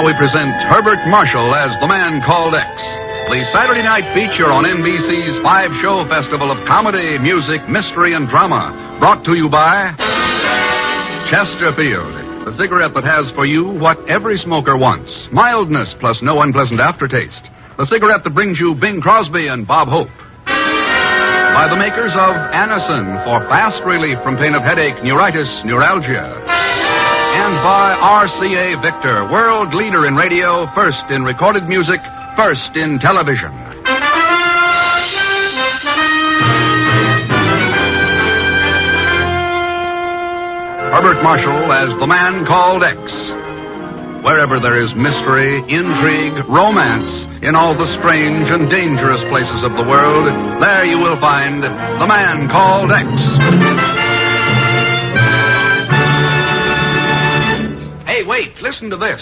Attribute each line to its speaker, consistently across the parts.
Speaker 1: we present Herbert Marshall as the man called X, the Saturday night feature on NBC's 5-show festival of comedy, music, mystery, and drama, brought to you by Chesterfield, the cigarette that has for you what every smoker wants, mildness plus no unpleasant aftertaste, the cigarette that brings you Bing Crosby and Bob Hope. By the makers of Anacin for fast relief from pain of headache, neuritis, neuralgia. And by RCA Victor, world leader in radio, first in recorded music, first in television. Herbert Marshall as the man called X. Wherever there is mystery, intrigue, romance, in all the strange and dangerous places of the world, there you will find the man called X. Hey, wait, listen to this.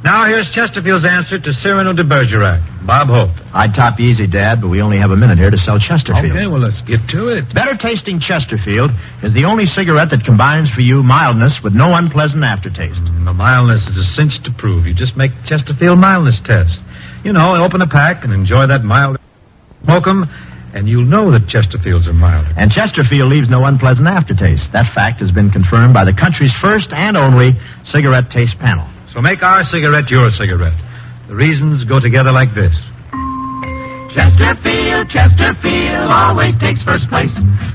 Speaker 2: Now here's Chesterfield's answer to Cyrano de Bergerac. Bob Hope.
Speaker 3: I'd top you easy, Dad, but we only have a minute here to sell Chesterfield.
Speaker 2: Okay, well, let's get to it.
Speaker 3: Better tasting Chesterfield is the only cigarette that combines for you mildness with no unpleasant aftertaste.
Speaker 2: The mildness is a cinch to prove. You just make the Chesterfield mildness test. You know, open a pack and enjoy that mild. Smoke 'em, and you'll know that Chesterfields are milder.
Speaker 3: And Chesterfield leaves no unpleasant aftertaste. That fact has been confirmed by the country's first and only cigarette taste panel.
Speaker 2: So make our cigarette your cigarette. The reasons go together like this.
Speaker 4: Chesterfield always takes first place.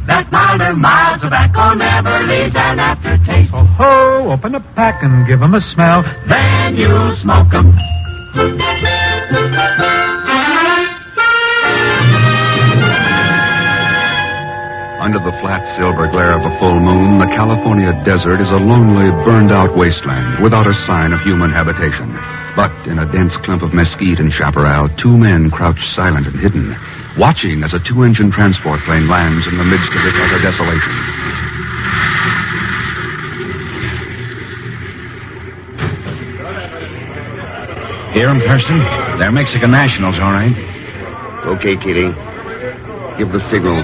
Speaker 4: That milder, mild tobacco never leaves an aftertaste.
Speaker 2: Oh ho, open a pack and give 'em a smell.
Speaker 4: Then you smoke 'em.
Speaker 1: Under the flat silver glare of a full moon, the California desert is a lonely, burned-out wasteland without a sign of human habitation. But in a dense clump of mesquite and chaparral, two men crouch silent and hidden, watching as a 2-engine transport plane lands in the midst of its utter desolation.
Speaker 5: Hear 'em, Thurston? They're Mexican nationals, all right.
Speaker 6: Okay, Kitty. Give the signal.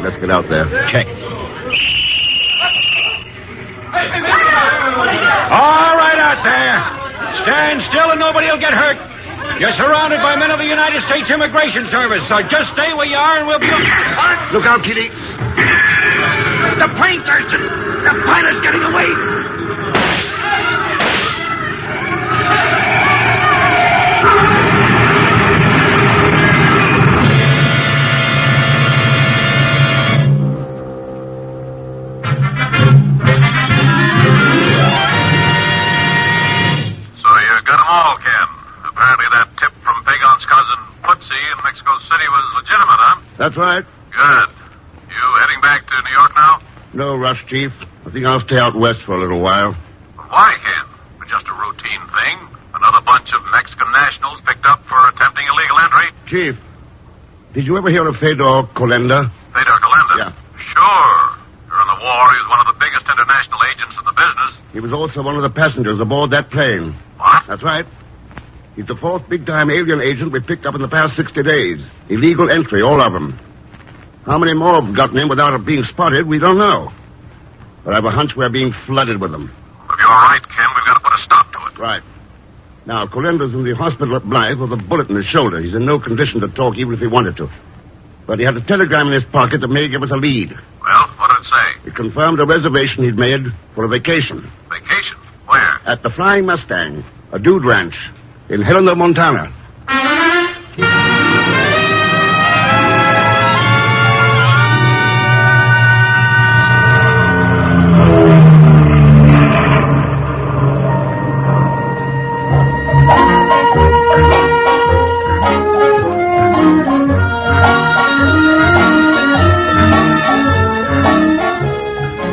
Speaker 6: Let's get out there.
Speaker 5: Check.
Speaker 7: All right out there. Stand still and nobody will get hurt. You're surrounded by men of the United States Immigration Service, so just stay where you are and we'll be...
Speaker 6: Look out, Kitty.
Speaker 7: The plane, Thurston! The pilot's getting away!
Speaker 6: That's right.
Speaker 8: Good. You heading back to New York now?
Speaker 6: No rush, Chief. I think I'll stay out west for a little while.
Speaker 8: Why, Ken? Just a routine thing. Another bunch of Mexican nationals picked up for attempting illegal entry.
Speaker 6: Chief, did you ever hear of Fedor Kolenda?
Speaker 8: Fedor Kolenda?
Speaker 6: Yeah.
Speaker 8: Sure. During the war, he was one of the biggest international agents in the business.
Speaker 6: He was also one of the passengers aboard that plane.
Speaker 8: What?
Speaker 6: That's right. He's the fourth big-time alien agent we've picked up in the past 60 days. Illegal entry, all of them. How many more have gotten in without it being spotted, we don't know. But I have a hunch we're being flooded with them.
Speaker 8: If you're right, Ken, we've got to put a stop to it.
Speaker 6: Right. Now, Colenda's in the hospital at Blythe with a bullet in his shoulder. He's in no condition to talk even if he wanted to. But he had a telegram in his pocket that may give us a lead.
Speaker 8: Well, what did it say?
Speaker 6: It confirmed a reservation he'd made for a vacation.
Speaker 8: Vacation? Where?
Speaker 6: At the Flying Mustang, a dude ranch in Helena, Montana.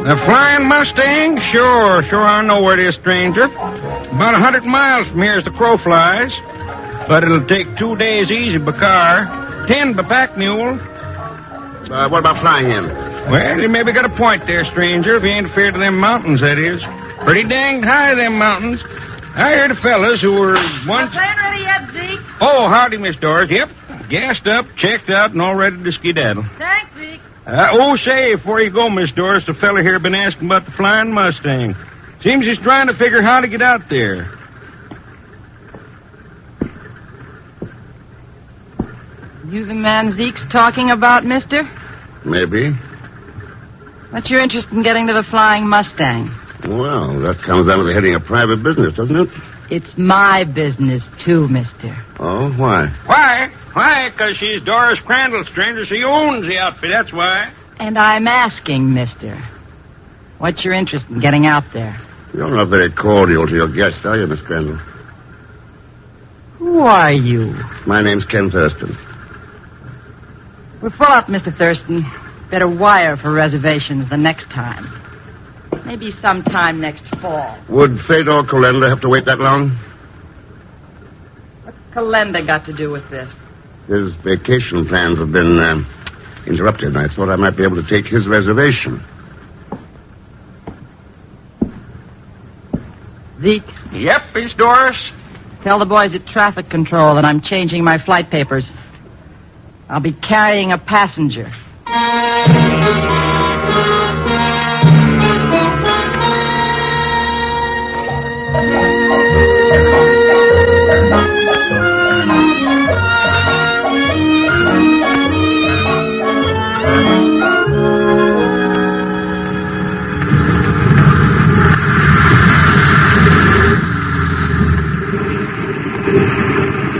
Speaker 7: The Flying Mustang? Sure, I know where it is, stranger. About 100 miles from here as the crow flies. But it'll take 2 days easy by car, 10 by pack mule.
Speaker 6: What about flying in?
Speaker 7: Well, you maybe got a point there, stranger, if you ain't afraid of them mountains, that is. Pretty dang high, them mountains. I heard of fellas who were once...
Speaker 9: Plane ready yet, Zeke?
Speaker 7: Oh, howdy, Miss Doris. Yep. Gassed up, checked out, and all ready to skedaddle.
Speaker 9: Thanks, Zeke.
Speaker 7: Say, before you go, Miss Doris, the fella here been asking about the Flying Mustang. Seems he's trying to figure how to get out there.
Speaker 9: You the man Zeke's talking about, mister?
Speaker 6: Maybe.
Speaker 9: What's your interest in getting to the Flying Mustang?
Speaker 6: Well, that comes under the heading of private business, doesn't it?
Speaker 9: It's my business, too, mister.
Speaker 6: Oh, why?
Speaker 7: Why? Why? Because she's Doris Crandall, stranger. She owns the outfit, that's why.
Speaker 9: And I'm asking, mister, what's your interest in getting out there?
Speaker 6: You're not very cordial to your guests, are you, Miss Crandall?
Speaker 9: Who are you?
Speaker 6: My name's Ken Thurston.
Speaker 9: We're full up, Mr. Thurston. Better wire for reservations the next time. Maybe sometime next fall.
Speaker 6: Would Fedor Kalenda have to wait that long?
Speaker 9: What's Kalenda got to do with this?
Speaker 6: His vacation plans have been interrupted. I thought I might be able to take his reservation.
Speaker 9: Zeke?
Speaker 7: Yep, it's Doris.
Speaker 9: Tell the boys at traffic control that I'm changing my flight papers. I'll be carrying a passenger.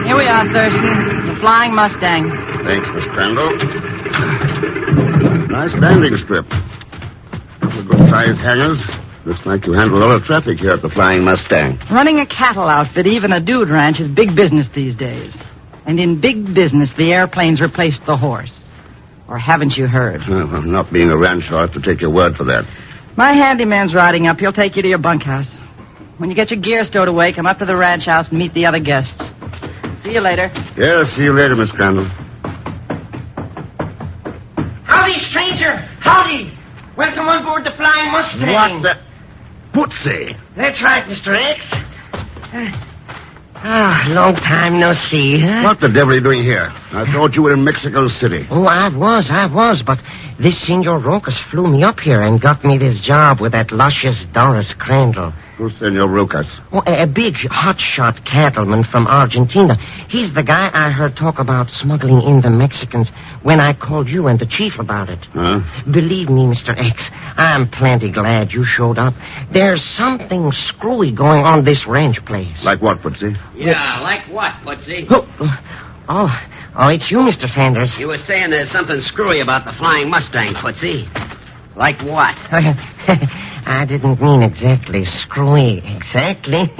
Speaker 9: Here we are, Thurston. The Flying Mustang.
Speaker 6: Thanks, Miss Crandall. Nice landing strip. Couple of good-sized hangars. Looks like you handle a lot of traffic here at the Flying Mustang.
Speaker 9: Running a cattle outfit, even a dude ranch, is big business these days. And in big business, the airplanes replaced the horse. Or haven't you heard?
Speaker 6: Well, not being a rancher, I'll have to take your word for that.
Speaker 9: My handyman's riding up. He'll take you to your bunkhouse. When you get your gear stowed away, come up to the ranch house and meet the other guests. See you later.
Speaker 6: Yeah, see you later, Miss Crandall.
Speaker 10: Howdy, stranger. Howdy. Welcome on board the Flying Mustang.
Speaker 6: What the... Putsy.
Speaker 10: That's right, Mr. X. Long time no see, huh?
Speaker 6: What the devil are you doing here? I thought you were in Mexico City.
Speaker 10: Oh, I was, but this Senor Rocas flew me up here and got me this job with that luscious Doris Crandall.
Speaker 6: Who's Senor Rocas?
Speaker 10: Oh, a big hotshot cattleman from Argentina. He's the guy I heard talk about smuggling in the Mexicans when I called you and the chief about it.
Speaker 6: Huh?
Speaker 10: Believe me, Mr. X, I'm plenty glad you showed up. There's something screwy going on this ranch place.
Speaker 6: Like what, Putsy?
Speaker 11: Yeah, like what, Putsy?
Speaker 10: Oh, it's you, Mr. Sanders.
Speaker 11: You were saying there's something screwy about the Flying Mustang, Putsy. Like what?
Speaker 10: I didn't mean exactly screwy. Exactly.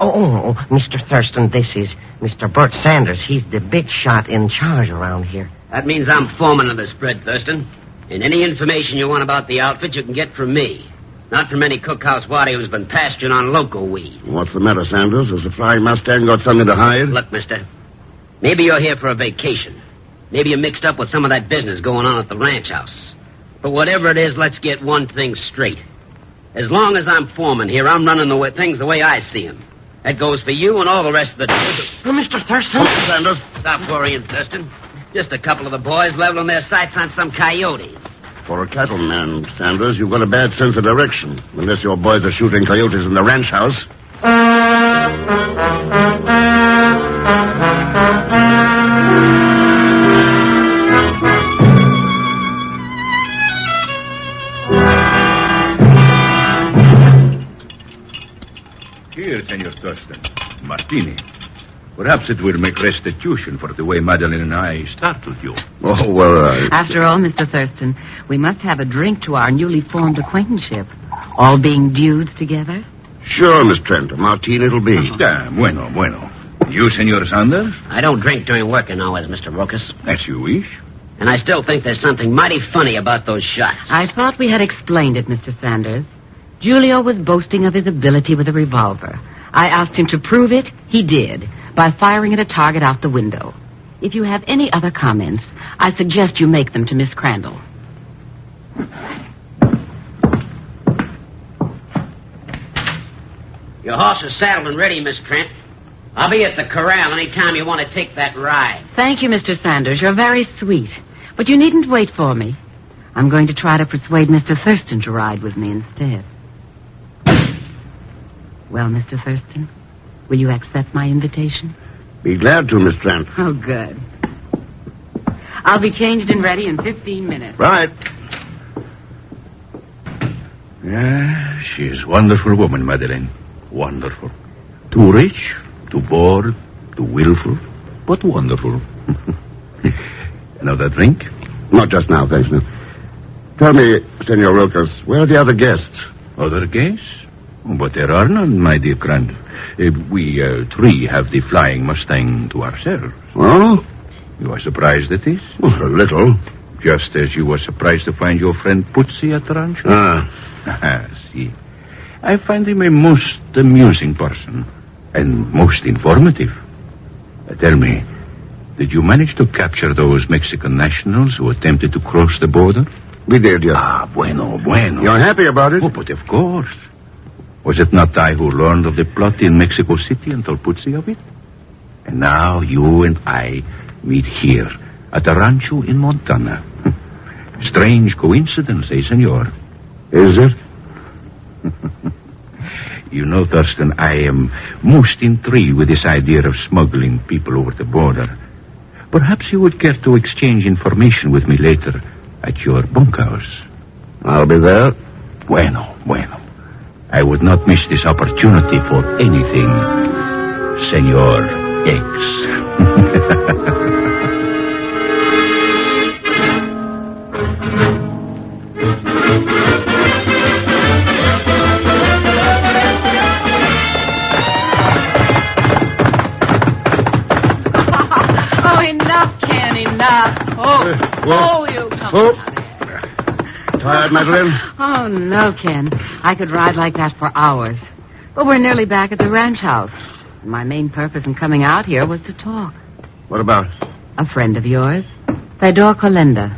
Speaker 10: Oh, Mr. Thurston, this is Mr. Bert Sanders. He's the big shot in charge around here.
Speaker 11: That means I'm foreman of the spread, Thurston. And any information you want about the outfit, you can get from me. Not from any cookhouse waddy who's been pasturing on loco weed.
Speaker 6: What's the matter, Sanders? Has the Flying Mustang got something to hide?
Speaker 11: Look, mister, maybe you're here for a vacation. Maybe you're mixed up with some of that business going on at the ranch house. But whatever it is, let's get one thing straight. As long as I'm foreman here, I'm running things the way I see them. That goes for you and all the rest of the...
Speaker 10: Mr. Thurston?
Speaker 6: Sanders?
Speaker 11: Stop worrying, Thurston. Just a couple of the boys leveling their sights on some coyotes.
Speaker 6: For a cattleman, Sanders, you've got a bad sense of direction. Unless your boys are shooting coyotes in the ranch house.
Speaker 12: Here, Senor Thurston. Martini. Perhaps it will make restitution for the way Madeline and I startled you.
Speaker 6: Oh, well,
Speaker 13: After all, Mr. Thurston, we must have a drink to our newly formed acquaintanceship. All being dudes together?
Speaker 6: Sure, Miss Trent. A martini it'll be.
Speaker 12: Bueno. You, Senor Sanders?
Speaker 11: I don't drink during working hours, Mr. Rocas.
Speaker 12: As you wish.
Speaker 11: And I still think there's something mighty funny about those shots.
Speaker 13: I thought we had explained it, Mr. Sanders. Julio was boasting of his ability with a revolver. I asked him to prove it. He did, by firing at a target out the window. If you have any other comments, I suggest you make them to Miss Crandall.
Speaker 11: Your horse is saddled and ready, Miss Trent. I'll be at the corral any time you want to take that ride.
Speaker 13: Thank you, Mr. Sanders. You're very sweet. But you needn't wait for me. I'm going to try to persuade Mr. Thurston to ride with me instead. Well, Mr. Thurston, will you accept my invitation?
Speaker 6: Be glad to, Miss Trent.
Speaker 13: Oh, good. I'll be changed and ready in 15 minutes.
Speaker 6: Right.
Speaker 12: Yeah, she's a wonderful woman, Madeleine. Wonderful. Too rich, too bored, too willful, but wonderful. Another drink?
Speaker 6: Not just now, thanks, no. Tell me, Senor Rokas, where are the other guests?
Speaker 12: Other guests? Oh, but there are none, my dear Grant. We three have the Flying Mustang to ourselves.
Speaker 6: Oh?
Speaker 12: You are surprised at this?
Speaker 6: Well, a little.
Speaker 12: Just as you were surprised to find your friend Putzi at the rancho? See. I find him a most amusing person and most informative. Tell me, did you manage to capture those Mexican nationals who attempted to cross the border?
Speaker 6: We did, yeah.
Speaker 12: Ah, bueno.
Speaker 6: You're happy about it?
Speaker 12: Oh, but of course. Was it not I who learned of the plot in Mexico City and told Putzi of it? And now you and I meet here at a rancho in Montana. Strange coincidence, eh, senor?
Speaker 6: Is it?
Speaker 12: You know, Thurston, I am most intrigued with this idea of smuggling people over the border. Perhaps you would care to exchange information with me later at your bunkhouse.
Speaker 6: I'll be there.
Speaker 12: Bueno. I would not miss this opportunity for anything, Senor X.
Speaker 13: You come on.
Speaker 6: Tired, Madeleine?
Speaker 13: Oh, no, Ken. I could ride like that for hours. But we're nearly back at the ranch house. My main purpose in coming out here was to talk.
Speaker 6: What about?
Speaker 13: A friend of yours, Theodore Kolenda.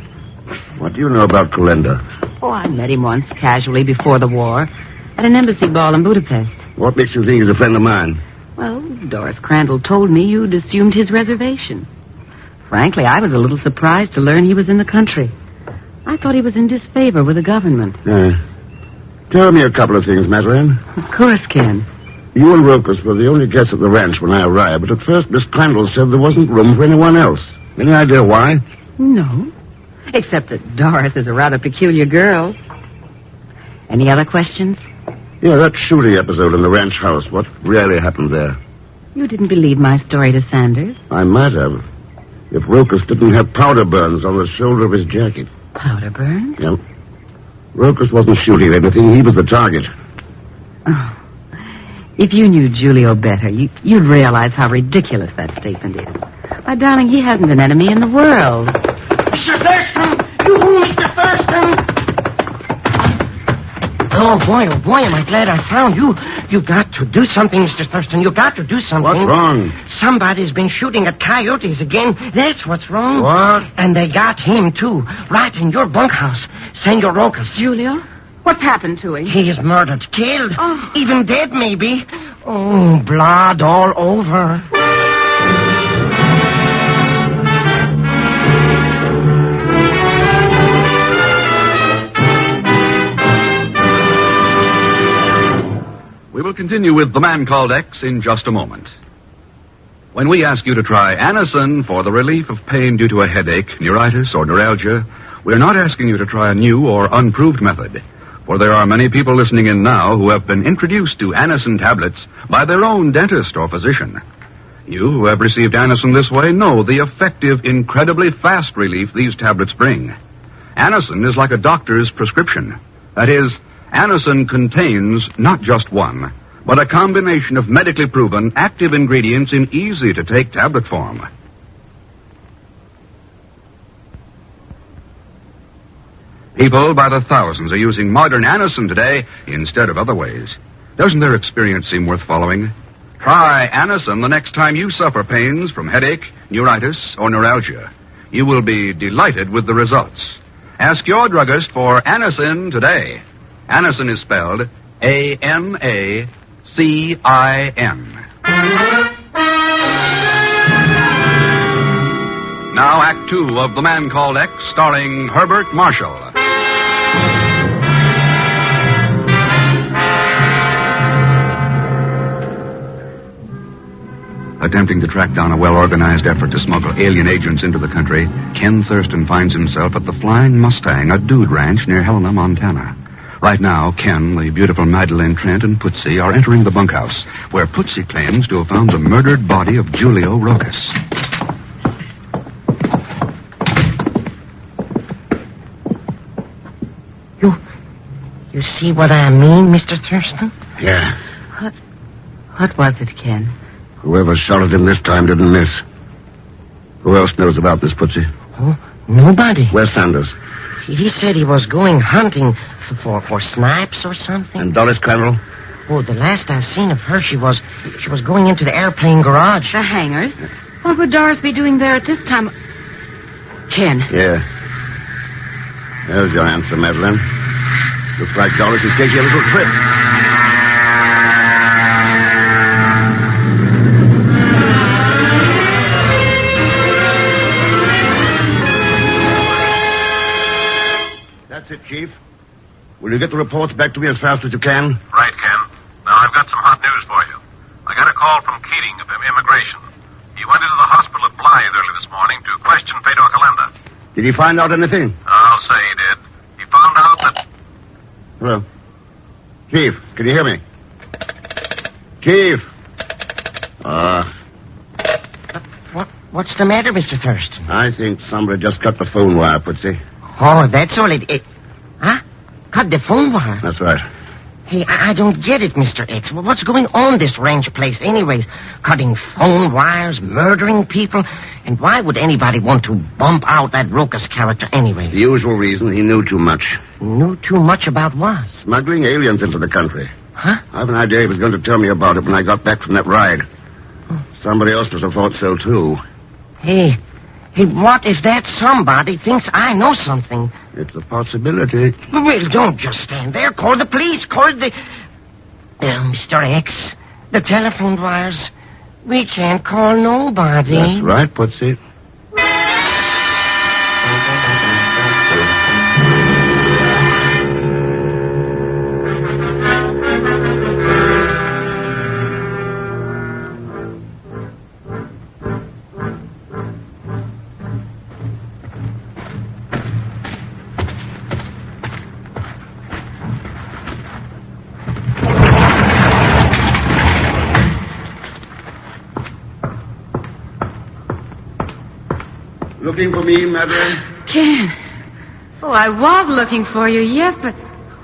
Speaker 6: What do you know about Kolenda?
Speaker 13: Oh, I met him once, casually, before the war, at an embassy ball in Budapest.
Speaker 6: What makes you think he's a friend of mine?
Speaker 13: Well, Doris Crandall told me you'd assumed his reservation. Frankly, I was a little surprised to learn he was in the country. I thought he was in disfavor with the government.
Speaker 6: Tell me a couple of things, Madeleine.
Speaker 13: Of course, Ken.
Speaker 6: You and Rokas were the only guests at the ranch when I arrived, but at first Miss Crandall said there wasn't room for anyone else. Any idea why?
Speaker 13: No. Except that Doris is a rather peculiar girl. Any other questions?
Speaker 6: Yeah, that shooting episode in the ranch house. What really happened there?
Speaker 13: You didn't believe my story to Sanders?
Speaker 6: I might have. If Rokas didn't have powder burns on the shoulder of his jacket.
Speaker 13: Powder burns?
Speaker 6: Yep. Rokas wasn't shooting at anything. He was the target.
Speaker 13: Oh. If you knew Julio better, you'd realize how ridiculous that statement is. My darling, he hasn't an enemy in the world.
Speaker 10: Mr. Thurston! You, Mr. Thurston! Oh, boy, am I glad I found you. You got to do something, Mr. Thurston. You got to do something.
Speaker 6: What's wrong?
Speaker 10: Somebody's been shooting at coyotes again. That's what's wrong.
Speaker 6: What?
Speaker 10: And they got him, too. Right in your bunkhouse. Senor Rokas.
Speaker 13: Julio? What's happened to him?
Speaker 10: He is murdered, killed.
Speaker 13: Oh.
Speaker 10: Even dead, maybe. Oh, blood all over.
Speaker 1: We will continue with The Man Called X in just a moment. When we ask you to try Anacin for the relief of pain due to a headache, neuritis, or neuralgia, we're not asking you to try a new or unproved method. For there are many people listening in now who have been introduced to Anacin tablets by their own dentist or physician. You who have received Anacin this way know the effective, incredibly fast relief these tablets bring. Anacin is like a doctor's prescription. That is, Anacin contains not just one, but a combination of medically proven active ingredients in easy-to-take tablet form. People by the thousands are using modern Anacin today instead of other ways. Doesn't their experience seem worth following? Try Anacin the next time you suffer pains from headache, neuritis, or neuralgia. You will be delighted with the results. Ask your druggist for Anacin today. Anacin is spelled A-N-A-C-I-N. Now, Act 2 of The Man Called X, starring Herbert Marshall. Attempting to track down a well-organized effort to smuggle alien agents into the country, Ken Thurston finds himself at the Flying Mustang, a dude ranch near Helena, Montana. Right now, Ken, the beautiful Madeleine Trent, and Putzi are entering the bunkhouse, where Putzi claims to have found the murdered body of Julio Rokas.
Speaker 10: You see what I mean, Mr. Thurston?
Speaker 6: Yeah.
Speaker 13: What was it, Ken?
Speaker 6: Whoever shot at him this time didn't miss. Who else knows about this, Putzi?
Speaker 10: Oh, nobody.
Speaker 6: Where's Sanders?
Speaker 10: He said he was going hunting for snipes or something.
Speaker 6: And Doris Crandall?
Speaker 10: Oh, the last I seen of her, she was going into the airplane garage.
Speaker 13: The hangars? What would Doris be doing there at this time? Ken.
Speaker 6: Yeah. There's your answer, Madeleine. Looks like Doris is taking a little trip. That's it, Chief. Will you get the reports back to me as fast as you can?
Speaker 8: Right, Ken. Now, I've got some hot news for you. I got a call from Keating of Immigration. He went into the hospital at Blythe early this morning to question Fedor Kalenda.
Speaker 6: Did he find out anything?
Speaker 8: I'll say he did. He found out that...
Speaker 6: Hello? Chief, can you hear me? Chief!
Speaker 10: What's the matter, Mr. Thurston?
Speaker 6: I think somebody just cut the phone wire, Putzi.
Speaker 10: Oh, that's all it... Huh? Cut the phone wire?
Speaker 6: That's right.
Speaker 10: Hey, I don't get it, Mr. X. What's going on this ranch place anyways? Cutting phone wires, murdering people? And why would anybody want to bump out that Rokas character anyway?
Speaker 6: The usual reason, he knew too much.
Speaker 10: Knew too much about what?
Speaker 6: Smuggling aliens into the country.
Speaker 10: Huh?
Speaker 6: I have an idea he was going to tell me about it when I got back from that ride. Somebody else must have thought so, too.
Speaker 10: Hey, what if that somebody thinks I know something?
Speaker 6: It's a possibility.
Speaker 10: Well, don't just stand there. Call the police. Call the... Mr. X, the telephone wires. We can't call nobody.
Speaker 6: That's right, Putzi. Looking for me, Madeleine?
Speaker 13: Ken. Oh, I was looking for you, yes, but...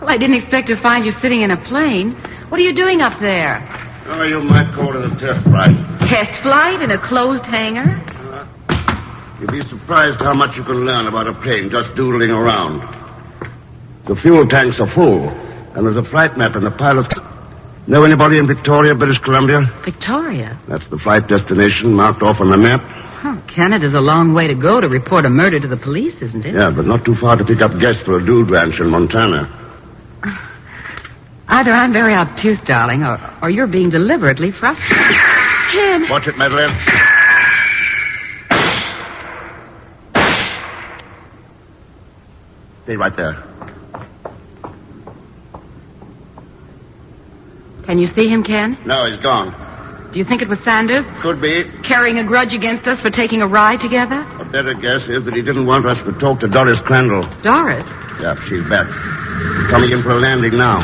Speaker 13: Well, I didn't expect to find you sitting in a plane. What are you doing up there?
Speaker 6: Oh, you might call it a test flight.
Speaker 13: Test flight in a closed hangar?
Speaker 6: You'd be surprised how much you can learn about a plane just doodling around. The fuel tanks are full, and there's a flight map in the pilot's... Know anybody in Victoria, British Columbia?
Speaker 13: Victoria?
Speaker 6: That's the flight destination marked off on the map.
Speaker 13: Oh, Canada's a long way to go to report a murder to the police, isn't it?
Speaker 6: Yeah, but not too far to pick up guests for a dude ranch in Montana.
Speaker 13: Either I'm very obtuse, darling, or you're being deliberately frustrated. Ken!
Speaker 6: Watch it, Madeleine. Stay right there.
Speaker 13: Can you see him, Ken?
Speaker 6: No, he's gone.
Speaker 13: Do you think it was Sanders?
Speaker 6: Could be.
Speaker 13: Carrying a grudge against us for taking a ride together?
Speaker 6: A better guess is that he didn't want us to talk to Doris Crandall.
Speaker 13: Doris?
Speaker 6: Yeah, she's back. Coming in for a landing now.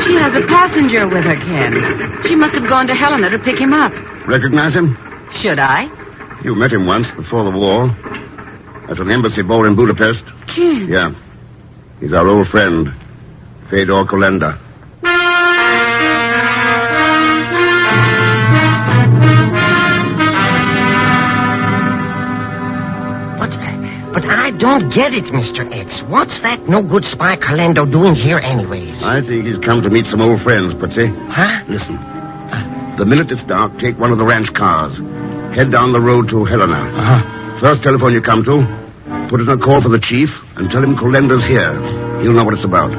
Speaker 13: She has a passenger with her, Ken. She must have gone to Helena to pick him up.
Speaker 6: Recognize him?
Speaker 13: Should I?
Speaker 6: You met him once before the war. At an embassy ball in Budapest.
Speaker 13: Ken?
Speaker 6: Yeah. He's our old friend, Fedor Kalenda.
Speaker 10: But I don't get it, Mr. X. What's that no-good spy Kalendo doing here anyways?
Speaker 6: I think he's come to meet some old friends, Putzi.
Speaker 10: Huh?
Speaker 6: Listen. The minute it's dark, take one of the ranch cars. Head down the road to Helena.
Speaker 10: Uh-huh.
Speaker 6: First telephone you come to, put in a call for the chief and tell him Kalenda's here. He'll know what it's about.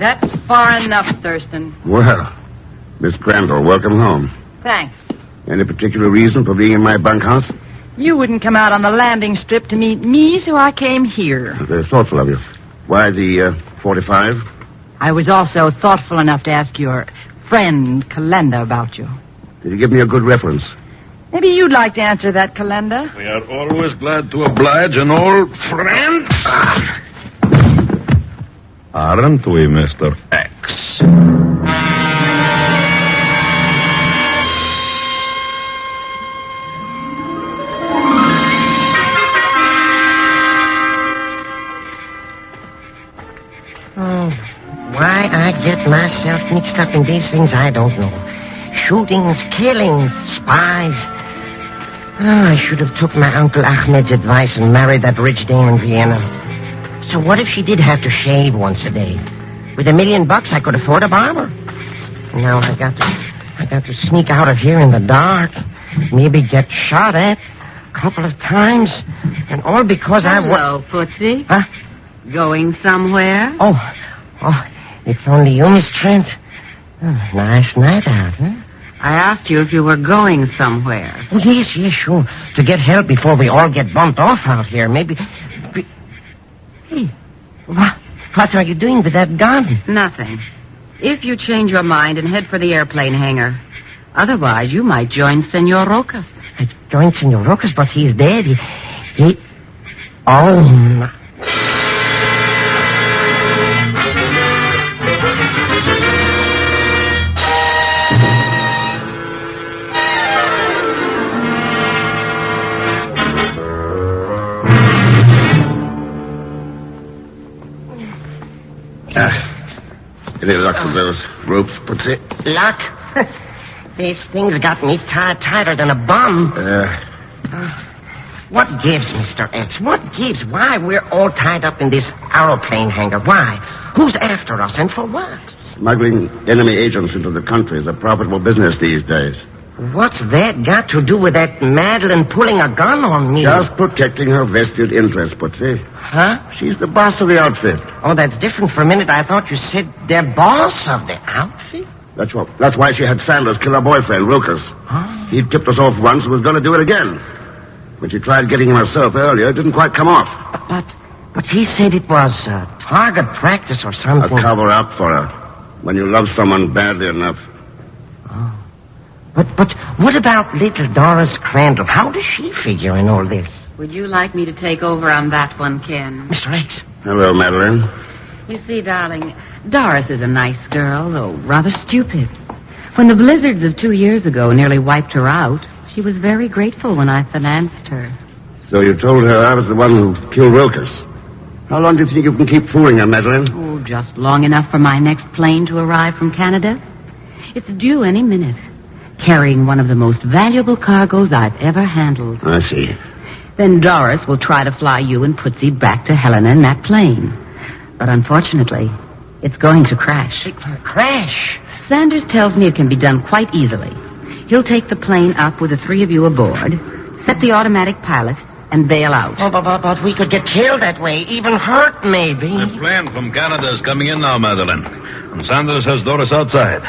Speaker 9: That's far enough, Thurston.
Speaker 6: Well, Miss Crandall, welcome home.
Speaker 9: Thanks.
Speaker 6: Any particular reason for being in my bunkhouse?
Speaker 9: You wouldn't come out on the landing strip to meet me, so I came here.
Speaker 6: Very thoughtful of you. Why the 45?
Speaker 9: I was also thoughtful enough to ask your friend, Calenda, about you.
Speaker 6: Did you give me a good reference?
Speaker 9: Maybe you'd like to answer that, Calenda.
Speaker 12: We are always glad to oblige an old friend. Aren't we, Mr. X?
Speaker 10: Oh, why I get myself mixed up in these things, I don't know. Shootings, killings, spies. Oh, I should have took my Uncle Ahmed's advice and married that rich dame in Vienna. So what if she did have to shave once a day? With $1 million, I could afford a barber. Now I got to sneak out of here in the dark. Maybe get shot at a couple of times. And all because
Speaker 13: Hello, Footsie.
Speaker 10: Huh?
Speaker 13: Going somewhere?
Speaker 10: Oh, it's only you, Miss Trent. Oh, nice night out, huh?
Speaker 13: I asked you if you were going somewhere.
Speaker 10: Oh, yes, sure. To get help before we all get bumped off out here. Maybe... Hey, what are you doing with that gun?
Speaker 13: Nothing. If you change your mind and head for the airplane hangar. Otherwise, you might join Senor Rojas.
Speaker 10: I joined Senor Rojas, but he's dead. He... Oh, my...
Speaker 6: Any luck with those ropes, Putsy?
Speaker 10: Luck? These things got me tied tighter than a bum. What gives, Mr. X? What gives? Why we're all tied up in this aeroplane hangar? Why? Who's after us and for what?
Speaker 6: Smuggling enemy agents into the country is a profitable business these days.
Speaker 10: What's that got to do with that Madeline pulling a gun on me?
Speaker 6: Just protecting her vested interests, Putsy.
Speaker 10: Huh?
Speaker 6: She's the boss of the outfit.
Speaker 10: Oh, that's different. For a minute, I thought you said they're boss of the outfit.
Speaker 6: That's why she had Sanders kill her boyfriend, Lucas.
Speaker 10: Huh?
Speaker 6: He tipped us off once and was going to do it again. When she tried getting him herself earlier, it didn't quite come off.
Speaker 10: But he said it was target practice or something.
Speaker 6: A cover-up for her. When you love someone badly enough.
Speaker 10: Oh. But what about little Doris Crandall? How does she figure in all this?
Speaker 13: Would you like me to take over on that one, Ken?
Speaker 10: Mr. X.
Speaker 6: Hello, Madeline.
Speaker 13: You see, darling, Doris is a nice girl, though rather stupid. When the blizzards of 2 years ago nearly wiped her out, she was very grateful when I financed her.
Speaker 6: So you told her I was the one who killed Wilkes. How long do you think you can keep fooling her, Madeline?
Speaker 13: Oh, just long enough for my next plane to arrive from Canada. It's due any minute, carrying one of the most valuable cargoes I've ever handled.
Speaker 6: I see.
Speaker 13: Then Doris will try to fly you and Putsy back to Helena in that plane. But unfortunately, it's going to crash.
Speaker 10: Crash?
Speaker 13: Sanders tells me it can be done quite easily. He'll take the plane up with the three of you aboard, set the automatic pilot, and bail out.
Speaker 10: Oh, but we could get killed that way, even hurt, maybe.
Speaker 2: The plane from Canada is coming in now, Madeline. And Sanders has Doris outside.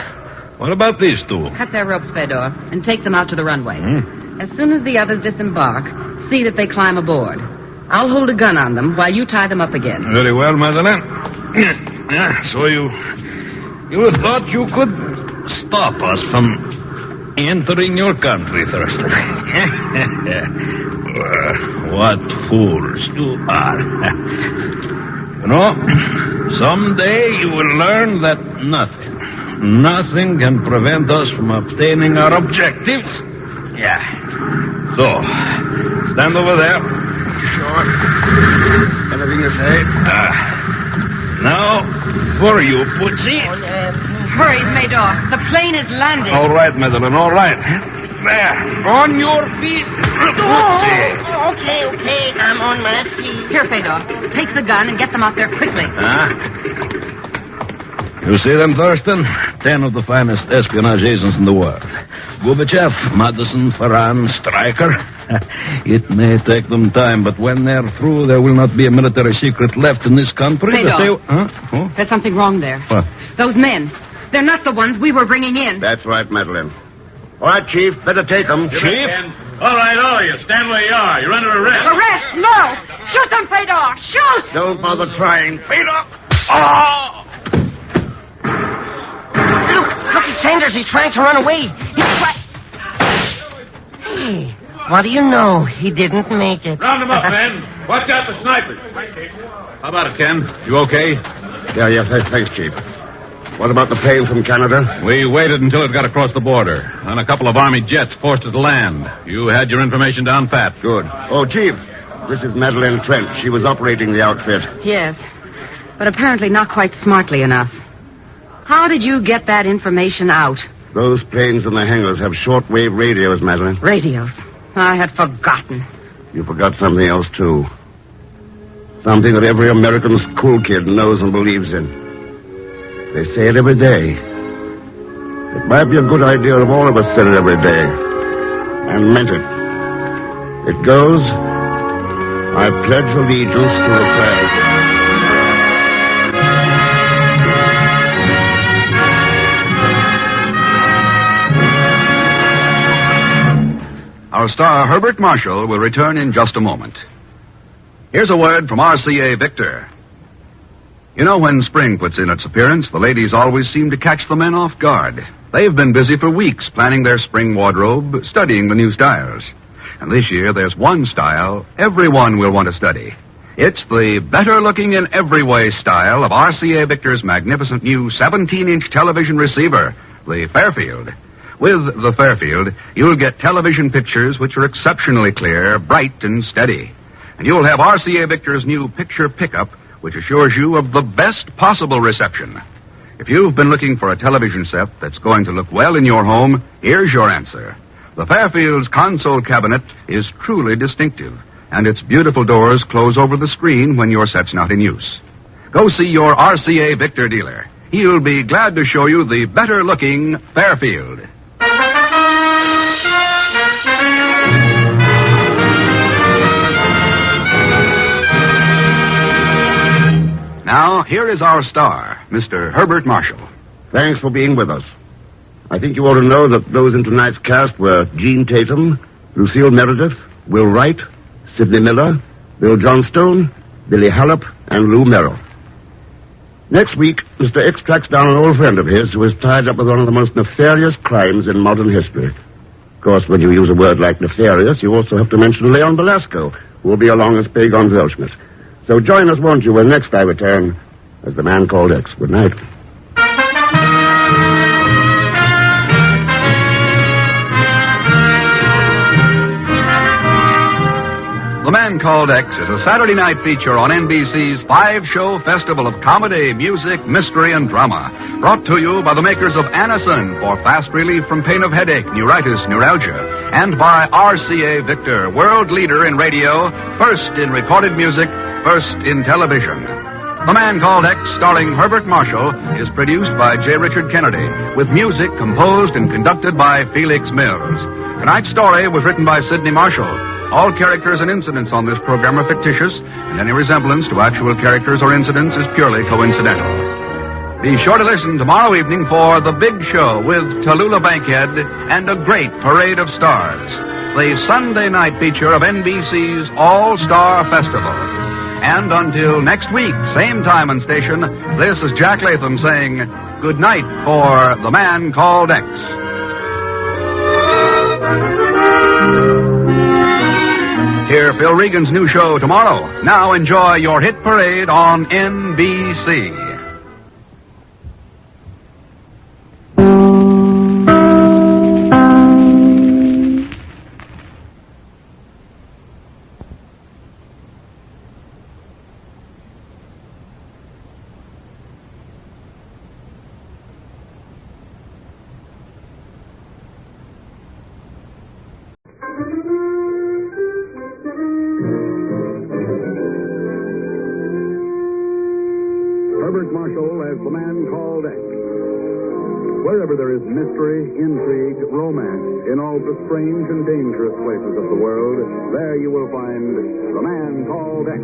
Speaker 2: What about these two?
Speaker 13: Cut their ropes, Fedor, and take them out to the runway. As soon as the others disembark, see that they climb aboard. I'll hold a gun on them while you tie them up again.
Speaker 2: Very well, Madeline. So you thought you could stop us from entering your country, Thurston. What fools you are. You know, someday you will learn that nothing can prevent us from obtaining our objectives. Yeah. So, stand over there.
Speaker 6: Sure. Anything you say?
Speaker 2: Now, for you, Putsy.
Speaker 9: Hurry, Fedor. The plane is landing.
Speaker 2: All right, Madeline, all right. There, on your feet.
Speaker 10: Oh, okay. I'm on my feet.
Speaker 13: Here, Fedor. Take the gun and get them out there quickly.
Speaker 2: You see them, Thurston? 10 of the finest espionage agents in the world. Gubachev, Madison, Ferran, Stryker. It may take them time, but when they're through, there will not be a military secret left in this country.
Speaker 13: Pegon.
Speaker 2: Huh?
Speaker 13: There's something wrong there.
Speaker 2: What?
Speaker 13: Those men. They're not the ones we were bringing in.
Speaker 6: That's right, Madeline. All right, Chief, better take them.
Speaker 2: Chief?
Speaker 8: All right, all of you. Stand where you are. You're under arrest.
Speaker 9: Arrest! No! Shoot them, Fedor! Shoot!
Speaker 6: Don't bother trying. Fedor!
Speaker 10: Oh! Look at Sanders. He's trying to run away. Hey, what do you know? He didn't make it.
Speaker 8: Round them up, men. Watch out for snipers.
Speaker 5: How about it, Ken? You okay?
Speaker 6: Yeah, thanks, Chief. What about the plane from Canada?
Speaker 5: We waited until it got across the border. Then a couple of Army jets forced it to land. You had your information down pat.
Speaker 6: Good. Oh, Chief, this is Madeline Trent. She was operating the outfit.
Speaker 13: Yes, but apparently not quite smartly enough. How did you get that information out?
Speaker 6: Those planes in the hangars have shortwave radios, Madeline.
Speaker 13: Radios. I had forgotten.
Speaker 6: You forgot something else, too. Something that every American school kid knows and believes in. They say it every day. It might be a good idea if all of us said it every day. And meant it. It goes, I pledge allegiance to the flag.
Speaker 1: Our star, Herbert Marshall, will return in just a moment. Here's a word from RCA Victor. You know, when spring puts in its appearance, the ladies always seem to catch the men off guard. They've been busy for weeks planning their spring wardrobe, studying the new styles. And this year, there's one style everyone will want to study. It's the better-looking in every way style of RCA Victor's magnificent new 17-inch television receiver, the Fairfield. With the Fairfield, you'll get television pictures which are exceptionally clear, bright, and steady. And you'll have RCA Victor's new picture pickup, which assures you of the best possible reception. If you've been looking for a television set that's going to look well in your home, here's your answer. The Fairfield's console cabinet is truly distinctive, and its beautiful doors close over the screen when your set's not in use. Go see your RCA Victor dealer. He'll be glad to show you the better-looking Fairfield. Now, here is our star, Mr. Herbert Marshall.
Speaker 6: Thanks for being with us. I think you ought to know that those in tonight's cast were Gene Tatum, Lucille Meredith, Will Wright, Sidney Miller, Bill Johnstone, Billy Hallopp, and Lou Merrill. Next week, Mr. X tracks down an old friend of his who is tied up with one of the most nefarious crimes in modern history. Of course, when you use a word like nefarious, you also have to mention Leon Belasco, who will be along as Pegon Zellschmidt. So join us, won't you, when next I return as the Man Called X. Good night.
Speaker 1: The Man Called X is a Saturday night feature on NBC's 5-show festival of comedy, music, mystery, and drama. Brought to you by the makers of Anacin for fast relief from pain of headache, neuritis, neuralgia. And by RCA Victor, world leader in radio, first in recorded music, first in television. The Man Called X, starring Herbert Marshall, is produced by J. Richard Kennedy, with music composed and conducted by Felix Mills. Tonight's story was written by Sidney Marshall. All characters and incidents on this program are fictitious, and any resemblance to actual characters or incidents is purely coincidental. Be sure to listen tomorrow evening for The Big Show with Tallulah Bankhead and a great parade of stars. The Sunday night feature of NBC's All-Star Festival. And until next week, same time and station, this is Jack Latham saying good night for The Man Called X. Hear Phil Regan's new show tomorrow. Now enjoy your hit parade on NBC.
Speaker 14: Wherever there is mystery, intrigue, romance, in all the strange and dangerous places of the world, there you will find The Man Called X.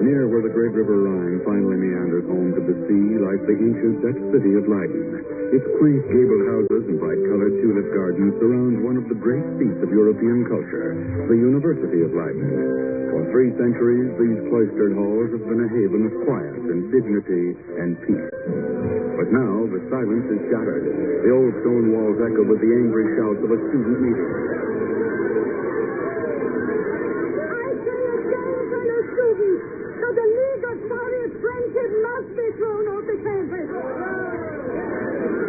Speaker 14: Near where the great river Rhine finally meanders home to the sea lies the ancient Dutch city of Leiden. Its quaint gabled houses and bright-colored tulip gardens surround one of the great seats of European culture, the University of Leiden. For 3 centuries, these cloistered halls have been a haven of quiet and dignity and peace. But now the silence is shattered. The old stone walls echo with the angry shouts of a student meeting.
Speaker 15: The League of Soviet Friendship must be thrown off the campus.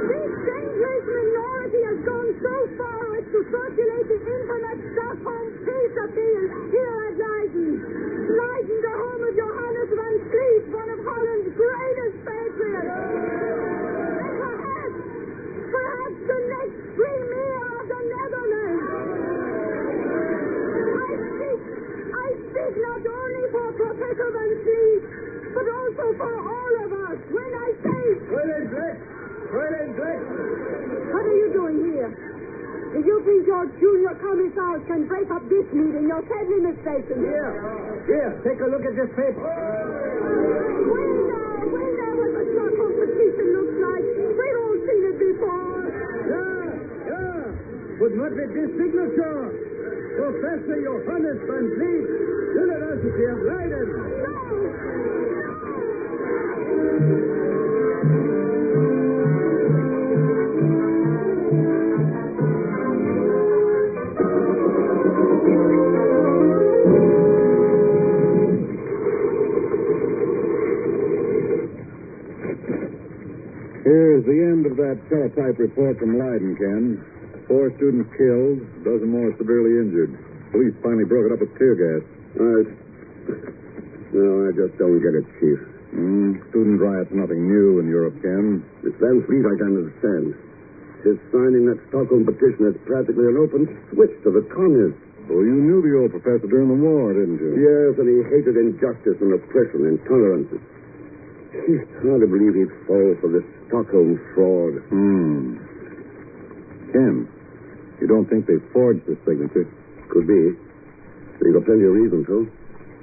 Speaker 15: This dangerous minority has gone so far as to circulate the infamous Stockholm peace appeal here at Leiden. Leiden, the home of Johannes van Vliet, one of Holland's greatest patriots. And perhaps the next premier of the Netherlands. I speak not only for Professor Van Vliet, but also for all of us when I say... What are you doing here? If you think your junior commissars can break up this meeting, you're sadly mistaken.
Speaker 16: Here, take a look at this paper.
Speaker 15: Well, now what the drug competition looks like. We've all seen it before.
Speaker 16: Yeah, but not with this signature. Professor Johannes van Vliet, University of Leiden.
Speaker 14: Here's the end of that teletype report from Leiden, Ken. 4 students killed, a dozen more severely injured. Police finally broke it up with tear gas.
Speaker 6: No, I just don't get it, Chief.
Speaker 14: Student riots are nothing new in Europe, Ken.
Speaker 6: This Van Vliet I can understand. His signing that Stockholm petition is practically an open switch to the communists.
Speaker 14: Oh, you knew the old professor during the war, didn't you?
Speaker 6: Yes, and he hated injustice and oppression and intolerance. It's hard to believe he'd fall for this Stockholm fraud.
Speaker 14: Ken, you don't think they forged this signature?
Speaker 6: Could be. They've got plenty of reason to.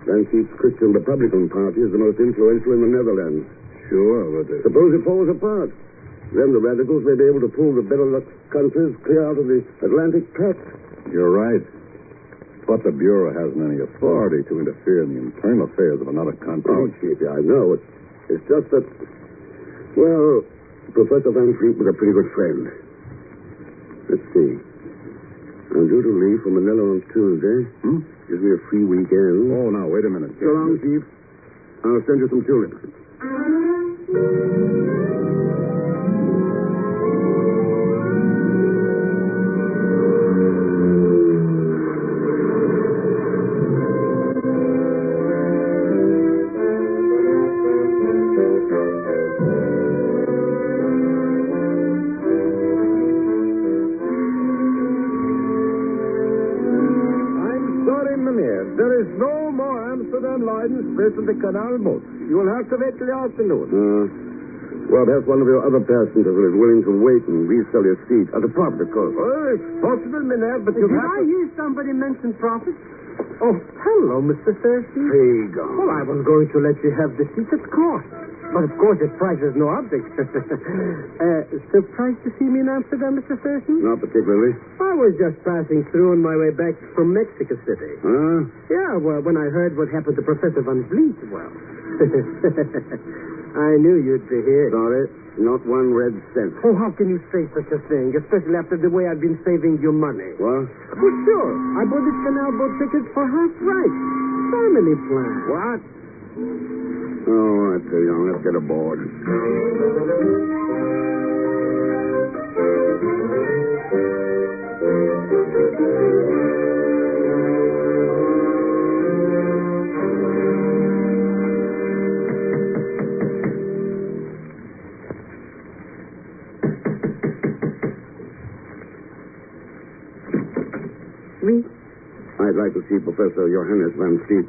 Speaker 6: Van Vliet's Christian Republican Party is the most influential in the Netherlands.
Speaker 14: Sure, but...
Speaker 6: Suppose it falls apart. Then the radicals may be able to pull the Benelux countries clear out of the Atlantic Pact.
Speaker 14: You're right. But the Bureau hasn't any authority to interfere in the internal affairs of another country.
Speaker 6: Oh, Chief, I know. It's just that... Well, Professor Van Vliet was a pretty good friend. Let's see. I'm due to leave for Manila on Tuesday. Gives me a free weekend.
Speaker 14: Oh, now, wait a minute.
Speaker 6: So long, Chief. I'll send you some tulips.
Speaker 16: There is no more Amsterdam-Leiden space in the canal boat. You will have to wait till the afternoon.
Speaker 6: Well, perhaps one of your other passengers is willing to wait and resell your seat at a profit, of course.
Speaker 16: Oh, it's possible, Mynheer, but you
Speaker 15: Did
Speaker 16: have
Speaker 15: I hear somebody mention profit?
Speaker 16: Oh, hello, Mr. Thurston.
Speaker 6: Pegon.
Speaker 16: Well, I was going to let you have the seat at cost. But, of course, the price is no object. Surprised to see me in Amsterdam, Mr. Thurston?
Speaker 6: Not particularly.
Speaker 16: I was just passing through on my way back from Mexico City. Yeah, well, when I heard what happened to Professor Van Vliet, well... I knew you'd be here.
Speaker 6: Sorry, not one red cent.
Speaker 16: Oh, how can you say such a thing, especially after the way I've been saving your money?
Speaker 6: What?
Speaker 16: Well, sure. I bought this canal boat ticket for half price. Family plan.
Speaker 6: What? All right, Pegon, let's get aboard.
Speaker 15: Oui?
Speaker 6: I'd like to see Professor Johannes Van Fleet.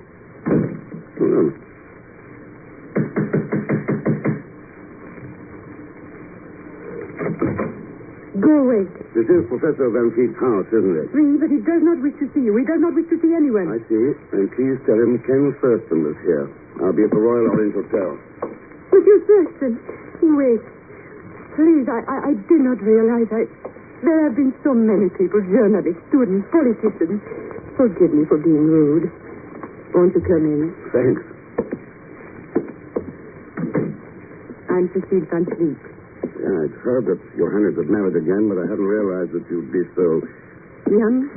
Speaker 6: Hold on.
Speaker 15: Go away.
Speaker 6: This is Professor Van Fleet's house, isn't it?
Speaker 15: Oui, but he does not wish to see you. He does not wish to see anyone.
Speaker 6: I see. And please tell him Ken Thurston is here. I'll be at the Royal Orange Hotel.
Speaker 15: Monsieur Thurston, wait. Please, I did not realize there have been so many people, journalists, students, politicians. Forgive me for being rude. Won't you come in?
Speaker 6: Thanks.
Speaker 15: I'm Cecile Van Fleet.
Speaker 6: Yeah, I'd heard that Johannes had married again, but I hadn't realized that you'd be so...
Speaker 15: Young?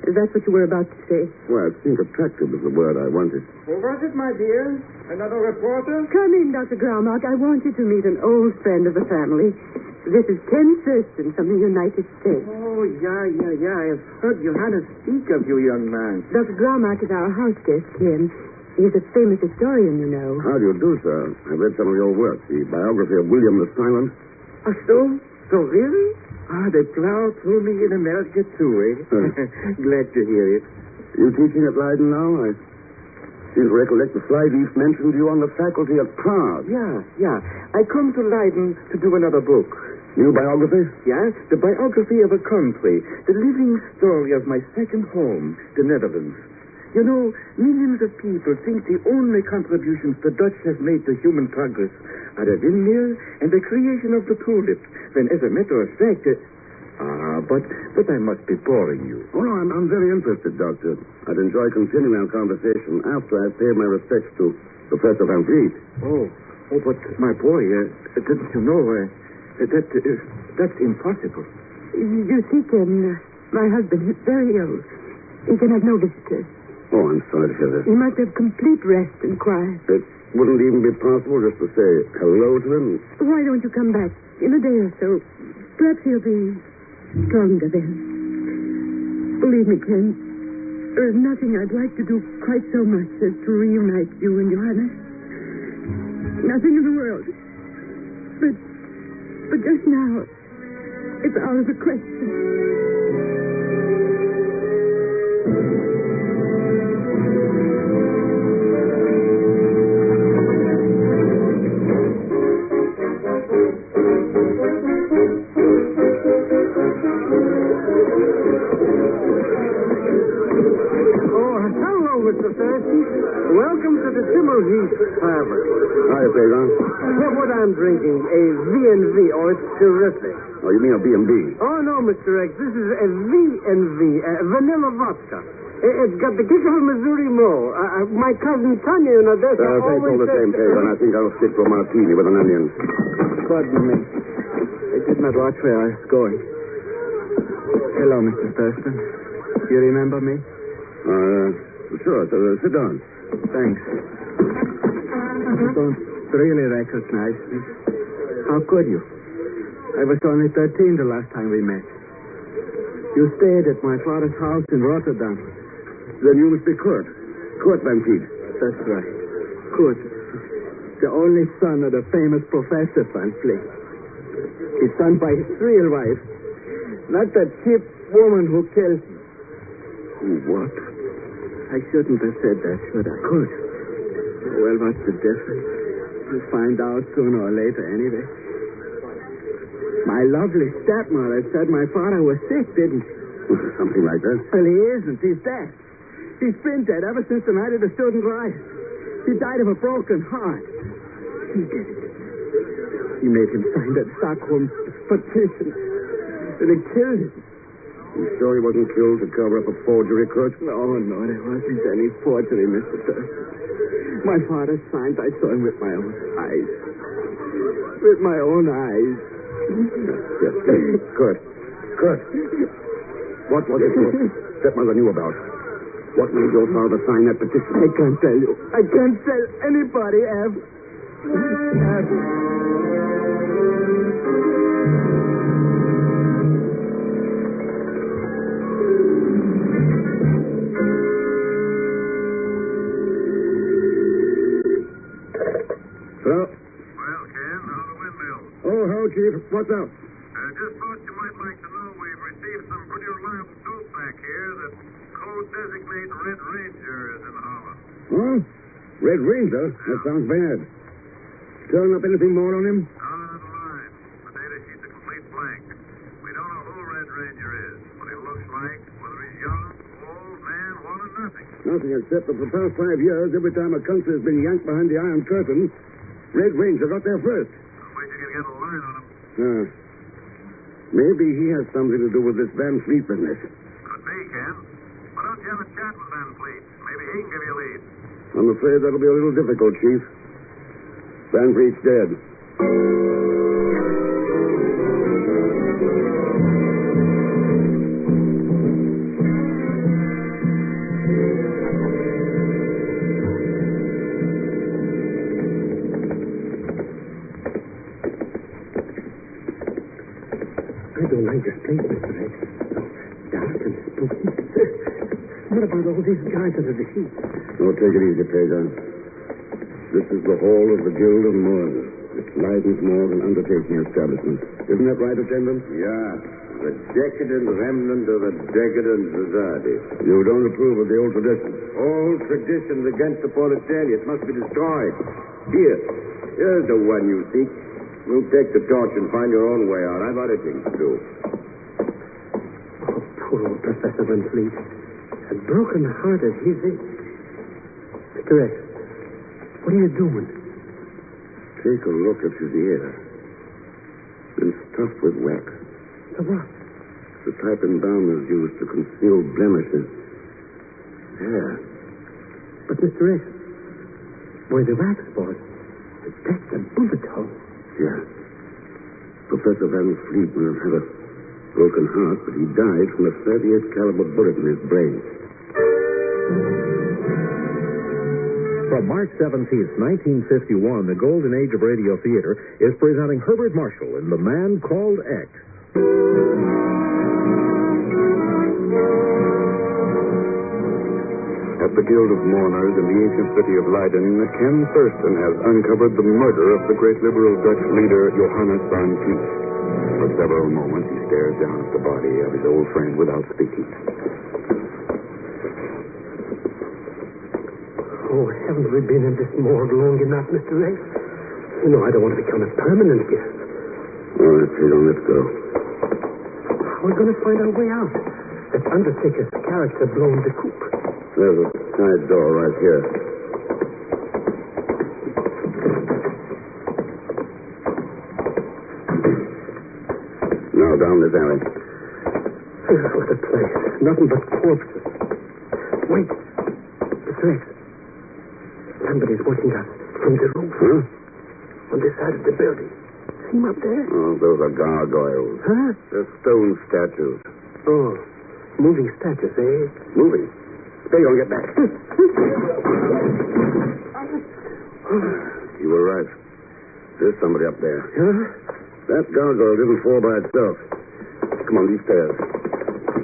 Speaker 15: That's what you were about to say.
Speaker 6: Well, I think attractive is the word I wanted.
Speaker 16: Who was it, my dear? Another reporter?
Speaker 15: Come in, Dr. Graumark. I want you to meet an old friend of the family. This is Ken Thurston from the United States.
Speaker 16: Oh, yeah. I have heard Johannes speak of you, young man.
Speaker 15: Dr. Graumark is our house guest, Ken. He's a famous historian, you know.
Speaker 6: How do you do, sir? I read some of your work, the biography of William the Silent.
Speaker 16: Oh, so really? They plow through me in America, too, eh? Glad to hear it.
Speaker 6: You teaching at Leiden now? I seem to recollect the Flyleaf mentioned you on the faculty at Prague.
Speaker 16: Yeah. I come to Leiden to do another book.
Speaker 6: New biography?
Speaker 16: Yeah, the biography of a country. The living story of my second home, the Netherlands. You know, millions of people think the only contributions the Dutch have made to human progress are the windmill and the creation of the tulip. When, as a matter of fact, but I must be boring you.
Speaker 6: Oh, no, I'm very interested, Doctor. I'd enjoy continuing our conversation after I've paid my respects to Professor Van Fleet.
Speaker 16: Oh, but my boy, didn't you know, that's impossible.
Speaker 15: You see, Ken, my husband is very ill. He can have no visitors.
Speaker 6: Oh, I'm sorry to hear that.
Speaker 15: He must have complete rest and quiet.
Speaker 6: It wouldn't even be possible just to say hello to him?
Speaker 15: Why don't you come back in a day or so? Perhaps he'll be stronger then. Believe me, Ken, there's nothing I'd like to do quite so much as to reunite you and Johannes. Nothing in the world. But just now, it's out of the question.
Speaker 16: Mr. Thurston. Welcome to the Timmerheath Tavern.
Speaker 6: Hi, Pegon.
Speaker 16: What I'm drinking, a V&V. Oh, it's terrific.
Speaker 6: Oh, you mean a B&B?
Speaker 16: Oh, no, Mr. X. This is a V&V, vanilla vodka. It's got the kick of a Missouri Mo. My cousin Tanya in Odessa
Speaker 6: Thanks all the same, Pegon. I think I'll stick to a martini with an onion.
Speaker 16: Pardon me. I did not watch where I was going. Hello, Mr. Thurston. Do you remember me?
Speaker 6: Sure. Sit down.
Speaker 16: Thanks. You don't really recognize me. How could you? I was only 13 the last time we met. You stayed at my father's house in Rotterdam.
Speaker 6: Then you must be Kurt. Kurt Van Fleet.
Speaker 16: That's right. Kurt. The only son of the famous Professor Van Fleet. His son by his real wife. Not that cheap woman who killed him.
Speaker 6: What?
Speaker 16: I shouldn't have said that, should I?
Speaker 6: Kurt.
Speaker 16: Well, what's the difference? We'll find out sooner or later anyway. My lovely stepmother said my father was sick, didn't she?
Speaker 6: Something like that.
Speaker 16: Well, he isn't. He's dead. He's been dead ever since the night of the student riot. He died of a broken heart. He did it. He made him sign that Stockholm petition. And it killed him.
Speaker 6: You sure he wasn't killed to cover up a forgery, Kurt?
Speaker 16: No, there wasn't any forgery, Mr. Thurston. My father signed. I saw him with my own eyes. With my own eyes.
Speaker 6: Yes. Kurt. What was it your stepmother knew about? What made your father sign that petition?
Speaker 16: I can't tell you. I can't tell anybody, Ev.
Speaker 6: Chief. What's up?
Speaker 8: Just thought you might like to know we've received some pretty reliable dope back here that code designate Red Ranger is in Holland.
Speaker 6: Huh? Red Ranger? That sounds bad. Turn up anything more on him?
Speaker 8: Not on the line. The data sheet's a complete blank. We don't know who Red Ranger is, what he looks like, whether he's young, old, man, woman, nothing.
Speaker 6: Nothing except that for the past 5 years, every time a country has been yanked behind the Iron Curtain, Red Ranger got there first.
Speaker 8: I'll wait till you get a line on him.
Speaker 6: Maybe he has something to do with this Van Fleet business.
Speaker 8: Could be, Ken. Why don't you have a chat with Van Fleet? Maybe he can give you a lead.
Speaker 6: I'm afraid that'll be a little difficult, Chief. Van Fleet's dead.
Speaker 17: I don't like this place, Mr. X. Dark and spooky. What about all these guys under the sheet?
Speaker 6: Oh, take it easy, Pegon. This is the Hall of the Guild of Mourners. It's Leiden's morgue and undertaking establishment. Isn't that right, attendant?
Speaker 12: Yeah. The decadent remnant of a decadent society.
Speaker 6: You don't approve of the old traditions?
Speaker 12: Old traditions against the proletariat must be destroyed. Here's the one you seek. We'll take the torch and find your own way out. I've other things to do.
Speaker 17: Oh, poor old Professor Van Fleet. As broken-hearted he's Mr. X, what are you doing?
Speaker 6: Take a look at his ear. Been stuffed with wax.
Speaker 17: The what?
Speaker 6: The type and balm is used to conceal blemishes. Hair.
Speaker 17: But, Mr. X, why the wax spot? That's a bullet hole.
Speaker 6: Yeah. Professor Van Fleet may have had a broken heart, but he died from a 38 caliber bullet in his brain.
Speaker 18: From March 17th, 1951, the golden age of radio theater is presenting Herbert Marshall in The Man Called X.
Speaker 6: At the Guild of Mourners in the ancient city of Leiden, Ken Thurston has uncovered the murder of the great liberal Dutch leader Johannes Van Fleet. For several moments, he stares down at the body of his old friend without speaking.
Speaker 17: Oh, haven't we been in this morgue long enough, Mr. X? You know, I don't want to become a permanent guest.
Speaker 6: All right, Peter, let's go.
Speaker 17: How are we going to find our way out? That undertaker's character blown the coop.
Speaker 6: There's a side door right here. Now down this alley.
Speaker 17: What a place. Nothing but corpses. Wait. Mr. X. Somebody's watching us from the roof.
Speaker 6: Huh?
Speaker 17: On this side of the building. See him up there?
Speaker 6: Oh, those are gargoyles.
Speaker 17: Huh?
Speaker 6: They're stone statues.
Speaker 17: Oh. Moving statues, eh?
Speaker 6: Moving? Pegon, get back. You were right. There's somebody up there.
Speaker 17: Huh?
Speaker 6: That gargoyle didn't fall by itself. Come on, these stairs.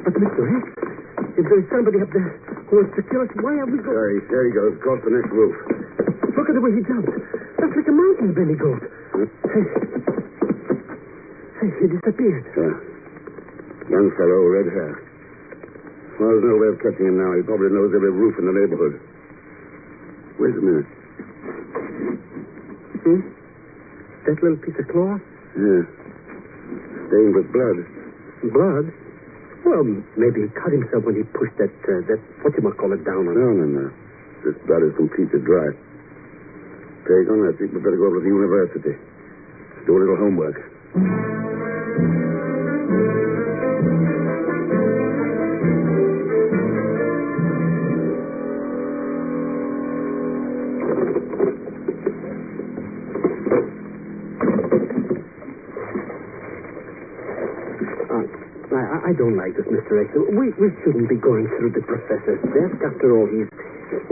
Speaker 17: But, Mr. X, if there's somebody up there who wants to kill us, why are we going?
Speaker 6: There he goes, across the next roof.
Speaker 17: Look at the way he jumped. That's like a mountain belly goat.
Speaker 6: Huh?
Speaker 17: Hey, he disappeared.
Speaker 6: Young fellow, red hair. Well, there's no way of catching him now. He probably knows every roof in the neighborhood. Wait a minute.
Speaker 17: That little piece of cloth?
Speaker 6: Yeah. Stained with blood.
Speaker 17: Blood? Well, maybe he cut himself when he pushed that whatchamacallit down on him.
Speaker 6: No. This blood is completely dry. Pegon, I think we better go over to the university. Do a little homework.
Speaker 17: I don't like this, Mr. X. We shouldn't be going through the professor's desk. After all, he's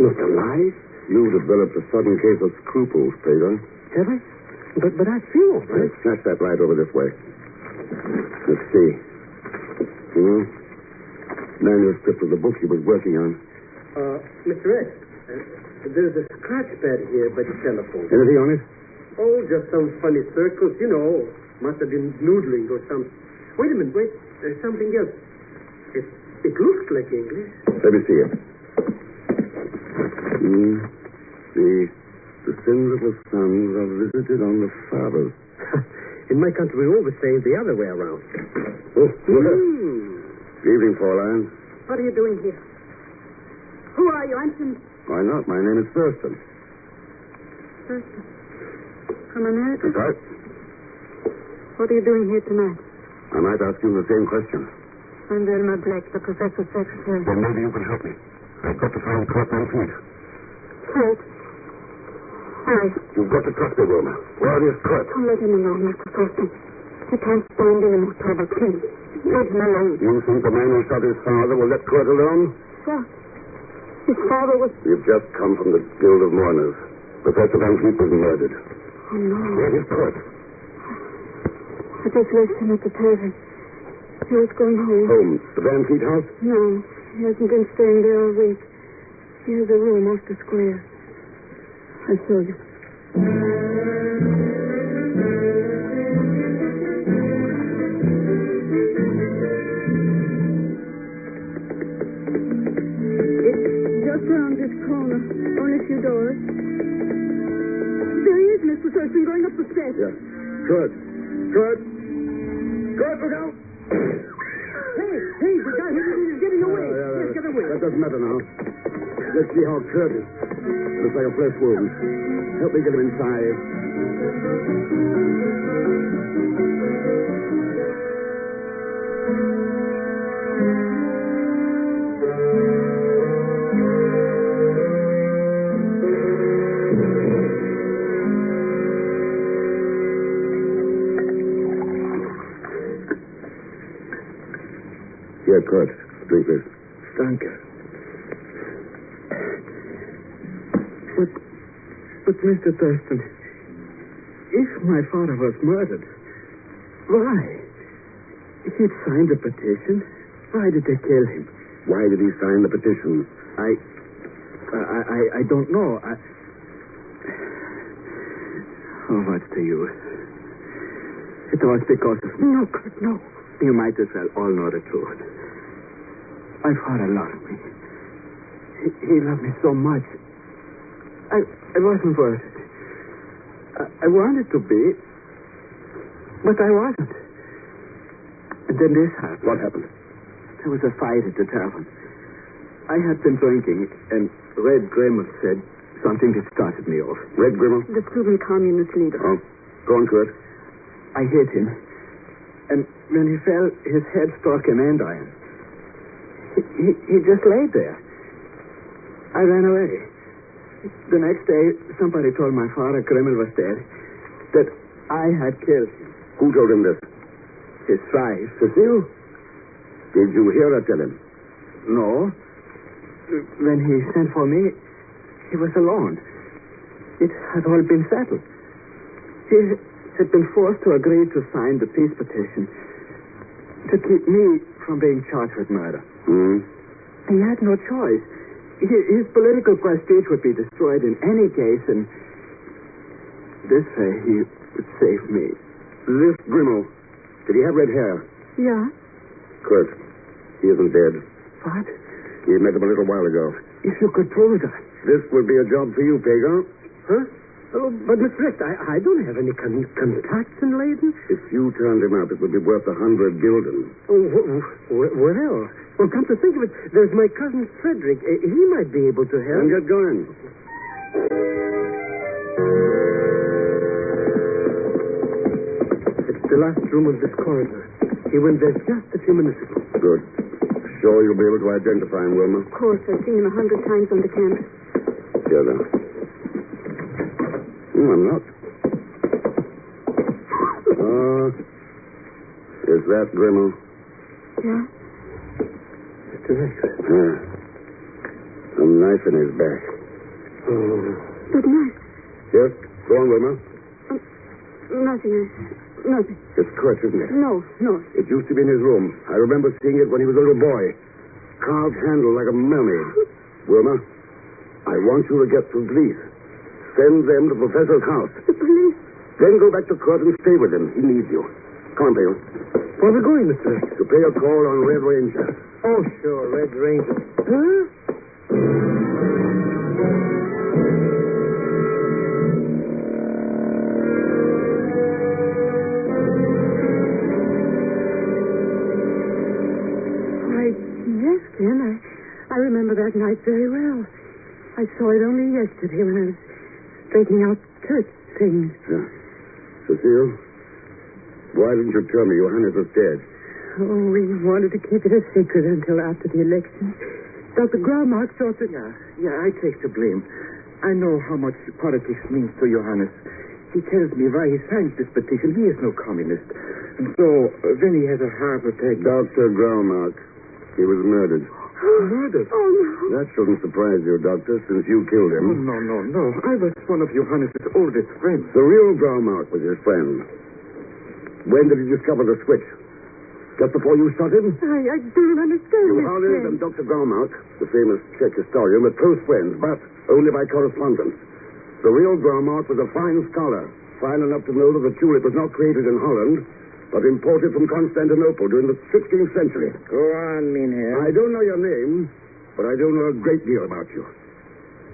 Speaker 17: not alive.
Speaker 6: You developed a sudden case of scruples, Pegon.
Speaker 17: Have I? But I feel all right.
Speaker 6: Snatch that light over this way. Let's see. Manuscript of the book he was working on.
Speaker 17: Mr. X, there's a scratch pad here by the telephone.
Speaker 6: Anything on it?
Speaker 17: Oh, just some funny circles, you know. Must have been noodling or something. Wait a minute, wait. There's something else. It's It looks like English.
Speaker 6: Let me see it. The sins of the sons are visited on the fathers.
Speaker 17: In my country, we always say the other way around.
Speaker 6: Oh, Good evening, Pauline.
Speaker 15: What are you doing here? Who are you? Answer me.
Speaker 6: Why not? My name is Thurston.
Speaker 15: Thurston. From America?
Speaker 6: That's right.
Speaker 15: What are you doing here tonight?
Speaker 6: I might ask you the same question.
Speaker 15: I'm Velma Black, the professor's secretary.
Speaker 6: Then maybe you can help me. I've got to find Kurt Van Fleet.
Speaker 15: Kurt? Hi.
Speaker 6: You've got to trust me, Wilma. Where is Kurt?
Speaker 15: Oh, let him alone, Mr. Thurston. I can't stand any more trouble, please. Let him alone.
Speaker 6: You think the man who shot his father will let Kurt alone?
Speaker 15: Shot? His father was...
Speaker 6: We've just come from the Guild of Mourners. Professor Van Fleet was murdered.
Speaker 15: Oh, no.
Speaker 6: Where is Kurt?
Speaker 15: I just left him at the tavern. He was going home.
Speaker 6: Home? The Van Fleet house?
Speaker 15: No, he hasn't been staying there all week. He has a room off the square. I'll show you. It's just around this corner. Only a few doors. There he is, Mr. Thurston, going up the steps.
Speaker 6: Yeah. Kurt. Kurt, look out!
Speaker 17: Hey, the guy is getting away. Yes, get away.
Speaker 6: That doesn't matter now. Let's see how Kurt is. Looks like a flesh wound. Help me get him inside. Here, Kurt. Drink this.
Speaker 17: Danke. But Mr. Thurston, if my father was murdered, why? He'd signed a petition. Why did they kill him?
Speaker 6: Why did he sign the petition?
Speaker 17: I don't know. Oh, what's the use? It was because of... No, Kurt, no. You might as well all know the truth. My father loved me. He loved me so much. I wasn't worth it. I wanted to be, but I wasn't. And then this happened.
Speaker 6: What happened?
Speaker 17: There was a fight at the tavern. I had been drinking, and Red Grimmel said something that started me off.
Speaker 6: Red Grimmel?
Speaker 15: The student communist leader.
Speaker 6: Oh, go on, Kurt.
Speaker 17: I hit him, and when he fell, his head struck an andiron. He just laid there. I ran away. The next day, somebody told my father Grimmel was dead, that I had killed him.
Speaker 6: Who told him this?
Speaker 17: His wife.
Speaker 6: Cecile? Did you hear her tell him?
Speaker 17: No. When he sent for me, he was alone. It had all been settled. He had been forced to agree to sign the peace petition to keep me from being charged with murder. He had no choice. His political prestige would be destroyed in any case, and this way he would save me.
Speaker 6: This Grimmel, did he have red hair?
Speaker 15: Yeah.
Speaker 6: Kurt, he isn't dead.
Speaker 17: What?
Speaker 6: We met him a little while ago.
Speaker 17: If you could prove that.
Speaker 6: This would be a job for you, Pegon.
Speaker 17: Huh? Oh, but, Mr. Richt, I don't have any contacts in Leiden.
Speaker 6: If you turned him up, it would be worth 100 gulden.
Speaker 17: Oh, well, come to think of it, there's my cousin Frederick. He might be able to help.
Speaker 6: Then get going.
Speaker 17: It's the last room of this corridor. He went there just a few minutes ago.
Speaker 6: Good. Sure you'll be able to identify him, Wilma?
Speaker 15: Of course, I've seen him 100 times on the campus.
Speaker 6: Here, then. I'm not. Is that Grimmel?
Speaker 15: Yeah.
Speaker 17: Mr. Richt.
Speaker 6: Yeah. A knife in his back.
Speaker 15: Good night.
Speaker 6: Yes? Go on, Wilma.
Speaker 15: Nothing.
Speaker 6: It's Kurt, isn't it?
Speaker 15: No.
Speaker 6: It used to be in his room. I remember seeing it when he was a little boy. Carved handle like a mermaid. Wilma, I want you to get to the police. Send them to Professor's house.
Speaker 15: The police?
Speaker 6: Then go back to Kurt and stay with him. He needs you. Come on, Pegon.
Speaker 16: Where are we going, Mr. X?
Speaker 6: To pay a call on Red Ranger.
Speaker 16: Oh, sure, Red Ranger. Huh?
Speaker 15: Yes, Ken, I remember that night very well. I saw it only yesterday when I was straightening out church things.
Speaker 6: Yeah. Cecile, why didn't you tell me Johannes was dead?
Speaker 15: Oh, we wanted to keep it a secret until after the election. Dr. Graumark thought that...
Speaker 16: Yeah, I take the blame. I know how much politics means to Johannes. He tells me why he signed this petition. He is no communist. And so, then he has a heart attack.
Speaker 6: Dr. Graumark. He was murdered.
Speaker 16: Murdered?
Speaker 15: Oh, no.
Speaker 6: That shouldn't surprise you, Doctor, since you killed him.
Speaker 16: Oh, no. I was one of Johannes' oldest friends.
Speaker 6: The real Graumark was his friend. When did he discover the switch? Just before you shot him?
Speaker 15: I don't understand this.
Speaker 6: Johannes and Dr. Graumark, the famous Czech historian, were close friends, but only by correspondence. The real Graumark was a fine scholar, fine enough to know that the tulip was not created in Holland, but imported from Constantinople during the 16th century.
Speaker 16: Go on, Mynheer.
Speaker 6: I don't know your name, but I do know a great deal about you.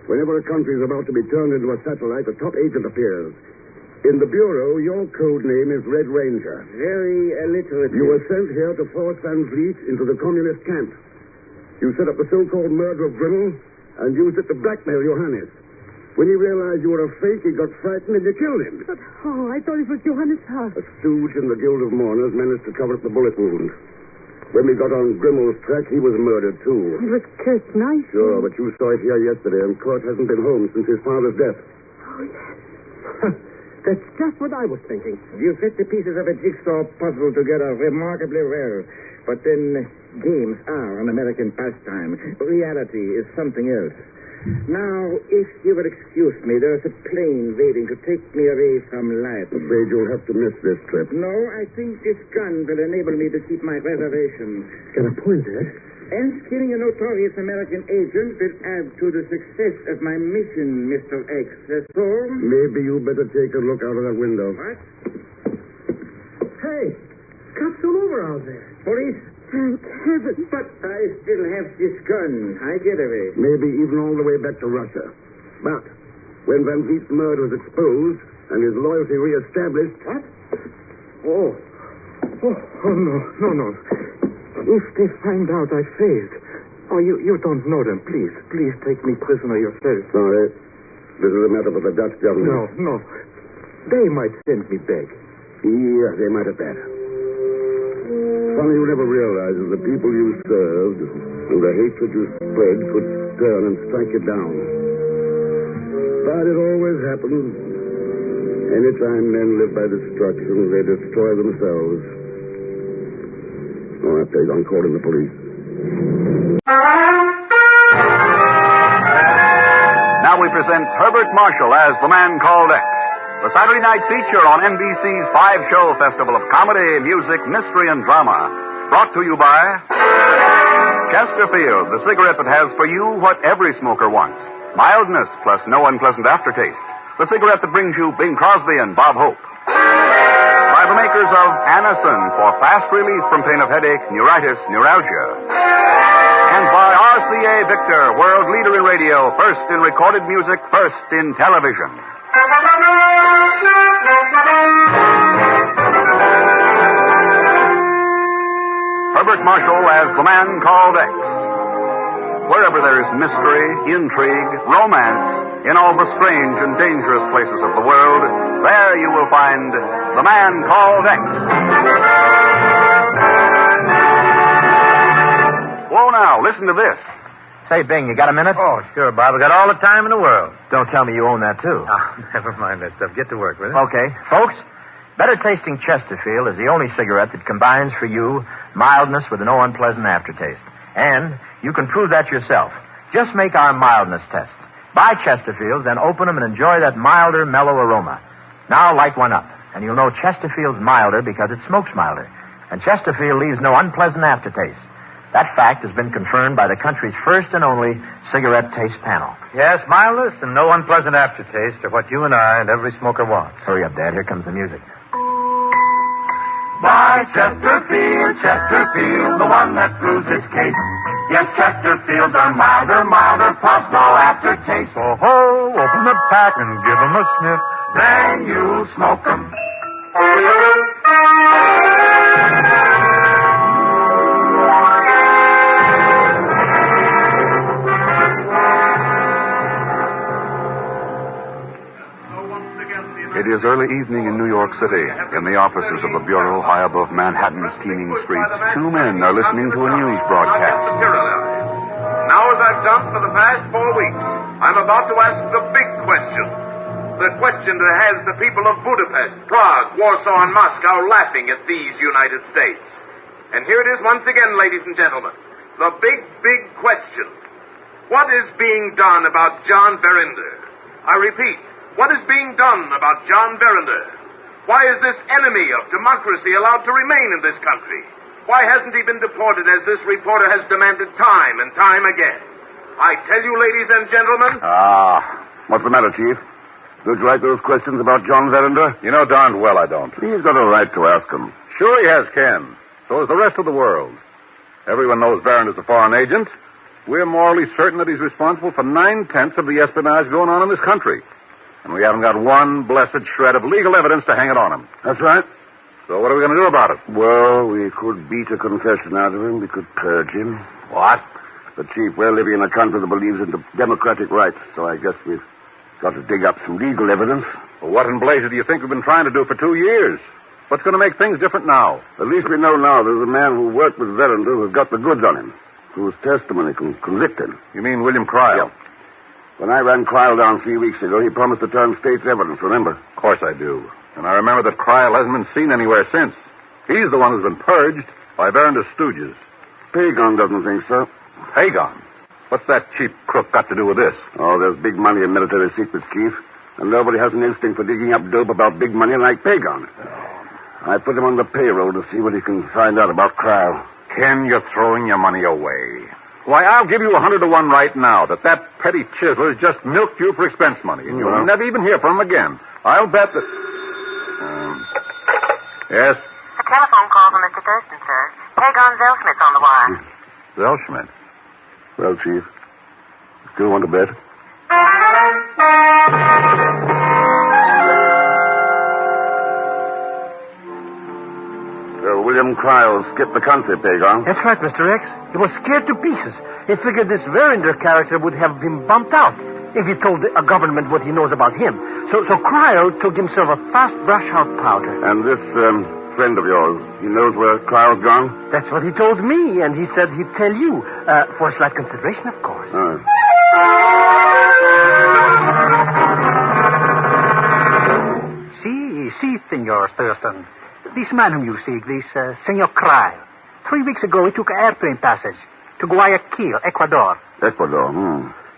Speaker 6: Whenever a country is about to be turned into a satellite, a top agent appears. In the Bureau, your code name is Red Ranger.
Speaker 16: Very illiterate.
Speaker 6: You were sent here to force Van Vliet into the communist camp. You set up the so-called murder of Grimmel and used it to blackmail Johannes. When he realized you were a fake, he got frightened and you killed him.
Speaker 15: But, I thought it was Johannes' house.
Speaker 6: A stooge in the Guild of Mourners managed to cover up the bullet wound. When we got on Grimmel's track, he was murdered, too.
Speaker 15: It was Kurt's knife.
Speaker 6: Sure, but you saw it here yesterday, and Kurt hasn't been home since his father's death.
Speaker 15: Oh, yes.
Speaker 16: That's just what I was thinking. You set the pieces of a jigsaw puzzle together remarkably well. But then, games are an American pastime. Reality is something else. Now, if you will excuse me, there's a plane waiting to take me away from Leiden.
Speaker 6: Afraid you'll have to miss this trip.
Speaker 16: No, I think this gun will enable me to keep my reservation.
Speaker 6: Got a point there.
Speaker 16: And killing a notorious American agent will add to the success of my mission, Mr. X. So...
Speaker 6: Maybe you better take a look out of that window.
Speaker 16: What?
Speaker 15: Hey, cops all over out there.
Speaker 16: Police?
Speaker 15: Thank heaven.
Speaker 16: But I still have this gun. I get away.
Speaker 6: Maybe even all the way back to Russia. But when Van Vliet's murder was exposed and his loyalty reestablished...
Speaker 16: What? Oh, no. If they find out I failed... Oh, you don't know them. Please take me prisoner yourself.
Speaker 6: Sorry. This is a matter for the Dutch government.
Speaker 16: No. They might send me back.
Speaker 6: Yeah, they might have that. Funny you never realize that the people you served and the hatred you spread could turn and strike you down. But it always happens. Anytime men live by destruction, they destroy themselves. Oh, that day, I'm calling the police.
Speaker 1: Now we present Herbert Marshall as the Man Called X, the Saturday night feature on NBC's 5-show festival of comedy, music, mystery, and drama. Brought to you by Chesterfield, the cigarette that has for you what every smoker wants. Mildness plus no unpleasant aftertaste. The cigarette that brings you Bing Crosby and Bob Hope. By the makers of Anacin for fast relief from pain of headache, neuritis, neuralgia. And by RCA Victor, world leader in radio, first in recorded music, first in television. Herbert Marshall as the Man Called X. Wherever there is mystery, intrigue, romance, in all the strange and dangerous places of the world, there you will find the Man Called X. Whoa, now, listen to this.
Speaker 3: Say, Bing, you got a minute?
Speaker 19: Oh, sure, Bob. I got all the time in the world.
Speaker 3: Don't tell me you own that, too.
Speaker 19: Oh, never mind that stuff. Get to work, will you?
Speaker 3: Okay. Folks, Better Tasting Chesterfield is the only cigarette that combines for you mildness with no unpleasant aftertaste. And you can prove that yourself. Just make our mildness test. Buy Chesterfields, then open them and enjoy that milder, mellow aroma. Now light one up, and you'll know Chesterfield's milder because it smokes milder. And Chesterfield leaves no unpleasant aftertaste. That fact has been confirmed by the country's first and only cigarette taste panel.
Speaker 19: Yes, mildness and no unpleasant aftertaste are what you and I and every smoker wants.
Speaker 3: Hurry up, Dad. Here comes the music.
Speaker 4: Buy Chesterfield, Chesterfield, the one that proves its case. Yes, Chesterfields are milder, plus no aftertaste.
Speaker 19: So ho, open the pack and give 'em a sniff.
Speaker 4: Then you smoke 'em.
Speaker 1: It is early evening in New York City. In the offices of the Bureau high above Manhattan's teeming streets, two men are listening to a news broadcast.
Speaker 20: Now, as I've done for the past 4 weeks, I'm about to ask the big question. The question that has the people of Budapest, Prague, Warsaw, and Moscow laughing at these United States. And here it is once again, ladies and gentlemen. The big question. What is being done about John Verinder? I repeat, what is being done about John Verinder? Why is this enemy of democracy allowed to remain in this country? Why hasn't he been deported as this reporter has demanded time and time again? I tell you, ladies and gentlemen...
Speaker 6: What's the matter, Chief? Don't you like those questions about John Verinder?
Speaker 5: You know darned well I don't.
Speaker 6: He's got a right to ask them.
Speaker 5: Sure he has, Ken. So has the rest of the world. Everyone knows Verinder's a foreign agent. We're morally certain that he's responsible for 9/10 of the espionage going on in this country. And we haven't got one blessed shred of legal evidence to hang it on him.
Speaker 6: That's right.
Speaker 5: So what are we going to do about it?
Speaker 6: Well, we could beat a confession out of him. We could purge him.
Speaker 5: What?
Speaker 6: But, Chief, we're living in a country that believes in democratic rights, so I guess we've got to dig up some legal evidence.
Speaker 5: Well, what in blazes do you think we've been trying to do for 2 years? What's going to make things different now?
Speaker 6: At least we know now there's a man who worked with Verinder who's got the goods on him, whose testimony can convict him.
Speaker 5: You mean William Cryle?
Speaker 6: Yeah. When I ran Cryle down 3 weeks ago, he promised to turn state's evidence, remember?
Speaker 5: Of course I do. And I remember that Cryle hasn't been seen anywhere since. He's the one who's been purged by Verinder's stooges.
Speaker 6: Pegon doesn't think so.
Speaker 5: Pegon? What's that cheap crook got to do with this?
Speaker 6: Oh, there's big money in military secrets, Chief. And nobody has an instinct for digging up dope about big money like Pegon. I put him on the payroll to see what he can find out about Cryle.
Speaker 5: Ken, you're throwing your money away. Why, I'll give you 100 to 1 right now that petty chiseler has just milked you for expense money, and you'll never even hear from him again. I'll bet that... Yes?
Speaker 21: A telephone call from Mr. Thurston, sir. Pegon Zellschmidt's on the wire.
Speaker 5: Zellschmidt?
Speaker 6: Well, Chief, still want to bet? So William Cryle skipped the country, Pegon.
Speaker 22: That's right, Mr. X. He was scared to pieces. He figured this Verinder character would have been bumped out if he told a government what he knows about him. So Cryle took himself a fast brush-out powder.
Speaker 6: And this friend of yours, he knows where Cryle's gone?
Speaker 22: That's what he told me, and he said he'd tell you. For a slight consideration, of course.
Speaker 23: See, Senor Thurston. This man whom you seek, this Senor Cryle. 3 weeks ago, he took an airplane passage to Guayaquil, Ecuador.
Speaker 6: Ecuador,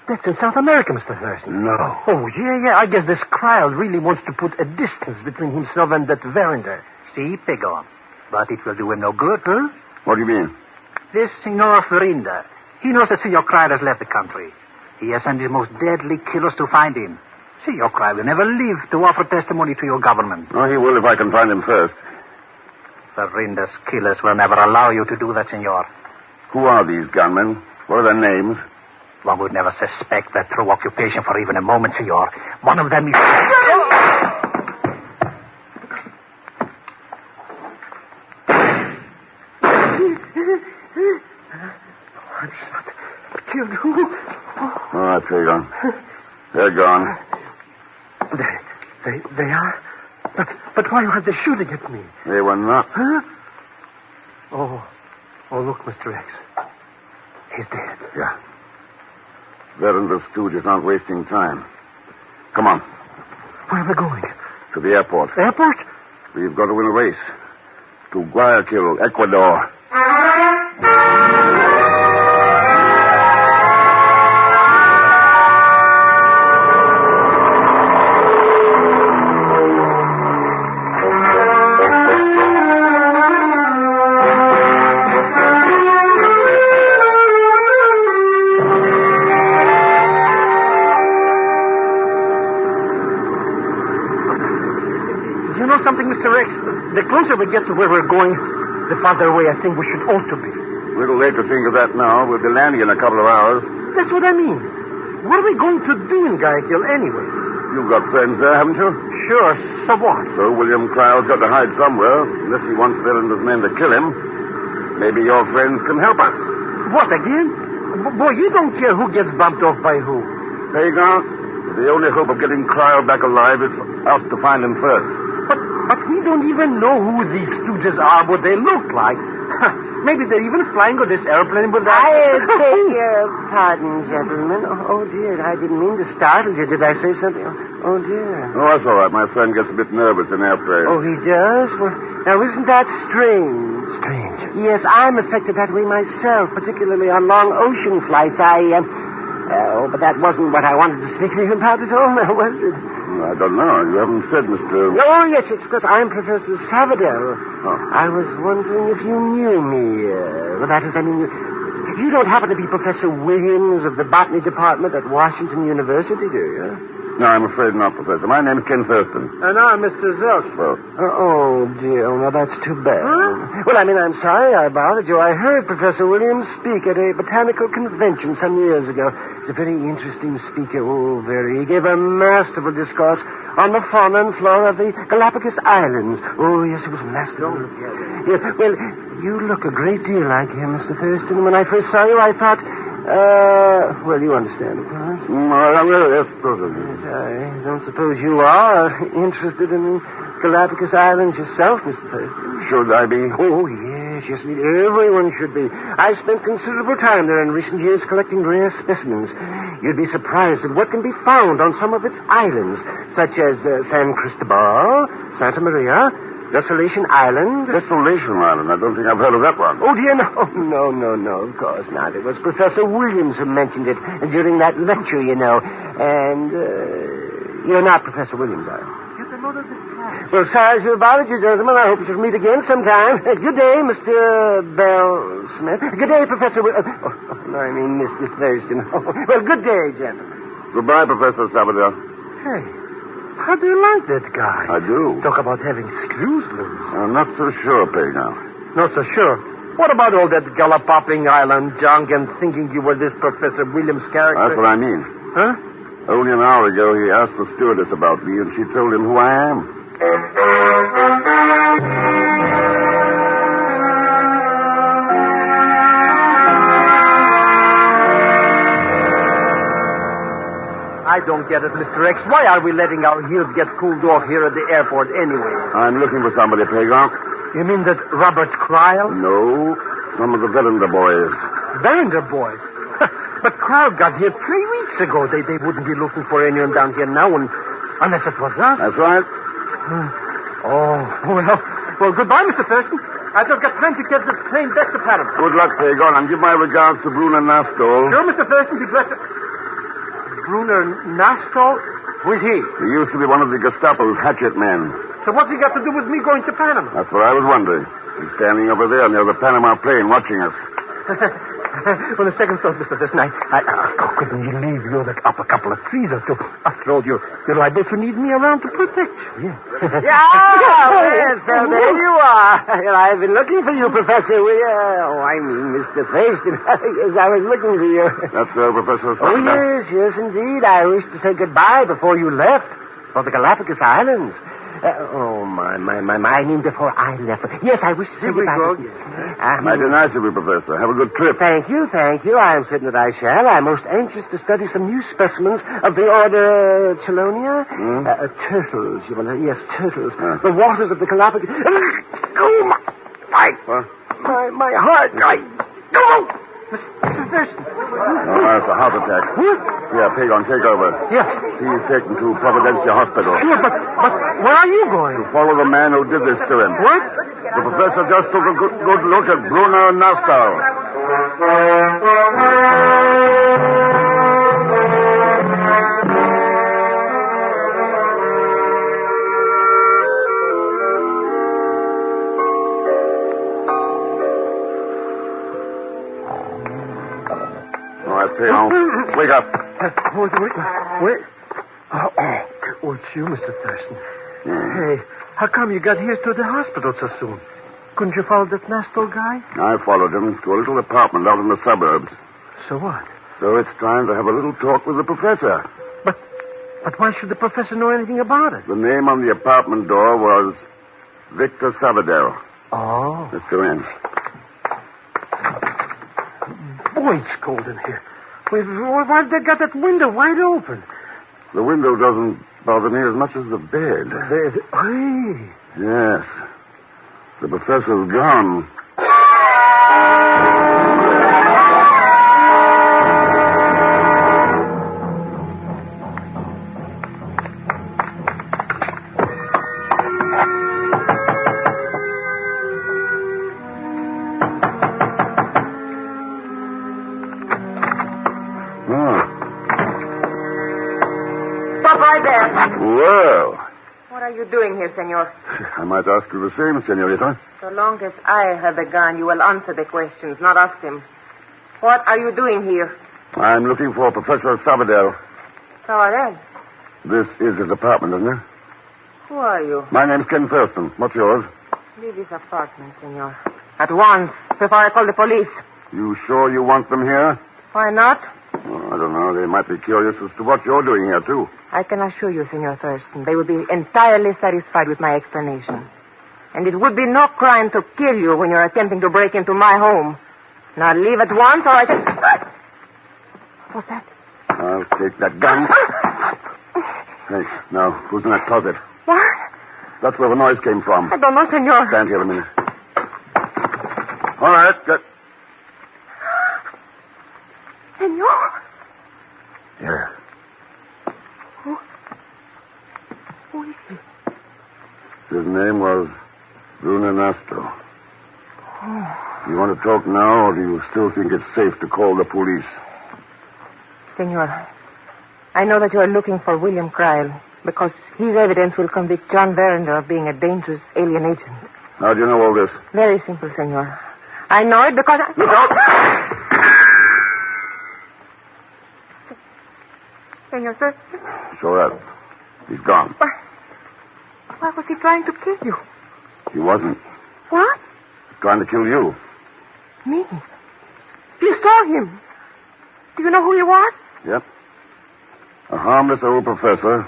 Speaker 22: That's in South America, Mr. Thurston.
Speaker 6: No.
Speaker 22: Oh, yeah. I guess this Cryle really wants to put a distance between himself and that Verinder.
Speaker 23: See, Pegon. But it will do him no good, huh?
Speaker 6: What do you mean?
Speaker 23: This Senor Verinder, he knows that Senor Cryle has left the country. He has sent his most deadly killers to find him. Senor Cryle will never live to offer testimony to your government.
Speaker 6: Oh, he will if I can find him first.
Speaker 23: Verinder's killers will never allow you to do that, Senor.
Speaker 6: Who are these gunmen? What are their names?
Speaker 23: One would never suspect their true occupation for even a moment, Senor. One of them is...
Speaker 22: I'm shot. Killed who?
Speaker 6: All right, Pegon. They're gone.
Speaker 22: They are? But why are they shooting at me?
Speaker 6: They were not.
Speaker 22: Huh? Oh, look, Mr. X. He's dead.
Speaker 6: Yeah. Verinder's stooges aren't wasting time. Come on.
Speaker 22: Where are we going?
Speaker 6: To the airport.
Speaker 22: Airport?
Speaker 6: We've got to win a race. To Guayaquil, Ecuador.
Speaker 22: Something, Mr. X. The closer we get to where we're going, the farther away I think we should ought to be.
Speaker 5: A little late to think of that now. We'll be landing in a couple of hours.
Speaker 22: That's what I mean. What are we going to do in Guayaquil anyways?
Speaker 5: You've got friends there, haven't you?
Speaker 22: Sure, so what?
Speaker 5: So William Cryle's got to hide somewhere, unless he wants Phil and his men to kill him. Maybe your friends can help us.
Speaker 22: What, again? Boy, you don't care who gets bumped off by who.
Speaker 5: Pegon, the only hope of getting Cryle back alive is for us to find him first.
Speaker 22: But we don't even know who these stooges are, what they look like. Maybe they're even flying on this airplane with that...
Speaker 10: I beg your pardon, gentlemen. Oh, dear, I didn't mean to startle you. Did I say something? Oh, dear.
Speaker 5: Oh, that's all right. My friend gets a bit nervous in airplanes.
Speaker 10: Oh, he does? Well, now, isn't that strange?
Speaker 22: Strange?
Speaker 10: Yes, I'm affected that way myself, particularly on long ocean flights. But that wasn't what I wanted to speak to you about at all, now, was it?
Speaker 5: I don't know. You haven't said, Mr...
Speaker 10: Oh, yes, it's because I'm Professor Sabotage.
Speaker 5: Oh.
Speaker 10: I was wondering if you knew me. Well, that is, I mean, you don't happen to be Professor Williams of the Botany Department at Washington University, do you?
Speaker 5: No, I'm afraid not, Professor. My name's Ken Thurston.
Speaker 22: And I'm Mr. Zellschmidt.
Speaker 5: Well,
Speaker 10: Oh, dear. Oh, now, that's too bad.
Speaker 22: Huh?
Speaker 10: Well, I mean, I'm sorry I bothered you. I heard Professor Williams speak at a botanical convention some years ago. He's a very interesting speaker. Oh, very. He gave a masterful discourse on the fauna and flora of the Galapagos Islands. Oh, yes, it was masterful. Yes, well, you look a great deal like him, Mr. Thurston. When I first saw you, I thought... well, you understand, of course.
Speaker 5: Yes, Professor.
Speaker 10: Yes, I don't suppose you are interested in the Galapagos Islands yourself, Mr. Thurston.
Speaker 5: Should I be?
Speaker 10: Oh, yes, indeed. Everyone should be. I've spent considerable time there in recent years collecting rare specimens. You'd be surprised at what can be found on some of its islands, such as San Cristobal, Santa Maria, Desolation Island.
Speaker 5: Desolation Island? I don't think I've heard of that one.
Speaker 10: Oh, dear, no, of course not. It was Professor Williams who mentioned it during that lecture, you know. And, you're not Professor Williams, are you?
Speaker 22: Get the load of this class.
Speaker 10: Well, sorry to bother you, gentlemen. I hope we shall meet again sometime. Good day, Mr. Bell-Smith. Good day, Professor I mean, Mr. Thurston. Well, good day, gentlemen.
Speaker 5: Goodbye, Professor Sabotage.
Speaker 22: Hey, how do you like that guy?
Speaker 5: I do.
Speaker 22: Talk about having screws loose.
Speaker 5: I'm not so sure, Pegon.
Speaker 22: Not so sure. What about all that gallop-popping island junk and thinking you were this Professor Williams character?
Speaker 5: That's what I mean.
Speaker 22: Huh?
Speaker 5: Only an hour ago, he asked the stewardess about me, and she told him who I am.
Speaker 22: I don't get it, Mr. X. Why are we letting our heels get cooled off here at the airport anyway?
Speaker 5: I'm looking for somebody, Pegon.
Speaker 22: You mean that Robert Cryle?
Speaker 5: No, some of the Verinder boys.
Speaker 22: Verinder boys? But Cryle got here 3 weeks ago. They wouldn't be looking for anyone down here now, unless it was us.
Speaker 5: That's right.
Speaker 22: Well, goodbye, Mr. Thurston. I've just got time to get this plane back to Panama.
Speaker 5: Good luck, Pegon, and give my regards to Brunner Nastol.
Speaker 22: Sure, Mr. Thurston, be blessed. Brunner Nastol? Who is he?
Speaker 5: He used to be one of the Gestapo's hatchet men.
Speaker 22: So what's he got to do with me going to Panama?
Speaker 5: That's what I was wondering. He's standing over there near the Panama plane watching us.
Speaker 22: On a second thought, Mr. Thurston, how couldn't you leave you up a couple of trees or two? After all, you're liable to need me around to protect you.
Speaker 10: Yes, so there you are. I've been looking for you, Professor. Mr. Thurston. Yes, I was looking for you.
Speaker 5: That's Professor
Speaker 10: Oh, yes, indeed. I wish to say goodbye before you left for the Galapagos Islands. I mean, before I left. Yes, I wish to say goodbye.
Speaker 5: Mighty nice of you, Professor. Have a good trip.
Speaker 10: Thank you. I'm certain that I shall. I'm most anxious to study some new specimens of the order Chelonia. Turtles, you will know. Yes, turtles. The waters of the Galapagos. My heart.
Speaker 22: Mr. Thurston.
Speaker 5: No, that's a heart attack.
Speaker 22: What?
Speaker 5: Yeah, Pegon, take over.
Speaker 22: Yeah.
Speaker 5: He's taken to Providencia Hospital.
Speaker 22: Sure, but where are you going?
Speaker 5: To follow the man who did this to him.
Speaker 22: What?
Speaker 5: The professor just took a good look at Brunner Nastol. Wake up.
Speaker 22: Wait. Oh, it's you, Mr. Thurston. Hey, how come you got here to the hospital so soon? Couldn't you follow that masked old guy?
Speaker 6: I followed him to a little apartment out in the suburbs.
Speaker 22: So what?
Speaker 6: So it's time to have a little talk with the professor.
Speaker 22: But why should the professor know anything about it?
Speaker 6: The name on the apartment door was Victor Sabadell.
Speaker 22: Oh.
Speaker 6: Let's go in.
Speaker 22: Boy, it's cold in here. Why'd they got that window wide open?
Speaker 6: The window doesn't bother me as much as the bed.
Speaker 22: The bed? Hey.
Speaker 6: Yes. The professor's gone.
Speaker 2: Well. What are you doing here, senor?
Speaker 6: I might ask you the same, senorita.
Speaker 2: So long as I have the gun, you will answer the questions, not ask them. What are you doing here?
Speaker 6: I'm looking for Professor Sabadell.
Speaker 2: Sabadell?
Speaker 6: This is his apartment, isn't it?
Speaker 2: Who are you?
Speaker 6: My name's Ken Thurston. What's yours?
Speaker 2: Leave this apartment, senor. At once, before I call the police.
Speaker 6: You sure you want them here?
Speaker 2: Why not?
Speaker 6: Oh, I don't know. They might be curious as to what you're doing here, too.
Speaker 2: I can assure you, Senor Thurston, they will be entirely satisfied with my explanation. And it would be no crime to kill you when you're attempting to break into my home. Now leave at once or I can... What's that?
Speaker 6: I'll take that gun. Thanks. Now, who's in that closet?
Speaker 2: What?
Speaker 6: That's where the noise came from.
Speaker 2: I don't know, Senor.
Speaker 6: Stand here a minute. All right, get...
Speaker 2: Senor?
Speaker 6: Here.
Speaker 2: Who is he?
Speaker 6: His name was Bruno Nastro.
Speaker 2: Oh.
Speaker 6: You want to talk now, or do you still think it's safe to call the police?
Speaker 2: Senor, I know that you are looking for William Cryle because his evidence will convict John Verinder of being a dangerous alien agent.
Speaker 6: How do you know all this?
Speaker 2: Very simple, Senor. I know it because I...
Speaker 6: Look out!
Speaker 2: Senor, sir.
Speaker 6: Show that. He's gone.
Speaker 2: Why was he trying to kill you?
Speaker 6: He wasn't.
Speaker 2: What?
Speaker 6: Trying to kill you.
Speaker 2: Me? You saw him. Do you know who he was?
Speaker 6: Yep. A harmless old professor,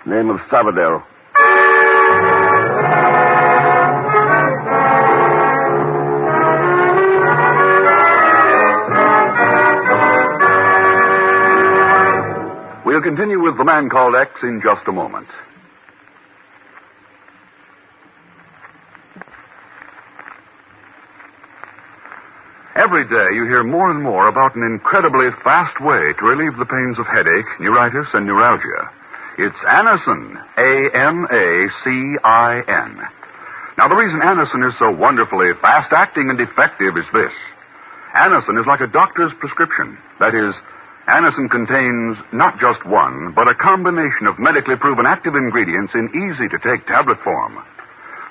Speaker 6: name of Sabadell.
Speaker 1: We'll continue with The Man Called X in just a moment. Every day you hear more and more about an incredibly fast way to relieve the pains of headache, neuritis, and neuralgia. It's Anacin, A-N-A-C-I-N. Now, the reason Anacin is so wonderfully fast-acting and effective is this. Anacin is like a doctor's prescription. That is, Anacin contains not just one, but a combination of medically proven active ingredients in easy-to-take tablet form.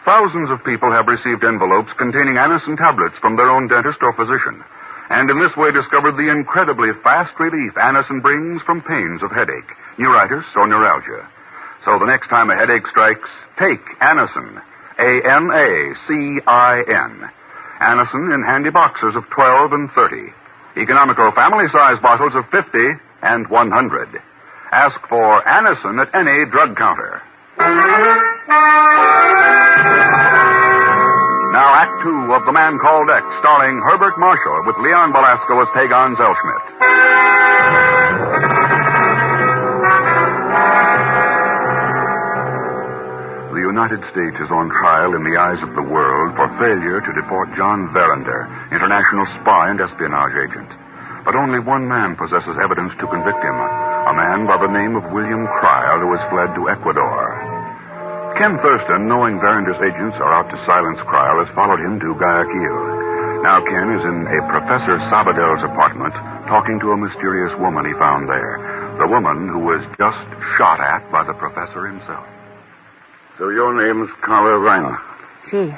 Speaker 1: Thousands of people have received envelopes containing Anacin tablets from their own dentist or physician, and in this way discovered the incredibly fast relief Anacin brings from pains of headache, neuritis, or neuralgia. So the next time a headache strikes, take Anacin, A-N-A-C-I-N. Anacin in handy boxes of 12 and 30. Economical family-size bottles of 50 and 100. Ask for Anacin at any drug counter. Now, Act Two of The Man Called X, starring Herbert Marshall with Leon Belasco as Pegon Zellschmidt. The United States is on trial in the eyes of the world for failure to deport John Verinder, international spy and espionage agent. But only one man possesses evidence to convict him, a man by the name of William Cryle, who has fled to Ecuador. Ken Thurston, knowing Verinder's agents are out to silence Cryle, has followed him to Guayaquil. Now Ken is in a Professor Sabadell's apartment, talking to a mysterious woman he found there. The woman who was just shot at by the professor himself.
Speaker 6: So your name's Carla Reiner.
Speaker 2: Si.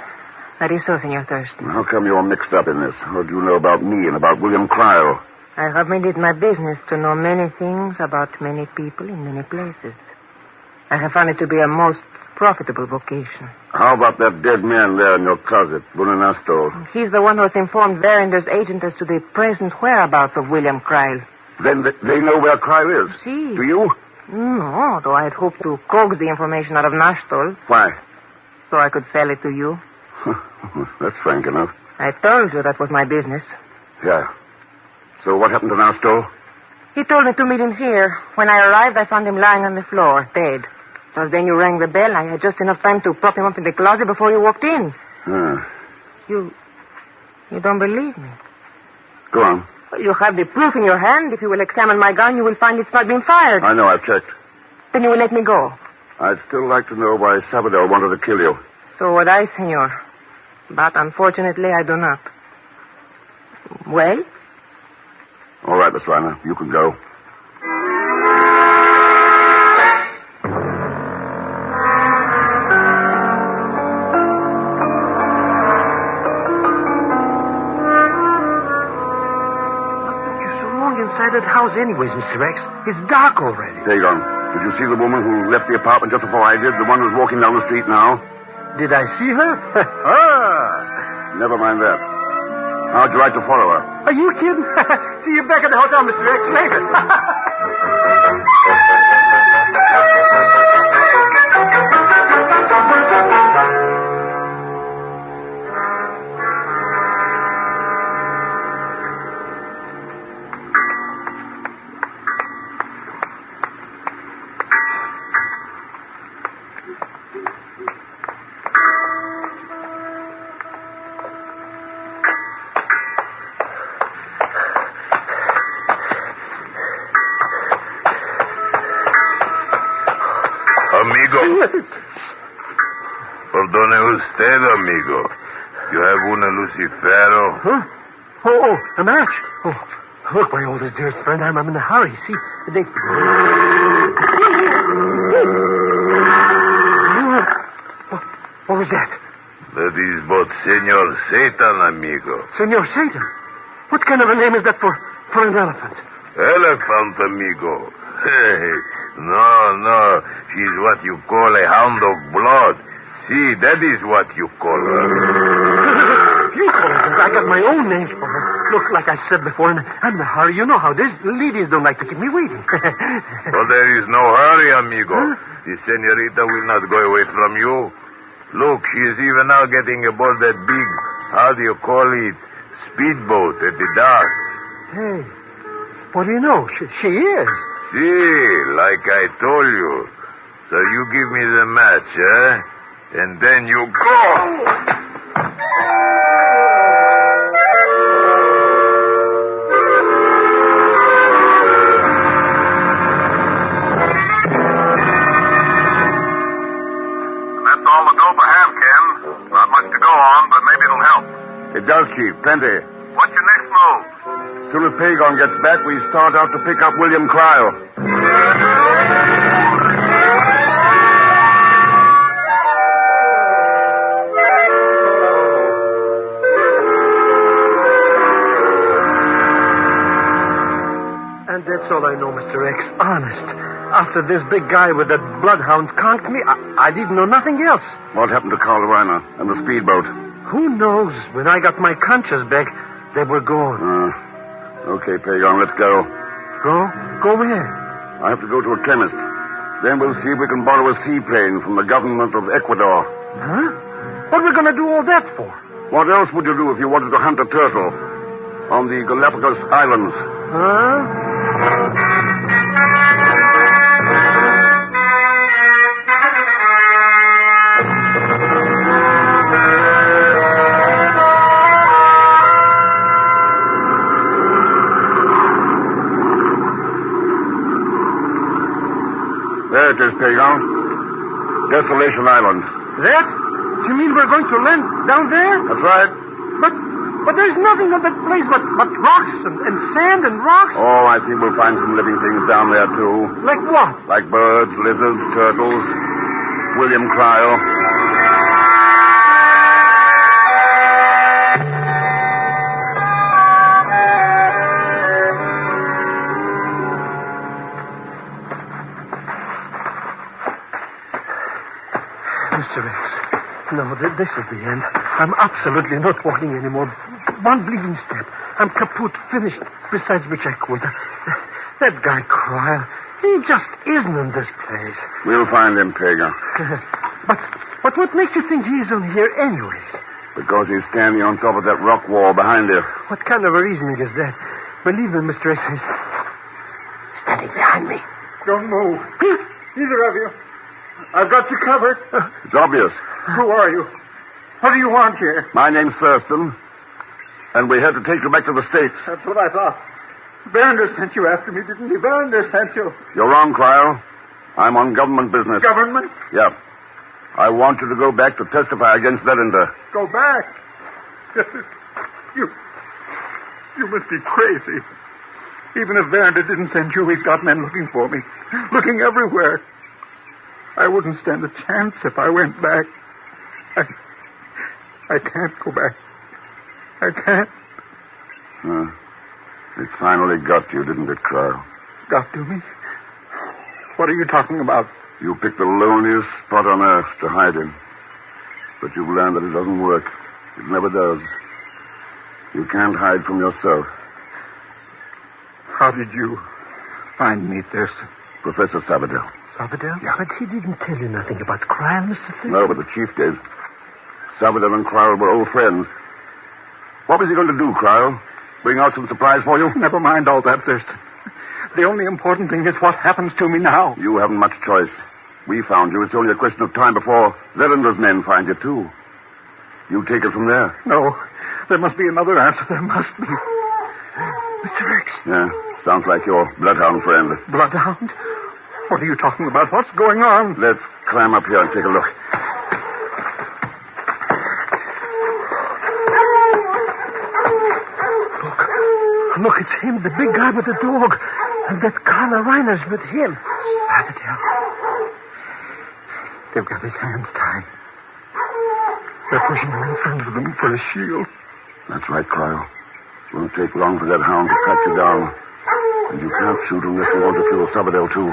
Speaker 2: That is so, Senor Thurston.
Speaker 6: How come you're mixed up in this? What do you know about me and about William Cryle?
Speaker 2: I have made it my business to know many things about many people in many places. I have found it to be a most profitable vocation.
Speaker 6: How about that dead man there in your closet, Buonanastro?
Speaker 2: He's the one who has informed Verender's agent as to the present whereabouts of William Kreil.
Speaker 6: Then they know where Kreil is.
Speaker 2: See.
Speaker 6: Do you?
Speaker 2: No, though I had hoped to coax the information out of Nastol.
Speaker 6: Why?
Speaker 2: So I could sell it to you.
Speaker 6: That's frank enough.
Speaker 2: I told you that was my business.
Speaker 6: Yeah. So what happened to Nastol?
Speaker 2: He told me to meet him here. When I arrived, I found him lying on the floor, dead. Just then you rang the bell. I had just enough time to prop him up in the closet before you walked in. You don't believe me?
Speaker 6: Go on.
Speaker 2: Well, you have the proof in your hand. If you will examine my gun, you will find it's not been fired.
Speaker 6: I know, I've checked.
Speaker 2: Then you will let me go.
Speaker 6: I'd still like to know why Sabotage wanted to kill you.
Speaker 2: So would I, senor. But unfortunately, I do not. Well?
Speaker 6: All right, Miss Reiner, you can go.
Speaker 22: Inside that house anyways, Mr. X. It's dark already.
Speaker 6: Pegon, did you see the woman who left the apartment just before I did? The one who's walking down the street now?
Speaker 22: Did I see her?
Speaker 6: Never mind that. How'd you like to follow her?
Speaker 22: Are you kidding? See you back at the hotel, Mr. X, later.
Speaker 7: Perdone usted, amigo. You have una Lucifero?
Speaker 22: Huh? Oh, a match. Oh, look, my oldest dearest friend, I'm in a hurry. See, they... What was that?
Speaker 7: That is but Senor Satan, amigo.
Speaker 22: Senor Satan? What kind of a name is that for an elephant?
Speaker 7: Elephant, amigo. Hey, no. She's what you call a hound of blood. See, that is what you call her.
Speaker 22: You call her that? I got my own names for her. Look, like I said before, I'm in a hurry. You know how this. Ladies don't like to keep me waiting.
Speaker 7: Well, there is no hurry, amigo. The senorita will not go away from you. Look, she is even now getting aboard that big, how do you call it, speedboat at the docks.
Speaker 22: Hey, what do you know? She is.
Speaker 7: See, like I told you. So you give me the match, eh? And then you go.
Speaker 8: That's all the dope I have, Ken. Not much to go on, but maybe it'll help.
Speaker 6: It does, Chief. Plenty.
Speaker 8: What's your next move?
Speaker 6: As soon as Pegon gets back, we start out to pick up William Kreil.
Speaker 22: And that's all I know, Mr. X. Honest. After this big guy with that bloodhound conked me, I didn't know nothing else.
Speaker 6: What happened to Carl Reiner and the speedboat?
Speaker 22: Who knows? When I got my conscience back, they were gone.
Speaker 6: Okay, Pegon, let's go.
Speaker 22: Go where?
Speaker 6: I have to go to a chemist. Then we'll see if we can borrow a seaplane from the government of Ecuador.
Speaker 22: Huh? What are we going to do all that for?
Speaker 6: What else would you do if you wanted to hunt a turtle on the Galapagos Islands?
Speaker 22: Huh?
Speaker 6: There it is, Pegon. Desolation Island.
Speaker 22: That? You mean we're going to land down there?
Speaker 6: That's right.
Speaker 22: But there's nothing on that place but rocks and sand and rocks.
Speaker 6: Oh, I think we'll find some living things down there, too.
Speaker 22: Like what?
Speaker 6: Like birds, lizards, turtles. William Kreil.
Speaker 22: Mr. X. No, this is the end. I'm absolutely not walking anymore. One bleeding step. I'm kaput, finished, besides which I quit. That guy, Cryle, he just isn't in this place.
Speaker 6: We'll find him, Pegon.
Speaker 22: But what makes you think he's on here anyways?
Speaker 6: Because he's standing on top of that rock wall behind you.
Speaker 22: What kind of a reasoning is that? Believe me, Mr. X, he's standing behind me.
Speaker 19: Don't move. Either of you. I've got you covered.
Speaker 6: It's obvious.
Speaker 19: Who are you? What do you want here?
Speaker 6: My name's Thurston, and we had to take you back to the States.
Speaker 19: That's what I thought. Berender sent you after me, didn't he? Berender sent you.
Speaker 6: You're wrong, Cryle. I'm on government business.
Speaker 19: Government?
Speaker 6: Yeah. I want you to go back to testify against Berender.
Speaker 19: Go back? You must be crazy. Even if Berender didn't send you, he's got men looking for me. Looking everywhere. I wouldn't stand a chance if I went back. I can't go back. I can't.
Speaker 6: It finally got you, didn't it, Cryle?
Speaker 19: Got to me? What are you talking about?
Speaker 6: You picked the loneliest spot on earth to hide in. But you've learned that it doesn't work. It never does. You can't hide from yourself.
Speaker 19: How did you find me, Thurston?
Speaker 6: Professor Sabotage.
Speaker 22: Sabotage? Yeah. But he didn't tell you nothing about Cryle, Mr. Thurston.
Speaker 6: No, but the chief did. Sabotage and Cryle were old friends. What was he going to do, Cryle? Bring out some supplies for you?
Speaker 19: Never mind all that, Thurston. The only important thing is what happens to me now.
Speaker 6: You haven't much choice. We found you. It's only a question of time before Zellender's men find you, too. You take it from there.
Speaker 19: No. There must be another answer. There must be. Mr. X.
Speaker 6: Yeah. Sounds like your bloodhound friend.
Speaker 19: Bloodhound? What are you talking about? What's going on?
Speaker 6: Let's climb up here and take a look.
Speaker 22: Look, it's him, the big guy with the dog. And that Carla Reiner's with him. Sabotage.
Speaker 19: They've got his hands tied. They're pushing him in front of them for a shield.
Speaker 6: That's right, Cryle. It won't take long for that hound to track you down. And you can't shoot unless you want to kill Sabotage, too.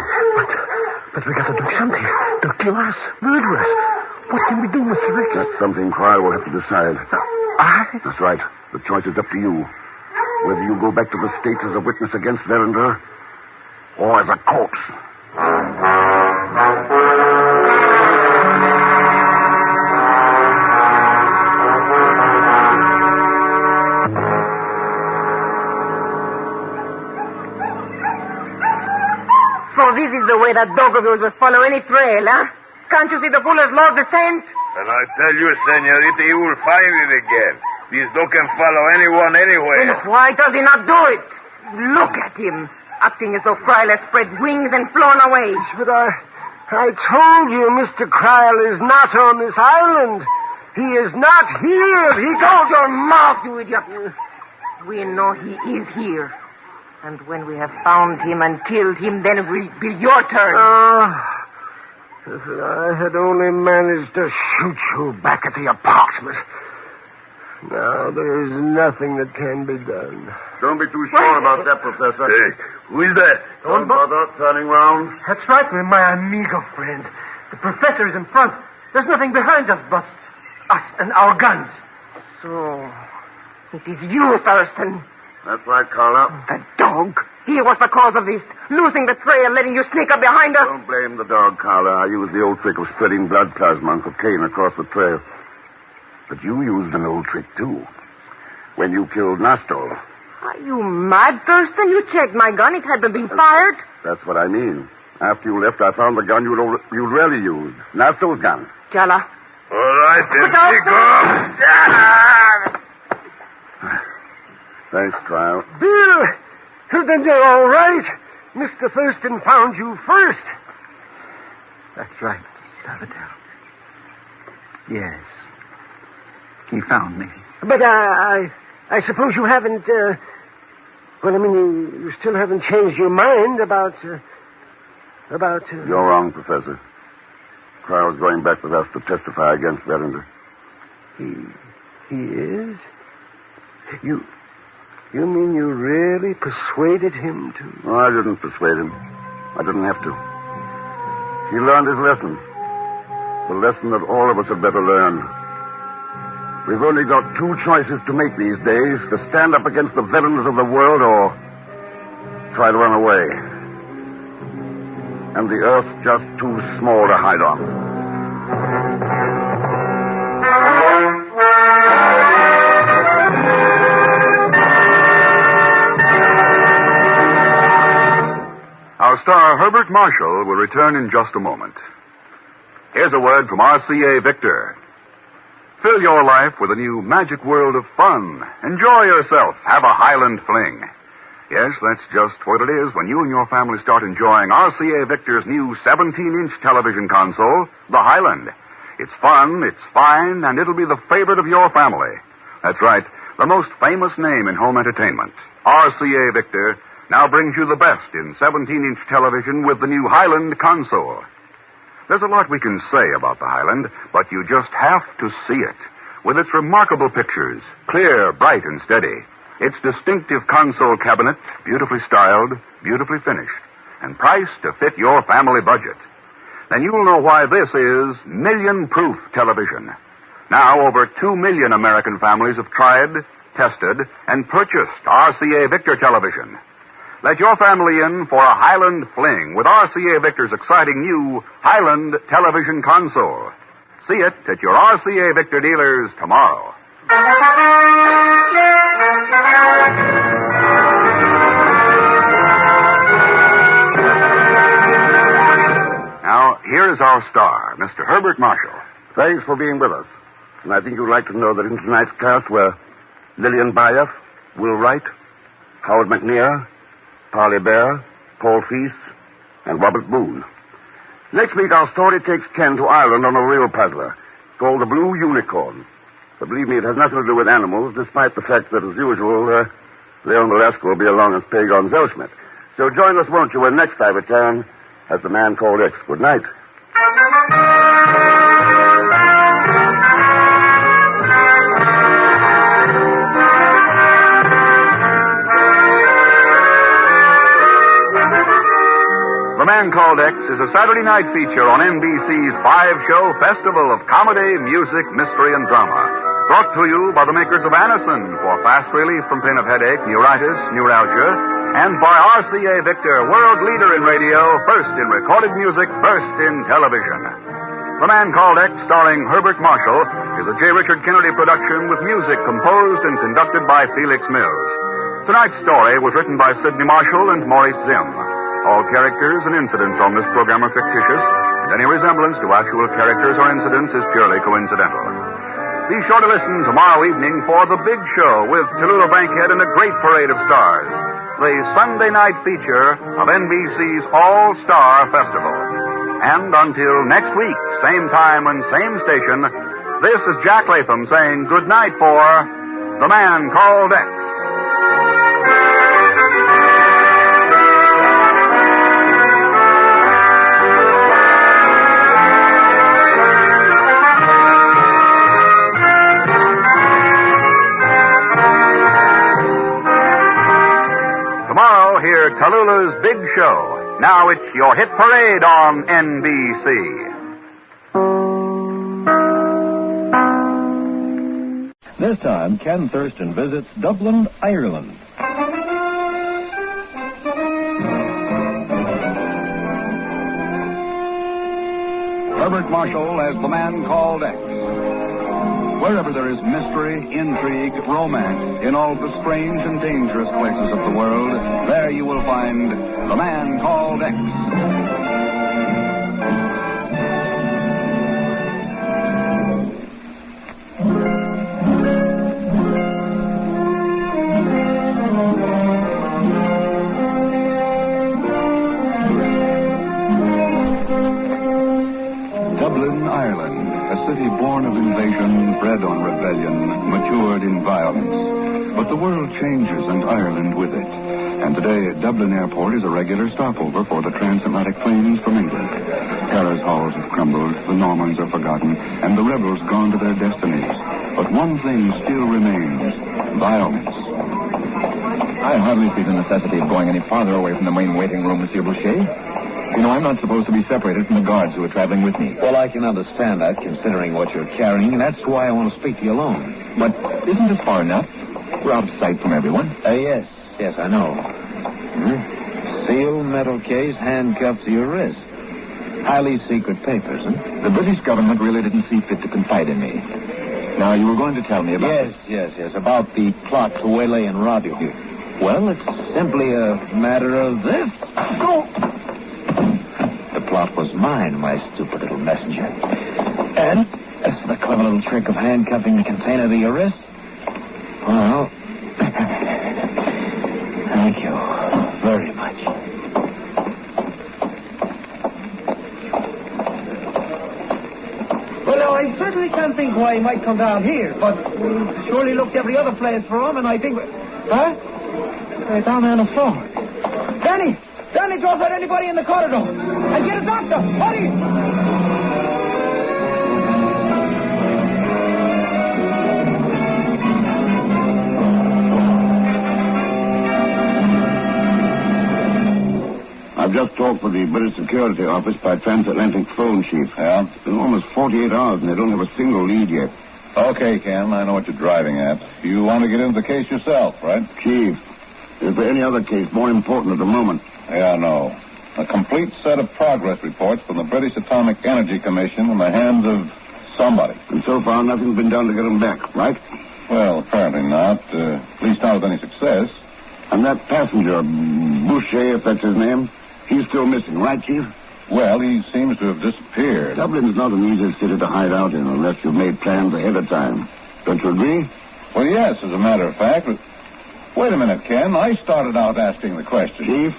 Speaker 22: But we got to do something. They'll kill us, murder us. What can we do, Mr. Rex?
Speaker 6: That's something Cryle will have to decide.
Speaker 22: I?
Speaker 6: That's right. The choice is up to you. Whether you go back to the States as a witness against Berender or as a corpse.
Speaker 2: So this is the way that dog of yours will follow any trail, huh? Can't you see the fool has lost the scent?
Speaker 7: And I tell you, senorita, he will find it again. This dog can follow anyone anywhere.
Speaker 2: Then why does he not do it? Look at him, acting as though Cryle has spread wings and flown away.
Speaker 22: But I told you Mr. Cryle is not on this island. He is not here.
Speaker 2: Hold your mouth, you idiot. We know he is here. And when we have found him and killed him, then it will be your turn.
Speaker 22: If I had only managed to shoot you back at the apartment. Now, there is nothing that can be done.
Speaker 6: Don't be too sure about that, Professor.
Speaker 7: Hey, who is that?
Speaker 6: Don't bother turning round.
Speaker 22: That's right, my amigo friend. The professor is in front. There's nothing behind us but us and our guns.
Speaker 2: So, it is you, Thurston.
Speaker 6: That's right, Carla.
Speaker 2: The dog. He was the cause of this. Losing the trail, letting you sneak up behind us.
Speaker 6: Don't blame the dog, Carla. I used the old trick of spreading blood plasma and cocaine across the trail. But you used an old trick, too. When you killed Nastol.
Speaker 2: Are you mad, Thurston? You checked my gun. It hadn't been fired.
Speaker 6: That's what I mean. After you left, I found the gun you'd rarely used. Nastol's gun.
Speaker 2: Jala.
Speaker 7: All right, then, Pegon.
Speaker 6: Thanks, Cryle.
Speaker 22: Bill, then you're all right. Mr. Thurston found you first.
Speaker 23: That's right, Sabotage. Yes. He found me.
Speaker 22: But I suppose you haven't, you still haven't changed your mind about...
Speaker 6: You're wrong, Professor. Cryle's going back with us to testify against Berender.
Speaker 22: He is? You mean you really persuaded him to...
Speaker 6: No, I didn't persuade him. I didn't have to. He learned his lesson. The lesson that all of us had better learn. We've only got two choices to make these days, to stand up against the villains of the world or try to run away. And the earth's just too small to hide on.
Speaker 1: Our star, Herbert Marshall, will return in just a moment. Here's a word from RCA Victor. Fill your life with a new magic world of fun. Enjoy yourself. Have a Highland fling. Yes, that's just what it is when you and your family start enjoying RCA Victor's new 17-inch television console, the Highland. It's fun, it's fine, and it'll be the favorite of your family. That's right, the most famous name in home entertainment. RCA Victor now brings you the best in 17-inch television with the new Highland console. There's a lot we can say about the Highland, but you just have to see it. With its remarkable pictures, clear, bright, and steady. Its distinctive console cabinet, beautifully styled, beautifully finished, and priced to fit your family budget. Then you'll know why this is million-proof television. Now, over 2 million American families have tried, tested, and purchased RCA Victor television. Let your family in for a Highland fling with RCA Victor's exciting new Highland television console. See it at your RCA Victor dealers tomorrow. Now, here is our star, Mr. Herbert Marshall.
Speaker 6: Thanks for being with us. And I think you'd like to know that in tonight's cast were Lillian Bayef, Will Wright, Howard McNear, Parley Bear, Paul Feast, and Robert Boone. Next week, our story takes Ken to Ireland on a real puzzler called the Blue Unicorn. But believe me, it has nothing to do with animals, despite the fact that, as usual, Leon Belasco will be along as Pegon Zellschmidt. So join us, won't you, when next I return as The Man Called X. Good night.
Speaker 1: The Man Called X is a Saturday night feature on NBC's 5-show festival of comedy, music, mystery, and drama. Brought to you by the makers of Anacin for fast relief from pain of headache, neuritis, neuralgia, and by RCA Victor, world leader in radio, first in recorded music, first in television. The Man Called X, starring Herbert Marshall, is a J. Richard Kennedy production with music composed and conducted by Felix Mills. Tonight's story was written by Sidney Marshall and Maurice Zimm. All characters and incidents on this program are fictitious, and any resemblance to actual characters or incidents is purely coincidental. Be sure to listen tomorrow evening for The Big Show with Tallulah Bankhead and a great parade of stars. The Sunday night feature of NBC's All-Star Festival. And until next week, same time and same station, this is Jack Latham saying good night for The Man Called X. Tallulah's Big Show. Now it's your hit parade on NBC.
Speaker 9: This time, Ken Thurston visits Dublin, Ireland.
Speaker 1: Herbert Marshall as The Man Called X. Wherever there is mystery, intrigue, romance, in all the strange and dangerous places of the world, there you will find The Man Called X.
Speaker 11: Dublin, Ireland. A city born of invasion, bred on rebellion, matured in violence. But the world changes and Ireland with it. And today, Dublin Airport is a regular stopover for the transatlantic planes from England. Tara's halls have crumbled, the Normans are forgotten, and the rebels gone to their destinies. But one thing still remains, violence.
Speaker 13: I hardly see the necessity of going any farther away from the main waiting room, Monsieur Boucher.
Speaker 12: You know, I'm not supposed to be separated from the guards who are traveling with me.
Speaker 13: Well, I can understand that, considering what you're carrying, and that's why I want to speak to you alone.
Speaker 12: But isn't this far enough? We're out of sight from everyone.
Speaker 13: Yes, I know. Sealed metal case handcuffed to your wrist. Highly secret papers, huh?
Speaker 12: The British government really didn't see fit to confide in me. Now, you were going to tell me about...
Speaker 13: Yes, about the plot to waylay and rob you. Well, it's simply a matter of this. Go! The plot was mine, my stupid little messenger. And as for the clever little trick of handcuffing the container to your wrist, well, thank you very much.
Speaker 14: Well, I certainly can't think why he might come down here, but we surely looked every other place for him, and I think... Huh? Down there on the floor. Danny, don't let anybody in the corridor. And get a doctor. Hurry!
Speaker 6: I've just talked with the British Security Office by transatlantic phone, Chief.
Speaker 5: Yeah?
Speaker 6: It's been almost 48 hours, and they don't have a single lead yet.
Speaker 5: Okay, Ken, I know what you're driving at. You want to get into the case yourself, right?
Speaker 6: Chief, is there any other case more important at the moment?
Speaker 5: Yeah, no. A complete set of progress reports from the British Atomic Energy Commission in the hands of somebody.
Speaker 6: And so far, nothing's been done to get them back, right?
Speaker 5: Well, apparently not. At least not with any success.
Speaker 6: And that passenger, Boucher, if that's his name, he's still missing, right, Chief?
Speaker 5: Well, he seems to have disappeared.
Speaker 6: Dublin's not an easy city to hide out in unless you've made plans ahead of time. Don't you agree?
Speaker 5: Well, yes, as a matter of fact. But wait a minute, Ken. I started out asking the question.
Speaker 6: Chief,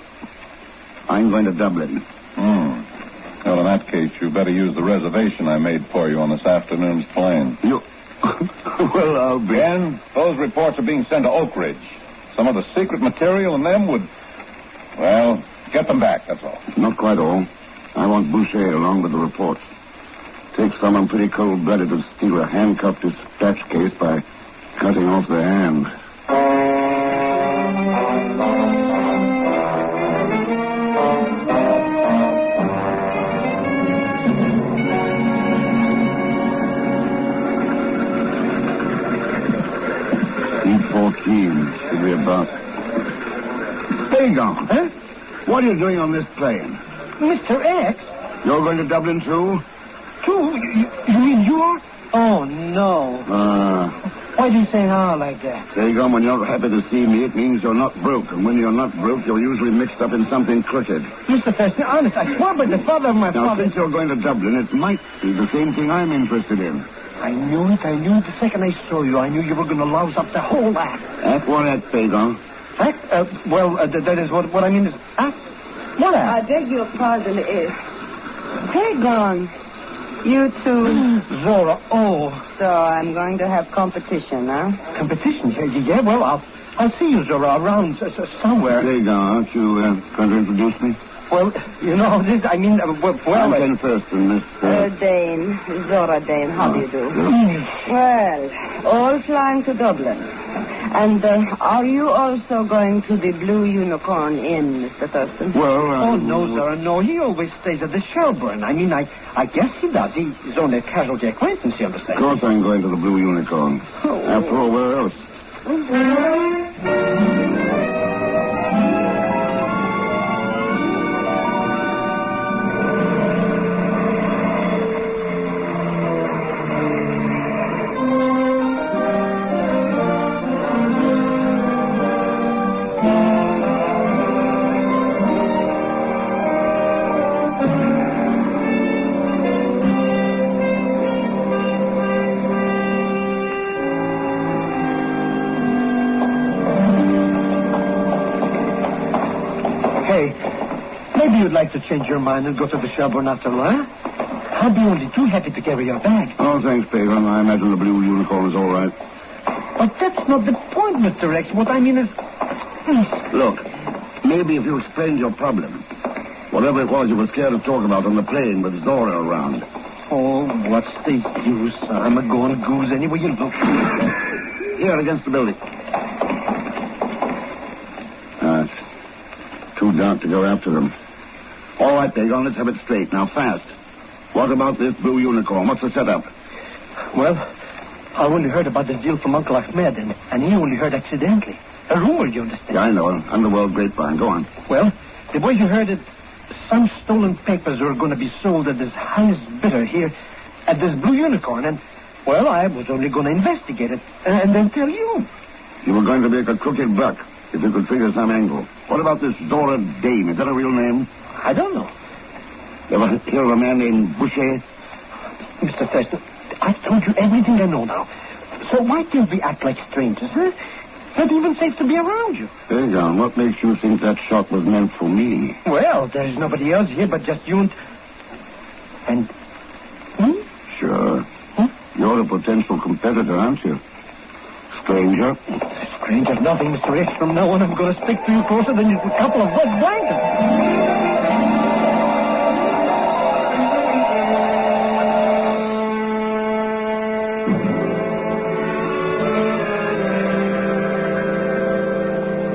Speaker 6: I'm going to Dublin.
Speaker 5: Well, in that case, you better use the reservation I made for you on this afternoon's plane.
Speaker 6: You... Well, I'll be...
Speaker 5: Ken, those reports are being sent to Oak Ridge. Some of the secret material in them would... Well, get them back, that's all.
Speaker 6: Not quite all. I want Boucher along with the reports. Takes someone pretty cold-blooded to steal a handcuffed dispatch case by cutting off their hand. C-14 should be about... Pegon!
Speaker 14: Huh?
Speaker 6: What are you doing on this plane?
Speaker 14: Mr. X?
Speaker 6: You're going to Dublin, too?
Speaker 14: Too? You mean you are? Oh, no. Why do you say no like that?
Speaker 6: Pegon, when you're happy to see me, it means you're not broke. And when you're not broke, you're usually mixed up in something crooked.
Speaker 14: Mr. Thurston, honest, I swear by the father of my
Speaker 6: now,
Speaker 14: father...
Speaker 6: since you're going to Dublin, it might be the same thing I'm interested in.
Speaker 14: I knew it. The second I saw you, I knew you were going to louse up the whole act.
Speaker 6: Act what act, Pegon?
Speaker 14: Act? That is what I mean is... Act? What act?
Speaker 24: I beg your pardon, Pegon. You two.
Speaker 14: Zora, oh.
Speaker 24: So I'm going to have competition, huh?
Speaker 14: Competition? Yeah, well, I'll see you, Zora, around somewhere.
Speaker 6: Pegon, aren't you going to introduce me?
Speaker 14: Well, you know, I'm
Speaker 6: Ken Thurston, Miss...
Speaker 24: Dane, Zora Dane, how do you do? Well, all flying to Dublin. And are you also going to the Blue Unicorn Inn, Mr. Thurston?
Speaker 14: Oh, no, Zora, no. He always stays at the Shelburne. I mean, I guess he does. He's only a casualty acquaintance, you understand?
Speaker 6: Of course I'm going to the Blue Unicorn. After all, where else?
Speaker 14: Maybe you'd like to change your mind and go to the Shelburne after all, huh? I'll be only too happy to carry your bag.
Speaker 6: Oh, thanks, Pegon. I imagine the Blue Unicorn is all right.
Speaker 14: But that's not the point, Mr. X. What I mean is...
Speaker 6: Look, maybe if you explained your problem, whatever it was you were scared to talk about on the plane with Zora around.
Speaker 14: Oh, what's the use? I'm a going goose anyway you look.
Speaker 6: Here, against the building. It's too dark to go after them. All right, Pegon, let's have it straight. Now, fast. What about this Blue Unicorn? What's the setup?
Speaker 22: Well, I only heard about this deal from Uncle Ahmed, and he only heard accidentally. A rumor, you understand?
Speaker 6: Yeah, I know. An underworld grapevine. Go on.
Speaker 22: Well, the boys you heard that some stolen papers were going to be sold at this highest bidder here at this Blue Unicorn, and, well, I was only going to investigate it and then tell you.
Speaker 6: You were going to make a crooked buck if you could figure some angle. What about this Zora Dame? Is that a real name?
Speaker 22: I don't know.
Speaker 6: You ever hear of a man named Boucher?
Speaker 22: Mr. Thurston, I've told you everything I know now. So why can't we act like strangers, huh? Not even safe to be around you.
Speaker 6: Pegon, what makes you think that shot was meant for me?
Speaker 22: Well, there's nobody else here but just you and...
Speaker 6: Sure. You're a potential competitor, aren't you? Stranger?
Speaker 22: Stranger nothing, Mr. X. From now on, I'm going to stick to you closer than a couple of wet blankets.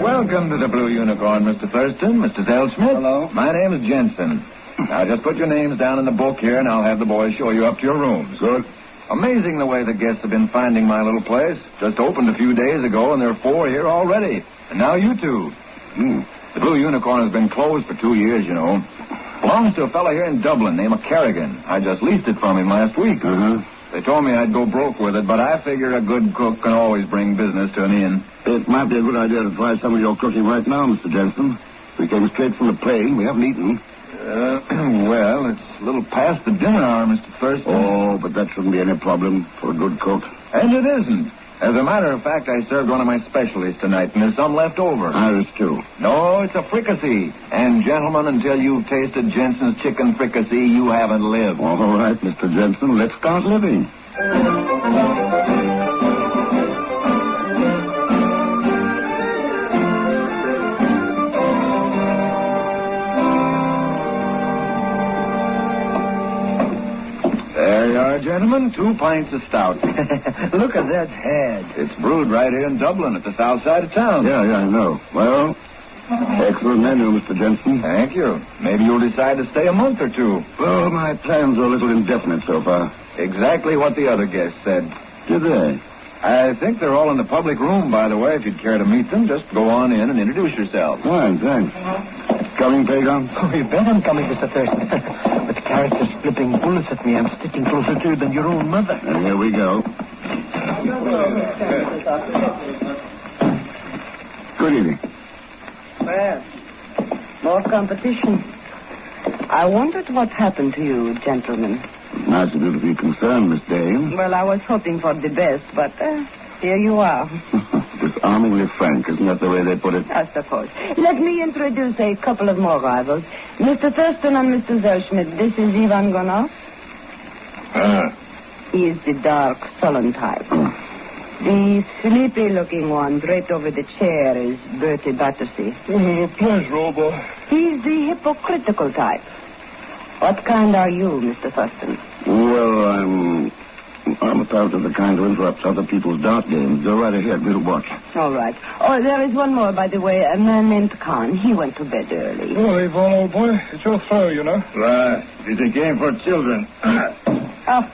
Speaker 12: Welcome to the Blue Unicorn, Mr. Thurston, Mr. Zellschmidt.
Speaker 22: Hello.
Speaker 12: My name is Jensen. Now, just put your names down in the book here, and I'll have the boys show you up to your rooms.
Speaker 6: Good.
Speaker 12: Amazing the way the guests have been finding my little place. Just opened a few days ago, and there are 4 here already. And now you 2. The Blue Unicorn has been closed for 2 years, you know. Belongs to a fellow here in Dublin named Kerrigan. I just leased it from him last week. They told me I'd go broke with it, but I figure a good cook can always bring business to an inn.
Speaker 6: It might be a good idea to try some of your cooking right now, Mr. Jensen. We came straight from the plane. We haven't eaten.
Speaker 12: Well, it's a little past the dinner hour, Mr. Thurston.
Speaker 6: Oh, but that shouldn't be any problem for a good cook.
Speaker 12: And it isn't. As a matter of fact, I served one of my specialties tonight, and there's some left over.
Speaker 6: Ours, too.
Speaker 12: No, it's a fricassee. And, gentlemen, until you've tasted Jensen's chicken fricassee, you haven't lived.
Speaker 6: All right, Mr. Jensen, let's start living.
Speaker 12: There you are, gentlemen. 2 pints of stout.
Speaker 22: Look at that head.
Speaker 12: It's brewed right here in Dublin at the south side of town.
Speaker 6: Yeah, I know. Well, excellent menu, Mr. Jensen.
Speaker 12: Thank you. Maybe you'll decide to stay a month or 2.
Speaker 6: Well, my plans are a little indefinite so far.
Speaker 12: Exactly what the other guests said.
Speaker 6: Did they?
Speaker 12: I think they're all in the public room, by the way. If you'd care to meet them, just go on in and introduce yourselves.
Speaker 6: Fine, thanks. Coming, Pegon?
Speaker 22: Oh, you bet I'm coming, Mr. Thurston. With characters flipping bullets at me, I'm sticking closer to you than your own mother.
Speaker 6: And here we go. Good evening.
Speaker 2: Well, more competition. I wondered what happened to you, gentlemen.
Speaker 6: Nice of you to be concerned, Miss Dane.
Speaker 2: Well, I was hoping for the best, but here you are.
Speaker 6: Disarmingly frank, isn't that the way they put it?
Speaker 2: I suppose. Let me introduce a couple of more rivals. Mr. Thurston and Mr. Zellschmidt, this is Ivan Gonov. He is the dark, sullen type. The sleepy-looking one draped over the chair is Bertie Battersea.
Speaker 22: Pleasure, old boy.
Speaker 2: He's the hypocritical type. What kind are you, Mr. Thurston?
Speaker 6: Well, I'm apparently the kind who interrupts other people's dart games. Go right ahead. We'll watch.
Speaker 2: All right. Oh, there is one more, by the way. A man named Khan. He went to bed early.
Speaker 22: Well, Yvonne, old boy, it's your throw, you know.
Speaker 12: Right. It's a game for children.
Speaker 2: Oh,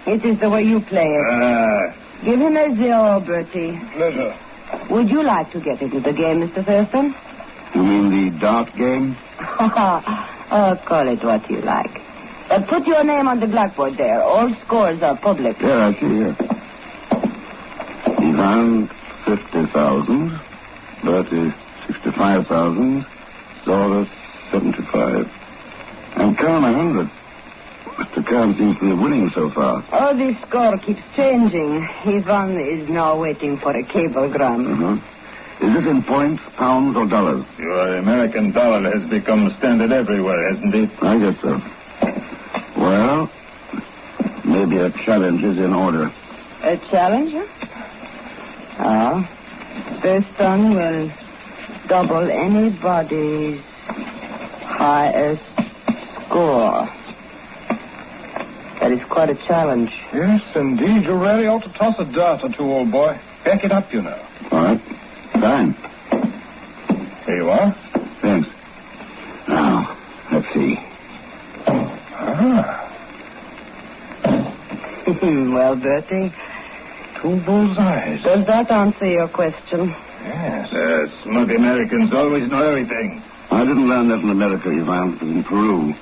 Speaker 2: it is the way you play it. Give him a 0, Bertie.
Speaker 22: Pleasure.
Speaker 2: Would you like to get into the game, Mr. Thurston?
Speaker 6: You mean the dart game?
Speaker 2: Oh, call it what you like. Put your name on the blackboard there. All scores are public.
Speaker 6: Yeah, I see here. Ivan, 50,000. Bertie, 65,000. Zora, 75. And Khan, 100. Mr. Khan seems to be winning so far.
Speaker 2: Oh, the score keeps changing. Ivan is now waiting for a cablegram.
Speaker 6: Is this in points, pounds, or dollars?
Speaker 12: Your American dollar has become standard everywhere, hasn't it?
Speaker 6: I guess so. Well, maybe a challenge is in order.
Speaker 2: A challenge? Thurston will double anybody's highest score. That is quite a challenge.
Speaker 22: Yes, indeed. You really ought to toss a dart or 2, old boy. Back it up, you know.
Speaker 6: All right. Fine.
Speaker 12: Here you are.
Speaker 6: Thanks. Now, let's see.
Speaker 24: Well, Bertie.
Speaker 12: 2 bullseyes.
Speaker 24: Does that answer your question?
Speaker 12: Yes. Smug Americans always know everything.
Speaker 6: I didn't learn that in America, Ivan. It was in Peru,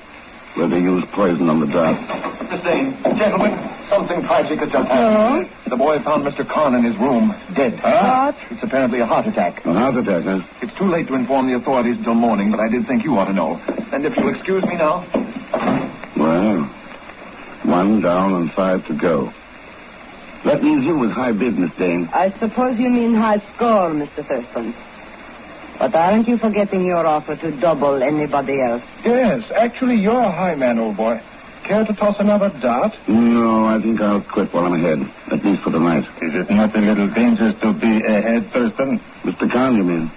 Speaker 6: where they used poison on the darts.
Speaker 12: Mr. Dane, gentlemen, something tragic has just happened. The boy found Mr. Kahn in his room, dead.
Speaker 24: What?
Speaker 12: It's apparently a heart attack.
Speaker 6: A heart attack, huh?
Speaker 12: It's too late to inform the authorities until morning, but I did think you ought to know. And if you'll excuse me now.
Speaker 6: Well, 1 down and 5 to go. That leaves you with high bid, Miss Dane.
Speaker 24: I suppose you mean high score, Mr. Thurston. But aren't you forgetting your offer to double anybody else?
Speaker 12: Yes, actually, you're a high man, old boy. Care to toss another dart?
Speaker 6: No, I think I'll quit while I'm ahead. At least for the night.
Speaker 12: Is it not a little dangerous to be ahead, Thurston?
Speaker 6: Mr. Kahn, you mean?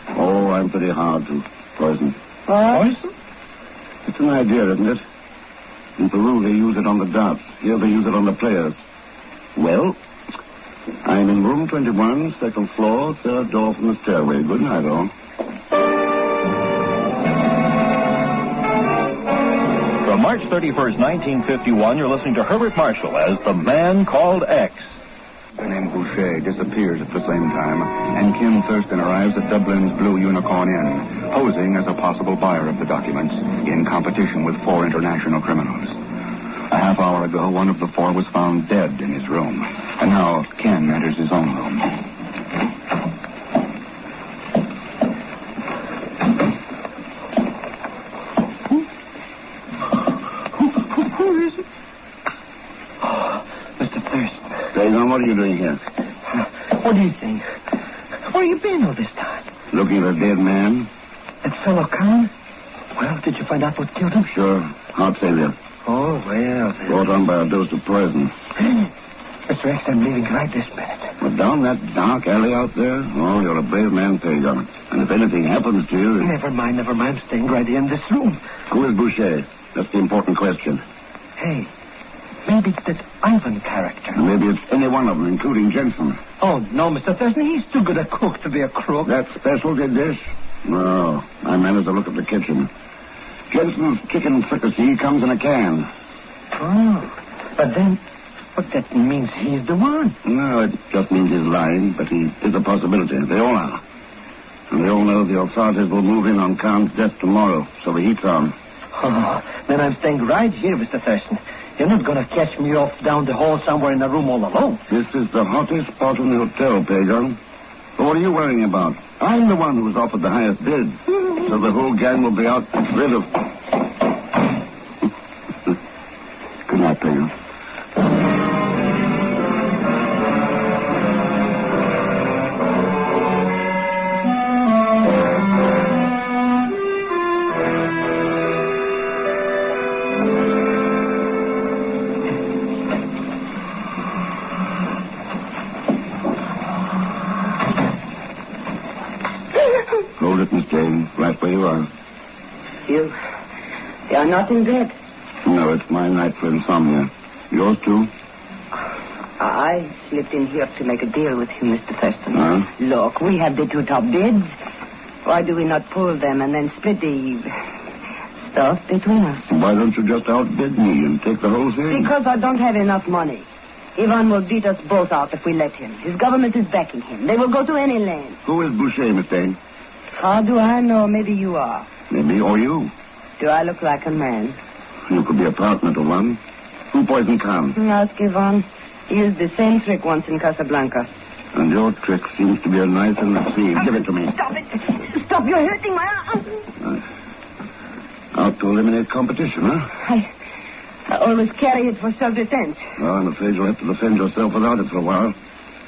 Speaker 6: Oh, I'm pretty hard to poison.
Speaker 24: Poison?
Speaker 6: It's an idea, isn't it? In Peru, they use it on the darts. Here, they use it on the players. Well, I'm in room 21, 2nd floor, 3rd door from the stairway. Good night, all.
Speaker 9: From March 31st, 1951, you're listening to Herbert Marshall as The Man Called X.
Speaker 11: The name Boucher disappears at the same time, and Ken Thurston arrives at Dublin's Blue Unicorn Inn, posing as a possible buyer of the documents in competition with 4 international criminals. A half hour ago, one of the 4 was found dead in his room, and now Ken enters his own room.
Speaker 24: Who is it? Mr. Thurston.
Speaker 6: Pegon, what are you doing here?
Speaker 24: What do you think? Where you been all this time?
Speaker 6: Looking at a dead man?
Speaker 24: That fellow Kahn? Well, did you find out what killed him?
Speaker 6: Sure. Heart failure.
Speaker 24: Oh, well, then.
Speaker 6: Brought on by a dose of poison.
Speaker 24: Mr. X, I'm leaving right this minute.
Speaker 6: But down that dark alley out there? Oh, you're a brave man, Pegon. And if anything happens to you...
Speaker 24: Never mind. I'm staying right here in this room.
Speaker 6: Who is Boucher? That's the important question.
Speaker 24: Hey, maybe it's that Ivan character.
Speaker 6: Maybe it's any one of them, including Jensen.
Speaker 24: Oh, no, Mr. Thurston. He's too good a cook to be a crook.
Speaker 6: That specialty dish? No. I managed to look at the kitchen. Jensen's chicken fricassee comes in a can.
Speaker 24: Oh, but that means he's the one.
Speaker 6: No, it just means he's lying, but he is a possibility. They all are. And they all know the authorities will move in on Kahn's death tomorrow, so the heat's on.
Speaker 24: Oh, then I'm staying right here, Mr. Thurston. You're not going to catch me off down the hall somewhere in the room all alone.
Speaker 6: This is the hottest spot in the hotel, Pegon. But what are you worrying about? I'm the one who was offered the highest bid. So the whole gang will be out rid of... Good night, Pegon. Hold it, Miss Jane. Right where you are.
Speaker 24: You're not in bed.
Speaker 6: No, it's my night for insomnia. Yours, too?
Speaker 24: I slipped in here to make a deal with you, Mr. Thurston.
Speaker 6: Huh?
Speaker 24: Look, we have the 2 top bids. Why do we not pull them and then split the stuff between us?
Speaker 6: Why don't you just outbid me and take the whole thing?
Speaker 24: Because I don't have enough money. Ivan will beat us both out if we let him. His government is backing him. They will go to any length.
Speaker 6: Who is Boucher, Miss Jane?
Speaker 24: How do I know? Maybe you are.
Speaker 6: Maybe, or you.
Speaker 24: Do I look like a man?
Speaker 6: You could be a partner to one. Who poisoned Kahn?
Speaker 24: Ask Ivan. He used the same trick once in Casablanca.
Speaker 6: And your trick seems to be a knife in the sleeve. Give it to me.
Speaker 24: Stop it. Stop, you're hurting my arm.
Speaker 6: Out to eliminate competition, huh?
Speaker 24: I always carry it for self-defense.
Speaker 6: Well, I'm afraid you'll have to defend yourself without it for a while.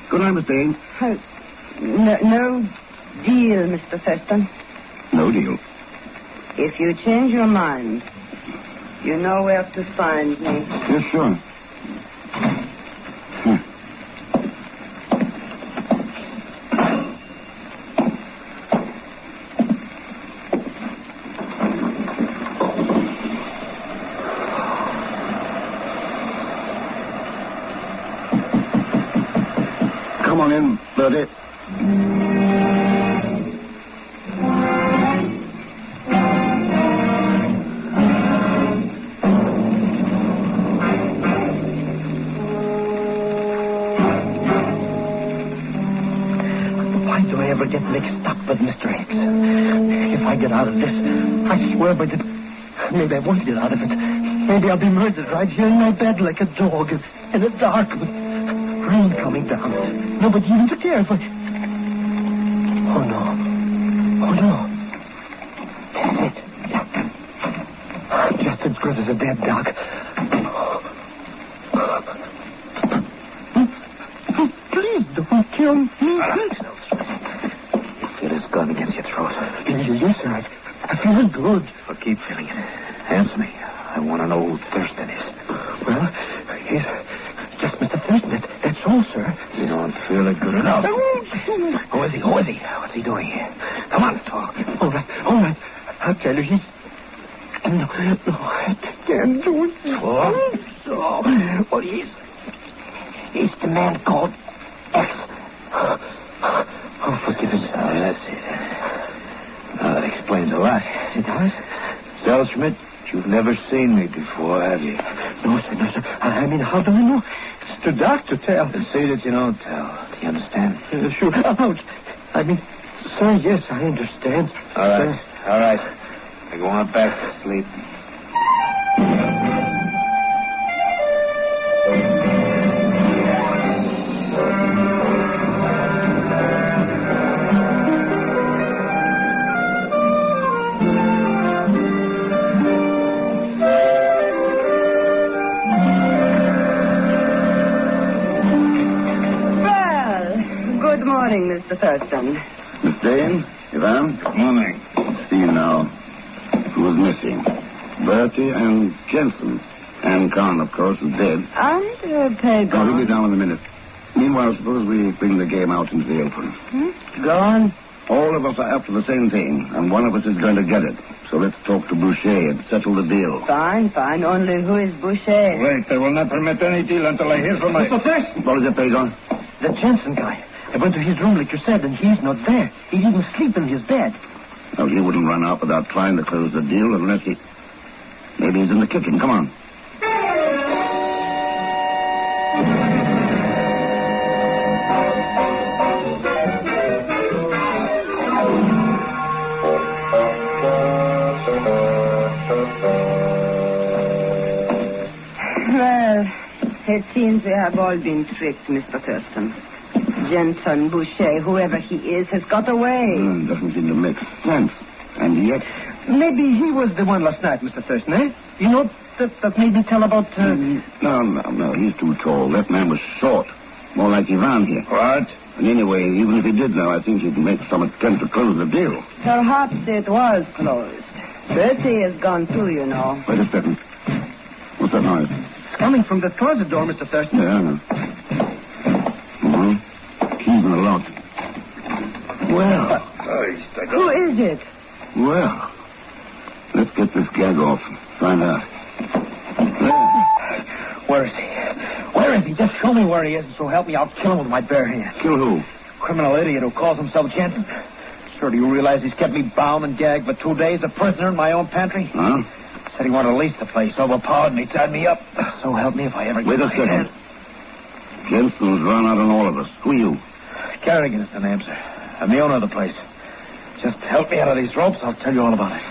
Speaker 6: Good night, Miss Dane.
Speaker 24: No deal, Mr. Thurston.
Speaker 6: No deal.
Speaker 24: If you change your mind, you know where to find me.
Speaker 6: Yes, sure. Come on in, Bertie.
Speaker 14: But, Mr. X, if I get out of this, I swear by the... Maybe I won't get out of it. Maybe I'll be murdered right here in my bed like a dog in the dark with rain coming down. Nobody even to care if I... Oh, no. Oh, no. That's it. Just as good as a dead dog. Please don't kill me.
Speaker 13: Feel his gun against your throat.
Speaker 14: Yes, sir. I feel good.
Speaker 13: Well, keep feeling it. Answer me. I want to know who Thurston is.
Speaker 14: Well, he's just Mr. Thurston. That's all, sir.
Speaker 13: You don't feel it good enough. Who is he? Who is he? What's he doing here? Come on, talk.
Speaker 14: All right. I'll tell you, he's... No, I can't do it.
Speaker 13: Oh?
Speaker 14: Well, he's the man called X. Oh, forgive me.
Speaker 13: That's it. Now, that explains a lot.
Speaker 14: It does?
Speaker 13: Zellschmidt, you've never seen me before, have you?
Speaker 14: No, sir. I mean, how do I know? It's too dark to tell.
Speaker 13: Then see that you don't tell. Do you understand?
Speaker 14: Sure. I mean, sir, yes, I understand.
Speaker 13: All right. I go on back to sleep.
Speaker 24: Good morning, Mr. Thurston.
Speaker 6: Miss Dane, Ivan, good morning. See you now. Who was missing? Bertie and Jensen. And Kahn, of course, is dead.
Speaker 24: And Pegon.
Speaker 6: He'll be down in a minute. Meanwhile, suppose we bring the game out into the open.
Speaker 24: Go on.
Speaker 6: All of us are after the same thing, and one of us is going to get it. So let's talk to Boucher and settle the deal.
Speaker 24: Fine. Only who is Boucher?
Speaker 12: Wait, they will not permit any deal until I hear from my...
Speaker 14: Mr. Thurston!
Speaker 6: What is it, Pegon?
Speaker 14: The Jensen guy. I went to his room like you said, and he's not there. He didn't sleep in his bed.
Speaker 6: No, he wouldn't run out without trying to close the deal unless he... Maybe he's in the kitchen. Come on.
Speaker 24: Well, it seems we have all been tricked, Mr. Thurston. Jensen, Boucher, whoever he is, has got away.
Speaker 6: Doesn't seem to make sense. And yet...
Speaker 14: Maybe he was the one last night, Mr. Thurston, eh? You know, that made me tell about...
Speaker 6: No, he's too tall. That man was short. More like Ivan here.
Speaker 12: What?
Speaker 6: And anyway, even if he did know, I think he'd make some attempt to close the deal.
Speaker 24: Perhaps it was closed. Bertie is gone too, you know.
Speaker 6: Wait a second. What's that noise?
Speaker 14: It's coming from the closet door, Mr. Thurston.
Speaker 6: Yeah, I know. Keys in the lock. Well.
Speaker 24: Who is it?
Speaker 6: Well. Let's get this gag off. Find out.
Speaker 14: Where is he? Where is he? Just show me where he is, and so help me, I'll kill him with my bare hands.
Speaker 6: Kill who?
Speaker 14: Criminal idiot who calls himself Jensen. Sure, do you realize he's kept me bound and gagged for 2 days, a prisoner in my own pantry?
Speaker 6: Huh?
Speaker 14: Said he wanted to lease the place, overpowered me, tied me up. So help me if I ever get
Speaker 6: Wait a second. Jensen's run out on all of us. Who are you?
Speaker 14: Kerrigan is the name, sir. I'm the owner of the place. Just help me out of these ropes, I'll tell you all about it.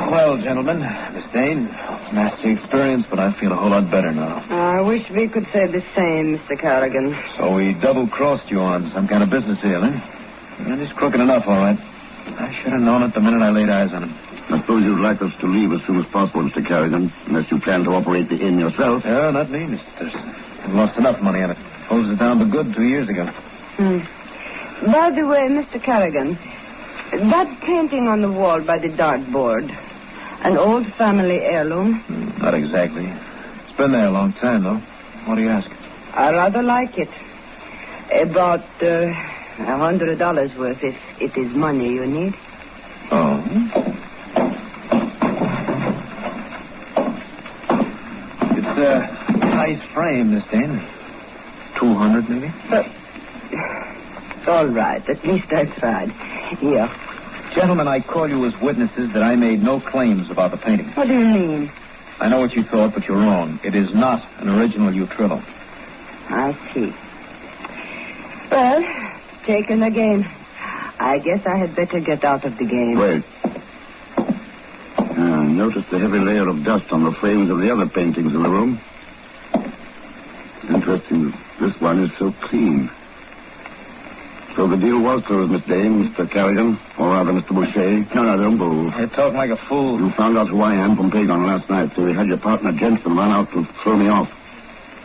Speaker 14: Well, gentlemen, Miss Dane, nasty experience, but I feel a whole lot better now.
Speaker 24: I wish we could say the same, Mr. Kerrigan.
Speaker 14: So we double-crossed you on some kind of business deal, eh? And he's crooked enough, all right. I should have known it the minute I laid eyes on him.
Speaker 6: I suppose you'd like us to leave as soon as possible, Mr. Kerrigan, unless you plan to operate the inn yourself.
Speaker 14: Yeah, not me, Mr. Thurston. I've lost enough money on it. Closed it down for good 2 years ago.
Speaker 24: By the way, Mr. Kerrigan, that painting on the wall by the dartboard, an old family heirloom?
Speaker 14: Not exactly. It's been there a long time, though. What do you ask?
Speaker 24: I rather like it. About $100 worth, if it is money you need.
Speaker 14: Oh. It's a nice frame, Miss Dane. 200, maybe?
Speaker 24: All right. At least I tried. Here.
Speaker 13: Gentlemen, I call you as witnesses that I made no claims about the painting.
Speaker 24: What do you mean?
Speaker 13: I know what you thought, but you're wrong. It is not an original Utrillo.
Speaker 24: I see. Well, taken again. I guess I had better get out of the game.
Speaker 6: Wait. Notice the heavy layer of dust on the frames of the other paintings in the room. Interesting. This one is so clean. So the deal was closed, Miss Dane, Mr. Carrigan, or rather Mr. Boucher. No, don't move.
Speaker 13: You're talking like a fool.
Speaker 6: You found out who I am from Pegon last night, so you had your partner Jensen run out to throw me off.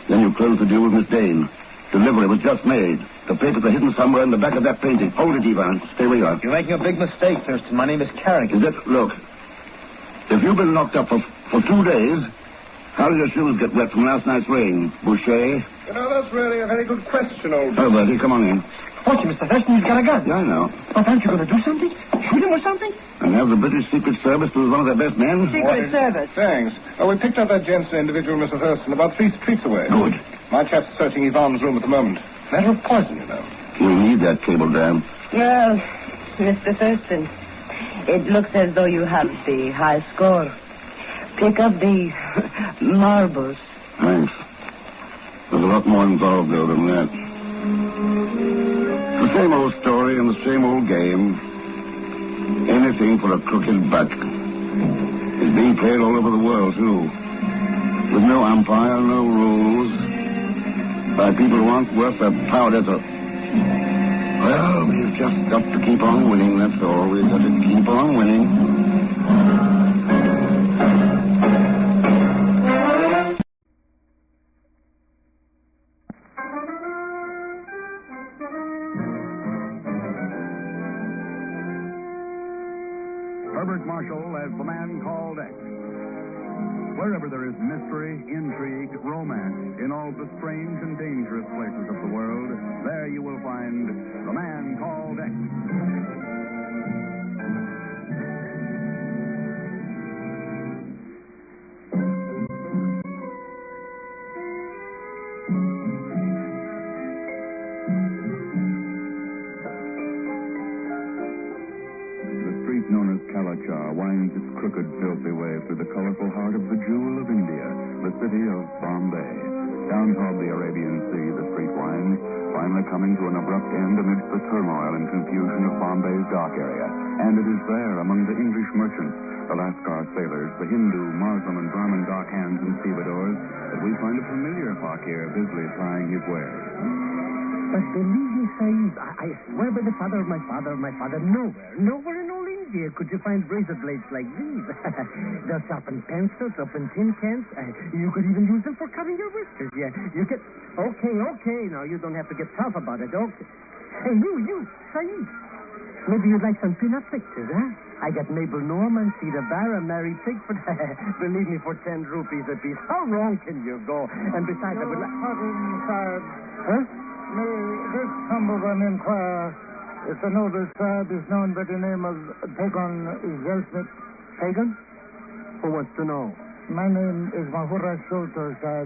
Speaker 6: Then you closed the deal with Miss Dane. Delivery was just made. The papers are hidden somewhere in the back of that painting. Hold it, Ivan. Stay where you are.
Speaker 13: You're making a big mistake, Thurston. My name is Carrigan.
Speaker 6: Is it? Look. If you've been locked up for 2 days, how did your shoes get wet from last night's rain, Boucher?
Speaker 15: You know, that's really a very good question, old...
Speaker 6: Herbert, come on in.
Speaker 14: Watch him, Mr. Thurston. He's got a gun.
Speaker 6: Yeah, I know.
Speaker 14: But aren't you going to do something? Shoot him or something?
Speaker 6: And have the British Secret Service who's one of their best men?
Speaker 24: Secret Service.
Speaker 15: Thanks. We picked up that Jensen individual, Mr. Thurston, about 3 streets away.
Speaker 6: Good.
Speaker 15: My chap's searching Ivan's room at the moment. Matter of poison, you know.
Speaker 6: We'll need that cable dam.
Speaker 24: Well, Mr. Thurston, it looks as though you have the high score. Pick up the marbles.
Speaker 6: Thanks. There's a lot more involved, though, than that. The same old story and the same old game. Anything for a crooked buck. It's being played all over the world, too. With no umpire, no rules. By people who aren't worth their powder to... Well, we've just got to keep on winning, that's all. We've got to keep on winning.
Speaker 16: Herbert Marshall as the man called X. Wherever there is mystery, intrigue, romance, in all the strange and dangerous places of the world, there you will find the man called X.
Speaker 11: Known as Kalachar winds its crooked, filthy way through the colorful heart of the jewel of India, the city of Bombay. Down toward the Arabian Sea, the street winds, finally coming to an abrupt end amidst the turmoil and confusion of Bombay's dock area. And it is there, among the English merchants, the Lascar sailors, the Hindu, Muslim, and Brahmin dock hands and stevedores, that we find a familiar fakir busily plying his wares.
Speaker 14: But believe me, Saeed, I swear by the father of my father, nowhere in all India could you find razor blades like these. They'll sharpen pencils, open tin cans. You could even use them for cutting your whiskers. Yeah, you could... Okay. Now, you don't have to get tough about it, okay? Hey, you, Saeed. Maybe you'd like some pin-up pictures, huh? I got Mabel Norman, Cedar Barra, Mary Pickford. Believe me, for 10 rupees apiece. How wrong can you go? And besides, I would like...
Speaker 17: Pardon, sir.
Speaker 14: Huh?
Speaker 17: May this humble one inquire if the noble Sahib is known by the name of Pegon Zellschmidt?
Speaker 14: Pegon? Who wants to know?
Speaker 17: My name is Mahura Sholto, Sahib.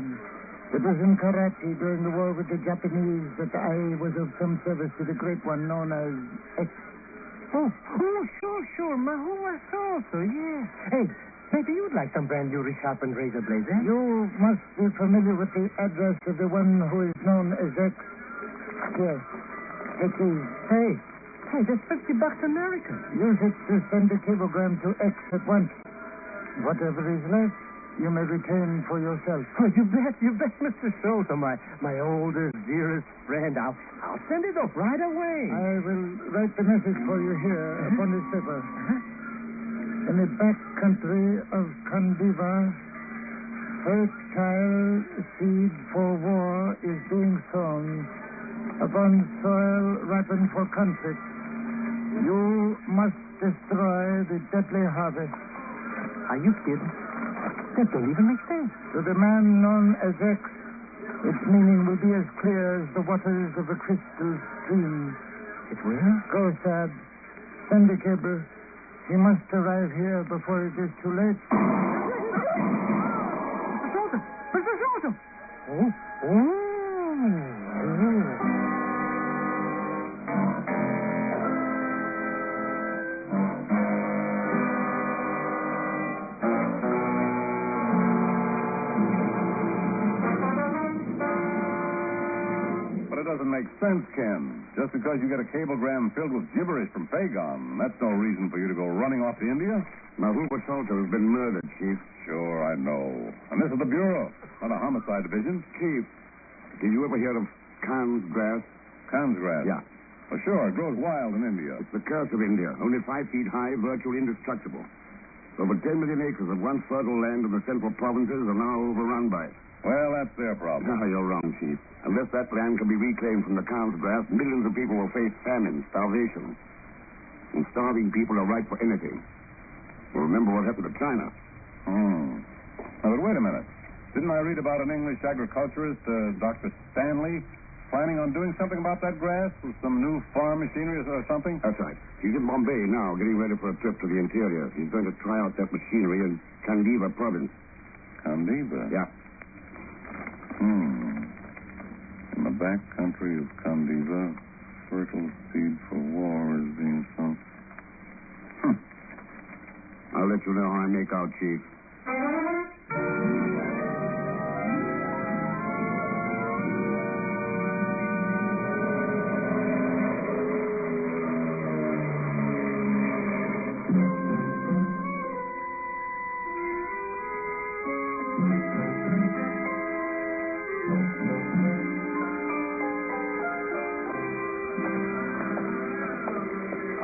Speaker 17: It was in Karachi during the war with the Japanese that I was of some service to the great one known as X.
Speaker 14: Oh, sure. Mahura Sholto, yeah. Hey, maybe you'd like some brand new resharpened razor blades, eh?
Speaker 17: You must be familiar with the address of the one who is known as X. Yes. It is.
Speaker 14: Hey, that's $50 American.
Speaker 17: Use it to send a cablegram to X at once. Whatever is left, you may retain for yourself.
Speaker 14: Oh, you bet, Mr. Sholto, my oldest, dearest friend. I'll send it off right away.
Speaker 17: I will write the message for you here upon this paper. In the back country of Kandiva, fertile seed for war is being sown upon soil ripened for conflict. You must destroy the deadly harvest.
Speaker 14: Are you kidding? That don't even make sense.
Speaker 17: To the man known as X, its meaning will be as clear as the waters of a crystal stream.
Speaker 14: It will?
Speaker 17: Go, Sad. Send the cable. He must arrive here before it is too late.
Speaker 14: Mr. Sholto! Oh.
Speaker 3: make sense, Ken. Just because you get a cablegram filled with gibberish from Pegon, that's no reason for you to go running off to India.
Speaker 6: Mahuba Salter has been murdered, Chief.
Speaker 3: Sure, I know. And this is the Bureau, not a homicide division.
Speaker 6: Chief, did you ever hear of Khan's grass?
Speaker 3: Khan's grass?
Speaker 6: Yeah.
Speaker 3: Well, sure, it grows wild in India.
Speaker 6: It's the curse of India. Only 5 feet high, virtually indestructible. Over 10 million acres of once fertile land in the central provinces are now overrun by it.
Speaker 3: Well, that's their problem.
Speaker 6: No, you're wrong, Chief. Unless that land can be reclaimed from the Khan's grass, millions of people will face famine, starvation. And starving people are ripe for anything. Well, remember what happened to China.
Speaker 3: Now, but wait a minute. Didn't I read about an English agriculturist, Dr. Stanley, planning on doing something about that grass with some new farm machinery or something?
Speaker 6: That's right. He's in Bombay now, getting ready for a trip to the interior. He's going to try out that machinery in Kandiva province.
Speaker 3: Kandiva?
Speaker 6: Yeah.
Speaker 3: In the back country of Kandiva, fertile seed for war is being sown.
Speaker 6: I'll let you know how I make out, Chief.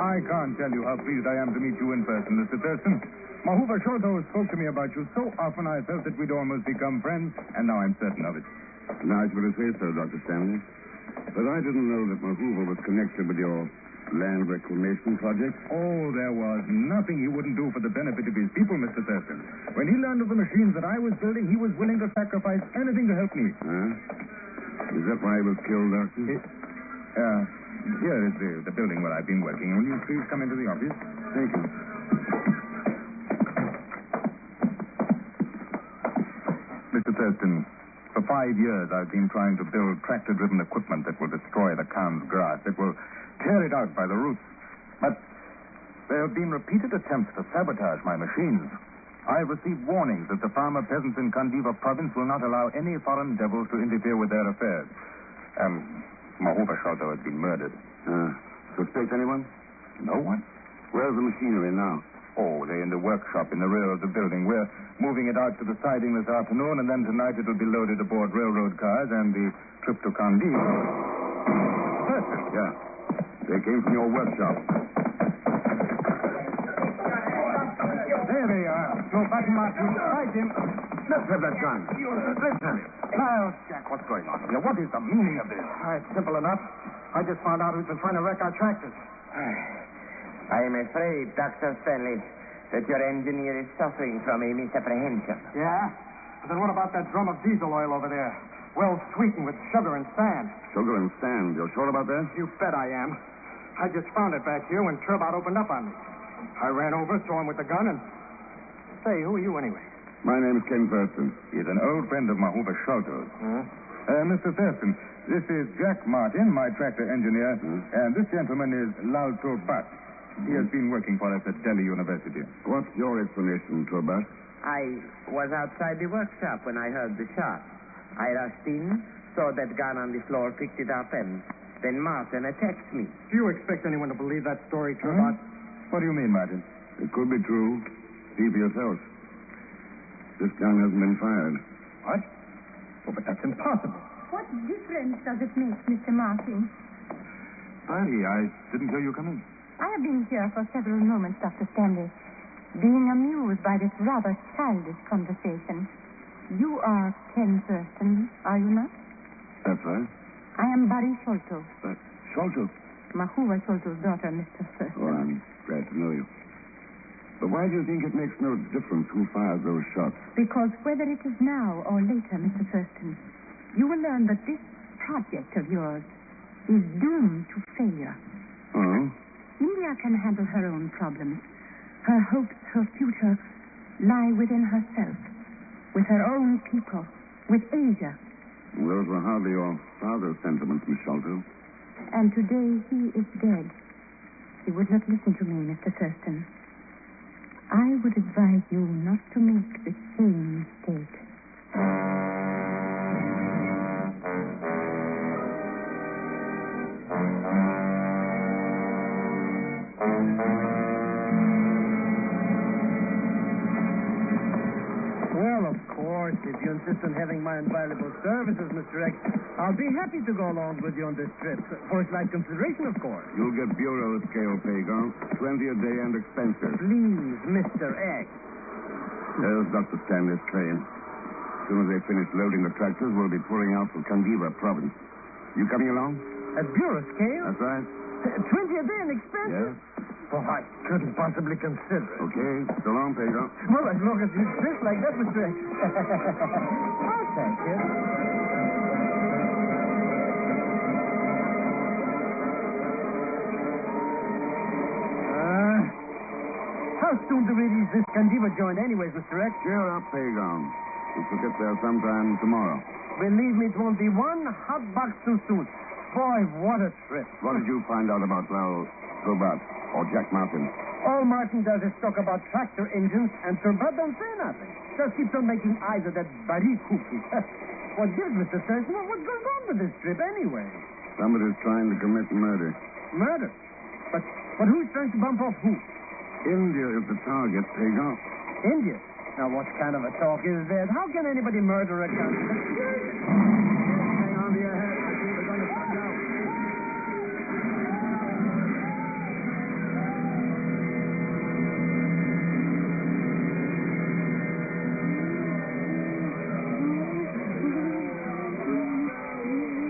Speaker 15: I can't tell you how pleased I am to meet you in person, Mr. Thurston. Mahuva Shoto spoke to me about you so often I felt that we'd almost become friends, and now I'm certain of it.
Speaker 6: Nice of you to say so, Dr. Stanley. But I didn't know that Mahuva was connected with your land reclamation project.
Speaker 15: Oh, there was nothing he wouldn't do for the benefit of his people, Mr. Thurston. When he learned of the machines that I was building, he was willing to sacrifice anything to help me.
Speaker 6: Huh? Is that why he was killed, Doctor?
Speaker 15: Here is the building where I've been working. Will you please come into the office?
Speaker 6: Thank you.
Speaker 15: Mr. Thurston, for 5 years I've been trying to build tractor-driven equipment that will destroy the Khan's grass, that will tear it out by the roots. But there have been repeated attempts to sabotage my machines. I've received warnings that the farmer peasants in Kandiva province will not allow any foreign devils to interfere with their affairs. Mahuva Shoto has been murdered.
Speaker 6: Suspect anyone?
Speaker 15: No one.
Speaker 6: Where's the machinery now?
Speaker 15: Oh, they're in the workshop in the rear of the building. We're moving it out to the siding this afternoon, and then tonight it'll be loaded aboard railroad cars, and the trip to Kandiva. Thurston.
Speaker 6: Yeah. They came from your workshop.
Speaker 15: There they are. Go back and mark you. Fight him.
Speaker 6: Let's have that gun. Let's have it.
Speaker 15: Now, Jack, what's going on here? What is the meaning of this?
Speaker 14: It's simple enough. I just found out who's been trying to wreck our tractors.
Speaker 4: I am afraid, Dr. Stanley, that your engineer is suffering from a misapprehension.
Speaker 14: Yeah? But then what about that drum of diesel oil over there? Well sweetened with sugar and sand.
Speaker 6: Sugar and sand. You're sure about that?
Speaker 14: You bet I am. I just found it back here when Turbot opened up on me. I ran over, saw him with the gun, and... Say, who are you anyway?
Speaker 6: My name's Ken Thurston.
Speaker 15: He's an old friend of Mahuva Shoto's. Mr. Thurston, this is Jack Martin, my tractor engineer, and this gentleman is Lal Turbat. He has been working for us at Delhi University.
Speaker 6: What's your explanation, Turbat?
Speaker 4: I was outside the workshop when I heard the shot. I rushed in, saw that gun on the floor, picked it up, and then Martin attacked me.
Speaker 14: Do you expect anyone to believe that story, Turbat?
Speaker 15: What do you mean, Martin?
Speaker 6: It could be true. See for yourself. This gun hasn't been fired.
Speaker 14: What? Oh, but that's impossible.
Speaker 18: What difference does it make, Mr. Martin?
Speaker 15: Patty, I didn't hear you come in.
Speaker 18: I have been here for several moments, Dr. Stanley, being amused by this rather childish conversation. You are Ken Thurston, are you not?
Speaker 6: That's right.
Speaker 18: I am Barry Sholto.
Speaker 6: Sholto?
Speaker 18: Mahuva Sholto's daughter, Mr. Thurston.
Speaker 6: Oh, I'm glad to know you. But why do you think it makes no difference who fires those shots?
Speaker 18: Because whether it is now or later, Mr. Thurston, you will learn that this project of yours is doomed to failure.
Speaker 6: Oh?
Speaker 18: India can handle her own problems. Her hopes, her future, lie within herself, with her own people, with Asia.
Speaker 6: Those were hardly your father's sentiments, Miss Sholto.
Speaker 18: And today he is dead. He would not listen to me, Mr. Thurston. I would advise you not to make the same mistake.
Speaker 14: on having my invaluable services, Mr. X. I'll be happy to go along with you on this trip. For a slight consideration, of course.
Speaker 3: You'll get bureau scale, Pegon. 20 a day and expenses.
Speaker 14: Please, Mr. X.
Speaker 3: There's Dr. Stanley's train. As soon as they finish loading the tractors, we'll be pouring out for Candiva province. You coming along?
Speaker 14: At bureau scale?
Speaker 3: That's right.
Speaker 14: 20 a day and expenses?
Speaker 3: Yes.
Speaker 14: Oh, I couldn't possibly consider it.
Speaker 3: Okay. So long, Pegon.
Speaker 14: Well, as long as you insist like that, Mr. X. I'll take it. How soon do we leave this Candiva joint anyways, Mr. X?
Speaker 3: Cheer up, Pegon. We shall get there sometime tomorrow.
Speaker 14: Believe me, it won't be one hot box too soon. Boy, what a trip.
Speaker 3: What did you find out about, well, Turbat or Jack Martin?
Speaker 14: All Martin does is talk about tractor engines, and Turbat don't say nothing. Just keeps on making eyes at that Barry cookie. What gives, Mr. Thurston? What's going on with this trip anyway?
Speaker 3: Somebody's trying to commit murder.
Speaker 14: Murder? But who's trying to bump off who?
Speaker 3: India is the target, Pegon.
Speaker 14: India? Now, what kind of a talk is that? How can anybody murder a country? Hang on to your head. I think we're going to find out.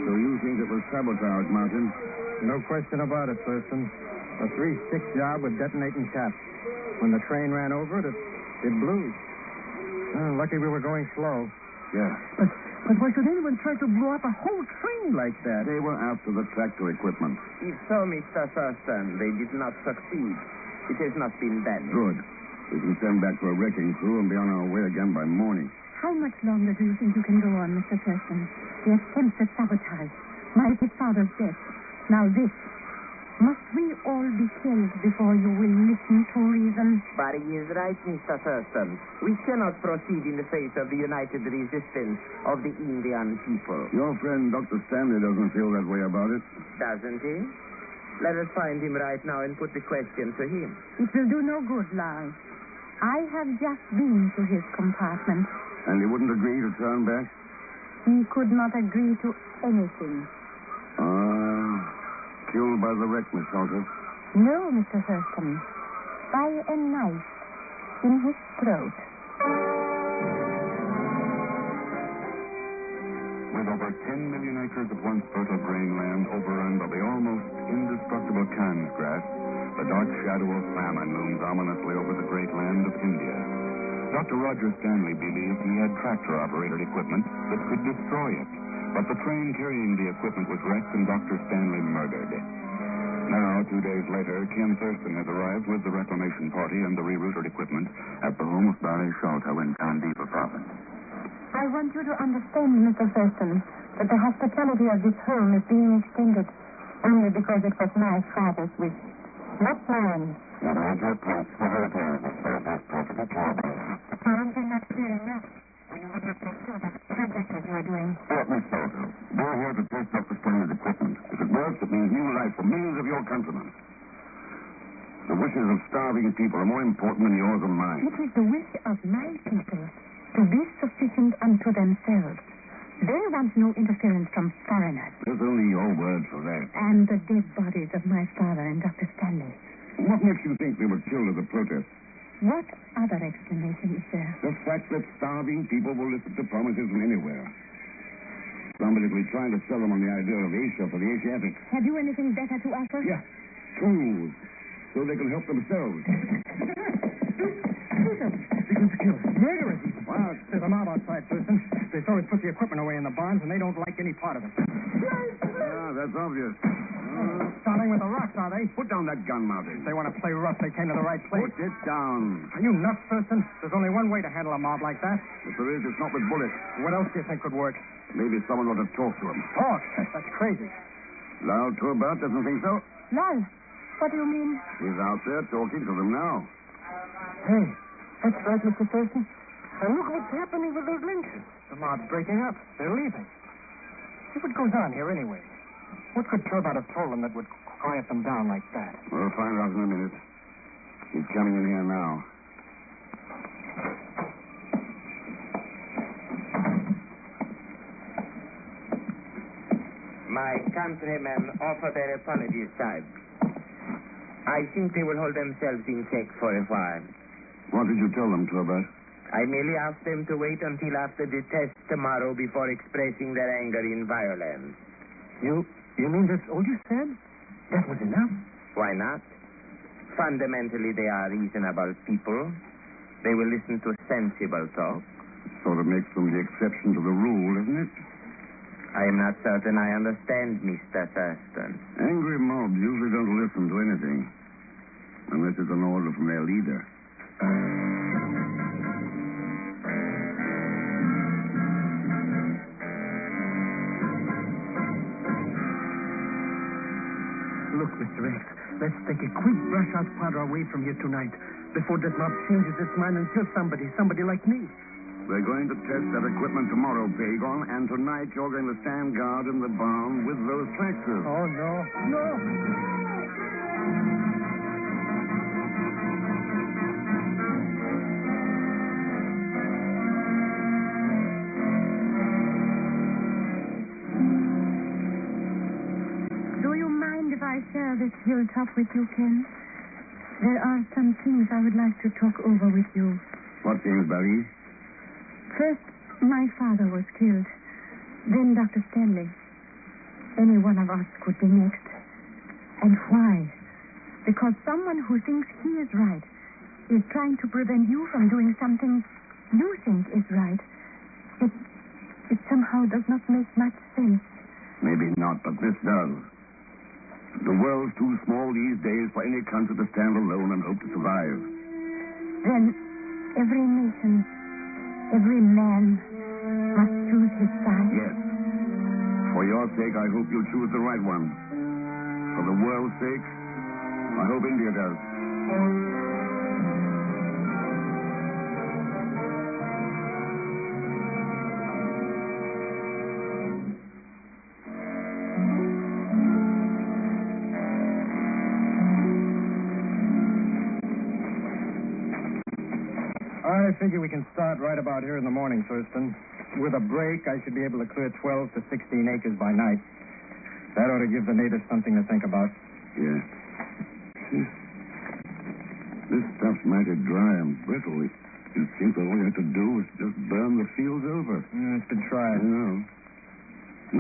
Speaker 3: So you think it was sabotage, Martin?
Speaker 14: No question about it, Thurston. A 3-6 job with detonating caps. When the train ran over it, it blew. Lucky we were going slow.
Speaker 3: Yeah.
Speaker 14: But why should anyone try to blow up a whole train like that?
Speaker 3: They were after the tractor equipment.
Speaker 4: If so, Mr. Thurston, they did not succeed. It has not been damaged.
Speaker 3: Good. We can send back to a wrecking crew and be on our way again by morning.
Speaker 18: How much longer do you think you can go on, Mr. Thurston? The attempts at sabotage. My father's death. Now this. Must we all be killed before you will listen to reason?
Speaker 4: But he is right, Mr. Thurston. We cannot proceed in the face of the united resistance of the Indian people.
Speaker 3: Your friend, Dr. Stanley, doesn't feel that way about it.
Speaker 4: Doesn't he? Let us find him right now and put the question to him.
Speaker 18: It will do no good, Lal. I have just been to his compartment.
Speaker 3: And he wouldn't agree to turn back?
Speaker 18: He could not agree to anything.
Speaker 3: Killed by the wreck, Miss Salter?
Speaker 18: No, Mr. Thurston. By a knife in his throat.
Speaker 11: With over 10 million acres of once fertile grain land overrun by the almost indestructible Cannes grass, the dark shadow of famine looms ominously over the great land of India. Dr. Roger Stanley believed he had tractor-operated equipment that could destroy it. But the train carrying the equipment was wrecked and Dr. Stanley murdered. Now, 2 days later, Ken Thurston has arrived with the reclamation party and the rerouted equipment at the home of Barry Sholto in Candiva province.
Speaker 18: I want you to understand, Mr. Thurston, that the hospitality of this home is being extended only because it was my father's wish, not mine.
Speaker 11: That I have place for her parents for this perfect cabin.
Speaker 18: Parents are not clear enough. We would not make sure that project as you are doing.
Speaker 11: Miss Sholto, we're here to test Dr. Stanley's equipment. If it works, it means new life for millions of your countrymen. The wishes of starving people are more important than yours and mine.
Speaker 18: It is the wish of my people to be sufficient unto themselves. They want no interference from foreigners.
Speaker 11: There's only your word for that.
Speaker 18: And the dead bodies of my father and Dr. Stanley.
Speaker 3: What makes you think they were killed as a protest?
Speaker 18: What other explanation is there?
Speaker 3: The fact that starving people will listen to promises from anywhere. Somebody will be trying to sell them on the idea of Asia for the Asiatics.
Speaker 18: Have you anything better to offer?
Speaker 3: Yeah. Tools. So they can help themselves.
Speaker 14: Begin to kill. Murderers, even. Wow, there's a mob outside, Thurston. They always put the equipment away in the barns, and they don't like any part of it.
Speaker 3: Yeah, that's obvious.
Speaker 14: Starting with the rocks, are they?
Speaker 3: Put down that gun, Martin.
Speaker 14: If they want to play rough, they came to the right place.
Speaker 3: Put it down.
Speaker 14: Are you nuts, Thurston? There's only one way to handle a mob like that.
Speaker 3: If there is, it's not with bullets.
Speaker 14: What else do you think could work?
Speaker 3: Maybe someone ought to talk to him.
Speaker 14: Talk? That's crazy.
Speaker 3: Lal Turbat doesn't think so?
Speaker 18: Lal, what do you mean?
Speaker 3: He's out there talking to them now.
Speaker 14: Hey, that's right, Mr. Thurston. And look what's happening with those lynchers. The mob's breaking up. They're leaving. See what goes on here anyway. What could Turbat have told them that would quiet them down like that?
Speaker 3: We'll find out in a minute. He's coming in here now.
Speaker 4: My countrymen offer their apologies, sahib. I think they will hold themselves in check for a while.
Speaker 3: What did you tell them, Turbot?
Speaker 4: I merely asked them to wait until after the test tomorrow before expressing their anger in violence.
Speaker 14: You mean that's all you said? That was enough?
Speaker 4: Why not? Fundamentally, they are reasonable people. They will listen to sensible talk.
Speaker 3: Sort of makes them the exception to the rule, isn't it?
Speaker 4: I am not certain I understand, Mr. Thurston.
Speaker 3: Angry mobs usually don't listen to anything. Unless it's an order from their leader.
Speaker 14: Look, Mr. X, let's take a quick brush out powder away from here tonight before this mob changes its mind and kills somebody like me.
Speaker 3: We're going to test that equipment tomorrow, Pegon, and tonight you're going to stand guard in the barn with those tractors.
Speaker 14: Oh, no. No!
Speaker 18: Do you mind if I share this hilltop with you, Ken? There are some things I would like to talk over with you.
Speaker 3: What things, Barry?
Speaker 18: First, my father was killed. Then Dr. Stanley. Any one of us could be next. And why? Because someone who thinks he is right is trying to prevent you from doing something you think is right. It somehow does not make much sense.
Speaker 3: Maybe not, but this does. The world's too small these days for any country to stand alone and hope to survive.
Speaker 18: Then every nation, every man must choose his side.
Speaker 3: Yes. For your sake, I hope you'll choose the right one. For the world's sake, I hope India does.
Speaker 15: I figure we can start right about here in the morning, Thurston. With a break, I should be able to clear 12 to 16 acres by night. That ought to give the natives something to think about.
Speaker 3: Yeah. This stuff's mighty dry and brittle. It seems that all you have to do is just burn the fields over.
Speaker 15: It's been tried.
Speaker 3: I know.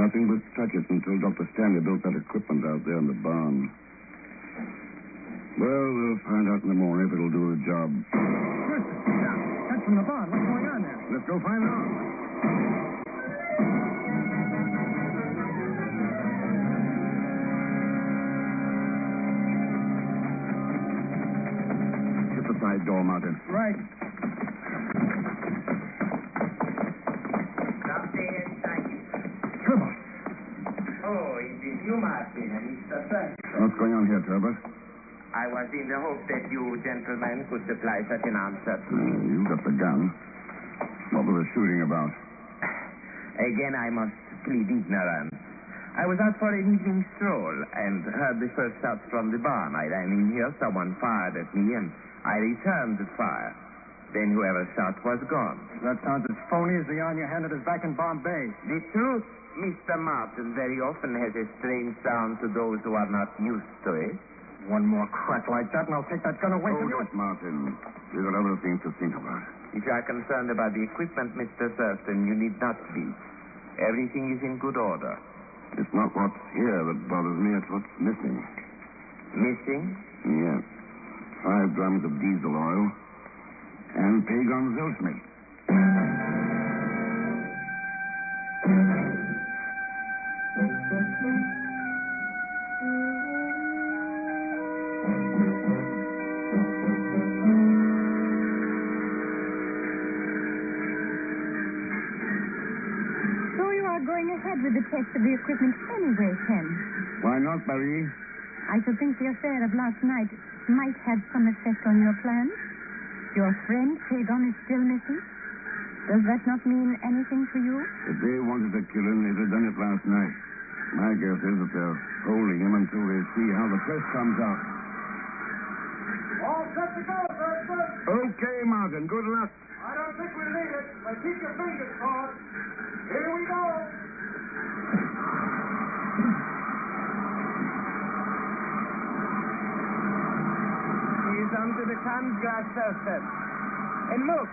Speaker 3: Nothing but touch it until Dr. Stanley built that equipment out there in the barn. Well, we'll find out in the morning if it'll do the job.
Speaker 15: That's from the barn. What's going on there?
Speaker 3: Let's go find out. Hit the side door, Martin.
Speaker 15: Right.
Speaker 4: Turbot. Oh, it is you, Martin, and Mr. Thurston.
Speaker 3: What's going on here, Turbot?
Speaker 4: I was in the hope that you gentlemen could supply such an answer to me.
Speaker 3: You got the gun. What was the shooting about?
Speaker 4: Again, I must plead ignorance. I was out for an evening stroll and heard the first shots from the barn. I ran in here, someone fired at me, and I returned the fire. Then whoever shot was gone.
Speaker 15: That sounds as phony as the yarn you handed us back in Bombay.
Speaker 4: The truth, Mr. Martin, very often has a strange sound to those who are not used to it.
Speaker 15: One more crack like that, and I'll take that gun away from you.
Speaker 3: Hold it, Martin. We've got other things to think about.
Speaker 4: If you are concerned about the equipment, Mr. Thurston, you need not be. Everything is in good order.
Speaker 3: It's not what's here that bothers me, it's what's missing.
Speaker 4: Missing?
Speaker 3: Yes. 5 drums of diesel oil and Pegon Zellschmidt.
Speaker 18: With the test of the equipment anyway, Ken.
Speaker 3: Why not, Marie?
Speaker 18: I should think the affair of last night might have some effect on your plans. Your friend, Pegon, is still missing. Does that not mean anything to you?
Speaker 3: If they wanted to kill him, they'd have done it last night. My guess is that they're holding him until they see how the press comes out.
Speaker 14: All set to go, Thurston.
Speaker 3: Okay, Martin. Good luck.
Speaker 14: I don't think we need it, but keep your fingers crossed. Here we go.
Speaker 4: Come to the Kansgras, Thurston. And look,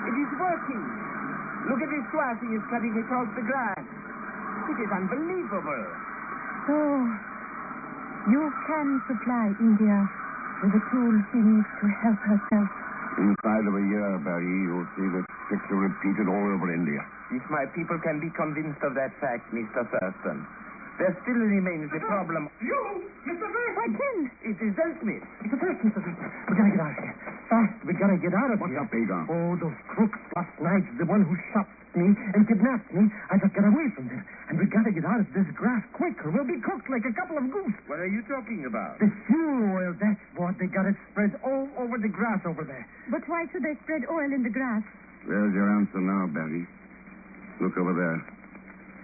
Speaker 4: it is working. Look at this swath he is cutting across the grass. It is unbelievable.
Speaker 18: So, you can supply India with the tools she needs to help herself.
Speaker 6: Inside of a year, Barry, you'll see this picture repeated all over India.
Speaker 4: If my people can be convinced of that fact, Mr. Thurston, there still remains the problem.
Speaker 14: You, Mr. Thurston!
Speaker 18: Why, Ken?
Speaker 4: It is Zellschmidt.
Speaker 14: Mr. Thurston, Mr. Thurston. We gotta get out of here. Fast, we gotta get out of
Speaker 6: What's
Speaker 14: here.
Speaker 6: up, Pegon?
Speaker 14: Oh, those crooks last night, the one who shot me and kidnapped me. I just got away from them. And we gotta get out of this grass quick, or we'll be cooked like a couple of goose.
Speaker 4: What are you talking about?
Speaker 14: The fuel oil, that's what. They got it spread all over the grass over there.
Speaker 18: But why should they spread oil in the grass?
Speaker 6: There's your answer now, Barry. Look over there.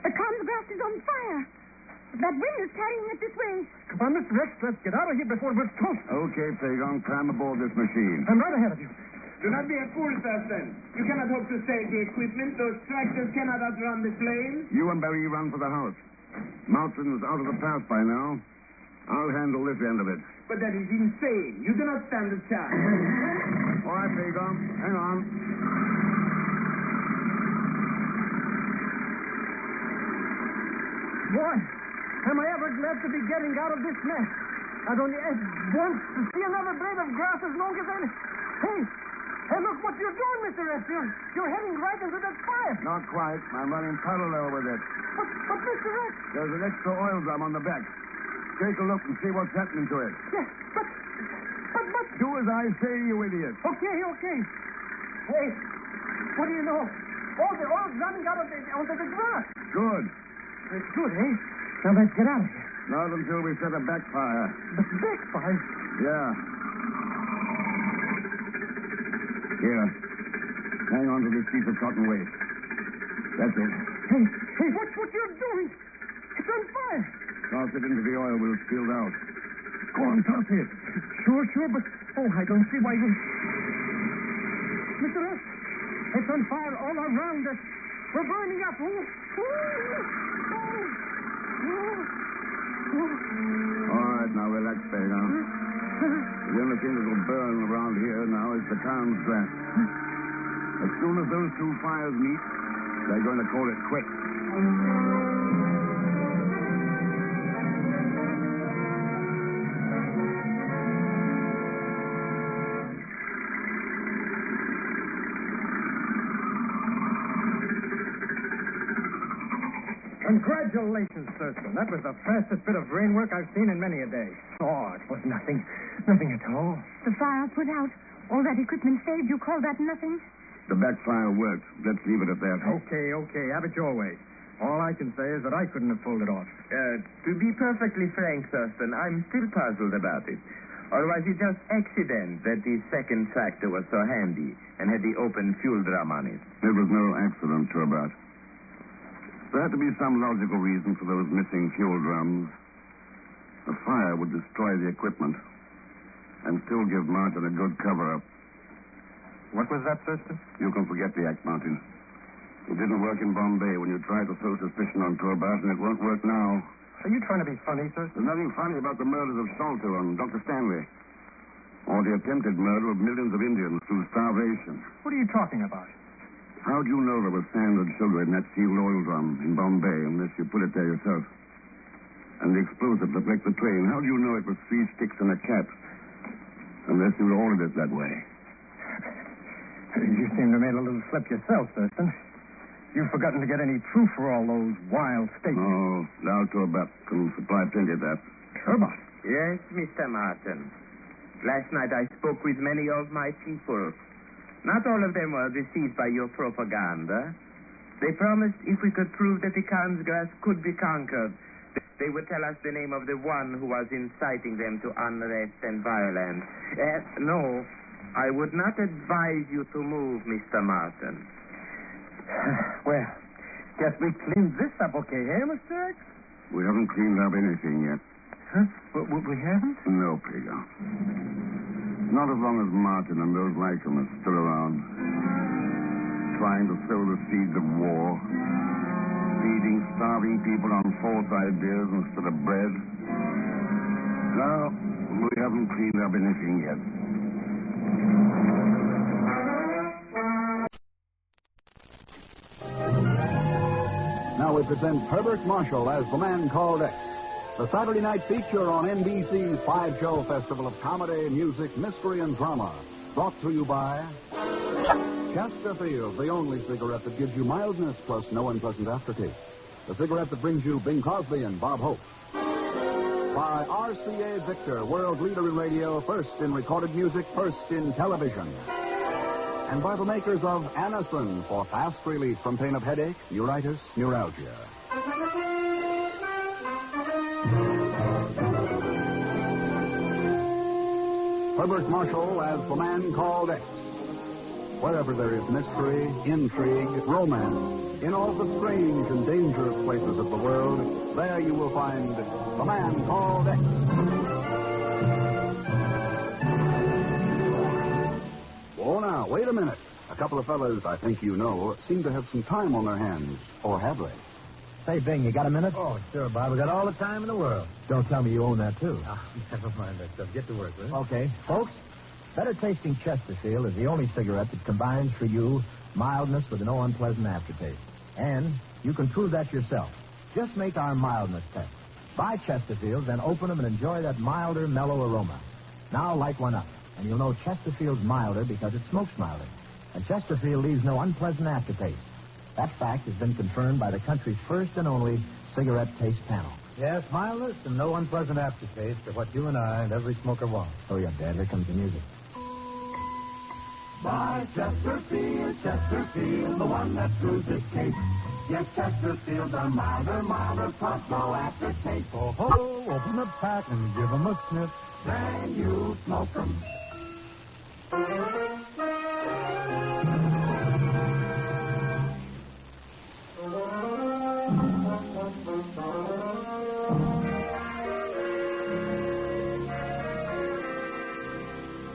Speaker 18: The Kansgras is on fire. That wind is carrying it this way.
Speaker 14: Come on, Mr. Rex, let's get out of here before we're toast.
Speaker 6: Okay, Pegon, climb aboard this machine.
Speaker 14: I'm right ahead of you.
Speaker 4: Do not be a fool, Thurston. You cannot hope to save the equipment. Those tractors cannot outrun the flames.
Speaker 6: You and Barry run for the house. Martin's out of the path by now. I'll handle this end of it.
Speaker 4: But that is insane. You do not stand a chance.
Speaker 6: All right, Pegon. Hang on.
Speaker 14: Boy, am I ever glad to be getting out of this mess. I don't want to see another blade of grass as long as I... Hey, look what you're doing, Mr. S. You're heading right into that fire.
Speaker 6: Not quite. I'm running parallel with it.
Speaker 14: But Mr. Rex...
Speaker 6: There's an extra oil drum on the back. Take a look and see what's happening to it.
Speaker 14: Yes, but...
Speaker 6: Do as I say, you idiot.
Speaker 14: Okay. Hey, what do you know? All the oil's running out onto the grass.
Speaker 6: Good.
Speaker 14: It's good, eh? Now let's get out of here.
Speaker 6: Not until we set a backfire.
Speaker 14: The backfire?
Speaker 6: Yeah. Here. Hang on to this piece of cotton waste. That's it.
Speaker 14: Hey, what's what you're doing? It's on fire.
Speaker 6: Toss it into the oil. We'll spill out. Go on, toss it.
Speaker 14: Sure, but... Oh, I don't see why you... Mr. S, it's on fire all around us. We're burning up.
Speaker 6: All right, now relax, Pegon. The only thing that will burn around here now is the town's grass. As soon as those two fires meet, they're going to call it quits.
Speaker 14: Congratulations, Thurston. That was the fastest bit of rain work I've seen in many a day. Oh, it was nothing. Nothing at all.
Speaker 18: The fire put out. All that equipment saved. You call that nothing?
Speaker 6: The backfire worked. Let's leave it at that.
Speaker 14: Okay. Have it your way. All I can say is that I couldn't have pulled it off.
Speaker 4: To be perfectly frank, Thurston, I'm still puzzled about it. Or was it just accident that the second tractor was so handy and had the open fuel drum on it?
Speaker 6: It was no accident, Herbert. There had to be some logical reason for those missing fuel drums. A fire would destroy the equipment and still give Martin a good cover-up.
Speaker 14: What was that, Thurston?
Speaker 6: You can forget the act, Martin. It didn't work in Bombay when you tried to throw suspicion on Herbert, and it won't work now.
Speaker 14: Are you trying to be funny, Thurston?
Speaker 6: There's nothing funny about the murders of Salter and Dr. Stanley, or the attempted murder of millions of Indians through starvation.
Speaker 14: What are you talking about?
Speaker 6: How do you know there was sand and sugar in that sealed oil drum in Bombay unless you put it there yourself? And the explosive that wrecked the train, how do you know it was 3 sticks and a cap? Unless you ordered it that way.
Speaker 14: You seem to have made a little slip yourself, Thurston. You've forgotten to get any proof for all those wild statements.
Speaker 6: Oh, now Herbert can supply plenty of that.
Speaker 14: Herbert?
Speaker 4: Yes, Mr. Martin. Last night I spoke with many of my people. Not all of them were deceived by your propaganda. They promised if we could prove that the Kansgras could be conquered, they would tell us the name of the one who was inciting them to unrest and violence. No, I would not advise you to move, Mr. Martin.
Speaker 14: Well, guess we cleaned this up okay, eh, Mr. X?
Speaker 6: We haven't cleaned up anything yet.
Speaker 14: Huh? We haven't?
Speaker 6: No, Pegon. Not as long as Martin and those like him are still around, trying to sow the seeds of war, feeding starving people on false ideas instead of bread. No, we haven't cleaned up anything yet.
Speaker 16: Now we present Herbert Marshall as the man called X, the Saturday night feature on NBC's 5-show festival of comedy, music, mystery, and drama. Brought to you by Chesterfield, the only cigarette that gives you mildness plus no unpleasant aftertaste. The cigarette that brings you Bing Crosby and Bob Hope. By RCA Victor, world leader in radio, first in recorded music, first in television. And by the makers of Anacin for fast relief from pain of headache, neuritis, neuralgia. Herbert Marshall as the man called X. Wherever there is mystery, intrigue, romance, in all the strange and dangerous places of the world, there you will find the man called X. Oh, now, wait a minute. A couple of fellas I think you know seem to have some time on their hands. Or have they?
Speaker 8: Say, Bing, you got a minute?
Speaker 22: Oh, sure, Bob. We got all the time in the world.
Speaker 8: Don't tell me you own that, too.
Speaker 22: Oh, never mind that stuff. Get to work, will you?
Speaker 8: Okay. Folks, better tasting Chesterfield is the only cigarette that combines for you mildness with no unpleasant aftertaste. And you can prove that yourself. Just make our mildness test. Buy Chesterfield, then open them and enjoy that milder, mellow aroma. Now light one up, and you'll know Chesterfield's milder because it smokes milder. And Chesterfield leaves no unpleasant aftertaste. That fact has been confirmed by the country's first and only cigarette taste panel.
Speaker 22: Yes, mildness and no unpleasant aftertaste are what you and I and every smoker want.
Speaker 8: Oh, yeah, Dad, here comes the music.
Speaker 10: Buy Chesterfield, Chesterfield, the one that screws its case. Yes, Chesterfield's a milder, plus no aftertaste.
Speaker 22: Oh, ho, open the pack and give 'em a sniff.
Speaker 10: Then you smoke 'em.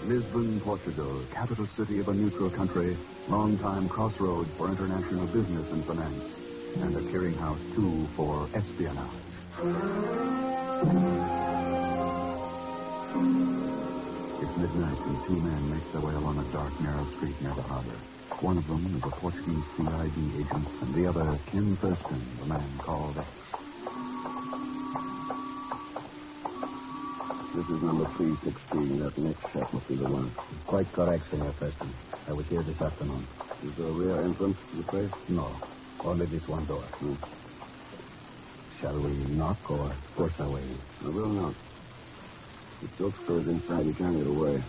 Speaker 16: Lisbon, Portugal, capital city of a neutral country, long-time crossroads for international business and finance, and a clearinghouse, too, for espionage. It's midnight, and two men make their way along a dark, narrow street near the harbor. One of them is a Portuguese CID agent, and the other, Ken Thurston, the man called X.
Speaker 6: This is number 316. That next shop must be the one.
Speaker 8: Quite correct, Senor Thurston. I was here this afternoon.
Speaker 6: Is there a rear entrance to the place?
Speaker 8: No. Only this one door. Shall we knock or force our way in?
Speaker 6: I will knock. If Jokester is inside, he can't get away.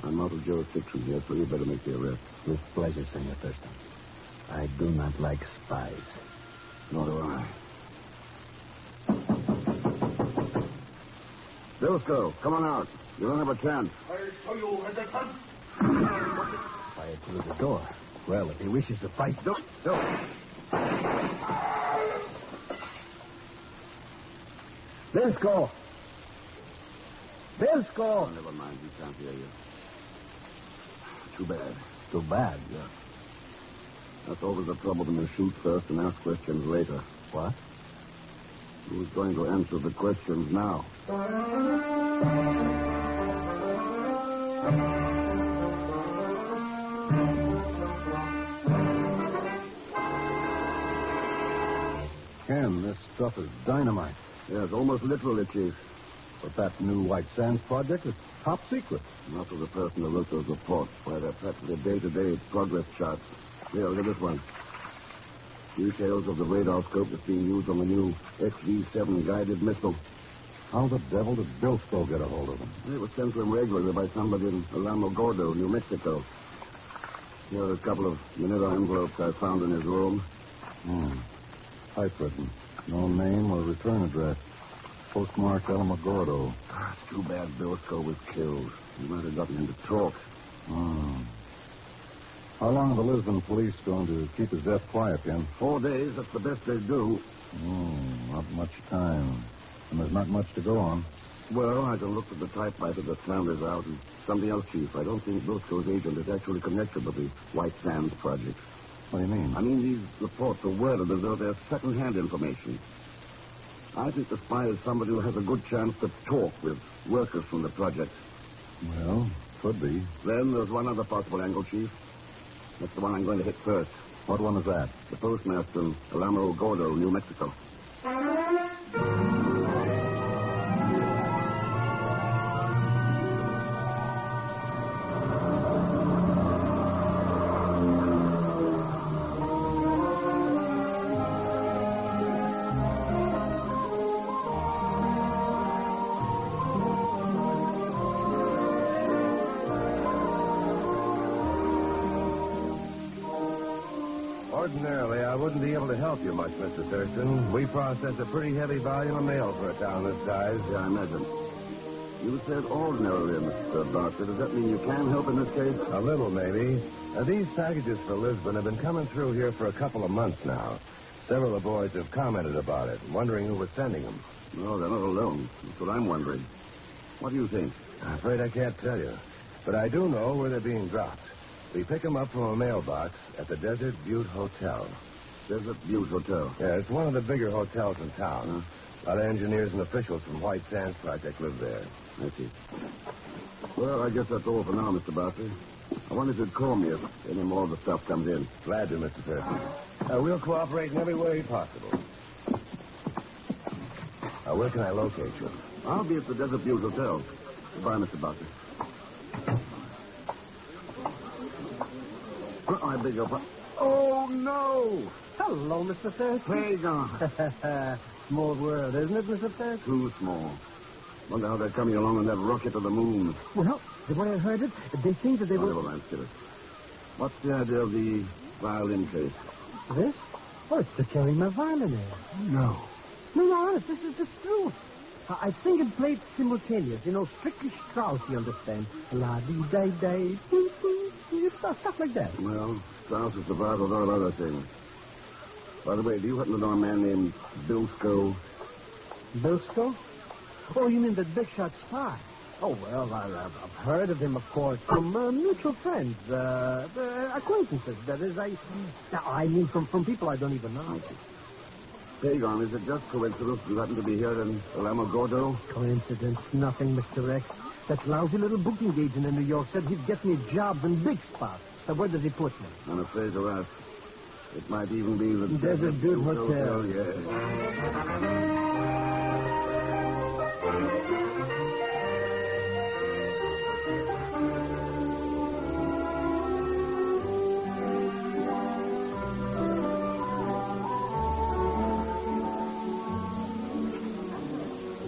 Speaker 6: I'm out of jurisdiction here, so you better make the arrest.
Speaker 8: With pleasure, Senor Thurston. I do not like spies.
Speaker 6: Nor do I. Belasco, come on out. You don't have a chance.
Speaker 10: I tell you, Henderson.
Speaker 8: Fire through the door. Well, if he wishes to fight, don't. Belasco!
Speaker 6: Oh, never mind. He can't hear you. Too bad.
Speaker 8: Too bad?
Speaker 6: Yeah. That's always the trouble when you shoot first and ask questions later.
Speaker 8: What?
Speaker 6: Who's going to answer the questions now?
Speaker 3: Ken, this stuff is dynamite.
Speaker 6: Yes, almost literally, Chief.
Speaker 3: But that new White Sands project is top secret.
Speaker 6: Not for the person who wrote those reports. Why, they're practically day-to-day progress charts. Here, look at this one. Details of the radar scope that's being used on the new XV-7 guided missile.
Speaker 3: How the devil did Belasco get a hold of them?
Speaker 6: It was sent to him regularly by somebody in Alamo Gordo, New Mexico. Here are a couple of Manila envelopes I found in his room.
Speaker 3: Typewritten. No name or return address. Postmarked Alamogordo.
Speaker 6: It's too bad Belasco was killed. He might have gotten him to talk.
Speaker 3: How long are the Lisbon police going to keep his death quiet, Ken?
Speaker 6: 4 days. That's the best they do.
Speaker 3: Not much time. And there's not much to go on.
Speaker 6: Well, I can look at the typewriter that Flanders out and something else, Chief. I don't think Belasco's agent is actually connected with the White Sands project.
Speaker 3: What do you mean?
Speaker 6: I mean, these reports are worded as though they're second-hand information. I think the spy is somebody who has a good chance to talk with workers from the project. Well, could be. Then there's one other possible angle, Chief. That's the one I'm going to hit first. What one is that? The postmaster in Alamo Gordo, New Mexico.
Speaker 7: Ordinarily, I wouldn't be able to help you much, Mr. Thurston. We process a pretty heavy volume of mail for a town this size.
Speaker 6: Yeah, I imagine. You said ordinarily, Mr. Barker. Does that mean you can help in this case?
Speaker 7: A little, maybe. These packages for Lisbon have been coming through here for a couple of months now. Several of the boys have commented about it, wondering who was sending them.
Speaker 6: No, they're not alone. That's what I'm wondering. What do you think?
Speaker 7: I'm afraid I can't tell you. But I do know where they're being dropped. We pick them up from a mailbox at the Desert Butte Hotel.
Speaker 6: Desert Butte Hotel?
Speaker 7: Yeah, it's one of the bigger hotels in town. A lot of engineers and officials from White Sands Project live there.
Speaker 6: I see. Well, I guess that's all for now, Mr. Barker. I wonder if you'd call me if any more of the stuff comes in.
Speaker 7: Glad to, Mr. Thurston. We'll cooperate in every way possible. Where can I locate you?
Speaker 6: I'll be at the Desert Butte Hotel. Goodbye, Mr. Barker. I beg your pardon. Oh, no!
Speaker 14: Hello, Mr. Thurston.
Speaker 6: Pegon.
Speaker 14: Small world, isn't it, Mr. Thurston?
Speaker 6: Too small. Wonder how they're coming along on that rocket to the moon.
Speaker 14: Well, the way I heard it, they think that they will...
Speaker 6: Never mind, Skipper. What's the idea of the violin case?
Speaker 14: This? Oh, it's to carry my violin in.
Speaker 6: No.
Speaker 14: No, honest, this is the truth. I sing and play simultaneous. Strictly Strauss, you understand. La-dee-day-day, stuff like that.
Speaker 6: Well, Strauss is the father of all other things. By the way, do you happen to know a man named Belasco?
Speaker 14: Belasco? Oh, you mean the big shot spy? Oh, well, I've heard of him, of course, from mutual friends, acquaintances. That is, I mean from people I don't even know.
Speaker 6: Pegon, is it just coincidence you happen to be here in Alamo Gordo?
Speaker 14: Coincidence? Nothing, Mr. X. That lousy little booking agent in New York said he'd get me jobs in big spots. So where does he put me?
Speaker 6: I'm afraid to ask. It might even be the
Speaker 14: Desert Butte Hotel.
Speaker 6: Yeah.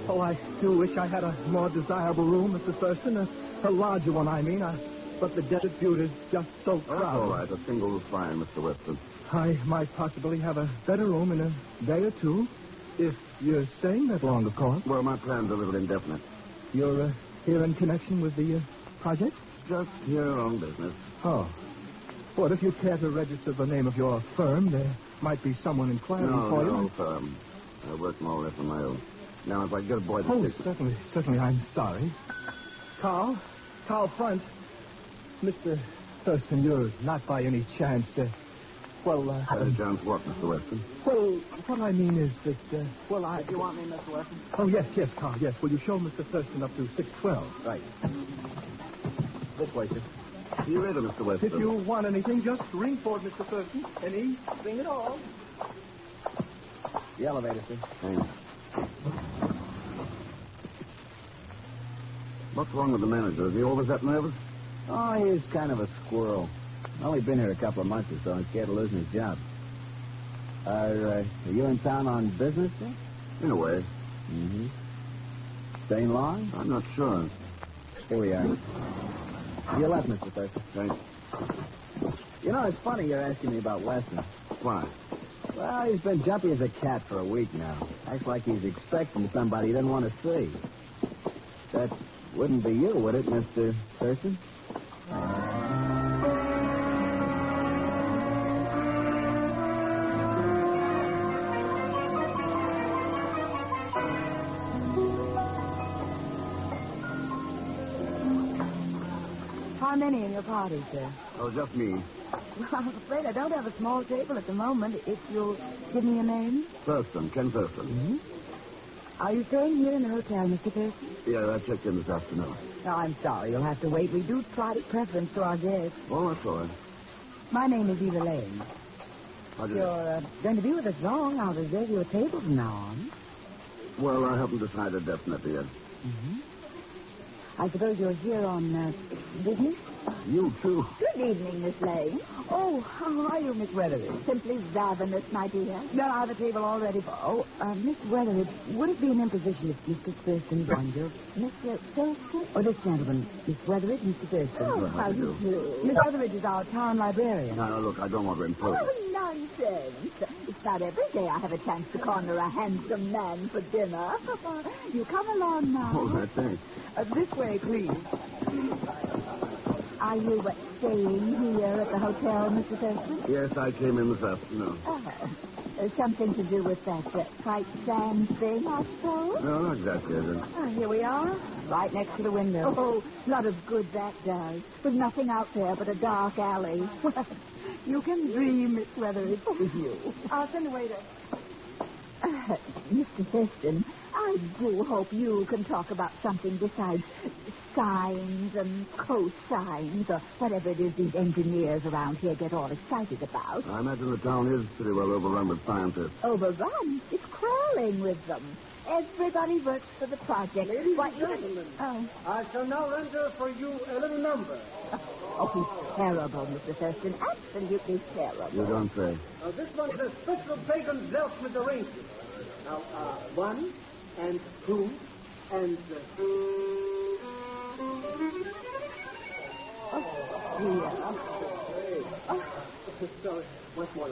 Speaker 14: Oh, I do wish I had a more desirable room, Mr. Thurston. A larger one, I mean. But the Desert Butte is just so crowded.
Speaker 6: That's all right. A single is fine, Mr. Weston.
Speaker 14: I might possibly have a better room in a day or two. If you're staying that long, of course.
Speaker 6: Well, my plans are a little indefinite.
Speaker 14: You're here in connection with the project?
Speaker 6: Just here on business.
Speaker 14: Oh. What if you care to register the name of your firm? There might be someone inquiring for you.
Speaker 6: No firm. I work more or less on my own. Now, if I get a boy to...
Speaker 14: Oh, certainly, I'm sorry. Carl Front. Mr. Thurston, you're not by any chance,
Speaker 6: chance what, Mr. Weston?
Speaker 14: Well, what I mean is that,
Speaker 19: Do you want me, Mr. Weston?
Speaker 14: Oh, yes, Carl, yes. Will you show Mr. Thurston up to 612?
Speaker 19: Right.
Speaker 14: This way, sir.
Speaker 6: See you later, Mr. Weston.
Speaker 14: If you want anything, just ring for it, Mr. Thurston. Anything at all.
Speaker 19: The elevator, sir.
Speaker 6: Thanks. What's wrong with the manager? Is he always that nervous?
Speaker 19: Oh, he's kind of a squirrel. Only been here a couple of months or so. He's scared of losing his job. Are you in town on business, sir?
Speaker 6: In a way.
Speaker 19: Mm-hmm. Staying long?
Speaker 6: I'm not sure.
Speaker 19: Here we are. To your left, Mr. Thurston.
Speaker 6: Thanks.
Speaker 19: You know, it's funny you're asking me about Weston.
Speaker 6: Why?
Speaker 19: Well, he's been jumpy as a cat for a week now. Acts like he's expecting somebody he doesn't want to see. That wouldn't be you, would it, Mr. Thurston?
Speaker 24: How many in your party, sir?
Speaker 6: Oh, just me.
Speaker 24: Well, I'm afraid I don't have a small table at the moment. If you'll give me your name.
Speaker 6: Thurston, Ken Thurston.
Speaker 24: Mm-hmm.
Speaker 1: Are you staying here in the hotel, Mr. Thurston?
Speaker 6: Yeah, I checked in this afternoon.
Speaker 1: No, I'm sorry. You'll have to wait. We do try preference to our guests.
Speaker 6: Oh, that's all right.
Speaker 1: My name is Eva Lane.
Speaker 6: If
Speaker 1: you're going to be with us long, I'll reserve you a table from now on.
Speaker 6: Well, I haven't decided definitely yet.
Speaker 1: Mm-hmm. I suppose you're here on business?
Speaker 6: You, too.
Speaker 1: Good evening, Miss Lane. Oh, how are you, Miss Weatheridge? Simply ravenous, my dear. No, I have a table all ready for... Miss Weatheridge, would it be an imposition if Mr. Thurston joined you? Mr. Thurston? Oh, this gentleman, Miss Weatheridge, Mr. Thurston.
Speaker 6: Oh, how do you do?
Speaker 1: Miss Weatheridge is our town librarian.
Speaker 6: No, look, I don't want to impose.
Speaker 1: Oh, nonsense. It's not every day I have a chance to corner a handsome man for dinner. You come along now.
Speaker 6: Oh, right, thanks.
Speaker 1: This way, please. Are you staying here at the hotel, Mr. Thurston?
Speaker 6: Yes, I came in this afternoon.
Speaker 1: Something to do with that white sand thing, I suppose?
Speaker 6: No, not exactly.
Speaker 1: Here we are, right next to the window. Oh, lot of good that does. With nothing out there but a dark alley. You can dream, Miss Weatheridge. With you. I'll send the waiter. Mr. Thurston, I do hope you can talk about something besides sines and cosines or whatever it is these engineers around here get all excited about.
Speaker 6: I imagine the town is pretty well overrun with scientists.
Speaker 1: Overrun? It's crawling with them. Everybody works for the project.
Speaker 14: Ladies and gentlemen, I shall now render for you a little number.
Speaker 1: Oh, he's terrible, Mr. Thurston. Absolutely terrible.
Speaker 6: You don't say.
Speaker 14: This one's a special Pegon Zellschmidt arrangement. Now, 1 and 2 and... Sorry, once more.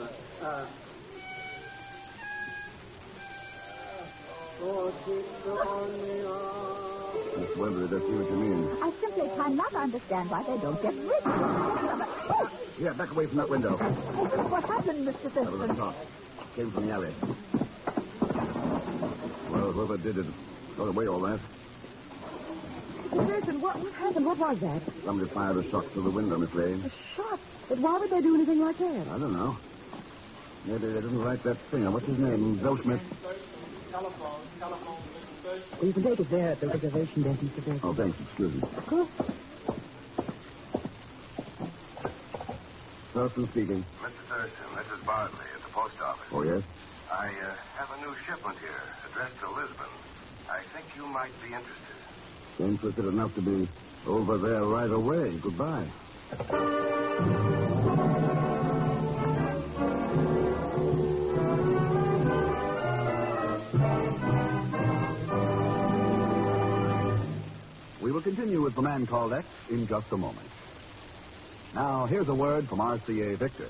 Speaker 6: Miss Weatheridge, I see what you mean.
Speaker 1: I simply cannot understand why they don't get rid of it. Oh!
Speaker 6: Yeah, back away from that window.
Speaker 1: What happened, Mr.
Speaker 6: That was a
Speaker 1: Thurston?
Speaker 6: shot. Came from the alley. Well, whoever did it got away all that.
Speaker 1: Mr. Thurston, what happened? What was that?
Speaker 6: Somebody fired a shot through the window, Miss Lane.
Speaker 1: A shot? But why would they do anything like that?
Speaker 6: I don't know. Maybe they didn't write that thing. What's his name? Zellschmidt.
Speaker 14: Telephone.
Speaker 1: Well, you can take it there at the reservation desk, Mr. Thurston.
Speaker 6: Oh, thanks. Excuse me.
Speaker 1: Of course.
Speaker 6: Thurston speaking.
Speaker 20: Mr. Thurston, this is Bartley at the post office.
Speaker 6: Oh, yes?
Speaker 20: I have a new shipment here, addressed to Lisbon. I think you might be interested.
Speaker 6: Interested enough to be over there right away. Goodbye.
Speaker 16: We will continue with The Man Called X in just a moment. Now, here's a word from RCA Victor.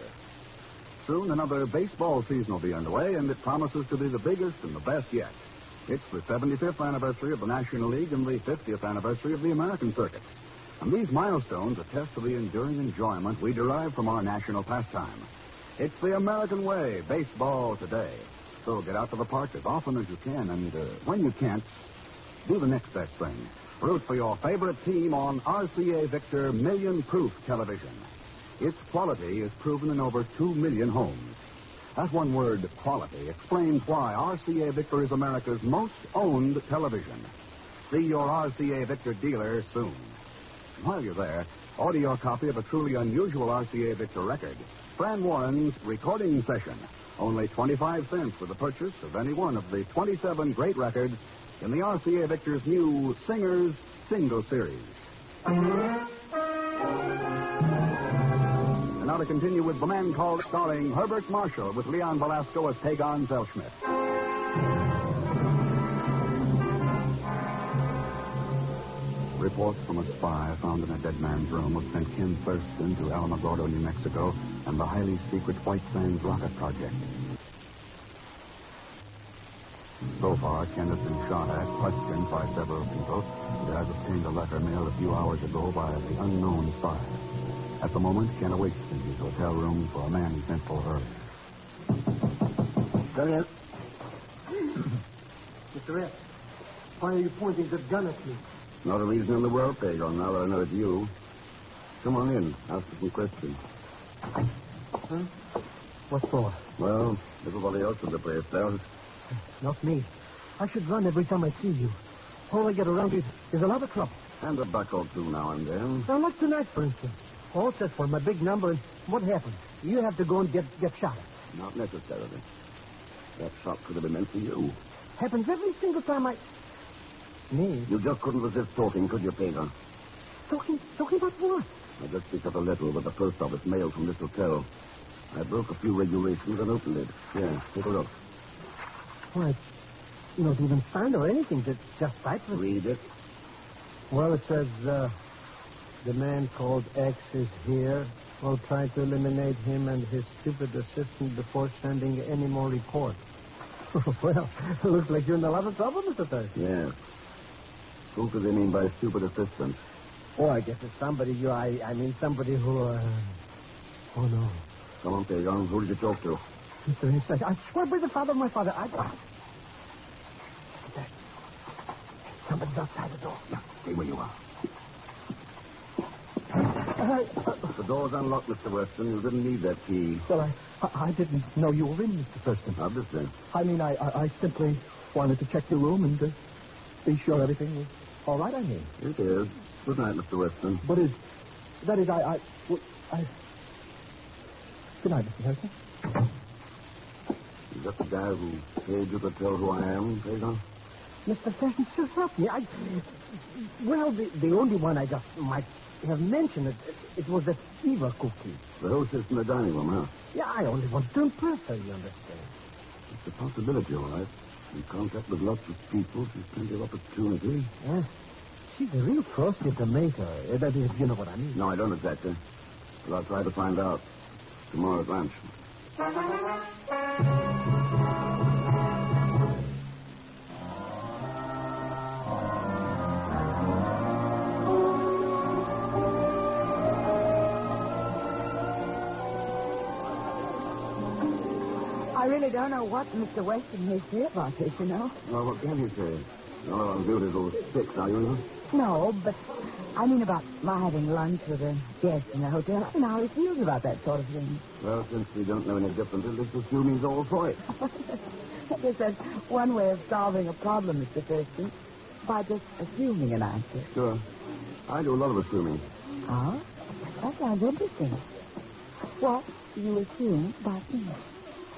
Speaker 16: Soon another baseball season will be underway, and it promises to be the biggest and the best yet. It's the 75th anniversary of the National League and the 50th anniversary of the American circuit. And these milestones attest to the enduring enjoyment we derive from our national pastime. It's the American way, baseball today. So get out to the park as often as you can, and when you can't, do the next best thing. Root for your favorite team on RCA Victor Million Proof Television. Its quality is proven in over 2 million homes. That one word, quality, explains why RCA Victor is America's most owned television. See your RCA Victor dealer soon. While you're there, order your copy of a truly unusual RCA Victor record, Fran Warren's Recording Session. Only 25 cents for the purchase of any one of the 27 great records in the RCA Victor's new Singers Single Series. And now to continue with The Man Called, starring Herbert Marshall with Leon Belasco as Pegon Zellschmidt. Reports from a spy found in a dead man's room have sent Ken Thurston to Alamogordo, New Mexico, and the highly secret White Sands rocket project. So far, Ken has been shot at, questioned by several people, and has obtained a letter mailed a few hours ago by the unknown spy. At the moment, Ken awaits in his hotel room for a man he sent for earlier.
Speaker 14: Come in. Mr. S., why are you pointing the gun at me?
Speaker 6: Not a reason in the world, Pegon, now that I know it's you. Come on in. Ask me some questions.
Speaker 14: Huh? What for?
Speaker 6: Well, everybody else in the place does.
Speaker 14: Not me.
Speaker 22: I should run every time I see you. All I get around is a lot of trouble.
Speaker 6: And a buck or two now and then.
Speaker 22: Now, like tonight, for instance. All set for my big number, and what happens? You have to go and get shot at.
Speaker 6: Not necessarily. That shot could have been meant for you.
Speaker 22: Happens every single time I... Me?
Speaker 6: You just couldn't resist talking, could you, Pegon?
Speaker 22: Talking about what?
Speaker 6: I just picked up a letter with the post office mail from this hotel. I broke a few regulations and opened it. Here, take a look.
Speaker 22: Why, you don't even sign or anything. Just typewritten.
Speaker 6: Read it.
Speaker 22: Well, it says, the man called X is here. We'll try to eliminate him and his stupid assistant before sending any more reports. Well, it looks like you're in a lot of trouble, Mr. Thurston.
Speaker 6: Yes. Who do they mean by stupid assistant?
Speaker 22: Oh, I guess it's somebody I mean somebody who, Oh, no.
Speaker 6: Come on, Pegon. Who did you talk to?
Speaker 22: Mr. Inside, I swear by the father of my father, Somebody's outside the door.
Speaker 6: Yeah, stay where you are. The door's unlocked, Mr. Weston. You didn't need that key.
Speaker 22: Well, I didn't know you were in, Mr. Thurston.
Speaker 6: Obviously.
Speaker 22: I mean, I simply wanted to check your room and be sure everything was all right, I mean.
Speaker 6: It is. Good night, Mr. Weston.
Speaker 22: But that is, Good night, Mr. Thurston.
Speaker 6: Is that the guy who paid you to tell who I am, Pegon?
Speaker 22: Mr. Thurston, sure help me. Well, the only one I just might have mentioned, it was that Eva cookie.
Speaker 6: The hostess in the dining room, huh?
Speaker 22: Yeah, I only wanted to impress her, you understand.
Speaker 6: It's a possibility, all right. In contact with lots of people, she's plenty of opportunity.
Speaker 22: Yeah. She's a real frosty tomato. That is, you know what I mean.
Speaker 6: No, I don't exactly. But I'll try to find out. Tomorrow at lunch.
Speaker 1: I really don't know what Mr. Weston may say about this, you know.
Speaker 6: Well, what can you say? All on duty till 6, are you?
Speaker 1: No, but I mean about my having lunch with a guest in the hotel. I don't know how he feels about that sort of thing.
Speaker 6: Well, since we don't know any different, let's assume he's all for it.
Speaker 1: I guess that's one way of solving a problem, Mr. Thurston, by just assuming an answer.
Speaker 6: Sure. I do a lot of assuming.
Speaker 1: Oh? That sounds interesting. What do you assume about me?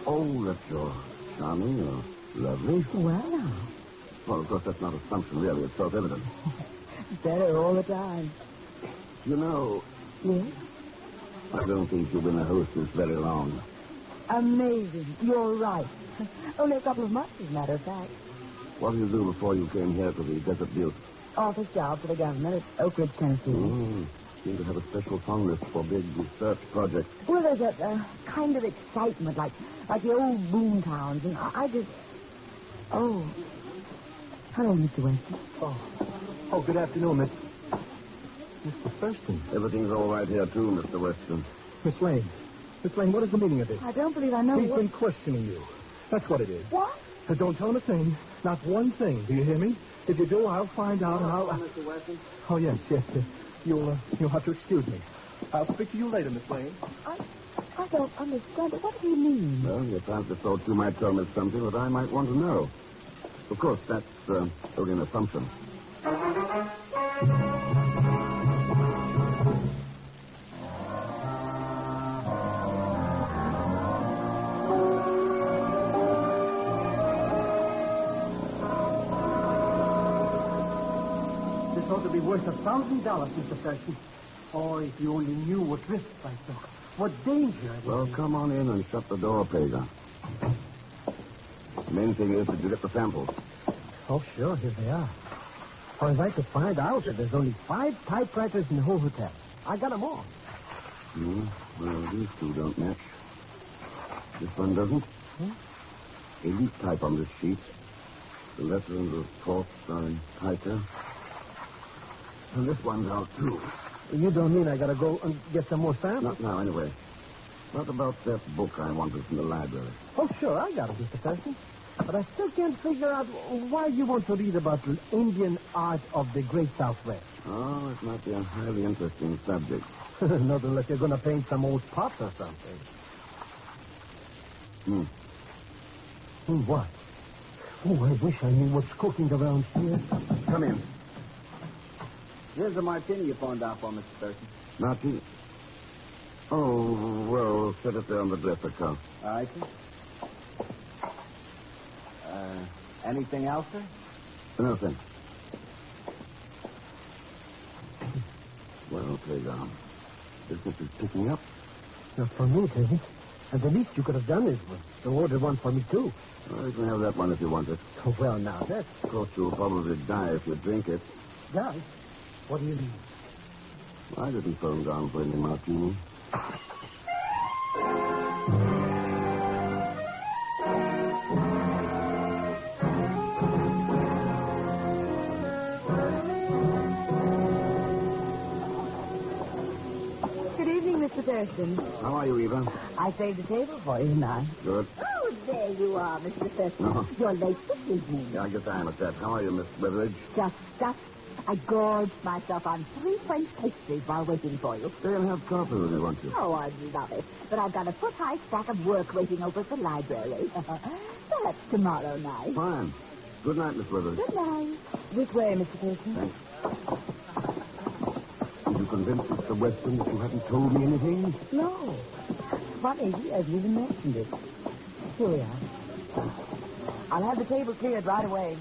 Speaker 6: Oh, that you're charming or lovely.
Speaker 1: Well, now.
Speaker 6: Well, of course, that's not assumption, really. It's self-evident.
Speaker 1: Better all the time.
Speaker 6: You know...
Speaker 1: Yes?
Speaker 6: I don't think you've been a hostess very long.
Speaker 1: Amazing. You're right. Only a couple of months, as a matter of fact.
Speaker 6: What did you do before you came here to the Desert Butte?
Speaker 1: Office job for the government at Oak Ridge, Tennessee.
Speaker 6: Seem to have a special fondness for big research projects.
Speaker 1: Well, there's a kind of excitement, like the old boom towns, and I just... Oh. Hello, Mr. Weston.
Speaker 22: Oh, good afternoon, Mr. Thurston.
Speaker 6: Everything's all right here, too, Mr. Weston.
Speaker 22: Miss Lane. Miss Lane, what is the meaning of this?
Speaker 1: I don't believe I know
Speaker 22: He's been questioning you. That's what it is.
Speaker 1: What?
Speaker 22: Don't tell him a thing. Not one thing. Do you hear me? If you do, I'll find out and I'll...
Speaker 6: Mr. Weston?
Speaker 22: Oh, yes. You'll have to excuse me. I'll speak to you later, Miss Lane.
Speaker 1: I don't understand it. What do you mean?
Speaker 6: Well, you perhaps thought you might tell me something that I might want to know. Of course, that's only an assumption.
Speaker 22: This ought to be worth $1,000, Mr. Thurston. Oh, if you only knew what risks I took. What danger I was
Speaker 6: Well,
Speaker 22: in.
Speaker 6: come on in and shut the door, Pegon. The main thing is that you get the samples.
Speaker 22: Oh, sure, here they are. I was like to find out that there's only 5 typewriters in the whole hotel. I got them all.
Speaker 6: Well, these two don't match. This one doesn't. Elite type on this sheet. The letter and the thoughts are in tighter. And this one's out, too.
Speaker 22: You don't mean I gotta go and get some more samples?
Speaker 6: Not now, anyway. What about that book I wanted from the library?
Speaker 22: Oh, sure, I got it, Mr. Thurston. But I still can't figure out why you want to read about the Indian art of the Great Southwest.
Speaker 6: Oh, it might be a highly interesting subject.
Speaker 22: Not unless you're going to paint some old pots or something. What? Oh, I wish I knew what's cooking around here.
Speaker 19: Come in. Here's the martini you phoned out for, Mr. Thurston.
Speaker 6: Martini? Oh, well, set it there on the dresser, Carl.
Speaker 19: All right, sir. Anything else, sir?
Speaker 6: No, thanks. Well, Pegon, business is picking up.
Speaker 22: Not for me, it isn't. And the least you could have done is to order one for me, too.
Speaker 6: Well, you can have that one if you want it.
Speaker 22: Oh, well, now, that's...
Speaker 6: Of course, you'll probably die if you drink it.
Speaker 22: Die? What do you mean?
Speaker 6: I didn't phone down for any martini.
Speaker 1: Good evening, Mr. Thurston.
Speaker 6: How are you, Eva?
Speaker 1: I saved the table for you, now.
Speaker 6: Good.
Speaker 1: Oh, there you are, Mr. Thurston. You're late this evening.
Speaker 6: Yeah, I guess I am at that. How are you, Miss Beveridge?
Speaker 1: Just stuffed. I gorged myself on 3 French pastries while waiting for you.
Speaker 6: They'll have coffee when they want you.
Speaker 1: Oh, I love it. But I've got a foot-high stack of work waiting over at the library. Perhaps tomorrow night.
Speaker 6: Fine. Good night, Miss Beveridge.
Speaker 1: Good night. This way, Mr. Thurston.
Speaker 6: Thanks. Did you convince Mr. Weston that you hadn't told me anything?
Speaker 1: No. Funny, he hasn't even mentioned it. Here we are. I'll have the table cleared right away.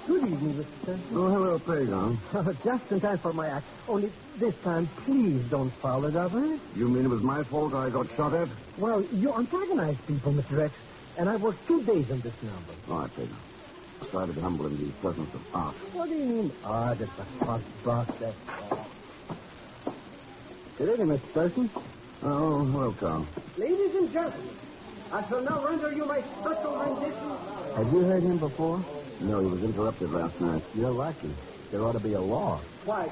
Speaker 22: Good evening, Mr. Thurston.
Speaker 6: Oh, hello, Pegon.
Speaker 22: Just in time for my act. Only this time, please don't foul it up, eh?
Speaker 6: You mean it was my fault I got shot at?
Speaker 22: Well, you antagonized people, Mr. X, and I worked 2 days on this number.
Speaker 6: All right, Pegon. Try to be humble in the presence of art.
Speaker 22: What do you mean? Art? It's a hot box, that's all. Good evening, Mr. Thurston.
Speaker 6: Oh, hello, Carl.
Speaker 22: Ladies and gentlemen, I shall now render you my special rendition.
Speaker 19: Have you heard him before?
Speaker 6: No, he was interrupted last night.
Speaker 19: You're lucky. There ought to be a law.
Speaker 22: Quiet.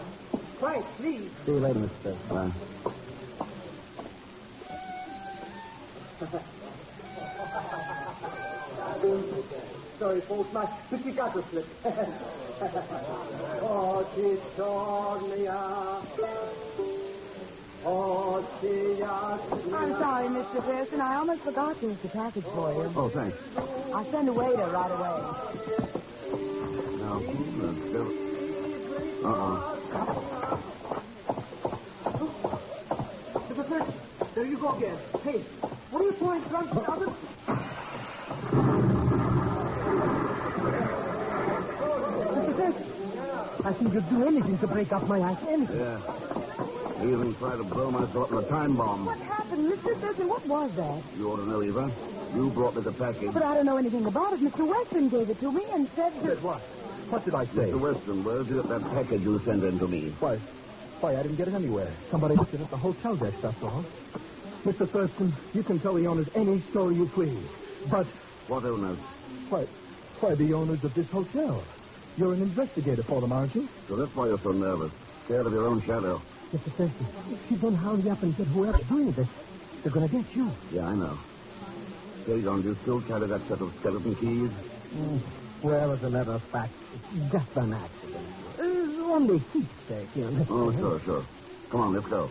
Speaker 22: Quiet, please.
Speaker 19: See you later, Mr. Thurston.
Speaker 22: Sorry, folks, my pizzicato slip. Oh,
Speaker 1: I'm sorry, Mr. Thurston. I almost forgot there was the package for you.
Speaker 6: Oh, thanks.
Speaker 1: I'll send a waiter right away.
Speaker 6: Now,
Speaker 22: Mr. Thurston, there you go again. Hey, what are you pouring drunk for others? Mr. Thurston, I think you'd do anything to break up my act. Anything.
Speaker 6: Yeah. I even tried to blow myself in a time bomb.
Speaker 1: What happened, Mr. Thurston? What was that?
Speaker 6: You ought to know, Eva. You brought me the package.
Speaker 1: But I don't know anything about it. Mr. Weston gave it to me and said that...
Speaker 22: Said what? What did I say?
Speaker 6: Mr. Weston, where did you get that package you sent in to me?
Speaker 22: Why, I didn't get it anywhere. Somebody left it at the hotel desk, that's all. Mr. Thurston, you can tell the owners any story you please. But...
Speaker 6: What owners?
Speaker 22: Why, the owners of this hotel. You're an investigator for them, aren't you?
Speaker 6: So that's why you're so nervous. Scared of your own shadow.
Speaker 22: Mr. Thurston, if you don't hurry up and get whoever's doing this, they're going to get you.
Speaker 6: Yeah, I know. Pegon, do you still carry that set of skeleton keys?
Speaker 22: Well, as a matter of fact, it's just an accident. Only keepsake, you understand?
Speaker 6: Oh, sure. Come on, let's go.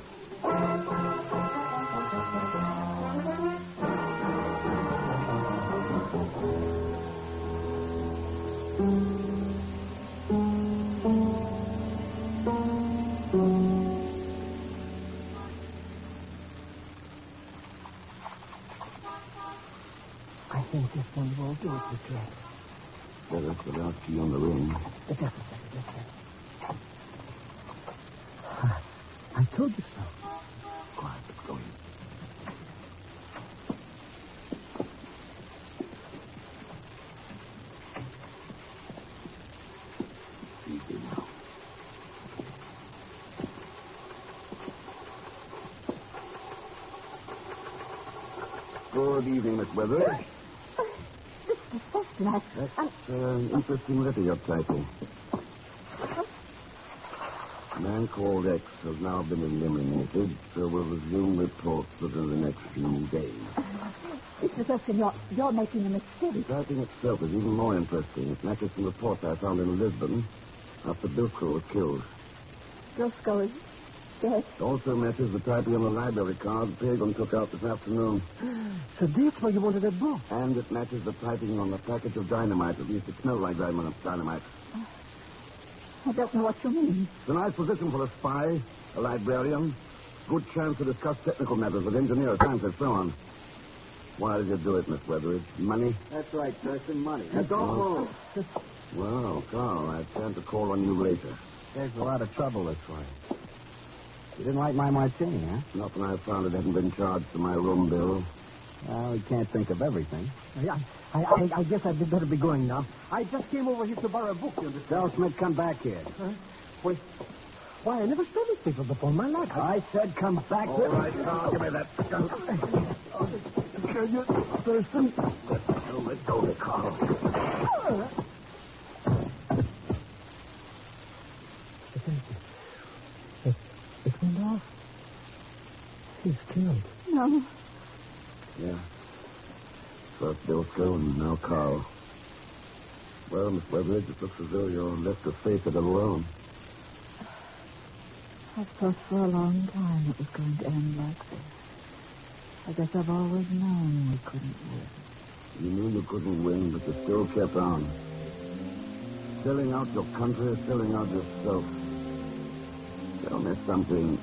Speaker 22: I think this one will do it, Mr. X.
Speaker 6: Yeah, that's the last key on the ring.
Speaker 22: Just a second. I told you so.
Speaker 6: Quiet, let's go in. Easy now. Good evening, Miss Weathers. That's an interesting letter you're typing. A man called X has now been eliminated, so we'll resume reports within the next few days.
Speaker 1: Mr. Thurston, you're making a mistake.
Speaker 6: The typing itself is even more interesting. It matches some reports I found in Lisbon after Belasco was killed.
Speaker 1: Belasco is Yes.
Speaker 6: Also matches the typing on the library card Pegon took out this afternoon.
Speaker 22: So that's why you wanted that book.
Speaker 6: And it matches the typing on the package of dynamite. At least it smelled like dynamite.
Speaker 1: I don't know what you mean.
Speaker 6: It's a nice position for a spy, a librarian. Good chance to discuss technical matters with engineers, scientists, so on. Why did you do it, Miss Weatheridge? Money?
Speaker 19: That's right, Thurston, money. Now, don't move.
Speaker 6: Well, Carl, I plan to call on you later.
Speaker 19: There's a lot of trouble this way. You didn't like my martini, huh?
Speaker 6: Not when I found it hadn't been charged to my room bill.
Speaker 19: Well, we can't think of everything.
Speaker 22: I guess I'd better be going now. I just came over here to borrow a book, you understand?
Speaker 19: Zellschmidt, come back here.
Speaker 22: Huh? Why, I never saw this paper before in my life.
Speaker 19: I said come back.
Speaker 6: All right, Carl, give me that.
Speaker 22: Sure, you, Thurston.
Speaker 6: Let go of it, Carl.
Speaker 22: It went off. He's killed.
Speaker 1: No.
Speaker 6: Yeah. First Belasco and now Carl. Well, Miss Weatheridge, it looks as though you're left to face it alone.
Speaker 1: I've thought for a long time it was going to end like this. I guess I've always known we couldn't win.
Speaker 6: You knew you couldn't win, but you still kept on. Selling out your country, selling out yourself. Tell me something.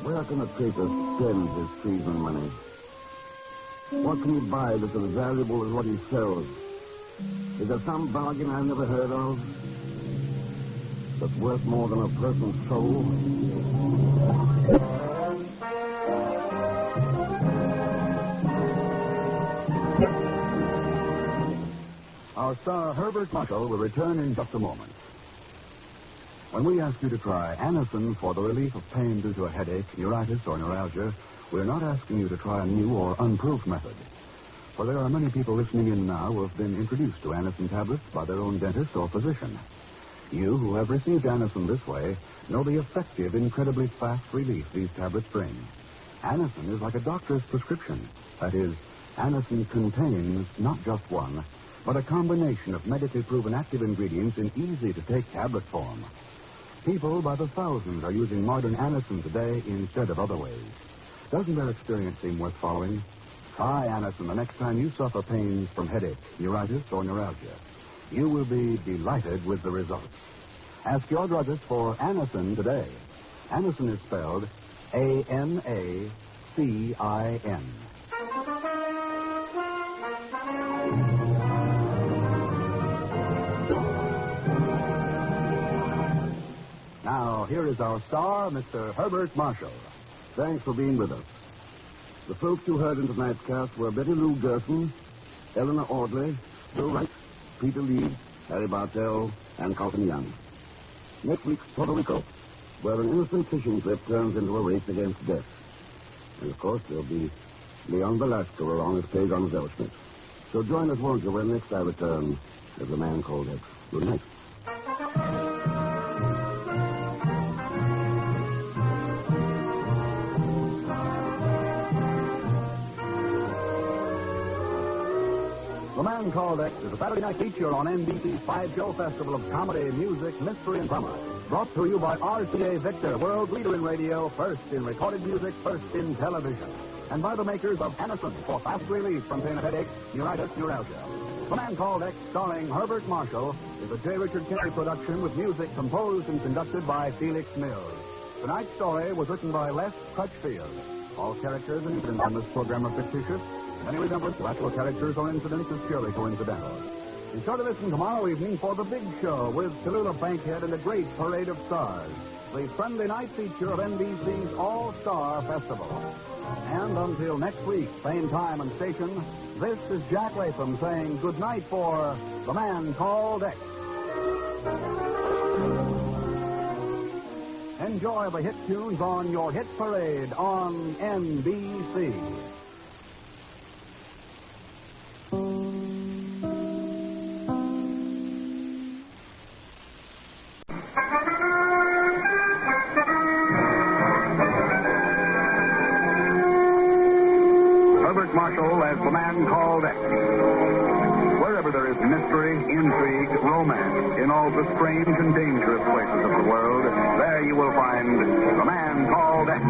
Speaker 6: Where can a traitor spend his treason money? What can he buy that's as valuable as what he sells? Is there some bargain I've never heard of that's worth more than a person's soul?
Speaker 16: Our star, Herbert Marshall, will return in just a moment. When we ask you to try Anacin for the relief of pain due to a headache, neuritis, or neuralgia, we're not asking you to try a new or unproved method. For there are many people listening in now who have been introduced to Anacin tablets by their own dentist or physician. You who have received Anacin this way know the effective, incredibly fast relief these tablets bring. Anacin is like a doctor's prescription. That is, Anacin contains not just one, but a combination of medically proven active ingredients in easy-to-take tablet form. People by the thousands are using modern Anacin today instead of other ways. Doesn't their experience seem worth following? Try Anacin the next time you suffer pains from headache, neuritis, or neuralgia. You will be delighted with the results. Ask your druggist for Anacin today. Anacin is spelled A-N-A-C-I-N. Now, here is our star, Mr. Herbert Marshall.
Speaker 6: Thanks for being with us. The folks you heard in tonight's cast were Betty Lou Gerson, Eleanor Audley, Bill Wright, Peter Lee, Harry Bartell, and Carlton Young. Next week's Puerto Rico, where an innocent fishing trip turns into a race against death. And, of course, there'll be Leon Belasco along with Pegon Zellschmidt. So join us, won't you, when next I return as the man called X. Good night.
Speaker 16: The Man Called X is a Saturday night feature on NBC's 5-show festival of comedy, music, mystery, and drama. Brought to you by RCA Victor, world leader in radio, first in recorded music, first in television. And by the makers of Anacin for fast relief from pain of headache, neuritis, neuralgia. The Man Called X, starring Herbert Marshall, is a J. Richard Kelly production with music composed and conducted by Felix Mills. Tonight's story was written by Les Crutchfield. All characters and incidents on this program are fictitious. Any resemblance to actual characters or incidents is purely coincidental. Be sure to listen tomorrow evening for The Big Show with Tallulah Bankhead and a great parade of stars. The Sunday night feature of NBC's All-Star Festival. And until next week, same time and station, this is Jack Latham saying good night for The Man Called X. Enjoy the hit tunes on your hit parade on NBC. Herbert Marshall as the man called X. Wherever there is mystery, intrigue, romance, in all the strange and dangerous places of the world, there you will find the man called X.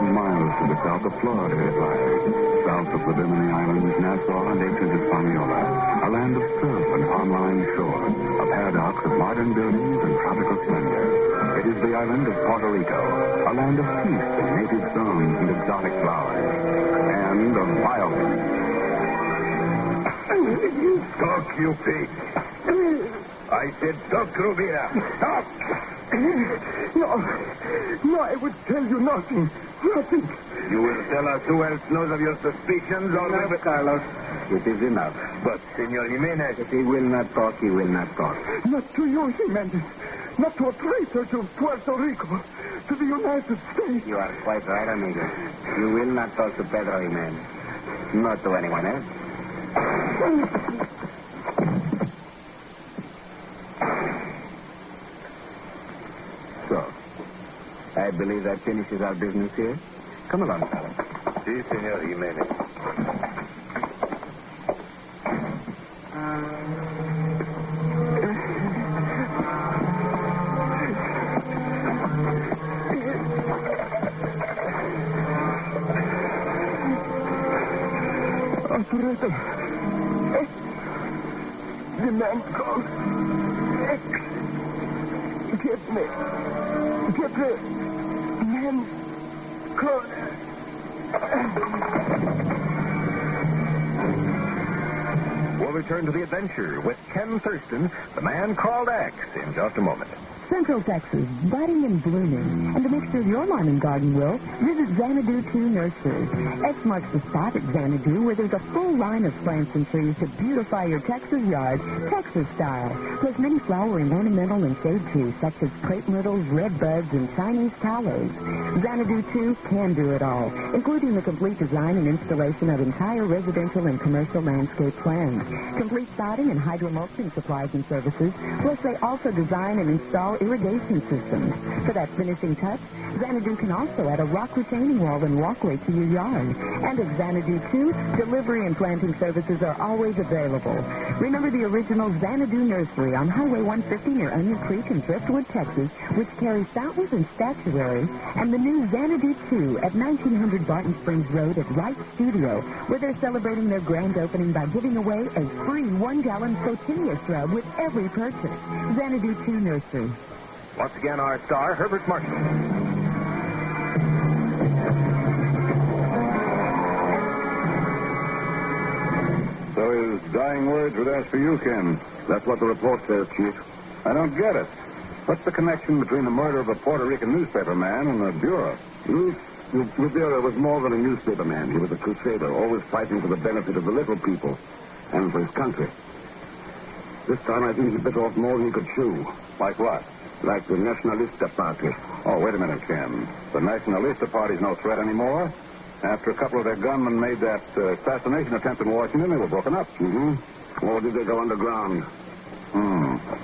Speaker 11: Miles to the south of Florida it lies. South of the Bimini Islands, Nassau, and ancient Hispaniola. A land of surf and palm-lined shore. A paradox of modern buildings and tropical splendor. It is the island of Puerto Rico. A land of peace and native songs and exotic flowers. And of violence.
Speaker 12: Talk, you pig. I said talk, Rubira. Talk.
Speaker 10: No, I would tell you nothing. Nothing.
Speaker 12: You will tell us who else knows of your suspicions, or
Speaker 19: Enough, Carlos. It is enough.
Speaker 12: But, Senor Jimenez...
Speaker 19: If he will not talk, he will not talk.
Speaker 10: Not to you, Jimenez. Not to a traitor to Puerto Rico. To the United States.
Speaker 19: You are quite right, amigo. You will not talk to Pedro Jimenez. Not to anyone else. So, I believe that finishes our business here. Come along, Carlos.
Speaker 12: Si, Senor Jimenez.
Speaker 10: Operator. The man called X. Get me. Get the man called...
Speaker 12: We'll return to the adventure with Ken Thurston, the man called X, in just a moment.
Speaker 1: Central Texas, budding and blooming. And to make sure your lawn and garden will, visit Xanadu 2 Nursery. X marks the spot at Xanadu, where there's a full line of plants and trees to beautify your Texas yard, Texas style. Plus many flowering, ornamental, and shade trees, such as crepe myrtles, red buds, and Chinese tallows. Xanadu 2 can do it all, including the complete design and installation of entire residential and commercial landscape plans, complete sodding and hydromulching supplies and services. Plus, they also design and install irrigation systems. For that finishing touch, Xanadu can also add a rock retaining wall and walkway to your yard. And at Xanadu 2, delivery and planting services are always available. Remember the original Xanadu Nursery on Highway 150 near Onion Creek in Driftwood, Texas, which carries fountains and statuary, and the new Xanadu 2 at 1900 Barton Springs Road at Wright Studio, where they're celebrating their grand opening by giving away a free 1-gallon Sotinia shrub with every purchase. Xanadu 2 Nursery.
Speaker 12: Once again, our star, Herbert Marshall.
Speaker 3: So his dying words were there for you, Ken.
Speaker 6: That's what the report says, Chief.
Speaker 3: I don't get it. What's the connection between the murder of a Puerto Rican newspaper man and the Bureau?
Speaker 6: Rivera was more than a newspaper man. He was a crusader, always fighting for the benefit of the little people and for his country. This time I think he bit off more than he could chew.
Speaker 3: Like what?
Speaker 6: Like the Nacionalista Party.
Speaker 3: Oh, wait a minute, Ken. The Nacionalista Party's no threat anymore. After a couple of their gunmen made that assassination attempt in Washington, they were broken up.
Speaker 6: Mm-hmm. Or did they go underground?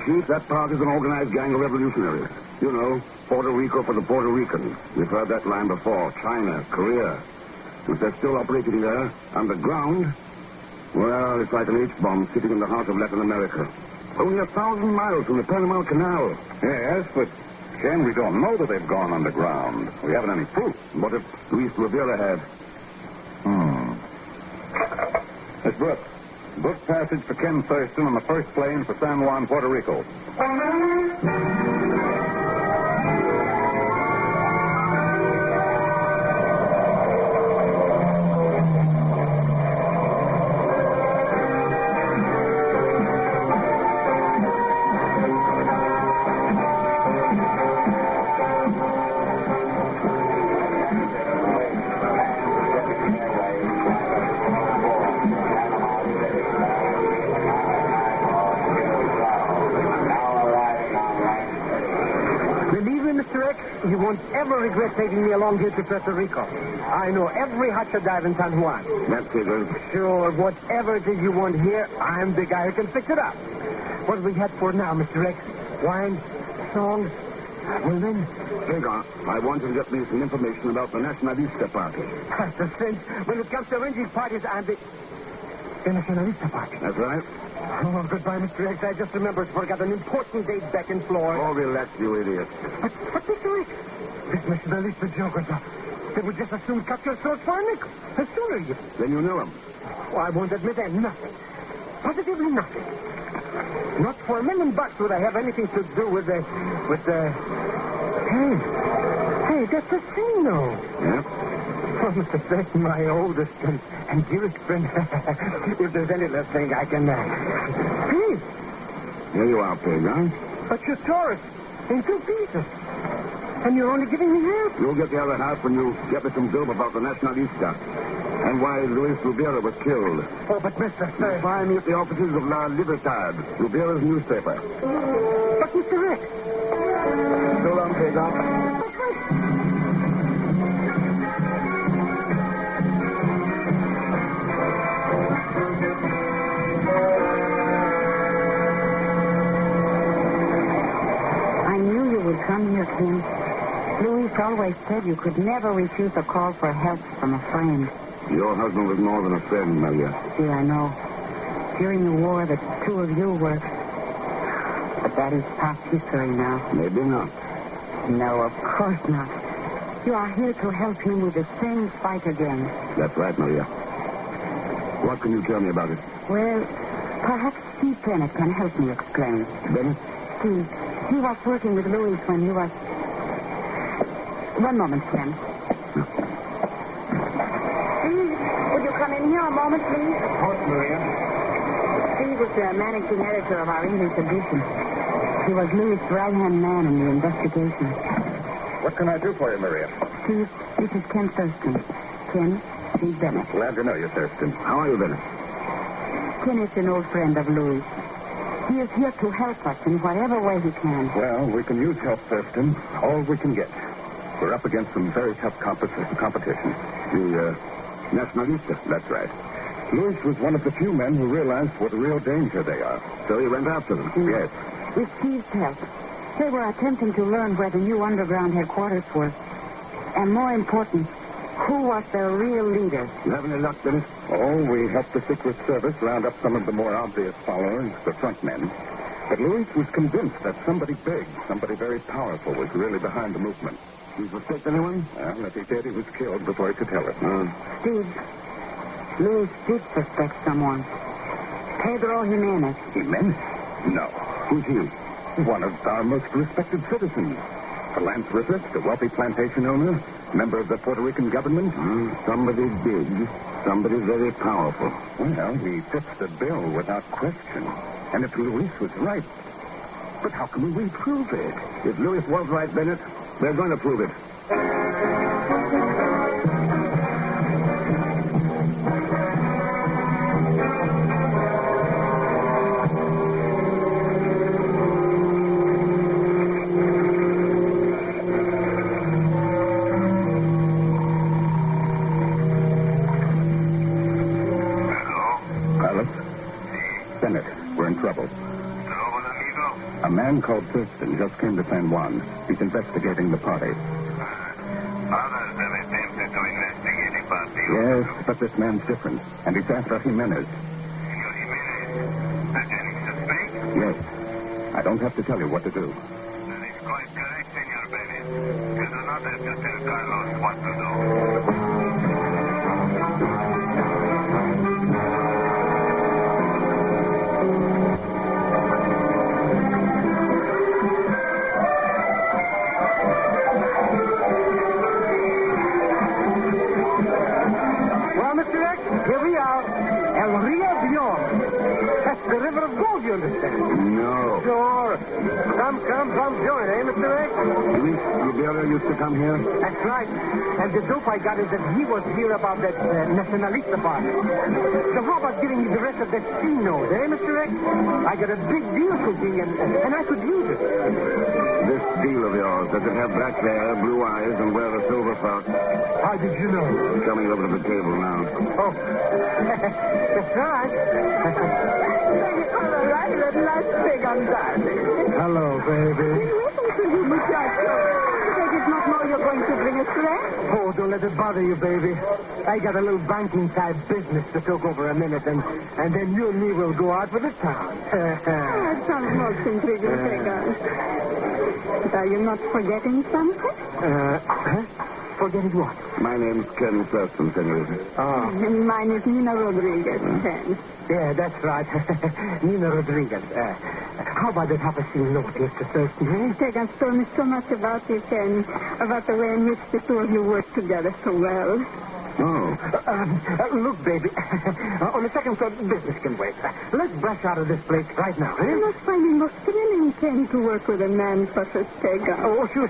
Speaker 6: Chief, that party's an organized gang of revolutionaries. You know, Puerto Rico for the Puerto Ricans. We've heard that line before. China, Korea. If they're still operating there, underground, well, it's like an H-bomb sitting in the heart of Latin America. Only 1,000 miles from the Panama Canal.
Speaker 3: Yes, but, Ken, we don't know that they've gone underground. We haven't any proof.
Speaker 6: What if Luis Rivera had?
Speaker 3: Miss Brooks, book passage for Ken Thurston on the first plane for San Juan, Puerto Rico.
Speaker 22: You won't ever regret taking me along here to Puerto Rico. I know every hacha dive in San Juan.
Speaker 6: That's it.
Speaker 22: Sure, whatever it is you want here, I'm the guy who can fix it up. What do we have for now, Mr. X? Wine? Songs? Women?
Speaker 6: Pegon, I want you to get me some information about the Nacionalista Party.
Speaker 22: That's the sense. When it comes to arranging parties, I'm the Nacionalista Party.
Speaker 6: That's right.
Speaker 22: Oh, goodbye, Mr. X. I just remembered forgot an important date back in Florida.
Speaker 6: Oh, relax, you idiot.
Speaker 22: But Mr. X, this Nacionalista jokers, they would just as soon cut your throat for a nickel. The sooner you...
Speaker 6: Then you know him.
Speaker 22: Oh, I won't admit that. Nothing. Positively nothing. Not for $1 million would I have anything to do with the... Hey, that's a casino.
Speaker 6: Yeah?
Speaker 22: Oh, Mr. Thurston, my oldest and dearest friend. If there's any less thing I can... Please.
Speaker 6: Here you are, Pegon.
Speaker 22: But you tore it in 2 pieces. And you're only giving me half.
Speaker 6: You'll get the other half when you get me some dope about the Nacionalista. And why Luis Rubira was killed.
Speaker 22: Oh, but Mr. Thurston...
Speaker 6: Find me at the offices of La Libertad, Rubira's newspaper.
Speaker 22: But Mr. X...
Speaker 6: So long, Pegon.
Speaker 1: I knew you would come here, Ken. Louis always said you could never refuse a call for help from a friend.
Speaker 6: Your husband was more than a friend, Maria.
Speaker 1: See, I know. During the war, the 2 of you were... But that is past history now.
Speaker 6: Maybe not.
Speaker 1: No, of course not. You are here to help him with the same fight again.
Speaker 6: That's right, Maria. What can you tell me about it?
Speaker 1: Well, perhaps Steve Bennett can help me explain.
Speaker 6: Bennett?
Speaker 1: Steve, he was working with Louis when he was... One moment, Ken. Steve, would you come in here a moment, please?
Speaker 6: Of course, Maria.
Speaker 1: Steve was the managing editor of our English edition. He was Louis' right-hand man in the investigation.
Speaker 6: What can I do for you, Maria?
Speaker 1: Steve, this is Ken Thurston. Ken, Steve Bennett.
Speaker 6: Glad to know you, Thurston. How are you, Bennett?
Speaker 1: Ken is an old friend of Louis. He is here to help us in whatever way he can.
Speaker 6: Well, we can use help, Thurston. All we can get. We're up against some very tough competition. The Nacionalista, that's right. Louis was one of the few men who realized what a real danger they are. So he went after them. Yes.
Speaker 1: With Steve's help, they were attempting to learn where the new underground headquarters were. And more important, who was their real leader.
Speaker 6: You have any luck, Bennett? Oh, we helped the Secret Service round up some of the more obvious followers, the front men. But Louis was convinced that somebody big, somebody very powerful, was really behind the movement. Did you suspect anyone? Well, if he did, he was killed before he could tell us.
Speaker 1: Steve, Louis did suspect someone. Pedro Jimenez.
Speaker 6: Jimenez? No. Who's he? One of our most respected citizens. Philanthropist, a wealthy plantation owner, member of the Puerto Rican government. Somebody big, somebody very powerful. Well, he fits the bill without question. And if Louis was right... But how can we prove it? If Louis was right, Bennett, we're going to prove it. A man called Treason just came to San Juan. He's investigating the party.
Speaker 20: Others have attempted to investigate the party.
Speaker 6: Yes, but this man's different. And he's after Jimenez.
Speaker 20: Senor Jimenez, the Jennings suspect?
Speaker 6: Yes. I don't have to tell you what to do.
Speaker 20: That is quite correct, Senor Bennett. You do not have to tell Carlos what to do.
Speaker 22: The river of gold, you understand?
Speaker 6: No.
Speaker 22: Sure.
Speaker 14: Come join, eh, Mr. X?
Speaker 6: Luis Rivera used to come here?
Speaker 14: That's right. And the dope I got is that he was here about that Nacionalista party. So how about giving me the rest of that C note, eh, Mr. X? I got a big deal cooking, and I could use it.
Speaker 6: This deal of yours, does it have black hair, blue eyes, and wear a silver fox?
Speaker 14: How did you know?
Speaker 6: He's coming over to the table now.
Speaker 14: Oh, that's right.
Speaker 1: All right, at last, Pegon, darling.
Speaker 14: Hello, baby.
Speaker 1: Waiting for you, muchacho. I did not know you're going to bring us rest.
Speaker 14: Oh, don't let it bother you, baby. I got a little banking-type business to talk over a minute, and then you and me will go out for the town.
Speaker 1: That sounds most intriguing, Pegon. But are you not forgetting something?
Speaker 14: Forgetting what?
Speaker 6: My name's Ken Thurston, senorita.
Speaker 14: Oh.
Speaker 1: And mine is Nina Rodriguez, Ken.
Speaker 14: Yeah, that's right. Nina Rodriguez. How about that half-a-scene note, Mr. Thurston?
Speaker 1: Pegon told me so much about you, Ken. About the way in which the two of you work together so well.
Speaker 6: Oh.
Speaker 14: Look, baby. On the second thought, business can wait. Let's brush out of this place right now, eh?
Speaker 1: I must find it most thrilling, Ken, to work with a man such as Pegon.
Speaker 14: Oh, sure.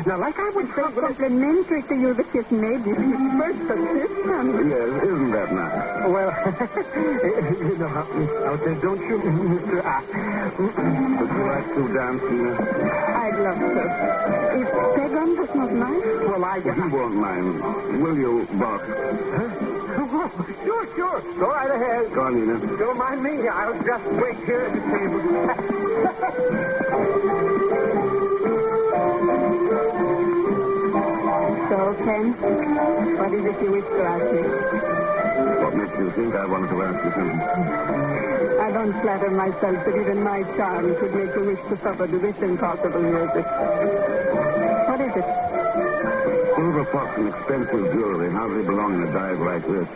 Speaker 14: Now, like I was
Speaker 1: saying, complimentary to you that he's made this his first assistant.
Speaker 6: Yes, isn't that nice?
Speaker 14: Well, you know how they don't you, Mr.
Speaker 6: Would you like to dance, Nina?
Speaker 1: I'd love to. If Pegon does not mind?
Speaker 14: Well,
Speaker 6: He won't mind. Will you, boss?
Speaker 14: Huh? Oh, sure. Go right ahead.
Speaker 6: Go on, Nina.
Speaker 14: Don't mind me. I'll just wait here at the table.
Speaker 1: So, Ken, what is it you wish to ask me?
Speaker 6: What makes you think I wanted to ask you something?
Speaker 1: I don't flatter myself that even my charm could make you wish to suffer to this impossible music. What is it?
Speaker 6: Silver fox and expensive jewelry hardly belong in a dive like this.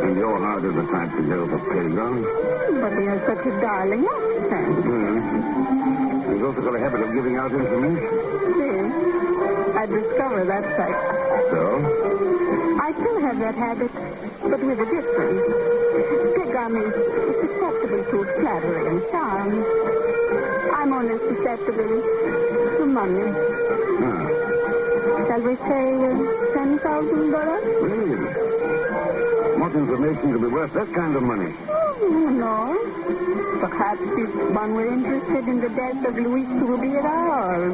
Speaker 6: And your heart is the type to go for Pegon.
Speaker 1: But he has such a darling accent.
Speaker 6: He's also got a habit of giving out information.
Speaker 1: See? I discovered that fact.
Speaker 6: So?
Speaker 1: I still have that habit, but with a difference. Pegon is susceptible to flattery and charm. I'm only susceptible to money. Shall we say $10,000?
Speaker 6: Really? What information could be worth that kind of money?
Speaker 1: Oh, no. Perhaps if one were interested in the death of Luis Rubira, or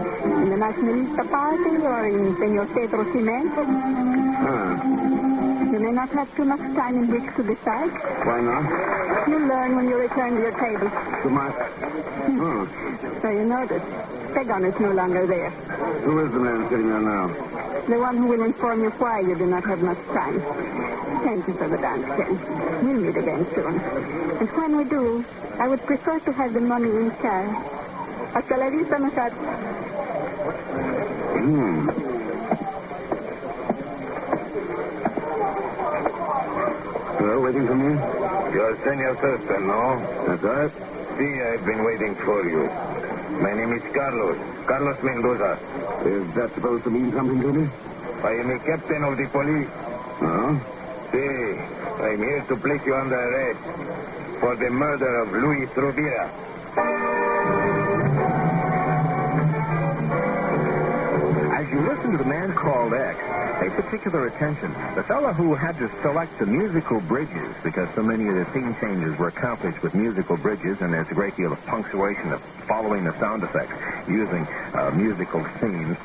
Speaker 1: in the Nacionalista Party, or in Senor Pedro Cimento. You may not have too much time in which to decide.
Speaker 6: Why not?
Speaker 1: You'll learn when you return to your table.
Speaker 6: To my...
Speaker 1: So you notice, Pegon is no longer there.
Speaker 6: Who is the man sitting there now?
Speaker 1: The one who will inform you why you do not have much time. Thank you for the dance, Ken. We'll meet again soon. And when we do, I would prefer to have the money in cash. Hasta la vista, muchachos.
Speaker 6: Hello, waiting for me?
Speaker 20: You're Senor Thurston, no?
Speaker 6: That's right.
Speaker 20: See, I've been waiting for you. My name is Carlos Mendoza.
Speaker 6: Is that supposed to mean something to me?
Speaker 20: I am a captain of the police.
Speaker 6: Oh?
Speaker 20: See, I'm here to place you under arrest for the murder of Luis Rubira.
Speaker 13: As you listen to the man called X, pay particular attention. The fellow who had to select the musical bridges, because so many of the theme changes were accomplished with musical bridges, and there's a great deal of punctuation of following the sound effects using musical themes.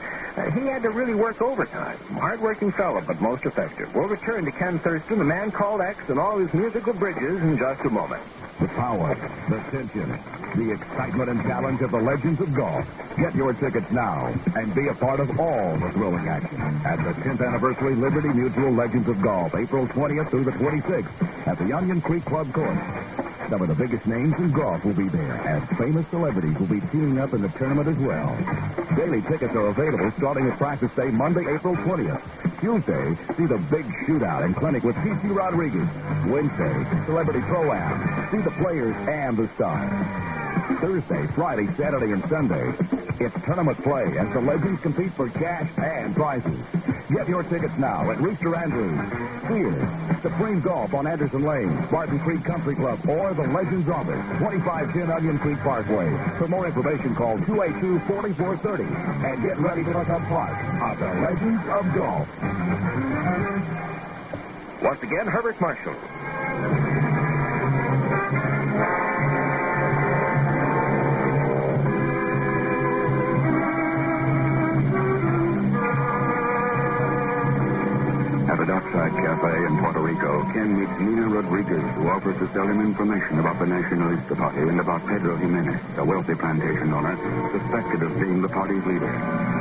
Speaker 13: He had to really work overtime. Hard-working fellow, but most effective. We'll return to Ken Thurston, the man called X, and all his musical bridges in just a moment.
Speaker 16: The power, the tension, the excitement and challenge of the Legends of Golf. Get your tickets now and be a part of all the thrilling action at the 10th Anniversary Liberty Mutual Legends of Golf, April 20th through the 26th at the Onion Creek Club Course. Some of the biggest names in golf will be there, as famous celebrities will be teaming up in the tournament as well. Daily tickets are available starting at practice day Monday, April 20th. Tuesday, see the big shootout and clinic with P.C. Rodriguez. Wednesday, Celebrity Pro-Am. See the players and the stars. Thursday, Friday, Saturday, and Sunday, it's tournament play as the Legends compete for cash and prizes. Get your tickets now at Rooster Andrews, Sears, Supreme Golf on Anderson Lane, Barton Creek Country Club, or the Legends Office, 2510 Onion Creek Parkway. For more information, call 282-4430 and get ready to become part of the Legends of Golf.
Speaker 2: Once again, Herbert Marshall.
Speaker 11: At a dockside cafe in Puerto Rico, Ken meets Nina Rodriguez, who offers to sell him information about the Nacionalista Party and about Pedro Jimenez, a wealthy plantation owner suspected of being the party's leader.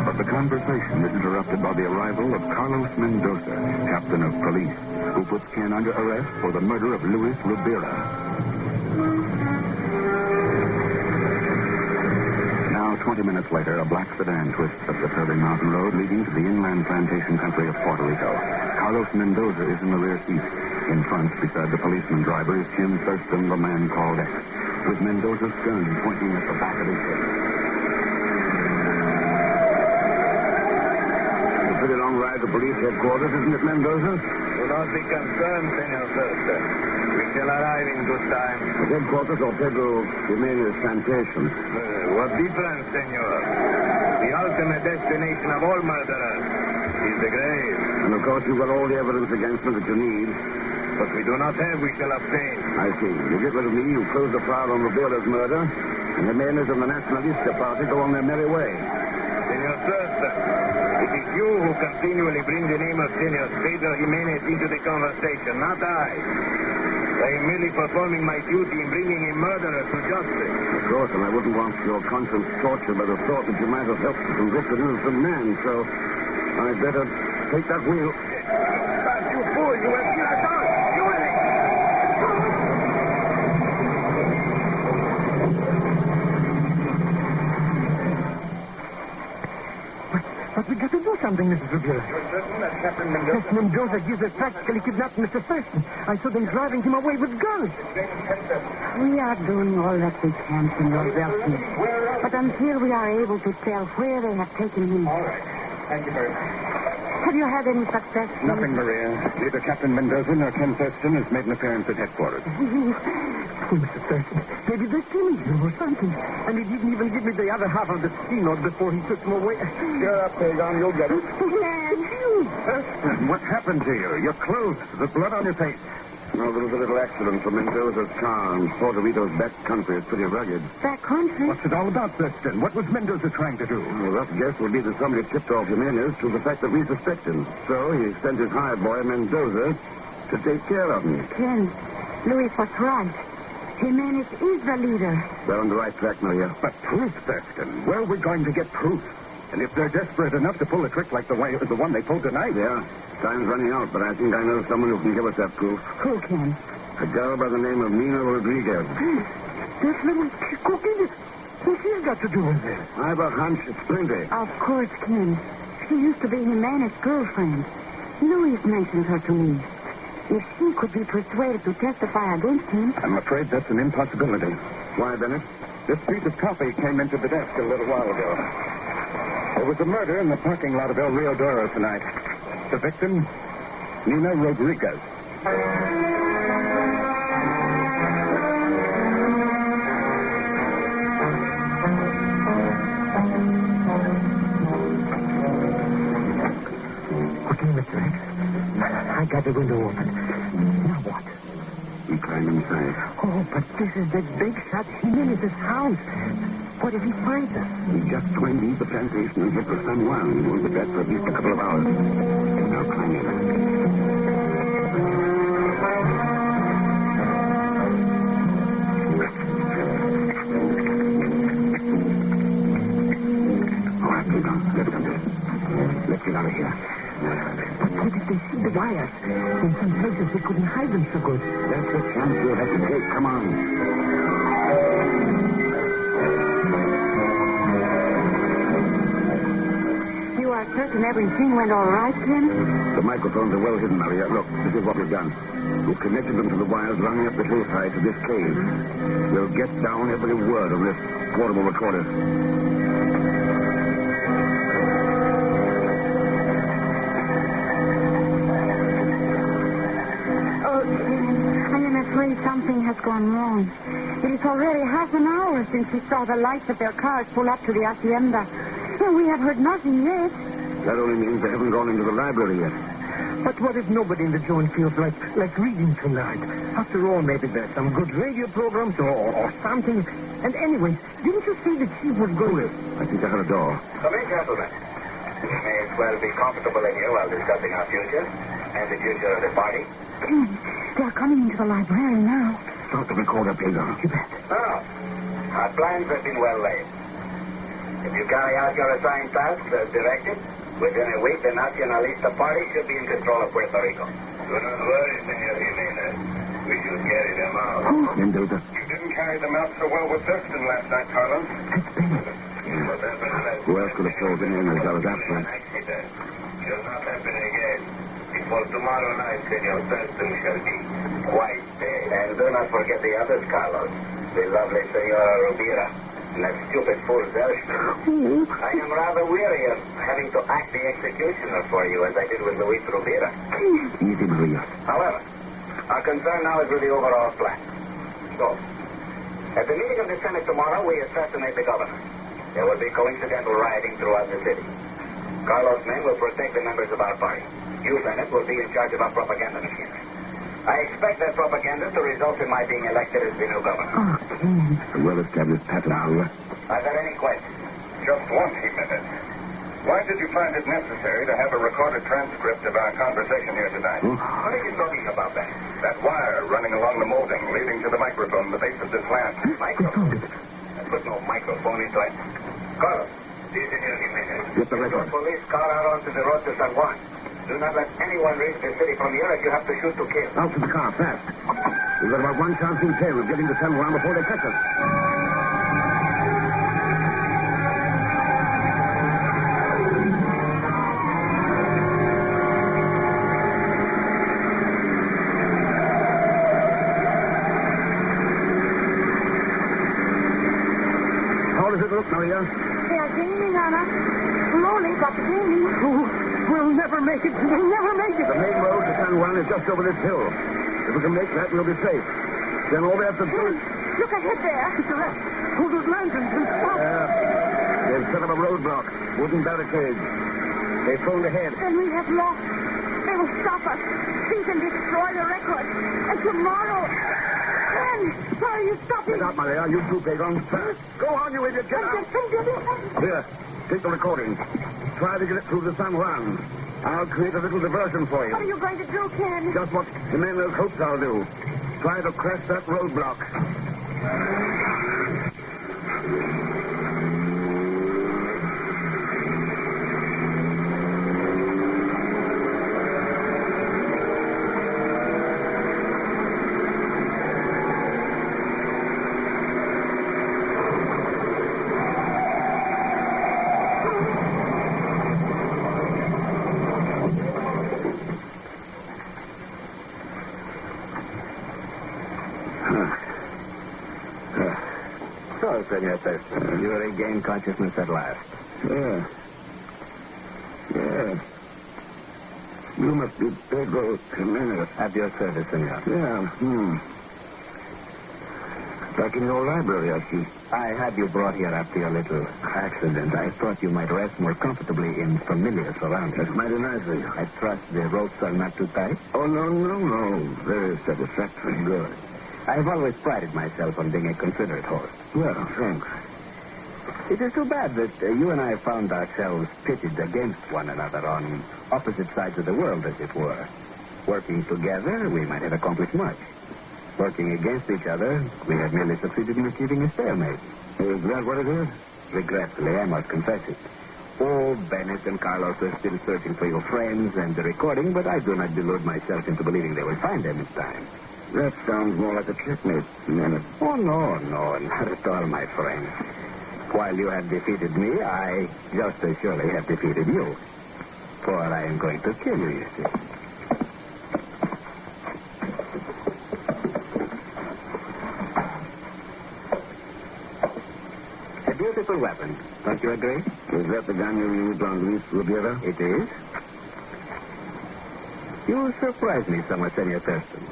Speaker 11: But the conversation is interrupted by the arrival of Carlos Mendoza, captain of police, who puts Ken under arrest for the murder of Luis Rubira. Now, 20 minutes later, a black sedan twists up the curving mountain road leading to the inland plantation country of Puerto Rico. Carlos Mendoza is in the rear seat. In front, beside the policeman driver, is Ken Thurston, the man called X, with Mendoza's gun pointing at the back of his head.
Speaker 6: A pretty long ride to police headquarters, isn't it, Mendoza?
Speaker 5: Do not be concerned, Senor Thurston. We shall arrive in good time.
Speaker 6: The headquarters of Pedro Jimenez plantation.
Speaker 5: What difference, Senor? The ultimate destination of all murderers is the grave.
Speaker 6: And of course you've got all the evidence against me that you need.
Speaker 5: But we do not have, we shall obtain.
Speaker 6: I see. You get rid of me, you close the file on Rubira's murder, and the Jimenez and the Nacionalista Party go on their merry way.
Speaker 5: Senor Thurston, it is you who continually bring the name of Senor Pedro Jimenez into the conversation, not I. I am merely performing my duty in bringing a murderer to justice.
Speaker 6: Of course, and I wouldn't want your conscience tortured by the thought that you might have helped to convict an innocent man, so I'd better take that wheel.
Speaker 5: But you fool, you have killed a dog. You will.
Speaker 22: But we got to do something, Mrs. Rubira.
Speaker 5: You're certain that Captain Mendoza...
Speaker 22: Yes, Mendoza gives us practically kidnapped Mr. Thurston. I saw them driving him away with guns.
Speaker 18: We are doing all that we can, Senor Zellschmidt. But until we are able to tell where they have taken him...
Speaker 5: All right. Thank you very much.
Speaker 18: Have you had any success?
Speaker 16: Nothing, Maria. Neither Captain Mendoza nor Ken Thurston has made an appearance at headquarters.
Speaker 22: Oh, Mr. Thurston, maybe they're stealing him or something. And he didn't even give me the other half of the C note before he took him away.
Speaker 6: Cheer up, Pegon. You'll get it.
Speaker 16: Thurston, what happened to you? Your clothes, the blood on your face.
Speaker 6: No, there was a little accident from Mendoza's car, and Puerto Rico's back country is pretty rugged.
Speaker 18: Back country?
Speaker 16: What's it all about, Thurston? What was Mendoza trying to do?
Speaker 6: Well, rough guess would be that somebody tipped off Jimenez to the fact that we suspect him. So he sent his hired boy, Mendoza, to take care of me.
Speaker 18: Ken, Luis was right. Jimenez is the leader.
Speaker 6: They're on the right track, Maria.
Speaker 16: But proof, Thurston. Where are we going to get proof? And if they're desperate enough to pull a trick like the one they pulled tonight...
Speaker 6: Yeah, time's running out, but I think I know someone who can give us that proof.
Speaker 18: Who can?
Speaker 6: A girl by the name of Nina Rodriguez.
Speaker 22: This little cookie, what's she got to do with this?
Speaker 6: I have a hunch it's plenty.
Speaker 18: Of course, Ken. She used to be Jimenez's girlfriend. Luis mentioned her to me. If she could be persuaded to testify against him...
Speaker 16: I'm afraid that's an impossibility.
Speaker 6: Why, Bennett?
Speaker 16: This piece of coffee came into the desk a little while ago. There was a murder in the parking lot of El Rio Doro tonight. The victim, Nina Rodriguez.
Speaker 22: Okay, Mr. X. I got the window open. Now what?
Speaker 6: We climb inside.
Speaker 22: Oh, but this is the big shot Jimenez's house. What if he finds us?
Speaker 6: We just try and leave the plantation and head for San Juan. We won't be back for at least a couple of hours. Now climb in. All right, Pegon. Let's come in. Let's get out of here.
Speaker 22: But what if they see the wires? In some places they couldn't hide them so good.
Speaker 6: That's the chance we'll have to take. Come on.
Speaker 18: You are certain everything went all right, Ken?
Speaker 6: The microphones are well hidden, Maria. Look, this is what we've done. We've connected them to the wires running up the hillside to this cave. We'll get down every word of this portable recorder.
Speaker 18: afraid something has gone wrong. It is already half an hour since we saw the lights of their cars pull up to the hacienda. And we have heard nothing yet.
Speaker 6: That only means they haven't gone into the library yet.
Speaker 14: But what if nobody in the joint feels like reading tonight? After all, maybe there's some good radio programs or something. And anyway, didn't you say the chief was going to...
Speaker 6: I think I heard a door.
Speaker 5: Come in, gentlemen. We may as well be comfortable in here while discussing our future and the future of the party.
Speaker 18: Ken, they're coming into the library now.
Speaker 6: Start the recorder, Pegon.
Speaker 18: You bet.
Speaker 5: Now, our plans have been well laid. If you carry out your assigned tasks as directed, within a week the Nacionalista Party should be in control of Puerto Rico. Do not worry, Senor Jimenez. We should carry them out.
Speaker 6: Mendoza.
Speaker 5: You didn't carry them out so well with Thurston last night, Carlos.
Speaker 6: Who else could have told him as I was after him?
Speaker 5: Accident shall not happen again. Before tomorrow night, Senor Thurston shall be quite dead. And do not forget the others, Carlos. The lovely Senora Rubira. And that stupid fool Zellschmidt. I am rather weary of having to act the executioner for you as I did with Luis Rubira.
Speaker 6: Easy, Maria.
Speaker 5: However, our concern now is with the overall plan. So, at the meeting of the Senate tomorrow, we assassinate the governor. There will be coincidental rioting throughout the city. Carlos' men will protect the members of our party. You, Bennett, will be in charge of our propaganda machinery. I expect that propaganda to result in my being elected as the new governor.
Speaker 18: Oh, Ken.
Speaker 6: A well-established pattern, Maria.
Speaker 5: Are there any questions?
Speaker 3: Just one, Jimenez. Why did you find it necessary to have a recorded transcript of our conversation here tonight?
Speaker 5: What are you talking about, Ben?
Speaker 3: That wire running along the molding leading to the microphone in the base of this lamp.
Speaker 5: Microphone? I put no microphone into it. Carlos, this is Senor Jimenez.
Speaker 6: Get the record.
Speaker 5: Your police car out onto the road to San Juan. Do not let anyone reach the city from here if you have to shoot to kill.
Speaker 6: Out to the car, fast. We've got about one chance in 10 of getting to San Juan before they catch us. How does it look, Maria?
Speaker 18: They are gaining on us. Slowly, but gaining.
Speaker 14: We'll never make it. We'll never make it.
Speaker 6: The main road to San Juan is just over this hill. If we can make that, we'll be safe. Then all we have to do is...
Speaker 18: Look ahead there.
Speaker 14: To the left. Hold those lanterns and stop.
Speaker 6: They've set up a roadblock. Wooden barricades. They phoned ahead.
Speaker 18: Then we have lost. They will stop us. Seize and destroy the record. And tomorrow... Ken, why are you stopping?
Speaker 6: Get out, Maria. You too, Pegon. Go on, you idiot. Get out. Here, take the recording. Try to get it through to San Juan. I'll create a little diversion for you.
Speaker 18: What are you going to do, Ken?
Speaker 6: Just what Jimenez hopes I'll do. Try to crash that roadblock.
Speaker 19: So, Senor Thurston, you regain consciousness at last.
Speaker 6: Yeah. You must be Pedro Jimenez.
Speaker 19: At your service, senor.
Speaker 6: Yeah, Back in your library, I see.
Speaker 19: I had you brought here after your little accident. I thought you might rest more comfortably in familiar surroundings.
Speaker 6: That's mighty nice of you.
Speaker 19: I trust the ropes are not too tight?
Speaker 6: Oh, no. Very satisfactory.
Speaker 19: Good. I've always prided myself on being a considerate host.
Speaker 6: Well, thanks.
Speaker 19: It is too bad that you and I found ourselves pitted against one another on opposite sides of the world, as it were. Working together, we might have accomplished much. Working against each other, we have merely succeeded in achieving a stalemate.
Speaker 6: Is that what it is?
Speaker 19: Regretfully, I must confess it. Oh, Bennett and Carlos are still searching for your friends and the recording, but I do not delude myself into believing they will find them in time.
Speaker 6: That sounds more like a checkmate, Bennett.
Speaker 19: Oh, no, not at all, my friend. While you have defeated me, I just as surely have defeated you. For I am going to kill you, you see. A beautiful weapon, don't you agree?
Speaker 6: Is that the gun you used on Luis Rubira?
Speaker 19: It is. You surprise me somewhat, Senor Thurston.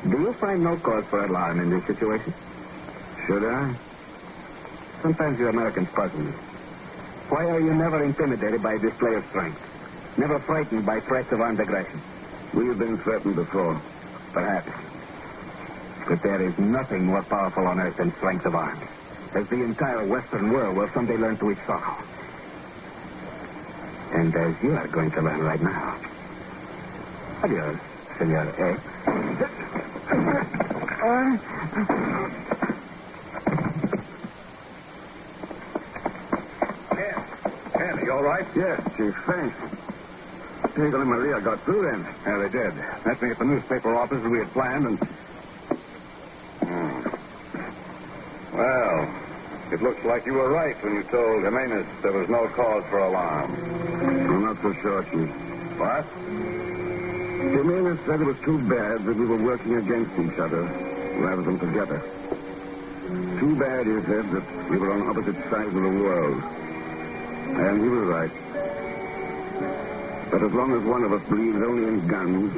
Speaker 19: Do you find no cause for alarm in this situation? Should I? Sometimes you Americans puzzle me. Why are you never intimidated by a display of strength? Never frightened by threats of armed aggression?
Speaker 6: We've been threatened before.
Speaker 19: Perhaps. But there is nothing more powerful on earth than strength of arms, as the entire Western world will someday learn to its sorrow. And as you are going to learn right now. Adios, Senor X.
Speaker 3: Ken, are you all right?
Speaker 6: Yes, Chief, thanks. Pegon and Maria got through then.
Speaker 3: Yeah, they did. Met me at the newspaper office as we had planned, and... Well, it looks like you were right when you told Jimenez there was no cause for alarm.
Speaker 6: I'm not so sure, Chief.
Speaker 3: What?
Speaker 6: Jimenez said it was too bad that we were working against each other rather than together. Too bad, he said, that we were on opposite sides of the world. And he was right. But as long as one of us believes only in guns,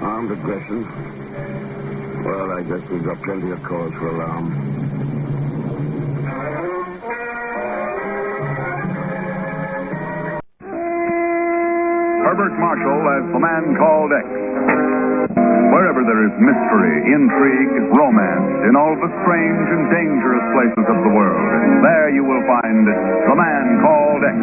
Speaker 6: armed aggression, well, I guess we've got plenty of cause for alarm.
Speaker 16: Herbert Marshall as the man called X. Wherever there is mystery, intrigue, romance, in all the strange and dangerous places of the world, there you will find the man called X.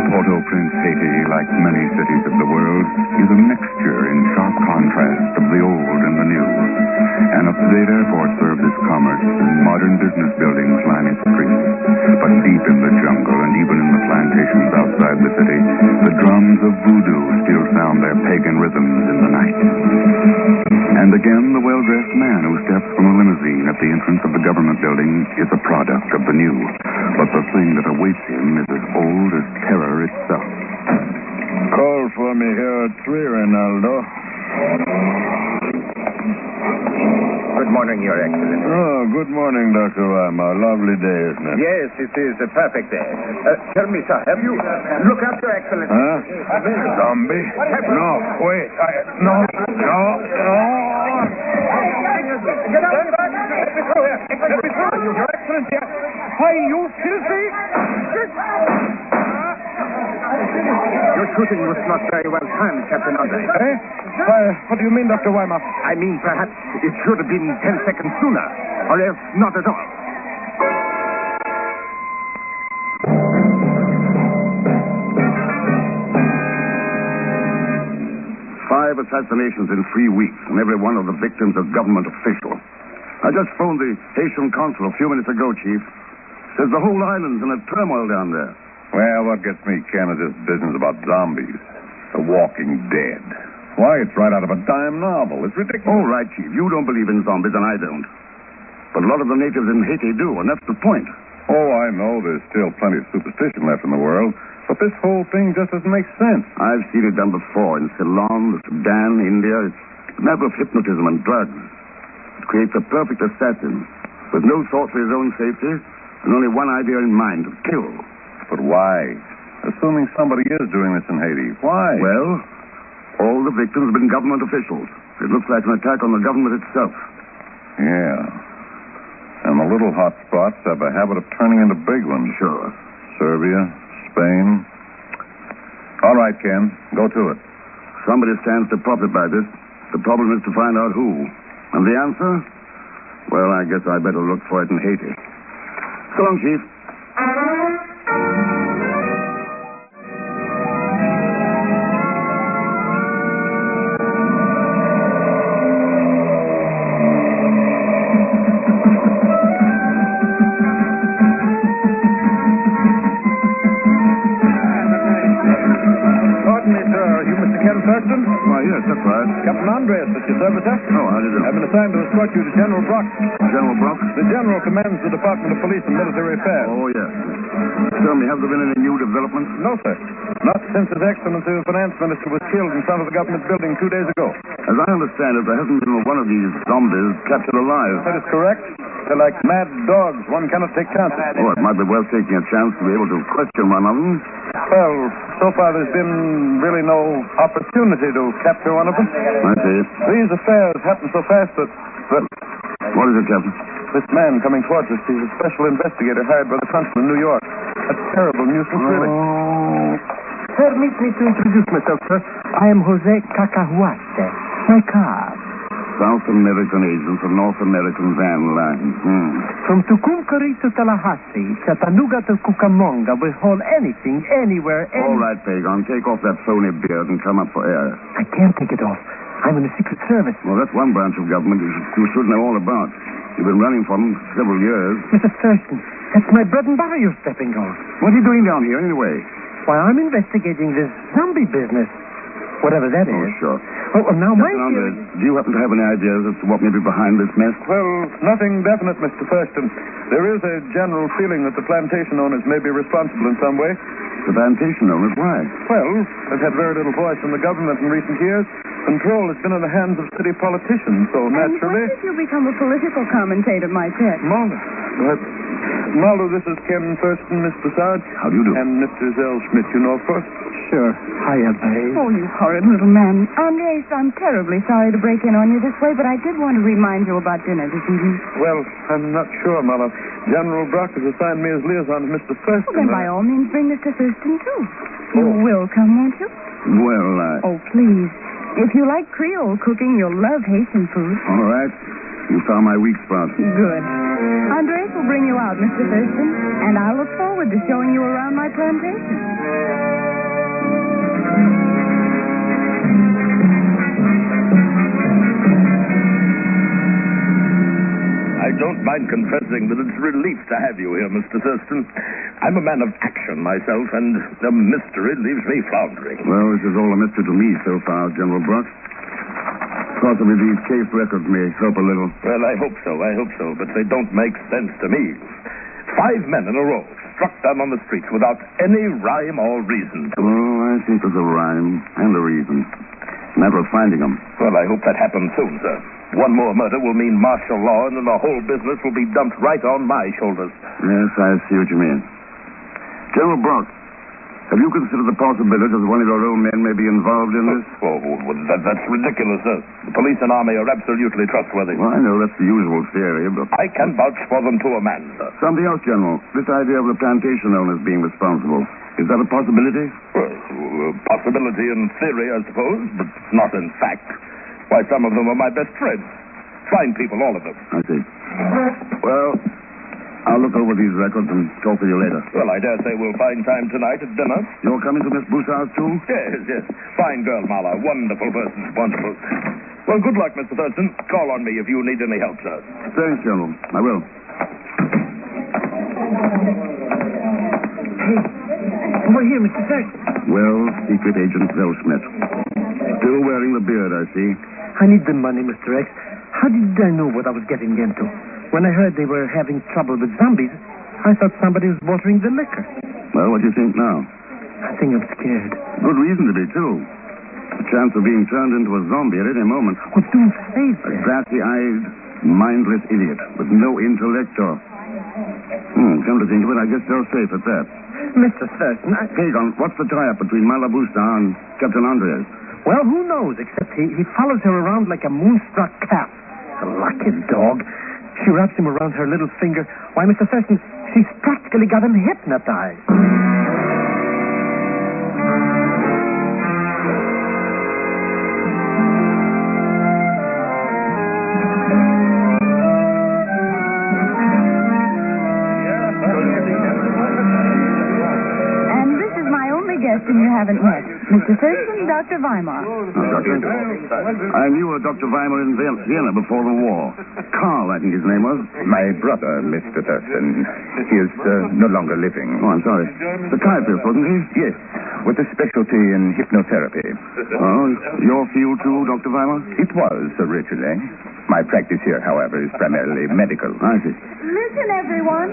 Speaker 11: Port-au-Prince, Haiti, like many cities of the world, is a mixture in sharp contrast of the old and the new. An up-to-date airport serves its commerce, and modern business buildings line its streets. But deep in the jungle, and even in the plantations outside the city, the drums of voodoo still sound their pagan rhythms in the night. And again, the well-dressed man who steps from a limousine at the entrance of the government building is a product of the new. But the thing that awaits him is as old as terror itself.
Speaker 3: Call for me here at 3, Rinaldo.
Speaker 2: Good morning, Your Excellency.
Speaker 3: Oh, good morning, Dr. Weimar. Lovely day, isn't it?
Speaker 2: Yes, it is a perfect day. Tell me, sir, have you... Look up, Your Excellency.
Speaker 3: Huh? Zombie? No, wait. No.
Speaker 2: Get out! Let me through here. Let me through, Your Excellency. Why, you filthy... Your shooting was not very well timed, Captain Andre.
Speaker 3: Eh? What do you mean, Dr. Weimar?
Speaker 2: I mean, perhaps it should have been 10 seconds sooner, or else not at all.
Speaker 6: 5 assassinations in 3 weeks, and every one of the victims a government official. I just phoned the Haitian consul a few minutes ago, Chief. Says the whole island's in a turmoil down there.
Speaker 3: Well, what gets me, Ken, is this business about zombies. The Walking Dead. Why, it's right out of a dime novel. It's ridiculous.
Speaker 6: All right, Chief. You don't believe in zombies, and I don't. But a lot of the natives in Haiti do, and that's the point.
Speaker 3: Oh, I know there's still plenty of superstition left in the world, but this whole thing just doesn't make sense.
Speaker 6: I've seen it done before in Ceylon, the Sudan, India. It's a matter of hypnotism and drugs. It creates a perfect assassin with no thought for his own safety and only one idea in mind, to kill.
Speaker 3: But why? Assuming somebody is doing this in Haiti, why?
Speaker 6: Well, all the victims have been government officials. It looks like an attack on the government itself.
Speaker 3: Yeah. And the little hot spots have a habit of turning into big ones.
Speaker 6: Sure.
Speaker 3: Serbia, Spain. All right, Ken. Go to it.
Speaker 6: Somebody stands to profit by this. The problem is to find out who. And the answer? Well, I guess I better look for it in Haiti. So long, Chief.
Speaker 3: Pardon me, sir. Are you Mr. Ken Thurston?
Speaker 6: Why, yes,
Speaker 3: That's right.
Speaker 2: Captain Andreas, at your service, sir.
Speaker 3: Oh, how do you do?
Speaker 2: I've been assigned to escort you to General Brock.
Speaker 3: General Brock?
Speaker 2: The General commands the Department of Police and Military Affairs.
Speaker 3: Oh, yes. Tell me, have there been any new developments?
Speaker 2: No, sir. Not since His Excellency the Finance Minister was killed in front of the government building 2 days ago.
Speaker 3: As I understand it, there hasn't been one of these zombies captured alive.
Speaker 2: That is correct. They're like mad dogs. One cannot take chances.
Speaker 3: Oh, it might be worth taking a chance to be able to question one of them.
Speaker 2: Well, so far there's been really no opportunity to capture one of them.
Speaker 3: I see.
Speaker 2: These affairs happen so fast that...
Speaker 3: What is it, Captain?
Speaker 2: This man coming towards us, he's a special investigator hired by the consul in New York. A terrible nuisance, really.
Speaker 14: Permit me to introduce myself, sir. I am Jose Cacahuate. My car.
Speaker 3: South American agents of North American van line.
Speaker 14: From Tucumcari to Tallahassee, Chattanooga to Cucamonga, we haul anything, anywhere,
Speaker 3: All right, Pegon, take off that phony beard and come up for air.
Speaker 14: I can't take it off. I'm in the Secret Service.
Speaker 3: Well, that's one branch of government you should know all about. You've been running for them several years.
Speaker 14: Mr. Thurston, that's my bread and butter you're stepping on.
Speaker 3: What are you doing down here, anyway?
Speaker 14: Why, I'm investigating this zombie business. Whatever that is.
Speaker 3: Oh, sure.
Speaker 14: Oh, now, my
Speaker 3: theory... Do you happen to have any ideas as to what may be behind this mess?
Speaker 2: Well, nothing definite, Mr. Thurston. There is a general feeling that the plantation owners may be responsible in some way.
Speaker 3: The plantation owners? Why?
Speaker 2: Well, they've had very little voice in the government in recent years. Control has been in the hands of city politicians, so naturally...
Speaker 18: And when did you become a political commentator, my pet?
Speaker 2: Marlo, this is Ken Thurston, Mr. Sarge.
Speaker 3: How do you do?
Speaker 2: And Mr. Zellschmidt, you know, of course.
Speaker 14: Sure. Hiya, babe.
Speaker 18: Oh, you horrid little man. Andres, I'm terribly sorry to break in on you this way, but I did want to remind you about dinner this evening.
Speaker 2: Well, I'm not sure, Marlo. General Brock has assigned me as liaison to Mr. Thurston.
Speaker 18: Well, then by all means bring Mr. Thurston, too. You will come, won't you?
Speaker 3: Well,
Speaker 18: Oh, please. If you like Creole cooking, you'll love Haitian food.
Speaker 3: All right. You found my weak spot.
Speaker 18: Good. Andres will bring you out, Mr. Thurston, and I look forward to showing you around my plantation.
Speaker 5: I don't mind confessing that it's a relief to have you here, Mr. Thurston. I'm a man of action myself, and the mystery leaves me floundering.
Speaker 3: Well, this is all a mystery to me so far, General Brock. Possibly these case records may help a little.
Speaker 5: Well, I hope so, but they don't make sense to me. 5 men in a row, struck down on the streets without any rhyme or reason.
Speaker 3: Oh, I think there's a rhyme and a reason. Matter of finding them.
Speaker 5: Well, I hope that happens soon, sir. One more murder will mean martial law, and then the whole business will be dumped right on my shoulders.
Speaker 3: Yes, I see what you mean. General Brock, have you considered the possibility that one of your own men may be involved in this?
Speaker 5: Oh, that's ridiculous, sir. The police and army are absolutely trustworthy.
Speaker 3: Well, I know that's the usual theory, but...
Speaker 5: I can vouch for them to a man, sir.
Speaker 3: Something else, General. This idea of the plantation owners being responsible. Is that a possibility?
Speaker 5: Well, possibility in theory, I suppose, but not in fact. Why, some of them are my best friends. Fine people, all of them.
Speaker 3: I see. Well, I'll look over these records and talk with you later.
Speaker 5: Well, I dare say we'll find time tonight at dinner.
Speaker 3: You're coming to Miss Bouchard's, too?
Speaker 5: Yes. Fine girl, Marla. Wonderful person. Wonderful. Well, good luck, Mr. Thurston. Call on me if you need any help, sir.
Speaker 3: Thanks, General. I will.
Speaker 14: Hey, over here, Mr. Thurston.
Speaker 3: Well, Secret Agent Zellschmidt. Still wearing the beard, I see.
Speaker 14: I need the money, Mr. X. How did I know what I was getting into? When I heard they were having trouble with zombies, I thought somebody was watering the liquor.
Speaker 3: Well, what do you think now?
Speaker 14: I think I'm scared.
Speaker 3: Good reason to be, too. The chance of being turned into a zombie at any moment.
Speaker 14: Well, don't say that.
Speaker 3: A glassy-eyed, mindless idiot with no intellect or... Come to think of it, I guess they're safe at that.
Speaker 14: Mr. Thurston,
Speaker 3: Pegon, what's the tie-up between Malabusta and Captain Andreas?
Speaker 14: Well, who knows, except he follows her around like a moonstruck cat. The lucky dog. She wraps him around her little finger. Why, Mr. Thurston, she's practically got him hypnotized.
Speaker 18: And this is my only guest whom you haven't met. Mr. Thurston, Dr. Weimar.
Speaker 6: Doctor, I knew a Dr. Weimar in Vienna before the war. Karl, I think his name was.
Speaker 9: My brother, Mr. Thurston. He is no longer living.
Speaker 6: Oh, I'm sorry. Psychiatrist, wasn't he?
Speaker 9: Yes, with a specialty in hypnotherapy.
Speaker 6: Oh, your field too, Dr. Weimar?
Speaker 9: It was originally. My practice here, however, is primarily medical.
Speaker 6: I see.
Speaker 18: Listen, everyone.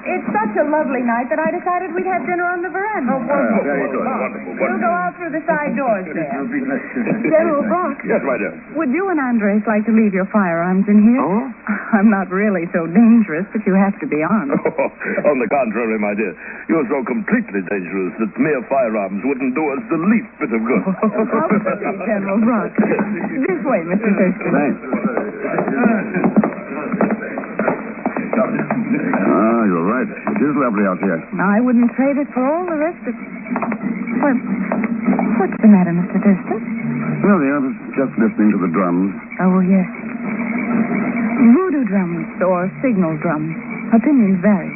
Speaker 18: It's such a lovely night that I decided we'd have dinner on the veranda.
Speaker 9: Very good. Wonderful.
Speaker 18: We'll go out through the side doors there. General Brock.
Speaker 9: Yes, my dear.
Speaker 18: Would you and Andres like to leave your firearms in here?
Speaker 5: Oh?
Speaker 18: I'm not really so dangerous, but you have to be armed.
Speaker 5: On the contrary, my dear. You're so completely dangerous that mere firearms wouldn't do us the least bit of good.
Speaker 18: How pretty, General Brock. This way, Mr. Thurston.
Speaker 6: Thanks. Ah, you're right. It is lovely out here.
Speaker 18: I wouldn't trade it for all the rest of... What's the matter, Mr. Thurston?
Speaker 6: Well, I was just listening to the drums.
Speaker 18: Oh, yes. Voodoo drums or signal drums. Opinions vary.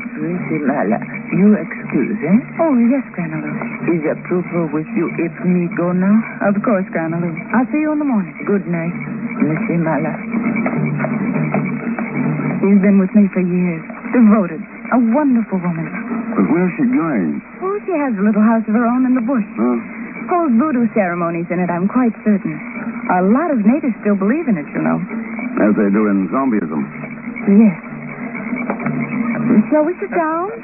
Speaker 17: Mala, you excuse, eh?
Speaker 18: Oh, yes, Granaloo.
Speaker 17: Is a trooper with you if me go now?
Speaker 18: Of course, Granaloo. I'll see you in the morning.
Speaker 17: Good night, Missy Mala.
Speaker 18: She's been with me for years. Devoted. A wonderful woman.
Speaker 6: But where's she going?
Speaker 18: Oh, she has a little house of her own in the bush.
Speaker 6: Huh?
Speaker 18: Holds voodoo ceremonies in it, I'm quite certain. A lot of natives still believe in it, you know.
Speaker 6: As they do in zombieism.
Speaker 18: Yes. Shall we sit down?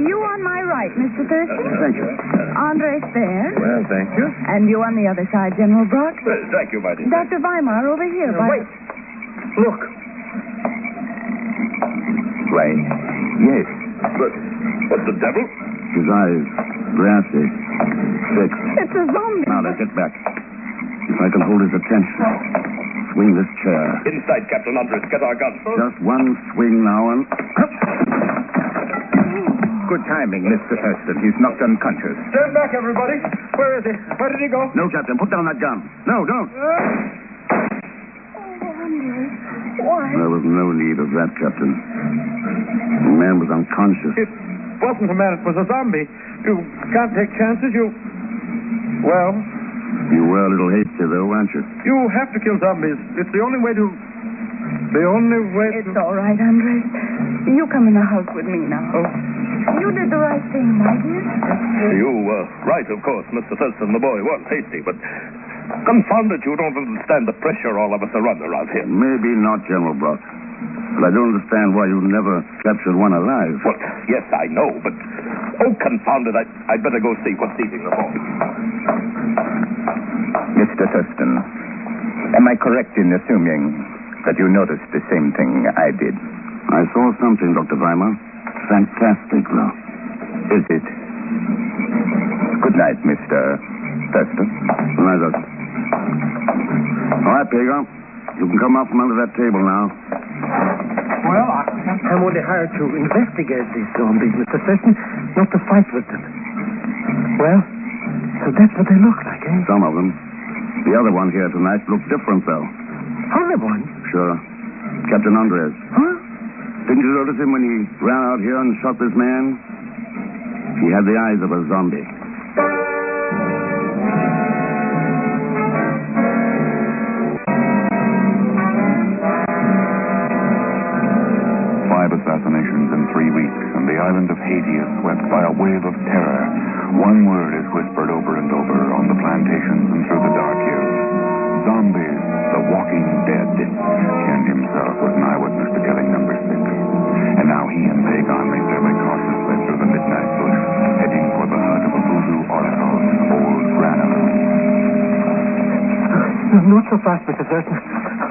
Speaker 18: You on my right, Mr. Thurston.
Speaker 6: Thank you.
Speaker 18: Andres there.
Speaker 5: Well, thank you.
Speaker 18: And you on the other side, General Brock.
Speaker 5: Thank you, my dear.
Speaker 18: Dr. Weimar over here.
Speaker 5: Wait. Look.
Speaker 9: Why, yes.
Speaker 5: But what the devil?
Speaker 6: His eyes. Glassy. Fixed.
Speaker 18: It's a zombie.
Speaker 6: Now, let's get back. If I can hold his attention. Swing this chair.
Speaker 5: Inside, Captain Andres. Get our guns.
Speaker 6: Just one swing now and...
Speaker 9: Good timing, Mr. Thurston. He's knocked unconscious.
Speaker 2: Stand back, everybody. Where is he? Where did he go?
Speaker 6: No, Captain. Put down that gun. No, don't.
Speaker 18: Why?
Speaker 6: There was no need of that, Captain. The man was unconscious.
Speaker 2: It wasn't a man. It was a zombie. You can't take chances. Well...
Speaker 6: You were a little hasty, though, weren't you?
Speaker 2: You have to kill zombies. It's the only way to...
Speaker 18: It's all right, Andres. You come in the house with me now.
Speaker 2: Oh.
Speaker 18: You did the right thing, my dear.
Speaker 5: You were right, of course, Mr. Thurston. The boy was hasty, but confound it, you don't understand the pressure all of us are under around here.
Speaker 6: Maybe not, General Brock. But I don't understand why you never captured one alive.
Speaker 5: Well, yes, I know, but... Oh, confound it, I'd better go see what's eating the ball.
Speaker 9: Mr. Thurston, am I correct in assuming that you noticed the same thing I did?
Speaker 6: I saw something, Dr. Weimar. Fantastic, though.
Speaker 9: Is it? Good night, Mr. Thurston.
Speaker 6: Good night, Doctor. All right, Pegon. You can come out from under that table now.
Speaker 22: Well, I'm only hired to investigate these zombies, Mr. Thurston, not to fight with them. Well, so that's what they look like, eh?
Speaker 6: Some of them. The other one here tonight looked different, though.
Speaker 22: Other one?
Speaker 6: Sure. Captain Andres.
Speaker 22: Huh?
Speaker 6: Didn't you notice him when he ran out here and shot this man? He had the eyes of a zombie.
Speaker 11: 5 assassinations in 3 weeks, and the island of Haiti is swept by a wave of terror. One word is whispered over and over on the plantations and through the dark hills. Zombies, the walking dead. Ken himself was an eyewitness to killing number 6. And now he and Pegon make their way cautiously through the midnight bush, heading for the hut of a voodoo oracle, old Granaloo.
Speaker 22: Not so fast, Mr. Thurston.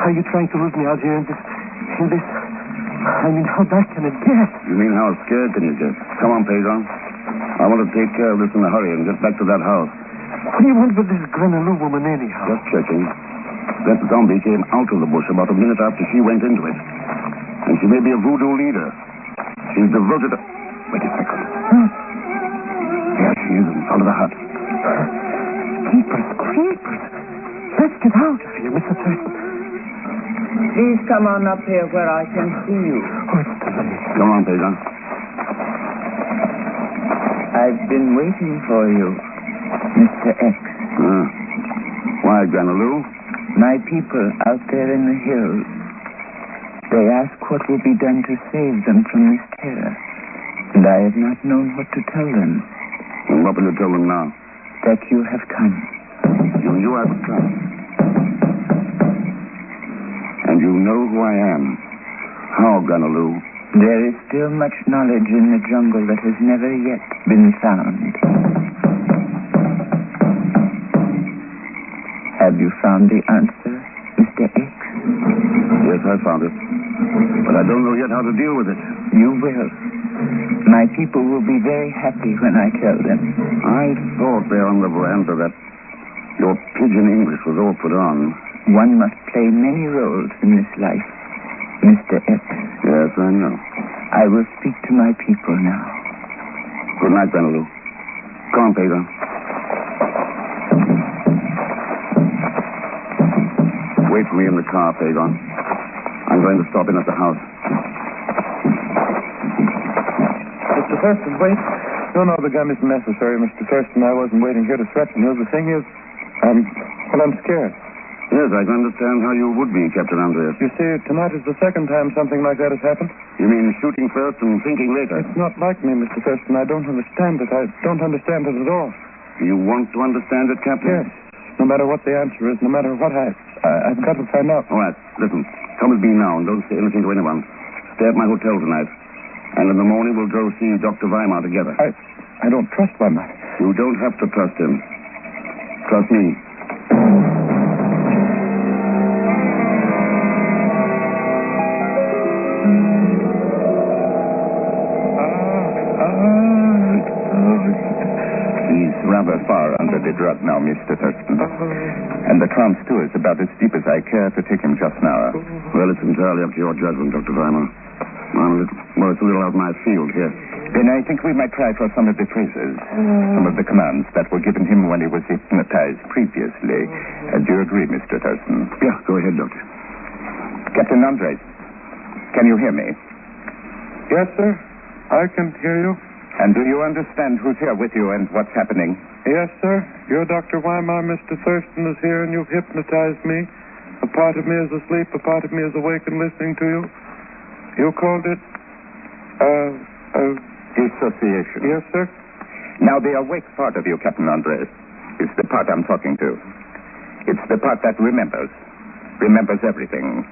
Speaker 22: Are you trying to root me out here in this... I mean, how bad can it get?
Speaker 6: You mean how scared can you get? Come on, Pegon. I want to take care of this in a hurry and get back to that house.
Speaker 22: What do you want with this Granaloo woman anyhow?
Speaker 6: Just checking. That zombie came out of the bush about a minute after she went into it. And she may be a voodoo leader. She's devoted to... Wait a second.
Speaker 22: Huh?
Speaker 6: There she is in front of the hut.
Speaker 22: Creepers. Let's get out of here, Mr. Thurston.
Speaker 24: Please come on up here where I can see you.
Speaker 6: Come on, Pegon.
Speaker 17: I've been waiting for you. Mr. X.
Speaker 9: Why, Granaloo?
Speaker 17: My people out there in the hills. They ask what will be done to save them from this terror. And I have not known what to tell them.
Speaker 9: And what will you tell them now?
Speaker 17: That you have come.
Speaker 9: You have come. And you know who I am. How, Granaloo?
Speaker 17: There is still much knowledge in the jungle that has never yet been found. Have you found the answer, Mr. X?
Speaker 9: Yes, I found it. But I don't know yet how to deal with it.
Speaker 17: You will. My people will be very happy when I tell them.
Speaker 9: I thought there on the veranda that your pidgin English was all put on.
Speaker 17: One must play many roles in this life, Mr. X.
Speaker 9: Yes, I know.
Speaker 17: I will speak to my people now.
Speaker 9: Good night, Granaloo. Come on, Pegon. Wait for me in the car, Pegon. I'm going to stop in at the house.
Speaker 2: Mr. Thurston, wait. No, the gun isn't necessary, Mr. Thurston. I wasn't waiting here to threaten you. The thing is, I'm scared.
Speaker 9: Yes, I can understand how you would be, Captain Andreas.
Speaker 2: You see, tonight is the second time something like that has happened.
Speaker 9: You mean shooting first and thinking later?
Speaker 2: It's not like me, Mr. Thurston. I don't understand it. I don't understand it at all.
Speaker 9: Do you want to understand it, Captain?
Speaker 2: Yes. No matter what the answer is, no matter what I've got to find out.
Speaker 9: All right, listen. Come with me now and don't say anything to anyone. Stay at my hotel tonight. And in the morning we'll go see Dr. Weimar together.
Speaker 2: I don't trust Weimar.
Speaker 9: You don't have to trust him. Trust me. He's rather far under the drug now, Mr. Thurston. And the trance, too, is about as deep as I care to take him just now. Well, it's entirely up to your judgment, Dr. Weimar. It's a little out of my field here. Then I think we might try for some of the phrases, some of the commands that were given him when he was hypnotized previously. Do you agree, Mr. Thurston? Yeah, go ahead, Doctor. Captain Andres, can you hear me?
Speaker 2: Yes, sir. I can hear you.
Speaker 9: And do you understand who's here with you and what's happening?
Speaker 2: Yes, sir. You're Dr. Weimar. Mr. Thurston is here, and you've hypnotized me. A part of me is asleep, a part of me is awake and listening to you. You called it,
Speaker 9: dissociation.
Speaker 2: Yes, sir.
Speaker 9: Now, the awake part of you, Captain Andres, is the part I'm talking to. It's the part that remembers everything,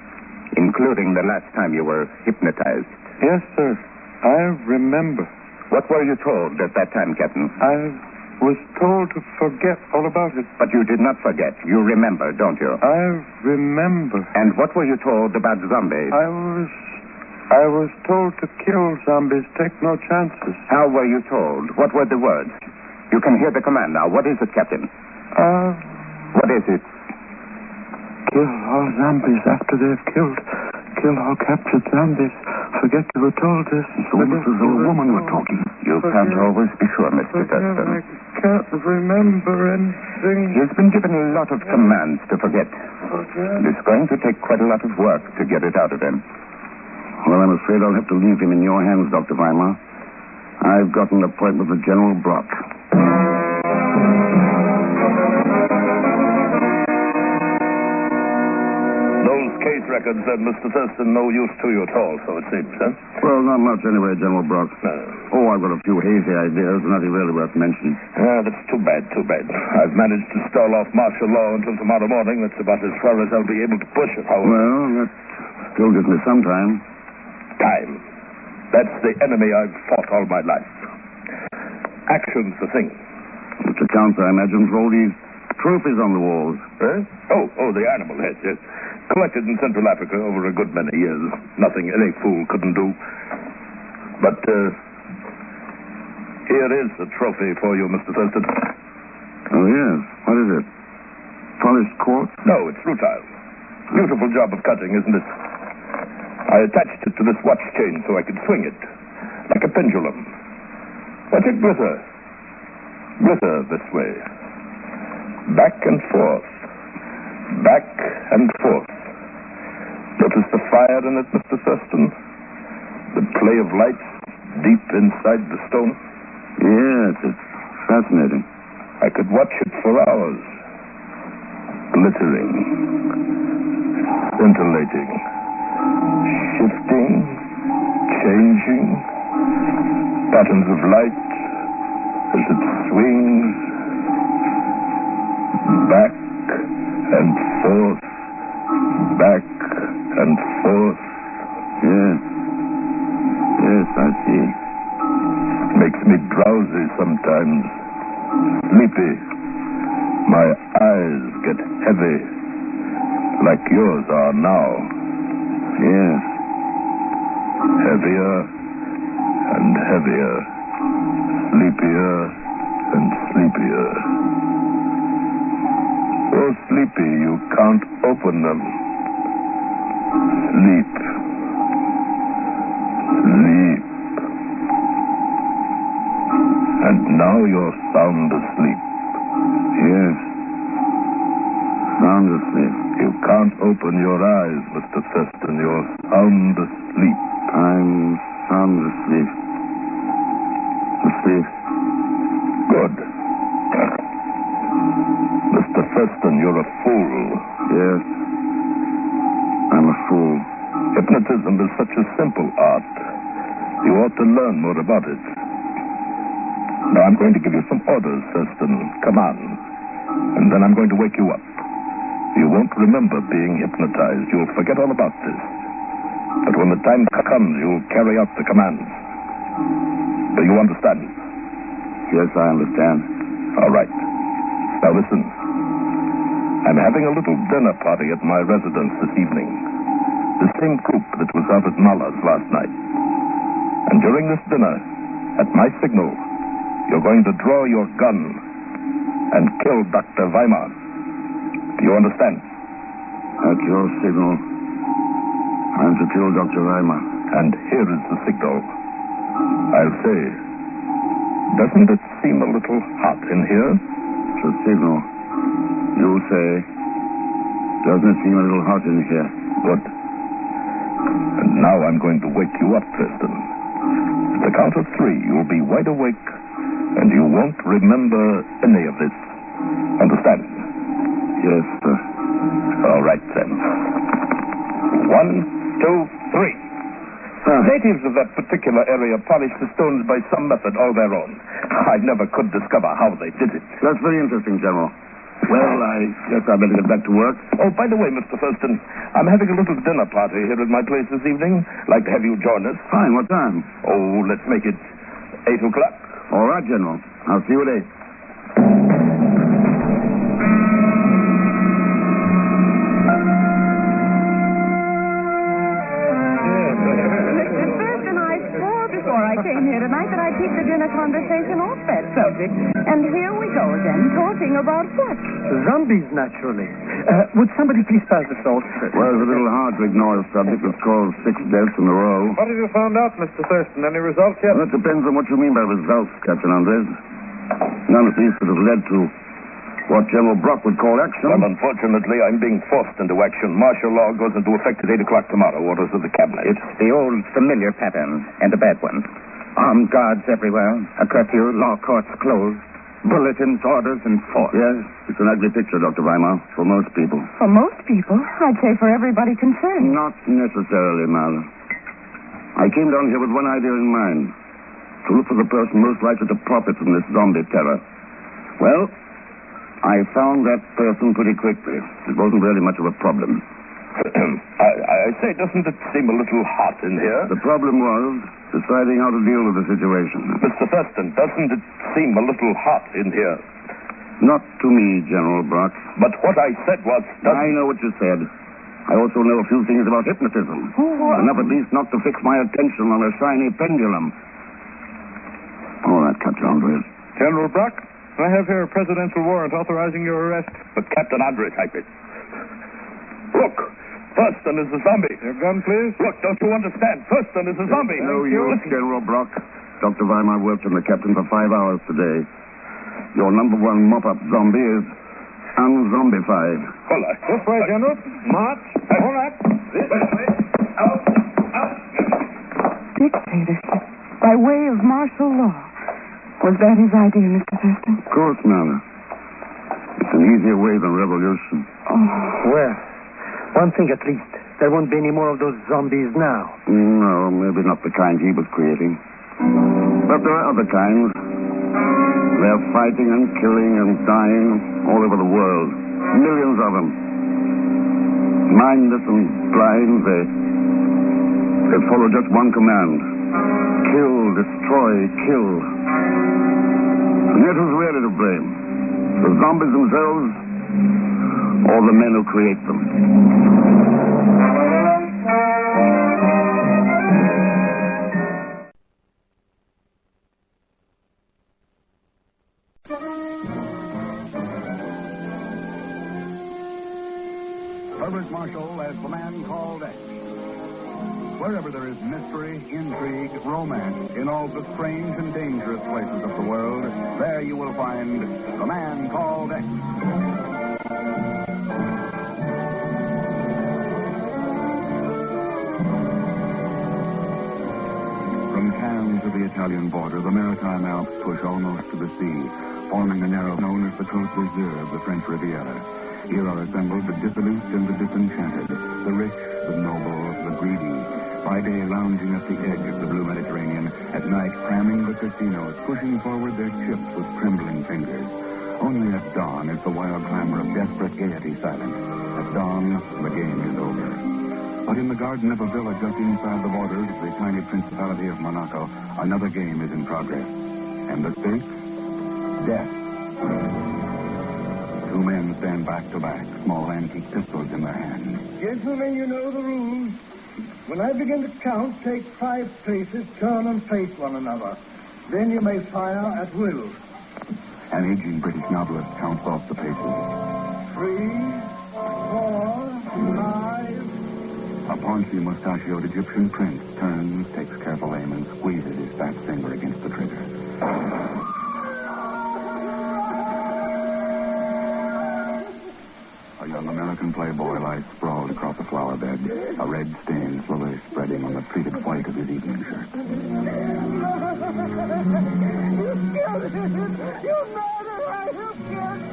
Speaker 9: including the last time you were hypnotized.
Speaker 2: Yes, sir. I remember.
Speaker 9: What were you told at that time, Captain?
Speaker 2: I was told to forget all about it.
Speaker 9: But you did not forget. You remember, don't you?
Speaker 2: I remember.
Speaker 9: And what were you told about zombies?
Speaker 2: I was told to kill zombies, take no chances.
Speaker 9: How were you told? What were the words? You can hear the command now. What is it, Captain? What is it?
Speaker 2: Kill all zombies after they've killed. Kill all captured zombies. Forget you were told this.
Speaker 9: So this is a woman we're talking. You can't always be sure, Mr. Thurston.
Speaker 2: I can't remember anything.
Speaker 9: He's been given a lot of commands to forget. It's going to take quite a lot of work to get it out of him. Well, I'm afraid I'll have to leave him in your hands, Dr. Weimar. I've got an appointment with General Brock.
Speaker 4: Those case records then, Mr. Thurston, no use to you at all, so it seems, huh?
Speaker 9: Well, not much anyway, General Brock.
Speaker 4: No.
Speaker 9: Oh, I've got a few hazy ideas, nothing really worth mentioning.
Speaker 4: That's too bad. I've managed to stall off martial law until tomorrow morning. That's about as far as I'll be able to push it, however.
Speaker 9: Well, that still gives me some time.
Speaker 4: Time. That's the enemy I've fought all my life. Action's the thing.
Speaker 9: Which accounts, I imagine, for all these trophies on the walls.
Speaker 4: Eh? Oh, the animal heads, yes. Collected in Central Africa over a good many years. Nothing any fool couldn't do. But, here is a trophy for you, Mr. Thurston.
Speaker 9: Oh, yes. What is it? Polished quartz?
Speaker 4: No, it's rutile. Beautiful job of cutting, isn't it? I attached it to this watch chain so I could swing it, like a pendulum. Watch it glitter. Glitter this way. Back and forth. Back and forth. Notice the fire in it, Mr. Thurston? The play of lights deep inside the stone?
Speaker 9: Yes, it's fascinating.
Speaker 4: I could watch it for hours. Glittering, scintillating, shifting, changing, patterns of light as it swings back and forth, back and forth.
Speaker 9: Yes. Yes, I see.
Speaker 4: Makes me drowsy sometimes. Sleepy. My eyes get heavy, like yours are now.
Speaker 9: Yes.
Speaker 4: Heavier and heavier. Sleepier and sleepier. So sleepy you can't open them. Sleep. Sleep. And now you're sound asleep.
Speaker 9: Yes. Sound asleep.
Speaker 4: You can't open your eyes, Mr. Thurston. You're sound asleep.
Speaker 9: I'm sound asleep. Asleep.
Speaker 4: Good. Mr. Thurston, you're a fool.
Speaker 9: Yes. I'm a fool.
Speaker 4: Hypnotism is such a simple art. You ought to learn more about it. Now, I'm going to give you some orders, Thurston. Commands. And then I'm going to wake you up. You won't remember being hypnotized. You'll forget all about this. But when the time comes, you'll carry out the commands. Do you understand?
Speaker 9: Yes, I understand.
Speaker 4: All right. Now, listen. I'm having a little dinner party at my residence this evening. The same group that was out at Mullers last night. And during this dinner, at my signal, you're going to draw your gun and kill Dr. Weimar. Do you understand?
Speaker 9: At your signal, I'm to kill Dr. Weimar.
Speaker 4: And here is the signal. I'll say, doesn't it seem a little hot in here?
Speaker 9: The signal. You say, doesn't it seem a little hot in here?
Speaker 4: Good. And now I'm going to wake you up, Thurston. At the count of 3, you'll be wide awake, and you won't remember any of this. Understand?
Speaker 9: Yes, sir.
Speaker 4: All right, then. 1, 2, 3. Natives of that particular area polish the stones by some method all their own. I never could discover how they did it.
Speaker 9: That's very interesting, General. Well, I guess I better get back to work.
Speaker 4: Oh, by the way, Mr. Thurston, I'm having a little dinner party here at my place this evening. Like to have you join us.
Speaker 9: Fine, what time?
Speaker 4: Oh, let's make it 8 o'clock.
Speaker 9: All right, General. I'll see you at 8.
Speaker 8: I came here tonight that I'd keep the dinner conversation off that subject. And here we go again, talking about what?
Speaker 22: Zombies, naturally. Would somebody please pass the salt?
Speaker 9: Well, it's a little hard to ignore a subject that's caused 6 deaths in a row.
Speaker 2: What have you found out, Mr. Thurston? Any results yet?
Speaker 9: Well, it depends on what you mean by results, Captain Andres. None at least that have led to what General Brock would call action.
Speaker 4: Well, unfortunately, I'm being forced into action. Martial law goes into effect at 8 o'clock tomorrow. Orders of the cabinet.
Speaker 15: It's the old familiar pattern, and a bad one. Armed guards everywhere, a curfew, law courts closed, bulletins, orders, and force.
Speaker 9: Yes, it's an ugly picture, Dr. Weimar, for most people.
Speaker 8: For most people? I'd say for everybody concerned.
Speaker 9: Not necessarily, Marla. I came down here with one idea in mind. To look for the person most likely to profit from this zombie terror. Well, I found that person pretty quickly. It wasn't really much of a problem.
Speaker 4: I say, doesn't it seem a little hot in here?
Speaker 9: The problem was deciding how to deal with the situation.
Speaker 4: Mr. Thurston, doesn't it seem a little hot in here?
Speaker 9: Not to me, General Brock.
Speaker 4: But what I said was...
Speaker 9: I know what you said. I also know a few things about hypnotism. Enough at least not to fix my attention on a shiny pendulum. All right, Captain Andres.
Speaker 2: General Brock, I have here a presidential warrant authorizing your arrest.
Speaker 4: But Captain Andres, type it. Look, Thurston is a zombie.
Speaker 2: Your gun, please.
Speaker 4: Look, don't you understand? Thurston is a zombie.
Speaker 9: No, you, General Brock. Dr. Weimar worked on the captain for 5 hours today. Your number 1 mop-up zombie is unzombified.
Speaker 4: Hold on.
Speaker 2: This way, General. March. All right. This way. Out.
Speaker 8: Dictatorship by way of martial law. Was that his idea, Mr. Thurston?
Speaker 9: Of course, Marla. An easier way than revolution.
Speaker 22: Well, one thing at least. There won't be any more of those zombies now.
Speaker 9: No, maybe not the kind he was creating. But there are other kinds. They're fighting and killing and dying all over the world. Millions of them. Mindless and blind, they follow just one command. Kill, destroy, kill. And yet who's really to blame? The zombies themselves or the men who create them?
Speaker 16: Herbert Marshall as the man called X. Wherever there is mystery, intrigue, romance, in all the strange and dangerous places of the world, there you will find the man called X.
Speaker 11: From Cannes to the Italian border, the maritime Alps push almost to the sea, forming a narrow known as the Côte d'Azur of the French Riviera. Here are assembled the dissolute and the disenchanted, the rich, the noble, the greedy, by day lounging at the edge of the blue Mediterranean, at night cramming the casinos, pushing forward their chips with trembling fingers. Only at dawn is the wild clamor of desperate gaiety silent. At dawn, the game is over. But in the garden of a villa just inside the borders of the tiny Principality of Monaco, another game is in progress. And the stakes? Death. Two men stand back to back, small antique pistols in their hands.
Speaker 14: Gentlemen, you know the rules. When I begin to count, take 5 paces, turn and face one another. Then you may fire at will.
Speaker 11: An aging British novelist counts off the paces.
Speaker 14: 3, 4, 5.
Speaker 11: A paunchy, mustachioed Egyptian prince turns, takes careful aim, and squeezes his fat finger against the trigger. A young American playboy lies sprawled across a flower bed, a red stain slowly spreading on the pleated white of his evening shirt.
Speaker 14: You killed him! You murderer! You killed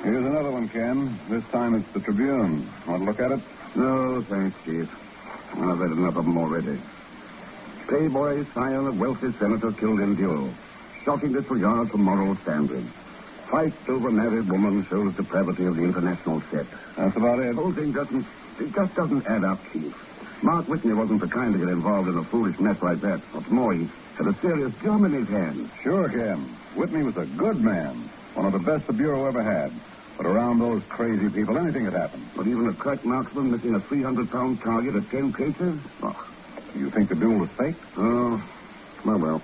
Speaker 3: Here's another one, Ken. This time it's the Tribune. Want to look at it?
Speaker 9: No, thanks, Chief. I've read enough of them already. Playboy, scion of wealthy senator killed in duel. Shocking disregard for moral standards. Fight over married woman shows depravity of the international set.
Speaker 3: That's about it.
Speaker 9: The whole thing just doesn't add up, Chief. Mark Whitney wasn't the kind to get involved in a foolish mess like that. What's more, he had a serious job in his hands.
Speaker 3: Sure, Ken. Whitney was a good man. One of the best the Bureau ever had. But around those crazy people, anything could happen.
Speaker 9: But even a crack marksman missing a 300-pound target at 10 paces? Oh.
Speaker 3: You think the duel was fake?
Speaker 9: Oh, well.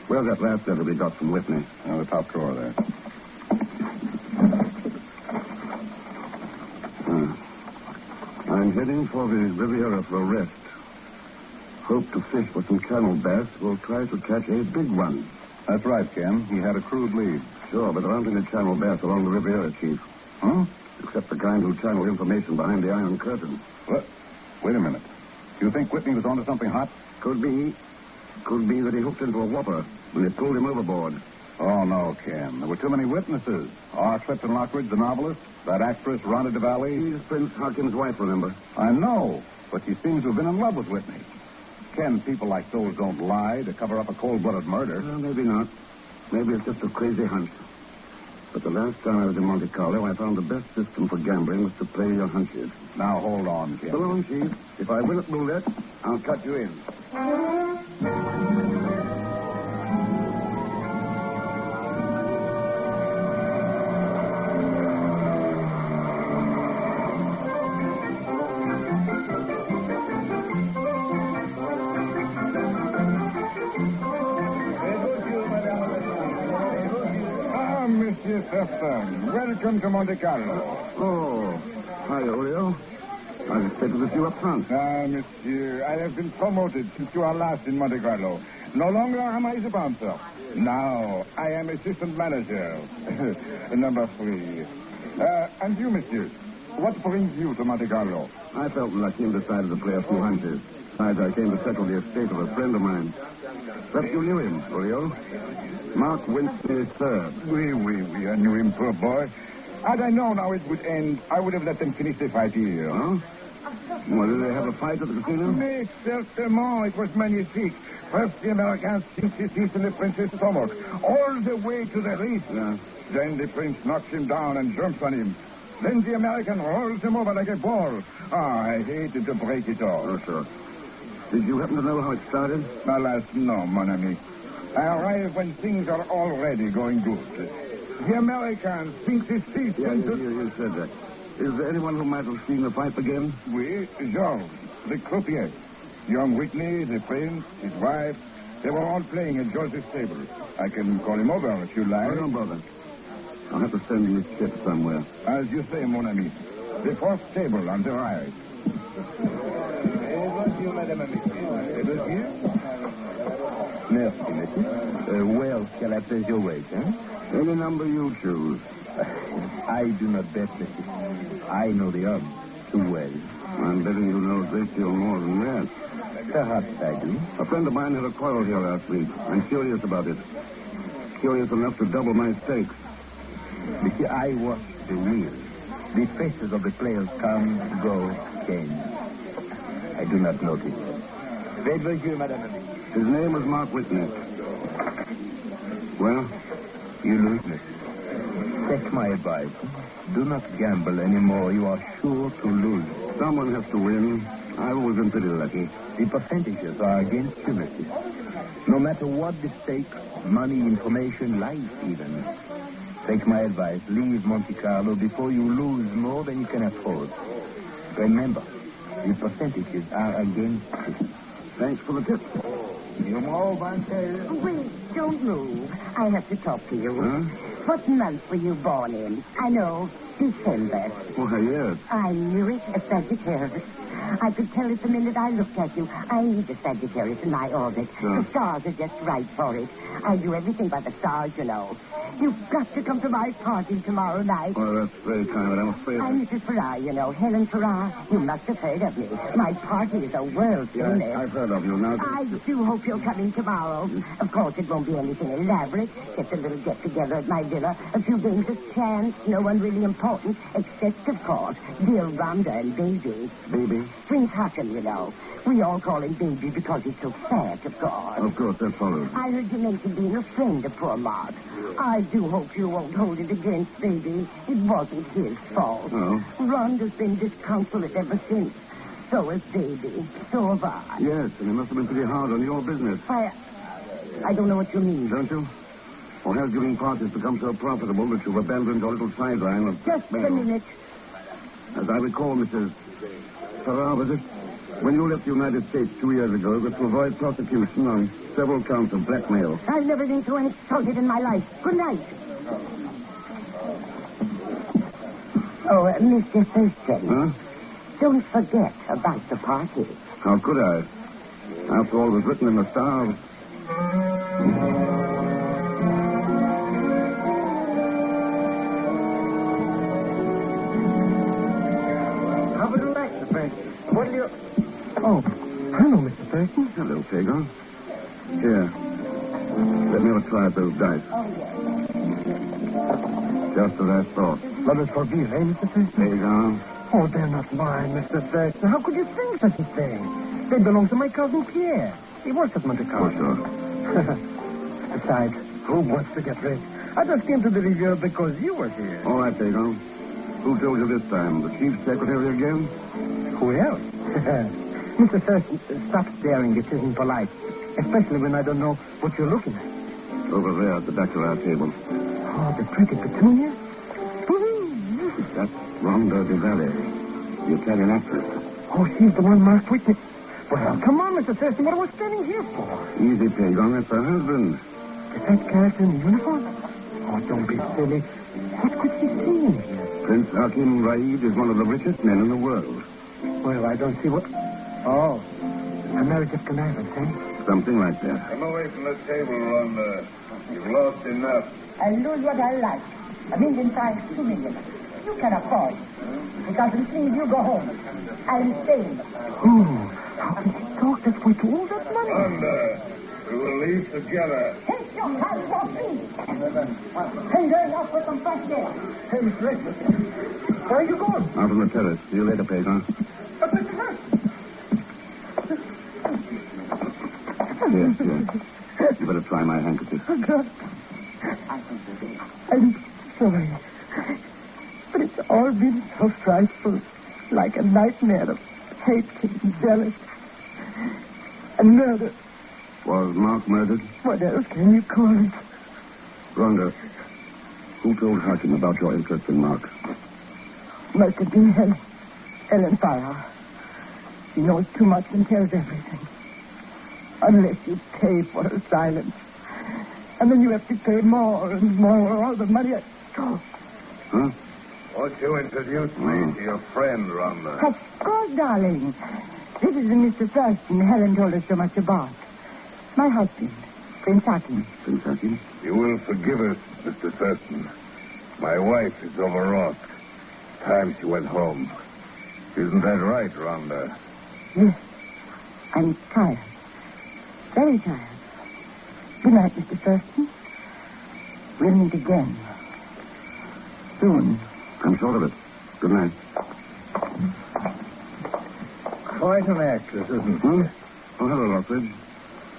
Speaker 9: Where's that last letter we got from Whitney?
Speaker 3: The top drawer there.
Speaker 9: I'm heading for the Riviera for a rest. Hope to fish for some channel bass. We'll try to catch a big one.
Speaker 3: That's right, Ken. He had a crude lead.
Speaker 9: Sure, but there aren't any channel bass along the Riviera, Chief.
Speaker 3: Huh?
Speaker 9: Except the kind who channel information behind the Iron Curtain.
Speaker 3: What? Wait a minute. You think Whitney was onto something hot?
Speaker 9: Could be. Could be that he hooked into a whopper when they pulled him overboard.
Speaker 3: Oh, no, Ken. There were too many witnesses. R. Clifton Lockridge, the novelist, that actress, Rhonda DeValley.
Speaker 9: She's Prince Harkin's wife, remember?
Speaker 3: I know, but she seems to have been in love with Whitney. Ken, people like those don't lie to cover up a cold-blooded murder.
Speaker 9: Well, maybe not. Maybe it's just a crazy hunch. But the last time I was in Monte Carlo, I found the best system for gambling was to play your hunches.
Speaker 3: Now, hold on, Ken.
Speaker 9: So long, Chief. If I win at roulette, I'll cut you in.
Speaker 3: Monsieur Thurston, welcome to Monte Carlo.
Speaker 9: Oh, hi, Oreo. I expected to see you up front.
Speaker 3: Monsieur, I have been promoted since you are last in Monte Carlo. No longer am I the bouncer. Now, I am assistant manager. Number 3. And you, monsieur, what brings you to Monte Carlo?
Speaker 9: I felt lucky and decided to play a few hunches. Besides, I came to settle the estate of a friend of mine. Perhaps you knew him, Julio. Mark Winston III.
Speaker 3: Oui, I knew him, poor boy. Had I known how it would end, I would have let them finish the fight here.
Speaker 9: Huh? Well, did they have a fight at the casino?
Speaker 3: Mais certainement, it was magnifique. First, the American sinks his teeth in the prince's stomach, all the way to the wrist.
Speaker 9: Yeah.
Speaker 3: Then the prince knocks him down and jumps on him. Then the American rolls him over like a ball. I hated to break it all.
Speaker 9: Oh, sure. Did you happen to know how it started?
Speaker 3: Alas, no, mon ami. I arrive when things are already going good. The American sinks his teeth into...
Speaker 9: You said that. Is there anyone who might have seen the fight begin?
Speaker 3: Oui, Georges, the croupier. Young Whitney, the prince, his wife, they were all playing at George's table. I can call him over if you like.
Speaker 9: Oh, don't bother. I'll have to send you this chip somewhere.
Speaker 3: As you say, mon ami. The fourth table on the right.
Speaker 19: Merci, monsieur. Well, shall I place your wager?
Speaker 9: Any number you choose.
Speaker 19: I do not bet, monsieur. I know the odds too well.
Speaker 9: I'm betting you know a great deal more than that.
Speaker 19: Perhaps I do.
Speaker 9: A friend of mine had a quarrel here last week. I'm curious about it. Curious enough to double my stakes.
Speaker 19: Monsieur, I watch the wheel. The faces of the players come, go, change. I do not notice. Faites vos yeux, madame.
Speaker 9: His name was Mark Whitney. Well?
Speaker 19: You lose, monsieur. Take my advice. Do not gamble anymore. You are sure to lose.
Speaker 9: Someone has to win. I've always been pretty lucky.
Speaker 19: The percentages are against you, monsieur. No matter what the stake, money, information, life even. Take my advice. Leave Monte Carlo before you lose more than you can afford. Remember, the percentages are against you.
Speaker 9: Thanks for the tip.
Speaker 1: Wait, don't move. I have to talk to you.
Speaker 9: Huh?
Speaker 1: What month were you born in? I know, December.
Speaker 9: Oh, yes.
Speaker 1: I knew it, a Sagittarius. I could tell it the minute I looked at you. I need a Sagittarius in my orbit.
Speaker 9: Sure.
Speaker 1: The stars are just right for it. I do everything by the stars, you know. You've got to come to my party tomorrow night.
Speaker 9: Oh, that's very kind, but I'm afraid...
Speaker 1: I'm Mrs. Farrar, you know. Helen Farrar. You must have heard of me. My party is a world famous.
Speaker 9: I've heard of you now.
Speaker 1: I do hope you're coming tomorrow. Of course, it won't be anything elaborate. Just a little get-together at my villa. A few games of chance. No one really important, except, of course, dear Rhonda and Baby.
Speaker 9: Baby?
Speaker 1: Prince Hacken, you know. We all call him Baby because he's so fat, of course.
Speaker 9: Of course, that follows.
Speaker 1: I heard you mention being a friend of poor Mark. I do hope you won't hold it against Baby. It wasn't his fault.
Speaker 9: Oh?
Speaker 1: Rhonda's been disconsolate ever since. So has Baby. So have I.
Speaker 9: Yes, and it must have been pretty hard on your business.
Speaker 1: I don't know what you mean.
Speaker 9: Don't you? Or has giving parties become so profitable that you've abandoned your little sideline of...
Speaker 1: Just a minute.
Speaker 9: As I recall, Mrs. Farrar, was it? When you left the United States 2 years ago, it was to avoid prosecution on several counts of blackmail.
Speaker 1: I've never been so insulted in my life. Good night. Oh, Mr. Thurston.
Speaker 9: Huh?
Speaker 1: Don't forget about the party.
Speaker 9: How could I? After all was written in the stars.
Speaker 14: How would you like, Mr. Thurston? What do you... Oh, hello, Mr. Thurston.
Speaker 9: Hello, Pegon. Here. Let me have a try at those dice. Just as I thought.
Speaker 14: Love is for beer, eh, Mr. Thurston?
Speaker 9: Pegon.
Speaker 14: Oh, they're not mine, Mr. Thurston. How could you think such a thing? They belong to my cousin Pierre. He works at Monte Carlo.
Speaker 9: Oh, sure.
Speaker 14: Besides, who wants to get rich? I just came to the review because you were here.
Speaker 9: All right, Pegon. Who told you this time? The chief secretary again?
Speaker 14: Who else? Mr. Thurston, stop staring. It isn't polite. Especially when I don't know what you're looking at.
Speaker 9: Over there at the back of our table.
Speaker 14: Oh, the pretty petunia?
Speaker 9: That's Rhonda Di Valle, the Italian actress.
Speaker 14: Oh, she's the one Mark Whitney. Well, come on, Mr. Thurston. What are we standing here for?
Speaker 9: Easy, Pegon. That's her husband.
Speaker 14: Is that character in the uniform? Oh, don't be silly. What could she see in here?
Speaker 9: Prince Hakim Raid is one of the richest men in the world.
Speaker 14: Well, I don't see what... Oh, America's connivance, eh?
Speaker 9: Something like that.
Speaker 3: Come away from the table, Rhonda. You've lost enough.
Speaker 1: I lose what I like. $1 million times 2 million. You can afford. It doesn't please you, go home. I'm staying.
Speaker 14: Oh, How can he talk this way to all that money?
Speaker 3: Rhonda, we will leave together.
Speaker 1: Take your hands off me! Hey, there, up with some fresh air.
Speaker 14: Hey, Mr. X, where are you going?
Speaker 9: Out on the terrace. See you later, Pegon.
Speaker 14: But Mr.
Speaker 9: Yes. You better try my handkerchief.
Speaker 14: Oh, God. I'm sorry. But it's all been so frightful. Like a nightmare of hatred and jealousy. And murder.
Speaker 9: Was Mark murdered?
Speaker 14: What else can you call it?
Speaker 9: Rhonda, who told Hutton about your interest in Mark?
Speaker 14: Must have been Helen Farrar. She knows too much and tells everything. Unless you pay for her silence. And then you have to pay more and more. All the money
Speaker 9: Huh?
Speaker 3: Won't you introduce me to your friend, Rhonda?
Speaker 14: Of course, darling. This is the Mr. Thurston Helen told us so much about. My husband, Prince Hutton.
Speaker 9: Prince Hutton?
Speaker 3: You will forgive us, Mr. Thurston. My wife is overwrought. Time she went home. Isn't that right, Rhonda?
Speaker 14: Yes. I'm tired. Very tired. Good night, Mr. Thurston. We'll meet again. Soon.
Speaker 9: I'm sure of it. Good night.
Speaker 3: Quite an actress, isn't she?
Speaker 9: Oh, hello, Lockridge.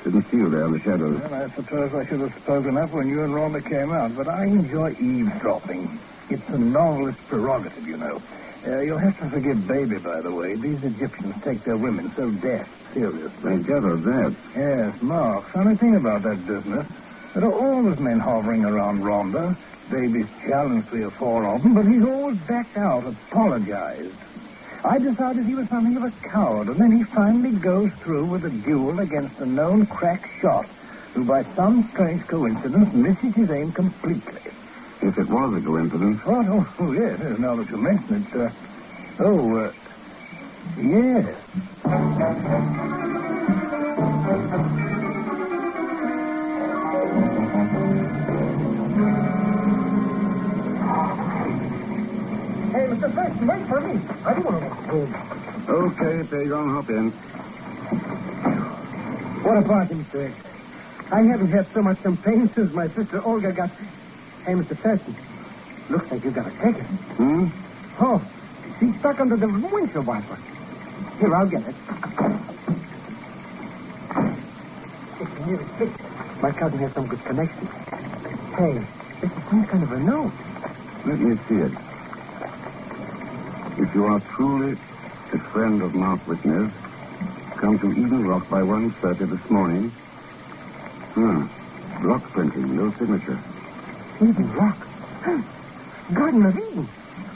Speaker 9: Didn't see you there in the shadows.
Speaker 3: Well, I suppose I should have spoken up when you and Rhonda came out, but I enjoy eavesdropping. It's a novelist's prerogative, you know. You'll have to forgive Baby, by the way. These Egyptians take their women so dead seriously.
Speaker 9: I gather that.
Speaker 3: Yes, Mark. Funny thing about that business. There are always men hovering around Rhonda. Baby's challenged 3 or 4 of them, but he's always backed out, apologized. I decided he was something of a coward, and then he finally goes through with a duel against a known crack shot who, by some strange coincidence, misses his aim completely.
Speaker 9: If it was a coincidence.
Speaker 3: What? Oh, yes, now that you mention it. Yes.
Speaker 14: Hey, Mr. Thurston, wait for me. I don't want to walk home.
Speaker 9: Okay, Pegon, hop in.
Speaker 14: What a party, Mr. X. I haven't had so much champagne since my sister Olga got... Hey, Mr. Thurston, looks like you got a ticket.
Speaker 9: Hmm?
Speaker 14: Oh, she's stuck under the windshield wiper. Here, I'll get it. It's a near fixed. My cousin has some good connections. Hey, this is some kind of a note.
Speaker 9: Let me see it. If you are truly a friend of Mark Whitner's, come to Eden Rock by 1:30 this morning. Block printing, no signature.
Speaker 14: Eden Rock? Garden of Eden.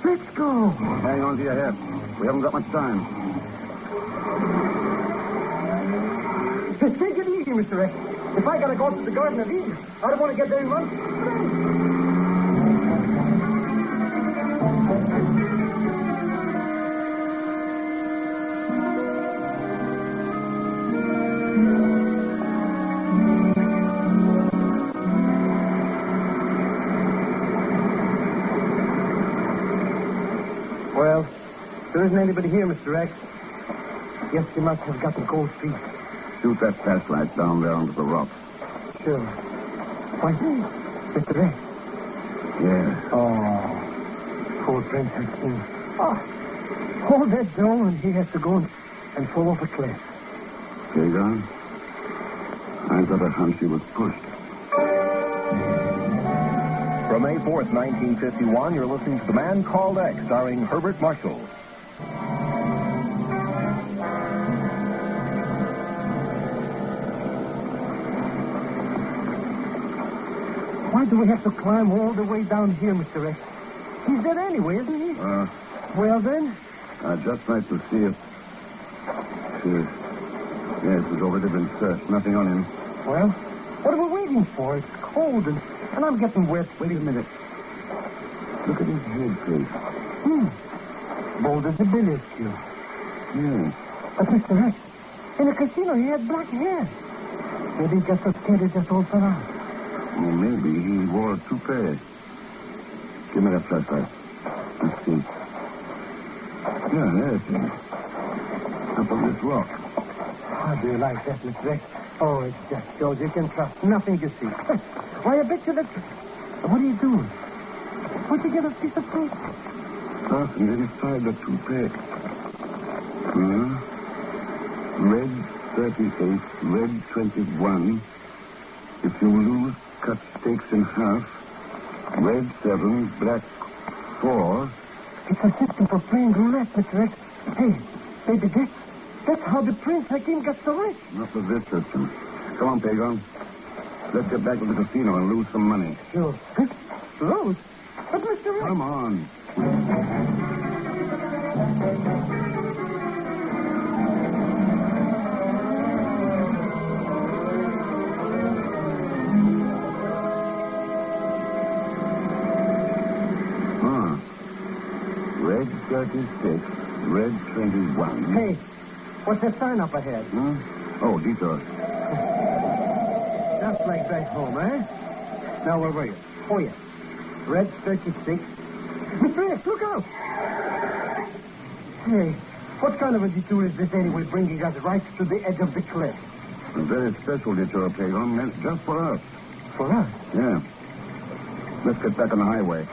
Speaker 14: Let's go.
Speaker 9: Hang on to your head. We haven't got much time.
Speaker 14: Just take it easy, Mr. X. If I gotta go to the Garden of Eden, I don't want to get there in one. Well, there isn't anybody here, Mr. X. Guess you must have gotten cold feet.
Speaker 9: Shoot that flashlight down there onto the rock.
Speaker 14: Sure. Why, Mr. X.
Speaker 9: Yeah.
Speaker 14: Oh, poor Prince Hutton. Oh, that dough, and he has to go and fall off a cliff.
Speaker 9: Pegon, I got a hunch he was pushed.
Speaker 7: From May 4th, 1951, you're listening to The Man Called X, starring Herbert Marshall.
Speaker 14: Why do we have to climb all the way down here, Mr. X? He's dead anyway, isn't he? Well, then?
Speaker 9: I'd just like to see if... Yes, he's already been searched. Nothing on him.
Speaker 14: Well, what are we waiting for? It's cold, and I'm getting wet.
Speaker 9: Wait a minute. Look at his head face.
Speaker 14: Bold as a billiard cue.
Speaker 9: Yeah.
Speaker 14: But, Mr. X, in the casino, he had black hair. Maybe he just so scared it just all fell out.
Speaker 9: Or maybe he wore a toupee. Give me that flashlight. Let's see. Yeah, there it is. Up on this rock.
Speaker 14: How do you like that, Miss Rex? Oh, it just shows you can trust nothing you see. Why, I bet you that... What are you doing? Where'd you get a piece of paper?
Speaker 3: Fastened inside the toupee. Red 38, red 21. If you lose, cut stakes in half. Red 7, black 4.
Speaker 14: It's a system for playing roulette, Mr. X. Hey, baby, that's how the Prince Hakim got so rich.
Speaker 3: Not with this system. Come on, Pegon. Let's get back to the casino and lose some money.
Speaker 14: Sure. Lose? But Mr. X...
Speaker 3: Come on. Red 36, red 21.
Speaker 14: Hey, what's that sign up ahead?
Speaker 3: Oh, detour.
Speaker 14: Just like back home, eh? Now, where were you? Oh, yeah. Red 36. Mr. X, look out! Hey, what kind of a detour is this anyway, bringing us right to the edge of the cliff?
Speaker 3: A very special detour, Pegon, meant just for us.
Speaker 14: For us?
Speaker 3: Yeah. Let's get back on the highway.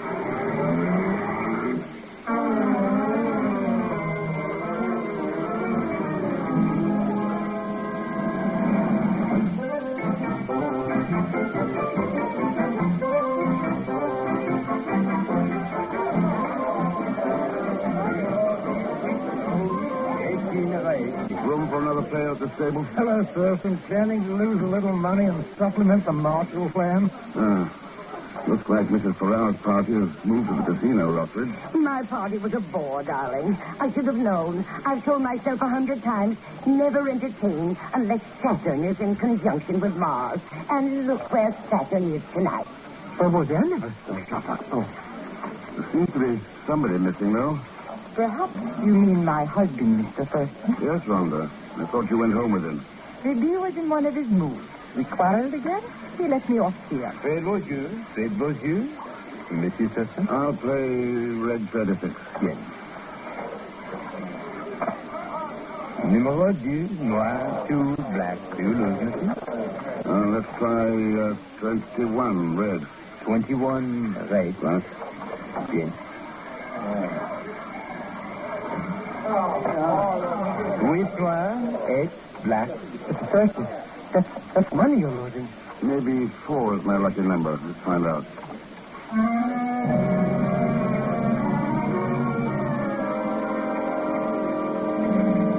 Speaker 3: Room for another player at the stable?
Speaker 14: Hello, Thurston. Planning to lose a little money and supplement the Marshall plan?
Speaker 3: Looks like Mrs. Farrell's party has moved to the casino, Rockridge.
Speaker 1: My party was a bore, darling. I should have known. I've told myself 100 times, never entertain unless Saturn is in conjunction with Mars. And look where Saturn is tonight.
Speaker 14: Where was I never
Speaker 3: There seems to be somebody missing, though.
Speaker 1: Perhaps you mean my husband, Mr. Thurston.
Speaker 3: Yes, Rhonda. I thought you went home with him.
Speaker 1: Maybe he was in one of his moods. We quarreled again. He let me off here.
Speaker 5: Faites vos yeux. Faites vos yeux. Monsieur Thurston?
Speaker 3: I'll play red 36.
Speaker 5: Bien. Numéro 2, noir, 2, black. You lose, monsieur?
Speaker 3: Let's try 21, red.
Speaker 5: 21, red.
Speaker 3: Right.
Speaker 5: Bien. With noir, 8, black.
Speaker 14: Mr. Thurston, that's money you're losing.
Speaker 3: Maybe 4 is my lucky number. Let's find out.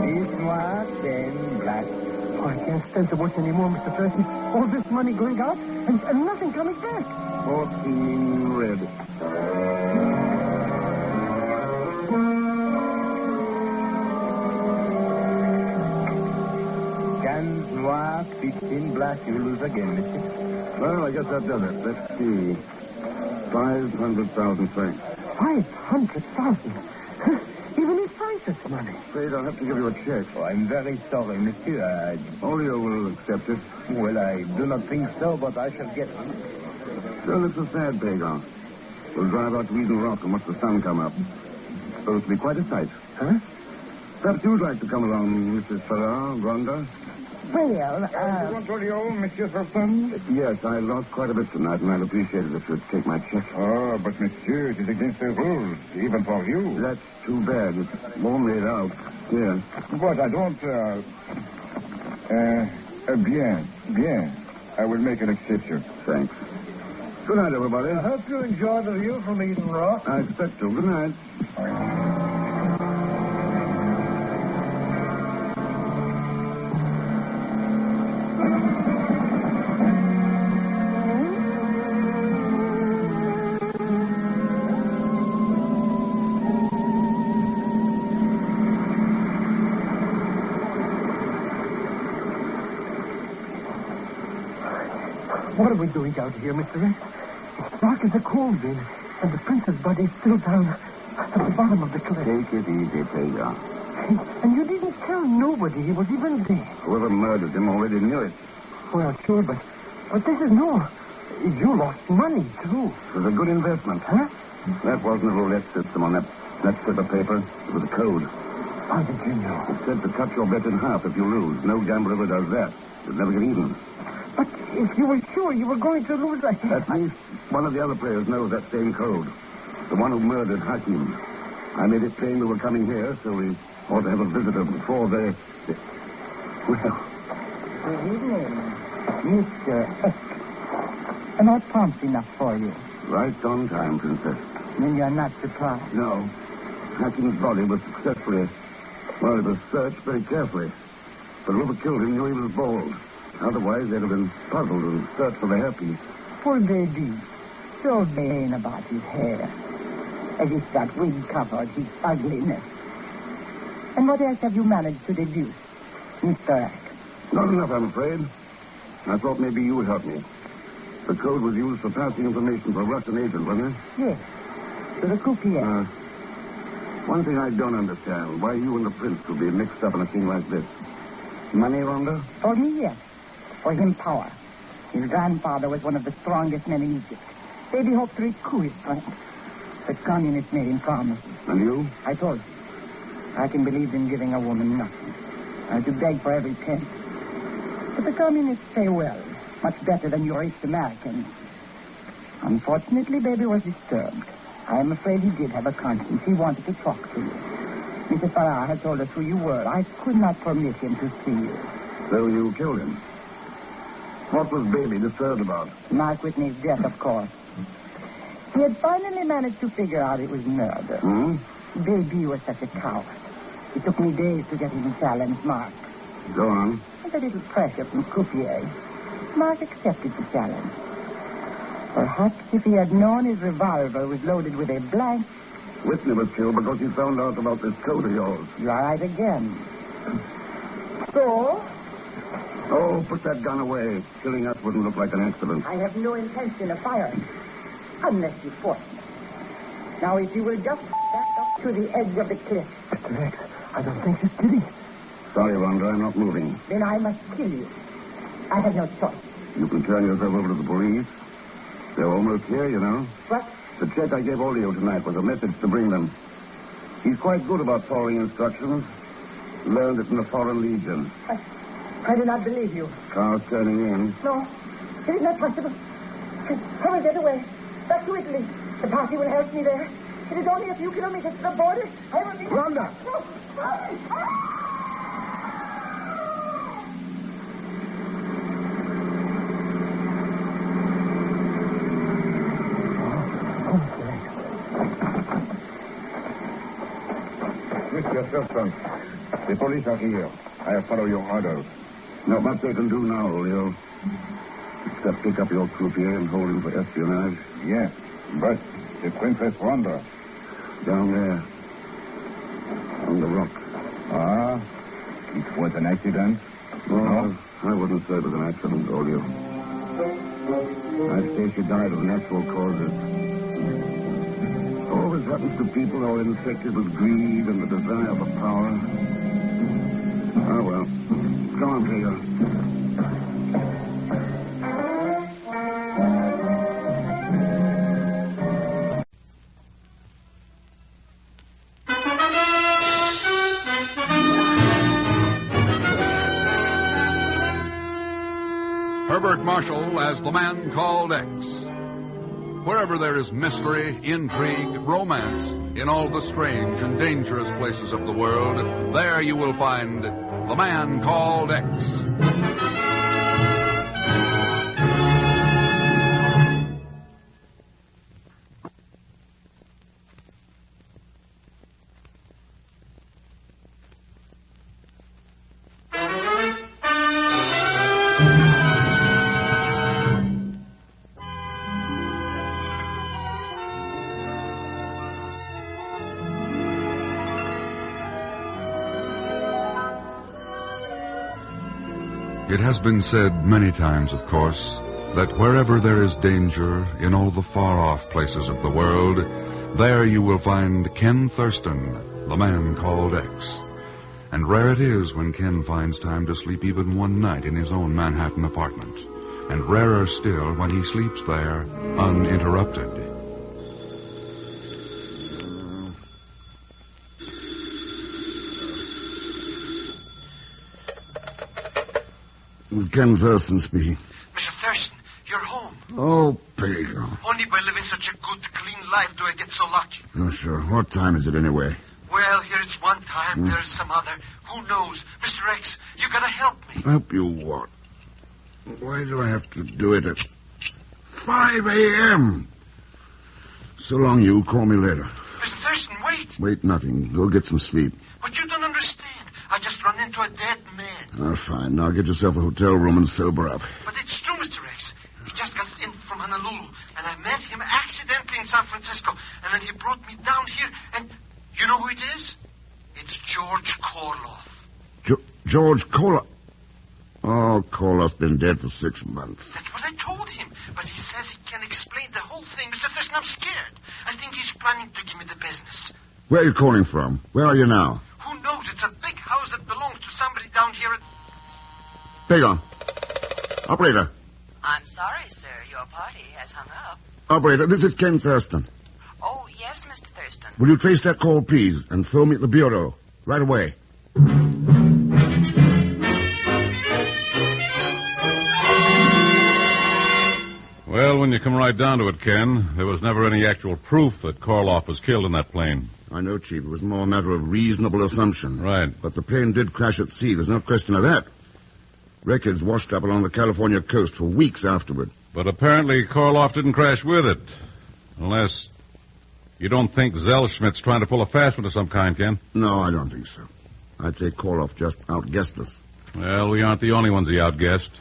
Speaker 5: With noir, 10, black.
Speaker 14: Oh, I can't stand to watch anymore, Mr. Thurston. All this money going out and nothing coming back.
Speaker 3: 14, red.
Speaker 5: Cans noir, 15, black. You lose again, monsieur.
Speaker 3: Well, I guess that does it. Let's see. 500,000 francs.
Speaker 14: 500,000? Even in Francis money.
Speaker 3: Afraid I'll have to give you a check.
Speaker 5: Oh, I'm very sorry, monsieur.
Speaker 3: Olio will accept it.
Speaker 5: Well, I do not think so, but I shall get it.
Speaker 3: Well, it's a sad Pegon. We'll drive out to Eden Rock and watch the sun come up. Supposed to be quite a sight.
Speaker 14: Huh?
Speaker 3: Perhaps you'd like to come along, Mrs. Farrar, Rhonda?
Speaker 1: Well,
Speaker 3: Monsieur Thurston? Yes, I lost quite a bit tonight, and I'd appreciate it if you'd take my check.
Speaker 10: Oh, but monsieur, it is against the rules, even for you.
Speaker 3: That's too bad. It's all made out. Here.
Speaker 10: But I don't, bien. I will make an exception.
Speaker 3: Thanks. Good night, everybody.
Speaker 14: I hope you enjoy the view from Eden Rock.
Speaker 3: I expect to. Good night.
Speaker 14: What are we doing out here, Mr. X? It's dark as a coal bin, and the prince's body is still down at the bottom of the cliff.
Speaker 3: Take it easy, Pegon.
Speaker 14: And you didn't tell nobody he was even there.
Speaker 3: Whoever murdered him already knew it.
Speaker 14: Well, sure, but this is no... You lost money, too.
Speaker 3: It was a good investment.
Speaker 14: Huh?
Speaker 3: That wasn't a roulette system on that slip of paper. It was a code.
Speaker 12: I'll continue.
Speaker 9: It's said to cut your bet in half if you lose. No gambler ever does that. You'll never get even.
Speaker 12: But if you were sure you were going to lose,
Speaker 9: At least one of the other players knows that same code. The one who murdered Hakim. I made it plain we were coming here, so we ought to have a visitor before they... Well...
Speaker 12: Good evening, Mr. X. Am I prompt enough for you?
Speaker 9: Right on time, Princess.
Speaker 12: Then you're not surprised?
Speaker 9: No. Hakim's body was successfully... Well, it was searched very carefully. But whoever killed him knew he was bald. Otherwise, they'd have been puzzled and searched for the hairpiece.
Speaker 12: Poor baby. So vain about his hair. As if that wig covered his ugliness. And what else have you managed to deduce, Mr. X?
Speaker 9: Not enough, I'm afraid. I thought maybe you would help me. The code was used for passing information for a Russian agent, wasn't it?
Speaker 12: Yes. To the croupier.
Speaker 9: One thing I don't understand, why you and the prince would be mixed up in a thing like this. Money, Rhonda?
Speaker 12: For me, yes. For him, power. His grandfather was one of the strongest men in Egypt. Baby hoped to recoup his strength. The communists made him promises.
Speaker 9: And you?
Speaker 12: I told you. I can believe in giving a woman nothing. I had to beg for every penny. But the communists say, well, much better than your East Americans. Unfortunately, baby was disturbed. I am afraid he did have a conscience. He wanted to talk to you. Mrs. Farrar had told us who you were. I could not permit him to see you.
Speaker 9: So you killed him? What was baby disturbed about?
Speaker 12: Mark Whitney's death, of course. He had finally managed to figure out it was murder. Baby was such a coward. It took me days to get him to challenge Mark.
Speaker 9: Go on.
Speaker 12: With a little pressure from croupier, Mark accepted the challenge. Perhaps if he had known his revolver was loaded with a blank...
Speaker 9: Whitney was killed because he found out about this code of yours.
Speaker 12: You're right again. So?
Speaker 9: Oh, put that gun away. Killing us wouldn't look like an accident.
Speaker 12: I have no intention of firing. Unless you force me. Now, if you will just back up to the edge of the cliff. Mr. X, I don't think she's kidding.
Speaker 9: Sorry, Rhonda, I'm not moving.
Speaker 12: Then I must kill you. I have no choice.
Speaker 9: You can turn yourself over to the police. They're almost here, you know.
Speaker 12: What?
Speaker 9: The check I gave Olio tonight was a message to bring them. He's quite good about following instructions. Learned it in the Foreign Legion.
Speaker 12: I do not believe you.
Speaker 9: Car's turning in.
Speaker 12: No, it is not possible. I will get away. Back to Italy. The party will help me there. It is only a few kilometers to the border. I will be...
Speaker 9: Rhonda!
Speaker 12: No.
Speaker 3: Mr. Thurston, the police are here. I follow your orders.
Speaker 9: Not much they can do now, Olio. Except pick up your croupier and hold him for espionage.
Speaker 3: Yes, but the Princess Rhonda.
Speaker 9: Down there. On the rock.
Speaker 3: Ah, it was an accident?
Speaker 9: No, I wouldn't say it was an accident, Olio. I'd say she died of natural causes. All this happens to people who are infected with greed and the desire for power. Oh, well. Come on, Pegon.
Speaker 16: Herbert Marshall as the man called X. Wherever there is mystery, intrigue, romance, in all the strange and dangerous places of the world, there you will find the man called X. It has been said many times, of course, that wherever there is danger in all the far-off places of the world, there you will find Ken Thurston, the man called X. And rare it is when Ken finds time to sleep even one night in his own Manhattan apartment. And rarer still when he sleeps there uninterrupted.
Speaker 6: Ken Thurston speaking.
Speaker 13: Mr. Thurston, you're home.
Speaker 6: Oh, Pegon.
Speaker 13: Only by living such a good, clean life do I get so lucky.
Speaker 6: Oh, sure. What time is it anyway?
Speaker 13: Well, here it's one time, there's some other. Who knows? Mr. X, you gotta help me.
Speaker 6: Help you what? Why do I have to do it at 5 a.m.? So long, you. Call me later.
Speaker 13: Mr. Thurston, wait.
Speaker 6: Wait nothing. Go get some sleep.
Speaker 13: But you don't understand. I just run into a dead man.
Speaker 6: Oh, fine. Now get yourself a hotel room and sober up.
Speaker 13: But it's true, Mr. X. He just got in from Honolulu, and I met him accidentally in San Francisco, and then he brought me down here, and you know who it is? It's George Koloff.
Speaker 6: George Koloff? Oh, Koloff's been dead for 6 months.
Speaker 13: That's what I told him, but he says he can explain the whole thing. Mr. Thurston, I'm scared. I think he's planning to give me the business.
Speaker 6: Where are you calling from? Where are you now?
Speaker 13: Who knows? It's a big house that belongs to somebody down here at...
Speaker 6: Pegon. Operator.
Speaker 20: I'm sorry, sir. Your party has hung up.
Speaker 6: Operator, this is Ken Thurston.
Speaker 20: Oh, yes, Mr. Thurston.
Speaker 6: Will you trace that call, please, and phone me at the bureau right away?
Speaker 21: Well, when you come right down to it, Ken, there was never any actual proof that Koloff was killed in that plane.
Speaker 6: I know, Chief. It was more a matter of reasonable assumption.
Speaker 21: Right.
Speaker 6: But the plane did crash at sea. There's no question of that. Records washed up along the California coast for weeks afterward.
Speaker 21: But apparently Koloff didn't crash with it. Unless you don't think Zellschmidt's trying to pull a fast one of some kind, Ken?
Speaker 6: No, I don't think so. I'd say Koloff just outguessed us.
Speaker 21: Well, we aren't the only ones he outguessed.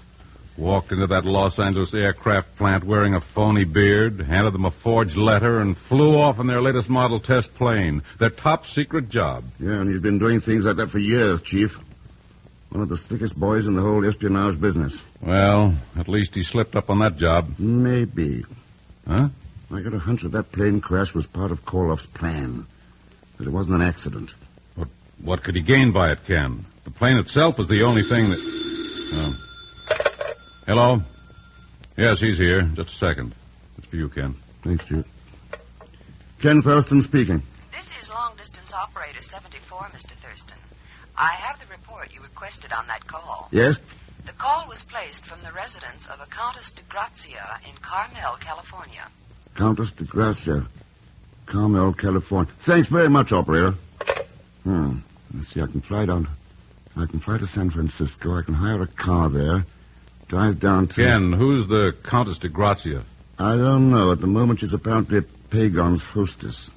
Speaker 21: Walked into that Los Angeles aircraft plant wearing a phony beard, handed them a forged letter, and flew off in their latest model test plane. Their top secret job.
Speaker 6: Yeah, and he's been doing things like that for years, Chief. One of the slickest boys in the whole espionage business.
Speaker 21: Well, at least he slipped up on that job.
Speaker 6: Maybe.
Speaker 21: Huh?
Speaker 6: I got a hunch that plane crash was part of Koloff's plan. That it wasn't an accident.
Speaker 21: But what could he gain by it, Ken? The plane itself was the only thing that... Hello? Yes, he's here. Just a second. It's for you, Ken.
Speaker 6: Thanks, Chief. Ken Thurston speaking.
Speaker 20: This is long-distance operator 74, Mr. Thurston. I have the report you requested on that call.
Speaker 6: Yes?
Speaker 20: The call was placed from the residence of a Countess de Grazia in Carmel, California.
Speaker 6: Countess de Grazia, Carmel, California. Thanks very much, operator. Let's see, I can fly to San Francisco. I can hire a car there. Drive down to...
Speaker 21: Ken, who's the Countess de Grazia?
Speaker 6: I don't know. At the moment, she's apparently Pegon's hostess.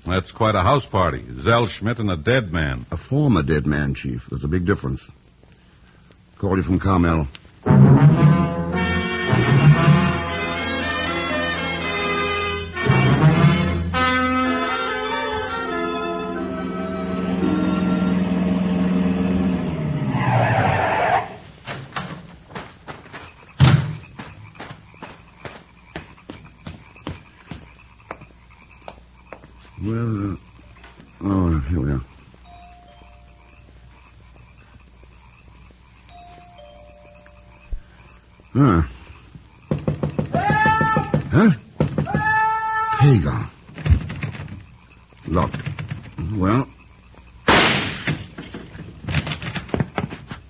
Speaker 21: That's quite a house party. Zellschmidt and a dead man.
Speaker 6: A former dead man, Chief. There's a big difference. Call you from Carmel. Well, here we are. Huh? Pegon. Locked. Well.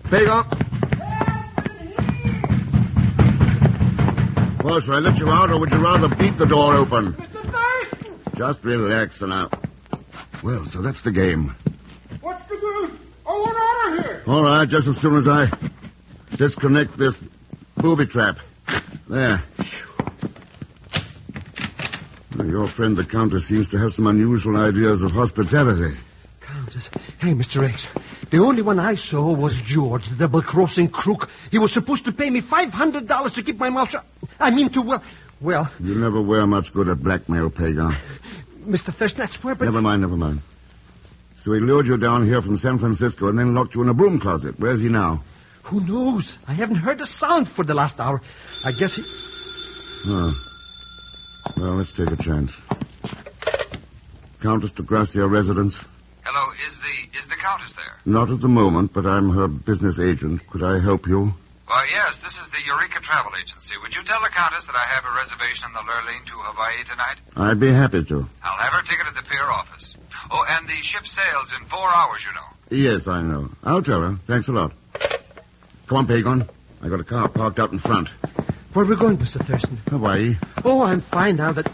Speaker 6: Pegon. Well, should I let you out, or would you rather beat the door open?
Speaker 14: Mr. Thurston!
Speaker 6: Just relax and out. Well, so that's the game.
Speaker 14: What's the good? I want out of here.
Speaker 6: All right, just as soon as I disconnect this booby trap. There. Well, your friend, the Countess, seems to have some unusual ideas of hospitality.
Speaker 22: Countess? Hey, Mr. X. The only one I saw was George, the double-crossing crook. He was supposed to pay me $500 to keep my mouth shut. I mean to, well...
Speaker 6: You never were much good at blackmail, Pegon.
Speaker 22: Mr. Thurston, I swear, but...
Speaker 6: Never mind. So he lured you down here from San Francisco and then locked you in a broom closet. Where's he now?
Speaker 22: Who knows? I haven't heard a sound for the last hour. I guess he...
Speaker 6: Oh. Well, let's take a chance. Countess de Grazia residence?
Speaker 23: Hello, is the Countess there?
Speaker 6: Not at the moment, but I'm her business agent. Could I help you?
Speaker 23: Well, yes, this is the Eureka Travel Agency. Would you tell the Countess that I have a reservation on the Lurline to Hawaii tonight?
Speaker 6: I'd be happy to.
Speaker 23: I'll have her ticket at the pier office. Oh, and the ship sails in 4 hours, you know.
Speaker 6: Yes, I know. I'll tell her. Thanks a lot. Come on, Pegon. I got a car parked out in front.
Speaker 22: Where are we going, Mr. Thurston?
Speaker 6: Hawaii.
Speaker 22: Oh, I'm fine now that...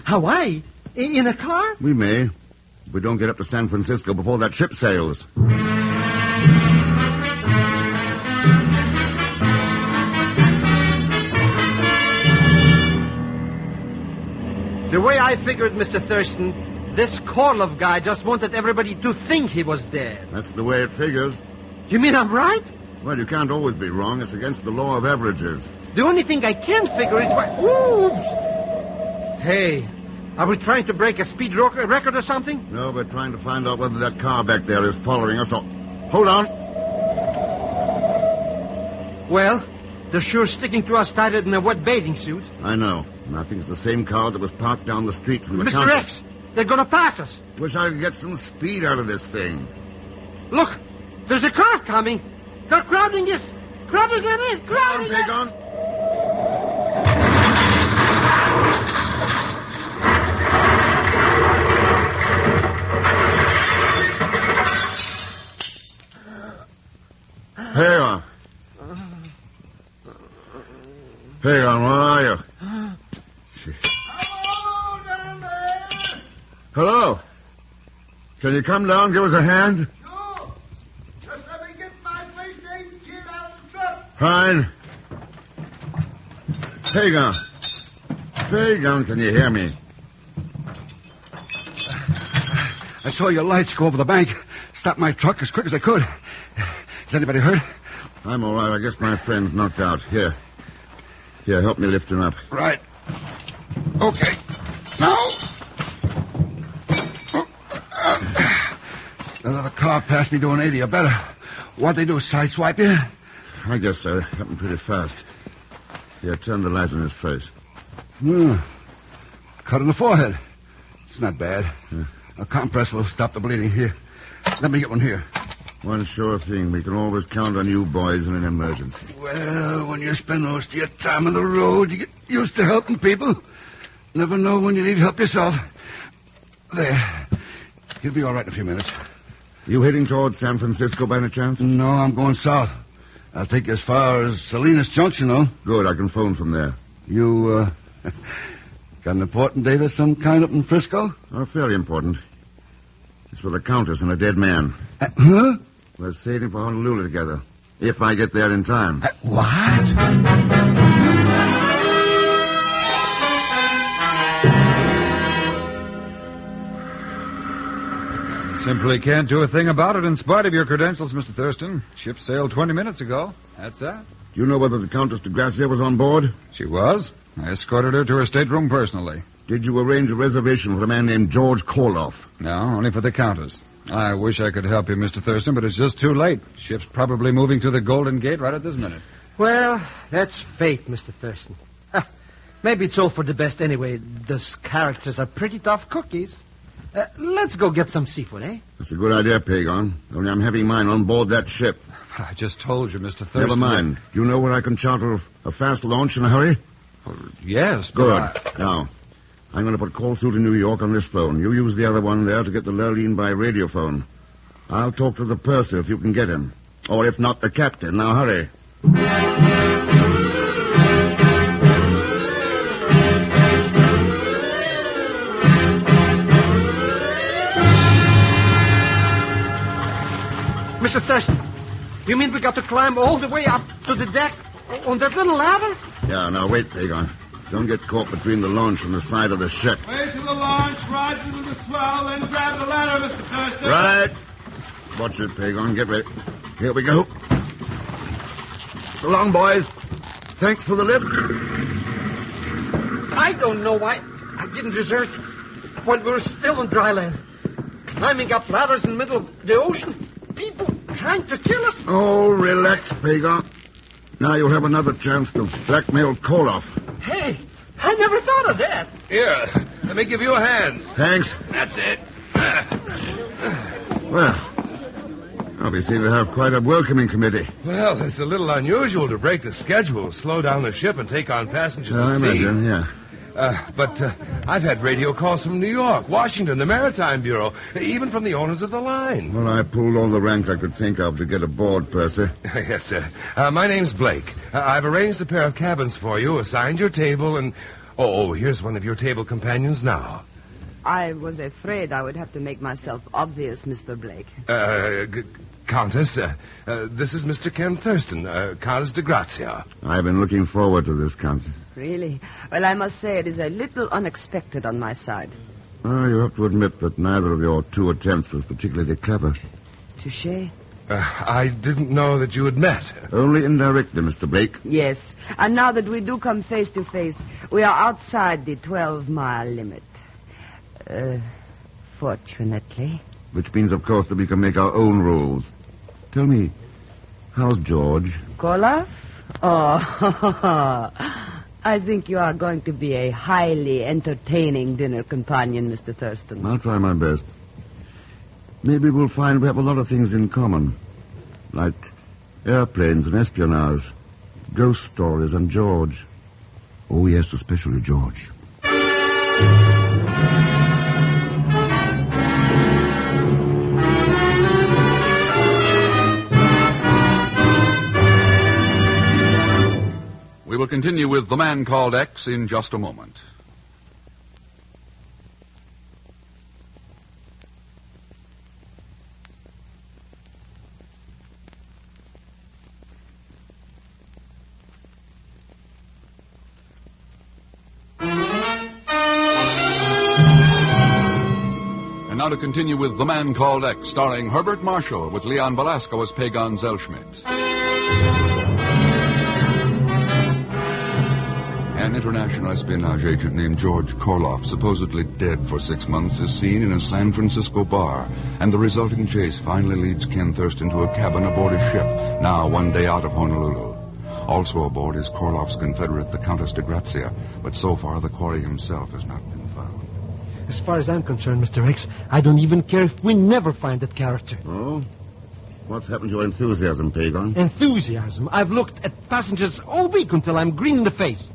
Speaker 22: Hawaii? In a car?
Speaker 6: We may. If we don't get up to San Francisco before that ship sails.
Speaker 22: The way I figured, Mr. Thurston, this Korlov guy just wanted everybody to think he was dead.
Speaker 6: That's the way it figures.
Speaker 22: You mean I'm right?
Speaker 6: Well, you can't always be wrong. It's against the law of averages.
Speaker 22: The only thing I can figure is why... Oops! Hey, are we trying to break a speed record or something?
Speaker 6: No, we're trying to find out whether that car back there is following us or... Hold on.
Speaker 22: Well, they're sure sticking to us tighter than a wet bathing suit.
Speaker 6: I know. And I think it's the same car that was parked down the street from the
Speaker 22: Mr.
Speaker 6: Countess.
Speaker 22: X, they're going to pass us.
Speaker 6: Wish I could get some speed out of this thing.
Speaker 22: Look, there's a car coming. They're crowding us. Crowding us. Crowding us.
Speaker 6: Pegon. Pegon. Pegon, where are you? Hello? Can you come down and give us a hand?
Speaker 15: Sure. Just let me get my first aid kit out of the truck.
Speaker 6: Fine. Pegon. Pegon, can you hear me?
Speaker 17: I saw your lights go over the bank. Stopped my truck as quick as I could. Is anybody hurt?
Speaker 6: I'm all right. I guess my friend's knocked out. Here, help me lift him up.
Speaker 17: Right. Okay. Now... Another car passed me doing 80 or better. What'd they do, sideswipe you?
Speaker 6: I guess so. It happened pretty fast. Here, turn the light on his face.
Speaker 17: Cut in the forehead. It's not bad. A compress will stop the bleeding. Here. Let me get one here.
Speaker 6: One sure thing. We can always count on you boys in an emergency.
Speaker 17: Well, when you spend most of your time on the road, you get used to helping people. Never know when you need help yourself. There. You'll be all right in a few minutes.
Speaker 6: You heading towards San Francisco by any chance?
Speaker 17: No, I'm going south. I'll take you as far as Salinas Junction, though.
Speaker 6: Good, I can phone from there.
Speaker 17: You, got an important date of some kind up in Frisco?
Speaker 6: Oh, fairly important. It's for the Countess and a dead man.
Speaker 17: Huh?
Speaker 6: We're sailing for Honolulu together. If I get there in time.
Speaker 17: What?
Speaker 23: Simply can't do a thing about it in spite of your credentials, Mr. Thurston. Ship sailed 20 minutes ago. That's that.
Speaker 6: Do you know whether the Countess de Gracia was on board?
Speaker 23: She was. I escorted her to her stateroom personally.
Speaker 6: Did you arrange a reservation for a man named George Korloff?
Speaker 23: No, only for the Countess. I wish I could help you, Mr. Thurston, but it's just too late. Ship's probably moving through the Golden Gate right at this minute.
Speaker 22: Well, that's fate, Mr. Thurston. Maybe it's all for the best anyway. Those characters are pretty tough cookies. Let's go get some seafood, eh?
Speaker 6: That's a good idea, Pegon. Only I'm having mine on board that ship.
Speaker 23: I just told you, Mr. Thurston.
Speaker 6: Never mind. Do you know where I can charter a fast launch in a hurry?
Speaker 23: Well, yes,
Speaker 6: good. Now, I'm going to put call through to New York on this phone. You use the other one there to get the Lurleen by radiophone. I'll talk to the purser if you can get him. Or if not, the captain. Now, hurry.
Speaker 22: Mr. Thurston, you mean we got to climb all the way up to the deck on that little ladder?
Speaker 6: Yeah, now wait, Pegon. Don't get caught between the launch and the side of the ship.
Speaker 15: Wait till the launch, rise into the swell, then grab the ladder, Mr. Thurston.
Speaker 6: Right. Watch it, Pegon. Get ready. Here we go. So long, boys. Thanks for the lift.
Speaker 22: I don't know why I didn't desert when we were still on dry land. Climbing up ladders in the middle of the ocean. People trying to kill us.
Speaker 6: Oh, relax, Pegon. Now you'll have another chance to blackmail Korloff.
Speaker 22: Hey, I never thought of that.
Speaker 18: Here, let me give you a hand.
Speaker 6: Thanks.
Speaker 18: That's it.
Speaker 6: Well, we seem to have quite a welcoming committee.
Speaker 18: Well, it's a little unusual to break the schedule, slow down the ship, and take on passengers
Speaker 6: I
Speaker 18: at sea.
Speaker 6: imagine, yeah.
Speaker 18: But I've had radio calls from New York, Washington, the Maritime Bureau, even from the owners of the line.
Speaker 6: Well, I pulled all the rank I could think of to get aboard, Purser.
Speaker 18: Yes, sir. My name's Blake. I've arranged a pair of cabins for you, assigned your table, and... Oh, here's one of your table companions now.
Speaker 2: I was afraid I would have to make myself obvious, Mr. Blake.
Speaker 18: Countess, this is Mr. Ken Thurston, Countess de Grazia.
Speaker 6: I've been looking forward to this, Countess.
Speaker 2: Really? Well, I must say it is a little unexpected on my side.
Speaker 6: Well, you have to admit that neither of your two attempts was particularly clever.
Speaker 2: Touché?
Speaker 18: I didn't know that you had met.
Speaker 6: Only indirectly, Mr. Blake.
Speaker 2: Yes. And now that we do come face to face, we are outside the 12-mile limit. Fortunately.
Speaker 6: Which means, of course, that we can make our own rules. Tell me, how's George?
Speaker 2: Koloff? Oh, I think you are going to be a highly entertaining dinner companion, Mr. Thurston.
Speaker 6: I'll try my best. Maybe we'll find we have a lot of things in common. Like airplanes and espionage, ghost stories and George. Oh, yes, especially George.
Speaker 11: We will continue with The Man Called X in just a moment. And now to continue with The Man Called X, starring Herbert Marshall with Leon Belasco as Pegon Zellschmidt. An international espionage agent named George Koloff, supposedly dead for 6 months, is seen in a San Francisco bar, and the resulting chase finally leads Ken Thurston to a cabin aboard a ship, now 1 day out of Honolulu. Also aboard is Koloff's confederate, the Countess de Grazia, but so far the quarry himself has not been found.
Speaker 22: As far as I'm concerned, Mr. X, I don't even care if we never find that character.
Speaker 6: Oh? What's happened to your enthusiasm, Pegon?
Speaker 22: Enthusiasm? I've looked at passengers all week until I'm green in the face.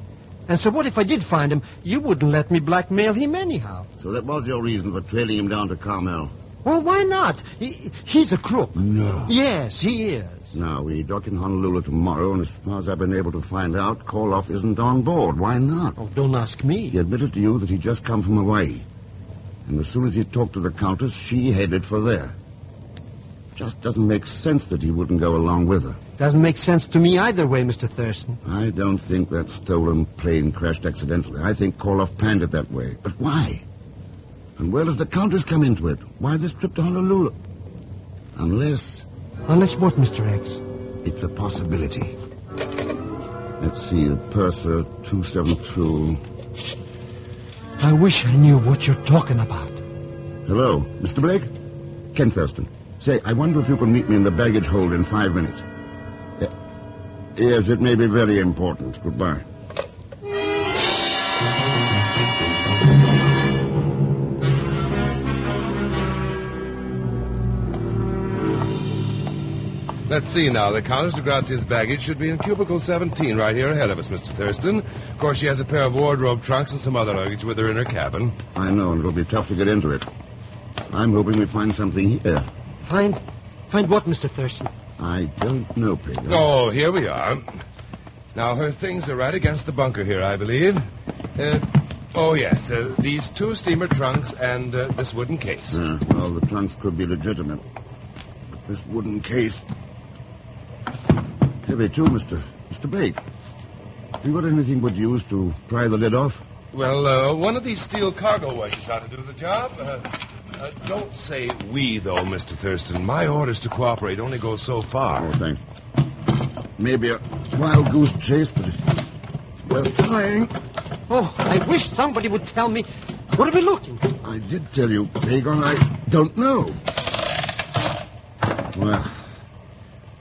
Speaker 22: And so what if I did find him? You wouldn't let me blackmail him anyhow.
Speaker 6: So that was your reason for trailing him down to Carmel?
Speaker 22: Well, why not? He's a crook.
Speaker 6: No.
Speaker 22: Yes, he is.
Speaker 6: Now, we dock in Honolulu tomorrow, and as far as I've been able to find out, Koloff isn't on board. Why not?
Speaker 22: Oh, don't ask me.
Speaker 6: He admitted to you that he'd just come from Hawaii. And as soon as he talked to the Countess, she headed for there. Just doesn't make sense that he wouldn't go along with her.
Speaker 22: Doesn't make sense to me either way, Mr. Thurston.
Speaker 6: I don't think that stolen plane crashed accidentally. I think Koloff planned it that way. But why? And where does the Countess come into it? Why this trip to Honolulu? Unless...
Speaker 22: Unless what, Mr. X?
Speaker 6: It's a possibility. Let's see, the Purser 272.
Speaker 22: I wish I knew what you're talking about.
Speaker 6: Hello, Mr. Blake? Ken Thurston. Say, I wonder if you can meet me in the baggage hold in 5 minutes. Yes, it may be very important. Goodbye.
Speaker 18: Let's see now. The Countess de Grazia's baggage should be in cubicle 17 right here ahead of us, Mr. Thurston. Of course, she has a pair of wardrobe trunks and some other luggage with her in her cabin.
Speaker 6: I know, and it'll be tough to get into it. I'm hoping we find something here.
Speaker 22: Find what, Mr. Thurston?
Speaker 6: I don't know, Pegon.
Speaker 18: Oh, here we are. Now, her things are right against the bunker here, I believe. Yes. These 2 steamer trunks and this wooden case.
Speaker 6: Well, the trunks could be legitimate. But this wooden case... Heavy, too, Mr. Blake. Have you got anything we'd use to pry the lid off?
Speaker 18: Well, one of these steel cargo wedges ought to do the job. Don't say we, though, Mr. Thurston. My orders to cooperate only go so far.
Speaker 6: Oh, thanks. Maybe a wild goose chase, but it's worth trying.
Speaker 22: Oh, I wish somebody would tell me. What are we looking?
Speaker 6: I did tell you, Pegon. I don't know. Well,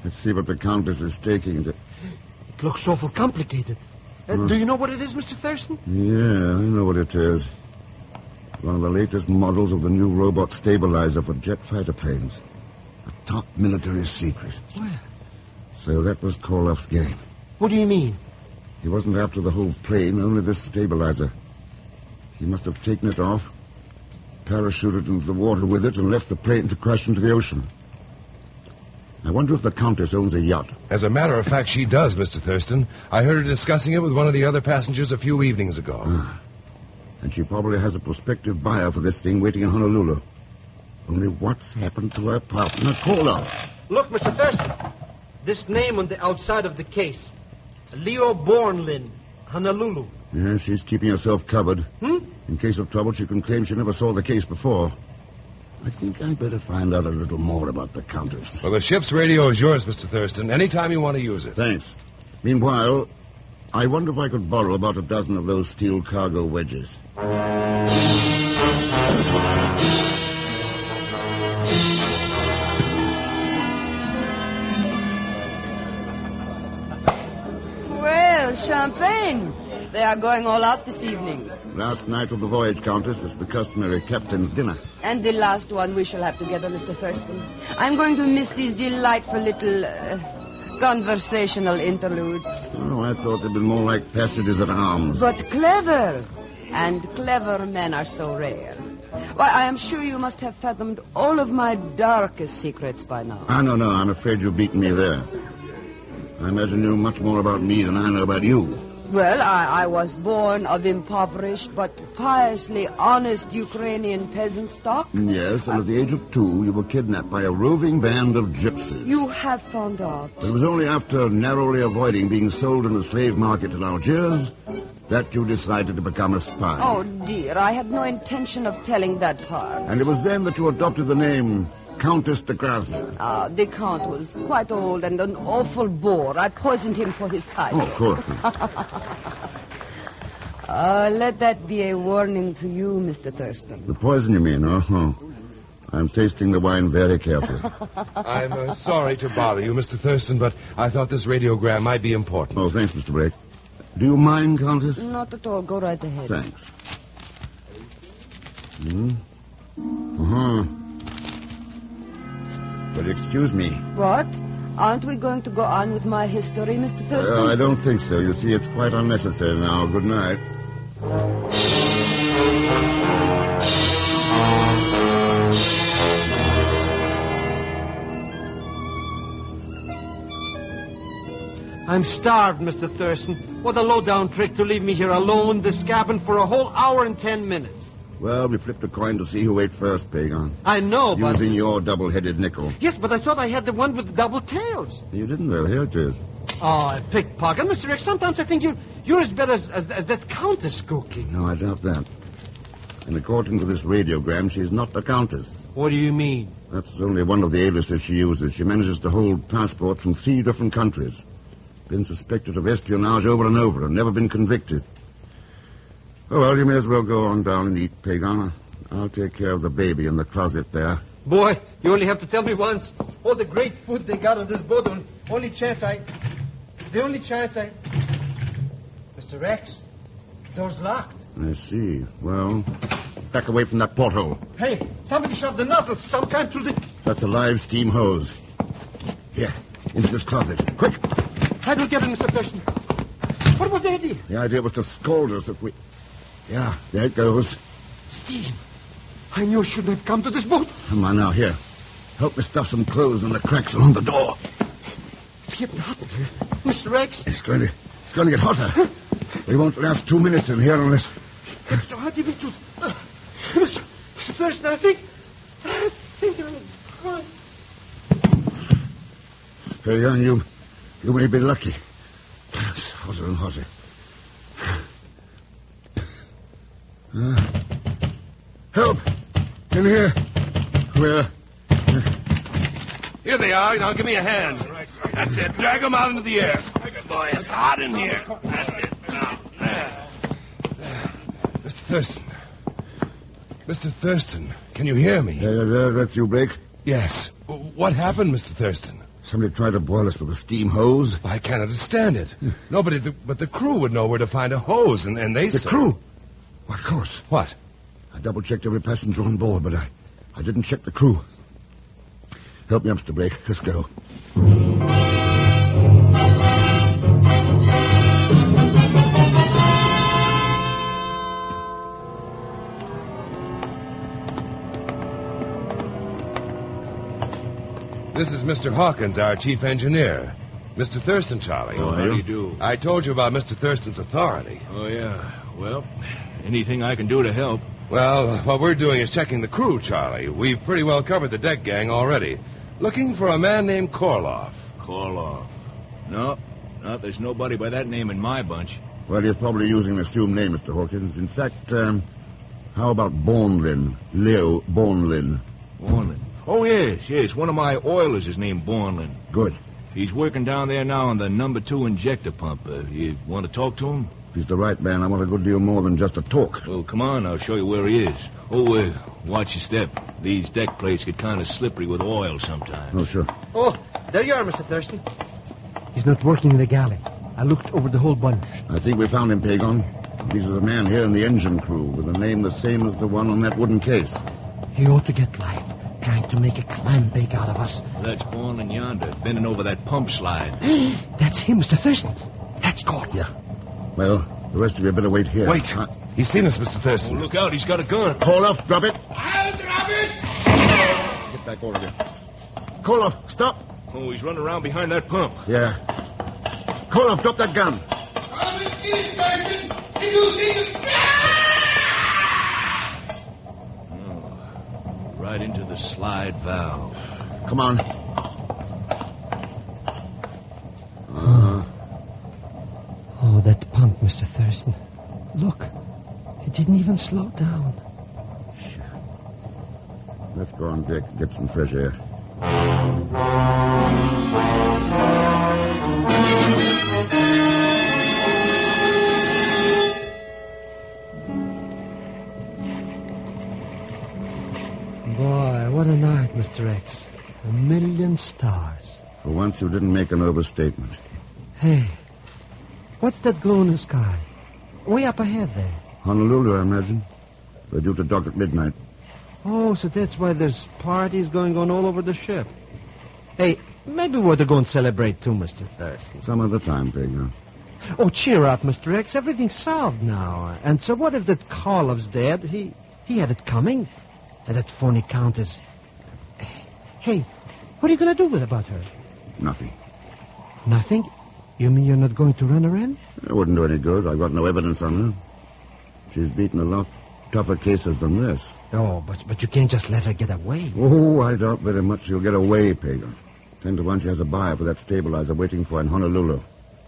Speaker 6: let's see what the Countess is taking.
Speaker 22: It looks awful complicated. Do you know what it is, Mr. Thurston?
Speaker 6: Yeah, I know what it is. One of the latest models of the new robot stabilizer for jet fighter planes. A top military secret.
Speaker 22: Well.
Speaker 6: So that was Koloff's game.
Speaker 22: What do you mean?
Speaker 6: He wasn't after the whole plane, only this stabilizer. He must have taken it off, parachuted into the water with it, and left the plane to crash into the ocean. I wonder if the Countess owns a yacht.
Speaker 18: As a matter of fact, she does, Mr. Thurston. I heard her discussing it with one of the other passengers a few evenings ago.
Speaker 6: And she probably has a prospective buyer for this thing waiting in Honolulu. Only what's happened to her partner, Cola?
Speaker 22: Look, Mr. Thurston. This name on the outside of the case. Leo Bornlin, Honolulu.
Speaker 6: Yeah, she's keeping herself covered. In case of trouble, she can claim she never saw the case before. I think I'd better find out a little more about the Countess.
Speaker 18: Well, the ship's radio is yours, Mr. Thurston, anytime you want to use it.
Speaker 6: Thanks. Meanwhile, I wonder if I could borrow about a dozen of those steel cargo wedges.
Speaker 2: Well, champagne. They are going all out this evening.
Speaker 6: Last night of the voyage, Countess, is the customary captain's dinner.
Speaker 2: And the last one we shall have together, Mr. Thurston. I'm going to miss these delightful little conversational interludes.
Speaker 6: Oh, I thought they'd been more like passages at arms.
Speaker 2: But clever. And clever men are so rare. Why, I am sure you must have fathomed all of my darkest secrets by now.
Speaker 6: No. I'm afraid you've beaten me there. I imagine you know much more about me than I know about you.
Speaker 2: Well, I was born of impoverished but piously honest Ukrainian peasant stock.
Speaker 6: Yes, and at the age of 2, you were kidnapped by a roving band of gypsies.
Speaker 2: You have found out.
Speaker 6: It was only after narrowly avoiding being sold in the slave market in Algiers that you decided to become a spy.
Speaker 2: Oh, dear, I had no intention of telling that part.
Speaker 6: And it was then that you adopted the name Countess de Grazia.
Speaker 2: The Count was quite old and an awful bore. I poisoned him for his title.
Speaker 6: Oh, of course.
Speaker 2: Let that be a warning to you, Mr. Thurston.
Speaker 6: The poison, you mean? Oh. I'm tasting the wine very carefully.
Speaker 18: I'm sorry to bother you, Mr. Thurston, but I thought this radiogram might be important.
Speaker 6: Oh, thanks, Mr. Blake. Do you mind, Countess?
Speaker 2: Not at all. Go right ahead.
Speaker 6: Thanks. Will you excuse me?
Speaker 2: What? Aren't we going to go on with my history, Mr. Thurston?
Speaker 6: I don't think so. You see, it's quite unnecessary now. Good night.
Speaker 22: I'm starved, Mr. Thurston. What a low-down trick to leave me here alone in this cabin for a whole hour and 10 minutes.
Speaker 6: Well, we flipped a coin to see who ate first, Pegon.
Speaker 22: I know, but...
Speaker 6: Using your double-headed nickel.
Speaker 22: Yes, but I thought I had the one with the double tails.
Speaker 6: You didn't, though. Here it is.
Speaker 22: Oh, a pickpocket. Mr. X, sometimes I think you're as bad as that Countess cookie.
Speaker 6: No, I doubt that. And according to this radiogram, she's not the Countess.
Speaker 22: What do you mean?
Speaker 6: That's only one of the aliases she uses. She manages to hold passports from 3 different countries. Been suspected of espionage over and over and never been convicted. Oh, well, you may as well go on down and eat, Pegon. I'll take care of the baby in the closet there.
Speaker 22: Boy, you only have to tell me once. All the great food they got on this boat. The only chance I... Mr. X, door's locked.
Speaker 6: I see. Well, back away from that porthole.
Speaker 22: Hey, somebody shoved the nozzle some kind through the...
Speaker 6: That's a live steam hose. Here, into this closet. Quick!
Speaker 22: I don't get it, Mr. Thurston. What was the idea?
Speaker 6: The idea was to scold us if we... Yeah, there it goes.
Speaker 22: Steam. I knew I shouldn't have come to this boat.
Speaker 6: Come on now, here. Help me stuff some clothes in the cracks along the door.
Speaker 22: It's getting hot in here. Mr. X.
Speaker 6: It's going to get hotter. We won't last 2 minutes in here unless...
Speaker 22: Extra hot even to... Mr. Thurston, I think I'm fine.
Speaker 6: Hey, young, you may be lucky. It's hotter and hotter. Help! In here. Where?
Speaker 18: Here they are. Now give me a hand. That's it. Drag them out into the air. Boy, it's hot in here. That's it. Now, there. Mr. Thurston. Mr. Thurston, can you hear me?
Speaker 6: That's you, Blake?
Speaker 18: Yes. What happened, Mr. Thurston?
Speaker 6: Somebody tried to boil us with a steam hose.
Speaker 18: I can't understand it. Nobody but the crew would know where to find a hose, and they...
Speaker 6: The crew? What, of course.
Speaker 18: What?
Speaker 6: I double-checked every passenger on board, but I didn't check the crew. Help me up, Mr. Blake. Let's go.
Speaker 18: This is Mr. Hawkins, our chief engineer. Mr. Thurston, Charlie.
Speaker 4: Oh, how do you do?
Speaker 18: I told you about Mr. Thurston's authority.
Speaker 4: Oh, yeah. Well, anything I can do to help.
Speaker 18: Well, what we're doing is checking the crew, Charlie. We've pretty well covered the deck gang already. Looking for a man named Korloff.
Speaker 4: Korloff? No, there's nobody by that name in my bunch.
Speaker 6: Well, he's probably using an assumed name, Mr. Hawkins. In fact, how about Bornlin? Leo Bornlin.
Speaker 4: Bornlin? Oh, yes. One of my oilers is named Bornlin.
Speaker 6: Good.
Speaker 4: He's working down there now on the number 2 injector pump. You want to talk to him?
Speaker 6: If he's the right man, I want a good deal more than just a talk.
Speaker 4: Oh, come on, I'll show you where he is. Oh, watch your step. These deck plates get kind of slippery with oil sometimes.
Speaker 6: Oh, sure.
Speaker 14: Oh, there you are, Mr. Thurston. He's not working in the galley. I looked over the whole bunch.
Speaker 6: I think we found him, Pegon. He's a man here in the engine crew with a name the same as the one on that wooden case.
Speaker 22: He ought to get life, trying to make a clam bake out of us.
Speaker 4: That's Bornlin yonder, bending over that pump slide.
Speaker 22: That's him, Mr. Thurston. That's Gordon.
Speaker 6: Yeah. Well, the rest of you better wait here.
Speaker 18: Wait. He's seen us, Mr. Thurston.
Speaker 4: Oh, look out, he's got a gun.
Speaker 6: Korloff, drop it.
Speaker 15: I'll drop it!
Speaker 6: Get back, all of you. Korloff, stop.
Speaker 4: Oh, he's running around behind that pump.
Speaker 6: Yeah. Korloff, drop that gun.
Speaker 4: Right into the slide valve.
Speaker 6: Come on.
Speaker 22: Oh, that pump, Mr. Thurston. Look, it didn't even slow down.
Speaker 6: Let's go on deck and get some fresh air.
Speaker 22: Boy, what a night, Mr. X. 1,000,000 stars.
Speaker 6: For once, you didn't make an overstatement.
Speaker 22: Hey, what's that glow in the sky? Way up ahead there.
Speaker 6: Honolulu, I imagine. They're due to dock at midnight.
Speaker 22: Oh, so that's why there's parties going on all over the ship. Hey, maybe we ought to go and celebrate too, Mr. Thurston.
Speaker 6: Some other time, Pegon.
Speaker 22: Oh, cheer up, Mr. X. Everything's solved now. And so what if that Karlov's dead? He had it coming. And that phony countess. Hey, what are you going to do about her?
Speaker 6: Nothing.
Speaker 22: Nothing? You mean you're not going to run her in?
Speaker 6: It wouldn't do any good. I've got no evidence on her. She's beaten a lot tougher cases than this.
Speaker 22: Oh, but you can't just let her get away.
Speaker 6: Oh, I doubt very much she'll get away, Pegon. 10 to 1 she has a buyer for that stabilizer waiting for her in Honolulu.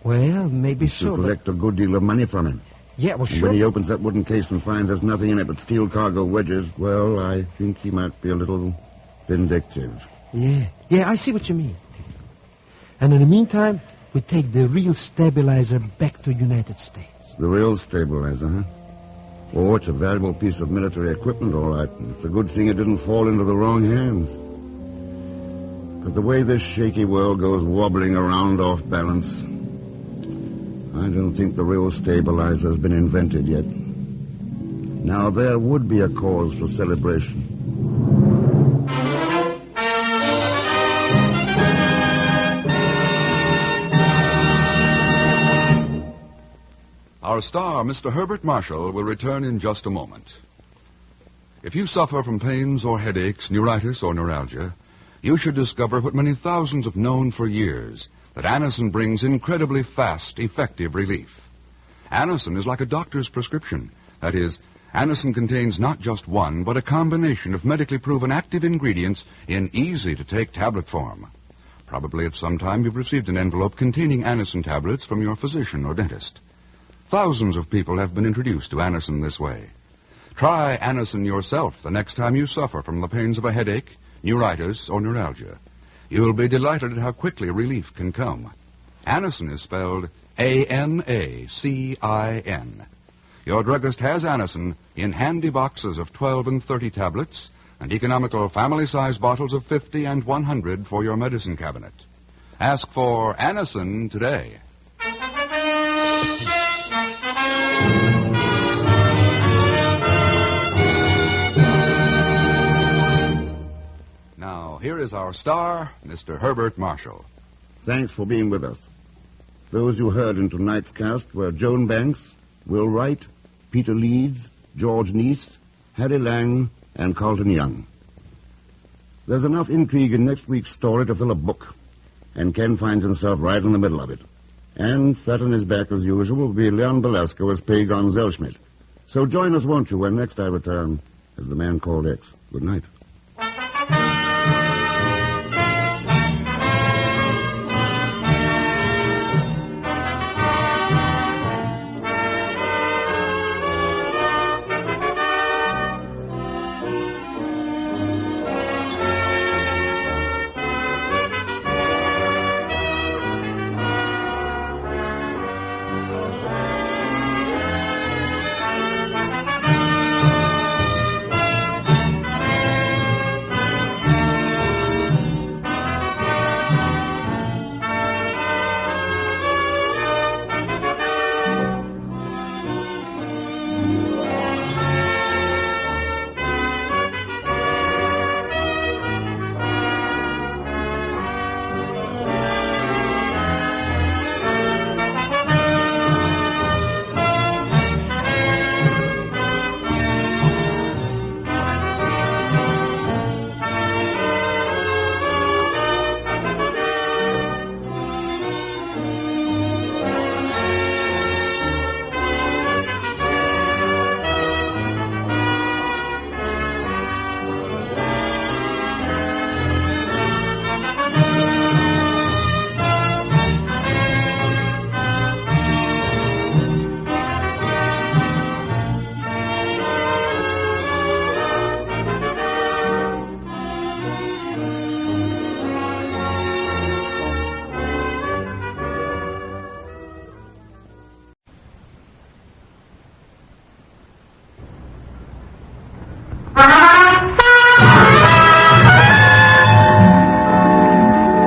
Speaker 22: Well, maybe
Speaker 6: She'll
Speaker 22: so.
Speaker 6: collect a good deal of money from him.
Speaker 22: Yeah, well,
Speaker 6: And
Speaker 22: sure.
Speaker 6: when he opens that wooden case and finds there's nothing in it but steel cargo wedges, well, I think he might be a little vindictive.
Speaker 22: Yeah, I see what you mean. And in the meantime, we take the real stabilizer back to United States.
Speaker 6: The real stabilizer, huh? Oh, it's a valuable piece of military equipment, all right. It's a good thing it didn't fall into the wrong hands. But the way this shaky world goes wobbling around off balance, I don't think the real stabilizer has been invented yet. Now, there would be a cause for celebration.
Speaker 11: Our star, Mr. Herbert Marshall, will return in just a moment. If you suffer from pains or headaches, neuritis or neuralgia, you should discover what many thousands have known for years, that Anacin brings incredibly fast, effective relief. Anacin is like a doctor's prescription. That is, Anacin contains not just one, but a combination of medically proven active ingredients in easy-to-take tablet form. Probably at some time you've received an envelope containing Anacin tablets from your physician or dentist. Thousands of people have been introduced to Anacin this way. Try Anacin yourself the next time you suffer from the pains of a headache, neuritis, or neuralgia. You'll be delighted at how quickly relief can come. Anacin is spelled A-N-A-C-I-N. Your druggist has Anacin in handy boxes of 12 and 30 tablets and economical family-size bottles of 50 and 100 for your medicine cabinet. Ask for Anacin today. Now, here is our star, Mr. Herbert Marshall.
Speaker 6: Thanks for being with us. Those you heard in tonight's cast were Joan Banks, Will Wright, Peter Leeds, George Neese, Harry Lang, and Carlton Young. There's enough intrigue in next week's story to fill a book. And Ken finds himself right in the middle of it. And fat on his back, as usual, will be Leon Belasco as Pegon Zellschmidt. So join us, won't you, when next I return as the man called X. Good night.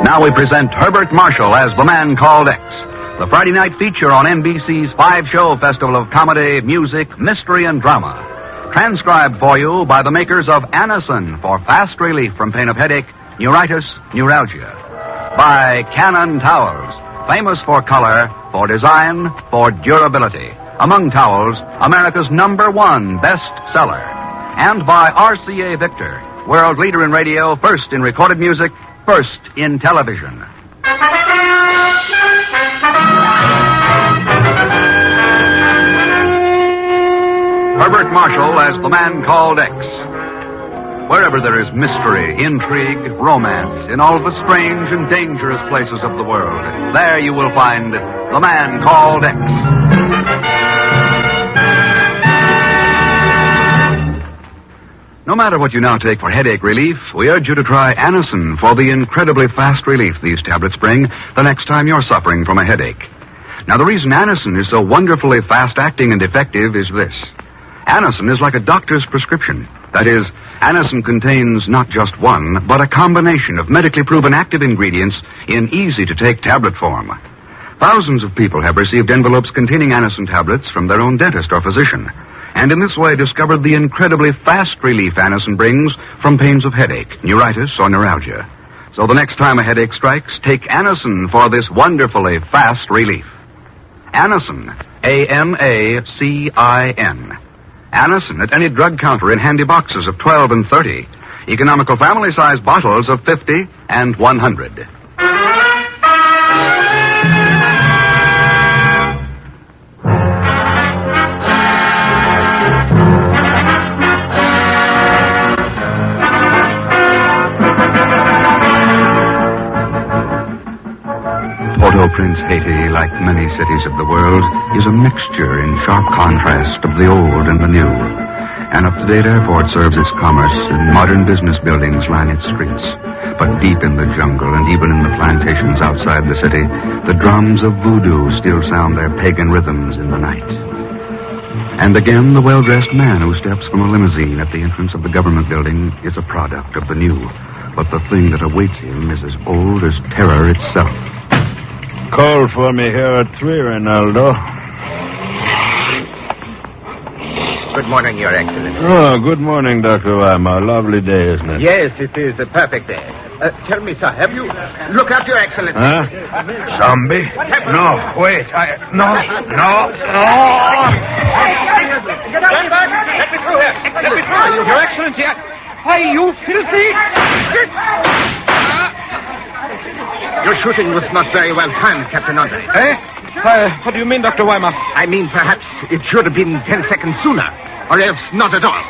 Speaker 7: Now we present Herbert Marshall as the man called X, the Friday night feature on NBC's 5-show festival of comedy, music, mystery, and drama. Transcribed for you by the makers of Anacin for fast relief from pain of headache, neuritis, neuralgia. By Cannon Towels, famous for color, for design, for durability. Among towels, America's #1 bestseller. And by RCA Victor, world leader in radio, first in recorded music, first in television. Herbert Marshall as the man called X. Wherever there is mystery, intrigue, romance, in all the strange and dangerous places of the world, there you will find the man called X. No matter what you now take for headache relief, we urge you to try Anacin for the incredibly fast relief these tablets bring the next time you're suffering from a headache. Now, the reason Anacin is so wonderfully fast-acting and effective is this. Anacin is like a doctor's prescription. That is, Anacin contains not just one, but a combination of medically proven active ingredients in easy-to-take tablet form. Thousands of people have received envelopes containing Anacin tablets from their own dentist or physician, and in this way discovered the incredibly fast relief Anacin brings from pains of headache, neuritis, or neuralgia. So the next time a headache strikes, take Anacin for this wonderfully fast relief. Anacin, A-N-A-C-I-N. Anacin at any drug counter in handy boxes of 12 and 30. Economical family-size bottles of 50 and 100. Port-au-Prince, Haiti, like many cities of the world, is a mixture in sharp contrast of the old and the new. An up-to-date airport serves its commerce, and modern business buildings line its streets. But deep in the jungle, and even in the plantations outside the city, the drums of voodoo still sound their pagan rhythms in the night. And again, the well-dressed man who steps from a limousine at the entrance of the government building is a product of the new. But the thing that awaits him is as old as terror itself.
Speaker 4: Call for me here at 3, Rinaldo.
Speaker 8: Good morning, Your Excellency.
Speaker 4: Oh, good morning, Dr. Lima. Lovely day, isn't it?
Speaker 8: Yes, it is a perfect day. Tell me, sir, have you... Look out, Your Excellency.
Speaker 4: Huh? Zombie? No, wait. No.
Speaker 8: Get up! Let me through here! Let me through! Your Excellency,
Speaker 14: Why, you filthy...
Speaker 8: Your shooting was not very well timed, Captain Andre.
Speaker 14: What do you mean, Dr. Weimer?
Speaker 8: I mean, perhaps it should have been 10 seconds sooner, or else not at all.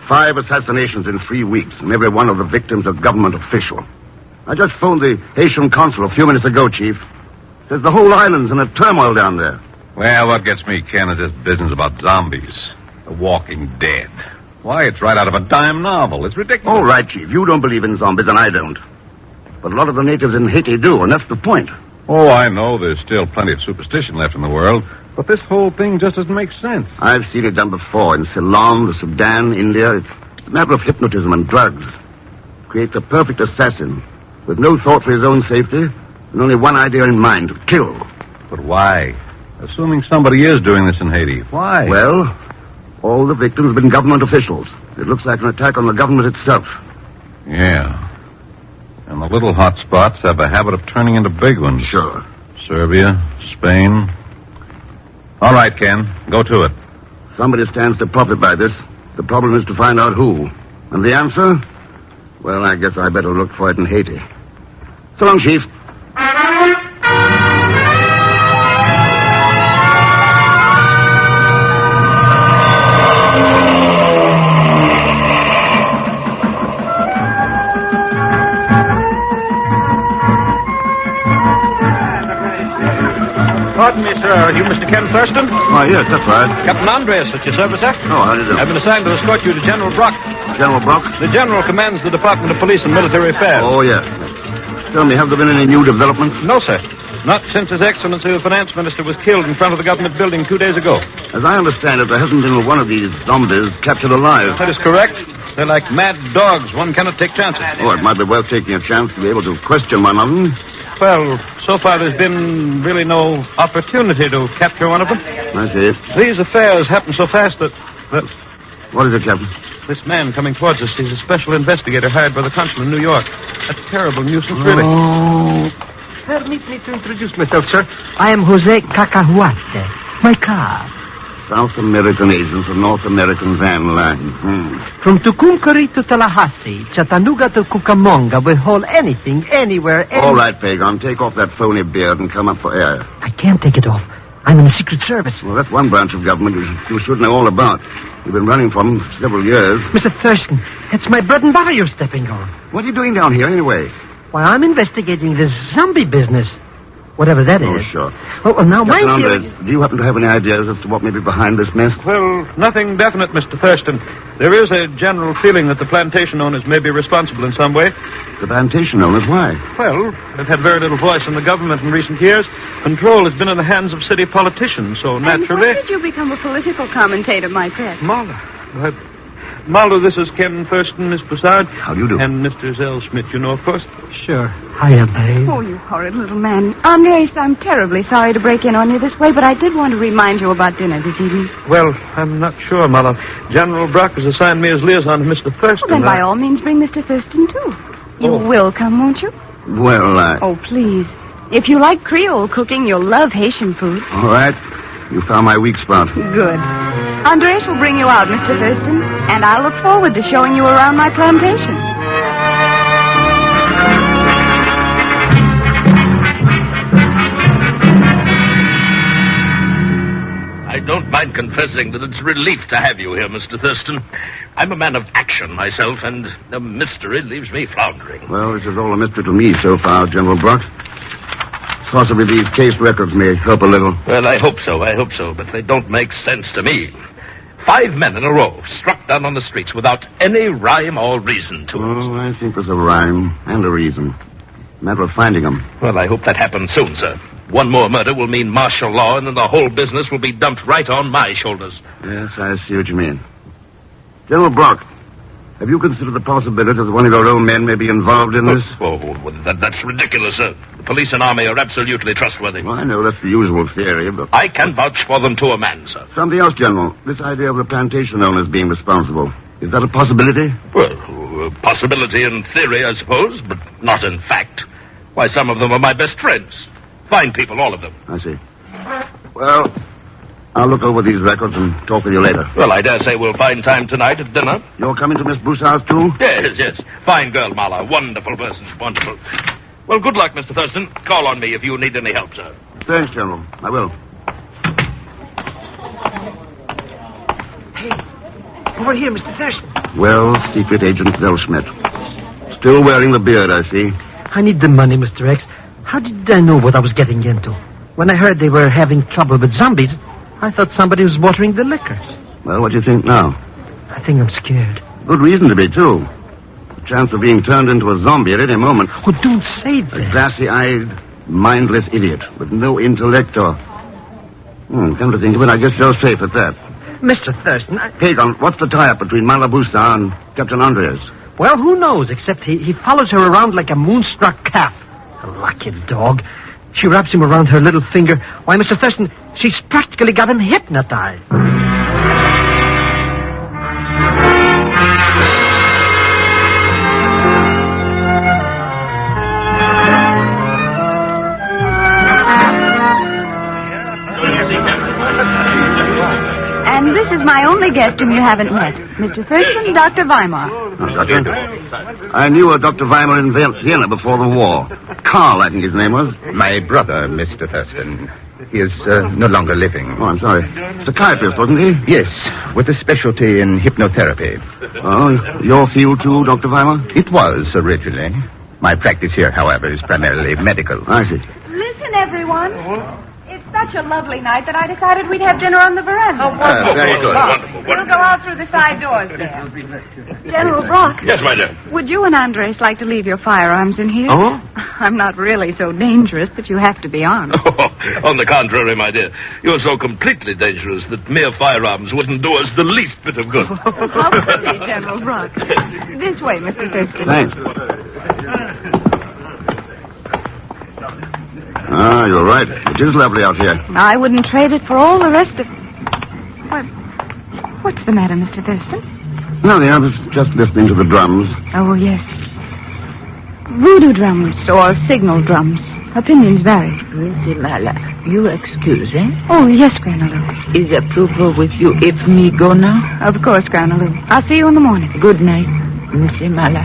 Speaker 6: Five assassinations in 3 weeks, and every one of the victims a government official. I just phoned the Haitian consul a few minutes ago, Chief. Says the whole island's in a turmoil down there.
Speaker 21: Well, what gets me, Ken, is this business about zombies. The Walking Dead. Why, it's right out of a dime novel. It's ridiculous.
Speaker 6: All right, Chief. You don't believe in zombies, and I don't. But a lot of the natives in Haiti do, and that's the point.
Speaker 21: Oh, I know there's still plenty of superstition left in the world, but this whole thing just doesn't make sense.
Speaker 6: I've seen it done before in Ceylon, the Sudan, India. It's a matter of hypnotism and drugs. Creates a perfect assassin with no thought for his own safety and only one idea in mind, to kill.
Speaker 21: But why? Assuming somebody is doing this in Haiti, why?
Speaker 6: Well, all the victims have been government officials. It looks like an attack on the government itself.
Speaker 21: Yeah. And the little hot spots have a habit of turning into big ones.
Speaker 6: Sure.
Speaker 21: Serbia, Spain. All right, Ken. Go to it.
Speaker 6: Somebody stands to profit by this. The problem is to find out who. And the answer? Well, I guess I better look for it in Haiti. So long, Chief.
Speaker 1: Pardon me, sir. Are you Mr. Ken Thurston?
Speaker 6: Oh, yes, that's right.
Speaker 1: Captain Andreas at your service, sir.
Speaker 6: Oh, how do you do?
Speaker 1: I've been assigned to escort you to General Brock.
Speaker 6: General Brock?
Speaker 1: The General commands the Department of Police and Military Affairs.
Speaker 6: Oh, yes. Tell me, have there been any new developments?
Speaker 1: No, sir. Not since His Excellency the Finance Minister was killed in front of the government building 2 days ago.
Speaker 6: As I understand it, there hasn't been one of these zombies captured alive.
Speaker 1: That is correct. They're like mad dogs. One cannot take chances.
Speaker 6: Oh, it might be worth taking a chance to be able to question one of them.
Speaker 1: Well, so far there's been really no opportunity to capture one of them.
Speaker 6: I see.
Speaker 1: These affairs happen so fast that...
Speaker 6: What is it, Captain?
Speaker 1: This man coming towards us, he's a special investigator hired by the consul in New York. A terrible nuisance, really.
Speaker 22: Oh. Permit me to introduce myself, sir. I am Jose Cacahuate. My car.
Speaker 6: South American agents of North American van line.
Speaker 22: From Tucumcari to Tallahassee, Chattanooga to Cucamonga, we haul anything, anywhere,
Speaker 6: All right, Pegon, take off that phony beard and come up for air.
Speaker 22: I can't take it off. I'm in the Secret Service.
Speaker 6: Well, that's one branch of government you should know all about. You've been running for them for several years.
Speaker 22: Mr. Thurston, it's my bread and butter you're stepping on.
Speaker 6: What are you doing down here, anyway?
Speaker 22: Why, I'm investigating this zombie business. Whatever that is.
Speaker 6: Oh, sure.
Speaker 22: Well, now,
Speaker 6: Captain
Speaker 22: my
Speaker 6: Andres, do you happen to have any ideas as to what may be behind this mess?
Speaker 1: Well, nothing definite, Mr. Thurston. There is a general feeling that the plantation owners may be responsible in some way.
Speaker 6: The plantation owners? Why?
Speaker 1: Well, they've had very little voice in the government in recent years. Control has been in the hands of city politicians, so naturally...
Speaker 5: And when did you become a political commentator, my pet?
Speaker 1: Marla, this is Ken Thurston, Miss Broussard.
Speaker 6: How do you do?
Speaker 1: And Mr. Zellschmidt, you know, of course.
Speaker 22: Sure. Hiya, babe.
Speaker 5: Oh, you horrid little man. Andres, I'm terribly sorry to break in on you this way, but I did want to remind you about dinner this evening.
Speaker 1: Well, I'm not sure, Marla. General Brock has assigned me as liaison to Mr. Thurston.
Speaker 5: Well, then by all means bring Mr. Thurston, too. You will come, won't you?
Speaker 6: Well,
Speaker 5: Oh, please. If you like Creole cooking, you'll love Haitian food.
Speaker 6: All right. You found my weak spot.
Speaker 5: Good. Andres will bring you out, Mr. Thurston, and I look forward to showing you around my plantation.
Speaker 19: I don't mind confessing that it's a relief to have you here, Mr. Thurston. I'm a man of action myself, and the mystery leaves me floundering.
Speaker 6: Well, this is all a mystery to me so far, General Brock. Possibly these case records may help a little.
Speaker 19: Well, I hope so, but they don't make sense to me. 5 men in a row, struck down on the streets without any rhyme or reason to it.
Speaker 6: Oh, I think there's a rhyme and a reason. Matter of finding them.
Speaker 19: Well, I hope that happens soon, sir. One more murder will mean martial law, and then the whole business will be dumped right on my shoulders.
Speaker 6: Yes, I see what you mean. General Brock, have you considered the possibility that one of your own men may be involved in this?
Speaker 19: That's ridiculous, sir. The police and army are absolutely trustworthy.
Speaker 6: Well, I know that's the usual theory, but...
Speaker 19: I can vouch for them to a man, sir.
Speaker 6: Something else, General. This idea of the plantation owners being responsible. Is that a possibility?
Speaker 19: Well, a possibility in theory, I suppose, but not in fact. Why, some of them are my best friends. Fine people, all of them.
Speaker 6: I see. Well, I'll look over these records and talk with you later.
Speaker 19: Well, I dare say we'll find time tonight at dinner.
Speaker 6: You're coming to Miss Broussard's, too?
Speaker 19: Yes. Fine girl, Marla. Wonderful person. Wonderful. Well, good luck, Mr. Thurston. Call on me if you need any help, sir.
Speaker 6: Thanks, General. I will.
Speaker 22: Over here, Mr. Thurston.
Speaker 6: Well, Secret Agent Zellschmidt. Still wearing the beard, I see.
Speaker 22: I need the money, Mr. X. How did I know what I was getting into? When I heard they were having trouble with zombies, I thought somebody was watering the liquor.
Speaker 6: Well, what do you think now?
Speaker 22: I think I'm scared.
Speaker 6: Good reason to be, too. The chance of being turned into a zombie at any moment.
Speaker 22: Oh, don't say that.
Speaker 6: A glassy-eyed, mindless idiot with no intellect or... come to think of it, I guess you're safe at that.
Speaker 22: Mr. Thurston,
Speaker 6: Pegon, what's the tie-up between Malabusa and Captain Andres?
Speaker 22: Well, who knows, except he follows her around like a moonstruck calf. A lucky dog. She wraps him around her little finger. Why, Mr. Thurston, she's practically got him hypnotized.
Speaker 5: And this is my only guest whom you haven't met. Mr. Thurston, Dr. Weimar.
Speaker 6: Doctor? I knew a Dr. Weimar in Vienna before the war. Carl, I think his name was.
Speaker 8: My brother, Mr. Thurston. He is no longer living.
Speaker 6: Oh, I'm sorry. Psychiatrist, wasn't he?
Speaker 8: Yes, with a specialty in hypnotherapy.
Speaker 6: Oh, your field too, Dr. Weimar?
Speaker 8: It was originally. My practice here, however, is primarily medical.
Speaker 6: I see.
Speaker 5: Listen, everyone. It's such a lovely night that I decided we'd have dinner on the veranda.
Speaker 8: Very good.
Speaker 19: Wonderful.
Speaker 5: We'll go out through the side doors there. General Brock.
Speaker 19: Yes, my dear.
Speaker 5: Would you and Andres like to leave your firearms in here?
Speaker 19: Oh?
Speaker 5: I'm not really so dangerous that you have to be armed.
Speaker 19: On the contrary, my dear. You're so completely dangerous that mere firearms wouldn't do us the least bit of good.
Speaker 5: How pretty, General Brock. This way, Mr. Thurston.
Speaker 6: Thanks. Ah, you're right. It is lovely out here.
Speaker 5: I wouldn't trade it for all the rest of... What's the matter, Mr. Thurston?
Speaker 6: Nothing. I was just listening to the drums.
Speaker 5: Oh, yes. Voodoo drums or signal drums. Opinions vary.
Speaker 3: Mr. Mala, you excuse, eh?
Speaker 5: Oh, yes, Granaloo.
Speaker 3: Is approval with you if me go now?
Speaker 5: Of course, Granaloo. I'll see you in the morning.
Speaker 3: Good night, Mr. Mala.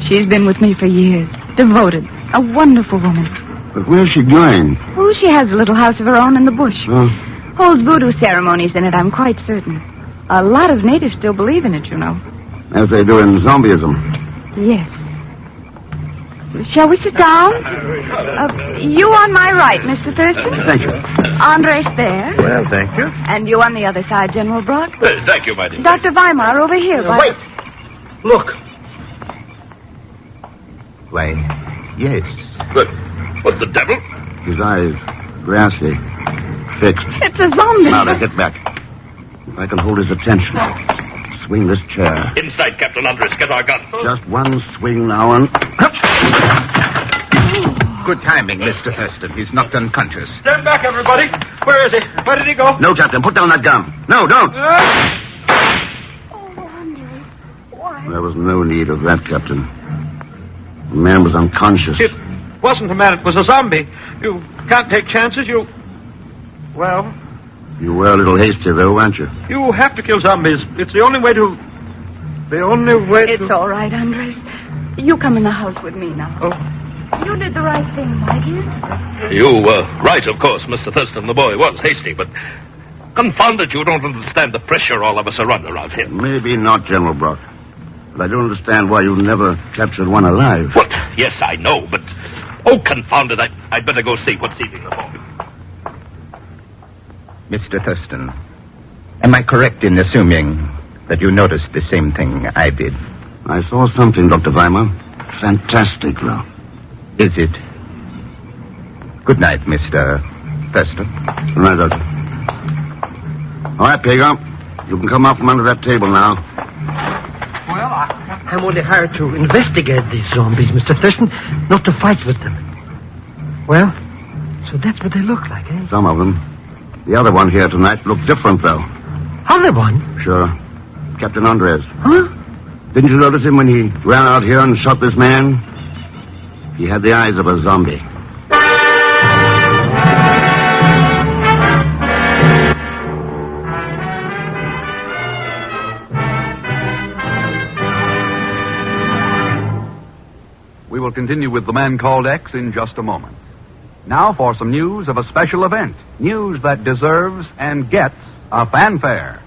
Speaker 5: She's been with me for years. Devoted. A wonderful woman.
Speaker 6: But where's she going?
Speaker 5: Oh, she has a little house of her own in the bush.
Speaker 6: Oh.
Speaker 5: Holds voodoo ceremonies in it, I'm quite certain. A lot of natives still believe in it, you know.
Speaker 6: As they do in zombieism.
Speaker 5: Yes. Shall we sit down? You on my right, Mr. Thurston.
Speaker 6: Thank you.
Speaker 5: Andres there.
Speaker 18: Well, thank you.
Speaker 5: And you on the other side, General Brock.
Speaker 19: Thank you, my dear.
Speaker 5: Dr. Weimar over here.
Speaker 8: Wait. Look. Why, yes.
Speaker 19: But what the devil?
Speaker 6: His eyes, grassy, fixed.
Speaker 5: It's a zombie.
Speaker 6: Now, get back. If I can hold his attention. Swing this chair.
Speaker 19: Inside, Captain Andres. Get our gun.
Speaker 6: Just one swing now and...
Speaker 8: Good timing, Mr. Thurston. He's knocked unconscious.
Speaker 1: Stand back, everybody. Where is he? Where did he go?
Speaker 6: No, Captain. Put down that gun. No, don't. There was no need of that, Captain. The man was unconscious.
Speaker 1: It wasn't a man. It was a zombie. You can't take chances. Well...
Speaker 6: You were a little hasty, though, weren't you?
Speaker 1: You have to kill zombies. It's the only way to...
Speaker 5: It's all right, Andres. You come in the house with me now.
Speaker 1: Oh.
Speaker 5: You did the right thing, my dear.
Speaker 19: You were right, of course, Mr. Thurston. The boy was hasty, but... Confound it, you don't understand the pressure all of us are under around here.
Speaker 6: Maybe not, General Brock. But I don't understand why you never captured one alive.
Speaker 19: What? Yes, I know, but... Oh, confound it, I'd better go see what's eating the phone.
Speaker 8: Mr. Thurston, am I correct in assuming that you noticed the same thing I did?
Speaker 6: I saw something, Dr. Weimar. Fantastic, though.
Speaker 8: Is it? Good night, Mr. Thurston.
Speaker 6: Good night, Doctor. All right, Pegon. You can come out from under that table now.
Speaker 22: Well, I'm only hired to investigate these zombies, Mr. Thurston, not to fight with them. Well, so that's what they look like, eh?
Speaker 6: Some of them. The other one here tonight looked different, though.
Speaker 22: Other one?
Speaker 6: Sure. Captain Andres.
Speaker 22: Huh?
Speaker 6: Didn't you notice him when he ran out here and shot this man? He had the eyes of a zombie.
Speaker 7: We will continue with The Man Called X in just a moment. Now for some news of a special event. News that deserves and gets a fanfare.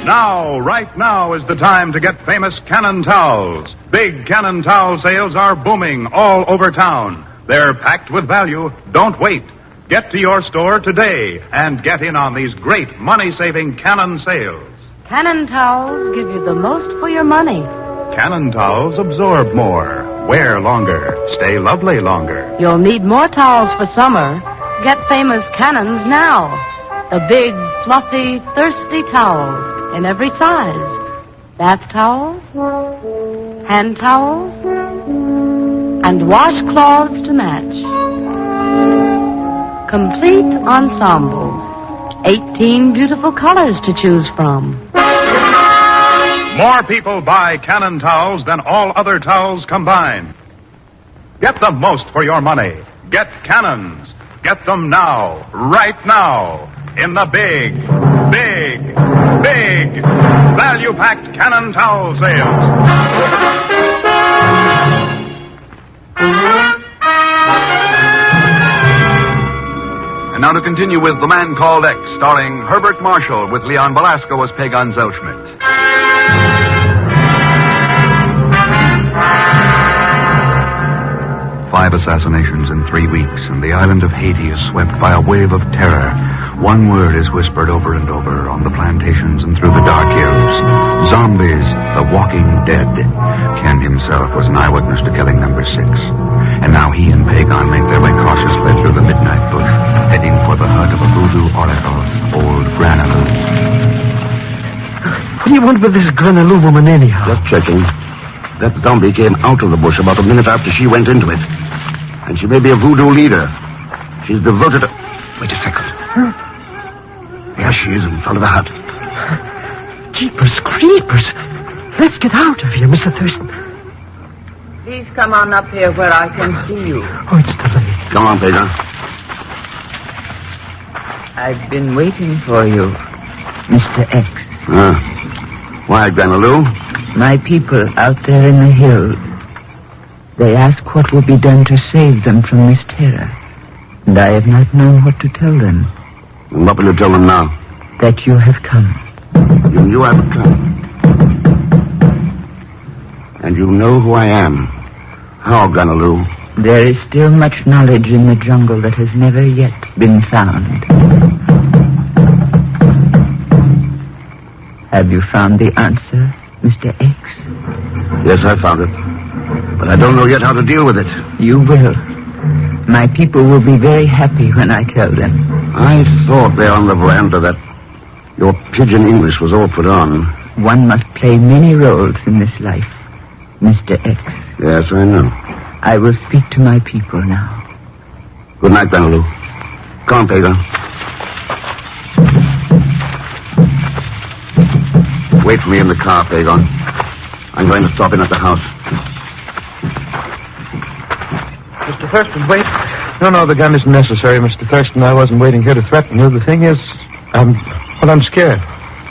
Speaker 7: Now, right now is the time to get famous Cannon towels. Big Cannon towel sales are booming all over town. They're packed with value. Don't wait. Get to your store today and get in on these great money-saving Cannon sales.
Speaker 9: Cannon towels give you the most for your money.
Speaker 7: Cannon towels absorb more, wear longer, stay lovely longer.
Speaker 9: You'll need more towels for summer. Get famous Cannons now. The big, fluffy, thirsty towels in every size. Bath towels, hand towels, and washcloths to match. Complete ensembles. 18 beautiful colors to choose from.
Speaker 7: More people buy Cannon towels than all other towels combined. Get the most for your money. Get Cannons. Get them now, right now, in the big, big, big, value-packed Cannon towel sales. And now to continue with The Man Called X, starring Herbert Marshall with Leon Belasco as Pegon Zellschmidt. 5 assassinations in 3 weeks, and the island of Haiti is swept by a wave of terror. One word is whispered over and over on the plantations and through the dark hills. Zombies, the walking dead. Ken himself was an eyewitness to killing number 6. And now he and Pegon make their way cautiously through the midnight bush, heading for the hut of a voodoo oracle, old Granaloo.
Speaker 22: What do you want with this Granaloo woman anyhow?
Speaker 6: Just checking. That zombie came out of the bush about a minute after she went into it. And she may be a voodoo leader. She's devoted to... Wait a second.
Speaker 22: Huh?
Speaker 6: There she is in front of the hut.
Speaker 22: Jeepers creepers. Let's get out of here, Mr. Thurston.
Speaker 3: Please come on up here where I can see you.
Speaker 22: Oh, it's too late.
Speaker 6: Come on, Pegon.
Speaker 3: I've been waiting for you, Mr. X.
Speaker 6: Why, Granaloo?
Speaker 3: My people out there in the hills. They ask what will be done to save them from this terror. And I have not known what to tell them.
Speaker 6: And what will you tell them now?
Speaker 3: That you have come.
Speaker 6: You knew I would come. And you know who I am. How, Granaloo?
Speaker 3: There is still much knowledge in the jungle that has never yet been found. Have you found the answer, Mr. X?
Speaker 6: Yes, I found it. But I don't know yet how to deal with it.
Speaker 3: You will. My people will be very happy when I tell them.
Speaker 6: I thought there on the veranda that your pidgin English was all put on.
Speaker 3: One must play many roles in this life, Mr. X.
Speaker 6: Yes, I know.
Speaker 3: I will speak to my people now.
Speaker 6: Good night, Granaloo. Come on, Pegon. Wait for me in the car, Pegon. I'm going to stop in at the house.
Speaker 1: Mr. Thurston, wait. No, the gun isn't necessary, Mr. Thurston. I wasn't waiting here to threaten you. The thing is, I'm scared.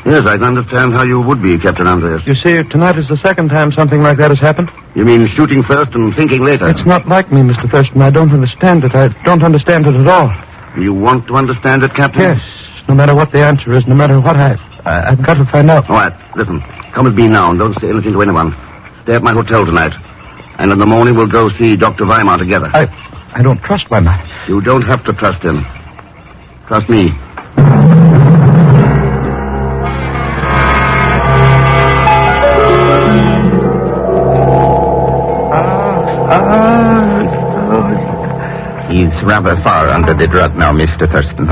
Speaker 6: Yes, I can understand how you would be, Captain Andreas.
Speaker 1: You see, tonight is the second time something like that has happened.
Speaker 6: You mean shooting first and thinking later?
Speaker 1: It's not like me, Mr. Thurston. I don't understand it. I don't understand it at all.
Speaker 6: You want to understand it, Captain?
Speaker 1: Yes. No matter what the answer is, no matter what I've got to find out.
Speaker 6: All right, listen. Come with me now and don't say anything to anyone. Stay at my hotel tonight. And in the morning we'll go see Dr. Weimar together.
Speaker 1: I don't trust Weimar.
Speaker 6: You don't have to trust him. Trust me.
Speaker 8: He's rather far under the drug now, Mr. Thurston.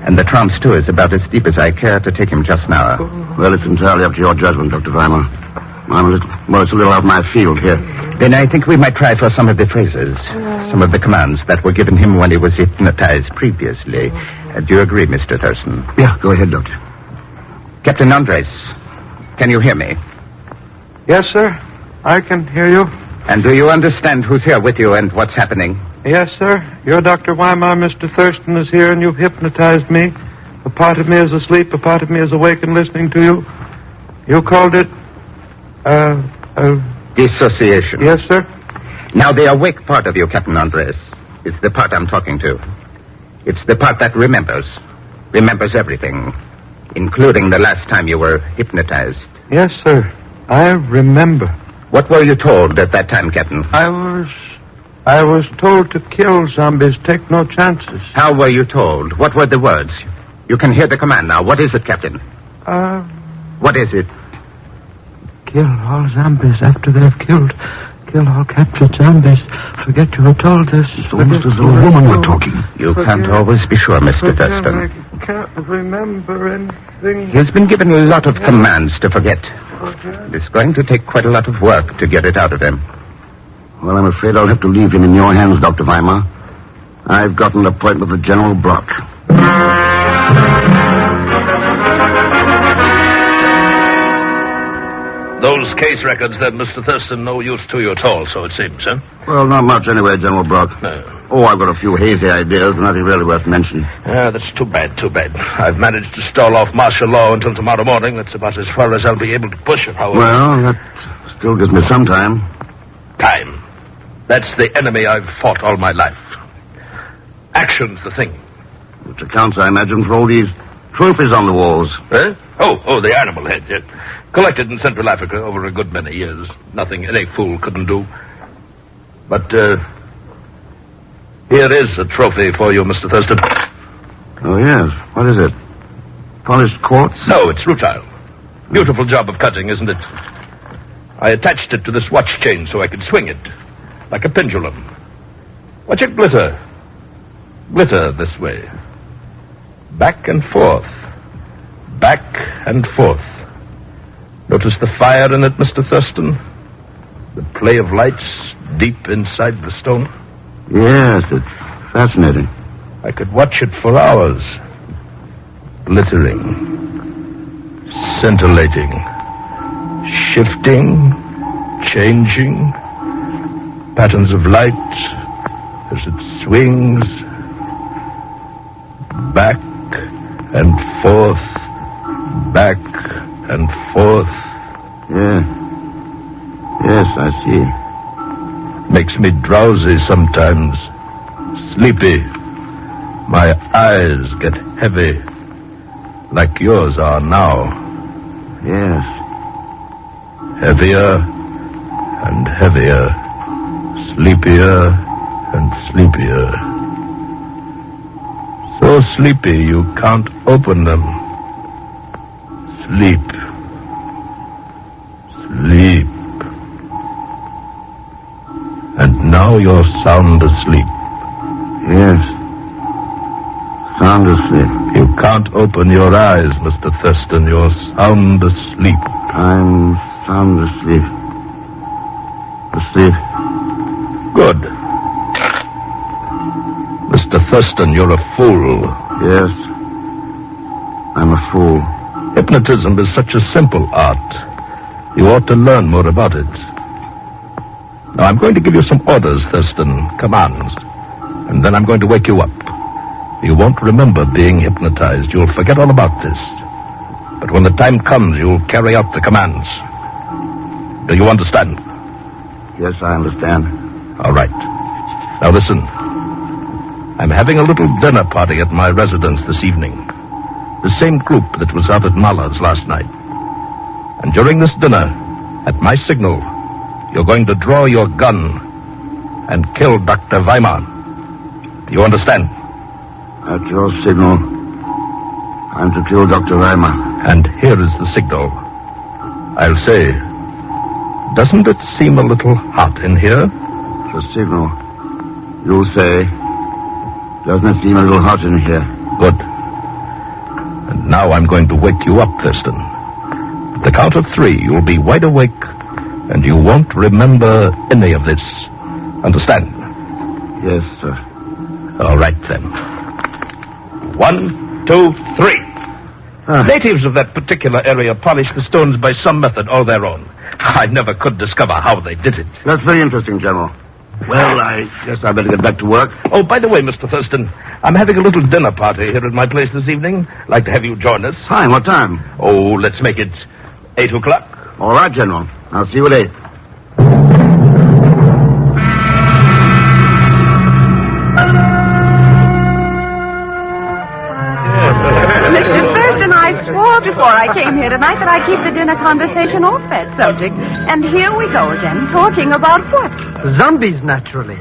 Speaker 8: And the trance, too, is about as deep as I care to take him just now.
Speaker 6: Well, it's entirely up to your judgment, Dr. Weimar. It's a little out of my field here.
Speaker 8: Then I think we might try for some of the phrases, some of the commands that were given him when he was hypnotized previously. Do you agree, Mr. Thurston?
Speaker 6: Yeah, go ahead, Doctor.
Speaker 8: Captain Andres, can you hear me?
Speaker 1: Yes, sir. I can hear you.
Speaker 8: And do you understand who's here with you and what's happening?
Speaker 1: Yes, sir. You're Dr. Weimar. Mr. Thurston is here, and you've hypnotized me. A part of me is asleep, a part of me is awake and listening to you. You called it...
Speaker 8: Dissociation.
Speaker 1: Yes, sir.
Speaker 8: Now, the awake part of you, Captain Andres, is the part I'm talking to. It's the part that remembers everything, including the last time you were hypnotized.
Speaker 1: Yes, sir. I remember.
Speaker 8: What were you told at that time, Captain?
Speaker 1: I was told to kill zombies, take no chances.
Speaker 8: How were you told? What were the words? You can hear the command now. What is it, Captain? What is it?
Speaker 1: Kill all zombies after they've killed. Kill all captured zombies. Forget you were told this.
Speaker 17: It's almost as though a woman were talking.
Speaker 8: You can't always be sure, Mr. Thurston.
Speaker 1: I can't remember anything.
Speaker 8: He's been given a lot of commands to forget. It's going to take quite a lot of work to get it out of him.
Speaker 6: Well, I'm afraid I'll have to leave him in your hands, Dr. Weimar. I've got an appointment with General Brock.
Speaker 19: Those case records, then, Mr. Thurston, no use to you at all, so it seems, huh?
Speaker 6: Well, not much anyway, General Brock.
Speaker 19: No.
Speaker 6: Oh, I've got a few hazy ideas, but nothing really worth mentioning.
Speaker 19: That's too bad. I've managed to stall off martial law until tomorrow morning. That's about as far as I'll be able to push it, however.
Speaker 6: Well, that still gives me some time.
Speaker 19: Time. That's the enemy I've fought all my life. Action's the thing.
Speaker 6: Which accounts, I imagine, for all these trophies on the walls.
Speaker 19: Eh? Oh, the animal head, yeah. Collected in Central Africa over a good many years. Nothing any fool couldn't do. But, here is a trophy for you, Mr. Thurston.
Speaker 6: Oh, yes. What is it? Polished quartz?
Speaker 19: No, it's rutile. Beautiful job of cutting, isn't it? I attached it to this watch chain so I could swing it, like a pendulum. Watch it glitter. Glitter this way. Back and forth. Back and forth. Notice the fire in it, Mr. Thurston? The play of lights deep inside the stone?
Speaker 6: Yes, it's fascinating.
Speaker 19: I could watch it for hours. Glittering. Scintillating. Shifting. Changing. Patterns of light as it swings. Back and forth. Back and forth.
Speaker 6: Yeah. Yes, I see.
Speaker 19: Makes me drowsy sometimes. Sleepy. My eyes get heavy. Like yours are now.
Speaker 6: Yes.
Speaker 19: Heavier and heavier. Sleepier and sleepier. So sleepy you can't open them. Sleep. Sleep. And now you're sound asleep.
Speaker 6: Yes. Sound asleep.
Speaker 19: You can't open your eyes, Mr. Thurston. You're sound asleep.
Speaker 6: I'm sound asleep. Asleep.
Speaker 19: Good. Mr. Thurston, you're a fool.
Speaker 6: Yes. I'm a fool.
Speaker 19: Hypnotism is such a simple art. You ought to learn more about it. Now, I'm going to give you some orders, Thurston, commands. And then I'm going to wake you up. You won't remember being hypnotized. You'll forget all about this. But when the time comes, you'll carry out the commands. Do you understand?
Speaker 6: Yes, I understand.
Speaker 19: All right. Now, listen. I'm having a little dinner party at my residence this evening. The same group that was out at Mala's last night. And during this dinner, at my signal, you're going to draw your gun and kill Dr. Weimar. You understand?
Speaker 6: At your signal, I'm to kill Dr. Weimar.
Speaker 19: And here is the signal. I'll say, doesn't it seem a little hot in here?
Speaker 6: The signal. You'll say, doesn't it seem a little hot in here?
Speaker 19: Good. And now I'm going to wake you up, Thurston. At the count of 3, you'll be wide awake, and you won't remember any of this. Understand?
Speaker 6: Yes, sir.
Speaker 19: All right, then. 1, 2, 3. Natives of that particular area polish the stones by some method all their own. I never could discover how they did it.
Speaker 6: That's very interesting, General. Well, I guess I better get back to work.
Speaker 19: Oh, by the way, Mr. Thurston, I'm having a little dinner party here at my place this evening. Like to have you join us.
Speaker 6: Fine, what time?
Speaker 19: Oh, let's make it 8 o'clock.
Speaker 6: All right, General. I'll see you at 8.
Speaker 5: Mr. Thurston, I swore before I came here tonight that I'd keep the dinner conversation off that subject. And here we go again, talking about what?
Speaker 22: Zombies, naturally.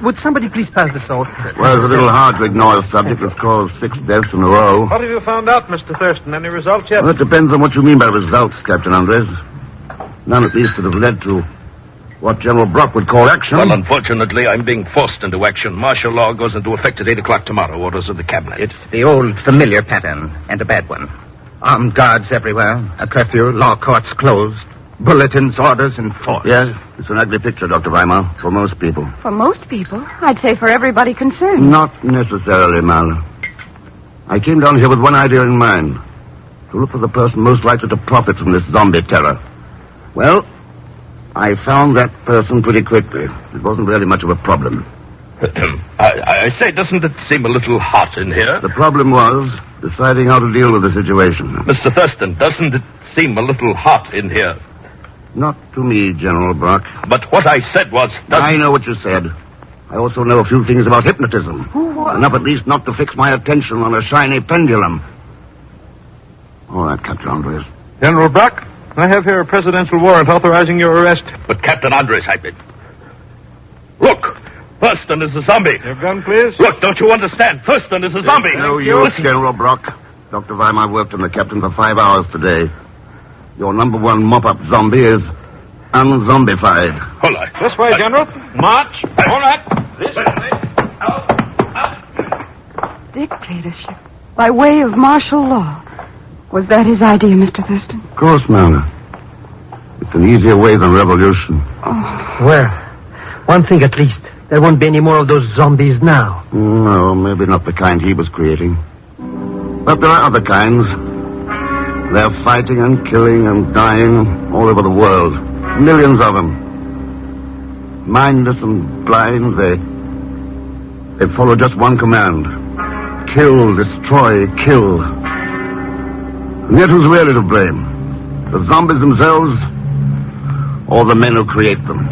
Speaker 22: Would somebody please pass the salt?
Speaker 6: Well, it's a little hard to ignore a subject that's caused 6 deaths in a row.
Speaker 1: What have you found out, Mr. Thurston? Any results yet?
Speaker 6: Well, it depends on what you mean by results, Captain Andres. None at least that have led to what General Brock would call action.
Speaker 19: Well, unfortunately, I'm being forced into action. Martial law goes into effect at 8 o'clock tomorrow. Orders of the cabinet.
Speaker 8: It's the old familiar pattern, and a bad one. Armed guards everywhere, a curfew, law courts closed, bulletins, orders enforced.
Speaker 6: Yes, it's an ugly picture, Dr. Weimar, for most people.
Speaker 5: For most people? I'd say for everybody concerned.
Speaker 6: Not necessarily, Marla. I came down here with one idea in mind. To look for the person most likely to profit from this zombie terror. Well, I found that person pretty quickly. It wasn't really much of a problem.
Speaker 19: I say, doesn't it seem a little hot in here?
Speaker 6: The problem was deciding how to deal with the situation.
Speaker 19: Mr. Thurston, doesn't it seem a little hot in here?
Speaker 6: Not to me, General Brock.
Speaker 19: But what I said was...
Speaker 6: I know what you said. I also know a few things about hypnotism.
Speaker 5: What?
Speaker 6: Enough at least not to fix my attention on a shiny pendulum. All right, Captain Andres.
Speaker 1: General Brock, I have here a presidential warrant authorizing your arrest.
Speaker 19: But Captain Andres, Look! Thurston is a zombie.
Speaker 1: Your gun, please.
Speaker 19: Look, don't you understand? Thurston is a zombie.
Speaker 6: No use, General Brock. Dr. Weimar worked on the captain for 5 hours today. Your number one mop-up zombie is unzombified.
Speaker 19: Hold on.
Speaker 1: This way, General. March. All right. This way.
Speaker 5: Dictatorship. By way of martial law. Was that his idea, Mr. Thurston?
Speaker 6: Of course, Marla. It's an easier way than revolution.
Speaker 22: Oh. Well, one thing at least. There won't be any more of those zombies now.
Speaker 6: No, maybe not the kind he was creating. But there are other kinds. They're fighting and killing and dying all over the world. Millions of them. Mindless and blind, they follow just one command. Kill, destroy, kill. And yet who's really to blame? The zombies themselves or the men who create them?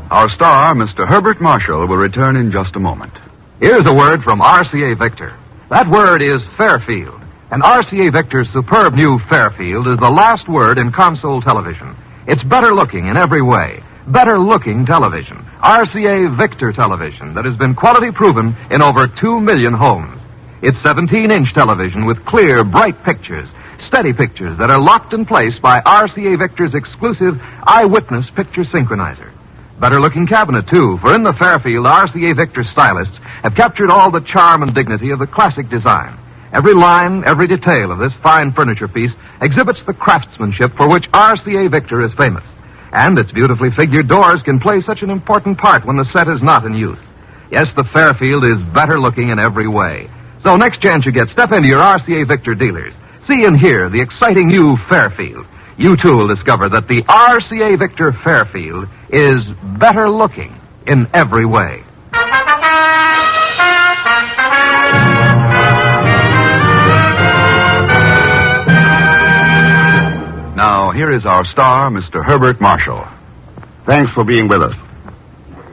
Speaker 7: Our star, Mr. Herbert Marshall, will return in just a moment. Here's a word from RCA Victor. That word is Fairfield. And RCA Victor's superb new Fairfield is the last word in console television. It's better looking in every way. Better looking television. RCA Victor television that has been quality proven in over 2 million homes. It's 17-inch television with clear, bright pictures. Steady pictures that are locked in place by RCA Victor's exclusive eyewitness picture synchronizer. Better-looking cabinet, too, for in the Fairfield, RCA Victor stylists have captured all the charm and dignity of the classic design. Every line, every detail of this fine furniture piece exhibits the craftsmanship for which RCA Victor is famous. And its beautifully figured doors can play such an important part when the set is not in use. Yes, the Fairfield is better-looking in every way. So next chance you get, step into your RCA Victor dealers. See and hear the exciting new Fairfield. You, too, will discover that the RCA Victor Fairfield is better looking in every way. Now, here is our star, Mr. Herbert Marshall.
Speaker 6: Thanks for being with us.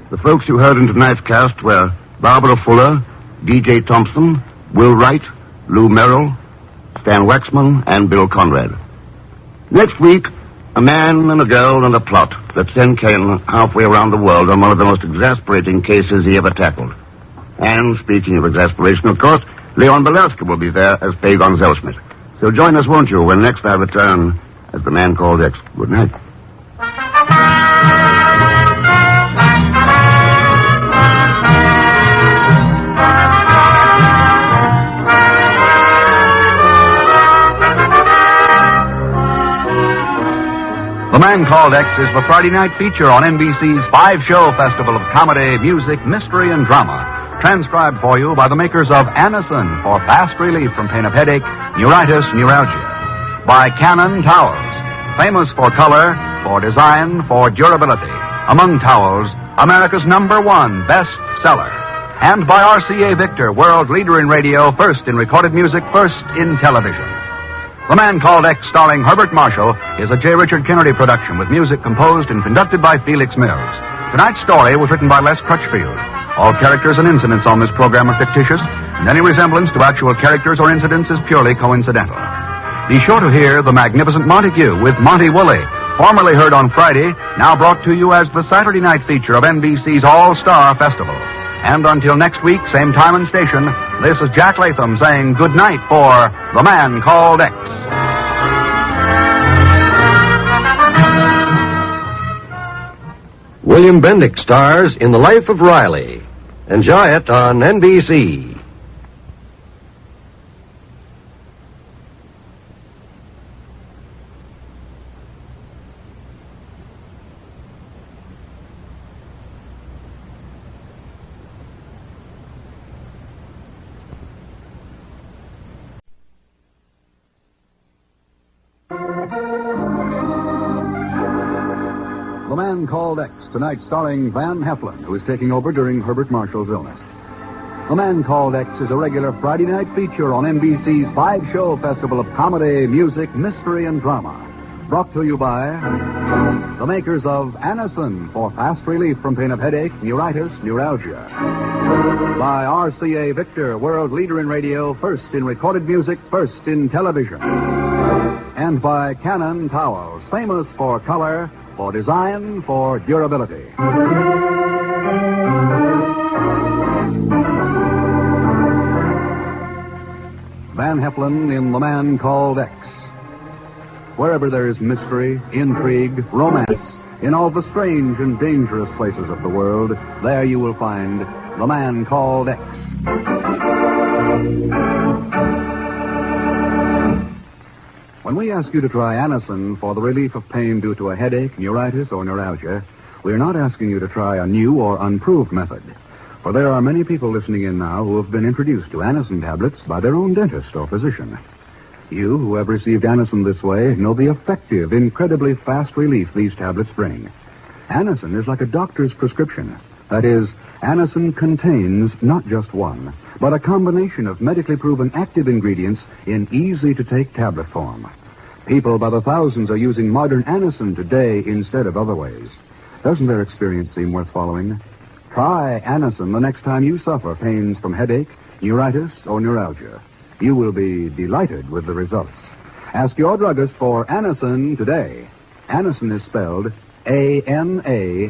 Speaker 6: The folks you heard in tonight's cast were Barbara Fuller, D.J. Thompson, Will Wright, Lou Merrill, Stan Waxman, and Bill Conrad. Next week, a man and a girl and a plot that sent Ken halfway around the world on one of the most exasperating cases he ever tackled. And speaking of exasperation, of course, Leon Belasco will be there as Pegon Zellschmidt. So join us, won't you, when next I return as the man called X. Good night.
Speaker 7: The Man Called X is the Friday night feature on NBC's 5-show festival of comedy, music, mystery, and drama. transcribed for you by the makers of Anacin for fast relief from pain of headache, neuritis, neuralgia. By Cannon Towels, famous for color, for design, for durability. Among towels, America's #1 best-seller. And by RCA Victor, world leader in radio, first in recorded music, first in television. The Man Called X, starring Herbert Marshall, is a J. Richard Kennedy production with music composed and conducted by Felix Mills. Tonight's story was written by Les Crutchfield. All characters and incidents on this program are fictitious, and any resemblance to actual characters or incidents is purely coincidental. Be sure to hear The Magnificent Montague with Monty Woolley, formerly heard on Friday, now brought to you as the Saturday night feature of NBC's All-Star Festival. And until next week, same time and station, this is Jack Latham saying good night for The Man Called X.
Speaker 10: William Bendick stars in The Life of Riley. Enjoy it on NBC.
Speaker 7: The Man Called X, tonight starring Van Heflin, who is taking over during Herbert Marshall's illness. The Man Called X is a regular Friday night feature on NBC's 5-show festival of comedy, music, mystery, and drama. Brought to you by the makers of Anacin for fast relief from pain of headache, neuritis, neuralgia. By RCA Victor, world leader in radio, first in recorded music, first in television. And by Cannon Towels, famous for color, for design, for durability. Van Heflin in The Man Called X. Wherever there is mystery, intrigue, romance, in all the strange and dangerous places of the world, there you will find The Man Called X. When we ask you to try Anacin for the relief of pain due to a headache, neuritis, or neuralgia, we're not asking you to try a new or unproved method. For there are many people listening in now who have been introduced to Anacin tablets by their own dentist or physician. You who have received Anacin this way know the effective, incredibly fast relief these tablets bring. Anacin is like a doctor's prescription. That is, Anacin contains not just one, but a combination of medically proven active ingredients in easy-to-take tablet form. People by the thousands are using modern Anacin today instead of other ways. Doesn't their experience seem worth following? Try Anacin the next time you suffer pains from headache, neuritis, or neuralgia. You will be delighted with the results. Ask your druggist for Anacin today. Anacin is spelled Anacin.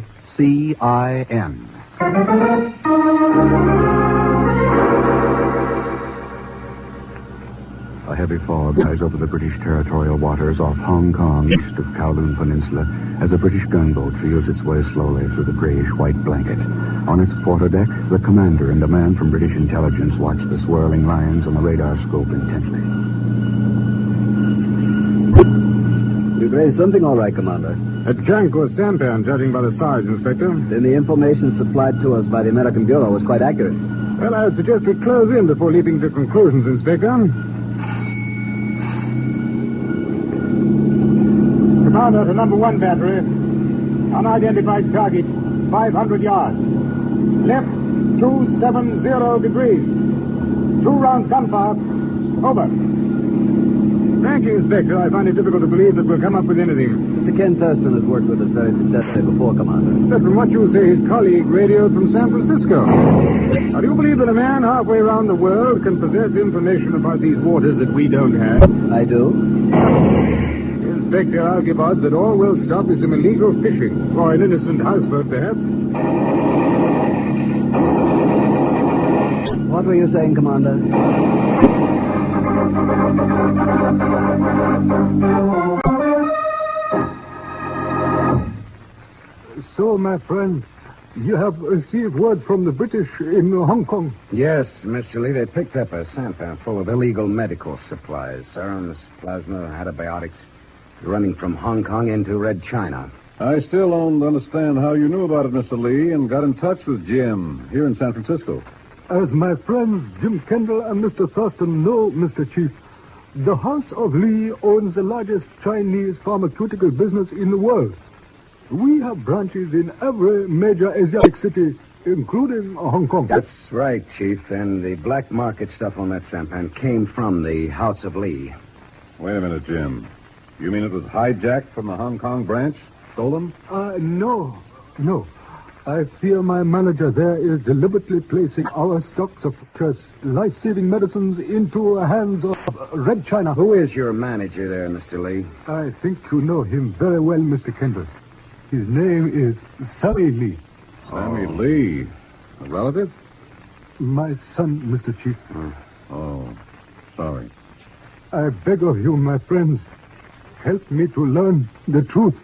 Speaker 7: A heavy fog lies over the British territorial waters off Hong Kong, east of Kowloon Peninsula, as a British gunboat feels its way slowly through the grayish-white blanket. On its quarterdeck, the commander and a man from British intelligence watch the swirling lines on the radar scope intently.
Speaker 12: You've raised something all right, Commander.
Speaker 23: A junk or sampan, judging by the size, Inspector.
Speaker 12: Then the information supplied to us by the American Bureau was quite accurate.
Speaker 23: Well, I would suggest we close in before leaping to conclusions, Inspector. Commander to number 1 battery. Unidentified target, 500 yards. Left, 270 degrees. 2 rounds gunfire. Over. Thank you, Inspector. I find it difficult to believe that we'll come up with anything.
Speaker 12: Mr. Ken Thurston has worked with us very successfully before, Commander.
Speaker 23: But from what you say, his colleague radioed from San Francisco. Now, do you believe that a man halfway around the world can possess information about these waters that we don't have?
Speaker 12: I do.
Speaker 23: Inspector, I'll give odds that all we'll stop is some illegal fishing, or an innocent houseboat, perhaps.
Speaker 12: What were you saying, Commander?
Speaker 23: So, my friend, you have received word from the British in Hong Kong? Yes, Mr. Lee. They picked up a sampan full of illegal medical supplies. Serums, plasma, antibiotics, running from Hong Kong into Red China.
Speaker 21: I still don't understand how you knew about it, Mr. Lee, and got in touch with Jim here in San Francisco.
Speaker 23: As my friends Jim Kendall and Mr. Thurston know, Mr. Chief, the House of Lee owns the largest Chinese pharmaceutical business in the world. We have branches in every major Asiatic city, including Hong Kong.
Speaker 12: That's right, Chief. And the black market stuff on that sampan came from the House of Lee.
Speaker 21: Wait a minute, Jim. You mean it was hijacked from the Hong Kong branch? Stolen?
Speaker 23: No. I fear my manager there is deliberately placing our stocks of life-saving medicines into the hands of Red China.
Speaker 12: Who is your manager there, Mr. Lee?
Speaker 23: I think you know him very well, Mr. Kendall. His name is Sammy Lee.
Speaker 21: Sammy Lee? A relative?
Speaker 23: My son, Mr. Chief.
Speaker 21: Oh, sorry.
Speaker 23: I beg of you, my friends, help me to learn the truth.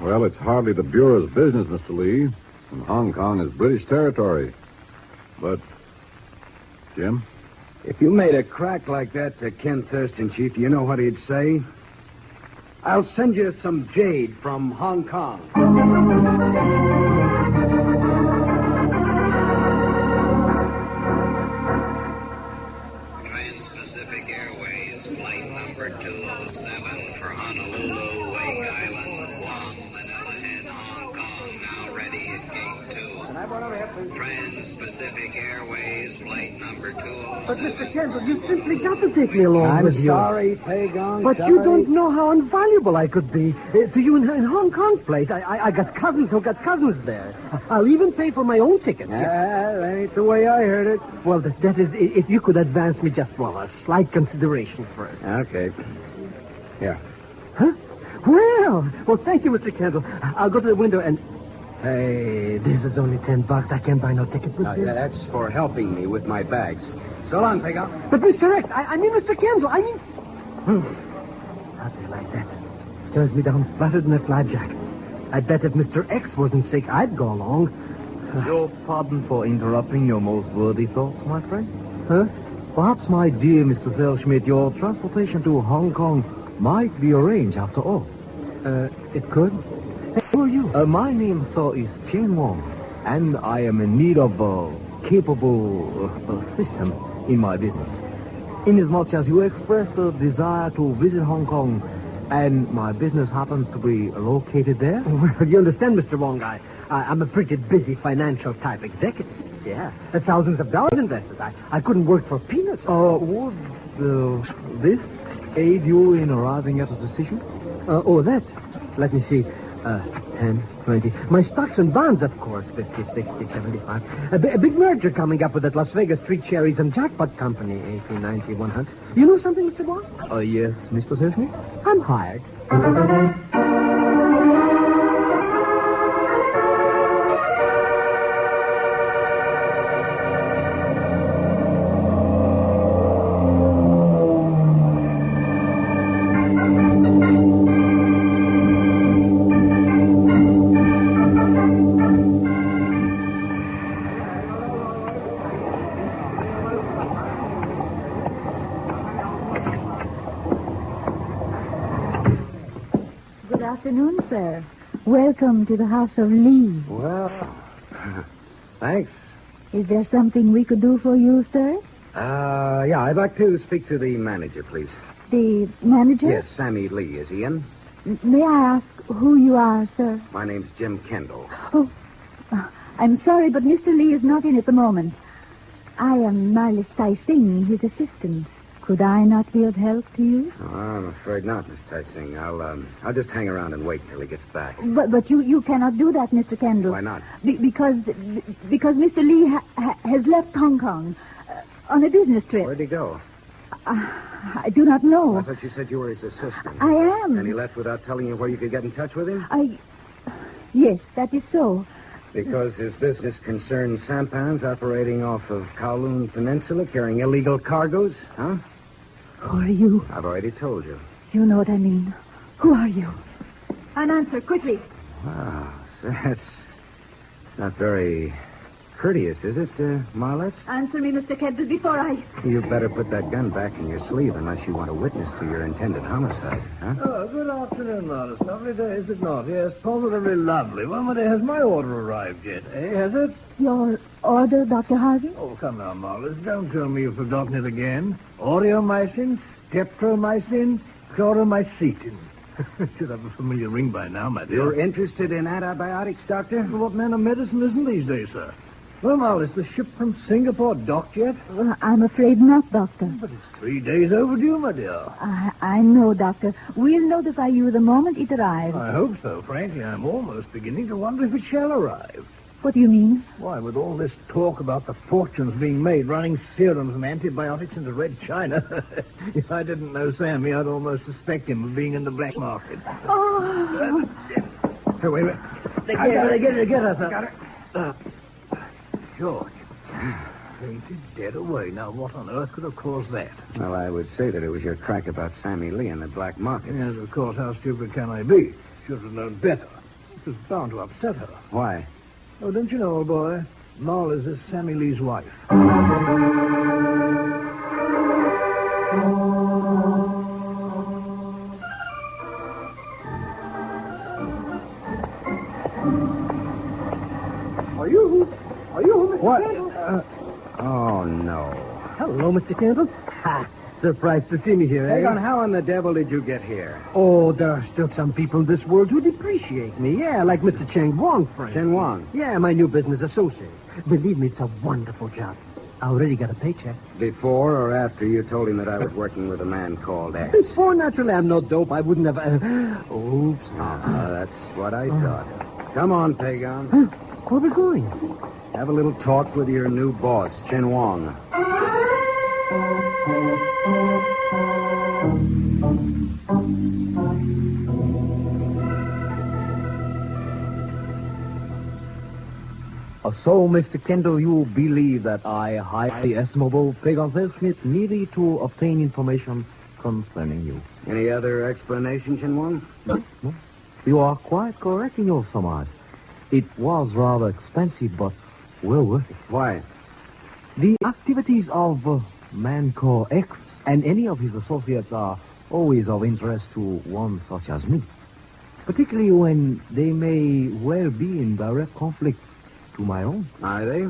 Speaker 21: Well, it's hardly the Bureau's business, Mr. Lee. And Hong Kong is British territory. But, Jim?
Speaker 12: If you made a crack like that to Ken Thurston, Chief, you know what he'd say? I'll send you some jade from Hong Kong.
Speaker 13: Trans-Pacific Airways, flight number 207 for Honolulu, Wake Island, Guam, Manila, and Hong Kong, now ready at gate 2. Trans-Pacific Airways, flight number 207.
Speaker 22: But, Mr. Kendall, you simply got to take me along with you.
Speaker 12: I'm sorry, Pegon.
Speaker 22: But
Speaker 12: sorry.
Speaker 22: you don't know how invaluable I could be to you in Hong Kong's place. I got cousins who got cousins there. I'll even pay for my own ticket.
Speaker 12: That ain't the way I heard it.
Speaker 22: Well, that is, if you could advance me just, a slight consideration first.
Speaker 12: Okay. Here.
Speaker 22: Huh? Well, thank you, Mr. Kendall. I'll go to the window and... Hey, this is only $10. I can't buy no ticket with this.
Speaker 12: That's for helping me with my bags. So long, Pegon.
Speaker 22: But, Mr. X, I mean Mr. Kendall, I mean... How do you like that? Turns me down flatter than a flapjack. I bet if Mr. X wasn't sick, I'd go along.
Speaker 16: Your pardon for interrupting your most worthy thoughts, my friend?
Speaker 22: Huh?
Speaker 16: Perhaps, my dear Mr. Zellschmidt, your transportation to Hong Kong might be arranged after all.
Speaker 22: It could. Hey, who are you?
Speaker 16: My name, sir, is Chen Wong, and I am in need of a capable assistant in my business. Inasmuch as you expressed a desire to visit Hong Kong, and my business happens to be located there.
Speaker 22: Well, you understand, Mr. Wong, I'm a pretty busy financial type executive. Yeah, thousands of dollars invested. I couldn't work for peanuts.
Speaker 16: Would this aid you in arriving at a decision?
Speaker 22: That. Let me see. 10, 20. My stocks and bonds, of course. 50, 60, 75. A big merger coming up with that Las Vegas Street Cherries and Jackpot Company. 80, 90, 100. You know something, Mr. Wong?
Speaker 16: Yes, Mr. Zellschmidt?
Speaker 22: I'm hired.
Speaker 20: Sir. Welcome to the House of Lee.
Speaker 12: Well, thanks.
Speaker 20: Is there something we could do for you, sir?
Speaker 12: Yeah, I'd like to speak to the manager, please.
Speaker 20: The manager?
Speaker 12: Yes, Sammy Lee. Is he in?
Speaker 20: May I ask who you are, sir?
Speaker 12: My name's Jim Kendall.
Speaker 20: Oh, I'm sorry, but Mr. Lee is not in at the moment. I am Marlis Tai Singh, his assistant. Could I not be of help to you?
Speaker 12: Oh, I'm afraid not, Miss Tai Singh. I'll just hang around and wait till he gets back.
Speaker 20: But you cannot do that, Mr. Kendall.
Speaker 12: Why not?
Speaker 20: Because Mr. Lee has left Hong Kong on a business trip.
Speaker 12: Where'd he go?
Speaker 20: I do not know.
Speaker 12: I thought you said you were his assistant.
Speaker 20: I am.
Speaker 12: And he left without telling you where you could get in touch with him?
Speaker 20: Yes, that is so.
Speaker 12: Because his business concerns sampans operating off of Kowloon Peninsula, carrying illegal cargoes, huh?
Speaker 20: Who are you?
Speaker 12: I've already told you.
Speaker 20: You know what I mean. Who are you? An answer, quickly.
Speaker 12: Wow, it's not very courteous, is it, Marlette?
Speaker 20: Answer me, Mr. Kendall, before I...
Speaker 12: You better put that gun back in your sleeve unless you want a witness to your intended homicide, huh?
Speaker 22: Oh, good afternoon, Marlis. Lovely day, is it not? Yes, positively lovely. Well, my dear, has my order arrived yet? Has it?
Speaker 20: Your order, Dr. Harvey?
Speaker 22: Oh, come now, Marlis. Don't tell me you've forgotten it again. Aureomycin, streptomycin, chloromycetin. Should have a familiar ring by now, my dear.
Speaker 12: You're interested in antibiotics, Doctor?
Speaker 22: Well, what man of medicine isn't these days, sir? Well, Marlis, the ship from Singapore docked yet?
Speaker 20: Well, I'm afraid not, Doctor.
Speaker 22: But it's 3 days overdue, my dear.
Speaker 20: I know, Doctor. We'll notify you the moment it arrives.
Speaker 22: I hope so. Frankly, I'm almost beginning to wonder if it shall arrive.
Speaker 20: What do you mean?
Speaker 22: Why, with all this talk about the fortunes being made running serums and antibiotics into Red China, if I didn't know Sammy, I'd almost suspect him of being in the black market.
Speaker 20: Oh!
Speaker 22: Hey, wait. Get us. Got it. George. Fainted dead away. Now, what on earth could have caused that?
Speaker 12: Well, I would say that it was your crack about Sammy Lee in the black market.
Speaker 22: Yes, of course. How stupid can I be? Should have known better. It was bound to upset her.
Speaker 12: Why?
Speaker 22: Oh, don't you know, old boy? Marla's is Sammy Lee's wife.
Speaker 14: Are you Mr.
Speaker 12: What?
Speaker 14: Kendall?
Speaker 12: Oh, no.
Speaker 14: Hello, Mr. Kendall. Ha! Surprised to see me here,
Speaker 12: Hang
Speaker 14: eh?
Speaker 12: on, how in the devil did you get here?
Speaker 14: Oh, there are still some people in this world who'd appreciate me. Yeah, like Mr. Cheng Wong, friend.
Speaker 12: Chen Wang?
Speaker 14: Yeah, my new business associate. Believe me, it's a wonderful job. I already got a paycheck.
Speaker 12: Before or after you told him that I was working with a man called X?
Speaker 14: Before, naturally, I'm no dope. I wouldn't have... Oops.
Speaker 12: That's what I thought. Come on, Pegon.
Speaker 14: Where are we going?
Speaker 12: Have a little talk with your new boss, Chen Wang.
Speaker 16: So, Mr. Kendall, you believe that I hired the estimable Pegon Zellschmidt merely to obtain information concerning you.
Speaker 12: Any other explanation, Chen Wang?
Speaker 16: No. You are quite correct in your surmise. It was rather expensive, but well worth it.
Speaker 12: Why?
Speaker 16: The activities of Mancore X and any of his associates are always of interest to one such as me, particularly when they may well be in direct conflict to my own.
Speaker 12: Are they?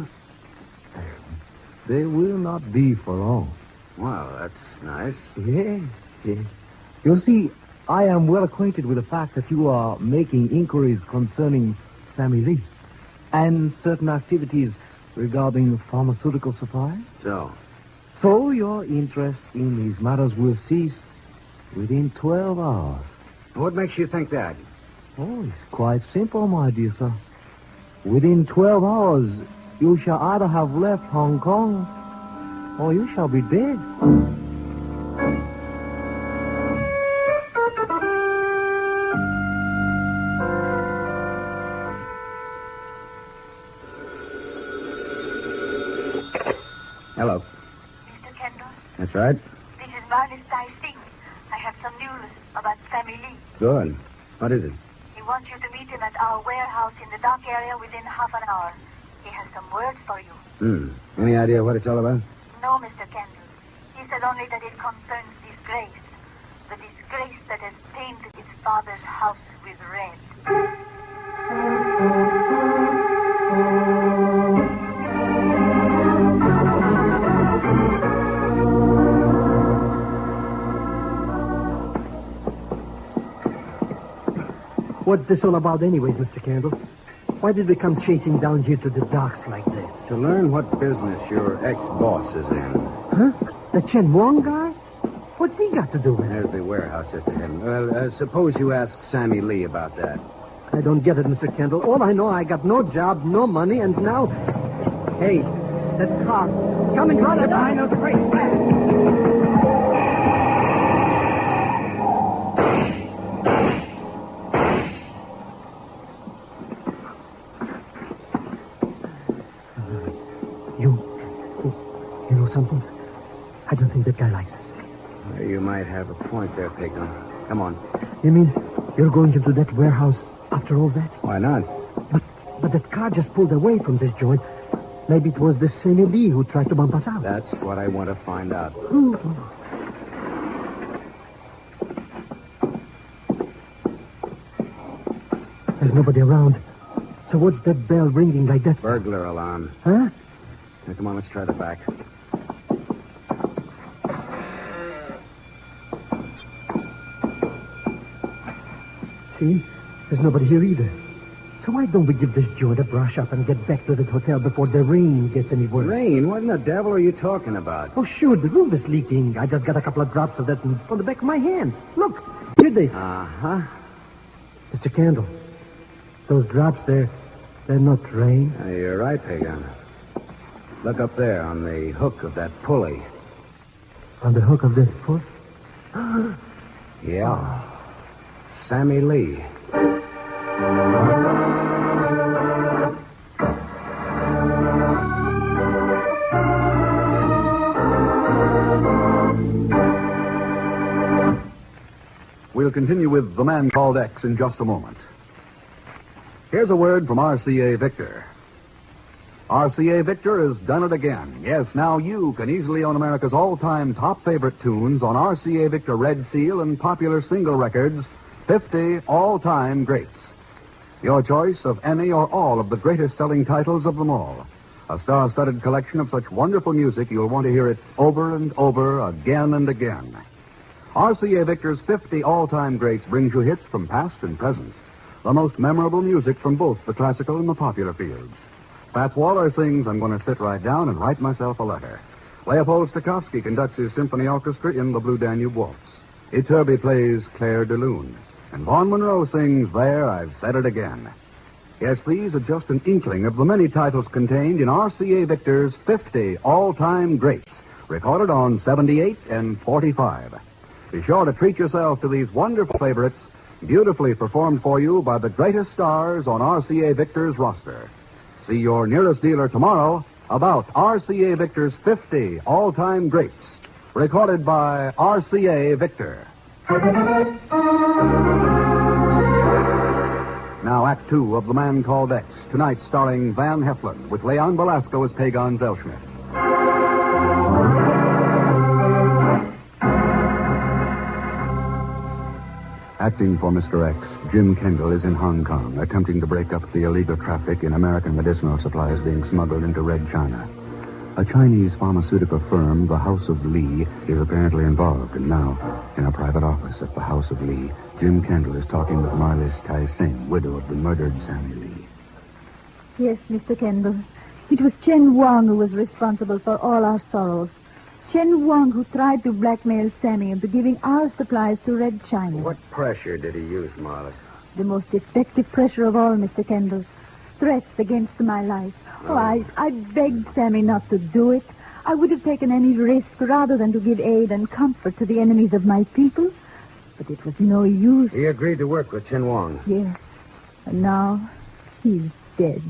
Speaker 16: They will not be for long.
Speaker 12: Well, that's nice.
Speaker 16: Yes. You see, I am well acquainted with the fact that you are making inquiries concerning Sammy Lee and certain activities regarding pharmaceutical supply. So your interest in these matters will cease within 12 hours.
Speaker 12: What makes you think that?
Speaker 16: Oh, it's quite simple, my dear sir. Within 12 hours, you shall either have left Hong Kong or you shall be dead.
Speaker 12: Hello.
Speaker 2: Mr. Kendall,
Speaker 12: That's right.
Speaker 2: this is Marlis Singh. I have some news about Sammy Lee.
Speaker 12: Good. What is it?
Speaker 2: He wants you to meet him at our warehouse in the dock area within half an hour. He has some words for you.
Speaker 12: Any idea what it's all about?
Speaker 2: No, Mr. Kendall. He said only that it concerns disgrace. The disgrace that has painted his father's house with red.
Speaker 14: What's this all about anyways, Mr. Kendall? Why did we come chasing down here to the docks like this?
Speaker 12: To learn what business your ex-boss is in.
Speaker 14: Huh? The Chen Wang guy? What's he got to do with it?
Speaker 12: There's the warehouse just ahead. Well, suppose you ask Sammy Lee about that.
Speaker 14: I don't get it, Mr. Kendall. All I know, I got no job, no money, and now... Hey, that car. Coming right up behind us. You know something? I don't think that guy likes us.
Speaker 12: Well, you might have a point there, Pegon. Come on.
Speaker 14: You mean you're going into that warehouse after all that?
Speaker 12: Why not?
Speaker 14: But that car just pulled away from this joint.
Speaker 22: Maybe it was this Sammy Lee who tried to bump us out.
Speaker 12: That's what I want to find out.
Speaker 22: There's nobody around. So what's that bell ringing like that?
Speaker 12: Burglar alarm.
Speaker 22: Huh?
Speaker 12: Now, come on, let's try the back.
Speaker 22: See? There's nobody here either. So why don't we give this joint a brush up and get back to the hotel before the rain gets any worse?
Speaker 12: Rain? What in the devil are you talking about?
Speaker 22: Oh, sure, the roof is leaking. I just got a couple of drops of that on the back of my hand. Look, here they...
Speaker 12: Uh-huh.
Speaker 22: Mr. Candle, those drops, they're not rain.
Speaker 12: You're right, Pegon. Look up there on the hook of that pulley.
Speaker 22: On the hook of this pulley?
Speaker 12: Yeah. Sammy Lee.
Speaker 4: We'll continue with The Man Called X in just a moment. Here's a word from RCA Victor. RCA Victor has done it again. Yes, now you can easily own America's all-time top favorite tunes on RCA Victor Red Seal and popular single records, 50 all-time greats. Your choice of any or all of the greatest selling titles of them all. A star-studded collection of such wonderful music you'll want to hear it over and over, again and again. RCA Victor's 50 all-time greats brings you hits from past and present. The most memorable music from both the classical and the popular fields. Fats Waller sings I'm Going to Sit Right Down and Write Myself a Letter. Leopold Stokowski conducts his symphony orchestra in the Blue Danube Waltz. Iturbe plays Claire de Lune. And Vaughn Monroe sings There, I've Said It Again. Yes, these are just an inkling of the many titles contained in RCA Victor's 50 all-time greats, recorded on 78 and 45. Be sure to treat yourself to these wonderful favorites, beautifully performed for you by the greatest stars on RCA Victor's roster. See your nearest dealer tomorrow about RCA Victor's 50 all-time greats, recorded by RCA Victor. Now, Act Two of The Man Called X, tonight starring Van Heflin, with Leon Belasco as Pegon Zellschmidt. Acting for Mr. X, Jim Kendall is in Hong Kong, attempting to break up the illegal traffic in American medicinal supplies being smuggled into Red China. A Chinese pharmaceutical firm, the House of Lee, is apparently involved, and now, in a private office at the House of Lee, Jim Kendall is talking with Marlis Tai Sing, widow of the murdered Sammy Lee.
Speaker 20: Yes, Mr. Kendall. It was Chen Wang who was responsible for all our sorrows. Chen Wang who tried to blackmail Sammy into giving our supplies to Red China.
Speaker 12: What pressure did he use, Marlis?
Speaker 20: The most effective pressure of all, Mr. Kendall. Threats against my life. Oh, I begged Sammy not to do it. I would have taken any risk rather than to give aid and comfort to the enemies of my people. But it was no use.
Speaker 12: He agreed to work with Chen Wang.
Speaker 20: Yes. And now he's dead.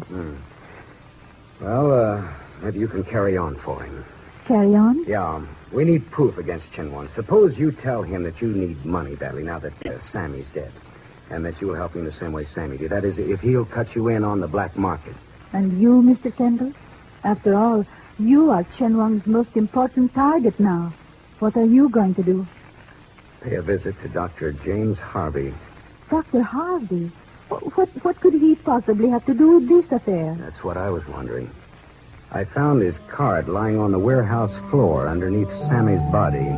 Speaker 12: Well, maybe you can carry on for him.
Speaker 20: Carry on?
Speaker 12: Yeah. We need proof against Chen Wang. Suppose you tell him that you need money badly now that Sammy's dead. And that you'll help him the same way Sammy did. That is, if he'll cut you in on the black market.
Speaker 20: And you, Mr. Kendall? After all, you are Chen Wang's most important target now. What are you going to do?
Speaker 12: Pay a visit to Dr. James Harvey.
Speaker 20: Dr. Harvey? What could he possibly have to do with this affair?
Speaker 12: That's what I was wondering. I found his card lying on the warehouse floor underneath Sammy's body.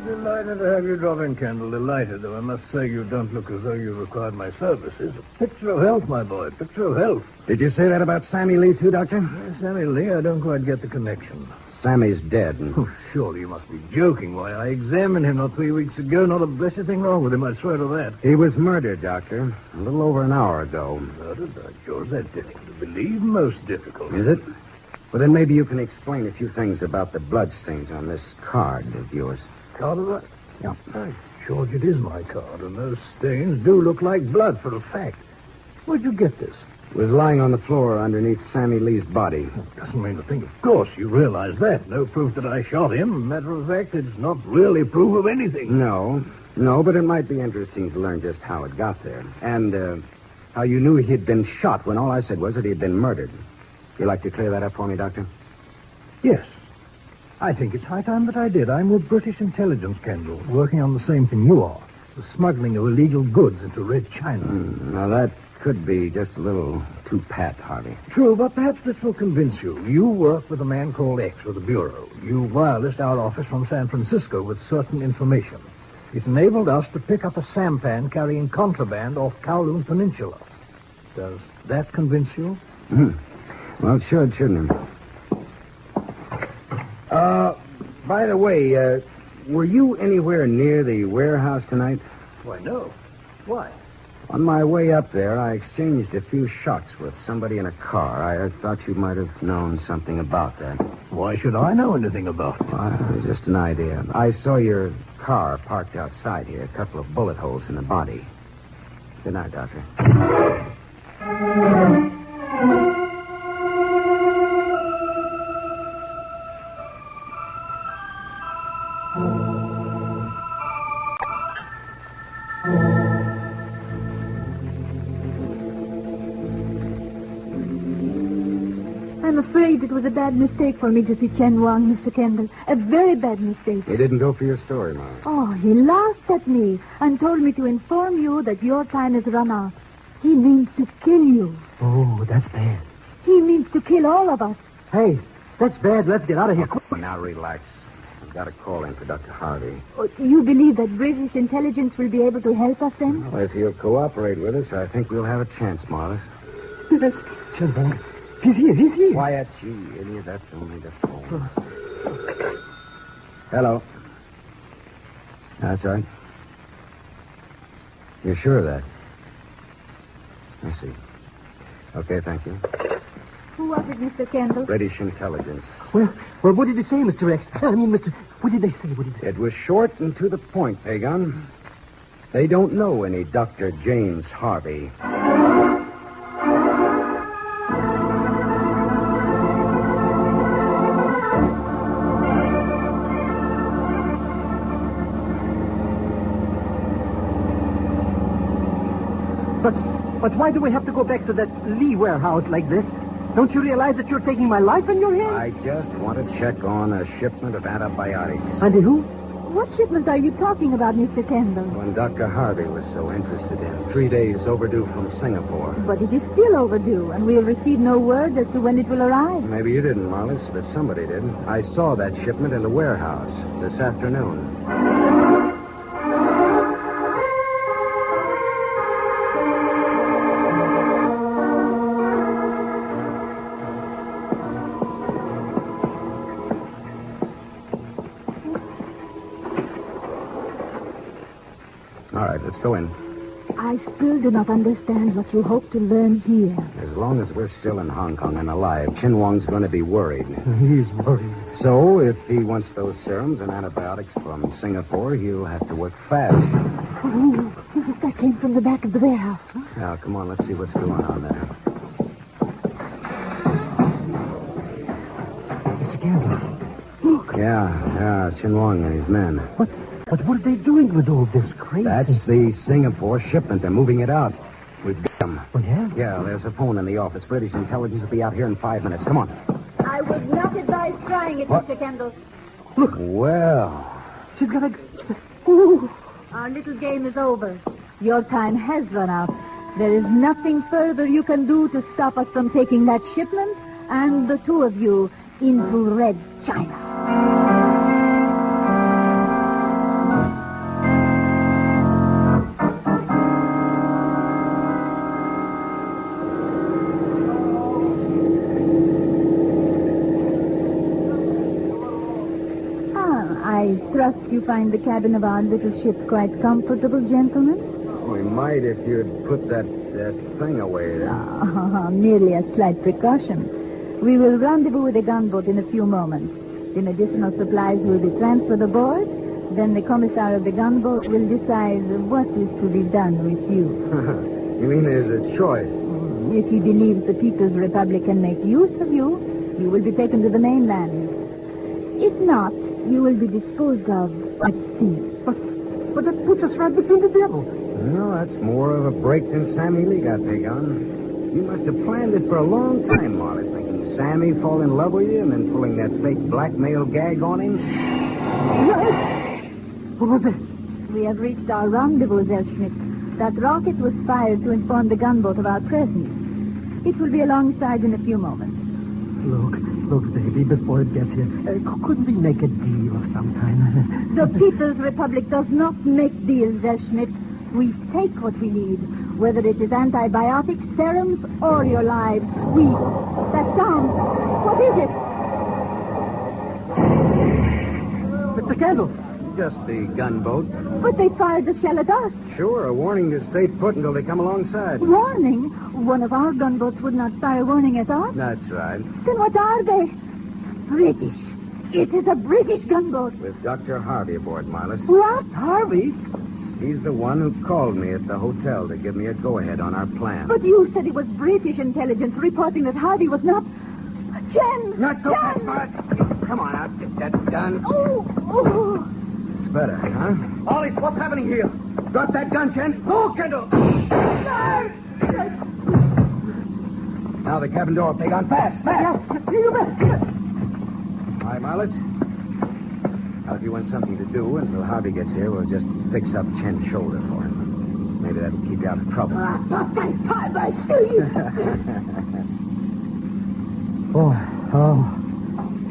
Speaker 11: Delighted to have you drop in, Kendall. Delighted, though I must say you don't look as though you required my services. A picture of health, my boy. Picture of health.
Speaker 12: Did you say that about Sammy Lee, too, Doctor?
Speaker 11: Sammy Lee, I don't quite get the connection.
Speaker 12: Sammy's dead.
Speaker 11: Oh, surely you must be joking. Why, I examined him not 3 weeks ago. Not a blessed thing wrong with him, I swear to that.
Speaker 12: He was murdered, Doctor. A little over an hour ago.
Speaker 11: Murdered? By George, that's difficult to believe. Most difficult.
Speaker 12: Is it? Well, then maybe you can explain a few things about the bloodstains on this card of yours.
Speaker 11: Card of that?
Speaker 12: Yeah.
Speaker 11: By George, it is my card, and those stains do look like blood for a fact. Where'd you get this?
Speaker 12: Was lying on the floor underneath Sammy Lee's body.
Speaker 11: Doesn't mean a thing, of course. You realize that. No proof that I shot him. Matter of fact, it's not really proof of anything.
Speaker 12: No, but it might be interesting to learn just how it got there. And how you knew he'd been shot when all I said was that he had been murdered. You like to clear that up for me, Doctor?
Speaker 11: Yes. I think it's high time that I did. I'm with British intelligence, Kendall, working on the same thing you are. The smuggling of illegal goods into Red China.
Speaker 12: Now, that could be just a little too pat, Harvey.
Speaker 11: True, but perhaps this will convince you. You work with a man called X with the Bureau. You wirelessed our office from San Francisco with certain information. It enabled us to pick up a sampan carrying contraband off Kowloon Peninsula. Does that convince you?
Speaker 12: Well, it should, shouldn't it? By the way, were you anywhere near the warehouse tonight?
Speaker 11: Why, no. Why?
Speaker 12: On my way up there, I exchanged a few shots with somebody in a car. I thought you might have known something about that.
Speaker 11: Why should I know anything about it?
Speaker 12: Well, it was just an idea. I saw your car parked outside here, a couple of bullet holes in the body. Good night, Doctor.
Speaker 20: I'm afraid it was a bad mistake for me to see Chen Wang, Mr. Kendall. A very bad mistake.
Speaker 12: He didn't go for your story, Molly.
Speaker 20: Oh, he laughed at me and told me to inform you that your time has run out. He means to kill you.
Speaker 14: Oh, that's bad.
Speaker 20: He means to kill all of us.
Speaker 14: Hey, that's bad. Let's get out of here.
Speaker 12: Now relax. I've got a call in for Dr. Harvey.
Speaker 20: Oh, you believe that British intelligence will be able to help us then?
Speaker 12: Well, if he'll cooperate with us, I think we'll have a chance, Marlis.
Speaker 14: That's Chen Wang. He's here.
Speaker 12: Quiet, you idiot. That's only the phone. Hello. That's right. You're sure of that? I see. Okay, thank you.
Speaker 20: Who was it, Mr. Kendall?
Speaker 12: British intelligence.
Speaker 14: Well, what did they say, Mr. X? I mean, what did they say?
Speaker 12: It was short and to the point, Pegon. They don't know any Dr. James Harvey.
Speaker 14: But why do we have to go back to that Lee warehouse like this? Don't you realize that you're taking my life in your hands?
Speaker 12: I just want to check on a shipment of antibiotics.
Speaker 14: And who?
Speaker 20: What shipment are you talking about, Mr. Kendall?
Speaker 12: One Dr. Harvey was so interested in. 3 days overdue from Singapore.
Speaker 20: But it is still overdue, and we'll receive no word as to when it will arrive.
Speaker 12: Maybe you didn't, Marlis, but somebody did. I saw that shipment in the warehouse this afternoon. All right, let's go in.
Speaker 20: I still do not understand what you hope to learn here.
Speaker 12: As long as we're still in Hong Kong and alive, Chin Wong's going to be worried.
Speaker 14: He's worried.
Speaker 12: So, if he wants those serums and antibiotics from Singapore, he'll have to work fast.
Speaker 20: Oh, that came from the back of the warehouse. Huh?
Speaker 12: Now, come on, let's see what's going on there.
Speaker 14: It's a gamble. Look.
Speaker 12: Yeah, Chin Wong and his men.
Speaker 14: But what are they doing with all this crazy?
Speaker 12: That's the Singapore shipment. They're moving it out. We've got them.
Speaker 14: Oh, yeah?
Speaker 12: Yeah, there's a phone in the office. British intelligence will be out here in 5 minutes. Come on.
Speaker 20: I would not advise trying it,
Speaker 12: What?
Speaker 20: Mr. Kendall.
Speaker 14: Look.
Speaker 12: Well.
Speaker 14: She's got a... Ooh.
Speaker 20: Our little game is over. Your time has run out. There is nothing further you can do to stop us from taking that shipment and the two of you into Red China. I trust you find the cabin of our little ship quite comfortable, gentlemen?
Speaker 12: We might if you'd put that thing away there.
Speaker 20: Merely a slight precaution. We will rendezvous with a gunboat in a few moments. The medicinal supplies will be transferred aboard. Then the commissar of the gunboat will decide what is to be done with you.
Speaker 12: You mean there's a choice?
Speaker 20: If he believes the People's Republic can make use of you, you will be taken to the mainland. If not, you will be disposed of at sea.
Speaker 22: But that puts us right between the devil.
Speaker 12: Well, that's more of a break than Sammy Lee got, Pegon. You must have planned this for a long time, Marlis, making Sammy fall in love with you and then pulling that fake blackmail gag on him.
Speaker 22: What was it?
Speaker 20: We have reached our rendezvous, Zellschmidt. That rocket was fired to inform the gunboat of our presence. It will be alongside in a few moments.
Speaker 22: Look, baby, before it gets here, couldn't we make a deal of some kind?
Speaker 20: The People's Republic does not make deals, Zellschmidt. We take what we need, whether it is antibiotics, serums, or your lives. That sound. What is it?
Speaker 22: Mr. Kendall.
Speaker 12: Just the gunboat.
Speaker 20: But they fired the shell at us.
Speaker 12: Sure, a warning to stay put until they come alongside.
Speaker 20: Warning? One of our gunboats would not fire a warning at us.
Speaker 12: That's right.
Speaker 20: Then what are they? British. It is a British gunboat.
Speaker 12: With Dr. Harvey aboard, Marlis.
Speaker 20: What?
Speaker 22: Harvey?
Speaker 12: He's the one who called me at the hotel to give me a go-ahead on our plan.
Speaker 20: But you said it was British intelligence reporting that Harvey was not... Ken!
Speaker 12: Not so fast, Marlis. Come on, out. Get that gun.
Speaker 20: Oh.
Speaker 12: It's better, huh?
Speaker 22: Ollie, what's happening here?
Speaker 12: Drop that gun, Ken.
Speaker 22: No, Kendall.
Speaker 12: Now the cabin door, Pegon. Fast.
Speaker 22: You bet.
Speaker 12: All right, Marlis. Now, if you want something to do until Harvey gets here, we'll just fix up Chen's shoulder for him. Maybe that'll keep you out of trouble.
Speaker 20: Not that time, I see you.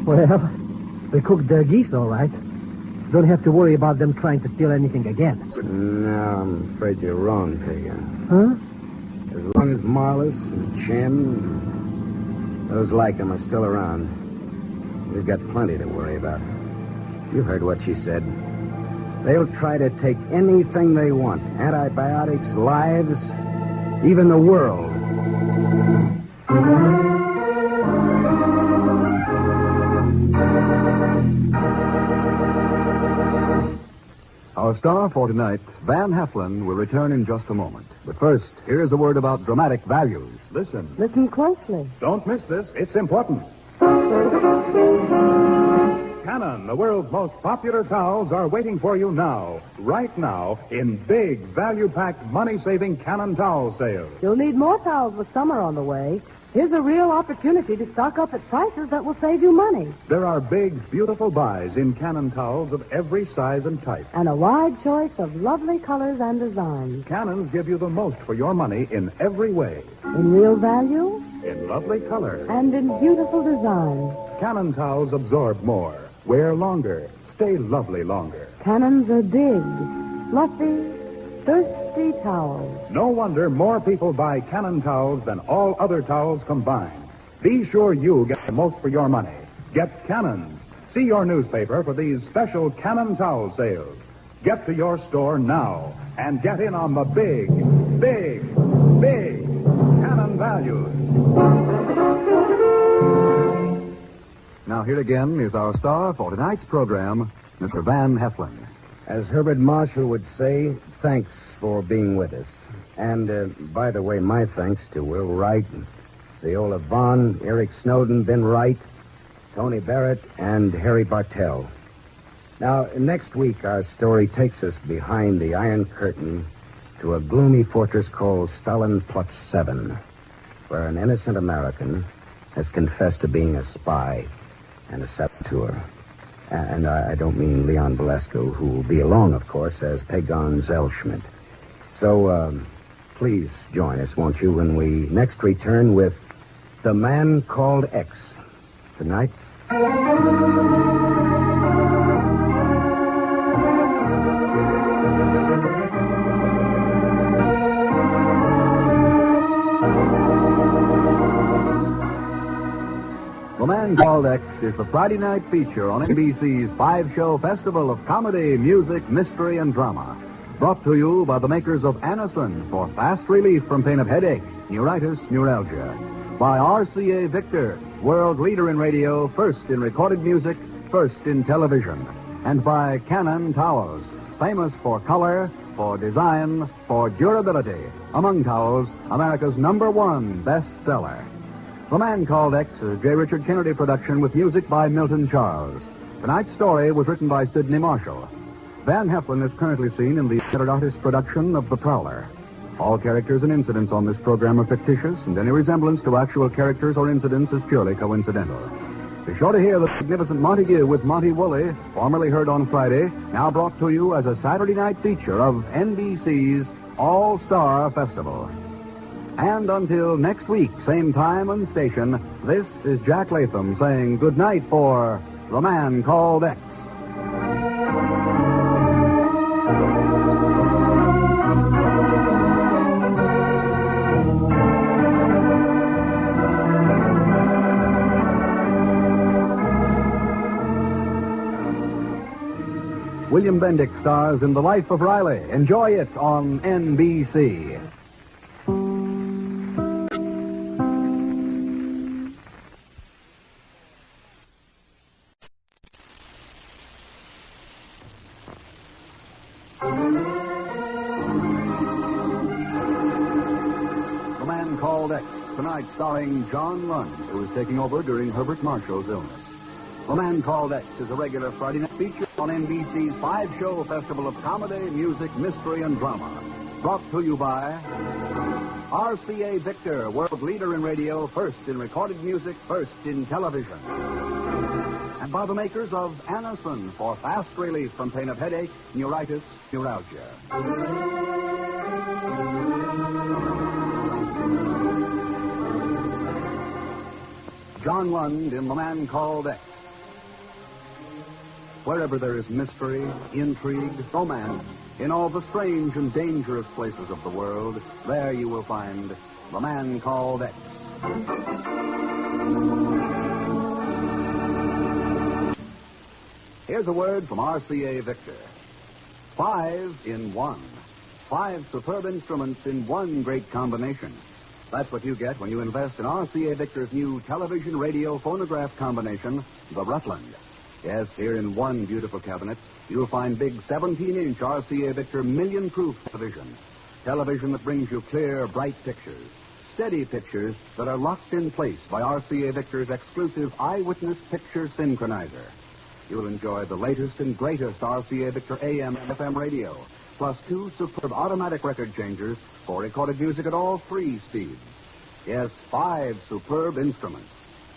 Speaker 22: Well, they cooked their geese all right. Don't have to worry about them trying to steal anything again.
Speaker 12: No, I'm afraid you're wrong, Pegon.
Speaker 22: Huh?
Speaker 12: As long as Marlis and Chen, those like him, are still around, we've got plenty to worry about. You heard what she said. They'll try to take anything they want. Antibiotics, lives, even the world.
Speaker 4: Our star for tonight, Van Heflin, will return in just a moment. But first, here's a word about dramatic values.
Speaker 9: Listen.
Speaker 5: Listen closely.
Speaker 9: Don't miss this. It's important. Canon, the world's most popular towels, are waiting for you now, right now, in big, value-packed, money-saving Canon towel sales.
Speaker 5: You'll need more towels with summer on the way. Here's a real opportunity to stock up at prices that will save you money.
Speaker 9: There are big, beautiful buys in Canon towels of every size and type.
Speaker 5: And a wide choice of lovely colors and designs.
Speaker 9: Canons give you the most for your money in every way.
Speaker 5: In real value.
Speaker 9: In lovely color.
Speaker 5: And in beautiful design.
Speaker 9: Canon towels absorb more, wear longer, stay lovely longer.
Speaker 5: Canons are big, fluffy, thirsty towels.
Speaker 9: No wonder more people buy Canon towels than all other towels combined. Be sure you get the most for your money. Get Canons. See your newspaper for these special Canon towel sales. Get to your store now and get in on the big, big, big Canon values.
Speaker 4: Now, here again is our star for tonight's program, Mr. Van Heflin.
Speaker 12: As Herbert Marshall would say, thanks for being with us. And, by the way, my thanks to Will Wright, Viola Vaughn, Eric Snowden, Ben Wright, Tony Barrett, and Harry Bartell. Now, next week, our story takes us behind the Iron Curtain to a gloomy fortress called Stalin Plot 7, where an innocent American has confessed to being a spy and a saboteur. And I don't mean Leon Belasco, who will be along, of course, as Pegon Zellschmidt. So, please join us, won't you, when we next return with The Man Called X. Tonight.
Speaker 4: The Man Called X is the Friday night feature on NBC's 5-show festival of comedy, music, mystery, and drama. Brought to you by the makers of Anacin for fast relief from pain of headache, neuritis, neuralgia. By RCA Victor, world leader in radio, first in recorded music, first in television. And by Canon Towels, famous for color, for design, for durability. Among towels, America's #1 bestseller. The Man Called X is a J. Richard Kennedy production with music by Milton Charles. Tonight's story was written by Sidney Marshall. Van Heflin is currently seen in the Theater Artist production of The Prowler. All characters and incidents on this program are fictitious, and any resemblance to actual characters or incidents is purely coincidental. Be sure to hear the magnificent Montague with Monty Woolley, formerly heard on Friday, now brought to you as a Saturday night feature of NBC's All-Star Festival. And until next week, same time and station, this is Jack Latham saying good night for The Man Called X. William Bendick stars in The Life of Riley. Enjoy it on NBC. The Man Called X, tonight starring John Lund, who is taking over during Herbert Marshall's illness. The Man Called X is a regular Friday night feature on NBC's 5-show festival of comedy, music, mystery, and drama. Brought to you by RCA Victor, world leader in radio, first in recorded music, first in television. And by the makers of Anacin for fast relief from pain of headache, neuritis, neuralgia. John Lund in The Man Called X. Wherever there is mystery, intrigue, romance, in all the strange and dangerous places of the world, there you will find The Man Called X. Here's a word from RCA Victor. 5 in 1. 5 superb instruments in one great combination. That's what you get when you invest in RCA Victor's new television, radio, phonograph combination, the Rutland. Yes, here in one beautiful cabinet, you'll find big 17-inch RCA Victor million-proof television. Television that brings you clear, bright pictures. Steady pictures that are locked in place by RCA Victor's exclusive Eyewitness Picture Synchronizer. You'll enjoy the latest and greatest RCA Victor AM and FM radio, plus 2 superb automatic record changers for recorded music at all 3 speeds. Yes, 5 superb instruments.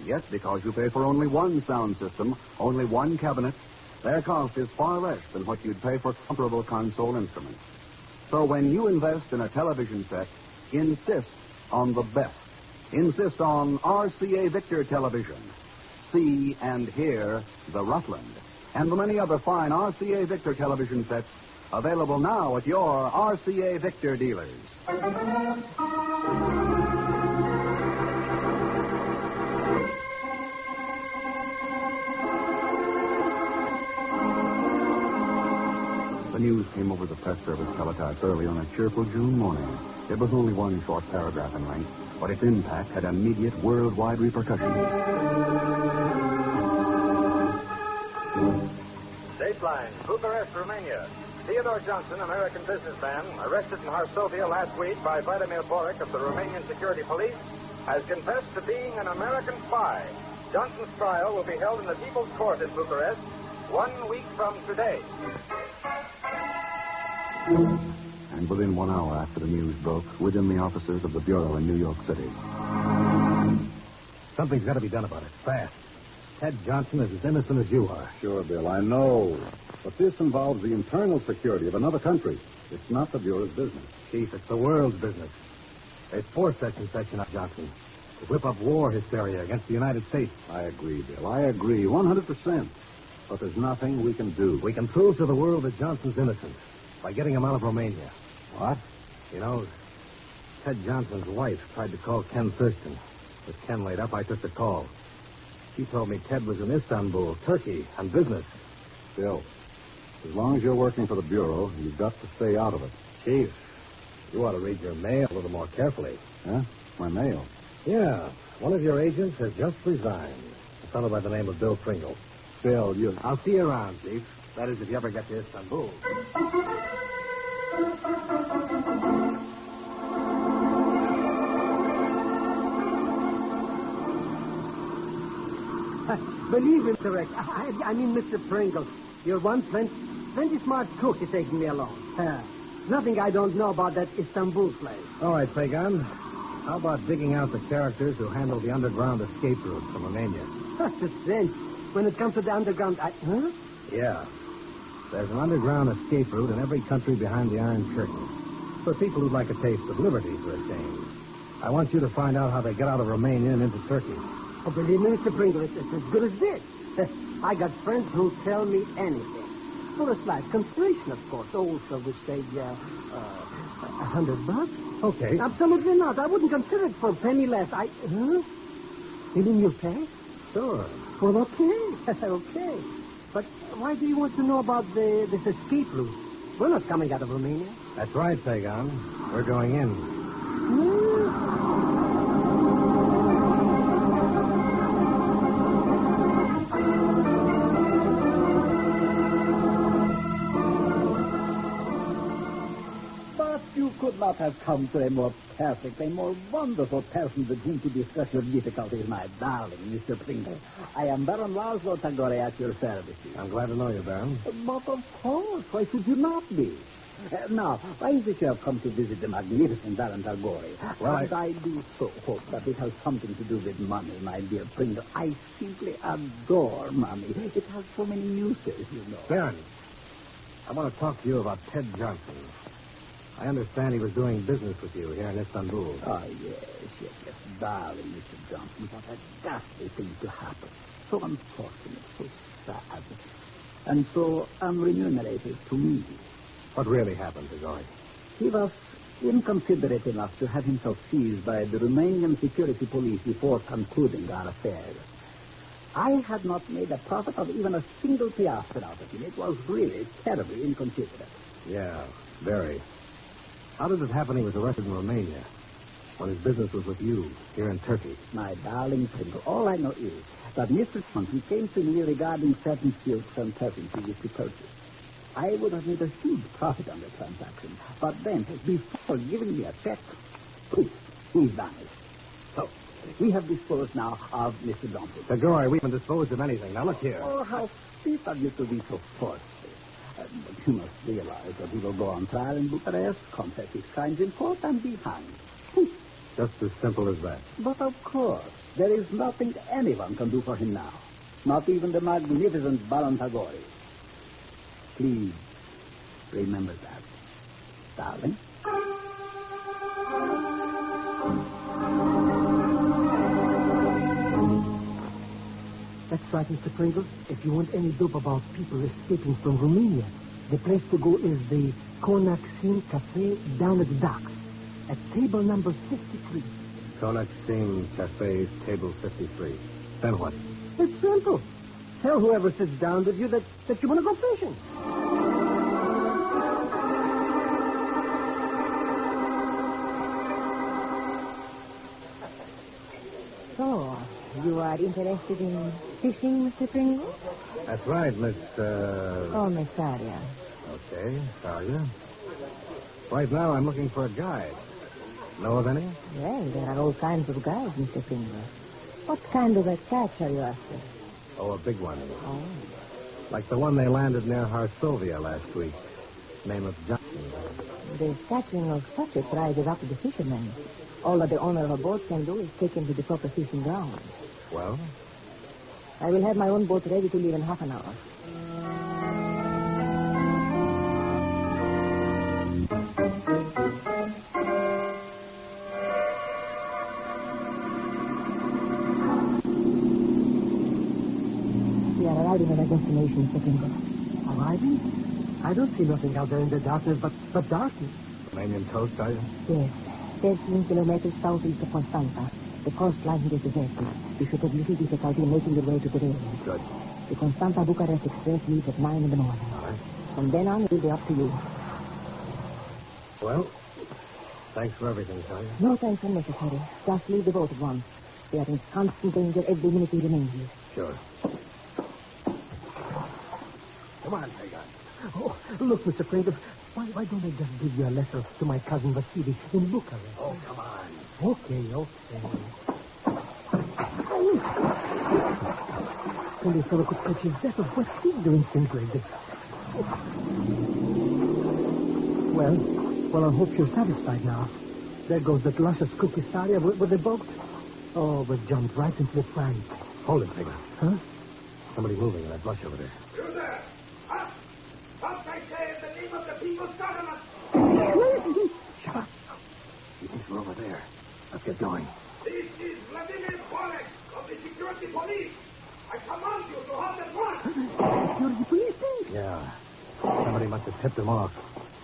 Speaker 4: Yet, because you pay for only one sound system, only one cabinet, their cost is far less than what you'd pay for comparable console instruments. So when you invest in a television set, insist on the best. Insist on RCA Victor television. See and hear the Rutland. And the many other fine RCA Victor television sets available now at your RCA Victor dealers. The news came over the press service teletype early on a cheerful June morning. It was only one short paragraph in length, but its impact had immediate worldwide repercussions.
Speaker 3: Dateline, Bucharest, Romania. Theodore Johnson, American businessman, arrested in Varsovia last week by Vladimir Boric of the Romanian Security Police, has confessed to being an American spy. Johnson's trial will be held in the People's Court in Bucharest 1 week from today.
Speaker 4: And within 1 hour after the news broke, within the offices of the Bureau in New York City.
Speaker 11: Something's got to be done about it, fast. Ted Johnson is as innocent as you are.
Speaker 15: Sure, Bill, I know. But this involves the internal security of another country. It's not the Bureau's business.
Speaker 11: Chief, it's the world's business. There's 4 sections on Johnson to whip up war hysteria against the United States.
Speaker 15: I agree, Bill. I agree, 100%. But there's nothing we can do.
Speaker 11: We can prove to the world that Johnson's innocent by getting him out of Romania.
Speaker 15: What?
Speaker 11: You know, Ted Johnson's wife tried to call Ken Thurston. With Ken laid up, I took the call. She told me Ted was in Istanbul, Turkey, on business.
Speaker 15: Bill, as long as you're working for the Bureau, you've got to stay out of it.
Speaker 11: Chief, you ought to read your mail a little more carefully.
Speaker 15: Huh? My mail?
Speaker 11: Yeah. One of your agents has just resigned. A fellow by the name of Bill Pringle.
Speaker 15: Bill, you...
Speaker 11: I'll see you around, Chief. That is, if you ever get to Istanbul.
Speaker 8: Believe him, Rex. I mean, Mr. Pringle. You're one plenty smart cook is taking me along. Nothing I don't know about that Istanbul place.
Speaker 12: All right, Pegon. How about digging out the characters who handle the underground escape route from Romania?
Speaker 8: That's a cinch. When it comes to the underground, Huh?
Speaker 12: Yeah. There's an underground escape route in every country behind the Iron Curtain. For people who'd like a taste of liberty for a change. I want you to find out how they get out of Romania and into Turkey.
Speaker 8: Oh, believe me, Mr. Pringle, it's as good as this. I got friends who tell me anything. For a slight consideration, of course. Also, would say, $100.
Speaker 12: Okay.
Speaker 8: Absolutely not. I wouldn't consider it for a penny less. Huh? You mean you'll pay?
Speaker 12: Sure.
Speaker 8: Well, okay. Okay. But why do you want to know about this escape route? We're not coming out of Romania.
Speaker 12: That's right, Pegon. We're going in.
Speaker 17: But you could not have come to a more perfect, a more wonderful person with whom to discuss your difficulties, my darling, Mr. Pringle. I am Baron Laszlo Tagore at your service.
Speaker 12: I'm glad to know you, Baron.
Speaker 17: But of course, why should you not be? Now, why is it you have come to visit the magnificent Baron Tagore?
Speaker 12: Well,
Speaker 17: and I do so hope that it has something to do with money, my dear Pringle. I simply adore money. It has so many uses, you know.
Speaker 12: Baron, I want to talk to you about Ted Johnson. I understand he was doing business with you here in Istanbul.
Speaker 17: Oh, yes. Darling, Mr. Johnson, what a ghastly thing to happen. So unfortunate, so sad, and so unremunerated to me.
Speaker 12: What really happened, Tagore?
Speaker 17: He was inconsiderate enough to have himself seized by the Romanian security police before concluding our affair. I had not made a profit of even a single piastre out of him. It was really terribly inconsiderate.
Speaker 12: Yeah, very. How did it happen he was arrested in Romania when his business was with you here in Turkey?
Speaker 17: My darling Pringle, all I know is that Mr. Johnson came to me regarding certain silks and perfumes he used to purchase. I would have made a huge profit on the transaction, but then, before giving me a check, poof, he's vanished. So, we have disposed now of Mr. Johnson.
Speaker 12: Tagore, we haven't disposed of anything. Now, look here.
Speaker 17: Oh, how sweet of you to be so forceful. But you must realize that he will go on trial in Bucharest, confess his crimes in court, and be hanged.
Speaker 12: Just as simple as that.
Speaker 17: But of course, there is nothing anyone can do for him now. Not even the magnificent Baron Tagore. Please, remember that, darling.
Speaker 8: That's right, Mr. Pringle. If you want any dope about people escaping from Romania, the place to go is the Konaksin Cafe down at the docks, at table number 53.
Speaker 12: Konaksin Cafe, table 53. Then what?
Speaker 8: It's simple. Tell whoever sits down with you that you want to go fishing.
Speaker 5: So, you are interested in fishing, Mr. Pringle?
Speaker 12: That's right, Miss,
Speaker 5: Oh, Miss Arya.
Speaker 12: Okay, Talia. Right now, I'm looking for a guide. Know of any?
Speaker 5: Well, there are all kinds of guides, Mr. Pringle. What kind of a catch are you after?
Speaker 12: Oh, a big one.
Speaker 5: Oh.
Speaker 12: Like the one they landed near Varsovia last week. Name of Johnson.
Speaker 5: The catching of such a prize is up to the fishermen. All that the owner of a boat can do is take him to the proper fishing ground.
Speaker 12: Well?
Speaker 5: I will have my own boat ready to leave in half an hour. We are arriving at our destination, Mr. Pringle.
Speaker 8: Arriving? I don't see nothing out there in the darkness but darkness.
Speaker 12: Romanian coast, are you?
Speaker 5: Yes. 13 kilometers southeast of Constanta. The coastline is deserted. You should have little difficulty in making your way to the railway.
Speaker 12: Good.
Speaker 5: The Constanta-Bucharest express leaves at 9 in the morning.
Speaker 12: All right.
Speaker 5: From then on, it will be up to you.
Speaker 12: Well, thanks for everything, Talia.
Speaker 5: No thanks are necessary. Just leave the boat at once. We are in constant danger every minute we remain here.
Speaker 12: Sure. Come on, Pegon.
Speaker 8: Oh, look, Mr. Pringle. Why don't I just give you a letter to my cousin Vasily in Bucharest?
Speaker 12: Oh, come on.
Speaker 8: Okay. When this fellow could catch his death of what's he doing things like this? Well, I hope you're satisfied now. There goes that luscious cookie Saria with the boat. Oh, we jumped right into the fry.
Speaker 12: Hold it, Pegon.
Speaker 8: Huh?
Speaker 12: Somebody moving in that bush over there.
Speaker 3: You there! Up! Up, I say, in the name of the people's government!
Speaker 12: Shut up. He thinks we're over there. Let's get going.
Speaker 3: This is Vladimir Borek of the security police. I command you to halt at once.
Speaker 8: Security police, then?
Speaker 12: Yeah. Somebody must have tipped them off.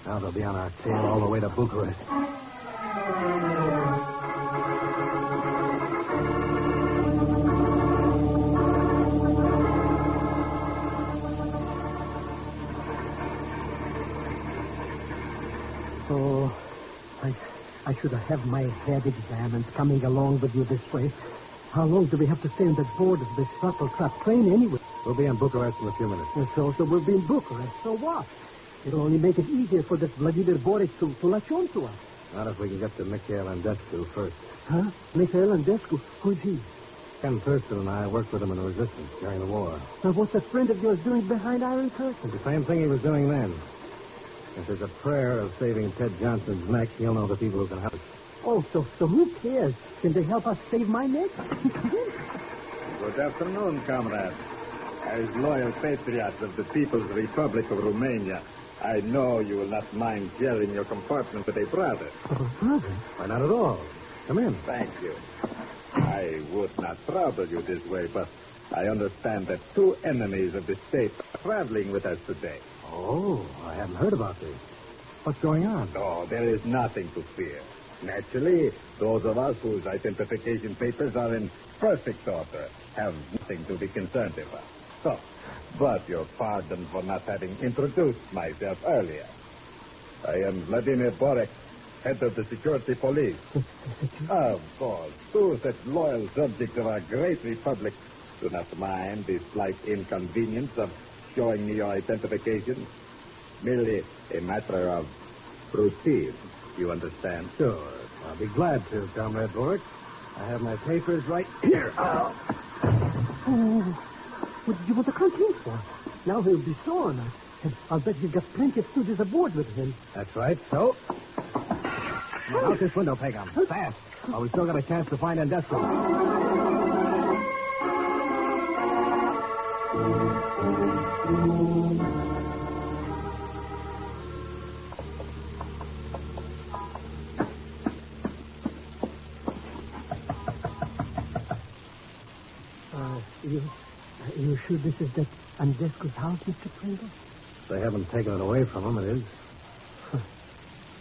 Speaker 12: Now they'll be on our tail all the way to Bucharest.
Speaker 8: Oh, I should have my head examined coming along with you this way. How long do we have to stay on the board of this shuttle trap train anyway?
Speaker 12: We'll be in Bucharest in a few minutes.
Speaker 8: So we'll be in Bucharest. So what? It'll only make it easier for this Vladimir Borek to latch on to us.
Speaker 12: Not if we can get to Mikhail Andescu first.
Speaker 8: Huh? Mikhail Andescu? Who's he?
Speaker 12: Ken Thurston and I worked with him in the resistance during the war.
Speaker 8: Now, what's that friend of yours doing behind Iron Curtain?
Speaker 12: The same thing he was doing then. If there's a prayer of saving Ted Johnson's neck, he'll know the people who can help us.
Speaker 8: Oh, so who cares? Can they help us save my neck?
Speaker 1: Good afternoon, comrades. As loyal patriots of the People's Republic of Romania, I know you will not mind sharing your compartment with a brother.
Speaker 8: Brother?
Speaker 12: Why, not at all. Come in.
Speaker 1: Thank you. I would not trouble you this way, but I understand that two enemies of the state are traveling with us today.
Speaker 12: Oh, I hadn't heard about this. What's going on?
Speaker 1: No, there is nothing to fear. Naturally, those of us whose identification papers are in perfect order have nothing to be concerned about. So, but your pardon for not having introduced myself earlier. I am Vladimir Borek, head of the security police. Of course, two such loyal subjects of our great republic do not mind the slight inconvenience of showing me your identification. Merely a matter of routine, you understand?
Speaker 12: Sure. I'll be glad to, Comrade Borek. I have my papers right here.
Speaker 8: Oh, what did you want to come here for? Now he'll be sore. I'll bet he's got plenty of students aboard with him.
Speaker 12: That's right. So, out this window, Pegon. Fast. While we still got a chance to find Andescu.
Speaker 8: You sure this is that Andescu's house, Mr. Pringle?
Speaker 12: They haven't taken it away from him, it is.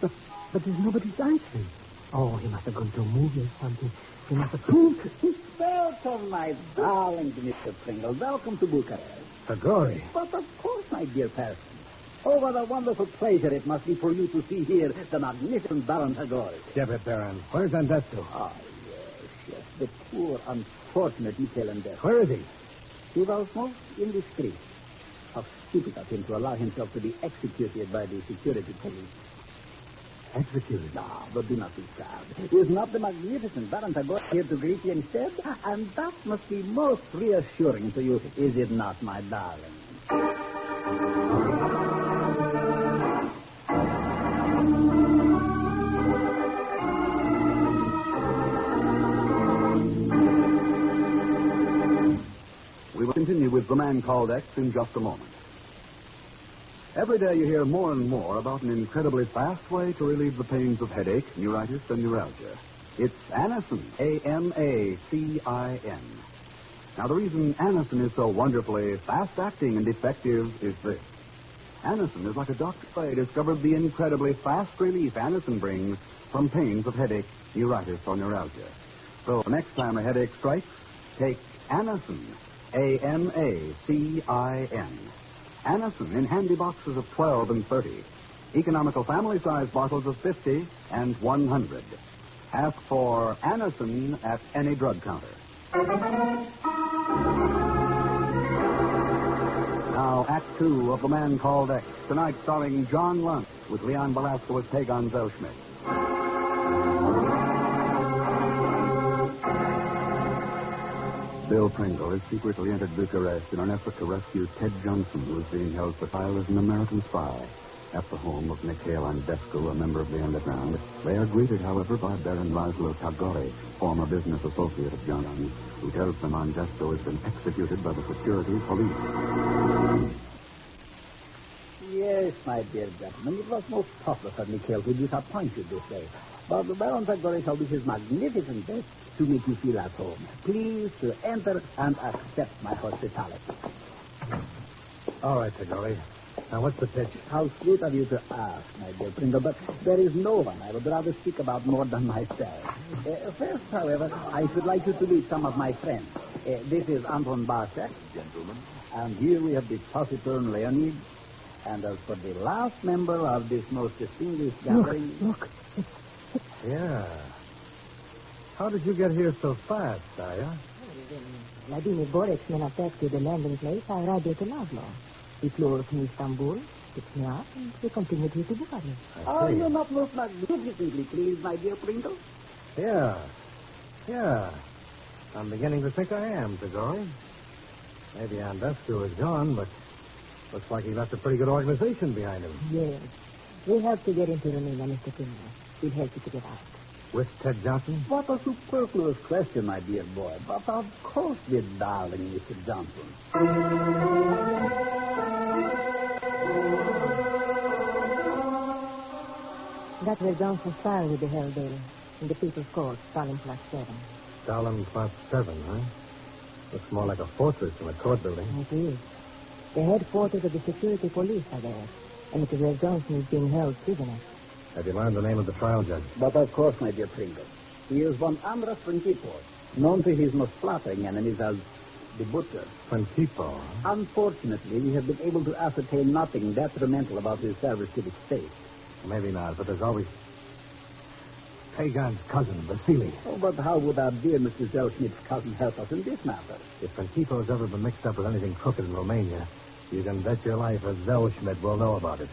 Speaker 8: But there's nobody's answering. Oh, he must have gone to a movie or something. He must have...
Speaker 17: Welcome, my darling Mr. Pringle. Welcome to Bucharest.
Speaker 12: Tagore.
Speaker 17: But of course, my dear person. Oh, what a wonderful pleasure it must be for you to see here the magnificent Baron Tagore.
Speaker 12: Debit, Baron. Where's Andescu?
Speaker 17: Ah, yes. The poor, unfortunate Mikhail Andescu.
Speaker 12: Where is he?
Speaker 17: He was most indiscreet. How stupid of him to allow himself to be executed by the security police.
Speaker 12: Executed?
Speaker 17: No, but do not be sad. Is not the magnificent Baron Tagore here to greet you instead? And that must be most reassuring to you, is it not, my darling?
Speaker 4: We will continue with The Man Called X in just a moment. Every day you hear more and more about an incredibly fast way to relieve the pains of headache, neuritis, and neuralgia. It's Anacin, A-M-A-C-I-N. Now, the reason Anacin is so wonderfully fast-acting and effective is this. Anacin is like a doctor who discovered the incredibly fast relief Anacin brings from pains of headache, neuritis, or neuralgia. So, next time a headache strikes, take Anacin, A-M-A-C-I-N. Anacin in handy boxes of 12 and 30. Economical family-size bottles of 50 and 100. Ask for Anacin at any drug counter. Now, now Act 2 of The Man Called X, tonight starring John Lunt with Leon Belasco as Pegon Zellschmidt. Bill Pringle has secretly entered Bucharest in an effort to rescue Ted Johnson, who is being held for trial as an American spy. At the home of Mikhail Andescu, a member of the Underground, they are greeted, however, by Baron Laszlo Tagore, former business associate of Johnson, who tells them Andescu has been executed by the security police.
Speaker 17: Yes, my dear gentlemen, it was most thoughtless of Mikhail to disappoint you this way. But the Baron Tagore shall do his magnificent best to make you feel at home. Please to enter and accept my hospitality.
Speaker 11: All right, Tagore. Now, what's the pitch?
Speaker 17: How sweet of you to ask, my dear Pringle, but there is no one I would rather speak about more than myself. First, however, I should like you to meet some of my friends. This is Anton Bartek, gentlemen, and here we have the taciturn Leonid. And as for the last member of this most distinguished gathering...
Speaker 11: Look. Yeah. How did you get here so fast, Aya?
Speaker 8: Vladimir Borek's men attacked the landing place. I arrived at Laszlo. He flew to Istanbul, picked me up, and we continued here to Bucharest.
Speaker 17: Oh, you're not most magnificently pleased, my dear Pringle?
Speaker 11: Yeah. I'm beginning to think I am, Tagore. Maybe Andescu is gone, but looks like he left a pretty good organization behind him.
Speaker 8: Yes. We have to get into Romania, Mr. Pringle. We'll help you to get out.
Speaker 11: With Ted Johnson?
Speaker 17: What a superfluous question, my dear boy. But of course with darling Mr. Johnson.
Speaker 8: That's where Johnson's trial will be held, Bill. In the People's Court, Stalin Plus 7.
Speaker 11: Stalin Plus 7, huh? Looks more like a fortress than a court building.
Speaker 8: It is. The headquarters of the security police are there. And it is where Johnson is being held prisoner.
Speaker 11: Have you learned the name of the trial judge?
Speaker 17: But of course, my dear Pringle. He is one Andras Principos, known to his most flattering enemies as the Butcher.
Speaker 11: Principo?
Speaker 17: Unfortunately, we have been able to ascertain nothing detrimental about his service to the state.
Speaker 11: Maybe not, but there's always Pegon's cousin, Vasily.
Speaker 17: Oh, but how would our dear Mr. Zellschmidt's cousin help us in this matter?
Speaker 11: If Principo's ever been mixed up with anything crooked in Romania, you can bet your life that Zellschmidt will know about it.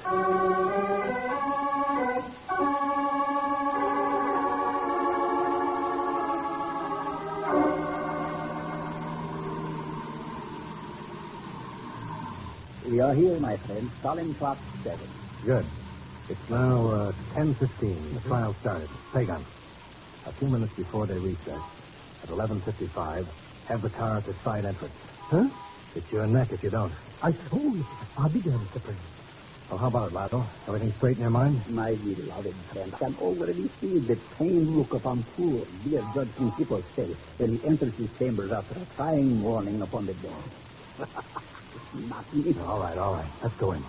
Speaker 17: We are here, my friend. Stalin Plot 7.
Speaker 11: Good. It's now 10:15. The trial started. Pegon. A few minutes before they reach us, at 11:55, have the car at the side entrance.
Speaker 8: Huh?
Speaker 11: It's your neck if you don't.
Speaker 8: I'll be there, Mr. Pringle.
Speaker 11: Well, how about it, Laszlo? Everything straight in your mind?
Speaker 17: My beloved friend, I can already see the pained look upon poor dear Judge Principo's face when he enters his chambers after a trying morning upon the bench. Nothing.
Speaker 11: All right. Let's go in.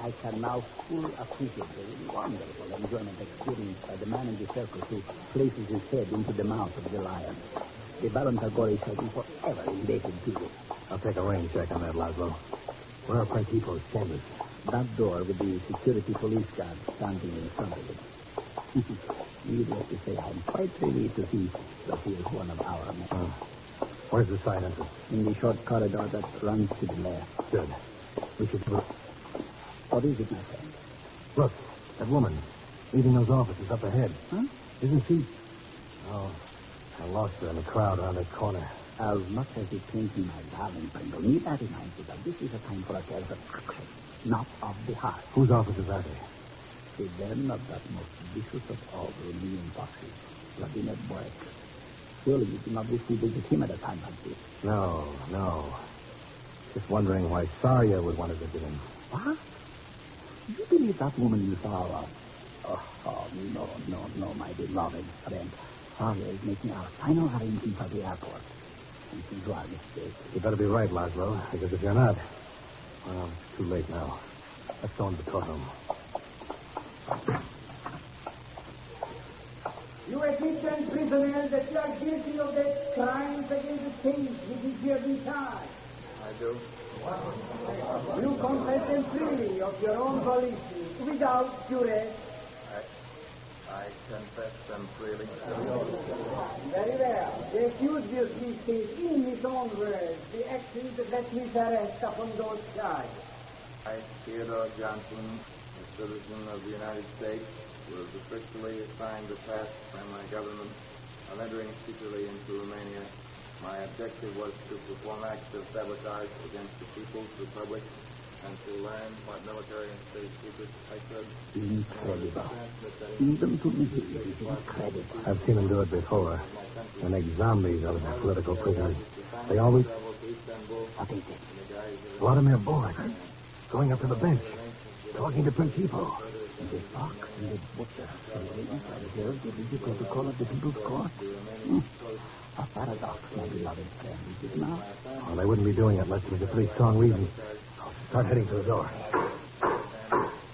Speaker 17: I can now fully appreciate the wonderful enjoyment experienced by the man in the circus who places his head into the mouth of the lion. The Baron Tagore shall be forever indebted to you.
Speaker 11: I'll take a rain check on that, Laszlo. Where are Principo's chambers?
Speaker 17: That door with the security police guard standing in front of it. Needless to say, I'm quite relieved to see that he is one of our men.
Speaker 11: Where's the side entrance?
Speaker 17: In the short corridor that runs to the left.
Speaker 11: Good. We should go.
Speaker 17: What is it, my friend?
Speaker 11: Look, that woman leaving those offices up ahead.
Speaker 17: Huh?
Speaker 11: Isn't she? Oh, I lost her in the crowd around that corner.
Speaker 17: As much as it pains me, my darling Pringle, need I remind you that this is a time for affairs of action, not of the heart.
Speaker 11: Whose offices are they?
Speaker 17: The den of that most vicious of all the Romanian bosses, Vladimir Borek. Surely you do not wish to visit him at a time like this.
Speaker 11: No. Just wondering why Sarya would want to visit him.
Speaker 17: What? You believe that woman you saw? No, my beloved friend. Sarya is making our final arrangements for the airport. And she's your mistake.
Speaker 11: You better be right, Laszlo, because if you're not, well, it's too late now. Let's go into the courtroom.
Speaker 14: You admit, prisoners, that you are guilty of the crimes against the king which is here in charge.
Speaker 3: I do.
Speaker 17: You confess them freely of your own volition, without duress.
Speaker 3: I confess them freely.
Speaker 17: Very well. The accused will please state in his own words the actions that led to his arrest upon those charges.
Speaker 3: I, Theodore Johnson, a citizen of the United States, was officially assigned the task by my government of entering secretly into Romania. My objective was to perform acts of sabotage against the People's Republic and to learn what military and state secrets I could.
Speaker 17: Incredible. Even to me, it is incredible.
Speaker 11: I've seen them do it before. They make zombies out of their political prisoners. They always...
Speaker 17: What is it?
Speaker 11: Vladimir Boris, going up to the bench, talking to Principo.
Speaker 17: The fox and the butcher and the insider the visible to call it the People's Court. A paradox, my beloved friend, is it not?
Speaker 11: Well, they wouldn't be doing it unless there was a pretty strong reason. Start heading to the door.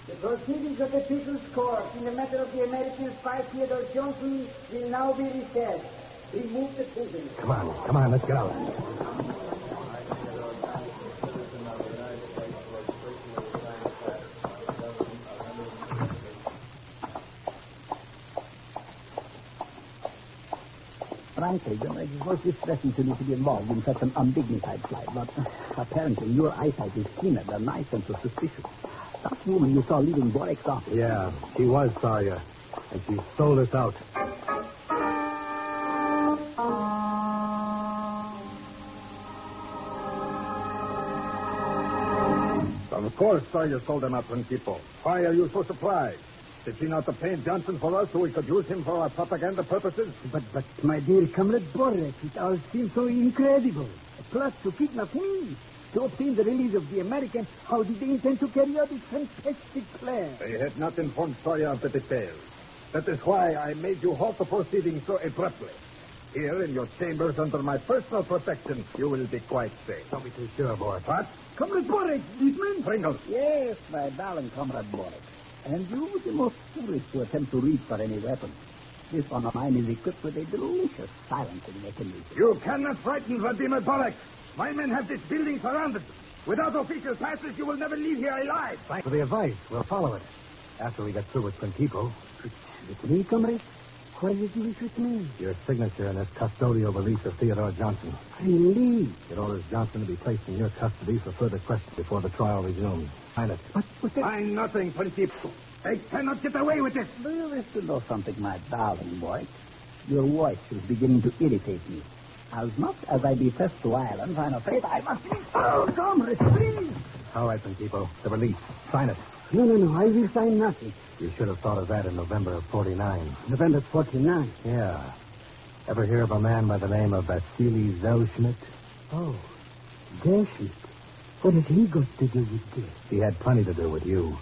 Speaker 17: The proceedings of the People's Court in the matter of the American spy Theodore Johnson will now be recessed. Remove the prisoners.
Speaker 11: Come on, let's get out.
Speaker 17: Frankly, it is most distressing to me to be involved in such an undignified flight, but apparently your eyesight is keener than my sense of suspicion. That woman you saw leaving Borek's office.
Speaker 11: Yeah, she was Sawyer, and she sold us out.
Speaker 1: Of course, Sawyer sold them out from Tipo. Why are you so surprised? Did she not obtain Johnson for us so we could use him for our propaganda purposes?
Speaker 8: But, my dear comrade Borek, it all seems so incredible. A plot to kidnap me, to obtain the release of the American. How did they intend to carry out this fantastic plan?
Speaker 1: They had not informed Sawyer of the details. That is why I made you halt the proceedings so abruptly. Here in your chambers under my personal protection, you will be quite safe.
Speaker 11: Don't be too sure, Borek.
Speaker 1: What?
Speaker 8: Comrade Borek, these men?
Speaker 1: Pringles.
Speaker 17: Yes, my darling comrade Borek. And you would be most foolish to attempt to reach for any weapon. This one of mine is equipped with a delicious silencing mechanism.
Speaker 1: You cannot frighten Vladimir Borek. My men have this building surrounded. Without official passes, you will never leave here alive.
Speaker 11: Thanks for the advice. We'll follow it. After we get through with Principo.
Speaker 8: With me, comrade? What did you wish with me?
Speaker 11: Your signature in this custodial release of Theodore Johnson.
Speaker 8: Release?
Speaker 11: It orders Johnson to be placed in your custody for further questions before the trial resumes. Sign it.
Speaker 8: But
Speaker 1: I'm nothing, Principo. I cannot get away with this.
Speaker 17: Do you wish to know something, my darling boy? Your voice is beginning to irritate me. As much as I detest to Ireland, I'm afraid I must...
Speaker 8: Oh, comrade, please!
Speaker 11: All right, Principo. The release. Sign it.
Speaker 8: No. I will sign nothing.
Speaker 11: You should have thought of that in November of 49.
Speaker 8: November 49?
Speaker 11: Yeah. Ever hear of a man by the name of Vasily Zellschmidt?
Speaker 8: Oh, Zellschmidt. What has he got to do with this?
Speaker 11: He had plenty to do with you.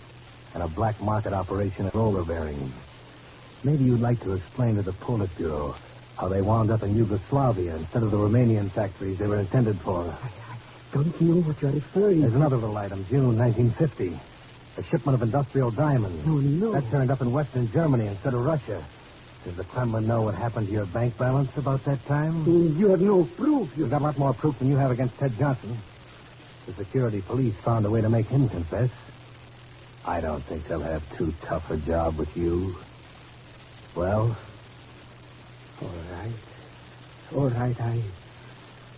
Speaker 11: And a black market operation of roller bearings. Maybe you'd like to explain to the Politburo how they wound up in Yugoslavia instead of the Romanian factories they were intended for.
Speaker 8: I don't know what you're referring to.
Speaker 11: There's another little item, June 1950. A shipment of industrial diamonds.
Speaker 8: No.
Speaker 11: That turned up in Western Germany instead of Russia. Does the Kremlin know what happened to your bank balance about that time?
Speaker 8: You have no proof.
Speaker 11: You've got a lot more proof than you have against Ted Johnson. The security police found a way to make him confess. I don't think they'll have too tough a job with you. Well?
Speaker 8: All right,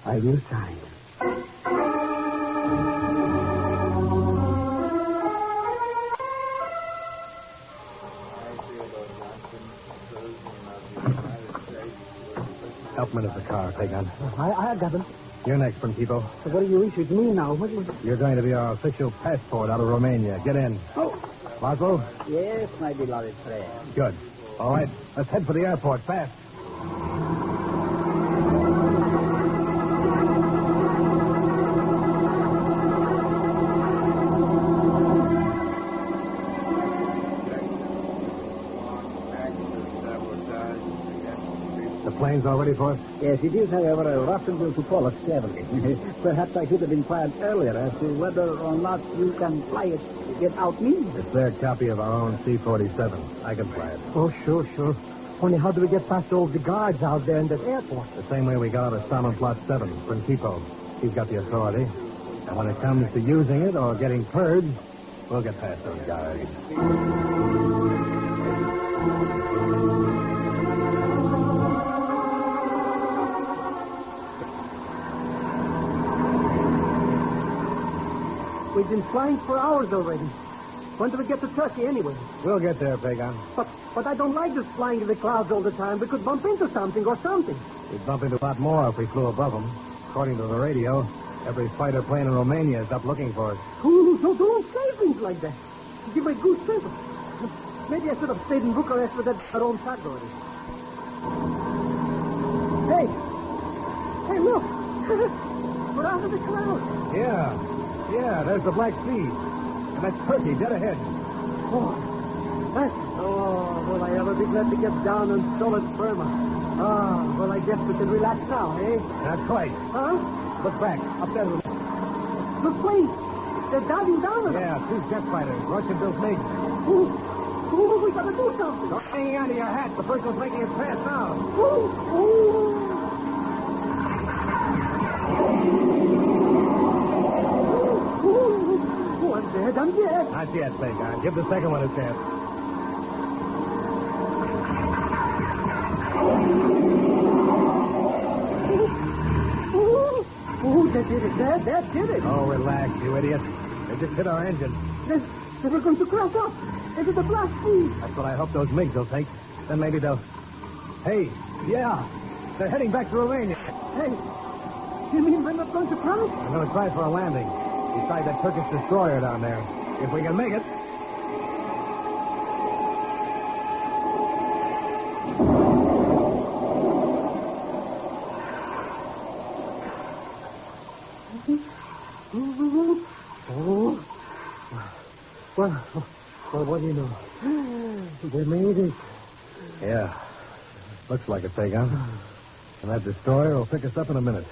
Speaker 8: I will sign.
Speaker 11: Help me to the car, Pegon.
Speaker 8: I got him.
Speaker 11: You're next, Principo.
Speaker 8: So what do you wish with me now?
Speaker 11: You're going to be our official passport out of Romania. Get in.
Speaker 8: Oh.
Speaker 11: Laszlo?
Speaker 17: Yes, my beloved friend.
Speaker 11: Good. All right, let's head for the airport fast. The plane's all ready for us?
Speaker 17: Yes, it is, however, a rough and to call it traveling. Perhaps I should have inquired earlier as to whether or not you can fly it without me.
Speaker 11: It's their copy of our own C-47. I can fly it.
Speaker 8: Oh, sure. Only how do we get past all the guards out there in that airport?
Speaker 11: The same way we got out of Salmon Plot 7, Principo. He's got the authority. And when it comes to using it or getting purged, we'll get past those guys.
Speaker 8: We've been flying for hours already. When do we get to Turkey anyway?
Speaker 11: We'll get there, Pegon.
Speaker 8: But I don't like just flying in the clouds all the time. We could bump into something or something.
Speaker 11: We'd bump into a lot more if we flew above them. According to the radio, every fighter plane in Romania is up looking for us.
Speaker 8: No, don't say things like that. You give me good sense. Maybe I should have stayed in Bucharest with that own shot already. Hey, look. We're out of the clouds.
Speaker 11: Yeah, there's the Black Sea. And that's Turkey, dead ahead.
Speaker 8: Will I ever be glad to get down on solid Burma? Well, I guess we can relax now, eh?
Speaker 11: That's right.
Speaker 8: Huh?
Speaker 11: Look back, up there.
Speaker 8: Look, please. They're diving down on us.
Speaker 11: Yeah, 2 jet fighters, Russian-built MiGs.
Speaker 8: We gotta do something.
Speaker 11: Don't hang on to your hat. The first one's making it fast now.
Speaker 8: I'm dead.
Speaker 11: Not yet, Pegon. Give the second one a chance.
Speaker 8: That did it. That did it.
Speaker 11: Oh, relax, you idiot. They just hit our engine.
Speaker 8: They were going to crash up into the Black Sea.
Speaker 11: That's what I hope those MiGs will take. Then maybe they'll... Hey, yeah. They're heading back to Romania.
Speaker 8: Hey, you mean we're not going to crash?
Speaker 11: I'm going to try for a landing. Beside that Turkish destroyer down there. If we can make it.
Speaker 8: Well, what do you know? They made it.
Speaker 11: Yeah. Looks like it, Pegon. And that destroyer will pick us up in a minute.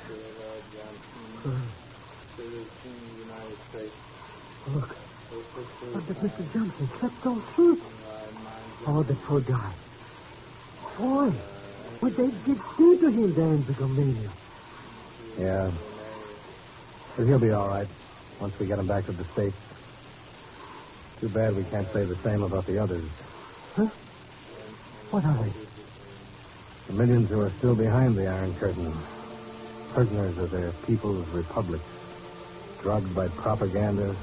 Speaker 8: Look, that Mr. Johnson slept all through. Oh, the poor guy. Boy, what they did do to him there in Romania.
Speaker 11: Yeah. But he'll be all right once we get him back to the States. Too bad we can't say the same about the others.
Speaker 8: Huh? What are they?
Speaker 11: The millions who are still behind the Iron Curtain. Prisoners of their people's republics. Drugged by propaganda.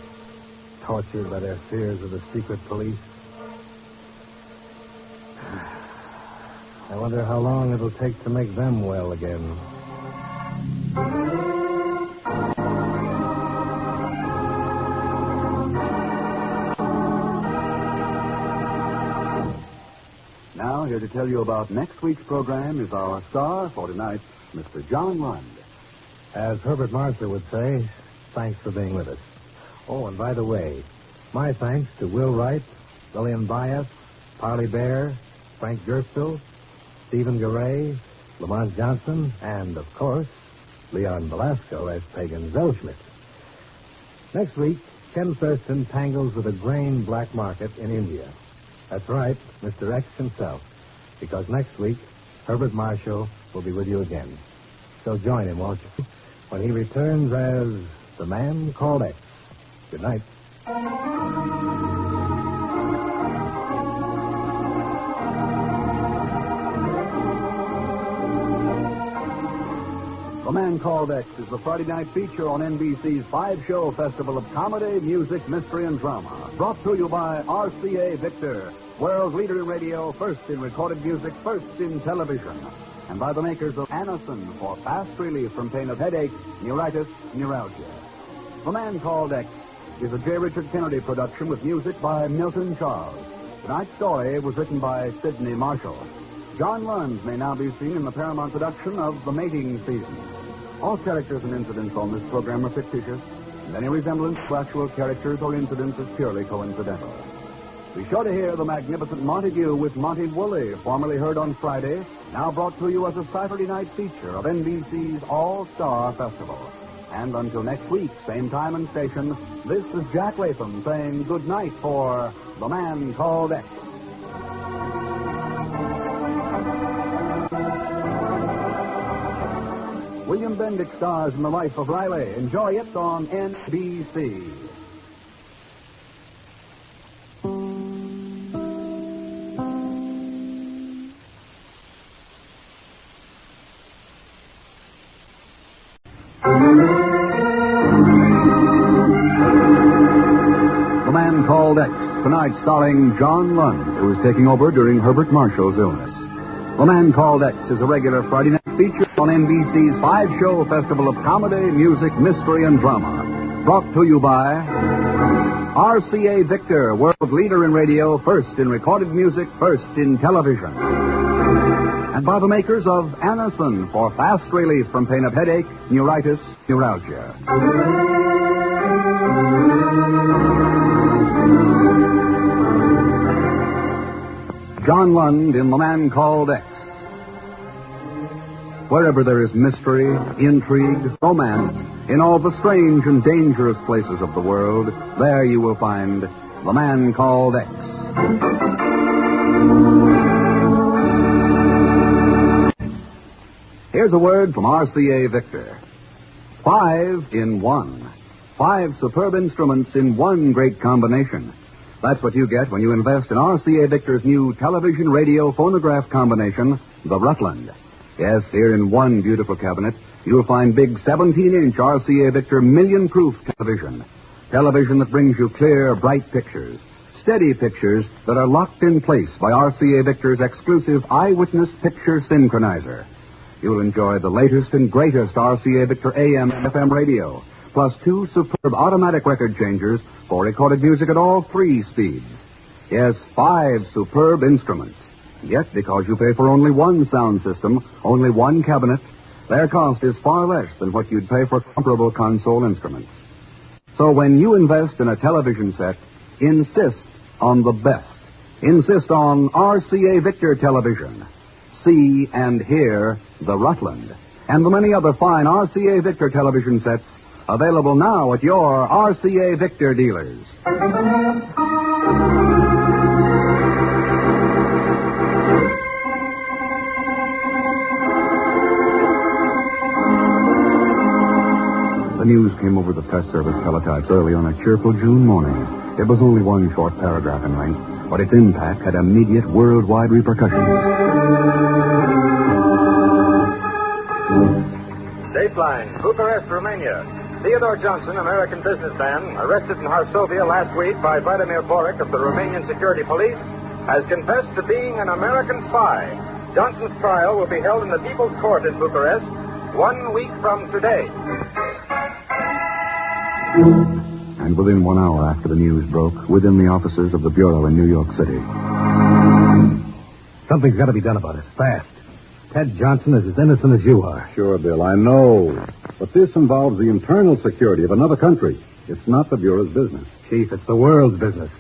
Speaker 11: Tortured by their fears of the secret police. I wonder how long it'll take to make them well again.
Speaker 4: Now, here to tell you about next week's program is our star for tonight's Mr. John Lund.
Speaker 11: As Herbert Marshall would say, thanks for being with us. Oh, and by the way, my thanks to Will Wright, Lillian Bias, Parley Bear, Frank Gerstle, Stephen Garay, Lamont Johnson, and, of course, Leon Belasco as Pegon Zellschmidt. Next week, Ken Thurston tangles with a grain black market in India. That's right, Mr. X himself, because next week, Herbert Marshall will be with you again. So join him, won't you, when he returns as the Man Called X. Good night.
Speaker 4: The Man Called X is the Friday night feature on NBC's 5-show festival of comedy, music, mystery, and drama. Brought to you by RCA Victor, world's leader in radio, first in recorded music, first in television. And by the makers of Anacin for fast relief from pain of headache, neuritis, neuralgia. The Man Called X is a J. Richard Kennedy production with music by Milton Charles. Tonight's story was written by Sidney Marshall. John Lund may now be seen in the Paramount production of The Mating Season. All characters and incidents on this program are fictitious, and any resemblance to actual characters or incidents is purely coincidental. Be sure to hear the magnificent Montague with Monty Woolley, formerly heard on Friday, now brought to you as a Saturday night feature of NBC's All-Star Festival. And until next week, same time and station, this is Jack Latham saying good night for The Man Called X. William John Bendick stars in The Life of Riley. Enjoy it on NBC. The Man Called X, tonight starring John Lund, who is taking over during Herbert Marshall's illness. The Man Called X is a regular Friday night feature on NBC's 5-show festival of comedy, music, mystery, and drama. Brought to you by RCA Victor, world leader in radio, first in recorded music, first in television. And by the makers of Anacin for fast relief from pain of headache, neuritis, neuralgia. John Lund in The Man Called X. Wherever there is mystery, intrigue, romance, in all the strange and dangerous places of the world, there you will find The Man Called X. Here's a word from RCA Victor. 5 in 1. 5 superb instruments in one great combination. That's what you get when you invest in RCA Victor's new television, radio, phonograph combination, the Rutland. Yes, here in one beautiful cabinet, you'll find big 17-inch RCA Victor million-proof television. Television that brings you clear, bright pictures. Steady pictures that are locked in place by RCA Victor's exclusive eyewitness picture synchronizer. You'll enjoy the latest and greatest RCA Victor AM and FM radio, plus 2 superb automatic record changers for recorded music at all 3 speeds. Yes, 5 superb instruments. Yet, because you pay for only one sound system, only one cabinet, their cost is far less than what you'd pay for comparable console instruments. So when you invest in a television set, insist on the best. Insist on RCA Victor television. See and hear the Rutland and the many other fine RCA Victor television sets available now at your RCA Victor dealers. The news came over the press service teletypes early on a cheerful June morning. It was only one short paragraph in length, but its impact had immediate worldwide repercussions.
Speaker 3: Dateline, Bucharest, Romania. Theodore Johnson, American businessman, arrested in Varsovia last week by Vladimir Boric of the Romanian Security Police, has confessed to being an American spy. Johnson's trial will be held in the People's Court in Bucharest 1 week from today.
Speaker 4: And within 1 hour after the news broke, within the offices of the Bureau in New York City.
Speaker 11: Something's got to be done about it, fast. Ted Johnson is as innocent as you are.
Speaker 15: Sure, Bill, I know. But this involves the internal security of another country. It's not the Bureau's business.
Speaker 11: Chief, it's the world's business.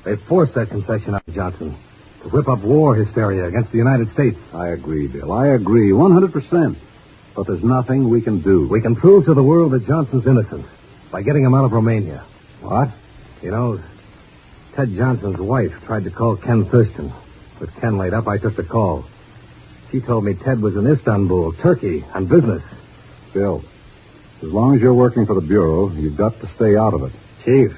Speaker 11: They forced that concession on Johnson to whip up war hysteria against the United States.
Speaker 15: I agree, Bill. I agree, 100%. But there's nothing we can do.
Speaker 11: We can prove to the world that Johnson's innocent by getting him out of Romania.
Speaker 15: What?
Speaker 11: You know, Ted Johnson's wife tried to call Ken Thurston. With Ken laid up, I took the call. She told me Ted was in Istanbul, Turkey, on business.
Speaker 15: Bill, as long as you're working for the Bureau, you've got to stay out of it.
Speaker 11: Chief,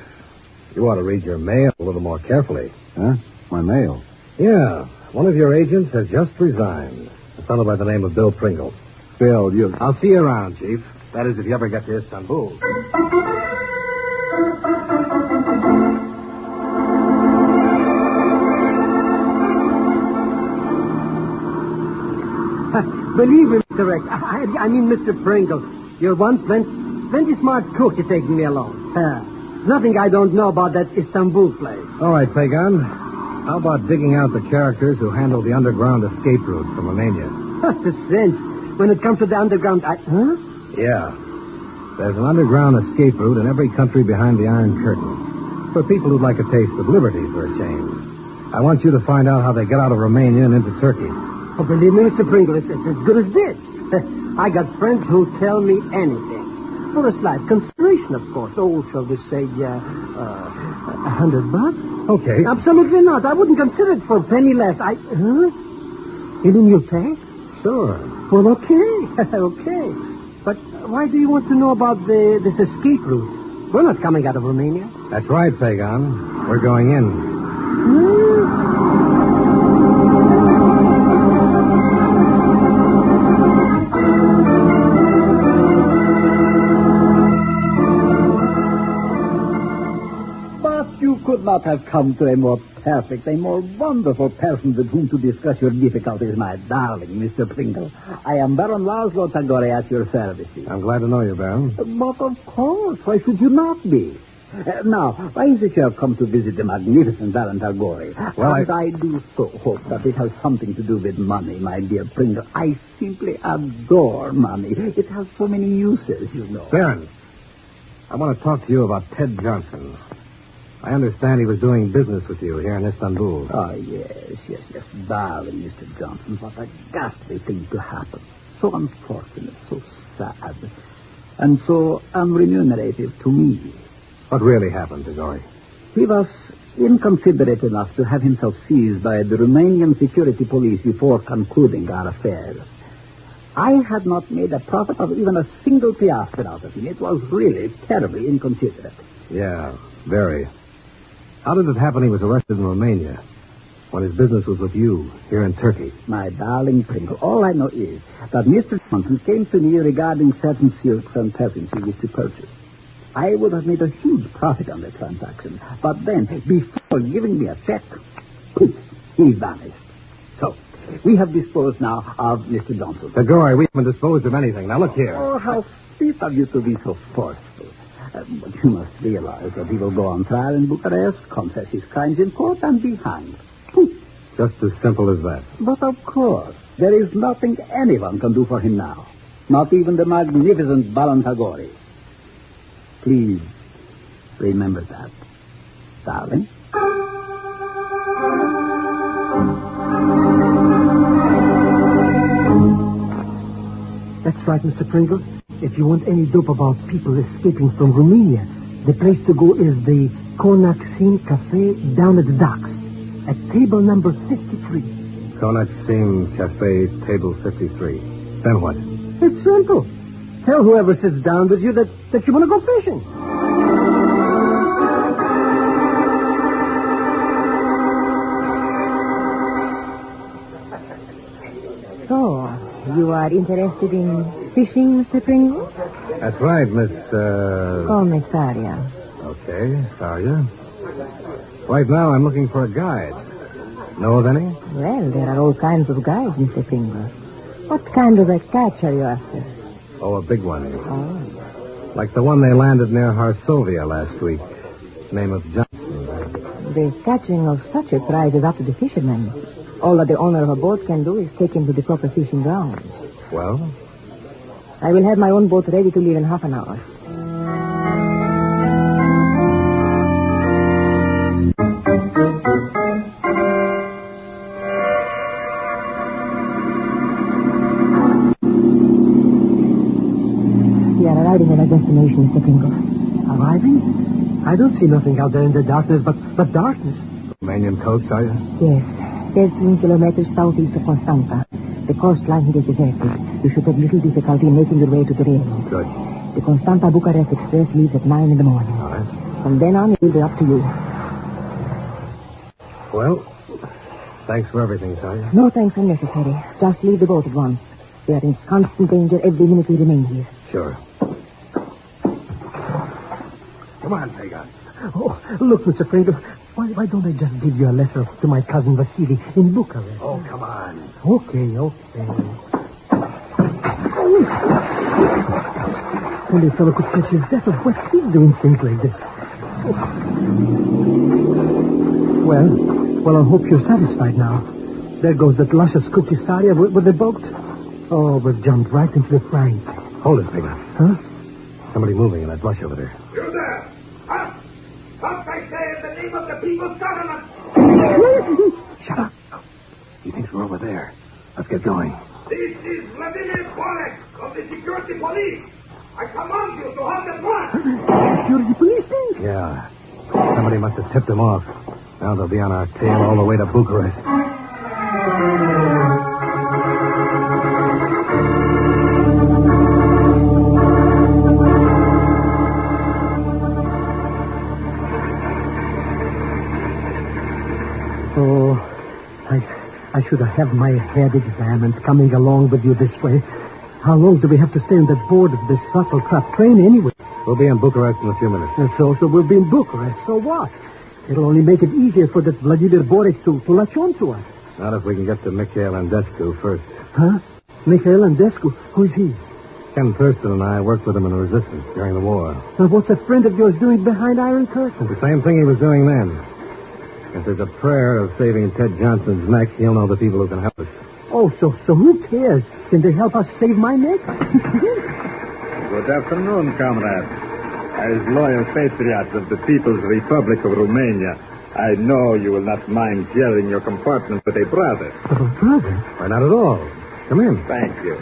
Speaker 11: you ought to read your mail a little more carefully.
Speaker 15: Huh? My mail?
Speaker 11: Yeah. One of your agents has just resigned. A fellow by the name of Bill Pringle.
Speaker 15: Bill, you...
Speaker 11: I'll see you around, Chief. That is, if you ever get to Istanbul.
Speaker 8: Believe me, Mr. Rex, I mean Mr. Pringle. You're one plenty smart cook to take me along. Nothing I don't know about that Istanbul place.
Speaker 11: All right, Pegon. How about digging out the characters who handle the underground escape route from Romania?
Speaker 8: What's the sense? When it comes to the underground... Huh?
Speaker 11: Yeah. There's an underground escape route in every country behind the Iron Curtain. For people who'd like a taste of liberty for a change. I want you to find out how they get out of Romania and into Turkey.
Speaker 8: Oh, believe me, Mr. Pringle, it's as good as this. I got friends who'll tell me anything. For a slight consideration, of course. Oh, shall we say, $100?
Speaker 11: Okay.
Speaker 8: Absolutely not. I wouldn't consider it for a penny less. Huh? You mean you'll pay?
Speaker 11: Sure.
Speaker 8: Well, okay. Okay. But why do you want to know about this escape route? We're not coming out of Romania.
Speaker 12: That's right, Pegon. We're going in.
Speaker 17: But you could not have come to a more perfect, a more wonderful person with whom to discuss your difficulties, my darling Mr. Pringle. I am Baron Laszlo Tagore at your services.
Speaker 12: I'm glad to know you, Baron.
Speaker 17: But of course, why should you not be? Now, why is it you have come to visit the magnificent Baron Tagore?
Speaker 12: Well,
Speaker 17: I do so hope that it has something to do with money, my dear Pringle. I simply adore money. It has so many uses, you know.
Speaker 12: Baron, I want to talk to you about Ted Johnson. I understand he was doing business with you here in Istanbul.
Speaker 17: Oh, yes. Darling Mr. Johnson, what a ghastly thing to happen. So unfortunate, so sad, and so unremunerative to me.
Speaker 12: What really happened, Tagore?
Speaker 17: He was inconsiderate enough to have himself seized by the Romanian security police before concluding our affair. I had not made a profit of even a single piastre out of him. It was really terribly inconsiderate.
Speaker 12: Yeah, very. How did it happen he was arrested in Romania when his business was with you here in Turkey?
Speaker 17: My darling Pringle, all I know is that Mr. Johnson came to me regarding certain silks and peasants he wished to purchase. I would have made a huge profit on the transaction, but then, before giving me a check, poof, he vanished. So, we have disposed now of Mr. Johnson.
Speaker 12: Tagore, we haven't disposed of anything. Now, look here.
Speaker 17: Oh, how sweet of you to be so forceful. But you must realize that he will go on trial in Bucharest, confess his crimes in court, and be hanged.
Speaker 12: Just as simple as that.
Speaker 17: But of course, there is nothing anyone can do for him now. Not even the magnificent Baron Tagore. Please, remember that, darling.
Speaker 8: That's right, Mr. Pringle. If you want any dope about people escaping from Romania, the place to go is the Konaksim Cafe down at the docks, at table number 53.
Speaker 12: Konaksim Cafe, table 53. Then what?
Speaker 8: It's simple. Tell whoever sits down with you that you want to go fishing.
Speaker 6: So, you are interested in fishing, Mr. Pringle?
Speaker 12: That's right, Miss,
Speaker 6: Call me Saria.
Speaker 12: Okay, Saria. Right now, I'm looking for a guide. Know of any?
Speaker 6: Well, there are all kinds of guides, Mr. Pringle. What kind of a catch are you after?
Speaker 12: Oh, a big one.
Speaker 6: Oh.
Speaker 12: Like the one they landed near Varsovia last week. Name of Johnson.
Speaker 6: The catching of such a prize is up to the fishermen. All that the owner of a boat can do is take him to the proper fishing grounds.
Speaker 12: Well?
Speaker 6: I will have my own boat ready to leave in half an hour. We are arriving at our destination, Mr. Pringle.
Speaker 8: Arriving? I don't see nothing out there in the darkness but darkness.
Speaker 12: Romanian coast, are you?
Speaker 6: Yes. 13 kilometers southeast of Constanta. The coastline here is deserted. You should have little difficulty in making your way to the railroad.
Speaker 12: Good.
Speaker 6: The Constanta-Bucharest Express leaves at 9 in the morning.
Speaker 12: All right.
Speaker 6: From then on, it will be up to you.
Speaker 12: Well, thanks for everything, Saria.
Speaker 6: No thanks are necessary. Just leave the boat at once. We are in constant danger every minute we remain here.
Speaker 12: Sure. Come on, Pegon.
Speaker 8: Oh, look, Mr. Pringle. Why don't I just give you a letter to my cousin Vasily in Bucharest?
Speaker 12: Oh, come on.
Speaker 8: Okay. Only a fellow could catch his death of wet feet doing things like this. Well, I hope you're satisfied now. There goes that luscious cookie Saria with the boat. Oh, we've jumped right into the frying pan.
Speaker 12: Hold it, Pegon.
Speaker 8: Huh?
Speaker 12: Somebody moving in that bush over there.
Speaker 18: You there! Up! Up, I say, in the name of the people's government!
Speaker 12: Shut up. He thinks we're over there. Let's get going.
Speaker 18: This is Vladimir Borek of the security police. I command you to halt at once.
Speaker 8: Security police?
Speaker 12: Yeah. Somebody must have tipped them off. Now they'll be on our tail all the way to Bucharest.
Speaker 8: should I have my head examined coming along with you this way? How long do we have to stay on that board of this trap train anyway?
Speaker 11: We'll be in Bucharest in a few minutes.
Speaker 8: So we'll be in Bucharest. So what? It'll only make it easier for that Vladimir Boric to latch on to us.
Speaker 11: Not if we can get to Mikhail Andescu first.
Speaker 8: Huh? Mikhail Andescu? Who's he?
Speaker 11: Ken Thurston and I worked with him in the resistance during the war.
Speaker 8: Now, what's a friend of yours doing behind Iron Curtain?
Speaker 11: The same thing he was doing then. If there's a prayer of saving Ted Johnson's neck, he'll know the people who can help us.
Speaker 8: Oh, so who cares? Can they help us save my neck?
Speaker 1: Good afternoon, comrades. As loyal patriots of the People's Republic of Romania, I know you will not mind sharing your compartment with a brother.
Speaker 8: A brother?
Speaker 11: Why, not at all. Come in.
Speaker 1: Thank you.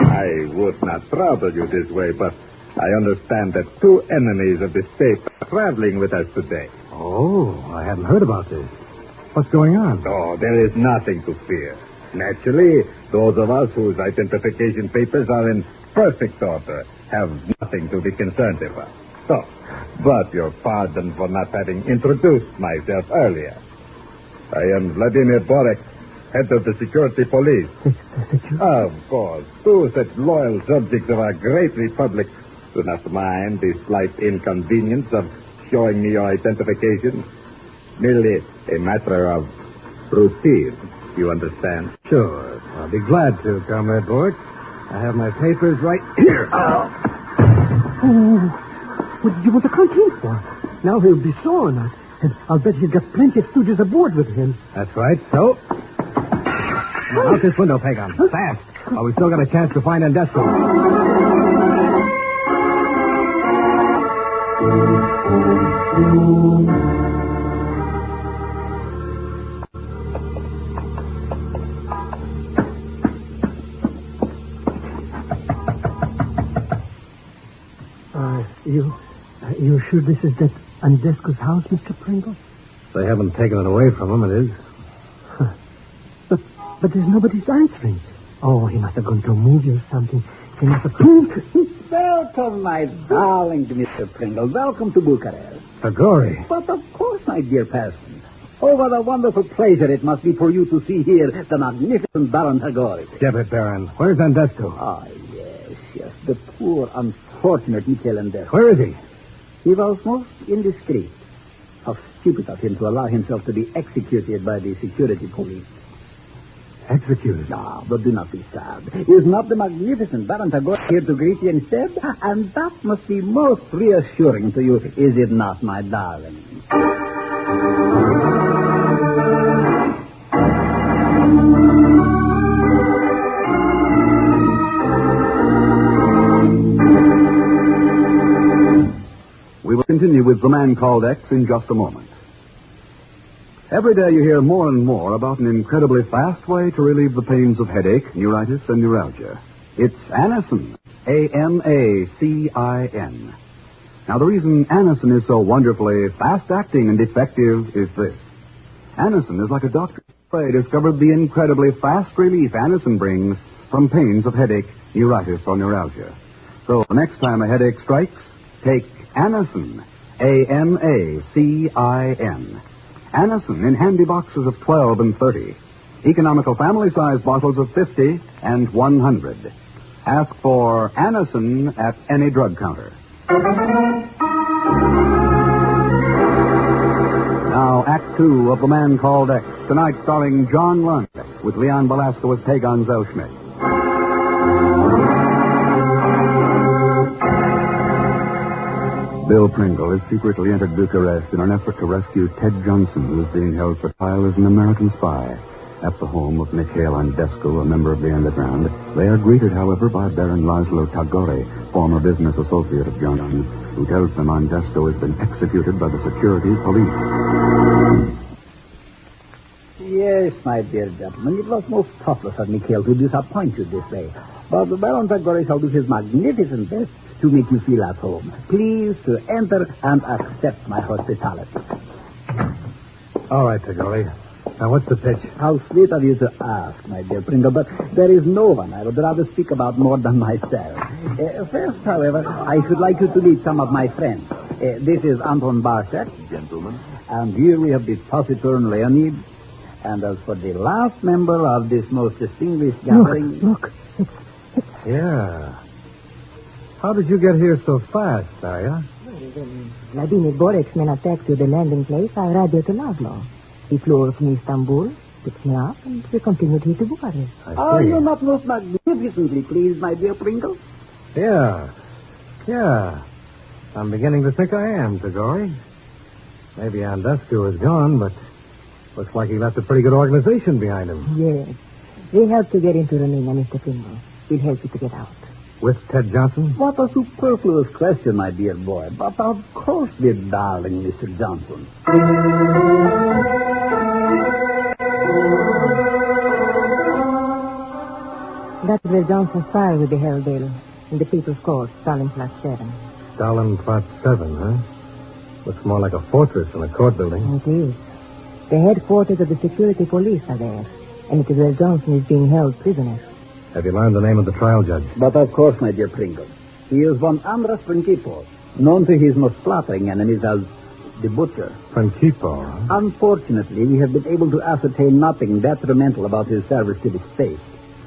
Speaker 1: I would not trouble you this way, but I understand that two enemies of the state are traveling with us today.
Speaker 11: Oh, I hadn't heard about this. What's going on?
Speaker 1: Oh, there is nothing to fear. Naturally, those of us whose identification papers are in perfect order have nothing to be concerned about. So, but your pardon for not having introduced myself earlier. I am Vladimir Boric, head of the security police. Of course, two such loyal subjects of our great republic do not mind the slight inconvenience of showing me your identification. Merely a matter of routine, you understand?
Speaker 11: Sure. I'll be glad to, Comrade Boric. I have my papers right here.
Speaker 8: What did you want to come here for? Now he'll be sore on us. And I'll bet he's got plenty of stooges aboard with him.
Speaker 11: That's right. So, now out this window, Pegon. Fast. While we still got a chance to find Andescu.
Speaker 8: You sure this is that Andescu's house, Mr. Pringle?
Speaker 11: They haven't taken it away from him, it is.
Speaker 8: Huh. But there's nobody's answering. Oh, he must have gone to a movie or something. He must have...
Speaker 17: Welcome, my darling Mr. Pringle. Welcome to Bucharest.
Speaker 11: Tagore.
Speaker 17: But of course, my dear person. Oh, what a wonderful pleasure it must be for you to see here the magnificent Baron Tagore.
Speaker 11: Skip it, Baron. Where's Andescu?
Speaker 17: Ah, yes. The poor, unfortunate Mikhail Andescu.
Speaker 11: Where is he?
Speaker 17: He was most indiscreet. How stupid of him to allow himself to be executed by the security police.
Speaker 11: Executed?
Speaker 17: No, but do not be sad. Is not the magnificent Baron Tagore here to greet you instead? And that must be most reassuring to you, is it not, my darling?
Speaker 4: We will continue with The Man Called X in just a moment. Every day you hear more and more about an incredibly fast way to relieve the pains of headache, neuritis, and neuralgia. It's Anacin. A-N-A-C-I-N. Now, the reason Anacin is so wonderfully fast-acting and effective is this. Anacin is like a doctor's spray discovered the incredibly fast relief Anacin brings from pains of headache, neuritis, or neuralgia. So the next time a headache strikes, take Anacin. A-N-A-C-I-N. Anacin in handy boxes of 12 and 30. Economical family-size bottles of 50 and 100. Ask for Anacin at any drug counter. Now, Act 2 of The Man Called X. Tonight starring John Lund with Leon Belasco as Pegon Zellschmidt. Bill Pringle has secretly entered Bucharest in an effort to rescue Ted Johnson, who is being held for trial as an American spy. At the home of Mikhail Andescu, a member of the Underground, they are greeted, however, by Baron Laszlo Tagore, former business associate of Johnson, who tells them Andescu has been executed by the security police.
Speaker 17: Yes, my dear gentlemen, it was most thoughtless of Mikhail to disappoint you this way. But the Baron Tagore shall do his magnificent best to make you feel at home. Please to enter and accept my hospitality.
Speaker 11: All right, Tagore. Now, what's the pitch?
Speaker 17: How sweet of you to ask, my dear Pringle, but there is no one I would rather speak about more than myself. First, however, I should like you to meet some of my friends. This is Anton Barshak.
Speaker 7: Gentlemen.
Speaker 17: And here we have the taciturn Leonid. And as for the last member of this most distinguished gathering...
Speaker 11: Look. Yeah. How did you get here so fast, Arya?
Speaker 6: When Vladimir Borek's men attacked you at the landing place, I radioed to Laszlo. He flew over from Istanbul, picked me up, and we continued here to Bucharest.
Speaker 17: Are you not most magnificently pleased, my dear Pringle?
Speaker 11: Yeah. I'm beginning to think I am, Tagore. Maybe Andescu is gone, but looks like he left a pretty good organization behind him.
Speaker 6: Yes. We helped to get into Romania, Mr. Pringle. We'll help you to get out.
Speaker 11: With Ted Johnson?
Speaker 17: What a superfluous question, my dear boy. But of course, dear darling Mr. Johnson.
Speaker 6: That's where Johnson's trial will be held, Bill. In the People's Court, Stalin Plot 7.
Speaker 11: Stalin Plot 7, huh? Looks more like a fortress than a court building.
Speaker 6: It is. The headquarters of the security police are there. And it is where Johnson is being held prisoner.
Speaker 11: Have you learned the name of the trial judge?
Speaker 17: But of course, my dear Pringle. He is one Andras Principo, known to his most flattering enemies as the Butcher.
Speaker 11: Principo, huh?
Speaker 17: Unfortunately, we have been able to ascertain nothing detrimental about his service to the state.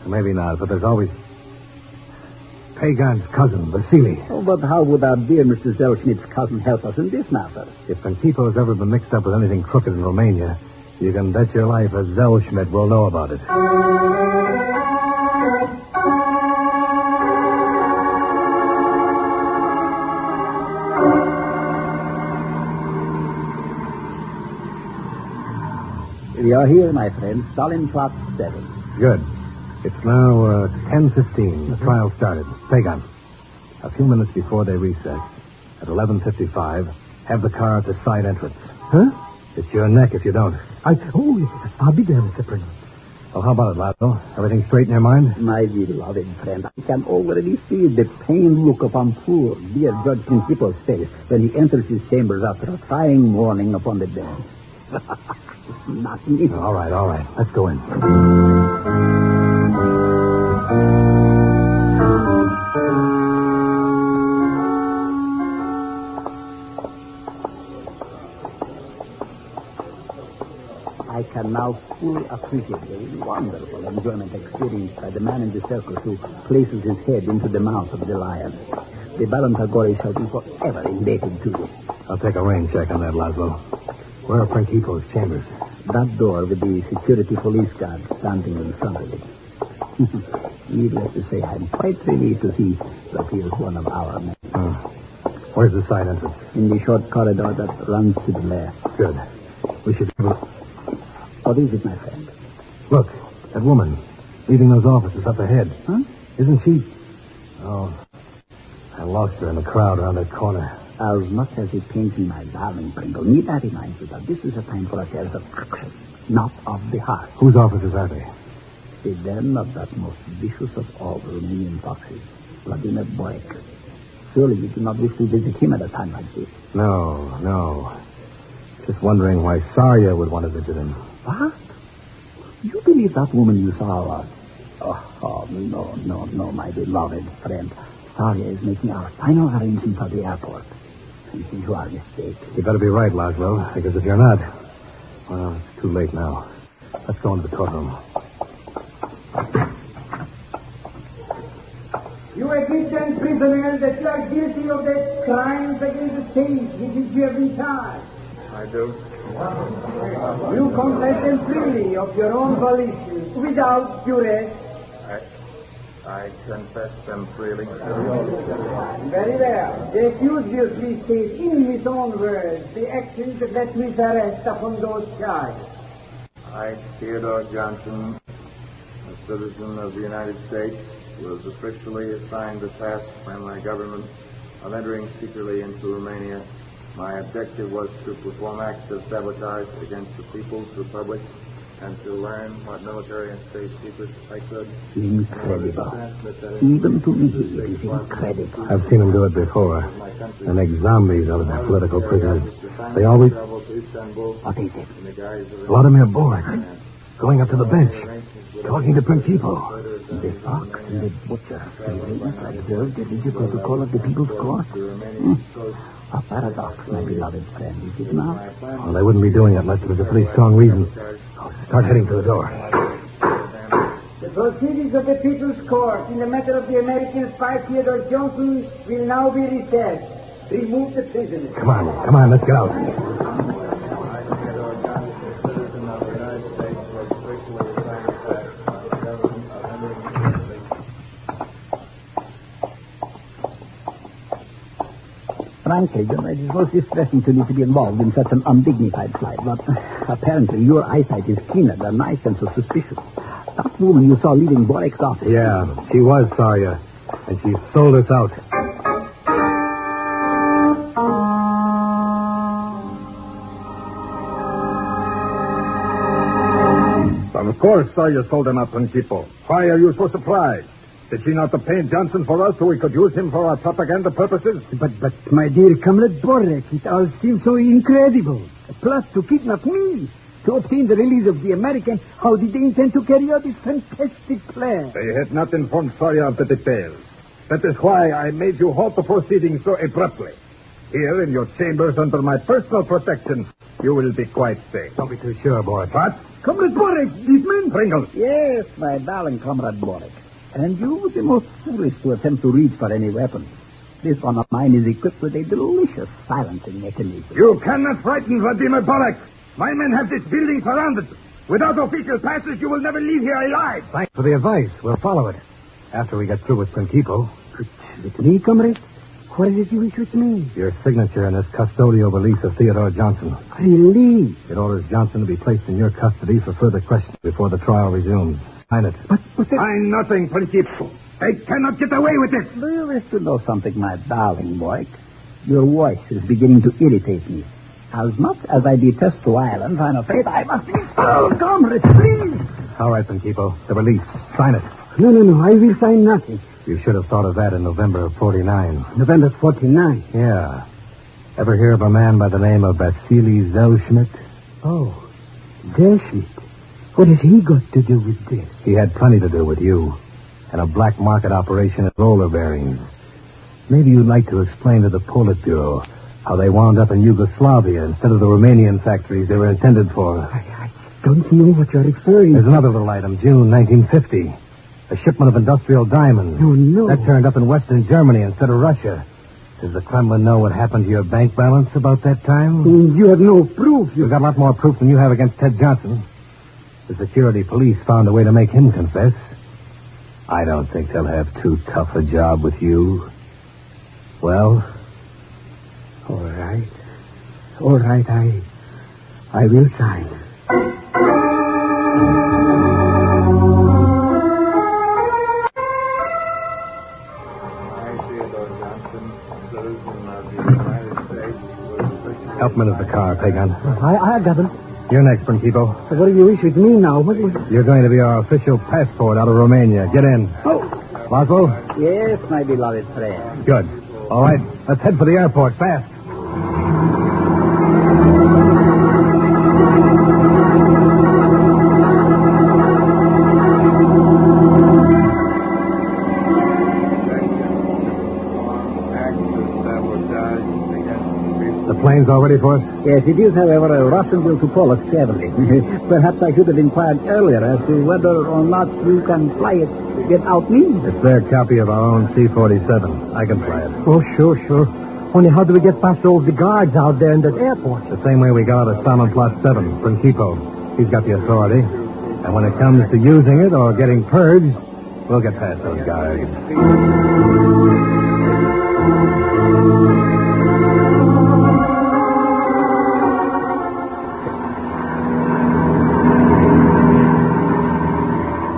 Speaker 11: Maybe not, but there's always Pegon's cousin, Vasily.
Speaker 17: Oh, but how would our dear Mr. Zellschmidt's cousin help us in this matter?
Speaker 11: If Principo's ever been mixed up with anything crooked in Romania, you can bet your life a Zellschmidt will know about it.
Speaker 17: We are here, my friend. Stalin Plot 7.
Speaker 11: Good. It's now 10:15. The trial started. Pegon, a few minutes before they recess, at 11:55, have the car at the side entrance.
Speaker 8: Huh?
Speaker 11: It's your neck if you don't.
Speaker 8: I'll be there, Mr. Pringle.
Speaker 11: Well, how about it, Laszlo? Everything straight in your mind?
Speaker 17: My beloved friend, I can already see the pained look upon poor, dear Judge Principo's face when he enters his chambers after a trying morning upon the bench. Not me.
Speaker 11: All right. Let's go in.
Speaker 17: I can now fully appreciate the wonderful enjoyment experienced by the man in the circus who places his head into the mouth of the lion. The Baron Tagore shall be forever indebted to you.
Speaker 11: I'll take a rain check on that, Laszlo. Where are Principo's chambers?
Speaker 17: That door with the security police guard standing in front of it. Needless to say, I'm quite relieved to see that he is one of our men.
Speaker 11: Where's the side entrance?
Speaker 17: In the short corridor that runs to the left.
Speaker 11: Good. We should...
Speaker 17: What is it, my friend?
Speaker 11: Look, that woman leaving those offices up ahead.
Speaker 17: Huh?
Speaker 11: Isn't she... Oh, I lost her in the crowd around that corner.
Speaker 17: As much as it pains me, my darling Pringle, need I remind you that this is a time for affairs of action, not of the heart.
Speaker 11: Whose offices are they?
Speaker 17: The den of that most vicious of all Romanian foxes, Vladimir Borek. Surely you do not wish to visit him at a time like this.
Speaker 11: No. Just wondering why Sarya would want to visit him.
Speaker 17: What? You believe that woman you saw was... Oh, no, my beloved friend. Sarya is making our final arrangements for the airport. You are mistaken.
Speaker 11: You better be right, Laszlo, because if you're not, well, it's too late now. Let's go into the courtroom.
Speaker 14: You admit, prisoner, that you are guilty of the crimes against the state which you have been charged.
Speaker 7: I do.
Speaker 14: You confess them freely of your own volition, without duress.
Speaker 7: I confess them freely.
Speaker 14: Very well. The accused will please state in his own words the actions that led to his arrest upon those charges.
Speaker 7: I, Theodore Johnson, a citizen of the United States, was officially assigned the task by my government of entering secretly into Romania. My objective was to perform acts of sabotage against the People's Republic and to learn what military and state secrets I could.
Speaker 17: Incredible. Even to me, it is incredible.
Speaker 11: I've seen him do it before. They make zombies out of their political prisoners. They always...
Speaker 17: What is it?
Speaker 11: Vladimir Borek, going up to the bench. Talking to Principal. The fox and the butcher. The ladies observed the rigid protocol of the People's Court. A paradox, my beloved friend, is it not?
Speaker 10: Well, they wouldn't be doing it unless there was a pretty strong reason. I'll start heading to the door.
Speaker 14: The proceedings of the People's Court in the matter of the American spy Theodore Johnson will now be recessed. Remove the prisoner.
Speaker 10: Come on, let's get out.
Speaker 17: Frankly, it is most distressing to me to be involved in such an undignified flight, but apparently your eyesight is keener than my sense of suspicion. That woman you saw leaving Borek's office.
Speaker 10: Yeah, she was Sarya, and she sold us out.
Speaker 15: Of course, Sarya sold them out, Principal. Why are you so surprised? Did she not obtain Johnson for us so we could use him for our propaganda purposes?
Speaker 8: But my dear comrade Borek, it all seems so incredible. A plot to kidnap me, to obtain the release of the American. How did they intend to carry out this fantastic plan?
Speaker 15: They had not informed Sarya of the details. That is why I made you halt the proceedings so abruptly. Here, in your chambers under my personal protection, you will be quite safe.
Speaker 10: Don't be too sure, Borek.
Speaker 15: What?
Speaker 8: Comrade Borek, these men...
Speaker 15: Pringle.
Speaker 17: Yes, my darling comrade Borek. And you would be most foolish to attempt to reach for any weapon. This one of mine is equipped with a delicious silencing mechanism.
Speaker 15: You cannot frighten Vladimir Borek. My men have this building surrounded. Without official passes, you will never leave here alive.
Speaker 10: Thanks for the advice. We'll follow it. After we get through with Principal.
Speaker 8: With me, comrade? What is it you wish with me?
Speaker 10: Your signature in this custodial release of Theodore Johnson.
Speaker 8: Release?
Speaker 10: It orders Johnson to be placed in your custody for further questioning before the trial resumes. Sign it.
Speaker 8: But
Speaker 15: Sign nothing, Principal. They cannot get away with this.
Speaker 17: Do you wish to know something, my darling Borek? Your voice is beginning to irritate me. As much as I detest the violence, I'm afraid I must...
Speaker 8: Oh, comrade, please!
Speaker 10: All right, Principal. The release. Sign it.
Speaker 8: No, I will sign nothing.
Speaker 10: You should have thought of that in November of 49.
Speaker 8: November 49?
Speaker 10: Yeah. Ever hear of a man by the name of Vasily Zellschmidt?
Speaker 8: Oh, Zellschmidt. What has he got to do with this?
Speaker 10: He had plenty to do with you. And a black market operation at roller bearings. Maybe you'd like to explain to the Politburo how they wound up in Yugoslavia instead of the Romanian factories they were intended for.
Speaker 8: I don't know what you're referring to.
Speaker 10: There's another little item, June 1950. A shipment of industrial diamonds.
Speaker 8: No.
Speaker 10: That turned up in Western Germany instead of Russia. Does the Kremlin know what happened to your bank balance about that time?
Speaker 8: You have no proof.
Speaker 10: You've got a lot more proof than you have against Ted Johnson. The security police found a way to make him confess. I don't think they'll have too tough a job with you. Well?
Speaker 8: All right. I will sign.
Speaker 10: Help me to the car, Pegon.
Speaker 8: I got them.
Speaker 10: You're next, Principal.
Speaker 8: So what do you wish with me now?
Speaker 10: You're going to be our official passport out of Romania. Get in.
Speaker 8: Oh.
Speaker 10: Laszlo?
Speaker 17: Yes, my beloved friend.
Speaker 10: Good. All right, let's head for the airport, fast. The plane's all ready for us?
Speaker 17: Yes, it is, however, a Russian will to call us carefully. Perhaps I should have inquired earlier as to whether or not you can fly it without me.
Speaker 10: It's their copy of our own C-47. I can fly it.
Speaker 8: Oh, sure. Only how do we get past all the guards out there in that airport?
Speaker 10: The same way we got out of Salmon Plot 7, Principal. He's got the authority. And when it comes to using it or getting purged, we'll get past those guards.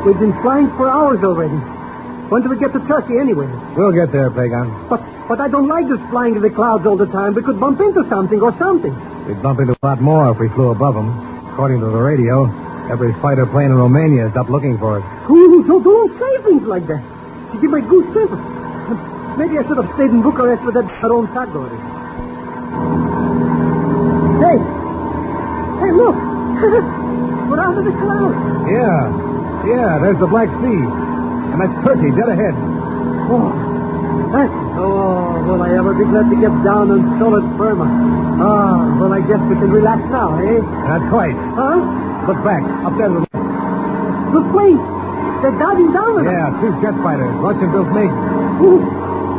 Speaker 8: We've been flying for hours already. When do we get to Turkey anyway?
Speaker 10: We'll get there, Pegon.
Speaker 8: But I don't like just flying to the clouds all the time. We could bump into something or something.
Speaker 10: We'd bump into a lot more if we flew above them. According to the radio, every fighter plane in Romania is up looking for us.
Speaker 8: Don't say things like that. You give my goose pimples. Maybe I should have stayed in Bucharest with that own Tagore. Hey, look. We're out of the clouds.
Speaker 10: Yeah, Yeah, there's the Black Sea. And that's Turkey, dead ahead.
Speaker 11: Oh, will I ever be glad to get down on solid firm? Well, I guess we can relax now, eh?
Speaker 10: Not quite.
Speaker 11: Huh?
Speaker 10: Look back, up there to the left.
Speaker 11: The plane! They're diving down on us.
Speaker 10: Yeah, 2 jet fighters, Russian-built MiGs.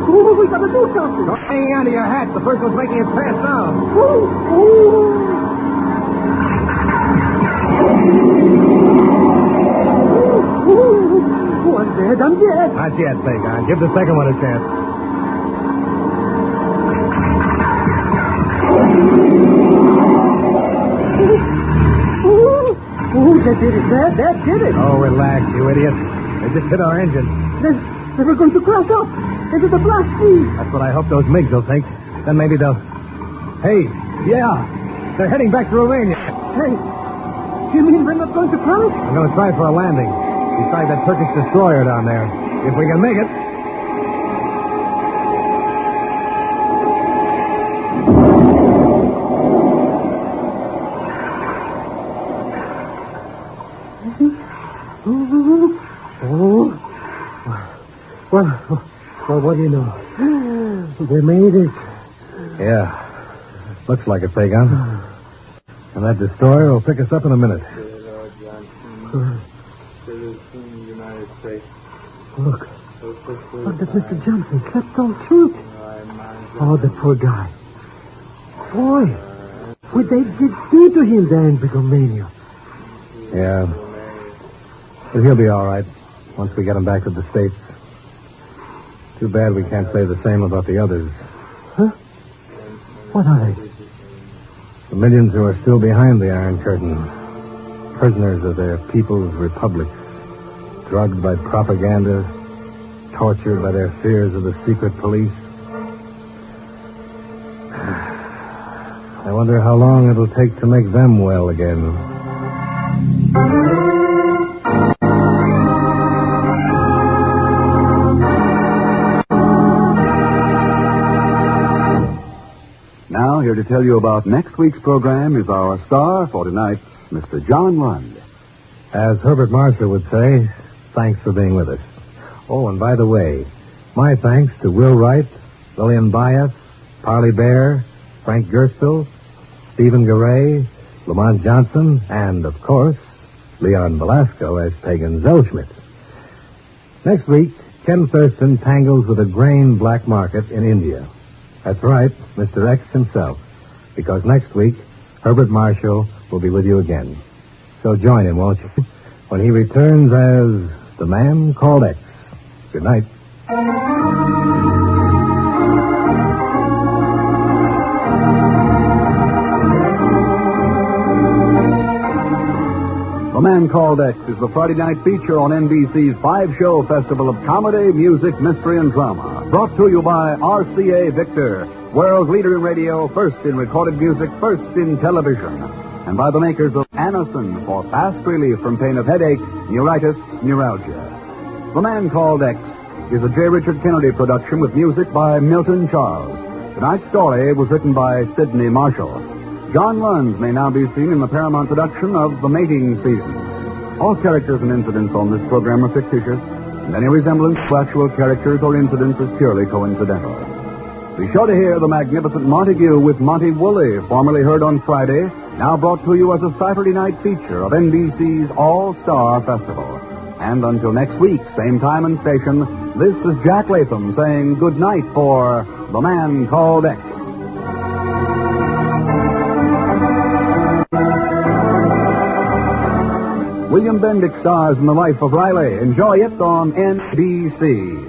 Speaker 11: We gotta do something.
Speaker 10: Don't hang on to your hat. The first one's making it fast now.
Speaker 11: One's dead, I'm dead.
Speaker 10: Not yet, Pegon. Give the second one a chance.
Speaker 11: That did it. That did it.
Speaker 10: Oh, relax, you idiot. They just hit our engine.
Speaker 11: They were going to crash up into the Black Sea.
Speaker 10: That's what I hope those MiGs will think. Then maybe they'll... Hey, yeah. They're heading back to Romania.
Speaker 11: Hey, you mean we're not going to crash?
Speaker 10: I'm going to try for a landing. Beside that Turkish destroyer down there. If we can make it.
Speaker 11: Well, what do you know? They made it.
Speaker 10: Yeah. Looks like it, Pegon. And that destroyer will pick us up in a minute.
Speaker 7: United States.
Speaker 11: Look at Mr. Johnson slept all through it. Oh, the poor guy. Boy, what they did do to him there in Romania.
Speaker 10: Yeah. But he'll be all right once we get him back to the States. Too bad we can't say the same about the others.
Speaker 11: Huh? What are they?
Speaker 10: The millions who are still behind the Iron Curtain. Prisoners of their people's republics. Drugged by propaganda. Tortured by their fears of the secret police. I wonder how long it'll take to make them well again.
Speaker 4: Now, here to tell you about next week's program is our star for tonight, Mr. John Lund.
Speaker 10: As Herbert Marshall would say, thanks for being with us. Oh, and by the way, my thanks to Will Wright, Lillian Baez, Parley Bear, Frank Gerstel, Stephen Garay, Lamont Johnson, and, of course, Leon Belasco as Pegon Zellschmidt. Next week, Ken Thurston tangles with a grain black market in India. That's right, Mr. X himself, because next week, Herbert Marshall will be with you again. So join him, won't you, when he returns as the Man Called X. Good night.
Speaker 4: The Man Called X is the Friday night feature on NBC's 5-show festival of comedy, music, mystery, and drama. Brought to you by RCA Victor, world leader in radio, first in recorded music, first in television. And by the makers of Anacin for fast relief from pain of headache, neuritis, neuralgia. The Man Called X is a J. Richard Kennedy production with music by Milton Charles. Tonight's story was written by Sidney Marshall. John Lund may now be seen in the Paramount production of The Mating Season. All characters and incidents on this program are fictitious, and any resemblance to actual characters or incidents is purely coincidental. Be sure to hear the magnificent Montague with Monty Woolley, formerly heard on Friday, now brought to you as a Saturday night feature of NBC's All-Star Festival. And until next week, same time and station, this is Jack Latham saying good night for The Man Called X. William Bendick stars in The Life of Riley. Enjoy it on NBC.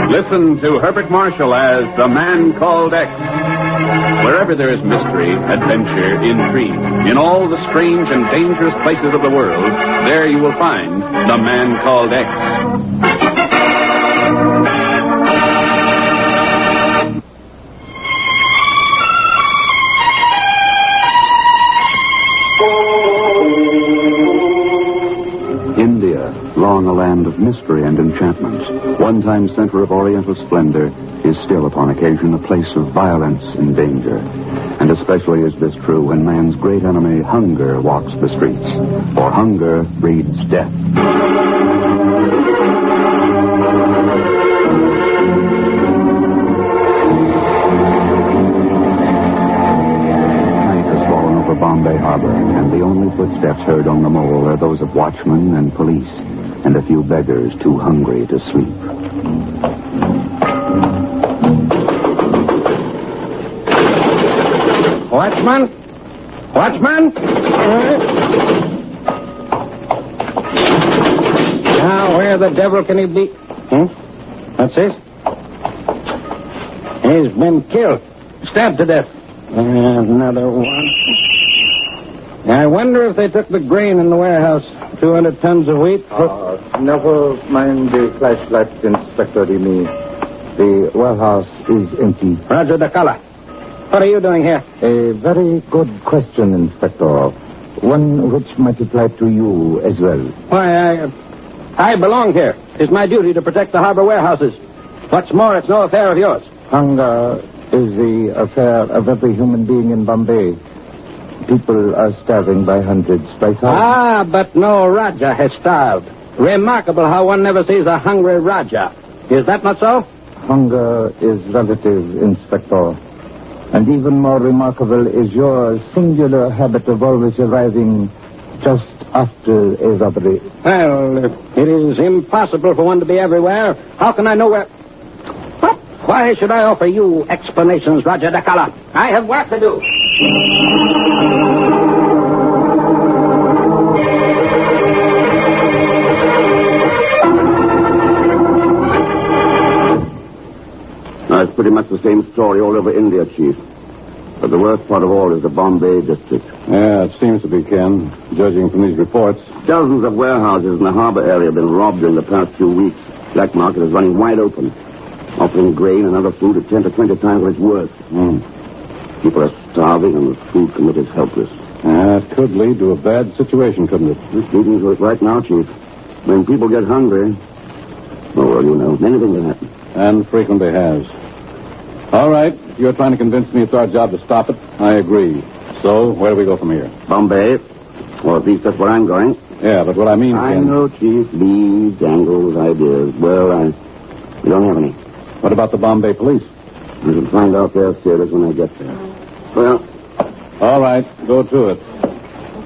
Speaker 19: Listen to Herbert Marshall as The Man Called X. Wherever there is mystery, adventure, intrigue, in all the strange and dangerous places of the world, there you will find The Man Called X. among a land of mystery and enchantment, one-time center of Oriental splendor, is still upon occasion a place of violence and danger. And especially is this true when man's great enemy, hunger, walks the streets. For hunger breeds death. Bombay Harbor, and the only footsteps heard on the mole are those of watchmen and police, and a few beggars too hungry to sleep.
Speaker 13: Watchman? Watchman? Now, where the devil can he be? What's this? He's been killed. Stabbed to death. Another one. I wonder if they took the grain in the warehouse. 200 tons of wheat.
Speaker 21: Never mind the flashlight, Inspector Remy. The warehouse is empty.
Speaker 13: Roger the color. What are you doing here?
Speaker 21: A very good question, Inspector. One which might apply to you as well.
Speaker 13: Why, I belong here. It's my duty to protect the harbor warehouses. What's more, it's no affair of yours.
Speaker 21: Hunger is the affair of every human being in Bombay. People are starving by hundreds, by thousands.
Speaker 13: But no Raja has starved. Remarkable how one never sees a hungry Raja. Is that not so?
Speaker 21: Hunger is relative, Inspector. And even more remarkable is your singular habit of always arriving just after a robbery.
Speaker 13: Well, it is impossible for one to be everywhere. How can I know where... What? Why should I offer you explanations, Roger Dakala? I have work to do.
Speaker 23: It's pretty much the same story all over India, Chief. But the worst part of all is the Bombay district.
Speaker 19: Yeah, it seems to be, Ken, judging from these reports.
Speaker 23: Dozens of warehouses in the harbor area have been robbed during the past 2 weeks. Black market is running wide open, offering grain and other food at 10 to 20 times what it's worth. People are starving and the food committee is helpless.
Speaker 19: It could lead to a bad situation, couldn't it?
Speaker 23: It's leading to it right now, Chief. When people get hungry, well, you know, anything can happen.
Speaker 19: And frequently has. All right, if you're trying to convince me it's our job to stop it, I agree. So, where do we go from here?
Speaker 23: Bombay. Or at least that's where I'm going.
Speaker 19: Yeah, but what I mean,
Speaker 23: I
Speaker 19: Ken...
Speaker 23: know, Chief. Leads, angles, ideas. Well, we don't have any.
Speaker 19: What about the Bombay police?
Speaker 23: We can find out their status when I get there. Well...
Speaker 19: All right, go to it.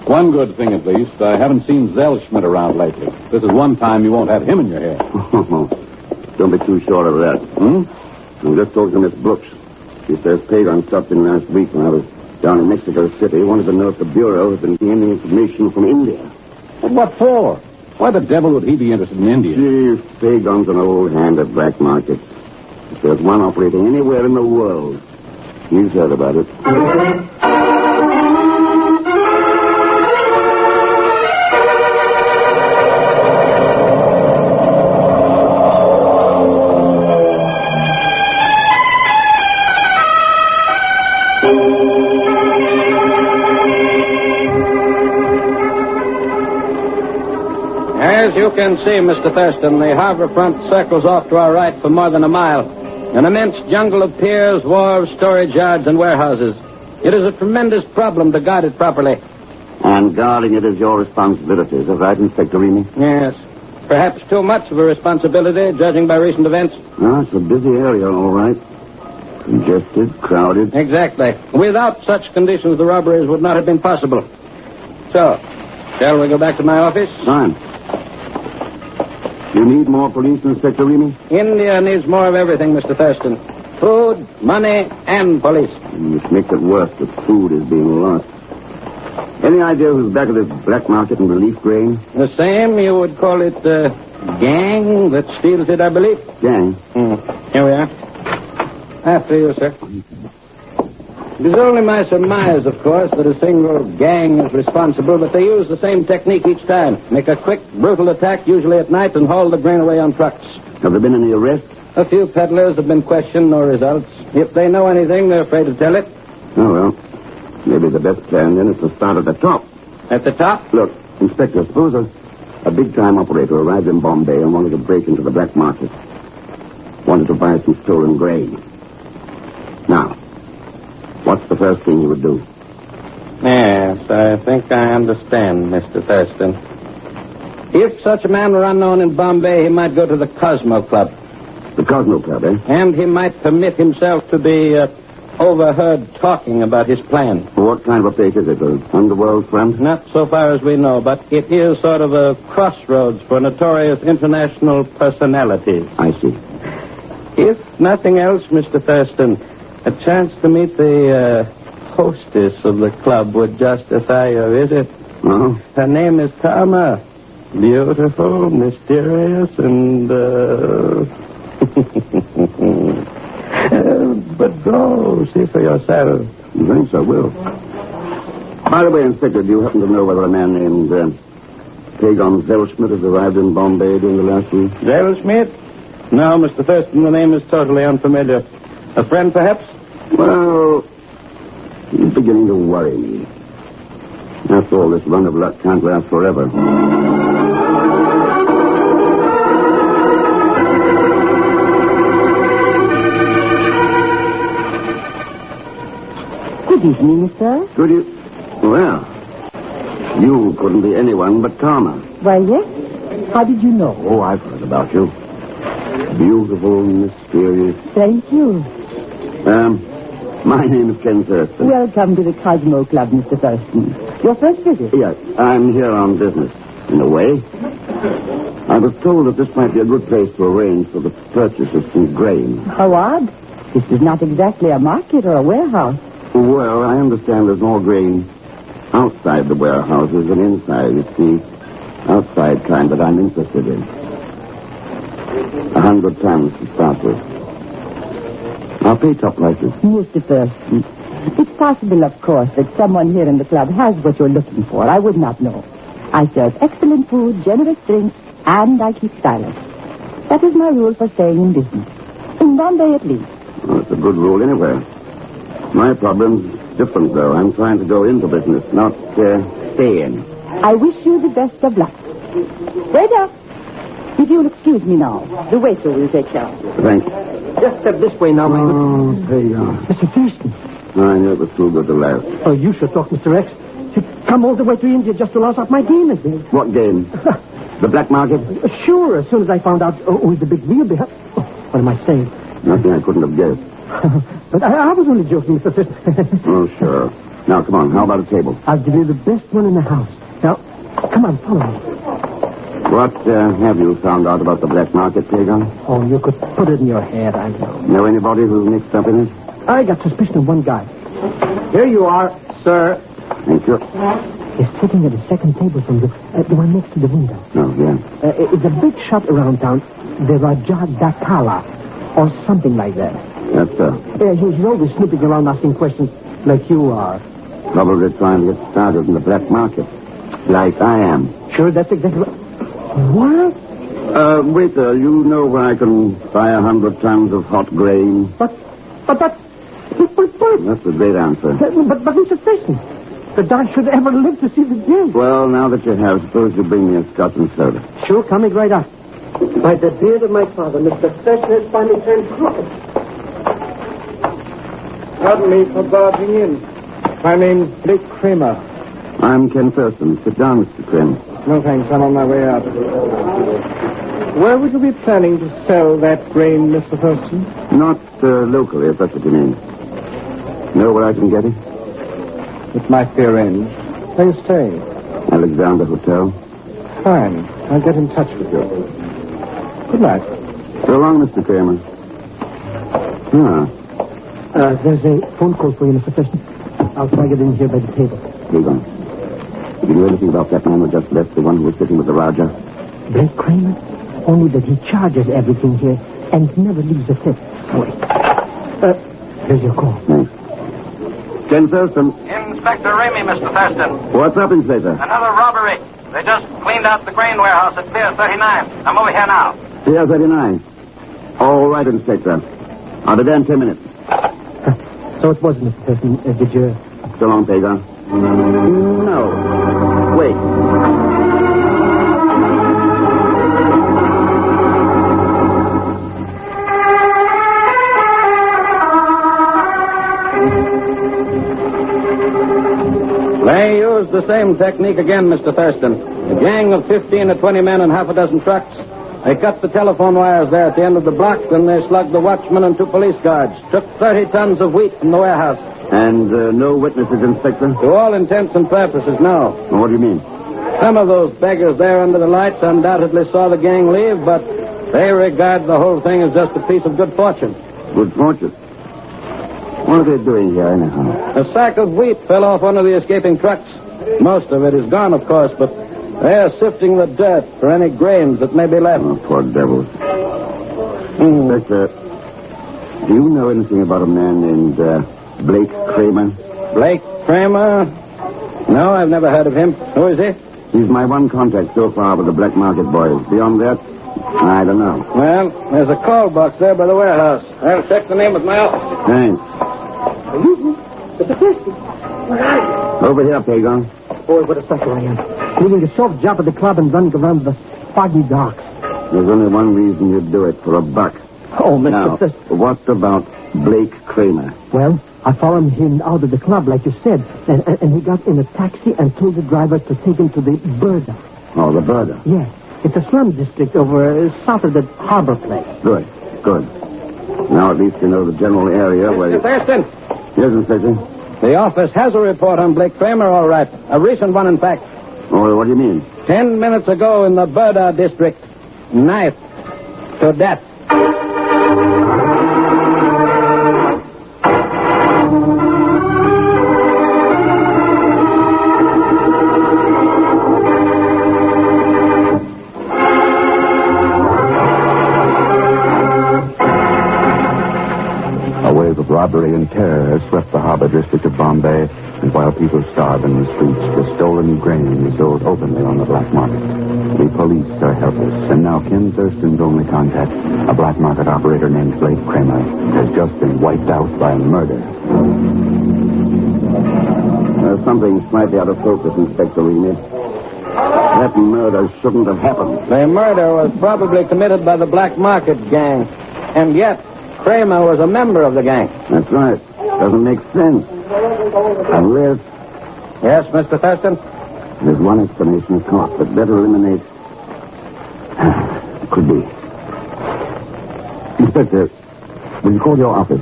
Speaker 19: One good thing, at least, I haven't seen Zellschmidt around lately. This is one time you won't have him in your hair.
Speaker 23: Don't be too sure of that. I just talked to Miss Brooks. She says Pegon stopped in last week when I was down in Mexico City. Wanted to know if the Bureau has been getting any information from India.
Speaker 19: But what for? Why the devil would he be interested in India?
Speaker 23: Chief, Pegon's an old hand at black markets. If there's one operating anywhere in the world, he's heard about it.
Speaker 13: As you can see, Mr. Thurston, the harbor front circles off to our right for more than a mile. An immense jungle of piers, wharves, storage yards, and warehouses. It is a tremendous problem to guard it properly.
Speaker 23: And guarding it is your responsibility. Is that right, Inspector Remy?
Speaker 13: Yes. Perhaps too much of a responsibility, judging by recent events.
Speaker 23: It's a busy area, all right. Congested, crowded.
Speaker 13: Exactly. Without such conditions, the robberies would not have been possible. So, shall we go back to my office?
Speaker 23: Fine. You need more police, Inspector Remy?
Speaker 13: India needs more of everything, Mr. Thurston. Food, money, and police.
Speaker 23: Which makes it worse that food is being lost. Any idea who's back of this black market and relief grain?
Speaker 13: The same, you would call it gang that steals it, I believe.
Speaker 23: Gang?
Speaker 13: Here we are. After you, sir. It is only my surmise, of course, that a single gang is responsible, but they use the same technique each time. Make a quick, brutal attack, usually at night, and haul the grain away on trucks.
Speaker 23: Have there been any arrests?
Speaker 13: A few peddlers have been questioned, no results. If they know anything, they're afraid to tell it.
Speaker 23: Oh, well. Maybe the best plan, then, is to start at the top.
Speaker 13: At the top?
Speaker 23: Look, Inspector, suppose A big-time operator arrived in Bombay and wanted to break into the black market. Wanted to buy some stolen grain. Now, what's the first thing you would do?
Speaker 13: Yes, I think I understand, Mr. Thurston. If such a man were unknown in Bombay, he might go to the Cosmo Club.
Speaker 23: The Cosmo Club, eh?
Speaker 13: And he might permit himself to be overheard talking about his plan.
Speaker 23: What kind of a place is it? An underworld front?
Speaker 13: Not so far as we know, but it is sort of a crossroads for notorious international personalities.
Speaker 23: I see.
Speaker 13: If nothing else, Mr. Thurston, a chance to meet the hostess of the club would justify your visit.
Speaker 23: Oh?
Speaker 13: Her name is Karma. Beautiful, mysterious, and but go, see for yourself.
Speaker 23: Thanks, I will. By the way, Inspector, do you happen to know whether a man named Pegon Zellschmidt has arrived in Bombay during the last week?
Speaker 13: Zellschmidt? No, Mr. Thurston, the name is totally unfamiliar. A friend, perhaps?
Speaker 23: Well, he's beginning to worry me. After all, this run of luck can't last forever.
Speaker 6: Good evening, sir.
Speaker 23: Could you? Well, you couldn't be anyone but Karma.
Speaker 6: Why, yes. How did you know?
Speaker 23: Oh, I've heard about you. Beautiful, mysterious.
Speaker 6: Thank you.
Speaker 23: My name is Ken Thurston.
Speaker 6: Welcome to the Cosmo Club, Mr. Thurston. Your first visit?
Speaker 23: Yes, I'm here on business, in a way. I was told that this might be a good place to arrange for the purchase of some grain.
Speaker 6: How odd. This is not exactly a market or a warehouse.
Speaker 23: Well, I understand there's more grain outside the warehouses than inside. It's the outside kind that I'm interested in. 100 tons to start with. I'll pay top prices.
Speaker 6: Mr. Thurston, it's possible, of course, that someone here in the club has what you're looking for. I would not know. I serve excellent food, generous drinks, and I keep silent. That is my rule for staying in business. In Bombay, at least.
Speaker 23: Well, it's a good rule anywhere. My problem's different, though. I'm trying to go into business, not stay in.
Speaker 6: I wish you the best of luck. Waiter! If you'll excuse me now, the waiter will take care of you.
Speaker 23: Thanks.
Speaker 8: Just step this way now, my good. Mr. Thurston.
Speaker 23: I knew it was too good to last.
Speaker 8: Oh, you should talk, Mr. X. To come all the way to India just to lose out my game again.
Speaker 23: What game? The black market?
Speaker 8: Sure, as soon as I found out who the big deal behind. Oh, what am I saying?
Speaker 23: Nothing I couldn't have guessed.
Speaker 8: But I was only joking, Mr. Thurston.
Speaker 23: Oh, sure. Now, come on. How about a table?
Speaker 8: I'll give you the best one in the house. Now, come on, follow me.
Speaker 23: What have you found out about the black market, Pegon?
Speaker 8: Oh, you could put it in your head, I know.
Speaker 23: Know anybody who's mixed up in it?
Speaker 8: I got suspicion of one guy. Here you are, sir.
Speaker 23: Thank you.
Speaker 8: He's sitting at the second table from the one next to the window.
Speaker 23: Oh, yeah.
Speaker 8: It's a big shop around town, the Raja Dakala, or something like that.
Speaker 23: Yes, sir.
Speaker 8: He's always snooping around asking questions like you are.
Speaker 23: Probably trying to get started in the black market, like I am.
Speaker 8: Sure, that's exactly what... What?
Speaker 23: Waiter, you know where I can buy 100 tons of hot grain?
Speaker 8: But...
Speaker 23: That's a great answer.
Speaker 8: But Mr. Thurston, that I should ever live to see the day.
Speaker 23: Well, now that you have, suppose you bring me a scotch and soda.
Speaker 8: Sure, coming right up. By the beard of my father, Mr. Thurston has finally turned crooked.
Speaker 7: Pardon me for barging in. My name's Blake Kramer.
Speaker 23: I'm Ken Thurston. Sit down, Mr. Kramer.
Speaker 7: No, thanks. I'm on my way out. Where would you be planning to sell that grain, Mr. Thurston?
Speaker 23: Not locally, if that's what you mean. Know where I can get it?
Speaker 7: It might be arranged. Where are you staying?
Speaker 23: Alexander Hotel.
Speaker 7: Fine. I'll get in touch with you. Good night.
Speaker 23: So long, Mr. Kramer.
Speaker 8: There's a phone call for you, Mr. Thurston. I'll try it in here by the table.
Speaker 23: Pegon. Did you know anything about that man who just left, the one who was sitting with the Raja?
Speaker 8: Blake Kramer? Only that he charges everything here and never leaves a tip. Wait. Here's your call.
Speaker 23: Thanks. Ken Thurston.
Speaker 2: Inspector Ramey, Mr. Thurston.
Speaker 23: What's up, Inspector?
Speaker 2: Another robbery. They just cleaned out the grain warehouse at Pier 39. I'm over here now.
Speaker 23: Pier 39. All right, Inspector. I'll be there in 10 minutes.
Speaker 8: So it was, Mr. Thurston. Did you...
Speaker 23: So long, Pegon. No. Wait.
Speaker 13: They used the same technique again, Mr. Thurston. A gang of 15 to 20 men and half a dozen trucks. They cut the telephone wires there at the end of the block, then they slugged the watchman and 2 police guards. Took 30 tons of wheat from the warehouse.
Speaker 23: And no witnesses, Inspector?
Speaker 13: To all intents and purposes, no.
Speaker 23: Well, what do you mean?
Speaker 13: Some of those beggars there under the lights undoubtedly saw the gang leave, but they regard the whole thing as just a piece of good fortune.
Speaker 23: Good fortune? What are they doing here, anyhow?
Speaker 13: A sack of wheat fell off one of the escaping trucks. Most of it is gone, of course, but they're sifting the dirt for any grains that may be left.
Speaker 23: Oh, poor devils. Inspector, do you know anything about a man named Blake Kramer?
Speaker 13: Blake Kramer? No, I've never heard of him. Who is he?
Speaker 23: He's my one contact so far with the black market boys. Beyond that, I don't know.
Speaker 13: Well, there's a call box there by the warehouse. I'll check the name of my office.
Speaker 23: Thanks.
Speaker 8: Mr. Thurston, where are you?
Speaker 23: Over here, Pegon.
Speaker 8: Boy, what a sucker I am. Leaving a soft job at the club and running around the foggy docks.
Speaker 23: There's only one reason you'd do it, for a buck.
Speaker 8: Oh, Mr.
Speaker 23: Now,
Speaker 8: Thurston.
Speaker 23: what about Blake Kramer?
Speaker 8: Well, I followed him out of the club, like you said, and he got in a taxi and told the driver to take him to the Burda.
Speaker 23: Oh, the Burda?
Speaker 8: Yes. It's a slum district over south of the harbor place.
Speaker 23: Good. Now at least you know the general area where...
Speaker 13: Mr. Thurston!
Speaker 23: Yes, Inspector?
Speaker 13: The office has a report on Blake Kramer, all right. A recent one, in fact.
Speaker 23: Oh, what do you mean?
Speaker 13: 10 minutes ago in the Burda district. Knifed to death.
Speaker 19: Robbery and terror has swept the harbor district of Bombay, and while people starve in the streets, the stolen grain is sold openly on the black market. The police are helpless, and now Ken Thurston's only contact, a black market operator named Blake Kramer, has just been wiped out by murder.
Speaker 23: There's something slightly out of focus, Inspector Remit. That murder shouldn't have happened.
Speaker 13: The murder was probably committed by the black market gang, and yet Kramer was a member of the gang.
Speaker 23: That's right. Doesn't make sense. Unless...
Speaker 13: Yes, Mr. Thurston?
Speaker 23: There's one explanation, of course, but better eliminate... Could be. Inspector, will you call your office?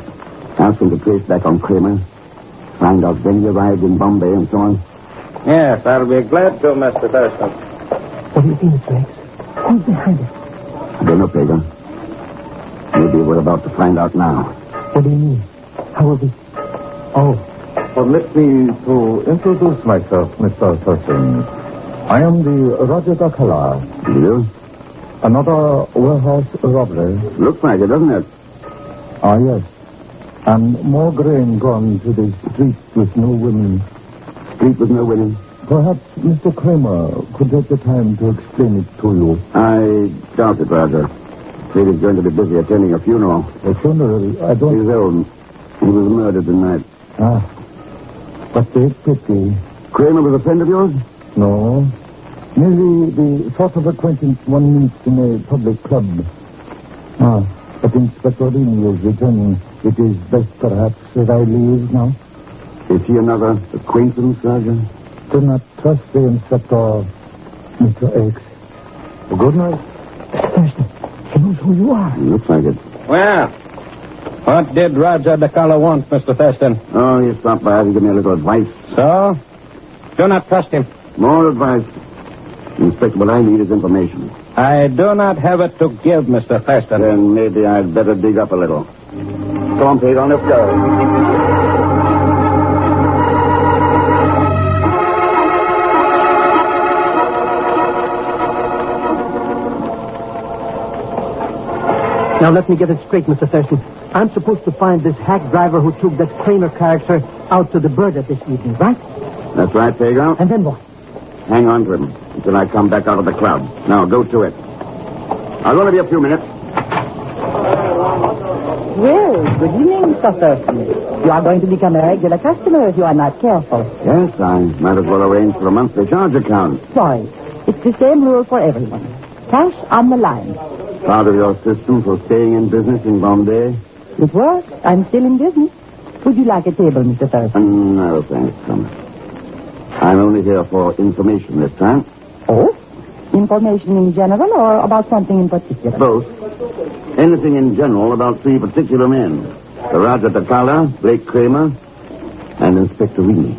Speaker 23: Ask them to trace back on Kramer? Find out when he arrived in Bombay and so on?
Speaker 13: Yes, I'll be glad to, Mr. Thurston.
Speaker 8: What do you think, Mr. X? Who's behind it?
Speaker 23: I don't know, Pegon. Maybe we're about to find out now.
Speaker 8: What do you mean? How will we... Oh.
Speaker 16: Permit me to introduce myself, Mr. Thurston. I am the Raja Dakhala.
Speaker 23: You?
Speaker 16: Another warehouse robbery.
Speaker 23: Looks like it, doesn't it?
Speaker 16: Ah, yes. And more grain gone to the street with no women.
Speaker 23: Street with no women?
Speaker 16: Perhaps Mr. Kramer could take the time to explain it to you.
Speaker 23: I doubt it, Raja. He's going to be busy attending a funeral.
Speaker 16: A funeral? I don't...
Speaker 23: His own. He was murdered tonight.
Speaker 16: Ah. But they pity.
Speaker 23: Kramer was a friend of yours?
Speaker 16: No. Merely the sort of acquaintance one meets in a public club. Ah, but Inspector Rini is returning. It is best, perhaps, that I leave now.
Speaker 23: Is he another acquaintance, Sergeant?
Speaker 16: Do not trust the Inspector, Mr. X. Good night.
Speaker 8: Thurston, he knows who you are.
Speaker 23: Looks like it.
Speaker 13: Well, what did Raja Dakhala want, Mr. Thurston?
Speaker 23: Oh, he stopped by to give me a little advice.
Speaker 13: So? Do not trust him.
Speaker 23: More advice. Inspector, what I need is information.
Speaker 13: I do not have it to give, Mr. Thurston.
Speaker 23: Then maybe I'd better dig up a little. Come on, Pegon, let's go.
Speaker 8: Now, let me get it straight, Mr. Thurston. I'm supposed to find this hack driver who took that Kramer character out to the Burda this evening, right?
Speaker 23: That's right, Pegon.
Speaker 8: And then what?
Speaker 23: Hang on to him until I come back out of the club. Now, go to it. I'll only be a few minutes.
Speaker 6: Well, good evening, Mr. Thurston. You are going to become a regular customer if you are not careful.
Speaker 23: Yes, I might as well arrange for a monthly charge account.
Speaker 6: Why, it's the same rule for everyone. Cash on the line.
Speaker 23: Part of your system for staying in business in Bombay?
Speaker 6: It works. I'm still in business. Would you like a table, Mr. Thurston?
Speaker 23: No, thanks, Thomas. I'm only here for information this time.
Speaker 6: Oh? Information in general or about something in particular?
Speaker 23: Both. Anything in general about 3 particular men. The Raja Takala, Blake Kramer, and Inspector Rini.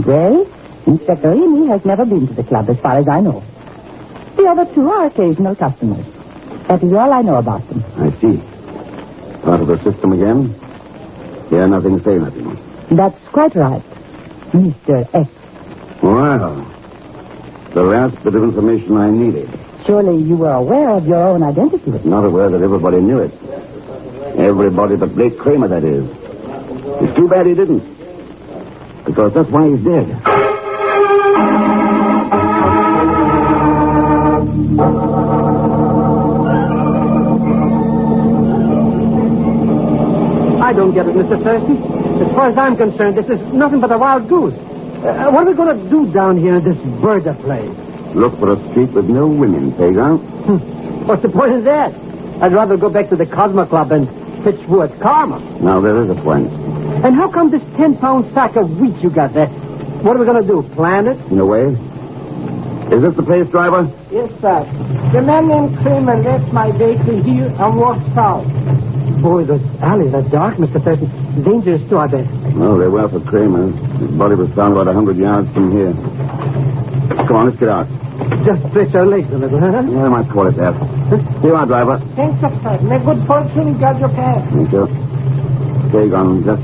Speaker 6: Well, Inspector Rini has never been to the club as far as I know. The other 2 are occasional customers. That is all I know about them.
Speaker 23: I see. Part of the system again? Hear nothing, say nothing.
Speaker 6: That's quite right, Mr. X.
Speaker 23: Well, the last bit of information I needed.
Speaker 6: Surely you were aware of your own identity.
Speaker 23: Not aware that everybody knew it. Everybody but Blake Kramer, that is. It's too bad he didn't. Because that's why he's dead.
Speaker 8: I don't get it, Mr. Thurston. As far as I'm concerned, this is nothing but a wild goose. What are we going to do down here in this burger place?
Speaker 23: Look for a street with no women, Pegon.
Speaker 8: What's the point of that? I'd rather go back to the Cosmo Club and pitch wood karma.
Speaker 23: Now, there is a point.
Speaker 8: And how come this 10-pound sack of wheat you got there? What are we going to do, plant it?
Speaker 23: In a way. Is this the place, driver?
Speaker 14: Yes, sir. The man named Kramer left my vehicle here and walked south.
Speaker 8: Boy, those alleys are dark, Mr. Thurston. Dangerous, too, I bet.
Speaker 23: No, they were for Kramer. His body was found about 100 yards from here. Come on, let's get out.
Speaker 8: Just stretch our legs a little, huh?
Speaker 23: Yeah, I might call it that. Here you are, driver.
Speaker 14: Thanks, sir. May good fortune guide your path.
Speaker 23: Thank you. Pegon, just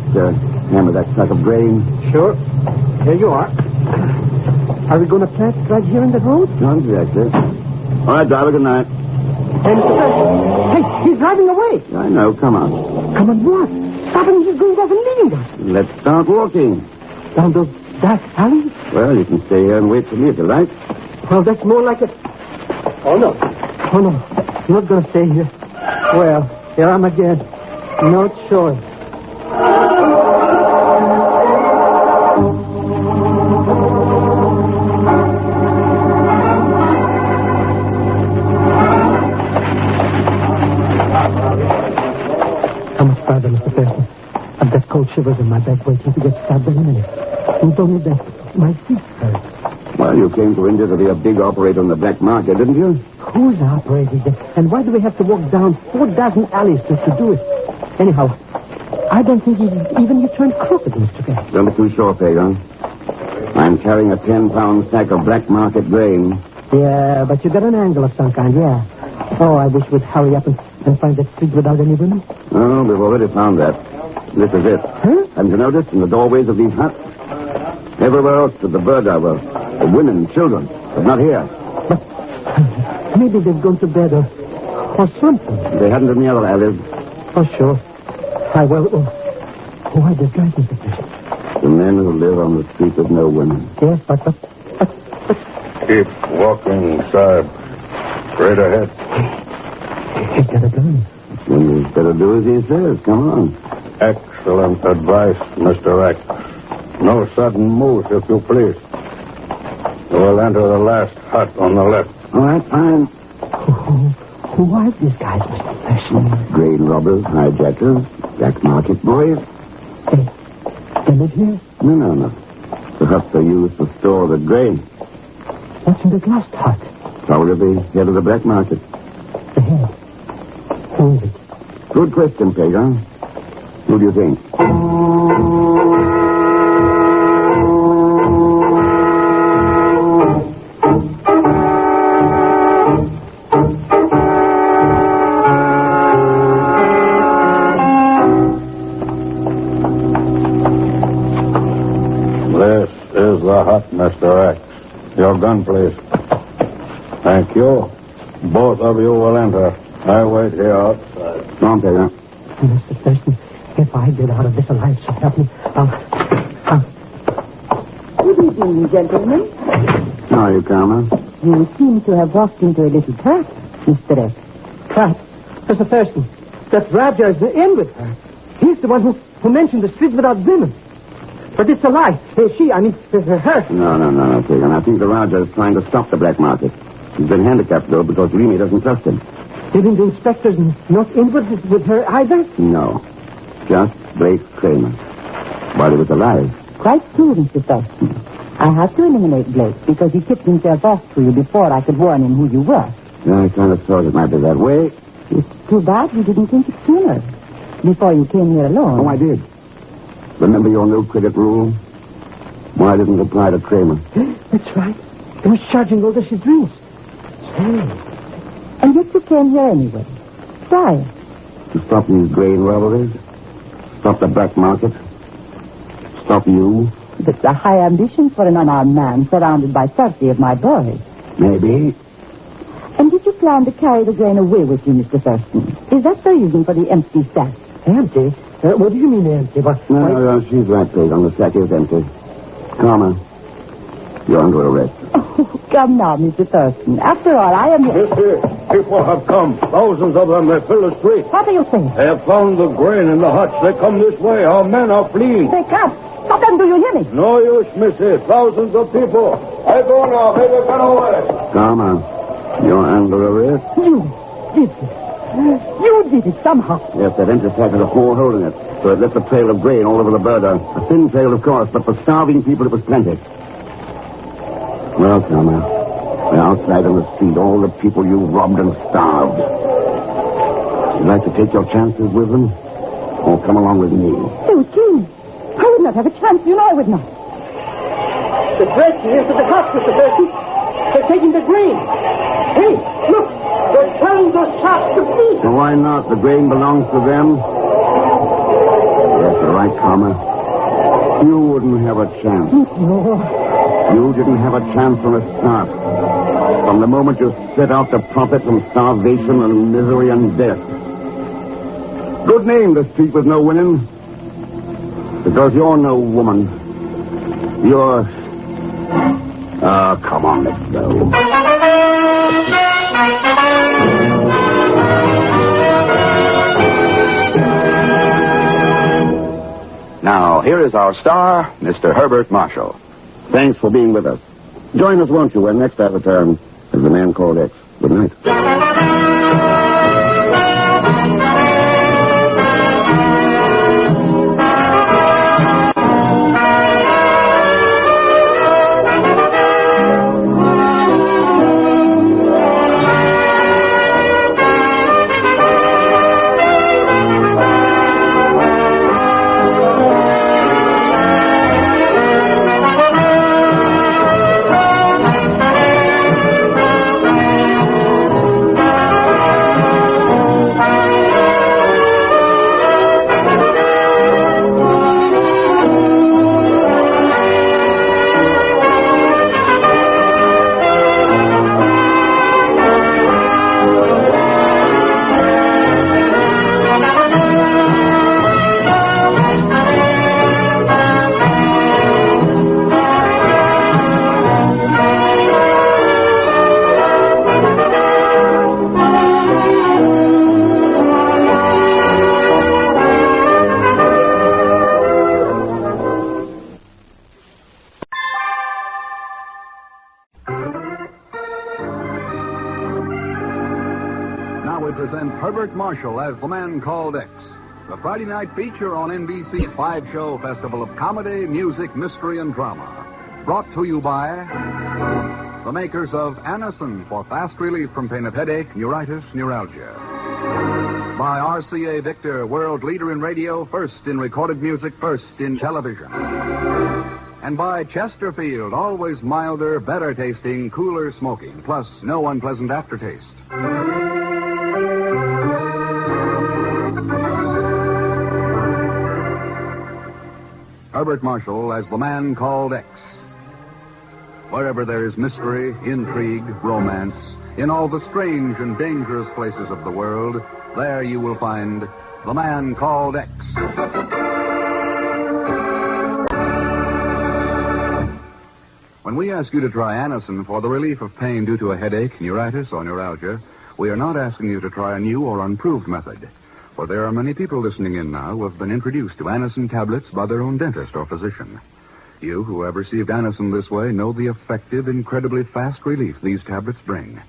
Speaker 23: hammer that sack of grain.
Speaker 8: Sure. Here you are. Are we going to plant right here in the road?
Speaker 23: Not exactly. All right, driver, good night.
Speaker 8: And, hey, he's driving away.
Speaker 23: I know, come on.
Speaker 8: Come on, what? Stop him, he's going off and leaving us.
Speaker 23: Let's start walking.
Speaker 8: Down those dark alleys?
Speaker 23: Well, you can stay here and wait for me if you like.
Speaker 8: Well, that's more like it. Oh, no. Oh, no. You're not going to stay here. Well, here I'm again. No choice. How much farther, Mr. Thurston? I've got cold shivers in my back waiting to get stabbed in a minute. You told me that my feet hurt.
Speaker 23: Well, you came to India to be a big operator on the black market, didn't you?
Speaker 8: Who's operating there? And why do we have to walk down 4 dozen alleys just to do it? Anyhow, I don't think even you turned crooked, Mr. Gass.
Speaker 23: Don't be too sure, Pegon. I'm carrying a 10-pound sack of black market grain.
Speaker 8: Yeah, but you got an angle of some kind, yeah. Oh, I wish we'd hurry up and find that street without any women.
Speaker 23: Oh, we've already found that. This is it.
Speaker 8: Huh?
Speaker 23: Haven't you noticed in the doorways of these huts? Everywhere else at the burger were the women and children, but not here.
Speaker 8: But maybe they've gone to bed or something.
Speaker 23: They hadn't in the other alleys.
Speaker 8: Oh, sure. Who are these guys, Mr. Thurston?
Speaker 23: The men who live on the street with no women.
Speaker 8: Yes, but...
Speaker 15: Keep walking, sir. Straight ahead.
Speaker 8: He's got a gun.
Speaker 23: Then you better do as he says. Come on.
Speaker 15: Excellent advice, Mr. X. No sudden moves, if you please. You will enter the last hut on the left.
Speaker 23: All right, fine.
Speaker 8: Who are these guys, Mr. Thurston?
Speaker 23: Grain robbers, hijackers, black market boys.
Speaker 8: They live here?
Speaker 23: No. The huts are used to store the grain.
Speaker 8: What's in the last hut?
Speaker 23: Probably the head of the black market.
Speaker 8: The head? Who is it?
Speaker 23: Good question, Pegon. Who do you think?
Speaker 15: This is the hut, Mr. X. Your gun, please. Thank you. Both of you will enter. I wait here outside.
Speaker 23: Come on, Pegon.
Speaker 8: Mr. Thurston, if I get out of this alive, so help me, I'll...
Speaker 6: Good evening, gentlemen.
Speaker 23: How are you, Carmen?
Speaker 6: You seem to have walked into a little trap, Mr. X.
Speaker 8: Trap? Mr. Thurston, that Raja is in with her. He's the one who mentioned the streets without women. But it's a lie. Her.
Speaker 23: No, Pegon. I think the Raja is trying to stop the black market. He's been handicapped, though, because Lima doesn't trust him.
Speaker 8: You mean the inspector's not in with her either?
Speaker 23: No. Just Blake Kramer. While he was alive.
Speaker 6: Quite true, Mr. Thurston. I had to eliminate Blake because he tipped himself off to you before I could warn him who you were.
Speaker 23: Yeah, I kind of thought it might be that way.
Speaker 6: It's too bad you didn't think it sooner. Before you came here alone.
Speaker 23: Oh, I did. Remember your new cricket rule? Why didn't it apply to Kramer?
Speaker 8: That's right. He was charging all this his dreams.
Speaker 6: And yet you came here anyway. Why?
Speaker 23: To stop these grain robberies? Stop the black market? Stop you?
Speaker 6: That's a high ambition for an unarmed man surrounded by 30 of my boys.
Speaker 23: Maybe.
Speaker 6: And did you plan to carry the grain away with you, Mr. Thurston? Is that the reason for the empty sack?
Speaker 8: Empty? What do you mean empty?
Speaker 23: No, she's right, Pegon. The sack is empty. Karma, you're under arrest.
Speaker 6: Oh, come now, Mr. Thurston. After all, I am...
Speaker 9: Mister, people have come. Thousands of them. They fill the street.
Speaker 6: What are you saying?
Speaker 9: They have found the grain in the huts. They come this way. Our men are fleeing.
Speaker 6: They come. Stop them, do you hear me?
Speaker 9: No use, missy. Thousands of people. I go now. They will get away.
Speaker 23: Karma, you're under arrest.
Speaker 6: You did it. You did it somehow.
Speaker 23: Yes, that empty sack has a small hole in it, so it left a trail of grain all over the border. A thin trail, of course, but for starving people it was plenty. Well, Karma, we're outside on the street, all the people you robbed and starved. Would you like to take your chances with them? Or come along with me?
Speaker 6: Eugene, I would not have a chance. You know I would not.
Speaker 8: The breaking into the house, Mr. Thurston. They're taking the grain. Hey, look. They're telling those shops to flee.
Speaker 23: So why not? The grain belongs to them. Yes, you're right, Karma. You wouldn't have a chance.
Speaker 6: No.
Speaker 23: You didn't have a chance from the start. From the moment you set out to profit from starvation and misery and death. Good name, the street with no winning. Because you're no woman. You're... come on, let's go.
Speaker 19: Now, here is our star, Mr. Herbert Marshall.
Speaker 23: Thanks for being with us. Join us, won't you, when next I return as The Man Called X. Good night.
Speaker 4: Herbert Marshall as The Man Called X, the Friday night feature on NBC's 5-show festival of comedy, music, mystery, and drama. Brought to you by the makers of Anacin for fast relief from pain of headache, neuritis, neuralgia. By RCA Victor, world leader in radio, first in recorded music, first in television. And by Chesterfield, always milder, better tasting, cooler smoking, plus no unpleasant aftertaste. Herbert Marshall as The Man Called X. Wherever there is mystery, intrigue, romance, in all the strange and dangerous places of the world, there you will find The Man Called X. When we ask you to try Anacin for the relief of pain due to a headache, neuritis, or neuralgia, we are not asking you to try a new or unproved method. For there are many people listening in now who have been introduced to Anacin tablets by their own dentist or physician. You who have received Anacin this way know the effective, incredibly fast relief these tablets bring.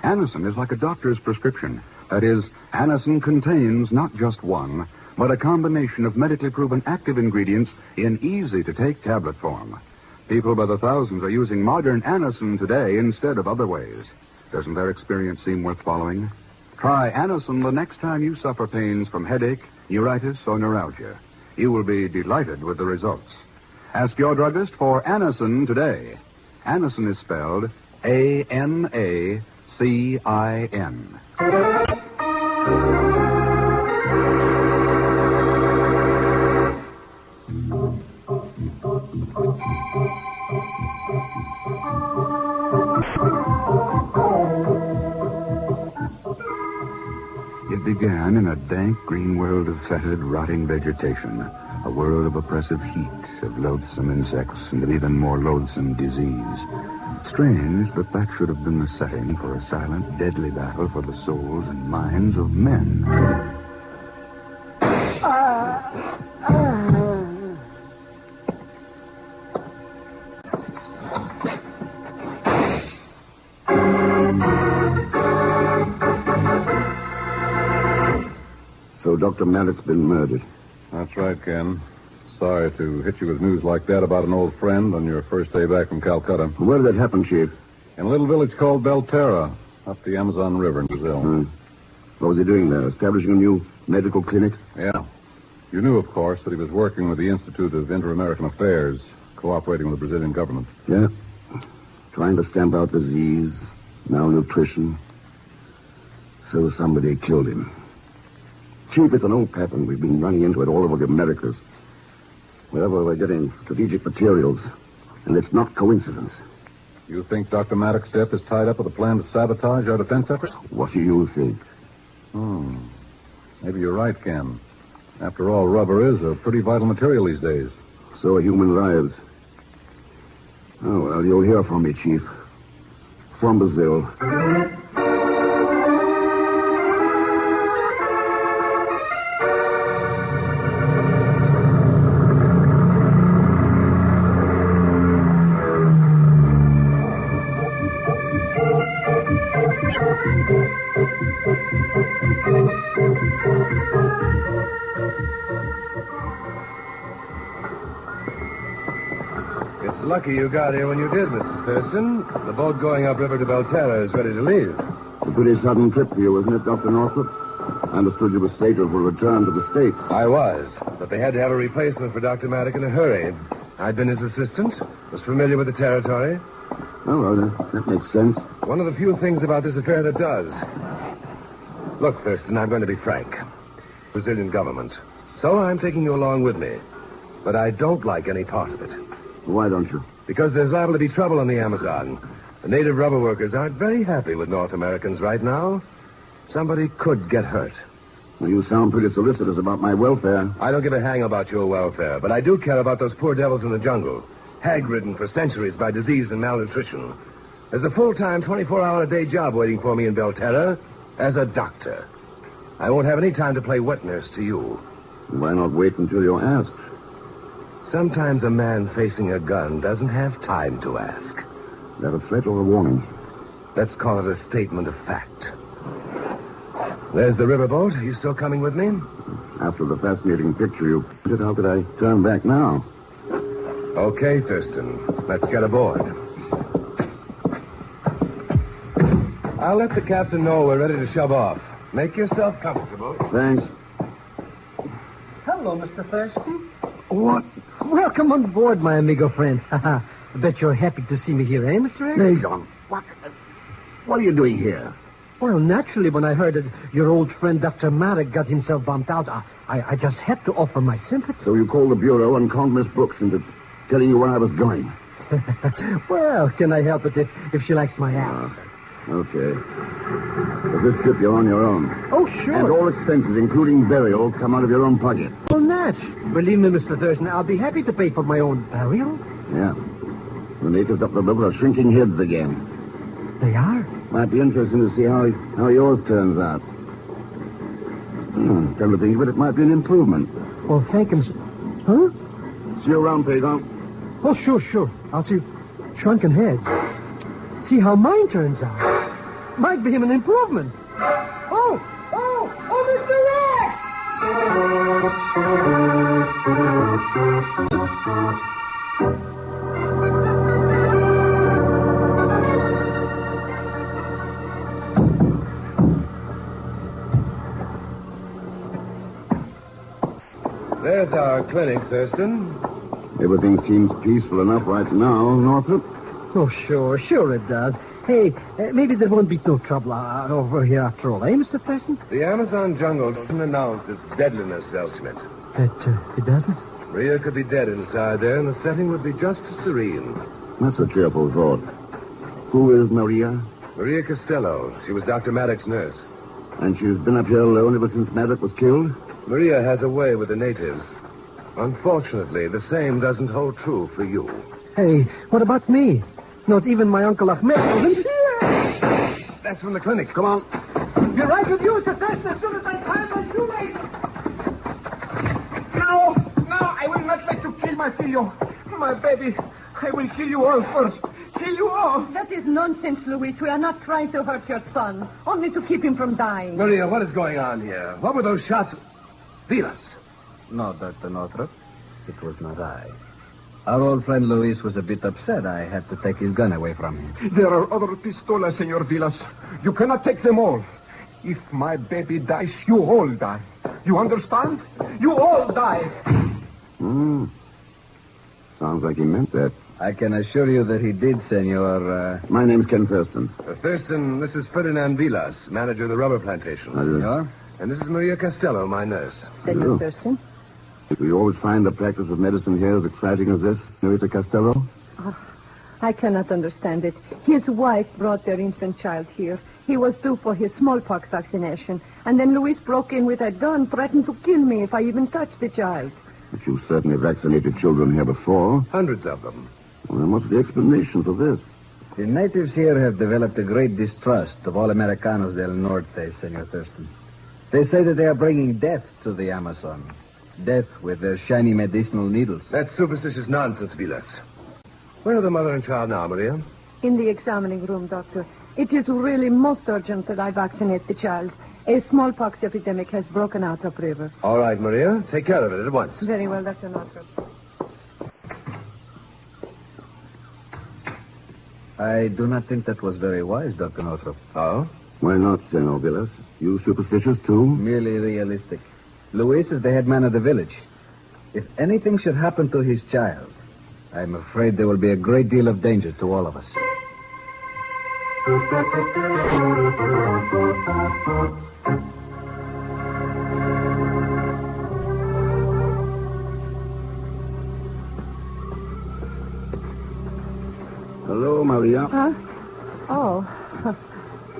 Speaker 4: Anacin is like a doctor's prescription. That is, Anacin contains not just one, but a combination of medically proven active ingredients in easy-to-take tablet form. People by the thousands are using modern Anacin today instead of other ways. Doesn't their experience seem worth following? Try Anacin the next time you suffer pains from headache, neuritis, or neuralgia. You will be delighted with the results. Ask your druggist for Anacin today. Anacin is spelled Anacin. It began in a dank green world of fetid, rotting vegetation, a world of oppressive heat, of loathsome insects, and of even more loathsome disease. Strange that should have been the setting for a silent, deadly battle for the souls and minds of men.
Speaker 23: So Dr. Merritt's been murdered.
Speaker 5: That's right, Ken. Sorry to hit you with news like that about an old friend on your first day back from Calcutta.
Speaker 23: Where did that happen, Chief?
Speaker 5: In a little village called Belterra, up the Amazon River in Brazil.
Speaker 23: What was he doing there? Establishing a new medical clinic?
Speaker 5: Yeah. You knew, of course, that he was working with the Institute of Inter-American Affairs, cooperating with the Brazilian government.
Speaker 23: Yeah. Trying to stamp out disease, malnutrition. So somebody killed him. Chief, it's an old pattern. We've been running into it all over the Americas. Wherever we're getting strategic materials. And it's not coincidence.
Speaker 5: You think Dr. Maddox's death is tied up with a plan to sabotage our defense efforts?
Speaker 23: What do you think?
Speaker 5: Maybe you're right, Ken. After all, rubber is a pretty vital material these days.
Speaker 23: So are human lives. Oh, well, you'll hear from me, Chief. From Brazil.
Speaker 20: It's lucky you got here when you did, Mr. Thurston. The boat going upriver to Belterra is ready to leave.
Speaker 23: A pretty sudden trip for you, wasn't it, Dr. Northrop? I understood you were stated for a return to the States.
Speaker 20: I was, but they had to have a replacement for Dr. Maddox in a hurry. I'd been his assistant, was familiar with the territory.
Speaker 23: Oh, well, that makes sense.
Speaker 20: One of the few things about this affair that does. Look, Thurston, I'm going to be frank. Brazilian government. So I'm taking you along with me. But I don't like any part of it.
Speaker 23: Why don't you?
Speaker 20: Because there's liable to be trouble on the Amazon. The native rubber workers aren't very happy with North Americans right now. Somebody could get hurt.
Speaker 23: Well, you sound pretty solicitous about my welfare.
Speaker 20: I don't give a hang about your welfare, but I do care about those poor devils in the jungle, hag-ridden for centuries by disease and malnutrition. There's a full-time, 24-hour-a-day job waiting for me in Belterra as a doctor. I won't have any time to play wet nurse to you.
Speaker 23: Why not wait until you're asked?
Speaker 20: Sometimes a man facing a gun doesn't have time to ask.
Speaker 23: Is that a threat or a warning?
Speaker 20: Let's call it a statement of fact. There's the riverboat. Are you still coming with me?
Speaker 23: After the fascinating picture you painted, how could I turn back now?
Speaker 20: Okay, Thurston. Let's get aboard. I'll let the captain know we're ready to shove off. Make yourself comfortable.
Speaker 23: Thanks.
Speaker 8: Hello, Mr. Thurston.
Speaker 11: What? Welcome on board, my amigo friend. I bet you're happy to see me here, eh, Mr. X?
Speaker 23: Pegon, what are you doing here?
Speaker 8: Well, naturally, when I heard that your old friend Dr. Maddox got himself bumped out, I just had to offer my sympathy.
Speaker 23: So you called the Bureau and conned Miss Brooks into telling you where I was going?
Speaker 8: Well, can I help it if she likes my ass?
Speaker 23: Okay. For this trip, you're on your own.
Speaker 8: Oh, sure.
Speaker 23: And all expenses, including burial, come out of your own pocket.
Speaker 8: Well, Natch. Believe me, Mr. Thurston, I'll be happy to pay for my own burial.
Speaker 23: Yeah. The natives up the river are shrinking heads again.
Speaker 8: They are?
Speaker 23: Might be interesting to see how yours turns out. Come to think of it, it might be an improvement.
Speaker 8: Well, thank him. Huh?
Speaker 23: See you around, Pegon.
Speaker 8: Oh, sure. I'll see shrunken heads. See how mine turns out. Might be an improvement. Oh, Mr. Rex!
Speaker 20: our clinic, Thurston.
Speaker 23: Everything seems peaceful enough right now, Northrop.
Speaker 11: Oh, sure it does. Hey, maybe there won't be no trouble over here after all, eh, Mr. Thurston?
Speaker 20: The Amazon jungle doesn't announce its deadliness, Zellschmidt.
Speaker 11: It doesn't?
Speaker 20: Maria could be dead inside there, and the setting would be just as serene.
Speaker 23: That's a cheerful thought. Who is Maria?
Speaker 20: Maria Costello. She was Dr. Maddox's nurse.
Speaker 23: And she's been up here alone ever since Maddox was killed?
Speaker 20: Maria has a way with the natives. Unfortunately, the same doesn't hold true for you.
Speaker 11: Hey, what about me? Not even my Uncle Ahmed wasn't.
Speaker 20: That's from the clinic.
Speaker 23: Come on.
Speaker 14: You're right with you, Sir Thurston, as soon as I tie my shoelace. No, I will not let you kill my filio. My baby, I will kill you all first. Kill you all.
Speaker 3: That is nonsense, Luis. We are not trying to hurt your son, only to keep him from dying.
Speaker 20: Maria, what is going on here? What were those shots? Vilas.
Speaker 12: No, Dr. Northrop. It was not I. Our old friend Luis was a bit upset. I had to take his gun away from him.
Speaker 15: There are other pistolas, Senor Vilas. You cannot take them all. If my baby dies, you all die. You understand? You all die.
Speaker 23: Sounds like he meant that.
Speaker 12: I can assure you that he did, Senor.
Speaker 23: My name's Ken Thurston.
Speaker 20: Thurston, this is Ferdinand Vilas, manager of the rubber plantation.
Speaker 12: Senor?
Speaker 20: And this is Maria Costello, my nurse.
Speaker 3: Senor Thurston?
Speaker 23: Do you always find the practice of medicine here as exciting as this, Senorita Costello?
Speaker 3: I cannot understand it. His wife brought their infant child here. He was due for his smallpox vaccination. And then Luis broke in with a gun, threatened to kill me if I even touched the child.
Speaker 23: But you certainly vaccinated children here before.
Speaker 20: Hundreds of them.
Speaker 23: Well, what's the explanation for this?
Speaker 12: The natives here have developed a great distrust of all Americanos del Norte, Senor Thurston. They say that they are bringing death to the Amazon. Death with their shiny medicinal needles.
Speaker 20: That's superstitious nonsense, Vilas. Where are the mother and child now, Maria?
Speaker 3: In the examining room, Doctor. It is really most urgent that I vaccinate the child. A smallpox epidemic has broken out upriver.
Speaker 20: All right, Maria. Take care of it at once.
Speaker 3: Very well, Dr. Northrop.
Speaker 12: I do not think that was very wise, Dr. Northrop.
Speaker 20: Oh?
Speaker 23: Why not, Senor Vilas? You superstitious, too?
Speaker 12: Merely realistic. Luis is the head man of the village. If anything should happen to his child, I'm afraid there will be a great deal of danger to all of us.
Speaker 23: Hello, Maria.
Speaker 3: Huh? Oh,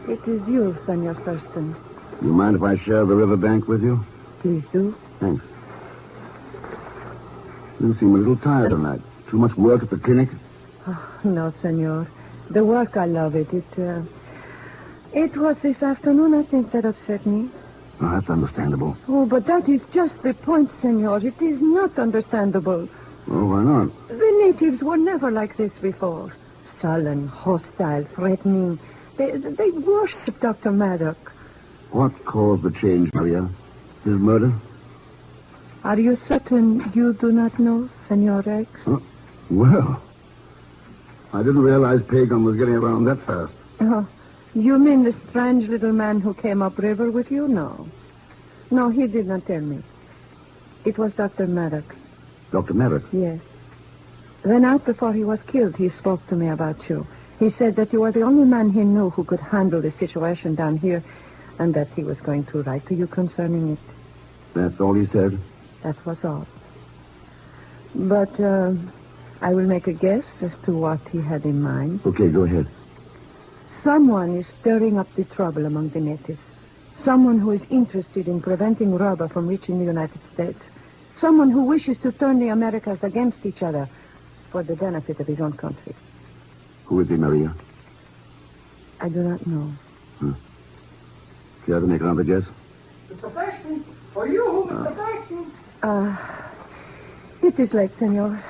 Speaker 3: it is you, Senor Thurston.
Speaker 23: You mind if I share the riverbank with you?
Speaker 3: Please do.
Speaker 23: Thanks. You seem a little tired tonight. Too much work at the clinic?
Speaker 3: Oh, no, Senor. The work, I love it. It was this afternoon, I think, that upset me.
Speaker 23: Oh, that's understandable.
Speaker 3: Oh, but that is just the point, Senor. It is not understandable.
Speaker 23: Oh, why not?
Speaker 3: The natives were never like this before. Sullen, hostile, threatening. They worshipped Dr. Maddox.
Speaker 23: What caused the change, Maria? His murder?
Speaker 3: Are you certain you do not know, Senor X?
Speaker 23: Well, I didn't realize Pegon was getting around that fast.
Speaker 3: Oh, you mean the strange little man who came upriver with you? No. No, he did not tell me. It was Dr. Maddox.
Speaker 23: Dr. Maddox?
Speaker 3: Yes. The night before he was killed, he spoke to me about you. He said that you were the only man he knew who could handle the situation down here, and that he was going to write to you concerning it.
Speaker 23: That's all he said?
Speaker 3: That was all. But I will make a guess as to what he had in mind.
Speaker 23: Okay, go ahead.
Speaker 3: Someone is stirring up the trouble among the natives. Someone who is interested in preventing rubber from reaching the United States. Someone who wishes to turn the Americas against each other for the benefit of his own country.
Speaker 23: Who is he, Maria?
Speaker 3: I do not know.
Speaker 23: Care to make another guess?
Speaker 14: Mr. Thurston, for you, Mr. Thurston.
Speaker 3: It is late, Senor.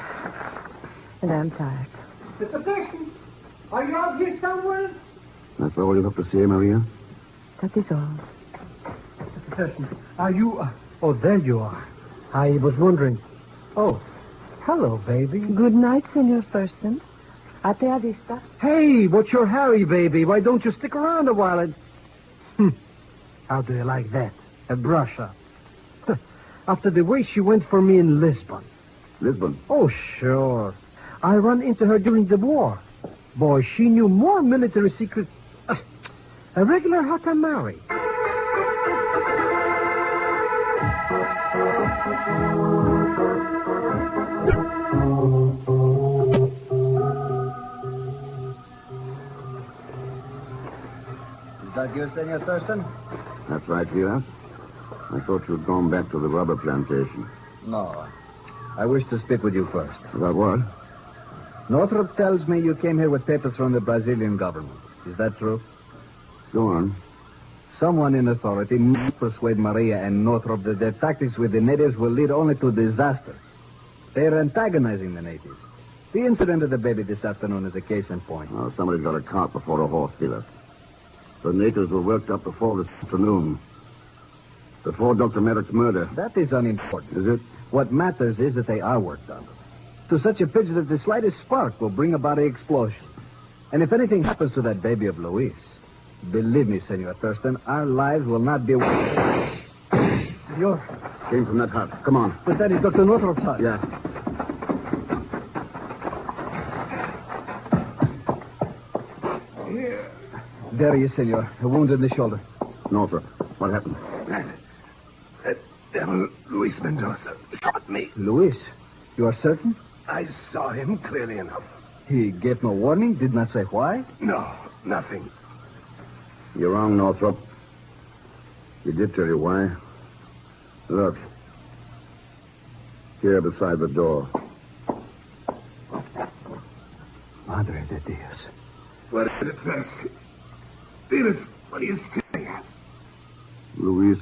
Speaker 3: And I am tired.
Speaker 14: Mr. Thurston, are you out here somewhere?
Speaker 23: That's all you have to say, Maria?
Speaker 3: That is all.
Speaker 11: Mr. Thurston, are you... Oh, there you are. I was wondering... Oh, hello, baby.
Speaker 3: Good night, Senor Thurston. A te vista.
Speaker 11: Hey, what's your hurry, baby? Why don't you stick around a while and... How do you like that? A brush-up.
Speaker 8: After the way she went for me in Lisbon.
Speaker 5: Lisbon?
Speaker 8: Oh, sure. I ran into her during the war. Boy, she knew more military secrets. A regular Hata Mary.
Speaker 12: Is that you, Senor Thurston?
Speaker 23: That's right, Vilas. I thought you'd gone back to the rubber plantation.
Speaker 12: No. I wish to speak with you first.
Speaker 23: About what?
Speaker 12: Northrop tells me you came here with papers from the Brazilian government. Is that true?
Speaker 23: Go on.
Speaker 12: Someone in authority must persuade Maria and Northrop that their tactics with the natives will lead only to disaster. They are antagonizing the natives. The incident of the baby this afternoon is a case in point.
Speaker 23: Oh, somebody's got a cart before a horse, Vilas. The natives were worked up before this afternoon. Before Dr. Merrick's murder.
Speaker 12: That is unimportant.
Speaker 23: Is it?
Speaker 12: What matters is that they are worked up. To such a pitch that the slightest spark will bring about an explosion. And if anything happens to that baby of Luis, believe me, Senor Thurston, our lives will not be...
Speaker 8: Senor.
Speaker 23: Came from that hut. Come on.
Speaker 8: But that is Dr. Northrop's hut.
Speaker 23: Yeah.
Speaker 8: Here.
Speaker 12: There he is, Senor. A wound in the shoulder.
Speaker 23: Northrop, what happened?
Speaker 20: That devil, Luis Mendoza, shot me.
Speaker 12: Luis? You are certain?
Speaker 20: I saw him clearly enough.
Speaker 12: He gave no warning? Did not say why?
Speaker 20: No, nothing.
Speaker 23: You're wrong, Northrop. He did tell you why. Look. Here beside the door.
Speaker 12: Madre de Dios.
Speaker 20: What is it, Thurston? Felix, what are you staring at?
Speaker 23: Luis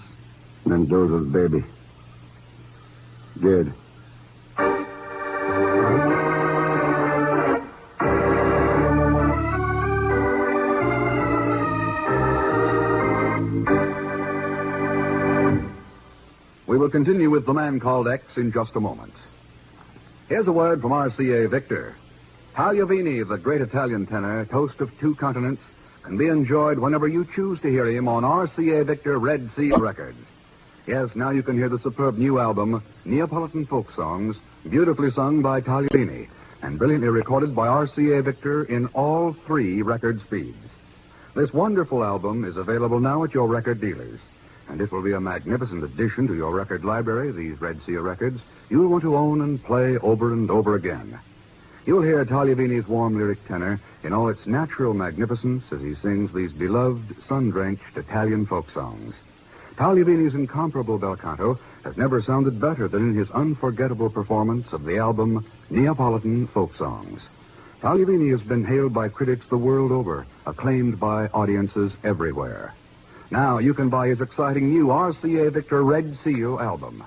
Speaker 23: Mendoza's baby. Dead.
Speaker 4: We will continue with The Man Called X in just a moment. Here's a word from RCA Victor. Tagliavini, the great Italian tenor, toast of two continents, can be enjoyed whenever you choose to hear him on RCA Victor Red Seal Records. Yes, now you can hear the superb new album, Neapolitan Folk Songs, beautifully sung by Tagliavini and brilliantly recorded by RCA Victor in all 3 record speeds. This wonderful album is available now at your record dealers, and it will be a magnificent addition to your record library, these Red Seal records, you'll want to own and play over and over again. You'll hear Tagliavini's warm lyric tenor in all its natural magnificence as he sings these beloved, sun-drenched Italian folk songs. Tagliavini's incomparable bel canto has never sounded better than in his unforgettable performance of the album Neapolitan Folk Songs. Tagliavini has been hailed by critics the world over, acclaimed by audiences everywhere. Now you can buy his exciting new RCA Victor Red Seal album.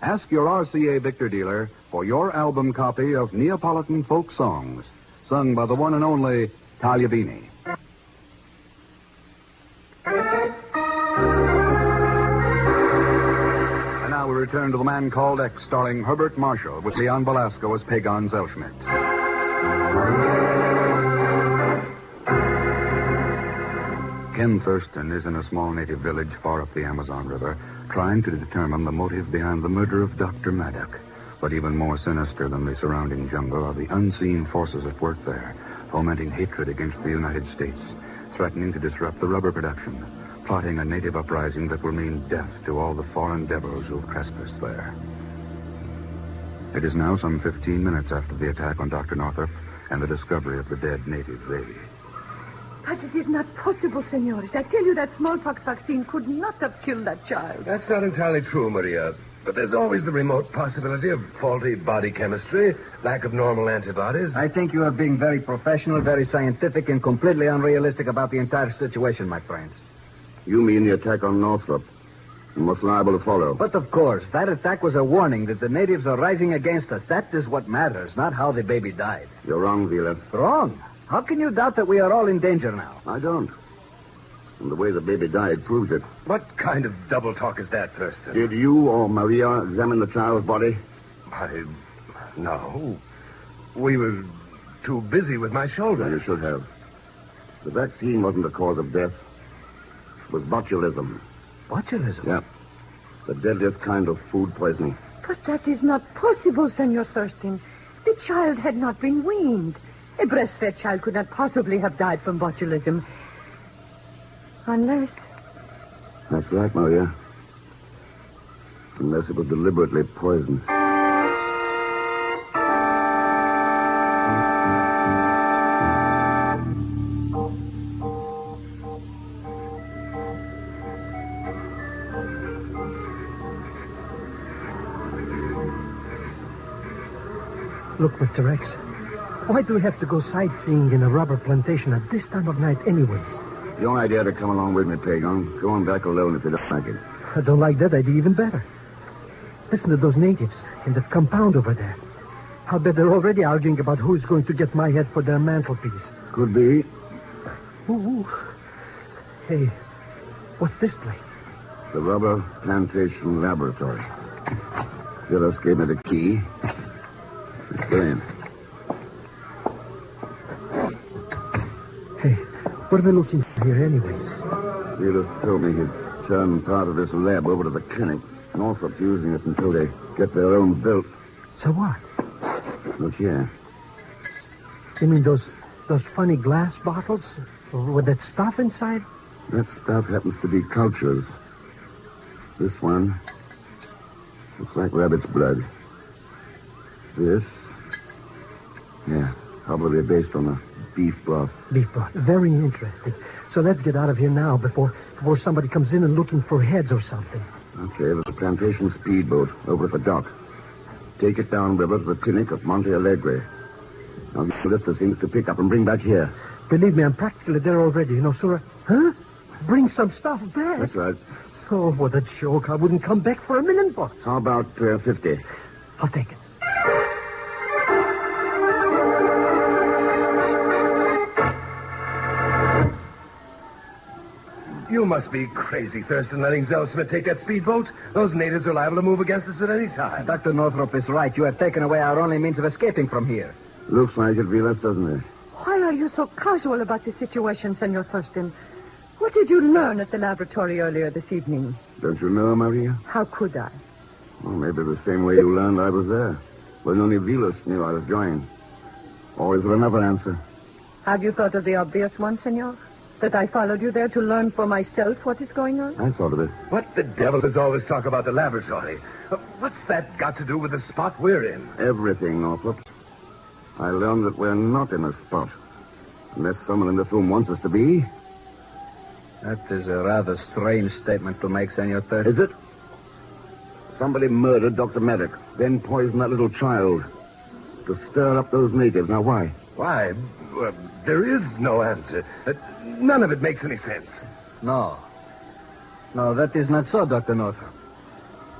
Speaker 4: Ask your RCA Victor dealer for your album copy of Neapolitan Folk Songs, sung by the one and only Tagliavini. And now we return to The Man Called X, starring Herbert Marshall, with Leon Belasco as Pegon Zellschmidt. Ken Thurston is in a small native village far up the Amazon River, trying to determine the motive behind the murder of Dr. Maddock. But even more sinister than the surrounding jungle are the unseen forces at work there, fomenting hatred against the United States, threatening to disrupt the rubber production, plotting a native uprising that will mean death to all the foreign devils who've trespassed there. It is now some 15 minutes after the attack on Dr. Northrop and the discovery of the dead native baby.
Speaker 3: But it is not possible, senores. I tell you that smallpox vaccine could not have killed that child.
Speaker 20: That's not entirely true, Maria. But there's always the remote possibility of faulty body chemistry, lack of normal antibodies.
Speaker 12: I think you are being very professional, very scientific, and completely unrealistic about the entire situation, my friends.
Speaker 23: You mean the attack on Northrop? And what's liable to follow?
Speaker 12: But of course, that attack was a warning that the natives are rising against us. That is what matters, not how the baby died.
Speaker 23: You're wrong, Vilas.
Speaker 12: Wrong? How can you doubt that we are all in danger now?
Speaker 23: I don't. And the way the baby died proves it.
Speaker 20: What kind of double talk is that, Thurston?
Speaker 23: Did you or Maria examine the child's body?
Speaker 20: No. We were too busy with my shoulder.
Speaker 23: You should have. The vaccine wasn't the cause of death. It was botulism.
Speaker 12: Botulism?
Speaker 23: Yeah. The deadliest kind of food poisoning.
Speaker 3: But that is not possible, Senor Thurston. The child had not been weaned. A breastfed child could not possibly have died from botulism. Unless...
Speaker 23: That's right, Maria. Unless it was deliberately poisoned.
Speaker 8: Look, Mr. X, why do we have to go sightseeing in a rubber plantation at this time of night anyways?
Speaker 23: Your idea to come along with me, Pegon. Go on back alone if you don't like it.
Speaker 8: I don't like that idea even better. Listen to those natives in the compound over there. I'll bet they're already arguing about who's going to get my head for their mantelpiece.
Speaker 23: Could be.
Speaker 8: Ooh. Hey, what's this place?
Speaker 23: The Rubber Plantation Laboratory. Phyllis gave me the key. Let's go in.
Speaker 8: Hey, what are we looking for here anyways?
Speaker 23: Phyllis told me he'd turn part of this lab over to the clinic. Northrop's using it until they get their own built.
Speaker 8: So what?
Speaker 23: Look here.
Speaker 8: You mean those funny glass bottles with that stuff inside?
Speaker 23: That stuff happens to be cultures. This one looks like rabbit's blood. This, yeah, probably based on a beef broth.
Speaker 8: Beef broth. Very interesting. So let's get out of here now before somebody comes in and looking for heads or something.
Speaker 23: Okay, there's a plantation speedboat over at the dock. Take it downriver to the clinic at Monte Alegre. Now get a list of things to pick up and bring back here.
Speaker 8: Believe me, I'm practically there already. You know, Sura. Huh? Bring some stuff back.
Speaker 23: That's right.
Speaker 8: Oh, what a joke. I wouldn't come back for $1 million.
Speaker 23: How about 50?
Speaker 8: I'll take it.
Speaker 20: You must be crazy, Thurston, letting Zellschmidt take that speedboat. Those natives are liable to move against us at any time.
Speaker 12: Dr. Northrop is right. You have taken away our only means of escaping from here.
Speaker 23: Looks like it, Vilas, doesn't it?
Speaker 3: Why are you so casual about the situation, Senor Thurston? What did you learn at the laboratory earlier this evening?
Speaker 23: Don't you know, Maria?
Speaker 3: How could I?
Speaker 23: Well, maybe the same way you learned I was there. When only Vilas knew I was joined. Or is there another answer?
Speaker 3: Have you thought of the obvious one, Senor? That I followed you there to learn for myself what is going on?
Speaker 23: I thought of it.
Speaker 20: What the devil is all this talk about the laboratory? What's that got to do with the spot we're in?
Speaker 23: Everything, Northrop. I learned that we're not in a spot. Unless someone in this room wants us to be.
Speaker 12: That is a rather strange statement to make, Senor Thurston.
Speaker 23: Is it? Somebody murdered Dr. Merrick, then poisoned that little child. To stir up those natives. Now, why?
Speaker 20: Why? There is no answer. None of it makes any sense.
Speaker 12: No, that is not so, Dr. Northrop.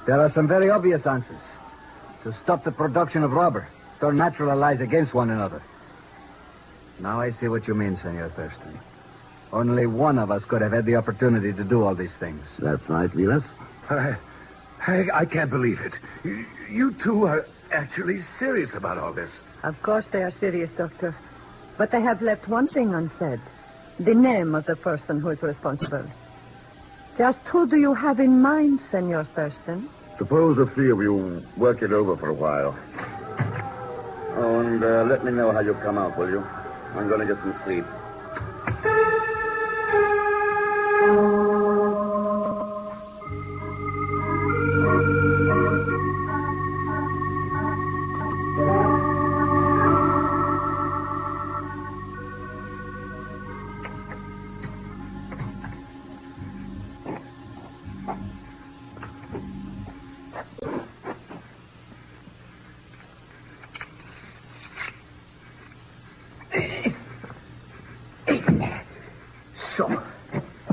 Speaker 12: There are some very obvious answers. To stop the production of rubber, turn natural allies against one another. Now I see what you mean, Senor Thurston. Only one of us could have had the opportunity to do all these things.
Speaker 23: That's right, Vilas.
Speaker 20: I can't believe it. You two are actually serious about all this.
Speaker 3: Of course they are serious, Doctor. But they have left one thing unsaid. The name of the person who is responsible. Just who do you have in mind, Senor Thurston?
Speaker 23: Suppose the three of you work it over for a while. Oh, and let me know how you come out, will you? I'm going to get some sleep.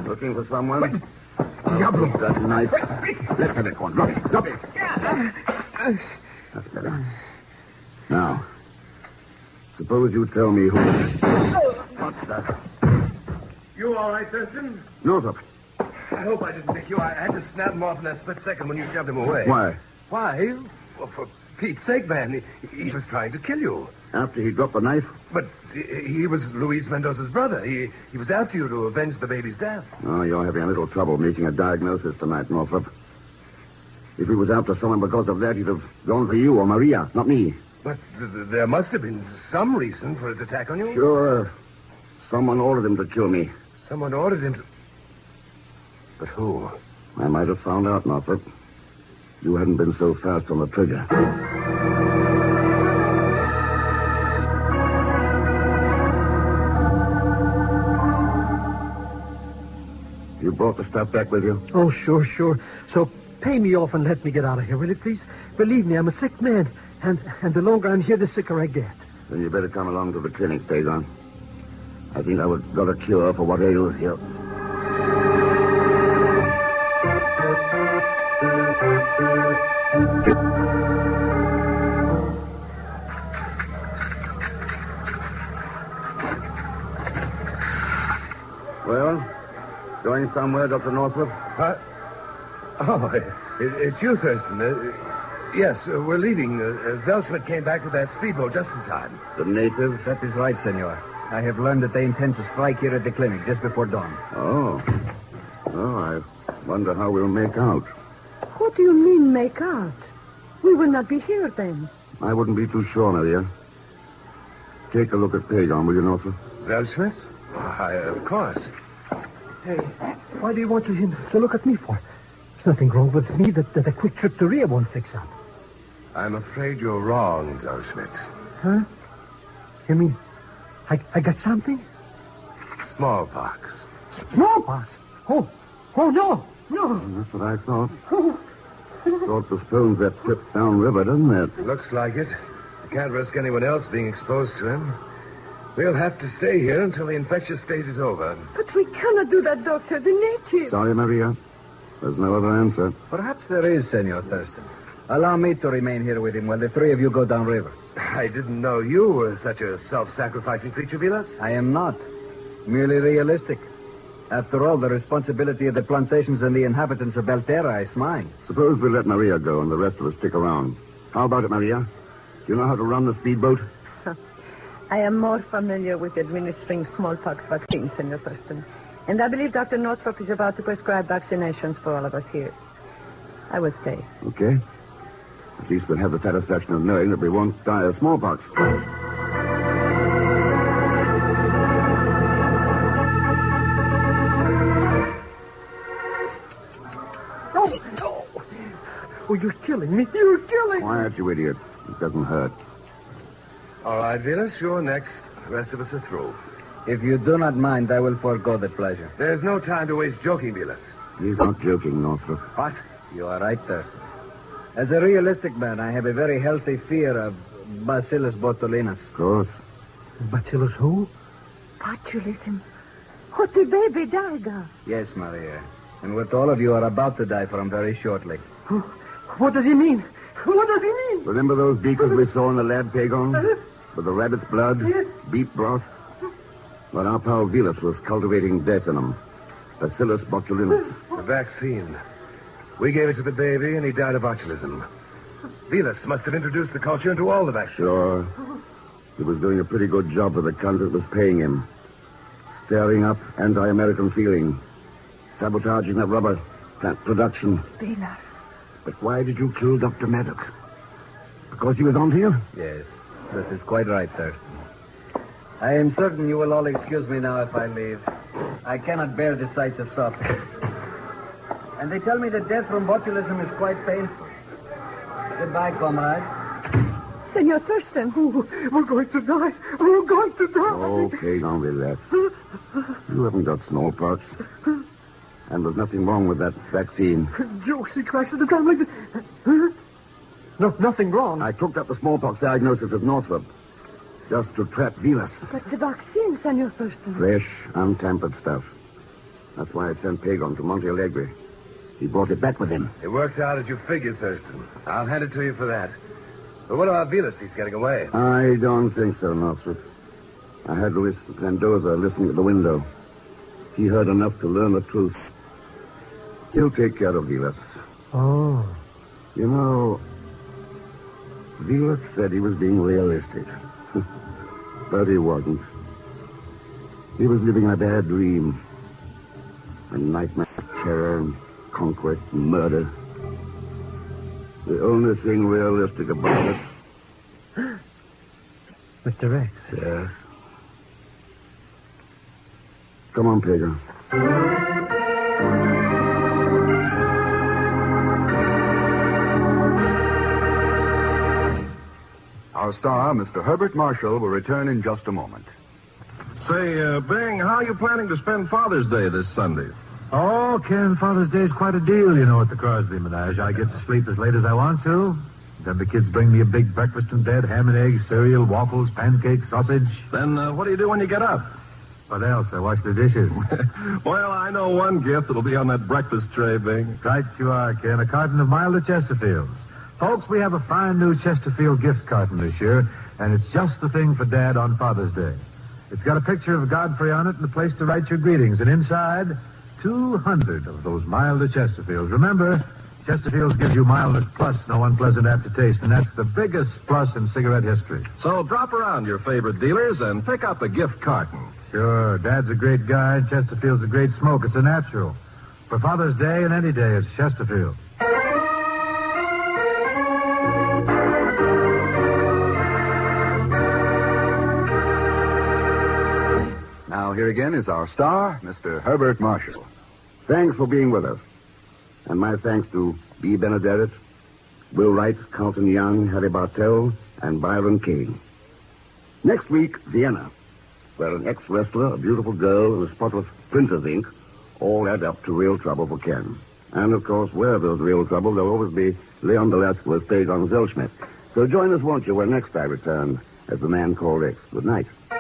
Speaker 23: Looking for someone?
Speaker 20: Diablo.
Speaker 23: That knife. Let's have it one. Drop it. That's better. Now, suppose you tell me who... What's that?
Speaker 20: You all right, Thurston?
Speaker 23: Northrop.
Speaker 20: I hope I didn't nick you. I had to snap him off in that split second when you shoved him away.
Speaker 23: Why?
Speaker 20: Why? Well, for Pete's sake, man. He was trying to kill you.
Speaker 23: After he dropped the knife?
Speaker 20: But he was Luis Mendoza's brother. He was after you to avenge the baby's death.
Speaker 23: Oh, you're having a little trouble making a diagnosis tonight, Northrop. If he was after someone because of that, he'd have gone for you or Maria, not me.
Speaker 20: But there must have been some reason for his attack on you.
Speaker 23: Sure. Someone ordered him to kill me.
Speaker 20: Someone ordered him to... But who?
Speaker 23: I might have found out, Norfolk. You hadn't been so fast on the trigger. You brought the stuff back with you?
Speaker 8: Oh, sure. So pay me off and let me get out of here, will you, please? Believe me, I'm a sick man. And the longer I'm here, the sicker I get.
Speaker 23: Then you better come along to the clinic, Pegon. I think I've got a cure for what ails you. Well, going somewhere, Dr. Northrup?
Speaker 20: What? Oh, it's you, Thurston. Yes, we're leaving. Zellschmidt came back with that speedboat just in time.
Speaker 23: The natives?
Speaker 12: That is right, senor. I have learned that they intend to strike here at the clinic just before dawn.
Speaker 23: Oh. Oh, I wonder how we'll make out.
Speaker 3: What do you mean, make out? We will not be here then.
Speaker 23: I wouldn't be too sure, Maria. Take a look at Pegon, will you, Northrup?
Speaker 20: Zellschmidt? Of course.
Speaker 8: Hey, why do you want him to look at me for? There's nothing wrong with me that a quick trip to Rio won't fix up.
Speaker 20: I'm afraid you're wrong, Zellschmidt.
Speaker 8: Huh? You mean I got something?
Speaker 20: Smallpox.
Speaker 8: Smallpox? Oh, no.
Speaker 23: That's what I thought. Sort postpones that trip downriver, doesn't it?
Speaker 20: Looks like it. We can't risk anyone else being exposed to him. We'll have to stay here until the infectious stage is over.
Speaker 3: But we cannot do that, Doctor. The natives.
Speaker 23: Sorry, Maria. There's no other answer.
Speaker 12: Perhaps there is, Senor Thurston. Allow me to remain here with him while the three of you go downriver.
Speaker 20: I didn't know you were such a self-sacrificing creature, Vilas.
Speaker 12: I am not. Merely realistic. After all, the responsibility of the plantations and the inhabitants of Belterra is mine.
Speaker 23: Suppose we let Maria go and the rest of us stick around. How about it, Maria? Do you know how to run the speedboat?
Speaker 3: I am more familiar with administering smallpox vaccines, Senor Thurston. And I believe Dr. Northrop is about to prescribe vaccinations for all of us here. I will stay.
Speaker 23: Okay. At least we'll have the satisfaction of knowing that we won't die of smallpox.
Speaker 8: Oh, you're killing me. You're killing me.
Speaker 23: Quiet, you idiot. It doesn't hurt.
Speaker 20: All right, Vilas, you're next. The rest of us are through.
Speaker 12: If you do not mind, I will forego the pleasure.
Speaker 20: There's no time to waste joking, Vilas.
Speaker 23: He's not joking, Northrop.
Speaker 12: What? You are right, Thurston. As a realistic man, I have a very healthy fear of Bacillus botulinus.
Speaker 23: Of course.
Speaker 8: Bacillus who?
Speaker 3: Botulism. What the baby died of.
Speaker 12: Yes, Maria. And what all of you are about to die from very shortly.
Speaker 8: What does he mean? What does he mean?
Speaker 23: Remember those beakers we saw in the lab, Pegon? With the rabbit's blood?
Speaker 8: Yes.
Speaker 23: Beef broth? Well, our pal Vilas was cultivating death in them. Bacillus botulinus.
Speaker 20: The vaccine. We gave it to the baby, and he died of botulism. Vilas must have introduced the culture into all the vaccines.
Speaker 23: Sure. He was doing a pretty good job for the country that was paying him. Stirring up anti-American feeling. Sabotaging that rubber plant production.
Speaker 3: Vilas.
Speaker 23: But why did you kill Dr. Maddox? Because he was on to you?
Speaker 12: Yes, that is quite right, Thurston. I am certain you will all excuse me now if I leave. I cannot bear the sight of suffering. And they tell me that death from botulism is quite painful. Goodbye, comrades.
Speaker 3: Senor Thurston.
Speaker 8: We're going to die. We're going to die.
Speaker 23: Okay, now relax. You haven't got smallpox. And there's nothing wrong with that vaccine.
Speaker 8: Jokes, he cracks at the drum like this. No, nothing wrong.
Speaker 23: I took up the smallpox diagnosis of Northrop. Just to trap Vilas.
Speaker 3: But the vaccine, Senor Thurston.
Speaker 23: Fresh, untampered stuff. That's why I sent Pegon to Monte Alegre. He brought it back with him.
Speaker 20: It worked out as you figured, Thurston. I'll hand it to you for that. But what about Vilas? He's getting away.
Speaker 23: I don't think so, Northrop. I had Luis Mendoza listening at the window. He heard enough to learn the truth. He'll take care of Vilas.
Speaker 8: Oh.
Speaker 23: You know, Vilas said he was being realistic. But he wasn't. He was living in a bad dream. A nightmare of terror and conquest and murder. the only thing realistic about it.
Speaker 10: Mr. X.
Speaker 23: Yes. Come on, Pegon.
Speaker 4: Our star, Mr. Herbert Marshall, will return in just a moment.
Speaker 1: Say, Bing, how are you planning to spend Father's Day this Sunday?
Speaker 10: Oh, Ken, Father's Day is quite a deal, you know, at the Crosby Menage. I get to sleep as late as I want to. Then the kids bring me a big breakfast in bed, ham and eggs, cereal, waffles, pancakes, sausage.
Speaker 1: Then what do you do when you get up?
Speaker 10: What else? I wash the dishes.
Speaker 1: Well, I know one gift that'll be on that breakfast tray, Bing.
Speaker 10: Right you are, Ken. A carton of milder Chesterfields. Folks, we have a fine new Chesterfield gift carton this year, and it's just the thing for Dad on Father's Day. It's got a picture of Godfrey on it and a place to write your greetings. And inside, 200 of those milder Chesterfields. Remember, Chesterfields gives you mildness plus no unpleasant aftertaste, and that's the biggest plus in cigarette history.
Speaker 1: So drop around your favorite dealers and pick up a gift carton.
Speaker 10: Sure, Dad's a great guy, and Chesterfield's a great smoke. It's a natural. For Father's Day and any day, it's Chesterfield.
Speaker 4: Now, here again is our star, Mr. Herbert Marshall.
Speaker 23: Thanks for being with us. And my thanks to B. Benedetto, Will Wright, Carlton Young, Harry Bartell, and Byron King. Next week, Vienna, where an ex-wrestler, a beautiful girl, and a spot of printer's ink all add up to real trouble for Ken. And, of course, where there's real trouble, there'll always be Leon Belasco with Pegon Zellschmidt. So join us, won't you, when next I return as The Man Called X. Good night.
Speaker 4: The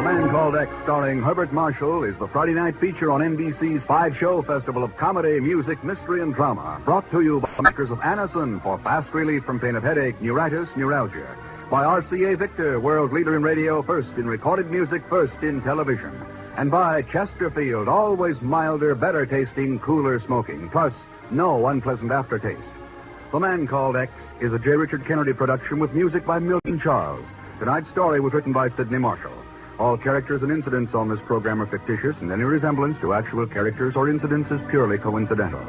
Speaker 4: Man Called X, starring Herbert Marshall, is the Friday night feature on NBC's 5-show festival of comedy, music, mystery, and drama. Brought to you by the makers of Anacin for fast relief from pain of headache, neuritis, neuralgia. By RCA Victor, world leader in radio, first in recorded music, first in television. And by Chesterfield, always milder, better tasting, cooler smoking, plus no unpleasant aftertaste. The Man Called X is a J. Richard Kennedy production with music by Milton Charles. Tonight's story was written by Sidney Marshall. All characters and incidents on this program are fictitious, and any resemblance to actual characters or incidents is purely coincidental.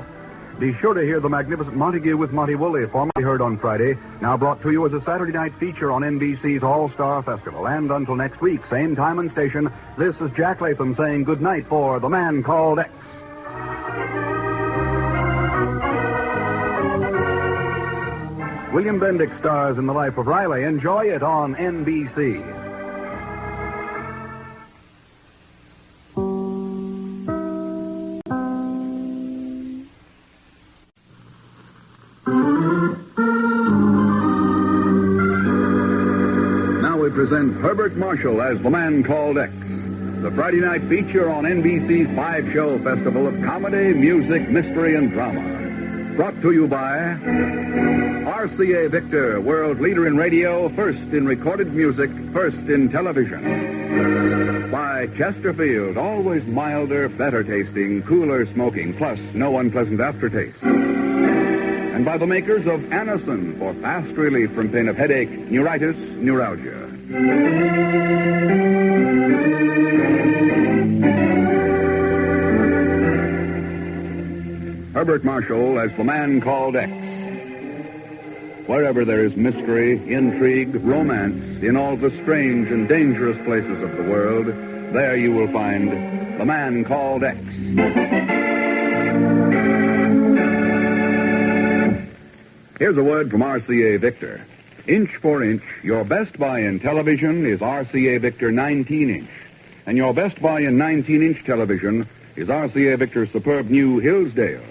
Speaker 4: Be sure to hear The Magnificent Montague with Monty Woolley, formerly heard on Friday, now brought to you as a Saturday night feature on NBC's All-Star Festival. And until next week, same time and station, this is Jack Latham saying good night for The Man Called X. William Bendix stars in The Life of Riley. Enjoy it on NBC. Present Herbert Marshall as The Man Called X, the Friday night feature on NBC's 5-show festival of comedy, music, mystery, and drama. Brought to you by RCA Victor, world leader in radio, first in recorded music, first in television. By Chesterfield, always milder, better tasting, cooler smoking, plus no unpleasant aftertaste. And by the makers of Anacin for fast relief from pain of headache, neuritis, neuralgia. Herbert Marshall as The Man Called X. Wherever there is mystery, intrigue, romance, in all the strange and dangerous places of the world, there you will find The Man Called X. Here's a word from RCA Victor. Inch for inch, your best buy in television is RCA Victor 19-inch. And your best buy in 19-inch television is RCA Victor's superb new Hillsdale.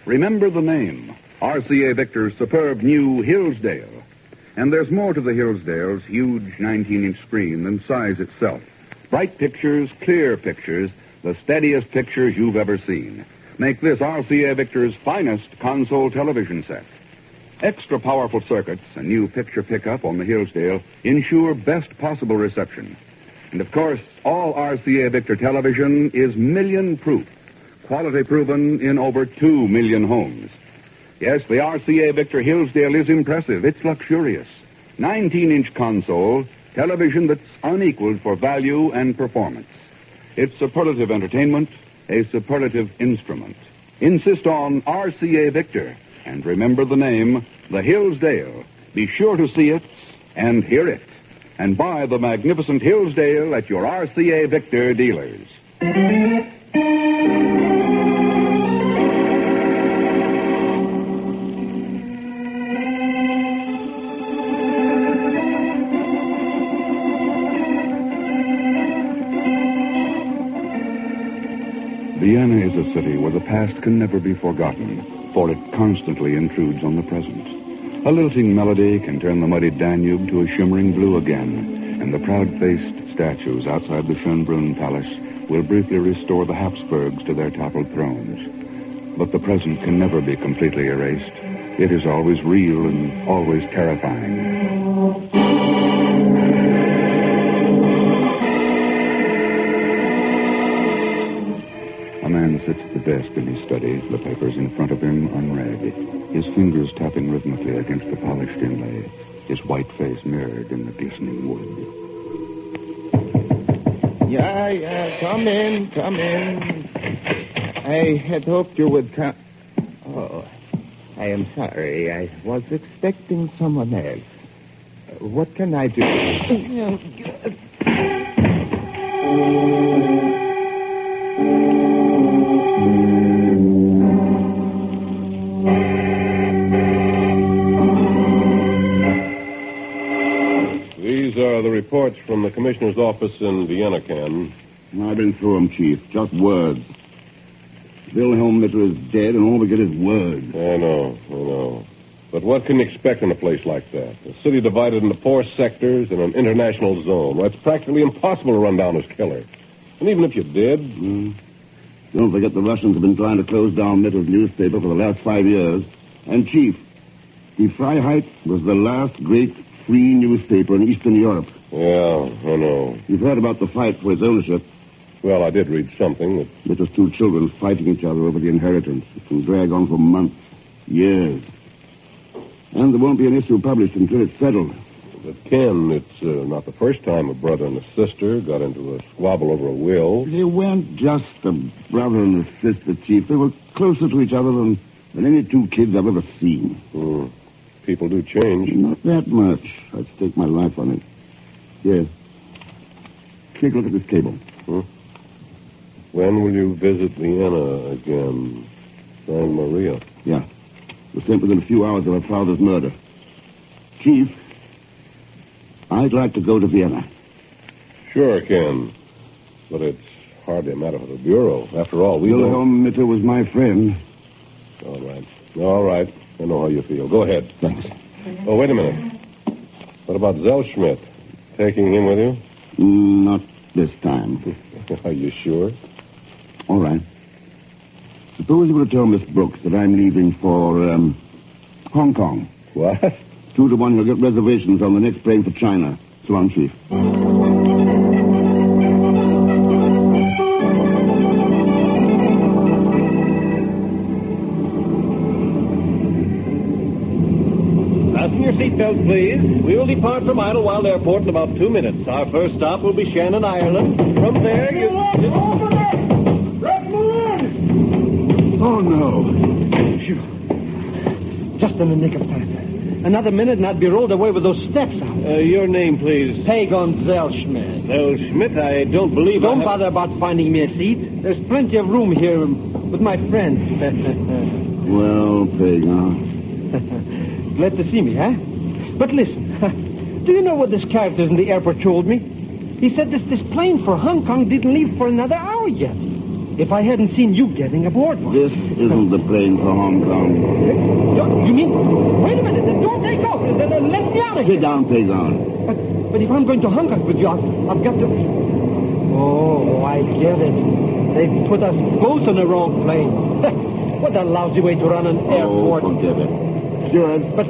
Speaker 4: Remember the name, RCA Victor's superb new Hillsdale. And there's more to the Hillsdale's huge 19-inch screen than size itself. Bright pictures, clear pictures, the steadiest pictures you've ever seen. Make this RCA Victor's finest console television set. Extra powerful circuits and new picture pickup on the Hillsdale ensure best possible reception. And of course, all RCA Victor television is million-proof, quality proven in over 2 million homes. Yes, the RCA Victor Hillsdale is impressive. It's luxurious. 19-inch console, television that's unequaled for value and performance. It's superlative entertainment, a superlative instrument. Insist on RCA Victor,
Speaker 19: And remember the name, the Hillsdale. Be sure to see it and hear it. And buy the magnificent Hillsdale at your RCA Victor dealers. Vienna is a city where the past can never be forgotten, for it constantly intrudes on the present. A lilting melody can turn the muddy Danube to a shimmering blue again, and the proud-faced statues outside the Schönbrunn Palace will briefly restore the Habsburgs to their toppled thrones. But the present can never be completely erased. It is always real and always terrifying. A man sits at the desk in his study, the papers in front of him unread, his fingers tapping rhythmically against the polished inlay, his white face mirrored in the glistening wood.
Speaker 17: Yeah, come in. I had hoped you would come. Oh, I am sorry. I was expecting someone else. What can I do?
Speaker 18: These are the reports from the commissioner's office in Vienna, Ken.
Speaker 23: I've been through them, Chief. Just words. Wilhelm Mitter is dead, and all we get is words.
Speaker 18: I know. But what can you expect in a place like that? A city divided into 4 sectors and an international zone. Well, it's practically impossible to run down his killer. And even if you did...
Speaker 23: Don't forget the Russians have been trying to close down Mitter's newspaper for the last 5 years. And, Chief, Die Freiheit was the last great free newspaper in Eastern Europe.
Speaker 18: Yeah, I know.
Speaker 23: You've heard about the fight for its ownership.
Speaker 18: Well, I did read something.
Speaker 23: Mitter's 2 children fighting each other over the inheritance. It can drag on for months, years. And there won't be an issue published until it's settled.
Speaker 18: But, Ken, it's not the first time a brother and a sister got into a squabble over a will.
Speaker 23: They weren't just a brother and a sister, Chief. They were closer to each other than any 2 kids I've ever seen.
Speaker 18: People do change.
Speaker 23: Not that much. I'd stake my life on it. Here. Take a look at this cable.
Speaker 18: When will you visit Vienna again? Signed, Maria.
Speaker 23: Yeah. It was sent within a few hours of her father's murder. Chief, I'd like to go to Vienna.
Speaker 18: Sure, Ken. But it's hardly a matter for the Bureau. After all,
Speaker 23: Wilhelm Mitter was my friend.
Speaker 18: All right. I know how you feel. Go ahead.
Speaker 23: Thanks.
Speaker 18: Oh, wait a minute. What about Zellschmidt? Taking him with you?
Speaker 23: Not this time.
Speaker 18: Are you sure?
Speaker 23: All right. Suppose you were to tell Miss Brooks that I'm leaving for, Hong Kong.
Speaker 18: What?
Speaker 23: 2 to 1, you'll get reservations on the next plane for China. So long, Chief.
Speaker 22: Fasten your seatbelts, please. We will depart from Idlewild Airport in about 2 minutes. Our first stop will be Shannon, Ireland. From there, you...
Speaker 23: Oh, no.
Speaker 8: Just in the nick of time. Another minute and I'd be rolled away with those steps out.
Speaker 22: Your name, please.
Speaker 8: Pegon Zellschmidt.
Speaker 22: Zellschmidt? I don't believe
Speaker 8: Don't bother about finding me a seat. There's plenty of room here with my friend.
Speaker 23: Well, Pegon.
Speaker 8: Glad to see me, huh? But listen, do you know what this character in the airport told me? He said this plane for Hong Kong didn't leave for another hour yet. If I hadn't seen you getting aboard one.
Speaker 23: This isn't the plane for Hong Kong.
Speaker 8: You mean... Wait a minute, don't take off. Let me out of here.
Speaker 23: Sit down, Pegon.
Speaker 8: But if I'm going to Hong Kong with you, I've got to... Oh, I get it. They've put us both on the wrong plane. What a lousy way to run an airport.
Speaker 23: Oh, forget it. Steward.
Speaker 8: But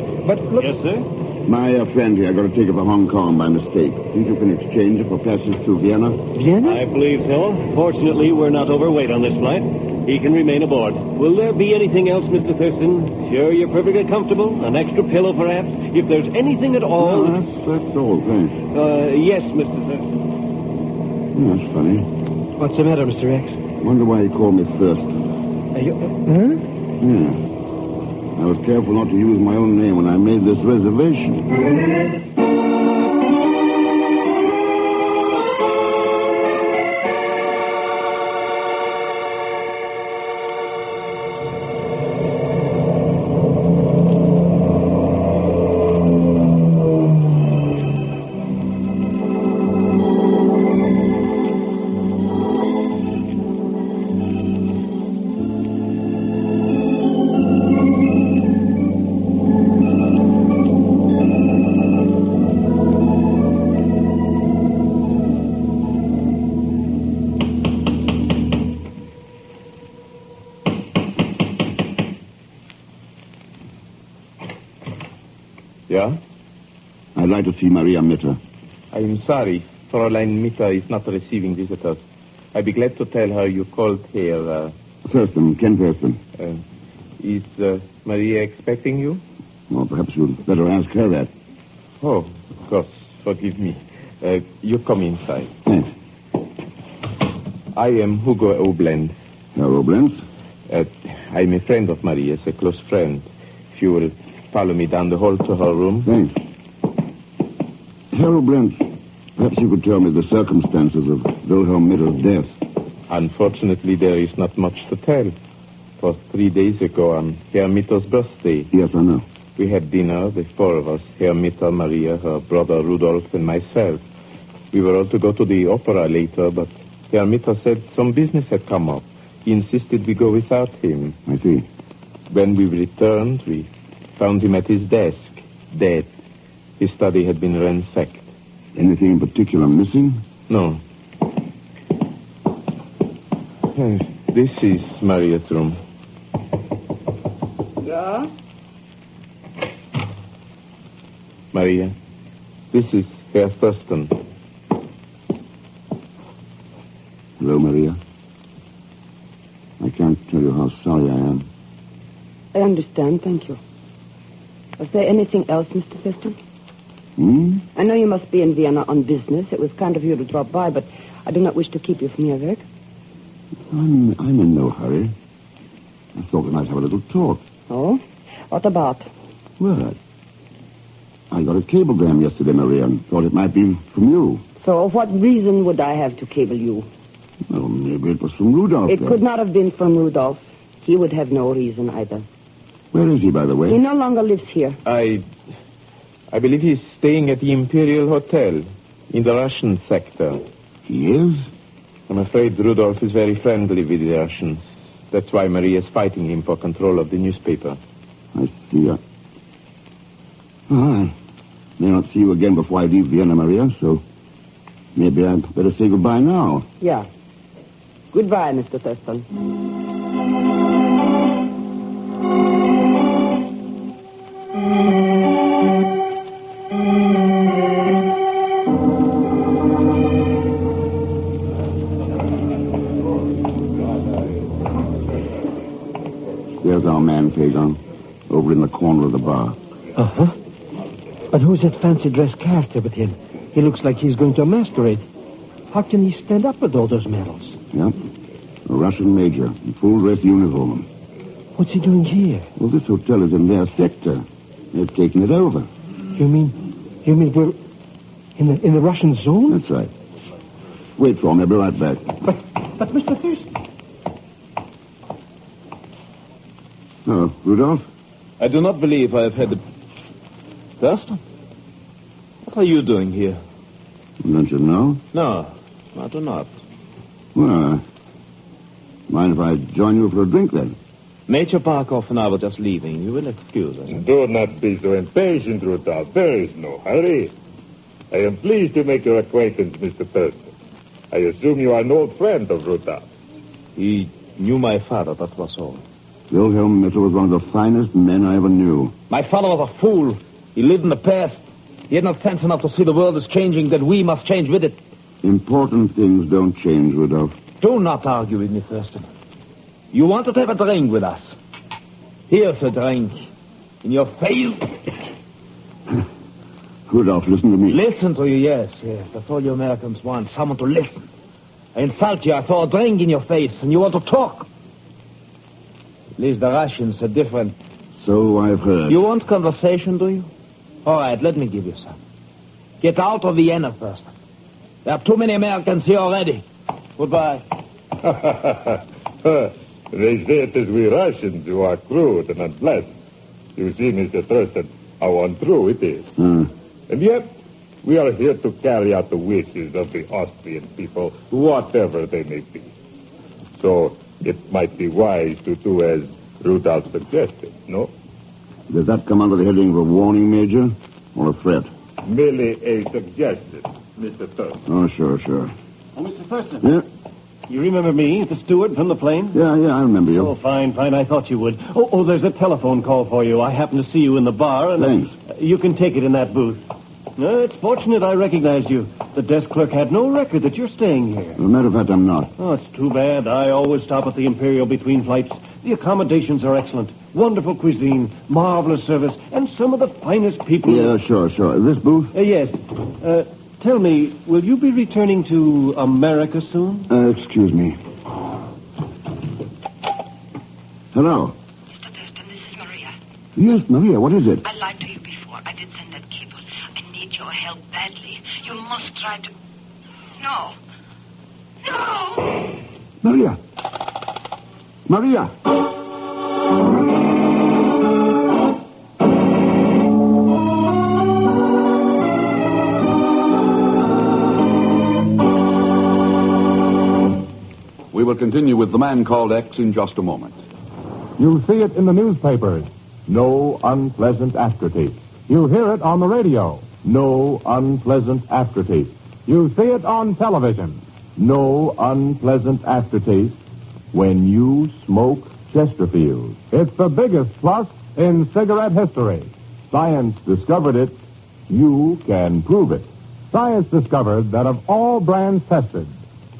Speaker 8: look...
Speaker 22: Yes, sir?
Speaker 23: My friend here got a ticket for Hong Kong by mistake. Think you can exchange it for passage to Vienna?
Speaker 8: Vienna?
Speaker 22: I believe so. Fortunately, we're not overweight on this flight. He can remain aboard. Will there be anything else, Mr. Thurston? Sure you're perfectly comfortable? An extra pillow, perhaps? If there's anything at all...
Speaker 23: No, that's all, thanks.
Speaker 22: Yes, Mr. Thurston.
Speaker 23: That's funny.
Speaker 8: What's the matter, Mr. X?
Speaker 23: Wonder why he called me first.
Speaker 8: Huh?
Speaker 23: Yeah. I was careful not to use my own name when I made this reservation.
Speaker 17: Yeah?
Speaker 23: I'd like to see Maria Mitter.
Speaker 17: I am sorry. Fräulein Mitter is not receiving visitors. I'd be glad to tell her you called here.
Speaker 23: Thurston, Ken Thurston.
Speaker 17: Is Maria expecting you?
Speaker 23: Well, perhaps you'd better ask her that.
Speaker 17: Oh, of course. Forgive me. You come inside.
Speaker 23: Thanks.
Speaker 17: I am Hugo Oblenz.
Speaker 23: Herr Oblenz?
Speaker 17: I'm a friend of Maria's, a close friend. If you will follow me down the hall to her room.
Speaker 23: Thanks. Herr Oblenz, perhaps you could tell me the circumstances of Wilhelm Mitter's death.
Speaker 17: Unfortunately, there is not much to tell. It was 3 days ago on Herr Mitter's birthday.
Speaker 23: Yes, I know.
Speaker 17: We had dinner, the four of us, Herr Mitter, Maria, her brother Rudolf, and myself. We were all to go to the opera later, but Herr Mitter said some business had come up. He insisted we go without him.
Speaker 23: I see.
Speaker 17: When we returned, we found him at his desk, dead. His study had been ransacked.
Speaker 23: Anything in particular missing?
Speaker 17: No. This is Maria's room.
Speaker 6: Yeah?
Speaker 17: Maria, this is Herr Thurston.
Speaker 23: Hello, Maria. I can't tell you how sorry I am.
Speaker 6: I understand, thank you. Was there anything else, Mr. Thurston? I know you must be in Vienna on business. It was kind of you to drop by, but I do not wish to keep you from your work.
Speaker 23: I'm in no hurry. I thought we might have a little talk.
Speaker 6: Oh? What about?
Speaker 23: Well, I got a cablegram yesterday, Maria, and thought it might be from you.
Speaker 6: So what reason would I have to cable you?
Speaker 23: Well, maybe it was from Rudolph.
Speaker 6: It could not have been from Rudolph. He would have no reason either.
Speaker 23: Where is he, by the way?
Speaker 6: He no longer lives here.
Speaker 17: I believe he's staying at the Imperial Hotel in the Russian sector.
Speaker 23: He is?
Speaker 17: I'm afraid Rudolph is very friendly with the Russians. That's why Maria is fighting him for control of the newspaper.
Speaker 23: I see. I may not see you again before I leave Vienna, Maria, so maybe I'd better say goodbye now.
Speaker 6: Yeah. Goodbye, Mr. Thurston.
Speaker 23: There's our man, Pegon, over in the corner of the bar.
Speaker 8: Uh-huh. But who's that fancy dress character with him? He looks like he's going to a masquerade. How can he stand up with all those medals?
Speaker 23: Yep. A Russian major in full dress uniform.
Speaker 8: What's he doing here?
Speaker 23: Well, this hotel is in their sector. They've taken it over.
Speaker 8: You mean we're in the Russian zone?
Speaker 23: That's right. Wait for me. I'll be right back.
Speaker 8: But Mr. Thurston.
Speaker 23: Oh, Rudolph?
Speaker 2: I do not believe I have had the... Thurston? What are you doing here?
Speaker 23: Don't you know?
Speaker 2: No, I do not.
Speaker 23: Well, mind if I join you for a drink, then?
Speaker 2: Major Barkov and I were just leaving. You will excuse us.
Speaker 9: Do not be so impatient, Rudolph. There is no hurry. I am pleased to make your acquaintance, Mr. Thurston. I assume you are an old friend of Rudolph.
Speaker 2: He knew my father, that was all.
Speaker 23: Wilhelm Mitter was one of the finest men I ever knew.
Speaker 2: My father was a fool. He lived in the past. He had not sense enough to see the world is changing, that we must change with it.
Speaker 23: Important things don't change, Rudolph.
Speaker 2: Do not argue with me, Thurston. You wanted to have a drink with us. Here's a drink. In your face.
Speaker 23: Rudolph, listen to me.
Speaker 2: Listen to you, yes. That's all you Americans want, someone to listen. I insult you, I throw a drink in your face, and you want to talk. At least the Russians are different.
Speaker 19: So I've heard.
Speaker 2: You want conversation, do you? All right, let me give you some. Get out of Vienna first. There are too many Americans here already. Goodbye.
Speaker 9: They say it is we Russians who are crude and unpleasant. You see, Mr. Thurston, how untrue it is. And yet, we are here to carry out the wishes of the Austrian people, whatever they may be. So, it might be wise to do as Rudolph suggested, no?
Speaker 19: Does that come under the heading of a warning, Major? Or a threat?
Speaker 9: Merely a suggestion, Mr. Thurston.
Speaker 19: Oh, sure.
Speaker 22: Oh, Mr. Thurston.
Speaker 19: Yeah?
Speaker 22: You remember me, the steward from the plane?
Speaker 19: Yeah, I remember you.
Speaker 22: Oh, fine. I thought you would. Oh, there's a telephone call for you. I happened to see you in the bar, and
Speaker 19: Thanks.
Speaker 22: You can take it in that booth. It's fortunate I recognized you. The desk clerk had no record that you're staying here.
Speaker 19: As a matter of fact, I'm not.
Speaker 22: Oh, it's too bad. I always stop at the Imperial between flights. The accommodations are excellent. Wonderful cuisine, marvelous service, and some of the finest people...
Speaker 19: Yeah, sure. This booth?
Speaker 22: Yes. Tell me, will you be returning to America soon?
Speaker 19: Excuse me. Hello?
Speaker 7: Mr. Thurston, this is Maria.
Speaker 19: Yes, Maria, what is it?
Speaker 7: I lied to you before. I did send that cable. I need your help badly. You must try to... No.
Speaker 19: Maria!
Speaker 4: We will continue with The Man Called X in just a moment.
Speaker 16: You see it in the newspapers. No unpleasant aftertaste. You hear it on the radio. No unpleasant aftertaste. You see it on television. No unpleasant aftertaste when you smoke Chesterfield. It's the biggest plus in cigarette history. Science discovered it. You can prove it. Science discovered that of all brands tested,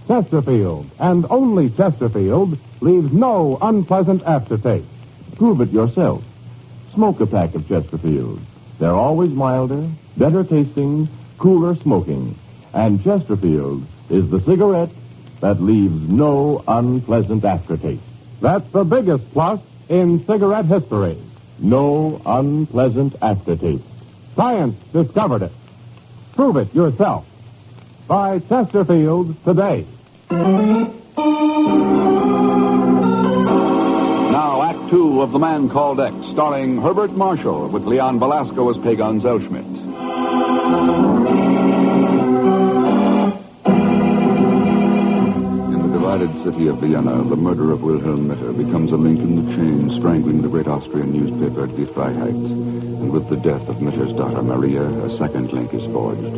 Speaker 16: Chesterfield, and only Chesterfield, leaves no unpleasant aftertaste. Prove it yourself. Smoke a pack of Chesterfield. They're always milder, better tasting, cooler smoking. And Chesterfield is the cigarette that leaves no unpleasant aftertaste. That's the biggest plus in cigarette history. No unpleasant aftertaste. Science discovered it. Prove it yourself. Buy Chesterfield today.
Speaker 4: Now, Act Two of The Man Called X, starring Herbert Marshall with Leon Belasco as Pegon Zellschmidt. In the divided city of Vienna, the murder of Wilhelm Mitter becomes a link in the chain strangling the great Austrian newspaper Die Freiheit. And with the death of Mitter's daughter Maria, a second link is forged.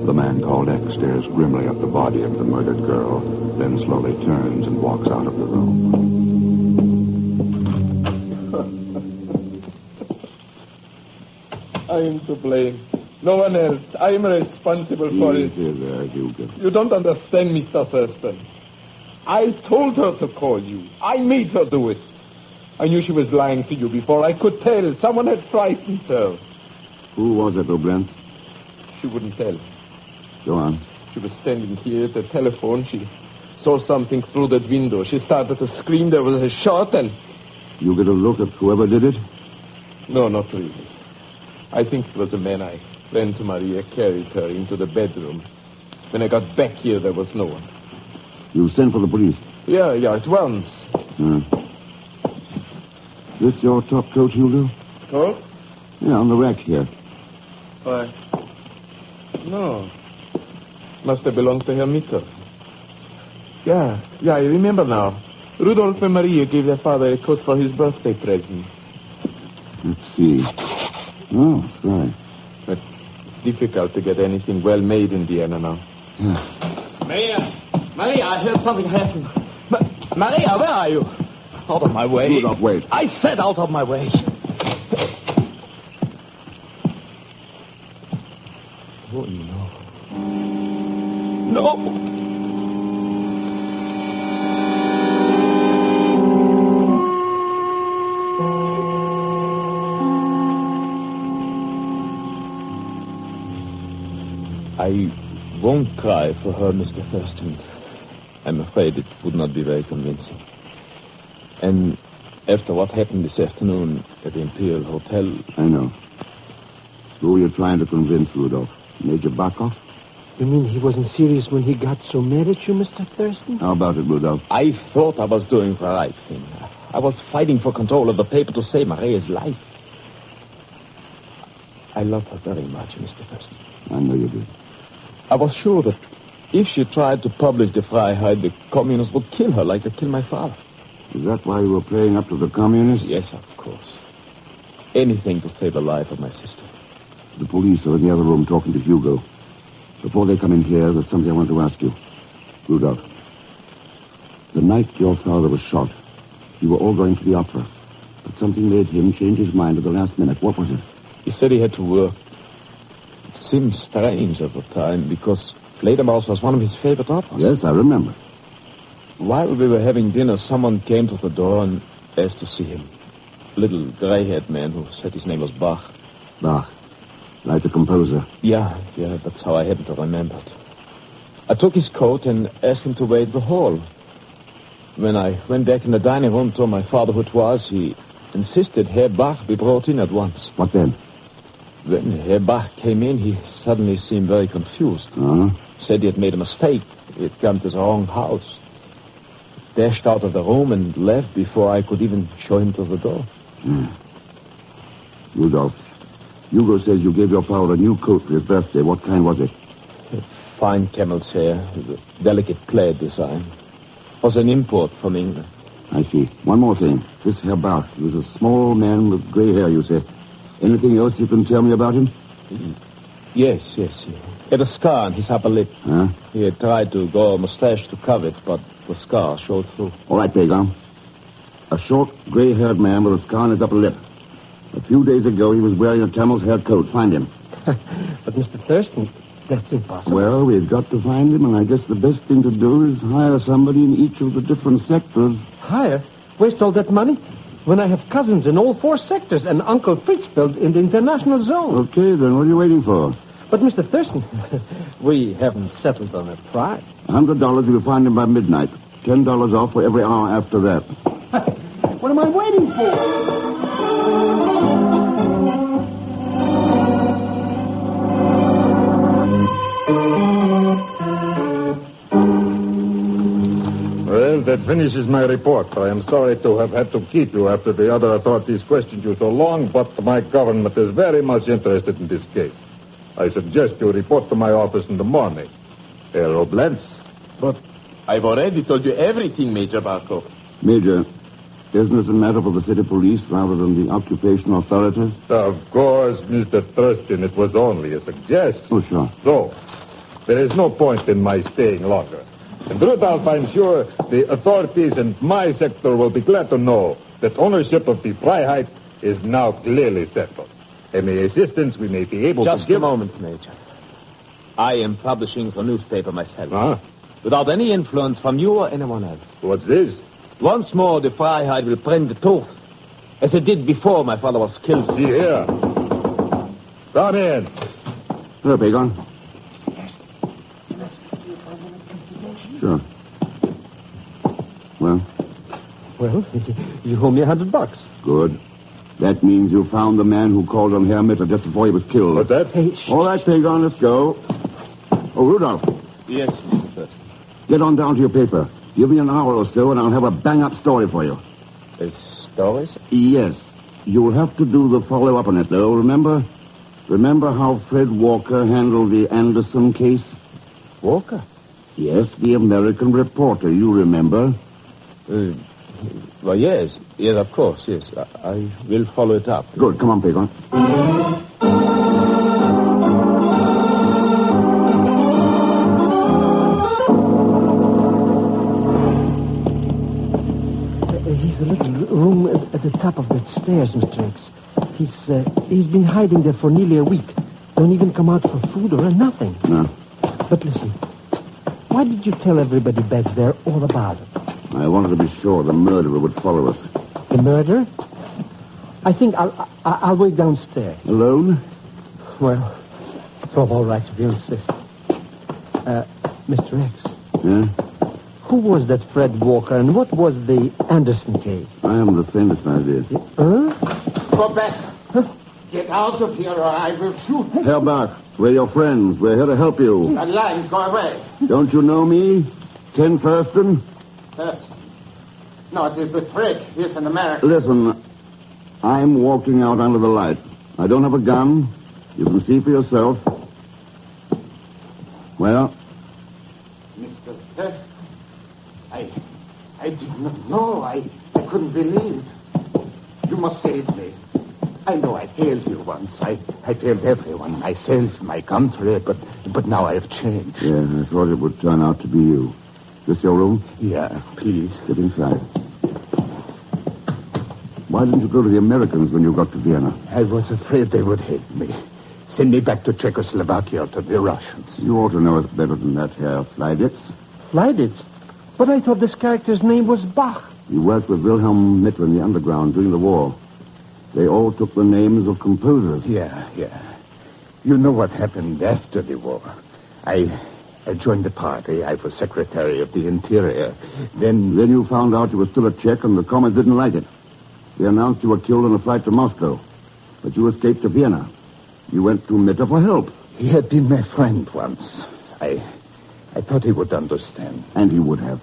Speaker 4: The Man Called X stares grimly at the body of the murdered girl, then slowly turns and walks out of the room.
Speaker 21: I am to blame. No one else. I am responsible for it. You don't understand, Mr. Thurston. I told her to call you. I made her do it. I knew she was lying to you before I could tell. Someone had frightened her.
Speaker 19: Who was it, O'Brent?
Speaker 21: She wouldn't tell.
Speaker 19: Go on.
Speaker 21: She was standing here at the telephone. She saw something through that window. She started to scream. There was a shot and...
Speaker 19: You get a look at whoever did it?
Speaker 21: No, not really. I think it was a man. I ran to Maria, carried her into the bedroom. When I got back here, there was no one.
Speaker 19: You sent for the police?
Speaker 21: Yeah, at once.
Speaker 19: This your top coat, Hilda?
Speaker 21: Coat?
Speaker 19: Yeah, on the rack here.
Speaker 21: Why? No. Must have belonged to Herr Mitter. Yeah, I remember now. Rudolph and Maria gave their father a coat for his birthday present.
Speaker 19: Let's see. Oh, that's right.
Speaker 21: But it's difficult to get anything well made in Vienna now.
Speaker 19: Yeah.
Speaker 2: Maria, I heard something happen. Maria, where are you? Out of my way.
Speaker 19: Do not wait.
Speaker 2: I said out of my way. Oh, no. No!
Speaker 17: I won't cry for her, Mr. Thurston. I'm afraid it would not be very convincing. And
Speaker 2: After what happened this afternoon at the Imperial Hotel...
Speaker 23: I know. Who are you trying to convince, Rudolph? Major Barkov?
Speaker 8: You mean he wasn't serious when he got so mad at you, Mr. Thurston?
Speaker 23: How about it, Rudolph?
Speaker 2: I thought I was doing the right thing. I was fighting for control of the paper to save Maria's life. I love her very much, Mr. Thurston.
Speaker 23: I know you did.
Speaker 2: I was sure that if she tried to publish the Freiheit, the communists would kill her like they killed my father.
Speaker 23: Is that why you were playing up to the communists?
Speaker 2: Yes, of course. Anything to save the life of my sister.
Speaker 23: The police are in the other room talking to Hugo. Before they come in here, there's something I want to ask you. Rudolph, the night your father was shot, you were all going to the opera. But something made him change his mind at the last minute. What was it?
Speaker 2: He said he had to work. It seemed strange at the time because Fledermaus was one of his favorite operas.
Speaker 23: Yes, I remember.
Speaker 2: While we were having dinner, someone came to the door and asked to see him. A little gray-haired man who said his name was Bach.
Speaker 23: Bach. Like the composer.
Speaker 2: Yeah, that's how I happened to remember it. I took his coat and asked him to wait in the hall. When I went back in the dining room, told my father who it was, he insisted Herr Bach be brought in at once.
Speaker 23: What then?
Speaker 2: When Herr Bach came in, he suddenly seemed very confused.
Speaker 23: Uh-huh.
Speaker 2: Said he had made a mistake. He had come to the wrong house. Dashed out of the room and left before I could even show him to the door.
Speaker 23: Rudolph, Hugo says you gave your father a new coat for his birthday. What kind was it?
Speaker 2: A fine camel's hair, with a delicate plaid design. Was an import from England.
Speaker 23: I see. One more thing. This Herr Bach, he was a small man with gray hair, you say. Anything else you can tell me about him?
Speaker 2: Yes. He had a scar on his upper lip.
Speaker 23: Huh?
Speaker 2: He had tried to grow a mustache to cover it, but the scar showed through.
Speaker 23: All right, Pegon. A short, gray-haired man with a scar on his upper lip. A few days ago, he was wearing a camel's hair coat. Find him.
Speaker 8: But, Mr. Thurston, that's impossible.
Speaker 23: Well, we've got to find him, and I guess the best thing to do is hire somebody in each of the different sectors.
Speaker 8: Hire? Waste all that money? When I have cousins in all 4 sectors and Uncle Fritz built in the international zone.
Speaker 23: Okay, then what are you waiting for?
Speaker 8: But, Mr. Thurston, we haven't settled on a price.
Speaker 23: $100 if you find him by midnight. $10 off for every hour after that.
Speaker 8: What am I waiting for?
Speaker 9: Well, that finishes my report. I am sorry to have had to keep you after the other authorities questioned you so long, but my government is very much interested in this case. I suggest you report to my office in the morning. Herr Oblenz.
Speaker 17: But I've already told you everything, Major Barkov.
Speaker 23: Major, isn't this a matter for the city police rather than the occupation authorities?
Speaker 9: Of course, Mr. Thurston, it was only a suggestion.
Speaker 23: Oh, sure.
Speaker 9: So, there is no point in my staying longer. And Rudolph, I'm sure the authorities in my sector will be glad to know that ownership of the Freiheit is now clearly settled. Any assistance we may be able to give...
Speaker 2: Just a moment, Major. I am publishing the newspaper myself.
Speaker 9: Huh?
Speaker 2: Without any influence from you or anyone else.
Speaker 9: What's this?
Speaker 2: Once more, the Freiheit will print the truth, as it did before my father was killed.
Speaker 9: See here. Come in.
Speaker 23: Hello, Pegon. Sure. Well?
Speaker 8: Well, you owe me $100.
Speaker 23: Good. That means you found the man who called on Herr Mitter just before he was killed.
Speaker 9: What's that?
Speaker 8: Hey,
Speaker 23: all right, Pegon, let's go. Oh, Rudolph.
Speaker 17: Yes, Mr. Thurston.
Speaker 23: Get on down to your paper. Give me an hour or so, and I'll have a bang-up story for you.
Speaker 2: Stories?
Speaker 23: Yes. You'll have to do the follow-up on it, though, remember? Remember how Fred Walker handled the Anderson case?
Speaker 2: Walker?
Speaker 23: Yes, the American reporter, you remember?
Speaker 2: Well, yes. Yes, of course, yes. I will follow it up.
Speaker 23: Good. Come on, Pegon.
Speaker 8: He's a little room at the top of that stairs, Mr. X. He's been hiding there for nearly a week. Don't even come out for food or nothing.
Speaker 23: No.
Speaker 8: But listen, why did you tell everybody back there all about it?
Speaker 23: I wanted to be sure the murderer would follow us.
Speaker 8: The murderer? I think I'll wait downstairs.
Speaker 23: Alone?
Speaker 8: Well, it's all right if you insist. Mr. X.
Speaker 23: Yeah?
Speaker 8: Who was that Fred Walker, and what was the Anderson case?
Speaker 19: I am the faintest idea.
Speaker 13: Go back. Get out of here or I will shoot.
Speaker 19: Herbert, we're your friends. We're here to help you.
Speaker 13: The lines, go away.
Speaker 19: Don't you know me? Ken Thurston?
Speaker 13: Yes. No, it is the trick. He's an American.
Speaker 19: Listen, I'm walking out under the light. I don't have a gun. You can see for yourself. Well?
Speaker 13: Mr. Thurston, I did not know. I couldn't believe. You must save me. I know I failed you once. I failed everyone, myself, my country, but now I have changed.
Speaker 19: Yeah, I thought it would turn out to be you. This your room?
Speaker 13: Yeah, please.
Speaker 19: Get inside. Why didn't you go to the Americans when you got to Vienna?
Speaker 13: I was afraid they would hate me. Send me back to Czechoslovakia, to the Russians.
Speaker 19: You ought to know us better than that, Herr Fleiditz.
Speaker 8: Fleiditz? But I thought this character's name was Bach.
Speaker 19: You worked with Wilhelm Mitter in the underground during the war. They all took the names of composers.
Speaker 13: Yeah. You know what happened after the war. I joined the party. I was Secretary of the Interior. Then
Speaker 19: you found out you were still a Czech and the Comets didn't like it. They announced you were killed on a flight to Moscow. But you escaped to Vienna. You went to Mitter for help.
Speaker 13: He had been my friend once. I thought he would understand.
Speaker 19: And he would have.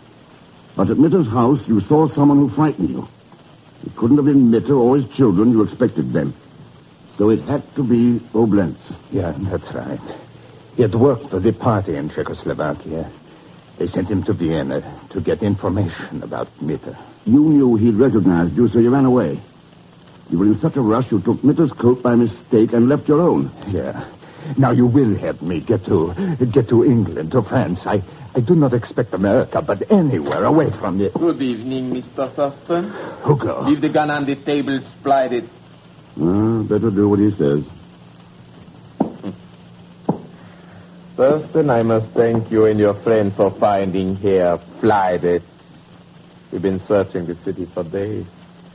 Speaker 19: But at Mitter's house, you saw someone who frightened you. It couldn't have been Mitter or his children. You expected them. So it had to be Oblenz.
Speaker 13: Yeah, that's right. He had worked for the party in Czechoslovakia. They sent him to Vienna to get information about Mitter.
Speaker 19: You knew he'd recognized you, so you ran away. You were in such a rush, you took Mitter's coat by mistake and left your own.
Speaker 13: Yeah. Now you will help me get to England, to France. I do not expect America, but anywhere away from you.
Speaker 21: Good evening, Mr. Thurston.
Speaker 13: Hugo.
Speaker 21: Leave the gun on the table, slide it.
Speaker 19: Better do what he says.
Speaker 21: Thurston, I must thank you and your friend for finding Herr Fleiditz. We've been searching the city for days.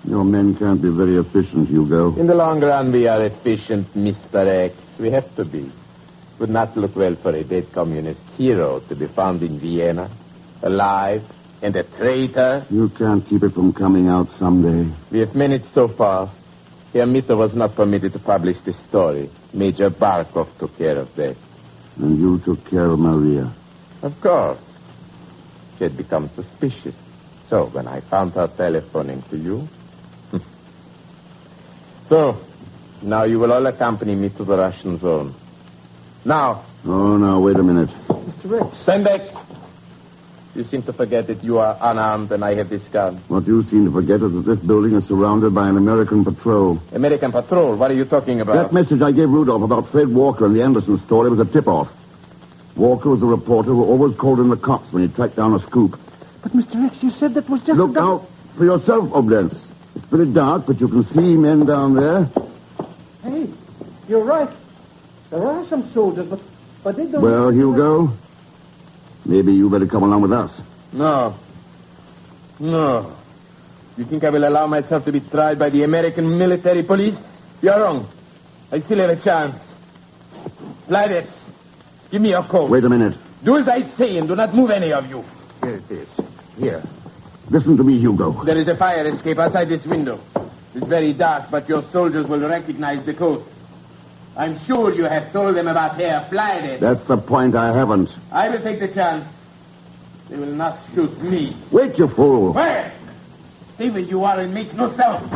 Speaker 19: Your men can't be very efficient, Hugo.
Speaker 21: In the long run, we are efficient, Mr. X. We have to be. Would not look well for a dead communist hero to be found in Vienna, alive, and a traitor.
Speaker 19: You can't keep it from coming out someday.
Speaker 21: We have managed so far. Herr Mitter was not permitted to publish the story. Major Barkov took care of that.
Speaker 19: And you took care of Maria?
Speaker 21: Of course. She had become suspicious. So when I found her telephoning to you... So, now you will all accompany me to the Russian zone. Now.
Speaker 19: Oh, now, wait a minute.
Speaker 21: Mr. Rex. Stand back. You seem to forget that you are unarmed and I have this gun.
Speaker 19: What you seem to forget is that this building is surrounded by an American patrol.
Speaker 21: American patrol? What are you talking about?
Speaker 19: That message I gave Rudolph about Fred Walker and the Anderson story was a tip-off. Walker was a reporter who always called in the cops when he tracked down a scoop.
Speaker 8: But, Mr. X, you said that was just...
Speaker 19: Look out for yourself, Oblenz. It's pretty dark, but you can see men down there.
Speaker 8: Hey, you're right. There are some soldiers, but they don't...
Speaker 19: Well, Hugo, maybe you better come along with us.
Speaker 21: No. You think I will allow myself to be tried by the American military police? You're wrong. I still have a chance. Fleiditz, give me your coat.
Speaker 19: Wait a minute.
Speaker 21: Do as I say and do not move any of you. Here it is. Here.
Speaker 19: Listen to me, Hugo.
Speaker 21: There is a fire escape outside this window. It's very dark, but your soldiers will recognize the coat. I'm sure you have told them about Herr Fleiditz.
Speaker 19: That's the point. I haven't.
Speaker 21: I will take the chance. They will not shoot me.
Speaker 19: Wait, you fool.
Speaker 21: Where? Stay where you are and make no sound.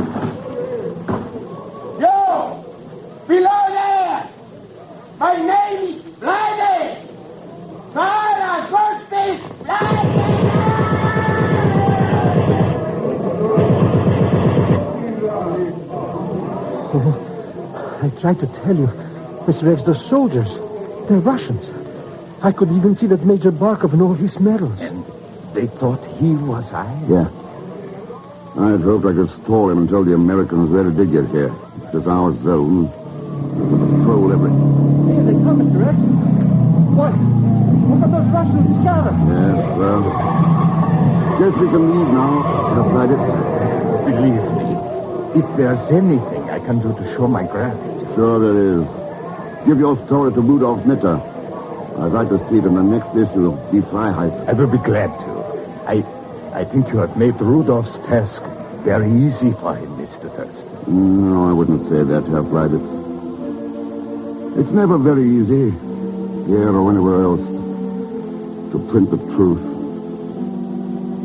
Speaker 21: You! Below there! My name is Fleiditz! Father, Justice, Fleiditz!
Speaker 8: I tried to tell you, Mr. X, those soldiers, they're Russians. I could even see that Major Barkov and all his medals.
Speaker 13: And they thought he was I?
Speaker 19: Yeah. I'd hoped I could stall him until the Americans were ready to get here. This is our zone. There's a patrol every...
Speaker 8: Here they come, Mr. X. What? Look at those Russians scattered.
Speaker 19: Yes, well... Guess we can leave now, Herr Fleiditz.
Speaker 13: Believe me, if there's anything I can do to show my gratitude...
Speaker 19: Sure there is. Give your story to Rudolf Mitter. I'd like to see it in the next issue of Die Freiheit.
Speaker 13: I will be glad to. I think you have made Rudolph's task very easy for him, Mr. Thurston.
Speaker 23: No, I wouldn't say that, Herr Private. It's never very easy, here or anywhere else, to print the truth.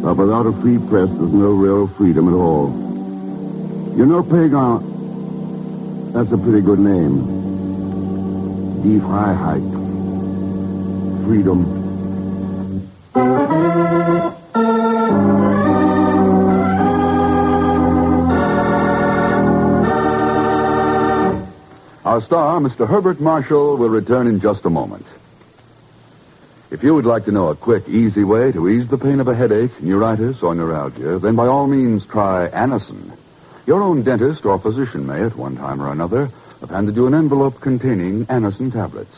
Speaker 23: But without a free press, there's no real freedom at all. You know, Pegon, that's a pretty good name. Die Freiheit. Freedom.
Speaker 4: Our star, Mr. Herbert Marshall, will return in just a moment. If you would like to know a quick, easy way to ease the pain of a headache, neuritis, or neuralgia, then by all means try Anacin. Your own dentist or physician may, at one time or another, have handed you an envelope containing Anacin tablets.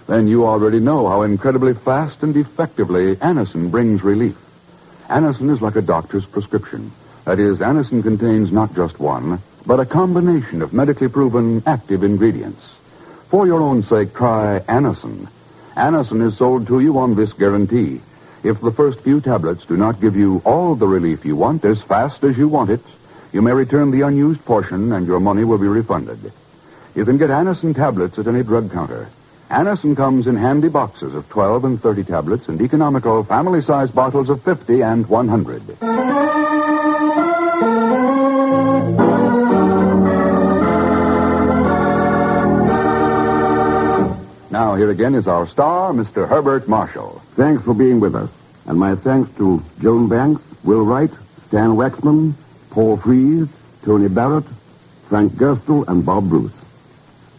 Speaker 4: Then you already know how incredibly fast and effectively Anacin brings relief. Anacin is like a doctor's prescription. That is, Anacin contains not just one, but a combination of medically proven active ingredients. For your own sake, try Anacin. Anacin is sold to you on this guarantee. If the first few tablets do not give you all the relief you want as fast as you want it, you may return the unused portion and your money will be refunded. You can get Anacin tablets at any drug counter. Anacin comes in handy boxes of 12 and 30 tablets and economical family-sized bottles of 50 and 100. Now, here again is our star, Mr. Herbert Marshall.
Speaker 23: Thanks for being with us. And my thanks to Joan Banks, Will Wright, Stan Waxman, Paul Freese, Tony Barrett, Frank Gerstle, and Bob Bruce.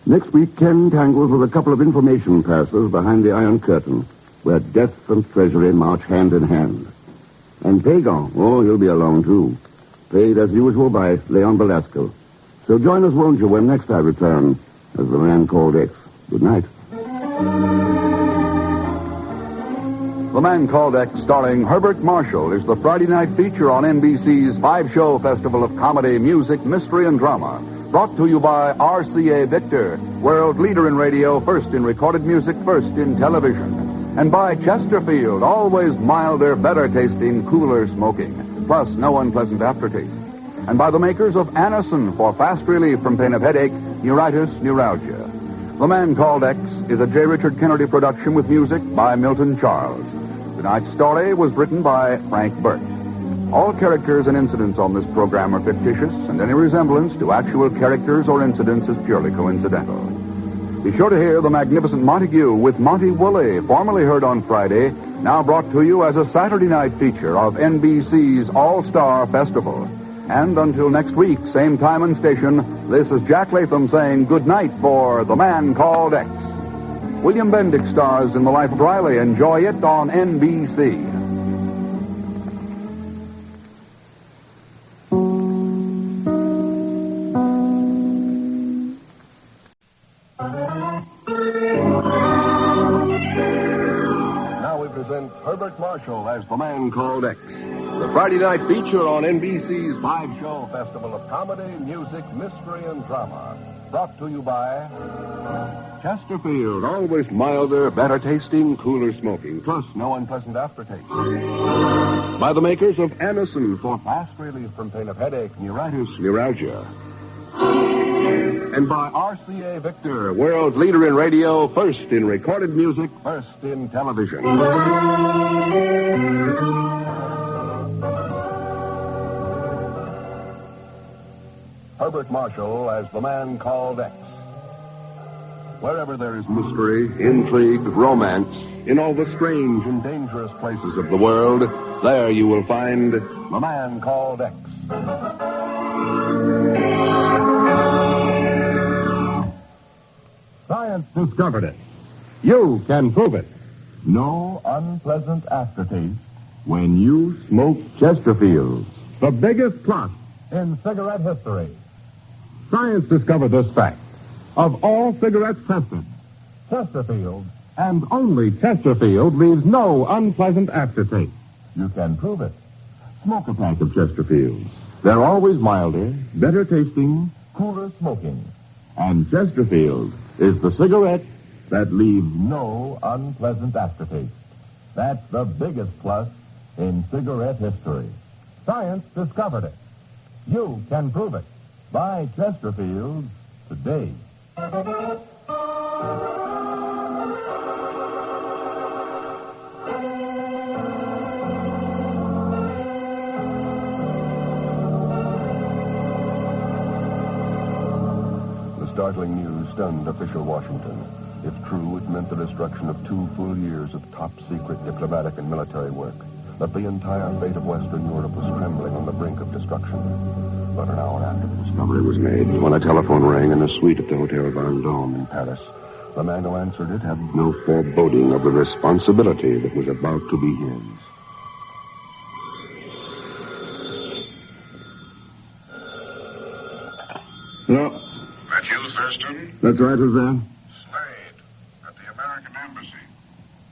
Speaker 23: Next week, Ken tangles with a couple of information passers behind the Iron Curtain, where death and treasury march hand in hand. And Pegon, he'll be along, too. Paid, as usual, by Leon Belasco. So join us, won't you, when next I return as the man called X. Good night.
Speaker 4: The Man Called X, starring Herbert Marshall, is the Friday night feature on NBC's 5-show festival of comedy, music, mystery, and drama. Brought to you by RCA Victor, world leader in radio, first in recorded music, first in television. And by Chesterfield, always milder, better tasting, cooler smoking, plus no unpleasant aftertaste. And by the makers of Anacin for fast relief from pain of headache, neuritis, neuralgia. The Man Called X is a J. Richard Kennedy production with music by Milton Charles. Tonight's story was written by Frank Burt. All characters and incidents on this program are fictitious, and any resemblance to actual characters or incidents is purely coincidental. Be sure to hear the magnificent Montague with Monty Woolley, formerly heard on Friday, now brought to you as a Saturday night feature of NBC's All-Star Festival. And until next week, same time and station, this is Jack Latham saying good night for The Man Called X. William Bendick stars in The Life of Riley. Enjoy it on NBC. Now we present Herbert Marshall as The Man Called X, the Friday night feature on NBC's 5-show festival of comedy, music, mystery, and drama. Brought to you by Chesterfield, always milder, better tasting, cooler smoking, plus no unpleasant aftertaste. By the makers of Anacin for fast relief from pain of headache, neuritis, neuralgia. And by RCA Victor, world leader in radio, first in recorded music, first in television. Herbert Marshall as The Man Called X. Wherever there is mystery, intrigue, romance, in all the strange and dangerous places of the world, there you will find The Man Called X.
Speaker 16: Science discovered it. You can prove it. No unpleasant aftertaste when you smoke Chesterfields, the biggest plus in cigarette history. Science discovered this fact. Of all cigarettes tested, Chesterfield, and only Chesterfield, leaves no unpleasant aftertaste. You can prove it. Smoke a pack of Chesterfields. They're always milder, better tasting, cooler smoking. And Chesterfield is the cigarette that leaves no unpleasant aftertaste. That's the biggest plus in cigarette history. Science discovered it. You can prove it. Buy Chesterfield today.
Speaker 11: The startling news stunned official Washington. If true, it meant the destruction of 2 full years of top-secret diplomatic and military work. That the entire fate of Western Europe was trembling on the brink of destruction. But an hour after the discovery was made, when a telephone rang in a suite at the Hotel Vendôme in Paris, the man who answered it had no foreboding of the responsibility that was about to be his.
Speaker 19: Hello?
Speaker 14: That you, Thurston?
Speaker 19: That's right, who's there?
Speaker 14: Slade, at the American Embassy.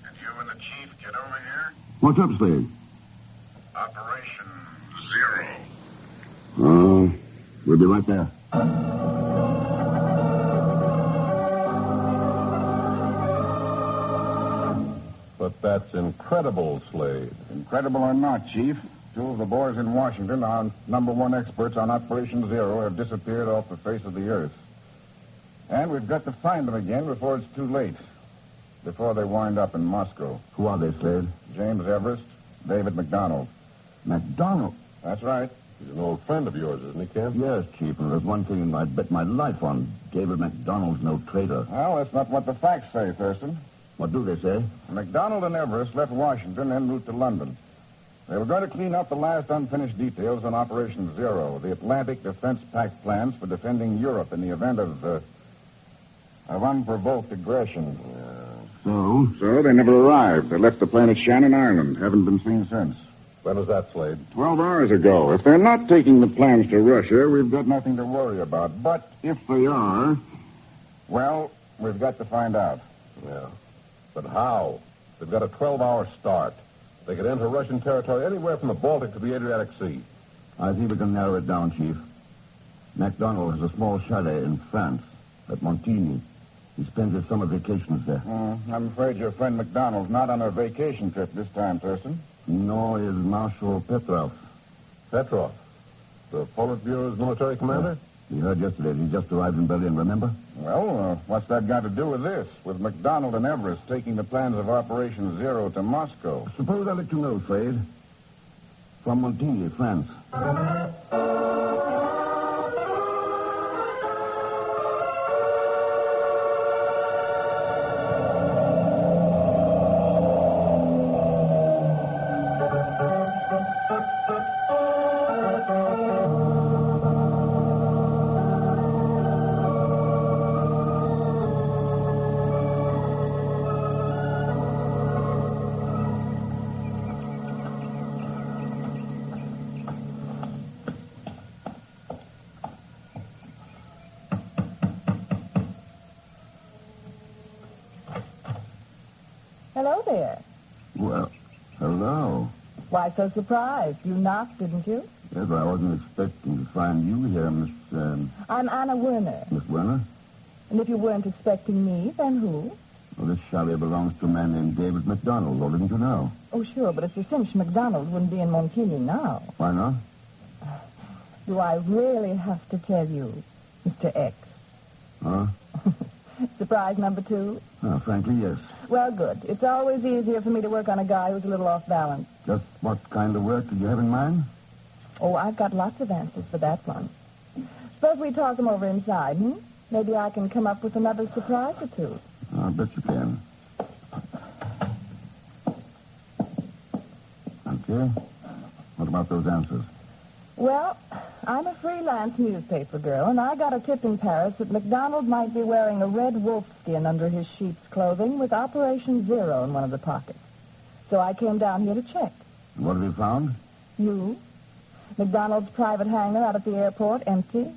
Speaker 14: Can you and the chief get over here?
Speaker 19: What's up, Slade?
Speaker 14: Operation Zero.
Speaker 19: We'll be right there.
Speaker 5: But that's incredible, Slade.
Speaker 15: Incredible or not, Chief, 2 of the boys in Washington, our #1 experts on Operation Zero, have disappeared off the face of the earth. And we've got to find them again before it's too late. Before they wind up in Moscow.
Speaker 19: Who are they, Slade?
Speaker 15: James Everest, David McDonald.
Speaker 19: McDonald?
Speaker 15: That's right.
Speaker 5: He's an old friend of yours, isn't he, Ken?
Speaker 19: Yes, Chief, and there's one thing I'd bet my life on. David McDonald's no traitor.
Speaker 15: Well, that's not what the facts say, Thurston.
Speaker 19: What do they say?
Speaker 15: McDonald and Everest left Washington en route to London. They were going to clean up the last unfinished details on Operation Zero, the Atlantic Defense Pact plans for defending Europe in the event of unprovoked aggression.
Speaker 19: So
Speaker 15: they never arrived. They left the planet Shannon Island. Haven't been seen since.
Speaker 5: When was that, Slade?
Speaker 15: 12 hours ago. If they're not taking the plans to Russia, we've got nothing to worry about. But if they are, well, we've got to find out.
Speaker 5: Yeah. But how? They've got a 12-hour start. They could enter Russian territory anywhere from the Baltic to the Adriatic Sea.
Speaker 19: I think we can narrow it down, Chief. MacDonald has a small chalet in France, at Montigny. He spends his summer vacations there.
Speaker 15: I'm afraid your friend MacDonald's not on a vacation trip this time, Thurston.
Speaker 19: Nor is Marshal Petrov.
Speaker 5: Petrov? The Politburo's military commander?
Speaker 19: You heard yesterday that he just arrived in Berlin, remember?
Speaker 15: Well, what's that got to do with this? With MacDonald and Everest taking the plans of Operation Zero to Moscow?
Speaker 19: Suppose I let you know, Slade. From Montigny, France.
Speaker 24: Hello there.
Speaker 19: Well, hello.
Speaker 24: Why so surprised? You knocked, didn't you?
Speaker 19: Yes, I wasn't expecting to find you here, Miss...
Speaker 24: I'm Anna Werner.
Speaker 19: Miss Werner?
Speaker 24: And if you weren't expecting me, then who?
Speaker 19: Well, this chalet belongs to a man named David McDonald, or didn't you know?
Speaker 24: Oh, sure, but it's a cinch McDonald wouldn't be in Montigny now.
Speaker 19: Why not?
Speaker 24: Do I really have to tell you, Mr. X?
Speaker 19: Huh?
Speaker 24: Surprise number 2?
Speaker 19: Frankly, yes.
Speaker 24: Well, good. It's always easier for me to work on a guy who's a little off balance.
Speaker 19: Just what kind of work did you have in mind?
Speaker 24: Oh, I've got lots of answers for that one. Suppose we talk them over inside, Maybe I can come up with another surprise or 2.
Speaker 19: I bet you can. Okay. What about those answers?
Speaker 24: Well, I'm a freelance newspaper girl, and I got a tip in Paris that MacDonald might be wearing a red wolf skin under his sheep's clothing with Operation Zero in one of the pockets. So I came down here to check.
Speaker 19: And what have you found?
Speaker 24: You. MacDonald's private hangar out at the airport, empty.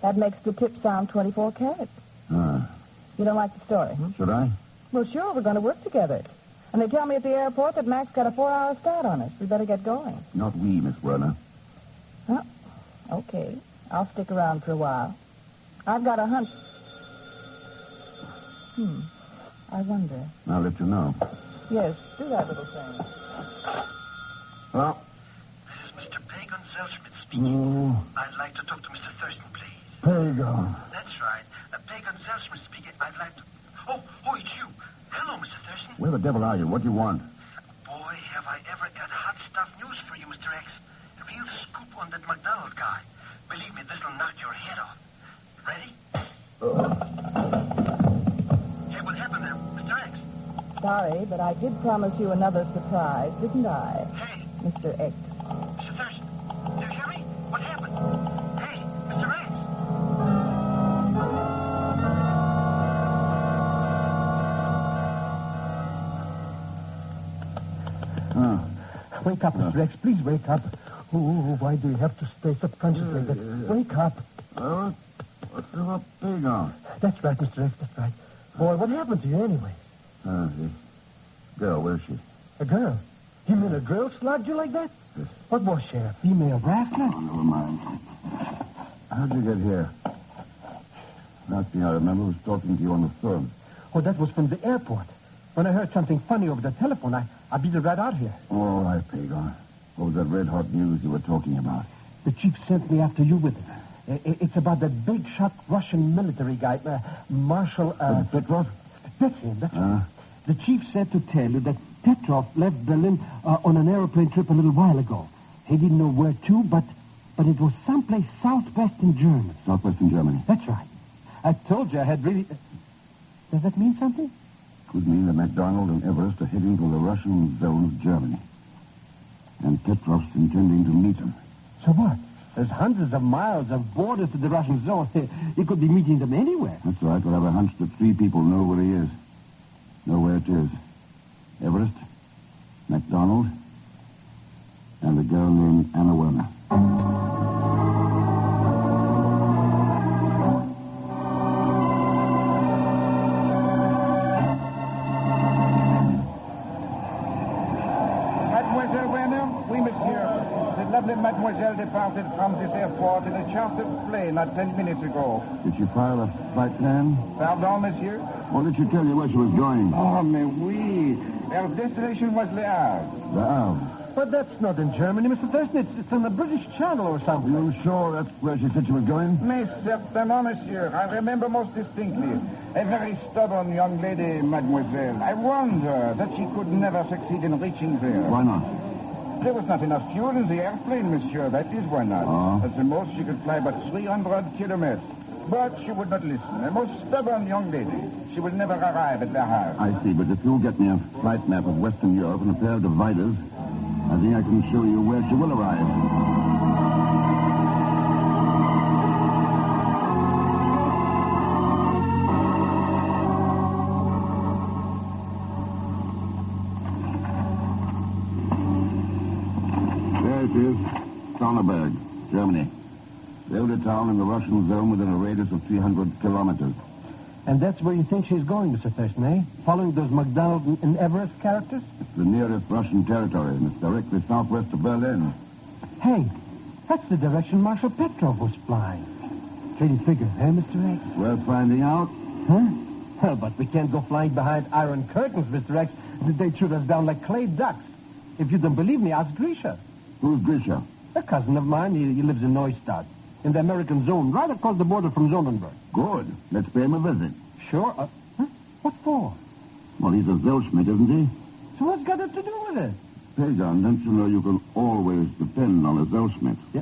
Speaker 24: That makes the tip sound 24 carats. You don't like the story,
Speaker 19: Should I?
Speaker 24: Well, sure, we're going to work together. And they tell me at the airport that Mac's got a 4-hour start on us. We better get going.
Speaker 19: Not we, Miss Werner.
Speaker 24: Huh? Okay. I'll stick around for a while. I've got a hunch. I wonder.
Speaker 19: I'll let you know.
Speaker 24: Yes, do that little thing.
Speaker 15: Well?
Speaker 14: This is Mr. Pegon Zellschmidt speaking. I'd like to talk to Mr. Thurston, please.
Speaker 15: Pegon.
Speaker 14: That's right. Pegon Zellschmidt speaking. I'd like to... Oh, it's you. Hello, Mr. Thurston.
Speaker 15: Where the devil are you? What do you want?
Speaker 14: Boy, have I ever got hot stuff news for you, Mr. X. A real scoop on that McDonald guy. Believe me, this'll knock your head off. Ready? Hey, what happened there, Mr. X?
Speaker 24: Sorry, but I did promise you another surprise, didn't I?
Speaker 14: Hey.
Speaker 24: Mr. X.
Speaker 14: Mr. Thurston, do you hear me? What happened? Hey, Mr. X.
Speaker 8: Wake up, Mr. X. Please wake up. Oh, why do you have to stay subconscious like that? Wake up.
Speaker 15: What's up, Pegon?
Speaker 8: That's right, Mr. X. That's right. Boy, what happened to you anyway?
Speaker 15: The girl, where's she?
Speaker 8: A girl? You mean a girl slugged you like that?
Speaker 15: Yes.
Speaker 8: What was she, a female wrestler?
Speaker 15: Oh, never mind. How'd you get here? Last thing I remember was talking to you on the phone.
Speaker 8: Oh, that was from the airport. When I heard something funny over the telephone, I beat it right out here.
Speaker 15: All right, Pegon. What was that red-hot news you were talking about?
Speaker 8: The chief sent me after you with it. It's about that big-shot Russian military guy, Marshall...
Speaker 15: Petrov?
Speaker 8: That's him, that's right. The chief said to tell you that Petrov left Berlin on an aeroplane trip a little while ago. He didn't know where to, but it was someplace southwestern Germany.
Speaker 15: Southwestern Germany?
Speaker 8: That's right. I told you I had really... Does that mean something?
Speaker 15: Could mean that MacDonald and Everest are heading to the Russian zone of Germany. And Petrov's intending to meet them.
Speaker 8: So what? There's hundreds of miles of borders to the Russian zone. He could be meeting them anywhere.
Speaker 15: That's right. We'll have a hunch that 3 people know where he is. Know where it is. Everest, MacDonald, and a girl named Anna Werner.
Speaker 1: Mademoiselle Werner, oui, monsieur. The lovely mademoiselle departed from this airport in a chartered plane not 10 minutes ago.
Speaker 15: Did she file a flight plan?
Speaker 1: Pardon, monsieur?
Speaker 15: What did she tell you where she was going?
Speaker 1: Oh, mais oui. Her destination was Le Havre.
Speaker 15: Le Havre.
Speaker 8: But that's not in Germany, Mr. Thurston. It's on the British Channel or something.
Speaker 15: Are you sure that's where she said she was going?
Speaker 1: Mais certainement, monsieur. I remember most distinctly. A very stubborn young lady, mademoiselle. I warned her that she could never succeed in reaching there.
Speaker 15: Why not?
Speaker 1: There was not enough fuel in the airplane, monsieur. That is why not.
Speaker 15: Oh.
Speaker 1: At the most, she could fly but 300 kilometers. But she would not listen. A most stubborn young lady. She will never arrive at Le Havre.
Speaker 15: I see, but if you'll get me a flight map of Western Europe and a pair of dividers, I think I can show you where she will arrive. There it is, Sonneberg, Germany. The only town in the Russian zone within a radius of 300 kilometers.
Speaker 8: And that's where you think she's going, Mr. Thurston, eh? Following those MacDonald and Everest characters?
Speaker 15: It's the nearest Russian territory, and it's directly southwest of Berlin.
Speaker 8: Hey, that's the direction Marshal Petrov was flying. Pretty figures, eh, Mr. X?
Speaker 15: Worth finding out.
Speaker 8: Huh? Well, but we can't go flying behind iron curtains, Mr. X. They'd shoot us down like clay ducks. If you don't believe me, ask Grisha.
Speaker 15: Who's Grisha?
Speaker 8: A cousin of mine. He lives in Neustadt, in the American zone, right across the border from Sonnenberg.
Speaker 15: Good. Let's pay him a visit.
Speaker 8: Sure. What for?
Speaker 15: Well, he's a Zellschmidt, isn't he?
Speaker 8: So what's got it to do with it?
Speaker 15: Pegon, don't you know you can always depend on a Zellschmidt?
Speaker 8: Yeah.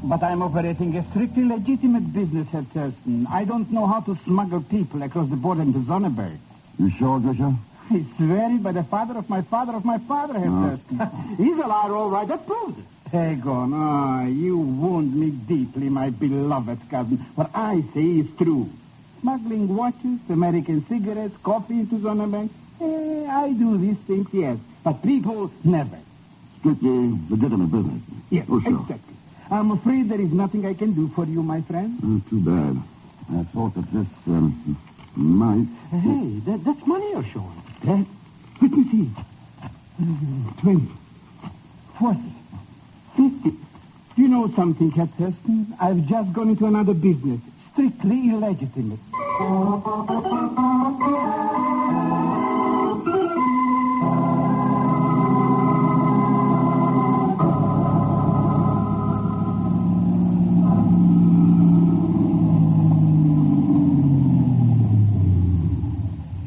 Speaker 3: But I'm operating a strictly legitimate business, Herr Thurston. I don't know how to smuggle people across the border into Sonnenberg.
Speaker 15: You sure, Grisha?
Speaker 3: I swear it by the father of my father, Herr Thurston. He's a liar, all right. That proves it. Pegon, you wound me deeply, my beloved cousin. What I say is true. Smuggling watches, American cigarettes, coffee into Sonnenberg. I do these things, yes. But people, never.
Speaker 15: Strictly legitimate business.
Speaker 3: Yes,
Speaker 15: oh, sure.
Speaker 3: Exactly. I'm afraid there is nothing I can do for you, my friend.
Speaker 15: Too bad. I thought that this, might...
Speaker 8: Hey, that's money you're showing.
Speaker 3: That? Let me see. 20, 40, 50. You know something, Ken Thurston? I've just gone into another business, strictly illegitimate.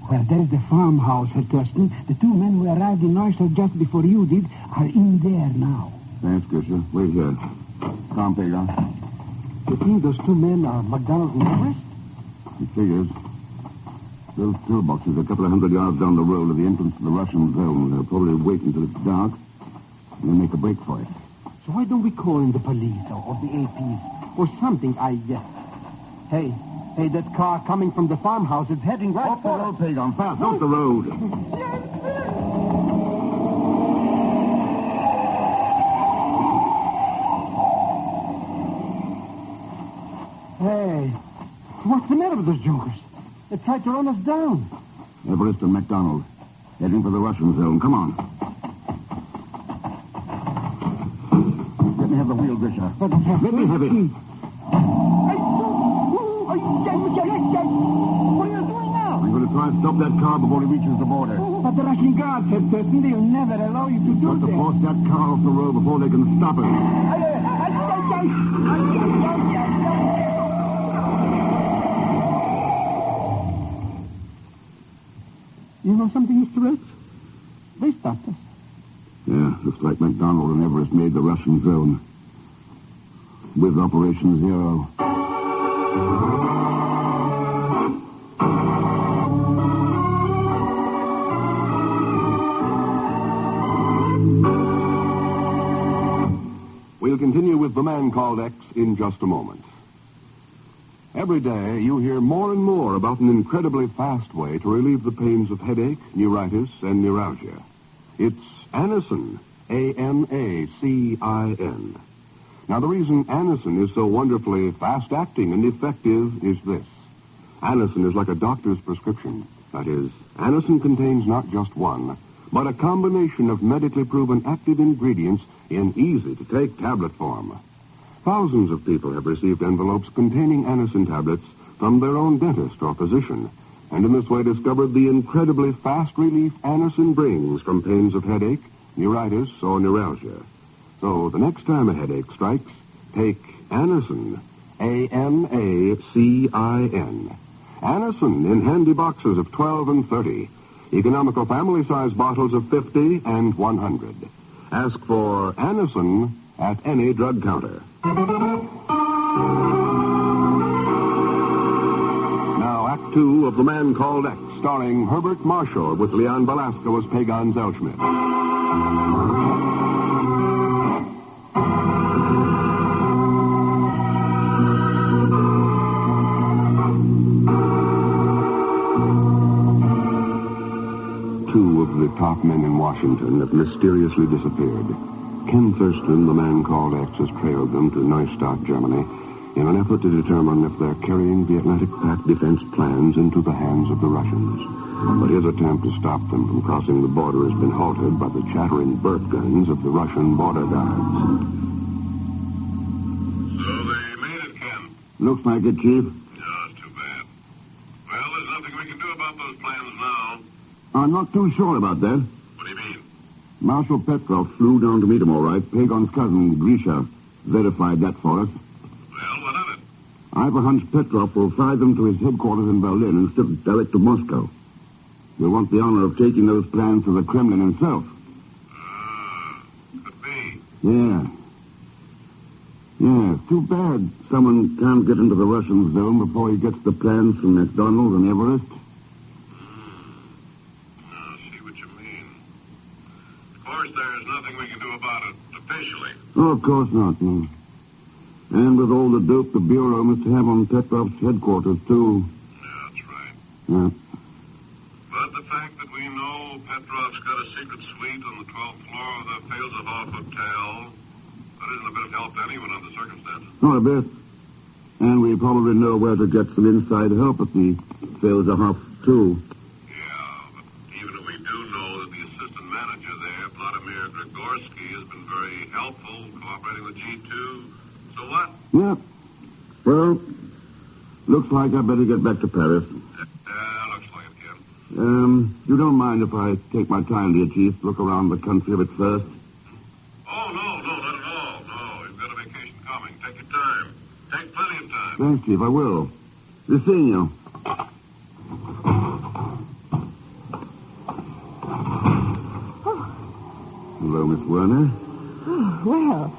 Speaker 3: Well, there's the farmhouse, Herr Thurston. The two men who arrived in Neustadt just before you did are in there now.
Speaker 11: Thanks, Gusher. Wait here. Come, Pegon.
Speaker 8: You think those two men are McDonald and Everest?
Speaker 11: He figures. Those pillboxes are a couple of 100 yards down the road at the entrance to the Russian zone. They'll probably wait until it's dark and then make a break for it.
Speaker 8: So why don't we call in the police or the APs or something? Hey, that car coming from the farmhouse is heading right
Speaker 11: off
Speaker 8: for
Speaker 11: the road, Pegon. Fast, off the road.
Speaker 8: Hey, what's the matter with those jokers? They tried to run us down.
Speaker 11: Everest and McDonald, heading for the Russian zone. Come on. Let me have the wheel, Grisha. Let me have it.
Speaker 8: What are you doing now?
Speaker 11: I'm going to try and stop that car before it reaches the border.
Speaker 3: But the Russian guards, Herr Thurston, they'll never allow you to do
Speaker 11: Got to force that car off the road before they can stop it.
Speaker 3: You know something, Mr. X? They stopped us.
Speaker 11: Yeah, looks like McDonald and Everest made the Russian zone. With Operation Zero.
Speaker 10: We'll continue with The Man Called X in just a moment. Every day, you hear more and more about an incredibly fast way to relieve the pains of headache, neuritis, and neuralgia. It's Anacin, A-N-A-C-I-N. Now, the reason Anacin is so wonderfully fast-acting and effective is this. Anacin is like a doctor's prescription. That is, Anacin contains not just one, but a combination of medically proven active ingredients in easy-to-take tablet form. Thousands of people have received envelopes containing Anacin tablets from their own dentist or physician, and in this way discovered the incredibly fast relief Anacin brings from pains of headache, neuritis, or neuralgia. So the next time a headache strikes, take Anacin, A-N-A-C-I-N. Anacin in handy boxes of 12 and 30, economical family-size bottles of 50 and 100. Ask for Anacin at any drug counter. Now, Act Two of The Man Called X, starring Herbert Marshall with Leon Belasco as Pegon Zellschmidt. Two of the top men in Washington have mysteriously disappeared. Ken Thurston, the Man Called X, has trailed them to Neustadt, Germany, in an effort to determine if they're carrying the Atlantic Pact defense plans into the hands of the Russians. But his attempt to stop them from crossing the border has been halted by the chattering burp guns of the Russian border guards.
Speaker 5: So they made it, Ken.
Speaker 11: Looks like it, Chief.
Speaker 5: Just too bad. Well, there's nothing we can do about those plans now.
Speaker 11: I'm not too sure about that.
Speaker 5: What do you mean?
Speaker 11: Marshal Petrov flew down to meet him, all right. Pegon's cousin, Grisha, verified that for us.
Speaker 5: Well, what of it?
Speaker 11: I've a hunch Petrov will fly them to his headquarters in Berlin instead of direct to Moscow. He'll want the honor of taking those plans to the Kremlin himself.
Speaker 5: Could be.
Speaker 11: Yeah. Yeah, too bad someone can't get into the Russian zone before he gets the plans from McDonald and Everest.
Speaker 5: Of course, there's nothing we can do about it officially.
Speaker 11: Oh, of course not, no. And with all the dope the Bureau must have on Petrov's headquarters, too.
Speaker 5: Yeah, that's right.
Speaker 11: Yeah.
Speaker 5: But the fact that we know Petrov's got a secret suite on the 12th floor of the Felsenhof Hotel, that isn't a bit of help to anyone under the circumstances.
Speaker 11: Not a bit. And we probably know where to get some inside help at the Felsenhof, too.
Speaker 5: Vladimir Grigorsky has been very helpful cooperating with G2 So what?
Speaker 10: Yeah. Well, looks like I better get back to Paris.
Speaker 5: Looks like it, Ken.
Speaker 10: You don't mind if I take my time, dear Chief, look around the country a bit first?
Speaker 5: Oh, no, not at all. No, you've got a vacation coming. Take your time. Take plenty of time.
Speaker 10: Thanks, Chief, I will. Be seeing you. Hello, Miss Werner.
Speaker 24: Oh, well,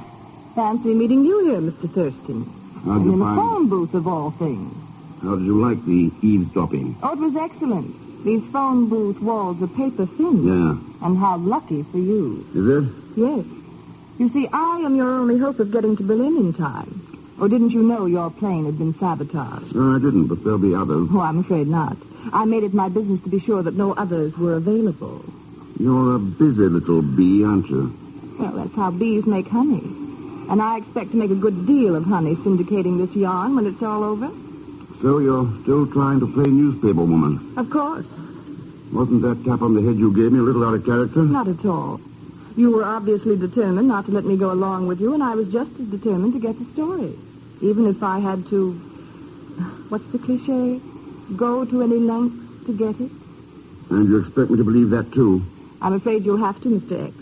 Speaker 24: fancy meeting you here, Mr. Thurston.
Speaker 10: How'd you
Speaker 24: in
Speaker 10: find
Speaker 24: a phone booth of all things.
Speaker 10: How did you like the eavesdropping?
Speaker 24: Oh, it was excellent. These phone booth walls are paper thin.
Speaker 10: Yeah.
Speaker 24: And how lucky for you.
Speaker 10: Is it?
Speaker 24: Yes. You see, I am your only hope of getting to Berlin in time. Or didn't you know your plane had been sabotaged?
Speaker 10: No, I didn't, but there'll be others.
Speaker 24: Oh, I'm afraid not. I made it my business to be sure that no others were available.
Speaker 10: You're a busy little bee, aren't you?
Speaker 24: Well, that's how bees make honey. And I expect to make a good deal of honey syndicating this yarn when it's all over.
Speaker 10: So you're still trying to play newspaper woman?
Speaker 24: Of course.
Speaker 10: Wasn't that tap on the head you gave me a little out of character?
Speaker 24: Not at all. You were obviously determined not to let me go along with you, and I was just as determined to get the story. Even if I had to, what's the cliche? Go to any length to get it?
Speaker 10: And you expect me to believe that, too?
Speaker 24: I'm afraid you'll have to, Mr. X.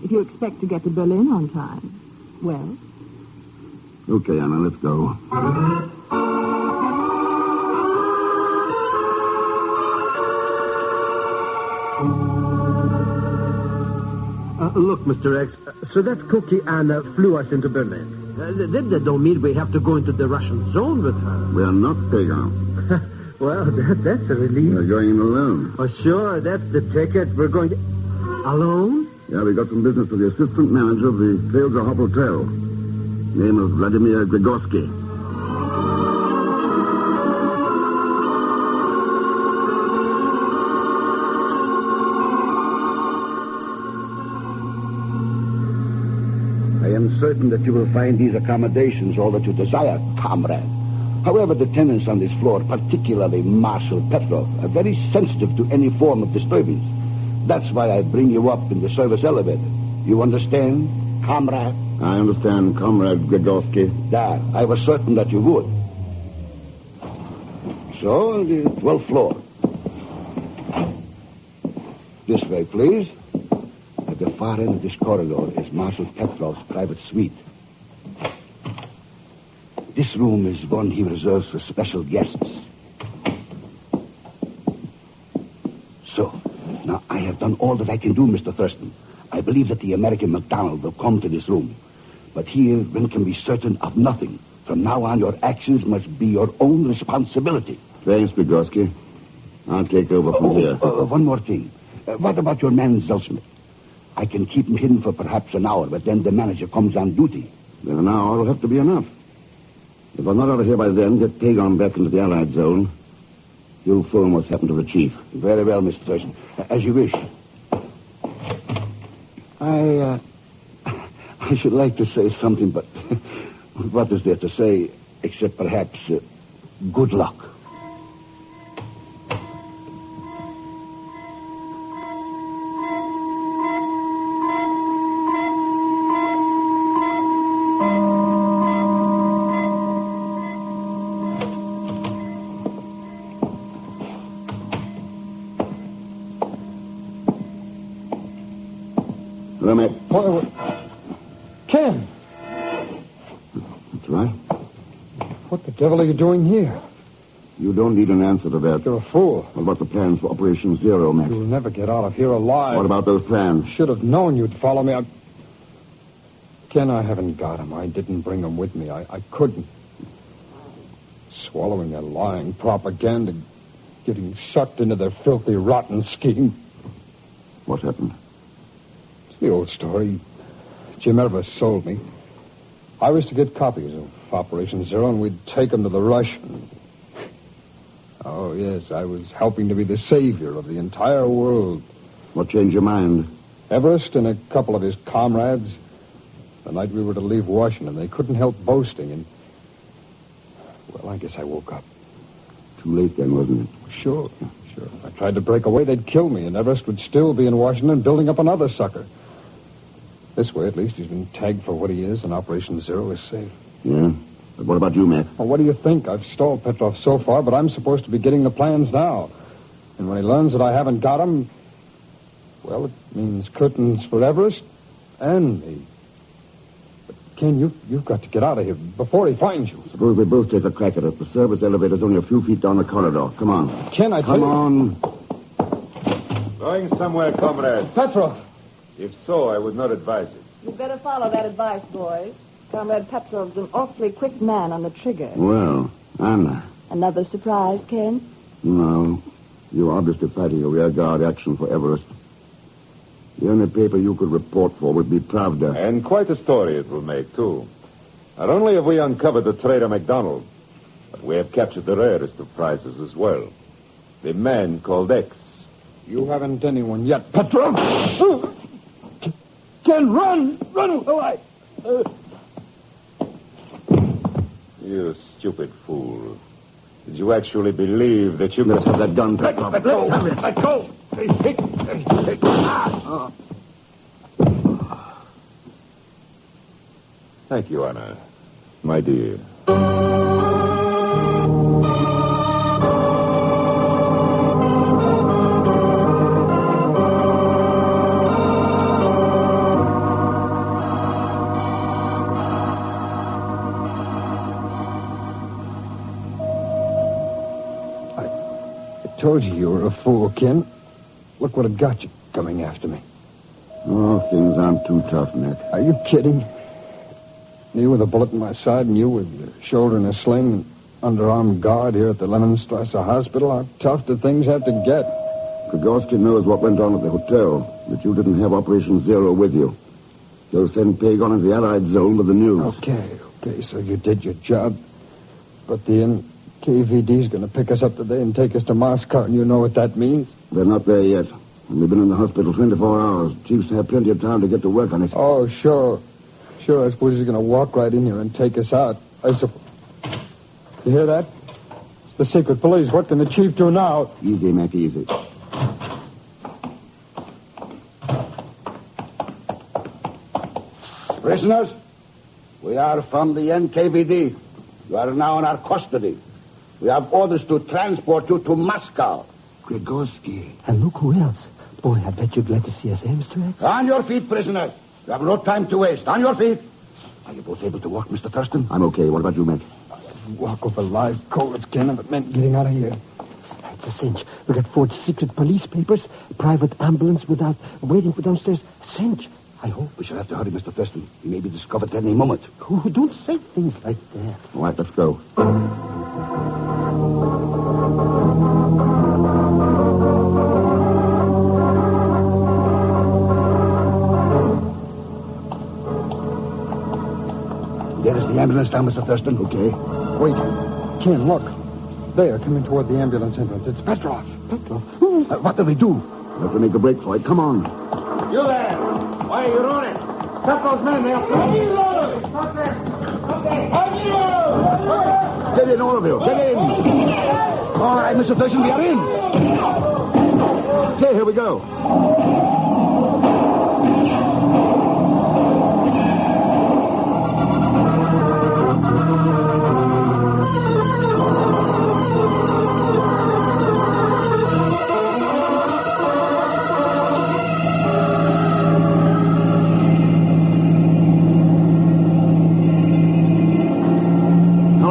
Speaker 24: If you expect to get to Berlin on time. Well?
Speaker 10: Okay, Anna, let's go.
Speaker 6: Look, Mr. X, so that cookie Anna flew us into Berlin. That don't mean we have to go into the Russian zone with her.
Speaker 10: We're not Pegon.
Speaker 6: Well, that's a relief.
Speaker 10: We're going in alone.
Speaker 6: Oh, sure, that's the ticket. We're going to... Alone?
Speaker 10: Yeah, we got some business with the assistant manager of the Petroleum Hotel. Name of Vladimir Grigorsky.
Speaker 23: I am certain that you will find these accommodations all that you desire, comrade. However, the tenants on this floor, particularly Marshal Petrov, are very sensitive to any form of disturbance. That's why I bring you up in the service elevator. You understand, comrade?
Speaker 10: I understand, Comrade Grigorsky.
Speaker 23: There, I was certain that you would. So, the 12th floor. This way, please. At the far end of this corridor is Marshal Petrov's private suite. This room is one he reserves for special guests. So, now I have done all that I can do, Mr. Thurston. I believe that the American McDonald will come to this room. But here, one can be certain of nothing. From now on, your actions must be your own responsibility.
Speaker 10: Thanks, Grigorsky. I'll take over from here.
Speaker 23: One more thing. What about your man, Zellschmidt? I can keep him hidden for perhaps an hour, but then the manager comes on duty.
Speaker 10: Then an hour will have to be enough. If I'm not out of here by then, get Pegon back into the Allied zone. You'll phone what's happened to the chief.
Speaker 23: Very well, Mr. Thurston. As you wish. I should like to say something, but what is there to say except perhaps good luck?
Speaker 10: Hello, mate.
Speaker 12: Ken!
Speaker 10: That's right.
Speaker 12: What the devil are you doing here?
Speaker 10: You don't need an answer to that.
Speaker 12: You're a fool.
Speaker 10: What about the plans for Operation Zero, Max?
Speaker 12: You'll never get out of here alive.
Speaker 10: What about those plans?
Speaker 12: Should have known you'd follow me. Ken, I haven't got them. I didn't bring them with me. I couldn't. Swallowing their lying propaganda, getting sucked into their filthy, rotten scheme.
Speaker 10: What happened?
Speaker 12: It's the old story. Jim Everest sold me. I was to get copies of Operation Zero, and we'd take them to the Russians. Oh, yes, I was helping to be the savior of the entire world.
Speaker 10: What changed your mind?
Speaker 12: Everest and a couple of his comrades. The night we were to leave Washington, they couldn't help boasting, and... Well, I guess I woke up.
Speaker 10: Too late then, wasn't it?
Speaker 12: Sure. If I tried to break away, they'd kill me, and Everest would still be in Washington building up another sucker. This way, at least, he's been tagged for what he is, and Operation Zero is safe.
Speaker 23: Yeah? But what about you, Mac?
Speaker 12: Well, what do you think? I've stalled Petrov so far, but I'm supposed to be getting the plans now. And when he learns that I haven't got him, well, it means curtains for Everest and me. But, Ken, you've got to get out of here before he finds you.
Speaker 23: Suppose we both take a crack at it. The service elevator's only a few feet down the corridor. Come on.
Speaker 12: Ken, I tell you...
Speaker 23: Come on.
Speaker 7: Going somewhere, comrade.
Speaker 12: Petrov!
Speaker 7: If so, I would not advise it.
Speaker 24: You'd better follow that advice, boys. Comrade Petrov's an awfully quick man on the trigger.
Speaker 23: Well, Anna.
Speaker 24: Another surprise, Ken?
Speaker 23: No. You're obviously fighting a rearguard action for Everest. The only paper you could report for would be Pravda.
Speaker 7: And quite a story it will make, too. Not only have we uncovered the traitor MacDonald, but we have captured the rarest of prizes as well. The man called X.
Speaker 12: You haven't anyone yet, Petrov! Ken, run! Run away!
Speaker 7: You stupid fool. Did you actually believe that you could...
Speaker 23: have that gun, Petrov.
Speaker 7: Let go!
Speaker 23: Let go!
Speaker 7: Thank you, Anna. My dear.
Speaker 12: I told you were a fool, Ken. Look what it got you coming after me.
Speaker 23: Oh, things aren't too tough, Nick.
Speaker 12: Are you kidding? Me with a bullet in my side and you with your shoulder in a sling and underarm guard here at the Leninstrasse Hospital? How tough do things have to get?
Speaker 23: Krogowski knows what went on at the hotel, that you didn't have Operation Zero with you. He'll send Pegon into the Allied zone with the news.
Speaker 12: Okay, so you did your job. But the NKVD's going to pick us up today and take us to Moscow, and you know what that means?
Speaker 23: They're not there yet. And we've been in the hospital 24 hours. Chiefs have plenty of time to get to work on it.
Speaker 12: Oh, sure. Sure, I suppose he's going to walk right in here and take us out. You hear that? It's the secret police. What can the chief do now?
Speaker 23: Easy, Mac, easy.
Speaker 18: Prisoners, we are from the NKVD. You are now in our custody. We have orders to transport you to Moscow.
Speaker 8: Grigorski. And look who else. Boy, I bet you're glad to see us, eh, Mr. X?
Speaker 18: On your feet, prisoners. You have no time to waste. On your feet. Are you both able to walk, Mr. Thurston?
Speaker 23: I'm okay. What about you, Mac?
Speaker 12: Walk over live coals, Ken, if it meant getting out of here.
Speaker 8: It's a cinch. We got forged secret police papers, private ambulance without waiting for downstairs. Cinch. I hope.
Speaker 18: We shall have to hurry, Mr. Thurston. He may be discovered at any moment.
Speaker 8: Oh, don't say things like that.
Speaker 23: All right, let's go.
Speaker 18: There is the ambulance now, Mr. Thurston.
Speaker 23: Okay.
Speaker 12: Wait. Ken, look. They are coming toward the ambulance entrance. It's Petrov.
Speaker 8: Petrov?
Speaker 18: What do we do?
Speaker 23: We have to make a break for it. Come on.
Speaker 20: You there! Why are you running? Stop those men. They are...
Speaker 23: Get in, all of you. Get in.
Speaker 18: All right, Mr. Thurston, we are in.
Speaker 23: Okay, here we go.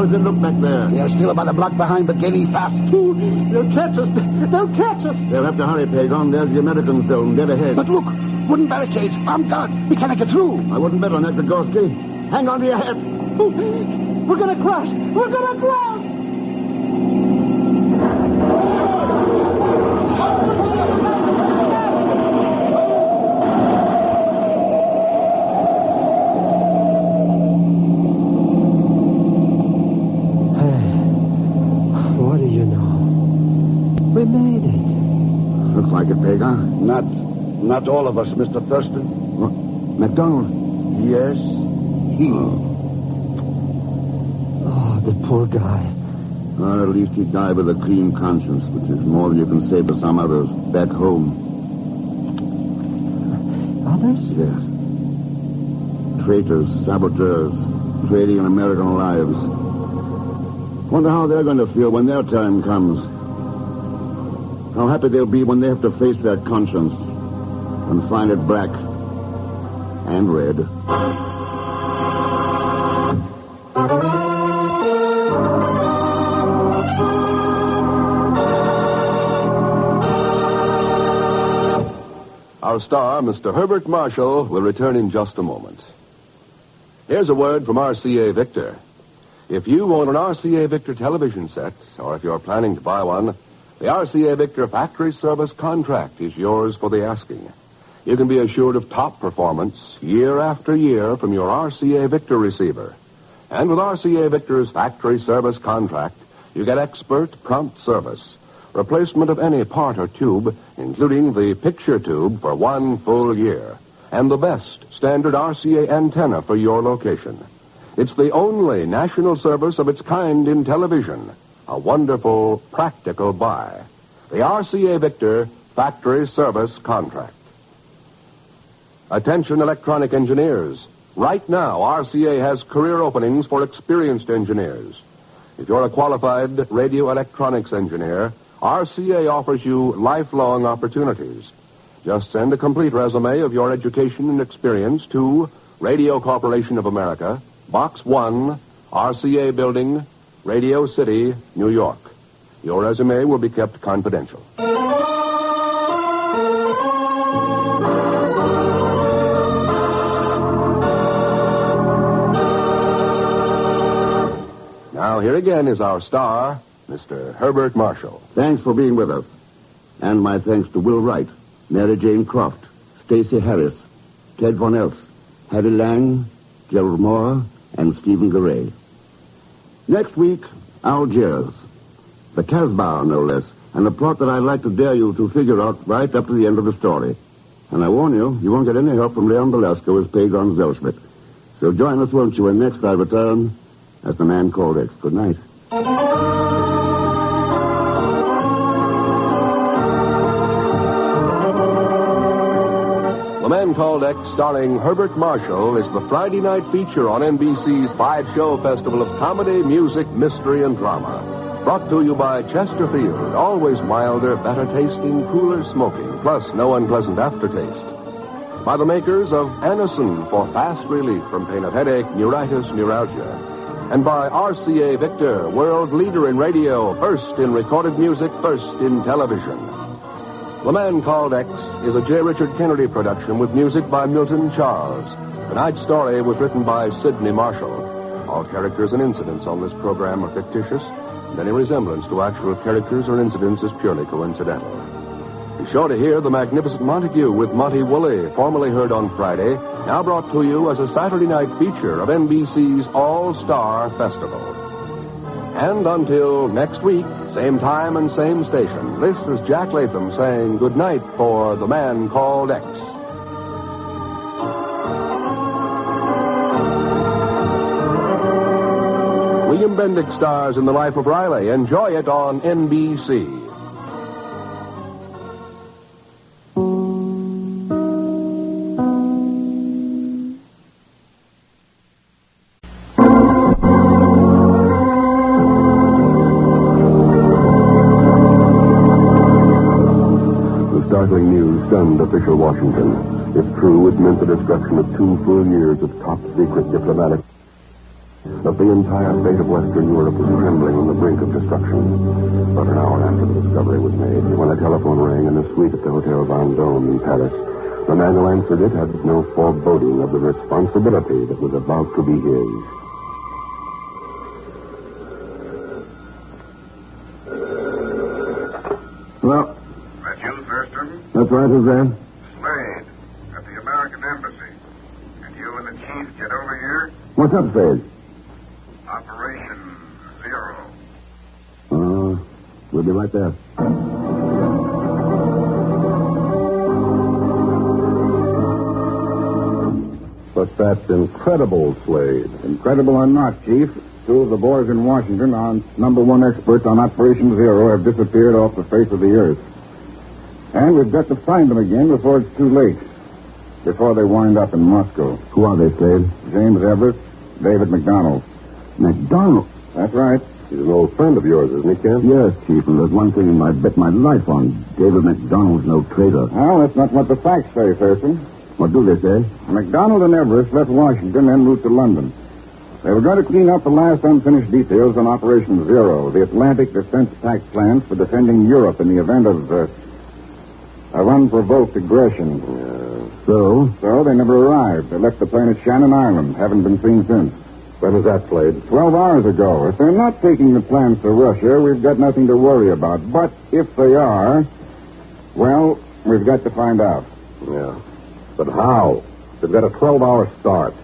Speaker 23: Look back there.
Speaker 18: They are still about a block behind, but gaining fast.
Speaker 8: They'll catch us. They'll catch us.
Speaker 23: They'll have to hurry, Pegon. There's the American zone dead ahead.
Speaker 18: But look, wooden barricades, armed guard. We cannot get through.
Speaker 23: I wouldn't bet on that, Grigorski. Hang on to your hat.
Speaker 8: We're going to crash. We're going to crash. We made it.
Speaker 23: Looks like it, Pegon.
Speaker 18: Not all of us, Mr. Thurston.
Speaker 23: What? MacDonald?
Speaker 18: Yes, he.
Speaker 8: Oh, the poor guy.
Speaker 23: Well, at least he died with a clean conscience, which is more than you can say for some others back home.
Speaker 8: Others?
Speaker 23: Yes. traitors, saboteurs, trading in American lives. Wonder how they're going to feel when their time comes. How happy they'll be when they have to face their conscience and find it black and red.
Speaker 10: Our star, Mr. Herbert Marshall, will return in just a moment. Here's a word from RCA Victor. If you own an RCA Victor television set, or if you're planning to buy one, the RCA Victor factory service contract is yours for the asking. You can be assured of top performance year after year from your RCA Victor receiver. And with RCA Victor's factory service contract, you get expert, prompt service, replacement of any part or tube, including the picture tube for 1 full year, and the best standard RCA antenna for your location. It's the only national service of its kind in television. A wonderful, practical buy. The RCA Victor Factory Service Contract. Attention electronic engineers. Right now, RCA has career openings for experienced engineers. If you're a qualified radio electronics engineer, RCA offers you lifelong opportunities. Just send a complete resume of your education and experience to Radio Corporation of America, Box 1, RCA Building, Radio City, New York. Your resume will be kept confidential. Now, here again is our star, Mr. Herbert Marshall.
Speaker 23: Thanks for being with us. And my thanks to Will Wright, Mary Jane Croft, Stacey Harris, Ted Von Elst, Hattie Lang, Gerald Moore, and Stephen Garay. Next week, Algiers. The Casbah, no less, and a plot that I'd like to dare you to figure out right up to the end of the story. And I warn you, you won't get any help from Leon Belasco as Pegon Zellschmidt. So join us, won't you, when next I return as the Man Called X. Good night.
Speaker 10: The Man Called X, starring Herbert Marshall, is the Friday night feature on NBC's 5-show festival of comedy, music, mystery, and drama. Brought to you by Chesterfield, always milder, better tasting, cooler smoking, plus no unpleasant aftertaste. By the makers of Anacin for fast relief from pain of headache, neuritis, neuralgia. And by RCA Victor, world leader in radio, first in recorded music, first in television. The Man Called X is a J. Richard Kennedy production with music by Milton Charles. Tonight's story was written by Sidney Marshall. All characters and incidents on this program are fictitious, and any resemblance to actual characters or incidents is purely coincidental. Be sure to hear The Magnificent Montague with Monty Woolley, formerly heard on Friday, now brought to you as a Saturday night feature of NBC's All-Star Festival. And until next week, same time and same station, this is Jack Latham saying good night for The Man Called X. William Bendick stars in The Life of Riley. Enjoy it on NBC.
Speaker 11: Stunned official Washington. If true, it meant the destruction of 2 full years of top-secret diplomatic. But the entire fate of Western Europe was trembling on the brink of destruction. But an hour after the discovery was made, when a telephone rang in the suite at the Hotel Vendôme in Paris, the man who answered it had no foreboding of the responsibility that was about to be his.
Speaker 23: Well,
Speaker 15: That you, Thurston?
Speaker 23: that's right, who's there?
Speaker 15: Slade, at the American Embassy. And you and the chief get over here?
Speaker 23: What's up, Slade?
Speaker 15: Operation Zero.
Speaker 23: We'll be right there.
Speaker 10: But that's incredible, Slade.
Speaker 1: Incredible or not, Chief, 2 of the boys in Washington, our #1 experts on Operation Zero, have disappeared off the face of the earth. And we've got to find them again before it's too late.
Speaker 15: before they wind up in Moscow.
Speaker 10: Who are they, Slade?
Speaker 15: James Everett, David McDonald.
Speaker 10: McDonald?
Speaker 15: That's right.
Speaker 10: He's an old friend of yours, isn't he, Ken? Yes, Chief, and there's one thing I'd bet my life on. David McDonald's no traitor.
Speaker 15: Well, that's not what the facts say, Thurston.
Speaker 10: What do they say?
Speaker 15: McDonald and Everest left Washington en route to London. They were going to clean up the last unfinished details on Operation Zero, the Atlantic defense attack plans for defending Europe in the event of unprovoked aggression.
Speaker 10: So
Speaker 15: they never arrived. They left the plane at Shannon Island. Haven't been seen since.
Speaker 10: When was that, Slade?
Speaker 15: 12 hours ago. If they're not taking the plans to Russia, we've got nothing to worry about. But if they are, well, we've got to find out.
Speaker 10: Yeah. But how? They've got a 12-hour start.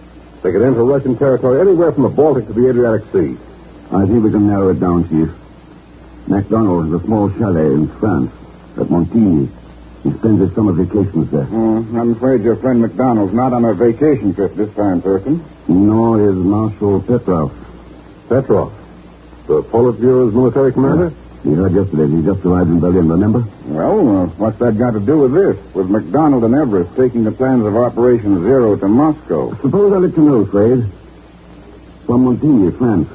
Speaker 10: They could enter Russian territory anywhere from the Baltic to the Adriatic Sea.
Speaker 23: I think we can narrow it down, Chief. MacDonald has a small chalet in France, at Montigny. He spends his summer vacations there.
Speaker 15: I'm afraid your friend McDonald's not on a vacation trip this time, Thurston.
Speaker 23: No, is Marshal Petrov.
Speaker 10: Petrov? The Politburo's military commander?
Speaker 23: You heard yesterday. He just arrived in Berlin, remember?
Speaker 15: Well, what's that got to do with this? With McDonald and Everest taking the plans of Operation Zero to Moscow?
Speaker 23: Suppose I let you know, Slade. From Montigny, France.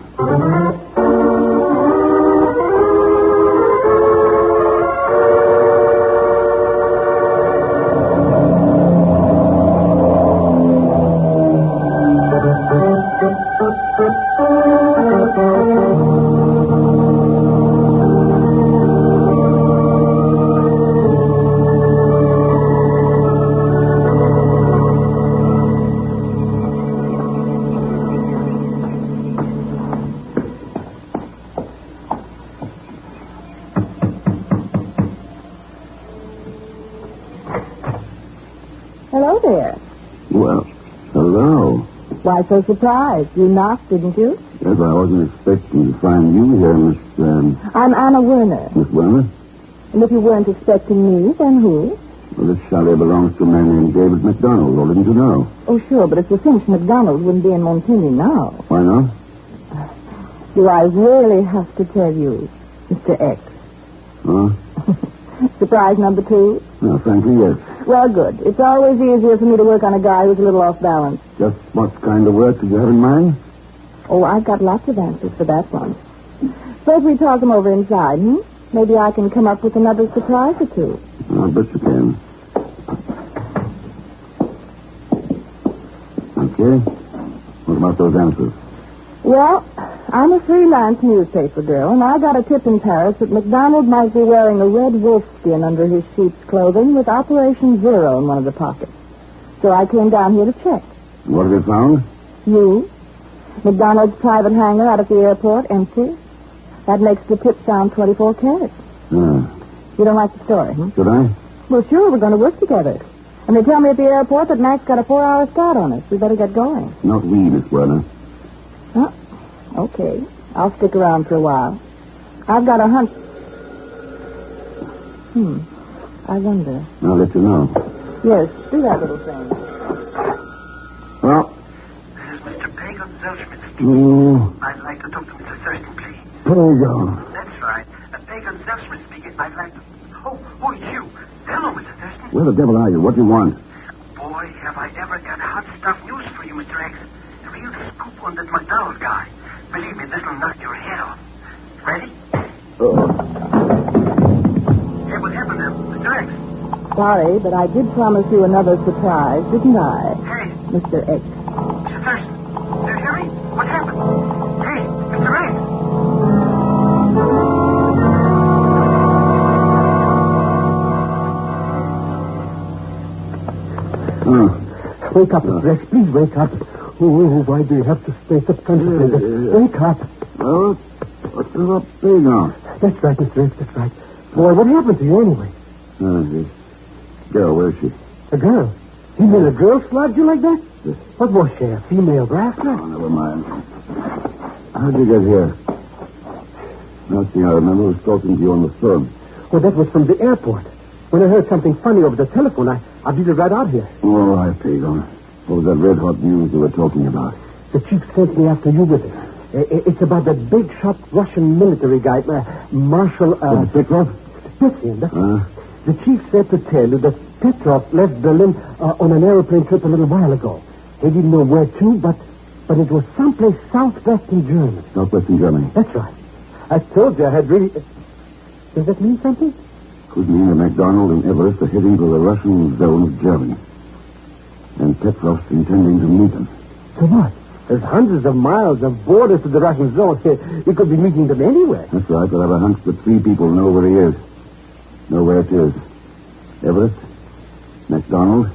Speaker 24: Hello there.
Speaker 23: Well, hello.
Speaker 24: Why so surprised? You knocked, didn't you?
Speaker 23: Yes, I wasn't expecting to find you here, Miss...
Speaker 24: I'm Anna Werner.
Speaker 23: Miss Werner?
Speaker 24: And if you weren't expecting me, then who?
Speaker 23: Well, this chalet belongs to a man named David McDonald, or didn't you know?
Speaker 24: Oh, sure, but it's a cinch McDonald wouldn't be in Montigny now.
Speaker 23: Why not?
Speaker 24: Do I really have to tell you, Mr. X?
Speaker 23: Huh?
Speaker 24: Surprise number 2?
Speaker 23: No, frankly, yes.
Speaker 24: Well, good. It's always easier for me to work on a guy who's a little off balance.
Speaker 23: Just what kind of work did you have in mind?
Speaker 24: Oh, I've got lots of answers for that one. Suppose we talk them over inside, Maybe I can come up with another surprise or two.
Speaker 23: I'll bet you can. Okay. What about those answers?
Speaker 24: Well, I'm a freelance newspaper girl, and I got a tip in Paris that McDonald might be wearing a red wolf skin under his sheep's clothing with Operation Zero in one of the pockets. So I came down here to check.
Speaker 23: What have you found?
Speaker 24: You. McDonald's private hangar out at the airport, empty. That makes the tip sound 24 carats. You don't like the story,
Speaker 23: Should I?
Speaker 24: Well, sure, we're going to work together. And they tell me at the airport that Mac's got a 4-hour start on us. We better get going.
Speaker 23: Not we, Miss Werner.
Speaker 24: Huh? Okay. I'll stick around for a while. I've got a hunch. I wonder.
Speaker 23: I'll let you know.
Speaker 24: Yes, do that little thing.
Speaker 23: Well?
Speaker 14: This is Mr. Pegon Zellschmidt.
Speaker 23: Oh.
Speaker 14: I'd like to talk to Mr. Thurston, please.
Speaker 23: Pegon.
Speaker 14: That's right. Pegon Zellschmidt speaking. I'd like to... Oh, it's you. Hello, Mr. Thurston.
Speaker 23: Where the devil are you? What do you want?
Speaker 14: Boy, have I ever got hot stuff news for you, Mr. X. A real scoop on that McDonald guy. Believe me, this'll knock your head off. Ready? Hey, what happened there, Mr. X?
Speaker 24: Sorry, but I did promise you another surprise, didn't I?
Speaker 14: Hey.
Speaker 24: Mr. X.
Speaker 14: Mr. Thurston. Did you hear me? What happened? Hey, Mr. X.
Speaker 8: Wake up, Mr. X. Please wake up. Oh, why do you have to stay so concentrated? Wake up.
Speaker 23: Well, what's up, Pegon?
Speaker 8: That's right, Mr. X. That's right. Boy, what happened to you anyway?
Speaker 23: The girl, where is she?
Speaker 8: A girl? You mean a girl slugged you like that? Yes. What was she, a female wrestler?
Speaker 23: Oh, never mind. How'd you get here? Last thing I remember was talking to you on the phone.
Speaker 8: Well, that was from the airport. When I heard something funny over the telephone, I beat it right out here.
Speaker 23: All right, Pegon. What was that red-hot news you were talking about?
Speaker 8: The chief sent me after you with it. It's about that big-shot Russian military guy, Marshall...
Speaker 23: Petrov?
Speaker 8: Yes, Ian. The chief said to tell you that Petrov left Berlin on an aeroplane trip a little while ago. He didn't know where to, but it was someplace southwestern Germany.
Speaker 19: Southwestern Germany.
Speaker 8: That's right. I told you I had really... Does that mean something?
Speaker 19: Could mean that MacDonald and Everest are heading to the Russian zone of Germany. And Petrov's intending to meet them.
Speaker 8: So what? There's hundreds of miles of borders to the Russian zone. You could be meeting them anywhere.
Speaker 19: That's right, but I have a hunch that 3 people know where he is. Know where it is. Everest, MacDonald,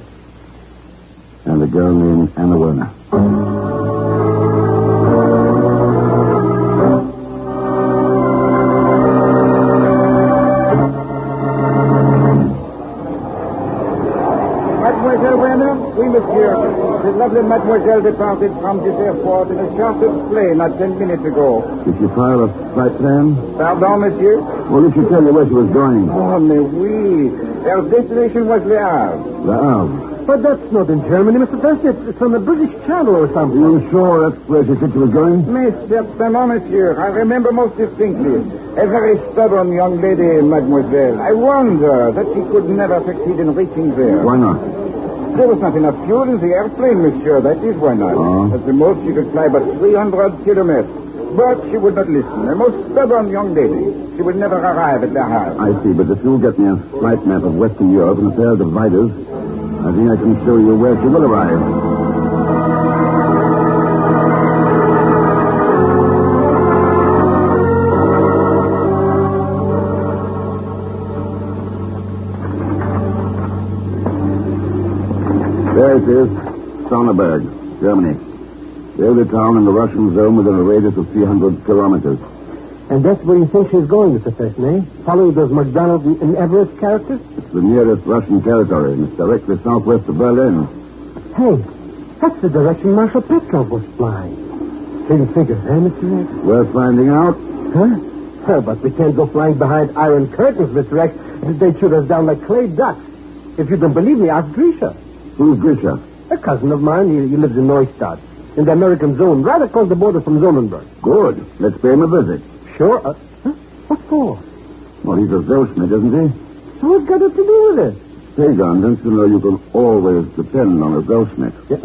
Speaker 19: and a girl named Anna Werner.
Speaker 1: Mademoiselle Werner? Oui, monsieur. The lovely mademoiselle departed from this airport in a chartered plane not 10 minutes ago.
Speaker 19: Did she file a flight plan?
Speaker 1: Pardon, monsieur?
Speaker 19: Well, did she tell you where she was going?
Speaker 1: Oh, mais oui. Her destination was Le Havre.
Speaker 19: Le Havre?
Speaker 8: But that's not in Germany, Mr. Thurston. It's on the British Channel or something.
Speaker 19: Are you sure that's where she said she was going?
Speaker 1: Mais certainement, monsieur. I remember most distinctly. A very stubborn young lady, mademoiselle. I wonder that she could never succeed in reaching there.
Speaker 19: Why not?
Speaker 1: There was not enough fuel in the airplane, monsieur. That is why not.
Speaker 19: Oh.
Speaker 1: At the most, she could fly but 300 kilometers. But she would not listen. A most stubborn young lady. She would never arrive at Le Havre.
Speaker 19: I see, but if you'll get me a flight map of Western Europe and a pair of dividers, I think I can show you where she will arrive. There it is, Sonneberg, Germany. The only town in the Russian zone within a radius of 300 kilometers.
Speaker 8: And that's where you think she's going, Mr. Thurston, eh? Following those MacDonald and Everest characters?
Speaker 19: It's the nearest Russian territory, and it's directly southwest of Berlin.
Speaker 8: Hey, that's the direction Marshal Petrov was flying. Same figures, eh, Mr. X?
Speaker 19: Worth finding out.
Speaker 8: Huh? Oh, but we can't go flying behind iron curtains, Mr. X. They'd shoot us down like clay ducks. If you don't believe me, ask Grisha.
Speaker 19: Who's Grisha?
Speaker 8: A cousin of mine. He lives in Neustadt, in the American zone, right across the border from Sonnenberg.
Speaker 19: Good. Let's pay him a visit.
Speaker 8: Sure. Huh? What for?
Speaker 19: Well, he's a Zellschmidt, isn't he?
Speaker 8: So what's got it to do with it?
Speaker 19: Pegon, don't you know you can always depend on a Zellschmidt?
Speaker 8: Yeah.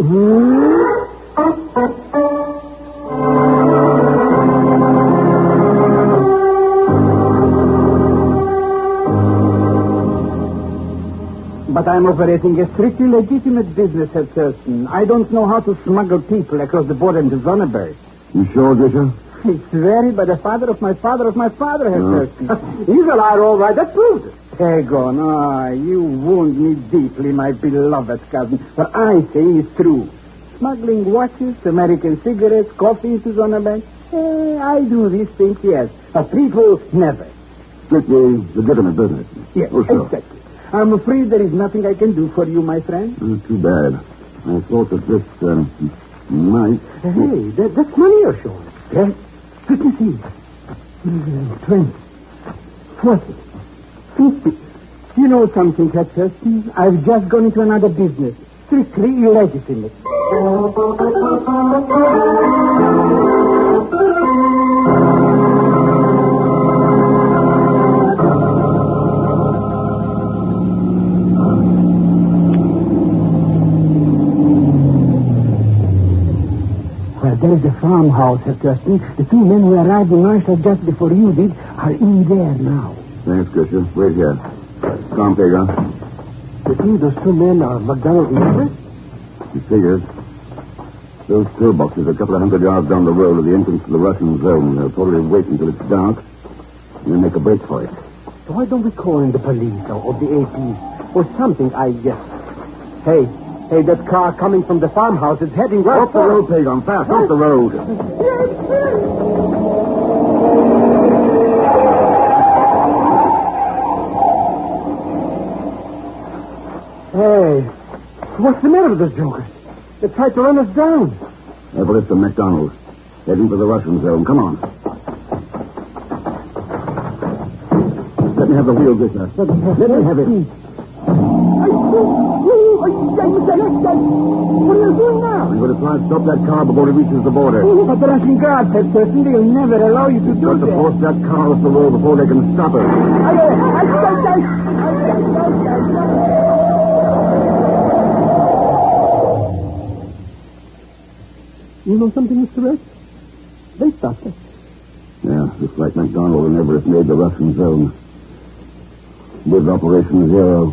Speaker 3: But I'm operating a strictly legitimate business, Herr Thurston. I don't know how to smuggle people across the border into Sonnenberg.
Speaker 19: You sure, Grisha?
Speaker 3: It's very by the father of my father, Herr Thurston. He's a liar, all right. That proves it. Pegon, you wound me deeply, my beloved cousin. What I say is true. Smuggling watches, American cigarettes, coffee into Sonnenberg. I do these things, yes. But people, never.
Speaker 19: Strictly legitimate business.
Speaker 3: Yes,
Speaker 19: oh, sure.
Speaker 3: Exactly. I'm afraid there is nothing I can do for you, my friend.
Speaker 19: Too bad. I thought that this might...
Speaker 8: Hey, that's money you're showing.
Speaker 3: Yes?
Speaker 8: Let me see. 20, 40, 50.
Speaker 3: You know something, Herr Thurston? I've just gone into another business. Strictly illegitimate.
Speaker 8: There's the farmhouse, Herr Thurston. The 2 men who arrived in Neustadt just before you did are in there now.
Speaker 19: Thanks, Grisha. Wait here. Come, Pegon.
Speaker 8: You think those 2 men are MacDonald and Everest?
Speaker 19: He figures. Those pillboxes are a couple of 100 yards down the road at the entrance to the Russian zone. They'll probably wait until it's dark and then make a break for it.
Speaker 8: So why don't we call in the police or the AP or something, I guess? Hey, that car coming from the farmhouse is heading right
Speaker 19: off the road, Pegon. Fast, off the road.
Speaker 8: Hey, what's the matter with those jokers? They tried to run us down.
Speaker 19: Everest and MacDonald, heading for the Russian zone. Come on. Let me have the wheel, Grisha. Let me have it.
Speaker 8: What are you doing now?
Speaker 19: I'm going to try and stop that car before it reaches the border.
Speaker 8: But the Russian guards, Herr Thurston, they'll never allow you to do that.
Speaker 19: Got to force that car off the road before they can stop it.
Speaker 6: You know something, Mr. X? They stopped us.
Speaker 23: Yeah, looks like McDonald and Everest made the Russian zone. With Operation Zero.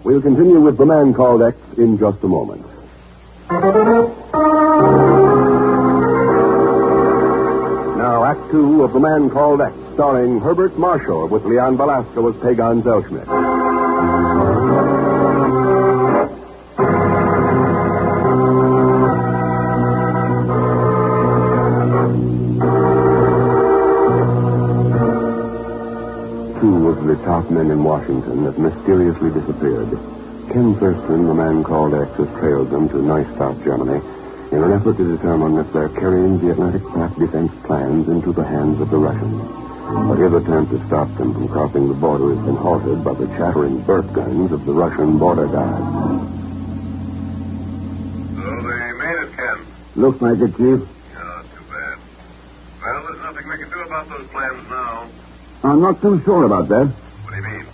Speaker 10: We'll continue with The Man Called X in just a moment. Now, Act Two of The Man Called X, starring Herbert Marshall with Leon Belasco as Pegon Zellschmidt. Two of the top men in Washington have mysteriously disappeared. Ken Thurston, the Man Called X, has trailed them to Neustadt, Germany, in an effort to determine if they're carrying the Atlantic Path defense plans into the hands of the Russians. But his attempt to stop them from crossing the border has been halted by the chattering burp guns of the Russian border guards.
Speaker 5: So they made it, Ken.
Speaker 23: Looks like it, Chief.
Speaker 5: Yeah, too bad. Well, there's nothing we can do about those plans now.
Speaker 23: I'm not too sure about that.
Speaker 5: What do you mean?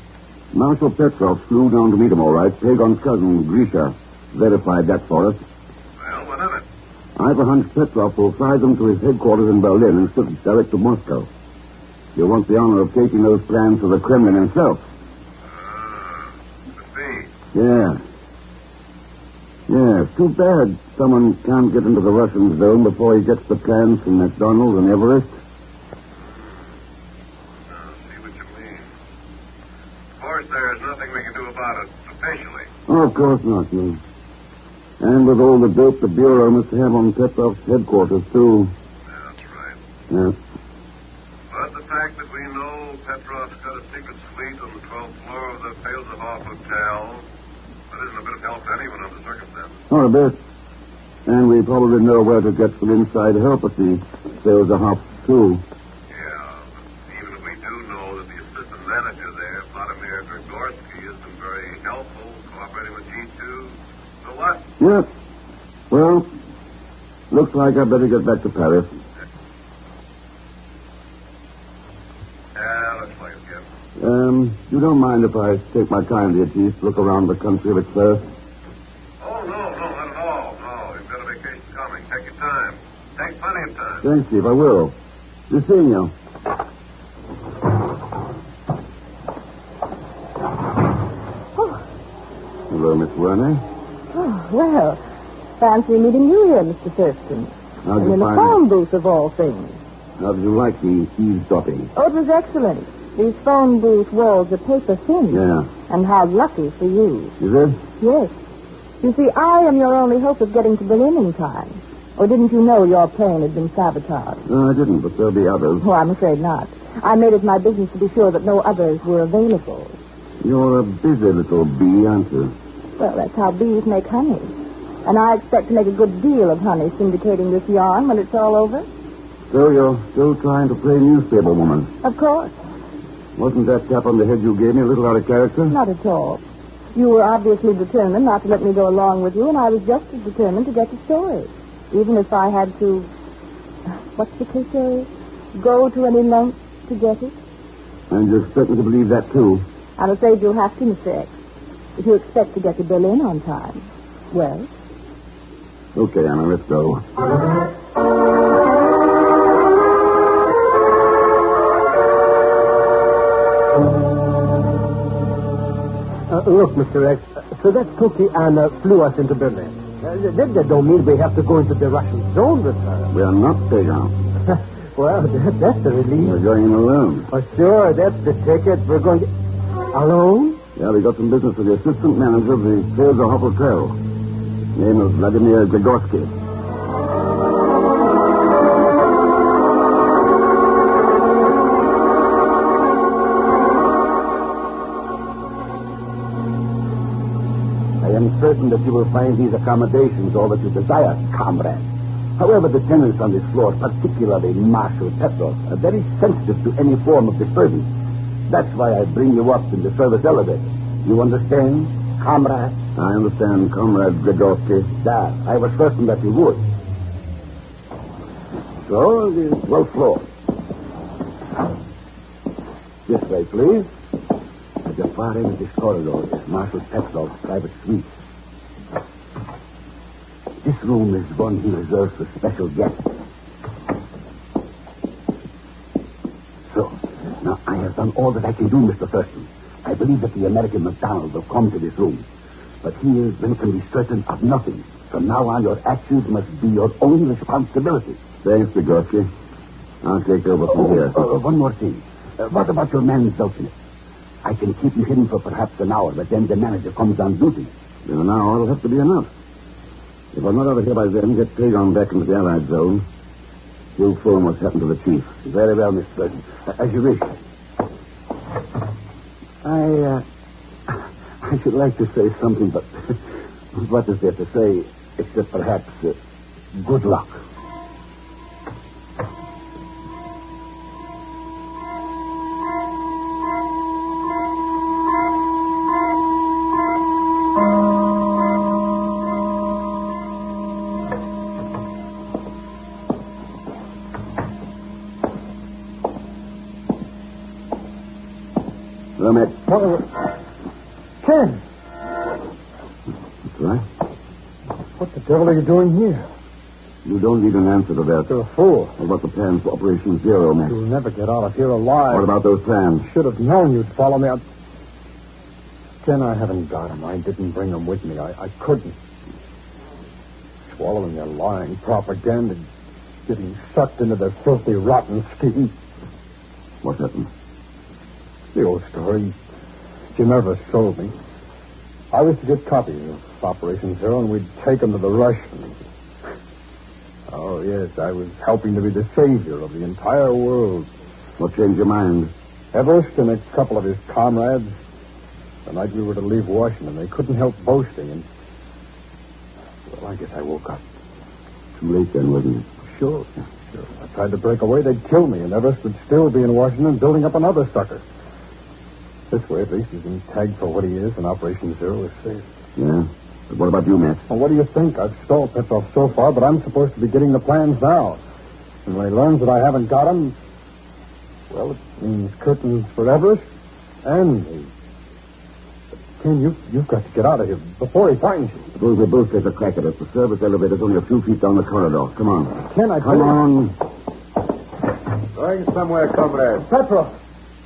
Speaker 23: Marshal Petrov flew down to meet him, all right. Pegon's cousin, Grisha, verified that for us.
Speaker 5: Well, what of it?
Speaker 23: I've a hunch Petrov will fly them to his headquarters in Berlin instead of direct to Moscow. He'll want the honor of taking those plans to the Kremlin himself.
Speaker 5: I see.
Speaker 23: Yeah. Yeah, it's too bad someone can't get into the Russian zone before he gets the plans from McDonald and Everest.
Speaker 5: There's nothing we can do about it officially.
Speaker 23: Oh, of course not, no. And with all the dope the Bureau must have on Petrov's headquarters, too.
Speaker 5: That's right.
Speaker 23: Yeah.
Speaker 5: But the fact that we know Petrov's got a secret suite on the 12th floor of the Sabotage Hotel, that isn't a bit of help to anyone under the circumstances.
Speaker 23: Not a bit. And we probably know where to get some inside help at the Sabotage, too.
Speaker 5: Manager there, Vladimir Grigorsky, has been very helpful, cooperating with G2. So what?
Speaker 23: Yep. Well, looks like I better get back to Paris.
Speaker 5: Yeah, looks like it, Ken.
Speaker 23: You don't mind if I take my time, dear Chief, look around the country a bit first?
Speaker 5: Oh, no, not at all. No, you've got a vacation coming. Take your time. Take plenty of time.
Speaker 23: Thanks, Chief, I will. Be seeing you. Hello, Miss Werner.
Speaker 24: Oh, well, fancy meeting you here, Mr. Thurston.
Speaker 23: How'd
Speaker 24: And
Speaker 23: you
Speaker 24: in a
Speaker 23: find
Speaker 24: phone booth of all things.
Speaker 23: How did you like the eavesdropping?
Speaker 24: Oh, it was excellent. These phone booth walls are paper thin.
Speaker 23: Yeah.
Speaker 24: And how lucky for you.
Speaker 23: Is it?
Speaker 24: Yes. You see, I am your only hope of getting to Berlin in time. Or didn't you know your plane had been sabotaged?
Speaker 23: No, I didn't, but there'll be others.
Speaker 24: Oh, I'm afraid not. I made it my business to be sure that no others were available.
Speaker 23: You're a busy little bee, aren't you?
Speaker 24: Well, that's how bees make honey. And I expect to make a good deal of honey syndicating this yarn when it's all over.
Speaker 23: So you're still trying to play newspaper woman?
Speaker 24: Of course.
Speaker 23: Wasn't that tap on the head you gave me a little out of character?
Speaker 24: Not at all. You were obviously determined not to let me go along with you, and I was just as determined to get the story. Even if I had to, what's the cliche? Go to any length to get it.
Speaker 23: And you expect me to believe that, too?
Speaker 24: I'm afraid you'll have to, Mr. X. If you expect to get to Berlin on time. Well?
Speaker 23: Okay, Anna, let's go.
Speaker 6: Look, Mr. X, so that cookie Anna flew us into Berlin. That don't mean we have to go into the Russian zone with her.
Speaker 23: We are not Pegon.
Speaker 6: Well, that's a relief.
Speaker 23: We're going alone.
Speaker 6: Oh, sure, that's the ticket. We're going to... Alone?
Speaker 23: Yeah, we got some business with the assistant manager of the Sabotage Hotel. Name of Vladimir Grigorsky. I am certain that you will find these accommodations all that you desire, comrade. However, the tenants on this floor, particularly Marshal Petrov, are very sensitive to any form of disturbance. That's why I bring you up in the service elevator. You understand, comrade? I understand, Comrade Grigorsky. That. I was certain that you would. So, the 12th floor.
Speaker 18: This way, please. At the far end of this corridor is Marshal Petrov's private suite. This room is one he reserves for special guests. So, now I have done all that I can do, Mr. Thurston. I believe that the American McDonald will come to this room. But he then can be certain of nothing. From now on, your actions must be your own responsibility.
Speaker 19: Thanks, Bigorski. I'll take over from here.
Speaker 18: One more thing. What about your man, Zellschmidt? I can keep you hidden for perhaps an hour, but then the manager comes on duty.
Speaker 19: In an hour, it'll have to be enough. If I'm not over here by then, get Pegon back into the Allied zone. You'll phone what's happened to the chief.
Speaker 18: Very well, Mr. Thurston. As you wish. I should like to say something, but what is there to say except perhaps good luck.
Speaker 3: Ken!
Speaker 19: That's right.
Speaker 3: What the devil are you doing here?
Speaker 19: You don't need an answer to that.
Speaker 3: You're a fool.
Speaker 19: What about the plans for Operation Zero, Max?
Speaker 3: You'll never get out of here alive.
Speaker 19: What about those plans?
Speaker 3: Should have known you'd follow me. Ken, I haven't got him. I didn't bring him with me. I couldn't. Swallowing their lying propaganda, getting sucked into their filthy, rotten scheme.
Speaker 19: What happened?
Speaker 3: The old story. Jim Everest sold me. I was to get copies of Operation Zero, and we'd take them to the Russians. Oh, yes, I was helping to be the savior of the entire world.
Speaker 19: What changed your mind?
Speaker 3: Everest and a couple of his comrades, the night we were to leave Washington, they couldn't help boasting, and... Well, I guess I woke up.
Speaker 19: Too late then, wasn't it?
Speaker 3: Sure. I tried to break away, they'd kill me, and Everest would still be in Washington building up another sucker. This way, at least, he's been tagged for what he is, and Operation Zero is safe.
Speaker 19: Yeah? But what about you, Matt?
Speaker 3: Well, what do you think? I've stalled Petrov so far, but I'm supposed to be getting the plans now. And when he learns that I haven't got them, well, it means curtains for Everest and me. But, Ken, you've got to get out of here before he finds you.
Speaker 19: Suppose we both take a crack at it. The service elevator's only a few feet down the corridor. Come on.
Speaker 3: Ken,
Speaker 19: Come on.
Speaker 7: Going somewhere, comrade.
Speaker 3: Petrov!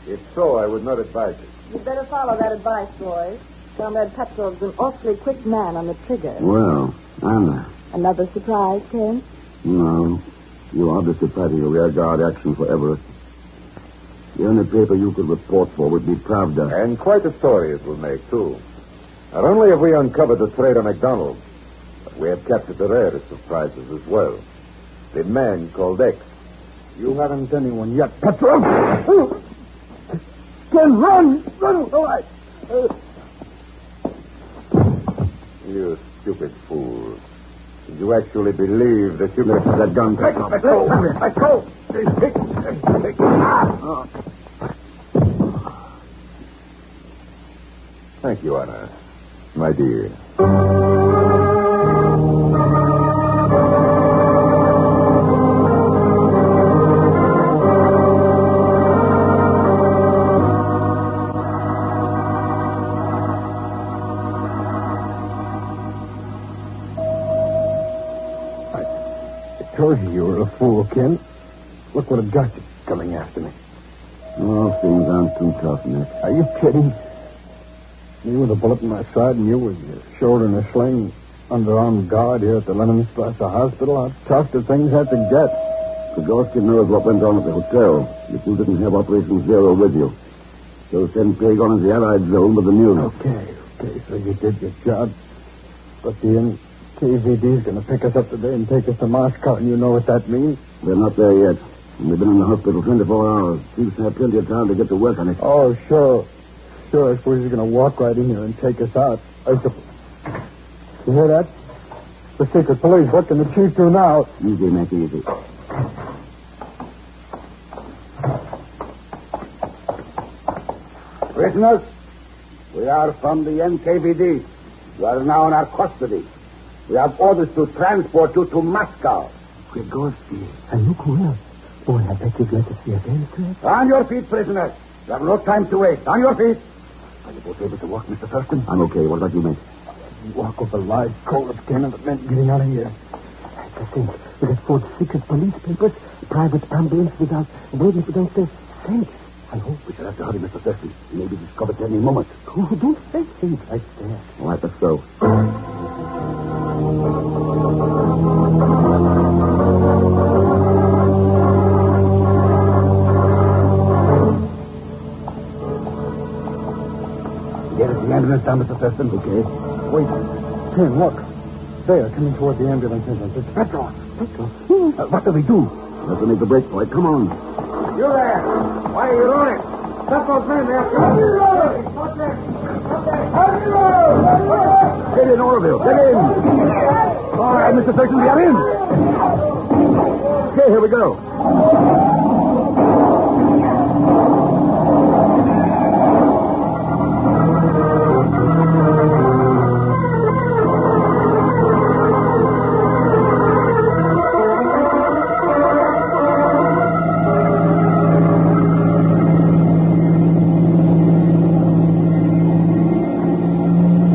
Speaker 7: If so, I would not advise it.
Speaker 24: You'd better follow that advice, boys. Comrade Petrov's an awfully quick man on the trigger.
Speaker 19: Well, Anna.
Speaker 24: Another surprise, Ken?
Speaker 19: No. You obviously fighting a rearguard action for Everest. The only paper you could report for would be Pravda.
Speaker 7: And quite a story it will make, too. Not only have we uncovered the traitor McDonald, but we have captured the rarest of prizes as well. The man called X.
Speaker 3: You haven't anyone yet, Petrov! Ken, run! Run! All right.
Speaker 7: You stupid fool. Did you actually believe that you could...
Speaker 19: That gun, Petrov.
Speaker 7: Let go! Thank you, Anna. My dear.
Speaker 3: I told you were a fool, Ken. Look what it got you coming after me.
Speaker 19: Oh, things aren't too tough, Nick.
Speaker 3: Are you kidding? Me with a bullet in my side and you with your shoulder in a sling, underarmed guard here at the Leninstrasse hospital. How tough do things have to get?
Speaker 19: Pegorski knows what went on at the hotel. If you didn't have Operation Zero with you. So send Pegon in the Allied zone with the news.
Speaker 3: Okay, so you did your job. But the NKVD's going to pick us up today and take us to Moscow, and you know what that means?
Speaker 19: They're not there yet. And they've been in the hospital 24 hours. Chiefs have plenty of time to get to work on it.
Speaker 3: Oh, sure. I suppose he's going to walk right in here and take us out. You hear that? The secret police. What can the chief do now?
Speaker 19: Easy, Mac, easy.
Speaker 18: Prisoners, we are from the NKVD. You are now in our custody. We have orders to transport you to Moscow.
Speaker 8: Grigorski. And look who else. Boy, I bet you're glad to see us again, Mr. X.
Speaker 18: On your feet, prisoners. You have no time to waste. On your feet. Are you both able to walk, Mr. Thurston?
Speaker 19: I'm okay. What about you, mate?
Speaker 8: Walk over live coal of 10 of the men getting out of here. I think we got 4 secret police papers, private ambulance without waiting for them to send. I hope
Speaker 18: we shall have to hurry, Mr. Thurston. He may be discovered any moment.
Speaker 8: Oh, don't say things like that.
Speaker 19: All right, let's go.
Speaker 18: Get us the ambulance down, Mr. Thurston.
Speaker 19: Okay.
Speaker 8: Wait. Ken, look. There, coming toward the ambulance entrance. It's Petros.
Speaker 18: What do we do?
Speaker 19: Have to make the break for it. Come on.
Speaker 20: You there. Why are you running? Stop those men there.
Speaker 18: Get in, Orville. Get in. All right, Mr. Thurston, we are in.
Speaker 19: Okay, here we go.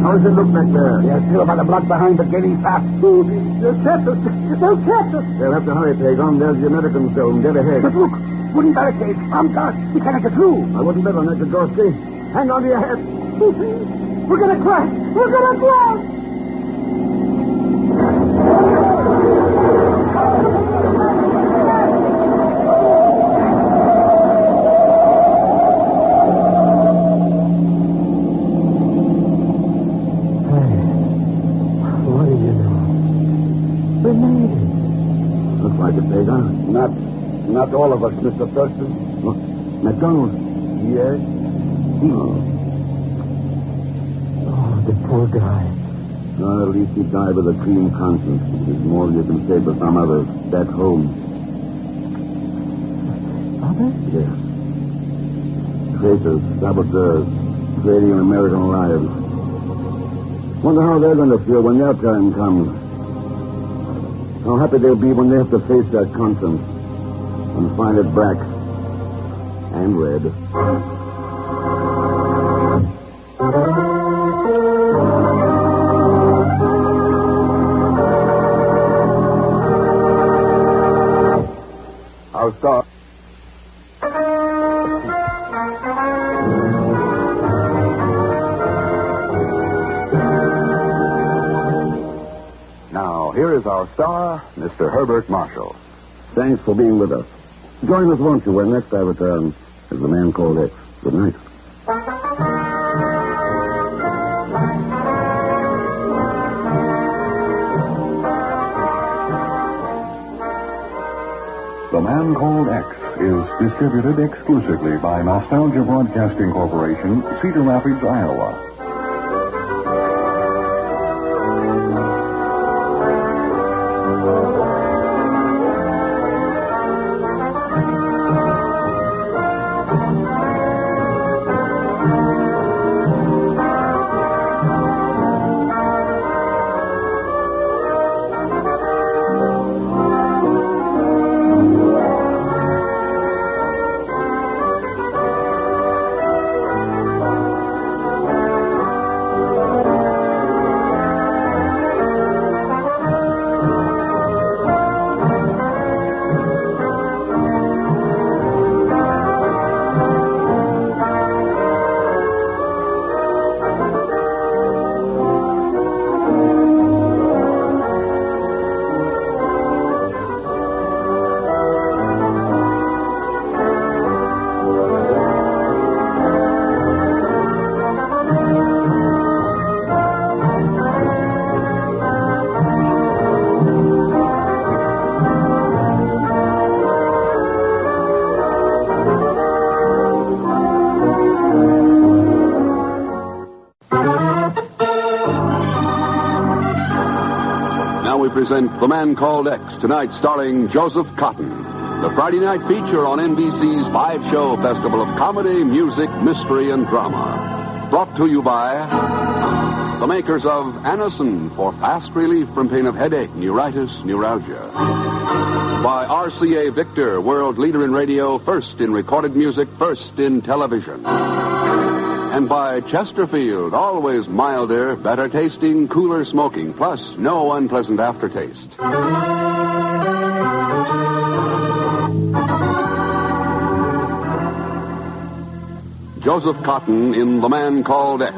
Speaker 18: How does it look back there? They're still about a block behind, but getting fast. They'll catch us. They'll catch us.
Speaker 19: They'll have to hurry, Pegon. There's the American zone. Dead ahead.
Speaker 18: But look, wooden barricades, armed guards. We cannot get through.
Speaker 19: I wouldn't bet on that, Jagorsky. Hang on to your hat.
Speaker 18: We're going to crash. We're going to crash.
Speaker 19: Looks like it, Pegon.
Speaker 18: Not all of us, Mr. Thurston.
Speaker 19: Look, McDonald.
Speaker 18: Yes?
Speaker 19: Oh,
Speaker 8: the poor guy.
Speaker 19: Well, at least he died with a clean conscience. There's more you can say for some others. Back home.
Speaker 8: Others?
Speaker 19: Yes. Traitors, saboteurs, trading in American lives. Wonder how they're going to feel when their time comes. How happy they'll be when they have to face that conscience and find it black and red.
Speaker 18: Our star.
Speaker 4: Now, here is our star, Mr. Herbert Marshall.
Speaker 19: Thanks for being with us. Join us, won't you, when next I return as the Man Called X. Good night.
Speaker 11: The Man Called X is distributed exclusively by Nostalgia Broadcasting Corporation, Cedar Rapids, Iowa.
Speaker 4: Present The Man Called X, tonight starring Joseph Cotton. The Friday night feature on NBC's 5-show festival of comedy, music, mystery, and drama. Brought to you by
Speaker 19: The makers of Anacin for fast relief from pain of headache, neuritis, neuralgia. By RCA Victor, world leader in radio, first in recorded music, first in television. And by Chesterfield, always milder, better tasting, cooler smoking, plus no unpleasant aftertaste. Joseph Cotton in The Man Called X.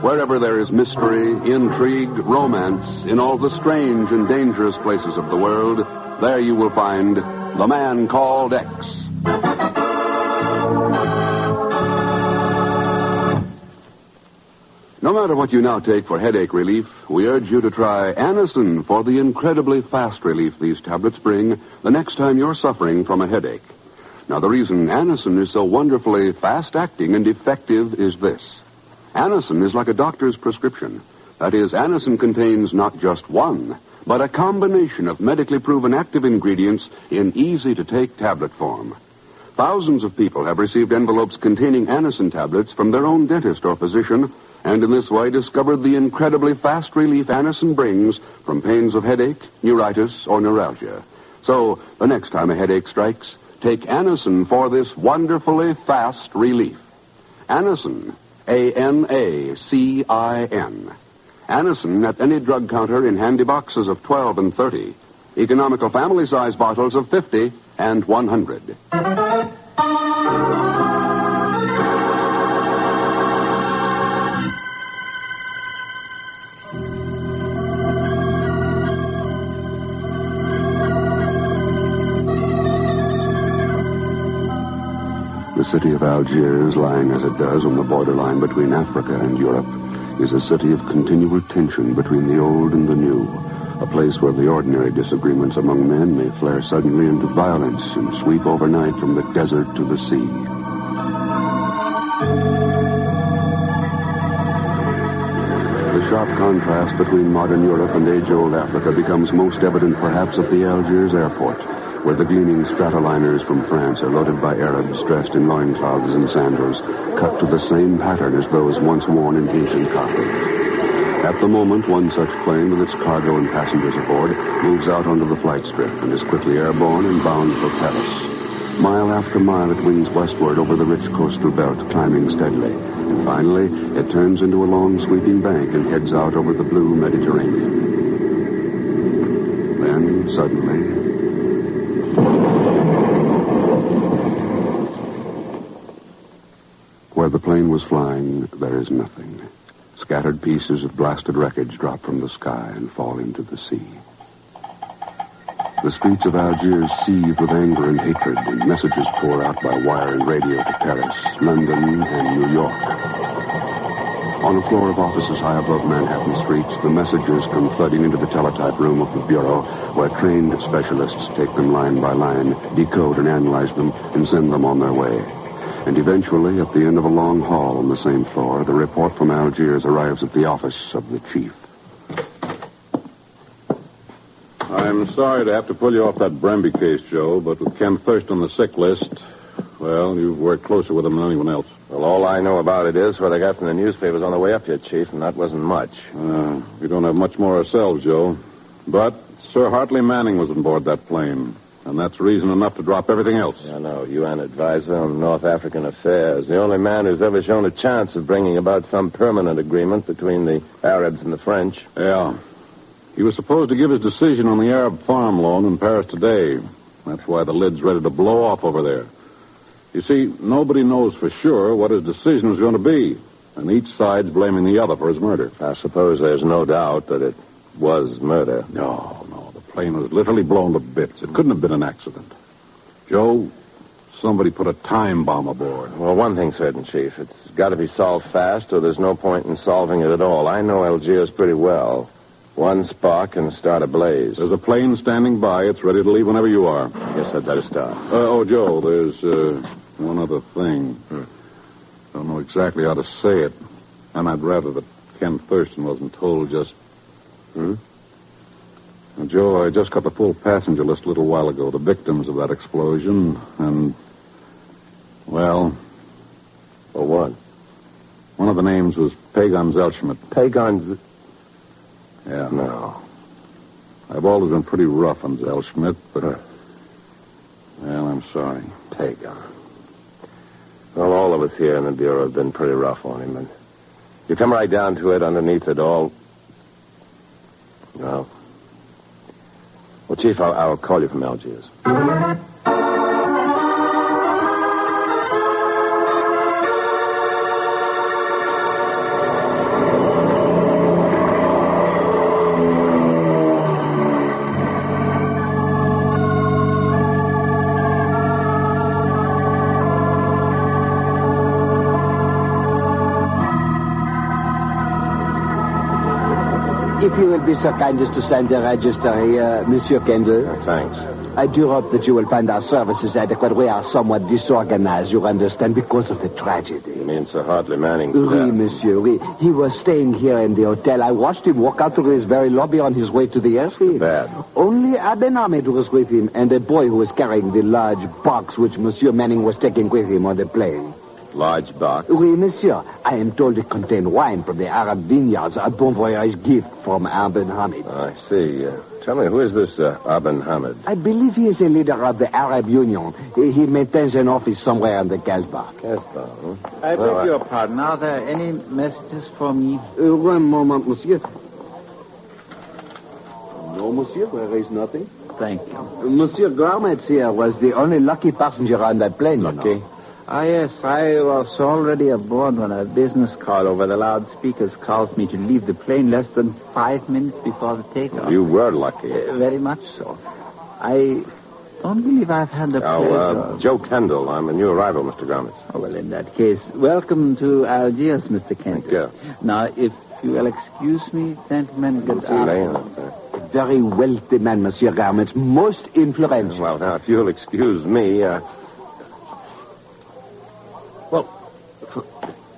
Speaker 19: Wherever there is mystery, intrigue, romance, in all the strange and dangerous places of the world, there you will find The Man Called X. No matter what you now take for headache relief, we urge you to try Anacin for the incredibly fast relief these tablets bring the next time you're suffering from a headache. Now, the reason Anacin is so wonderfully fast-acting and effective is this. Anacin is like a doctor's prescription. That is, Anacin contains not just one, but a combination of medically proven active ingredients in easy-to-take tablet form. Thousands of people have received envelopes containing Anacin tablets from their own dentist or physician, and in this way discovered the incredibly fast relief Anacin brings from pains of headache, neuritis, or neuralgia. So, the next time a headache strikes, take Anacin for this wonderfully fast relief. Anacin, A-N-A-C-I-N. Anacin at any drug counter in handy boxes of 12 and 30. Economical family-size bottles of 50 and 100. The city of Algiers, lying as it does on the borderline between Africa and Europe, is a city of continual tension between the old and the new, a place where the ordinary disagreements among men may flare suddenly into violence and sweep overnight from the desert to the sea. The sharp contrast between modern Europe and age-old Africa becomes most evident perhaps at the Algiers airport, where the gleaming stratoliners from France are loaded by Arabs dressed in loincloths and sandals, cut to the same pattern as those once worn in ancient Carthage. At the moment, one such plane with its cargo and passengers aboard moves out onto the flight strip and is quickly airborne and bound for Paris. Mile after mile, it wings westward over the rich coastal belt, climbing steadily. And finally, it turns into a long sweeping bank and heads out over the blue Mediterranean. Then, suddenly, where the plane was flying, there is nothing. Scattered pieces of blasted wreckage drop from the sky and fall into the sea. The streets of Algiers seethe with anger and hatred, and messages pour out by wire and radio to Paris, London, and New York. On a floor of offices high above Manhattan streets, the messages come flooding into the teletype room of the bureau, where trained specialists take them line by line, decode and analyze them, and send them on their way. And eventually, at the end of a long hall on the same floor, the report from Algiers arrives at the office of the chief.
Speaker 2: I'm sorry to have to pull you off that Bramby case, Joe, but with Ken Thurston on the sick list, well, you've worked closer with him than anyone else.
Speaker 9: Well, all I know about it is what I got from the newspapers on the way up here, Chief, and that wasn't much.
Speaker 2: We don't have much more ourselves, Joe. But Sir Hartley Manning was on board that plane. And that's reason enough to drop everything else.
Speaker 9: I know. UN advisor on North African affairs. The only man who's ever shown a chance of bringing about some permanent agreement between the Arabs and the French.
Speaker 2: Yeah. He was supposed to give his decision on the Arab farm loan in Paris today. That's why the lid's ready to blow off over there. You see, nobody knows for sure what his decision is going to be. And each side's blaming the other for his murder.
Speaker 9: I suppose there's no doubt that it was murder.
Speaker 2: No. The plane was literally blown to bits. It couldn't have been an accident. Joe, somebody put a time bomb aboard.
Speaker 9: Well, one thing's certain, Chief. It's got to be solved fast, or there's no point in solving it at all. I know Algiers pretty well. One spark can start a blaze.
Speaker 2: There's a plane standing by. It's ready to leave whenever you are.
Speaker 9: I guess I'd better start.
Speaker 2: Joe, there's one other thing. Don't know exactly how to say it. And I'd rather that Ken Thurston wasn't told just... Now, Joe, I just got the full passenger list a little while ago, the victims of that explosion, and, well...
Speaker 9: For what?
Speaker 2: One of the names was Pegon Zellschmidt.
Speaker 9: Pegon
Speaker 2: Yeah.
Speaker 9: No.
Speaker 2: I've always been pretty rough on Zellschmidt, but... Well, I'm sorry.
Speaker 9: Pegon. Well, all of us here in the Bureau have been pretty rough on him, and you come right down to it, underneath it all... No. Well, Chief, I'll call you from Algiers.
Speaker 13: If you will be so kind as to sign the register here, Monsieur Kendall.
Speaker 9: Thanks.
Speaker 13: I do hope that you will find our services adequate. We are somewhat disorganized, you understand, because of the tragedy.
Speaker 9: You mean Sir Hartley Manning's
Speaker 13: Oui,
Speaker 9: death?
Speaker 13: monsieur, oui. He was staying here in the hotel. I watched him walk out through his very lobby on his way to the airfield.
Speaker 9: Bad.
Speaker 13: Only Aben Ahmed was with him, and a boy who was carrying the large box which Monsieur Manning was taking with him on the plane.
Speaker 9: Large box?
Speaker 13: Oui, monsieur. I am told it contained wine from the Arab vineyards, a bon voyage gift from Aben Hamid.
Speaker 9: I see. Tell me, who is this Aben Hamid?
Speaker 13: I believe he is a leader of the Arab Union. He maintains an office somewhere on the Casbah.
Speaker 9: Casbah, huh?
Speaker 17: I beg your pardon. Are there any messages for me?
Speaker 13: One moment, monsieur. No, monsieur, there is nothing.
Speaker 17: Thank you.
Speaker 13: Monsieur Garmetz here was the only lucky passenger on that plane,
Speaker 9: Lucky?
Speaker 13: you know.
Speaker 17: Ah, yes, I was already aboard when a business call over the loudspeakers calls me to leave the plane less than 5 minutes before the takeoff.
Speaker 9: You were lucky.
Speaker 17: Very much so. I don't believe I've had the pleasure.
Speaker 9: Joe Kendall. I'm a new arrival, Mr. Garmitz.
Speaker 17: Oh, well, in that case, welcome to Algiers, Mr. Kent.
Speaker 9: Thank you.
Speaker 17: Now, if you will excuse me, gentlemen, good afternoon.
Speaker 13: Very wealthy man, Monsieur Garmetz. Most influential.
Speaker 9: Well, now, if you'll excuse me, Well,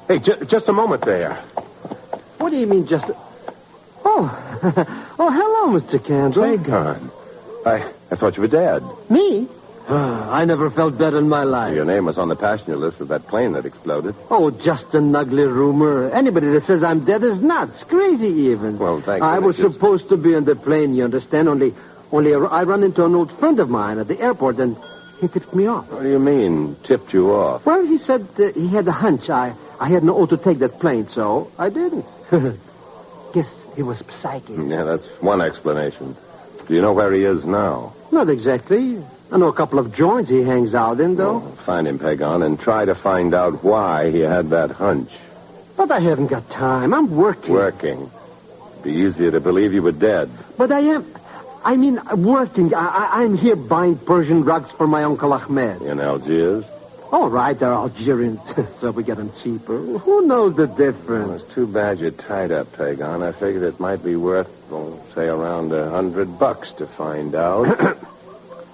Speaker 9: hey, just a moment there.
Speaker 6: What do you mean, just... Oh, oh, hello, Mr. Kendall.
Speaker 9: Pegon. I thought you were dead.
Speaker 6: Me? I never felt better in my life.
Speaker 9: Your name was on the passenger list of that plane that exploded.
Speaker 6: Oh, just an ugly rumor. Anybody that says I'm dead is nuts. Crazy, even.
Speaker 9: Well, thank you.
Speaker 6: I was supposed to be on the plane, you understand? Only I run into an old friend of mine at the airport, and he tipped me off.
Speaker 9: What do you mean, tipped you off?
Speaker 6: Well, he said he had a hunch. I had no ought to take that plane, so I didn't. Guess he was psychic.
Speaker 9: Yeah, that's one explanation. Do you know where he is now?
Speaker 6: Not exactly. I know a couple of joints he hangs out in, though.
Speaker 9: Well, find him, Pegon, and try to find out why he had that hunch.
Speaker 6: But I haven't got time. I'm working.
Speaker 9: Working? Be easier to believe you were dead.
Speaker 6: But I am... I mean, working. I'm here buying Persian rugs for my Uncle Ahmed.
Speaker 9: In Algiers?
Speaker 6: All right, they're Algerians, so we get them cheaper. Who knows the difference?
Speaker 9: Well, it's too bad you're tied up, Pegon. I figured it might be worth, well, say, around $100 to find out.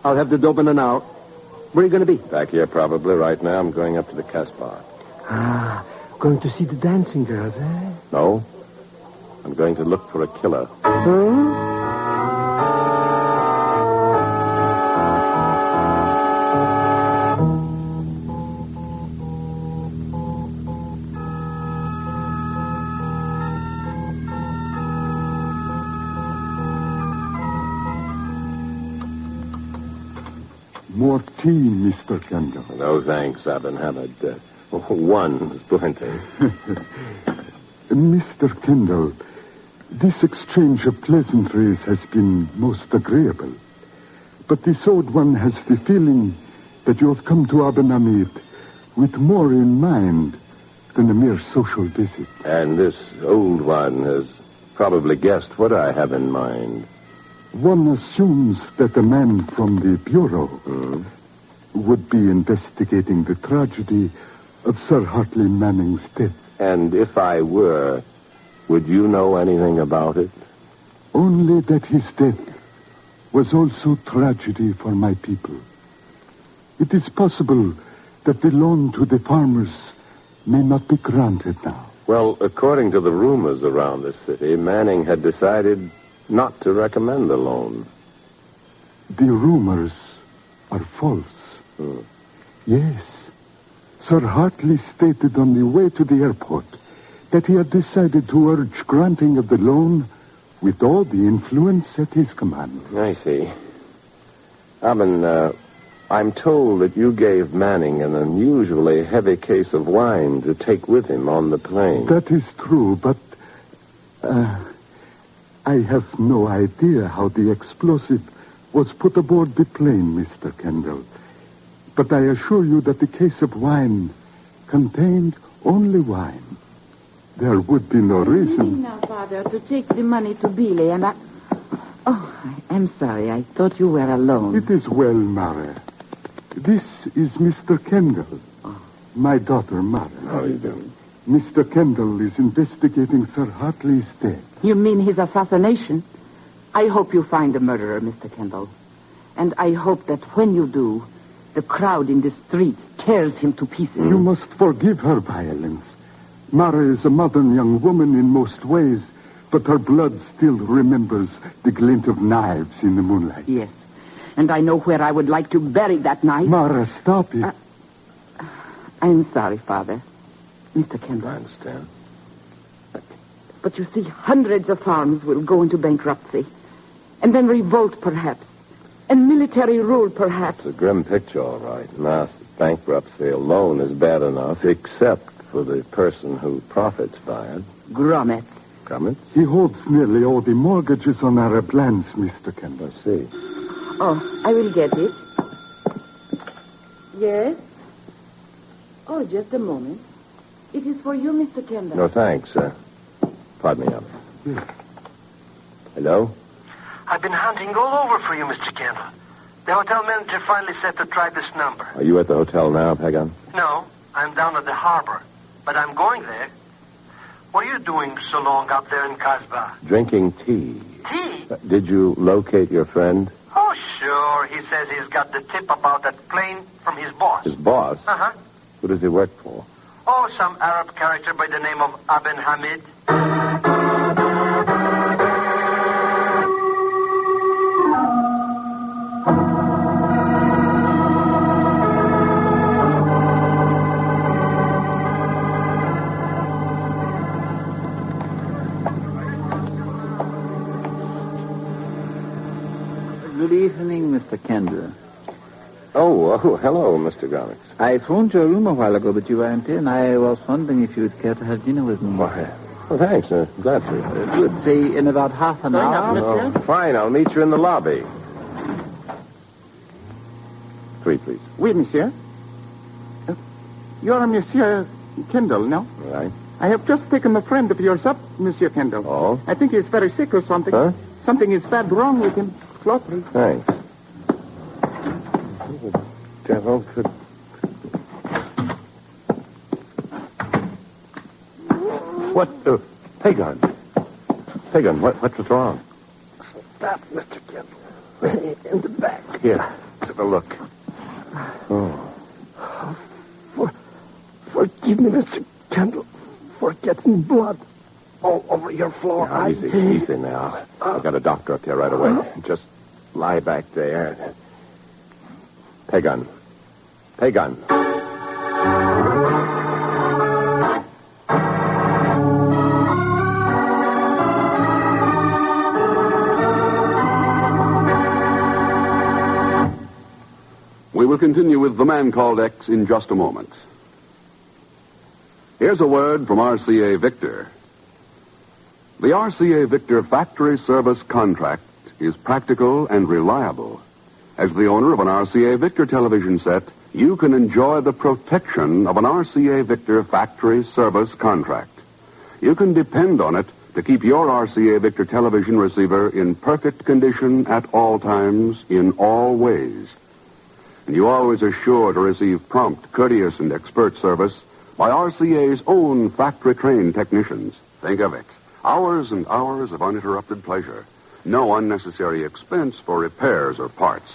Speaker 6: I'll have the dope in an hour. Where are you going to be?
Speaker 9: Back here, probably. Right now, I'm going up to the Casbah.
Speaker 6: Ah, going to see the dancing girls, eh?
Speaker 9: No. I'm going to look for a killer.
Speaker 6: Huh?
Speaker 10: More tea, Mr. Kendall.
Speaker 9: No, thanks, Aben Hamid. One's plenty.
Speaker 10: Mr. Kendall, this exchange of pleasantries has been most agreeable. But this old one has the feeling that you have come to Aben Hamid with more in mind than a mere social visit.
Speaker 9: And this old one has probably guessed what I have in mind.
Speaker 10: One assumes that a man from the Bureau would be investigating the tragedy of Sir Hartley Manning's death.
Speaker 9: And if I were, would you know anything about it?
Speaker 10: Only that his death was also tragedy for my people. It is possible that the loan to the farmers may not be granted now.
Speaker 9: Well, according to the rumors around the city, Manning had decided not to recommend the loan.
Speaker 10: The rumors are false. Yes. Sir Hartley stated on the way to the airport
Speaker 12: that he had decided to urge granting of the loan with all the influence at his command.
Speaker 9: I see. I'm told that you gave Manning an unusually heavy case of wine to take with him on the plane.
Speaker 12: That is true, but I have no idea how the explosive was put aboard the plane, Mr. Kendall. But I assure you that the case of wine contained only wine. There would be no reason.
Speaker 16: Now, Father, to take the money to Billy, and I... Oh, I'm sorry. I thought you were alone.
Speaker 12: It is well, Mara. This is Mr. Kendall. My daughter, Mara.
Speaker 9: How are you doing?
Speaker 12: Mr. Kendall is investigating Sir Hartley's death.
Speaker 16: You mean his assassination? I hope you find the murderer, Mr. Kendall. And I hope that when you do, the crowd in the street tears him to pieces.
Speaker 12: You must forgive her violence. Mara is a modern young woman in most ways, but her blood still remembers the glint of knives in the moonlight.
Speaker 16: Yes. And I know where I would like to bury that knife.
Speaker 12: Mara, stop it.
Speaker 16: I'm sorry, Father. Mr. Kendall.
Speaker 9: I understand.
Speaker 16: But you see, hundreds of farms will go into bankruptcy. And then revolt, perhaps. And military rule, perhaps.
Speaker 9: It's a grim picture, all right. Mass bankruptcy alone is bad enough, except for the person who profits by it.
Speaker 16: Grommet.
Speaker 9: Grommet?
Speaker 12: He holds nearly all the mortgages on Arab lands, Mr. Kendall.
Speaker 9: I see.
Speaker 16: Oh, I will get it. Yes? Oh, just a moment. It is for you, Mr. Kendall.
Speaker 9: No, thanks. Pardon me up.
Speaker 12: Yes.
Speaker 9: Hello?
Speaker 14: I've been hunting all over for you, Mr. Kendall. The hotel manager finally said to try this number.
Speaker 9: Are you at the hotel now, Pegon?
Speaker 14: No, I'm down at the harbor. But I'm going there. What are you doing so long up there in Casbah?
Speaker 9: Drinking tea.
Speaker 14: Tea?
Speaker 9: Did you locate your friend?
Speaker 14: Oh, sure. He says he's got the tip about that plane from his boss.
Speaker 9: His boss?
Speaker 14: Uh-huh.
Speaker 9: Who does he work for?
Speaker 14: Oh, some Arab character by the name of Aben Hamid.
Speaker 17: Good evening, Mr. Kendall.
Speaker 9: Oh, hello, Mr. Gromit.
Speaker 17: I phoned your room a while ago, but you weren't in. I was wondering if you'd care to have dinner with me.
Speaker 9: Why, well, thanks. Glad to.
Speaker 17: Good. Say, in about half an hour.
Speaker 9: Oh, fine. I'll meet you in the lobby. 3, please.
Speaker 3: Oui, monsieur. You're Monsieur Kendall, no?
Speaker 9: Right.
Speaker 3: I have just taken a friend of yours up, Monsieur Kendall.
Speaker 9: Oh?
Speaker 3: I think he's very sick or something.
Speaker 9: Huh?
Speaker 3: Something is bad wrong with him. Floor, please.
Speaker 9: Thanks. Devil could... What? Pegon. Pegon, what's wrong?
Speaker 6: Stop, Mr. Kendall. In the back.
Speaker 9: Here, have a look. Oh.
Speaker 6: Forgive me, Mr. Kendall, for getting blood all over your floor.
Speaker 9: Now, easy now. I've got a doctor up here right away. Just lie back there. Pegon. Pegon.
Speaker 19: We will continue with The Man Called X in just a moment. Here's a word from RCA Victor. The RCA Victor factory service contract is practical and reliable. As the owner of an RCA Victor television set, you can enjoy the protection of an RCA Victor factory service contract. You can depend on it to keep your RCA Victor television receiver in perfect condition at all times, in all ways. And you always are sure to receive prompt, courteous, and expert service by RCA's own factory-trained technicians. Think of it. Hours and hours of uninterrupted pleasure. No unnecessary expense for repairs or parts.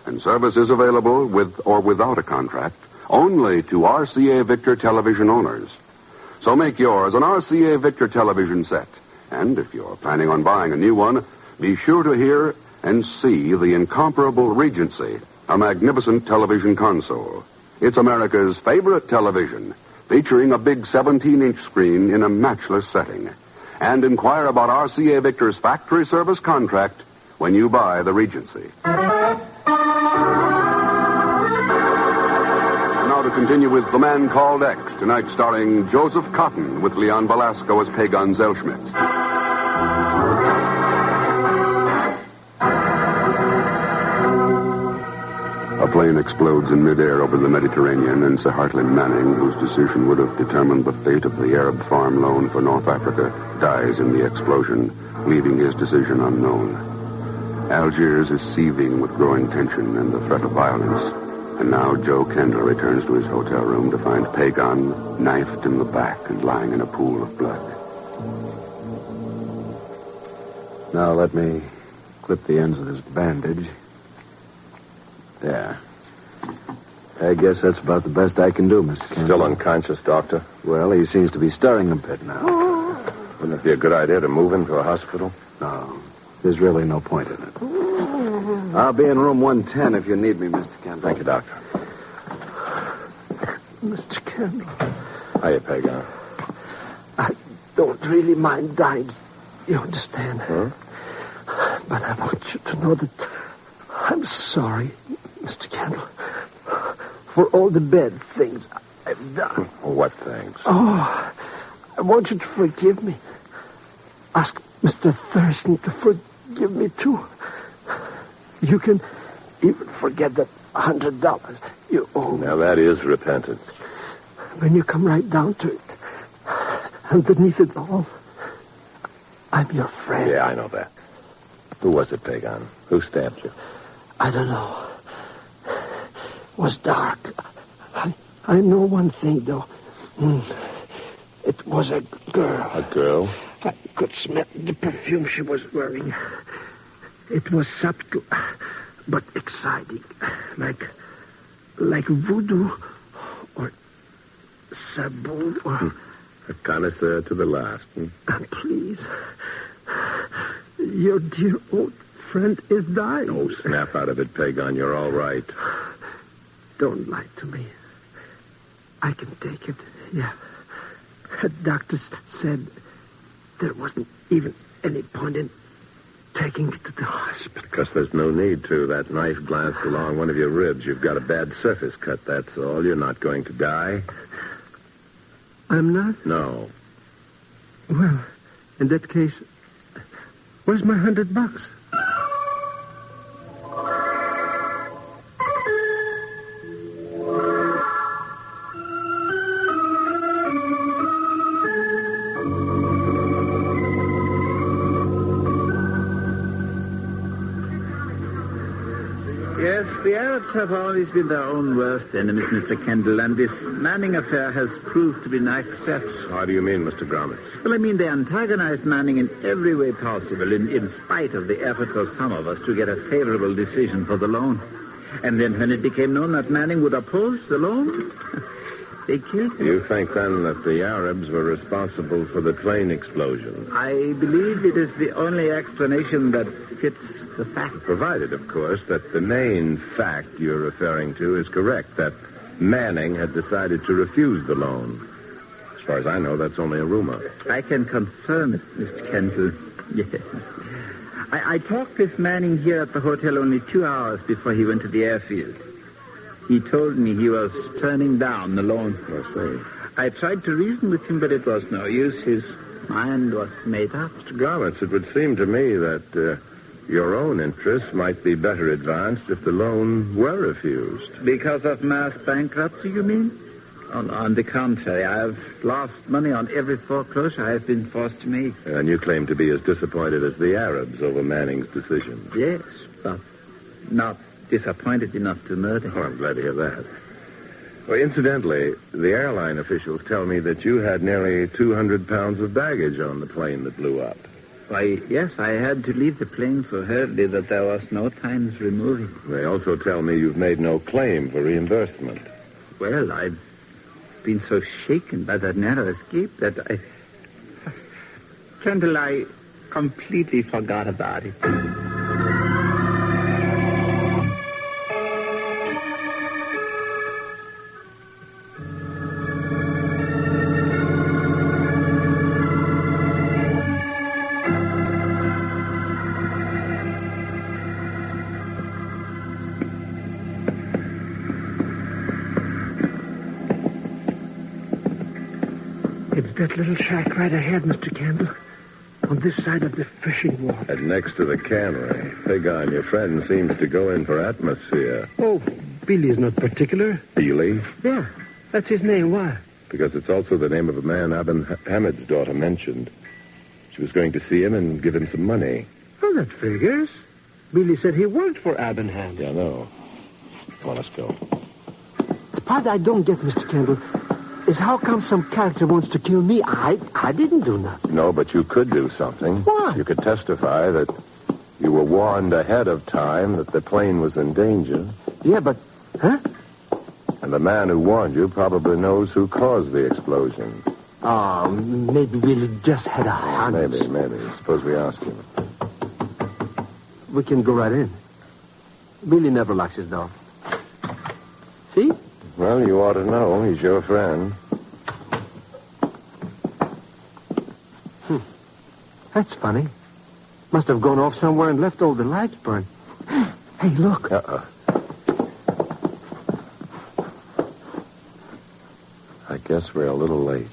Speaker 19: And service is available with or without a contract only to RCA Victor television owners. So make yours an RCA Victor television set. And if you're planning on buying a new one, be sure to hear and see the incomparable Regency, a magnificent television console. It's America's favorite television,
Speaker 10: featuring a big 17-inch screen in a matchless setting. And inquire about RCA Victor's factory service contract when you buy the Regency. Now to continue with The Man Called X, tonight starring Joseph Cotton with Leon Belasco as Pegon Zellschmidt. A plane explodes in midair over the Mediterranean, and Sir Hartley Manning, whose decision would have determined the fate of the Arab farm loan for North Africa, dies in the explosion, leaving his decision unknown. Algiers is seething with growing tension and the threat of violence. And now Joe Kendall returns to his hotel room to find Pegon knifed in the back and lying in a pool of blood.
Speaker 9: Now let me clip the ends of this bandage. There. I guess that's about the best I can do, Mr. Kendall. Still unconscious, Doctor? Well, he seems to be stirring a bit now. Wouldn't it be a good idea to move him to a hospital? No. There's really no point in it. I'll be in room 110 if you need me, Mr. Kendall. Thank you, Doctor.
Speaker 8: Mr. Kendall.
Speaker 9: Hiya, Pegon.
Speaker 8: I don't really mind dying. You understand?
Speaker 9: Huh?
Speaker 8: But I want you to know that I'm sorry, Mr. Kendall, for all the bad things I've done.
Speaker 9: What things?
Speaker 8: Oh, I want you to forgive me. Ask Mr. Thurston to forgive me, too. You can even forget that $100 you owe me.
Speaker 9: Now, that is repentance.
Speaker 8: When you come right down to it, underneath it all, I'm your friend.
Speaker 9: Yeah, I know that. Who was it, Pegon? Who stabbed you?
Speaker 8: I don't know. It was dark. I know one thing, though. It was a girl.
Speaker 9: A girl?
Speaker 8: I could smell the perfume she was wearing. It was subtle, but exciting. Like voodoo or Sabotage or...
Speaker 9: A connoisseur to the last.
Speaker 8: Please. Your dear old friend is dying.
Speaker 9: Oh, snap out of it, Pegon. You're all right.
Speaker 8: Don't lie to me. I can take it. Yeah. The doctors said there wasn't even any point in taking it to the hospital.
Speaker 9: Because there's no need to. That knife glanced along one of your ribs. You've got a bad surface cut, that's all. You're not going to die.
Speaker 8: I'm not?
Speaker 9: No.
Speaker 8: Well, in that case, where's my $100?
Speaker 17: Yes, the Arabs have always been their own worst enemies, Mr. Kendall, and this Manning affair has proved to be no exception.
Speaker 9: How do you mean, Mr. Gromitz?
Speaker 17: Well, I mean they antagonized Manning in every way possible, in spite of the efforts of some of us to get a favorable decision for the loan. And then when it became known that Manning would oppose the loan, they killed him.
Speaker 9: You think, then, that the Arabs were responsible for the plane explosion?
Speaker 17: I believe it is the only explanation that fits the fact.
Speaker 9: Provided, of course, that the main fact you're referring to is correct, that Manning had decided to refuse the loan. As far as I know, that's only a rumor.
Speaker 17: I can confirm it, Mr. Kendall. Yes. I talked with Manning here at the hotel only 2 hours before he went to the airfield. He told me he was turning down the loan.
Speaker 9: I see.
Speaker 17: I tried to reason with him, but it was no use. His mind was made up.
Speaker 9: Mr. Gromitz, it would seem to me that your own interests might be better advanced if the loan were refused.
Speaker 17: Because of mass bankruptcy, you mean? On the contrary, I have lost money on every foreclosure I have been forced to make.
Speaker 9: And you claim to be as disappointed as the Arabs over Manning's decision.
Speaker 17: Yes, but not disappointed enough to murder him.
Speaker 9: Oh, I'm glad to hear that. Well, incidentally, the airline officials tell me that you had nearly 200 pounds of baggage on the plane that blew up.
Speaker 17: Why, yes, I had to leave the plane so hurriedly that there was no time to remove it.
Speaker 9: They also tell me you've made no claim for reimbursement.
Speaker 17: Well, I've been so shaken by that narrow escape that Kendall, I completely forgot about it.
Speaker 6: that little shack right ahead, Mr. Campbell. On this side of the fishing wharf.
Speaker 9: And next to the cannery. Pegon, your friend seems to go in for atmosphere.
Speaker 6: Oh, Billy is not particular.
Speaker 9: Billy?
Speaker 6: Yeah, that's his name. Why?
Speaker 9: Because it's also the name of a man Abin Hamid's daughter mentioned. She was going to see him and give him some money.
Speaker 6: Oh, that figures. Billy said he worked for Abin Hamid.
Speaker 9: Yeah, I know. Come on, let's go.
Speaker 6: The part I don't get, Mr. Campbell, is how come some character wants to kill me? I didn't do nothing.
Speaker 9: No, but you could do something.
Speaker 6: What?
Speaker 9: You could testify that you were warned ahead of time that the plane was in danger.
Speaker 6: Yeah, but... Huh?
Speaker 9: And the man who warned you probably knows who caused the explosion.
Speaker 6: Oh, maybe Billy just had a hunch.
Speaker 9: Maybe. Suppose we ask him.
Speaker 6: We can go right in. Billy never locks his door. See?
Speaker 9: Well, you ought to know. He's your friend.
Speaker 6: That's funny. Must have gone off somewhere and left all the lights burned. Hey, look.
Speaker 9: Uh-oh. I guess we're a little late.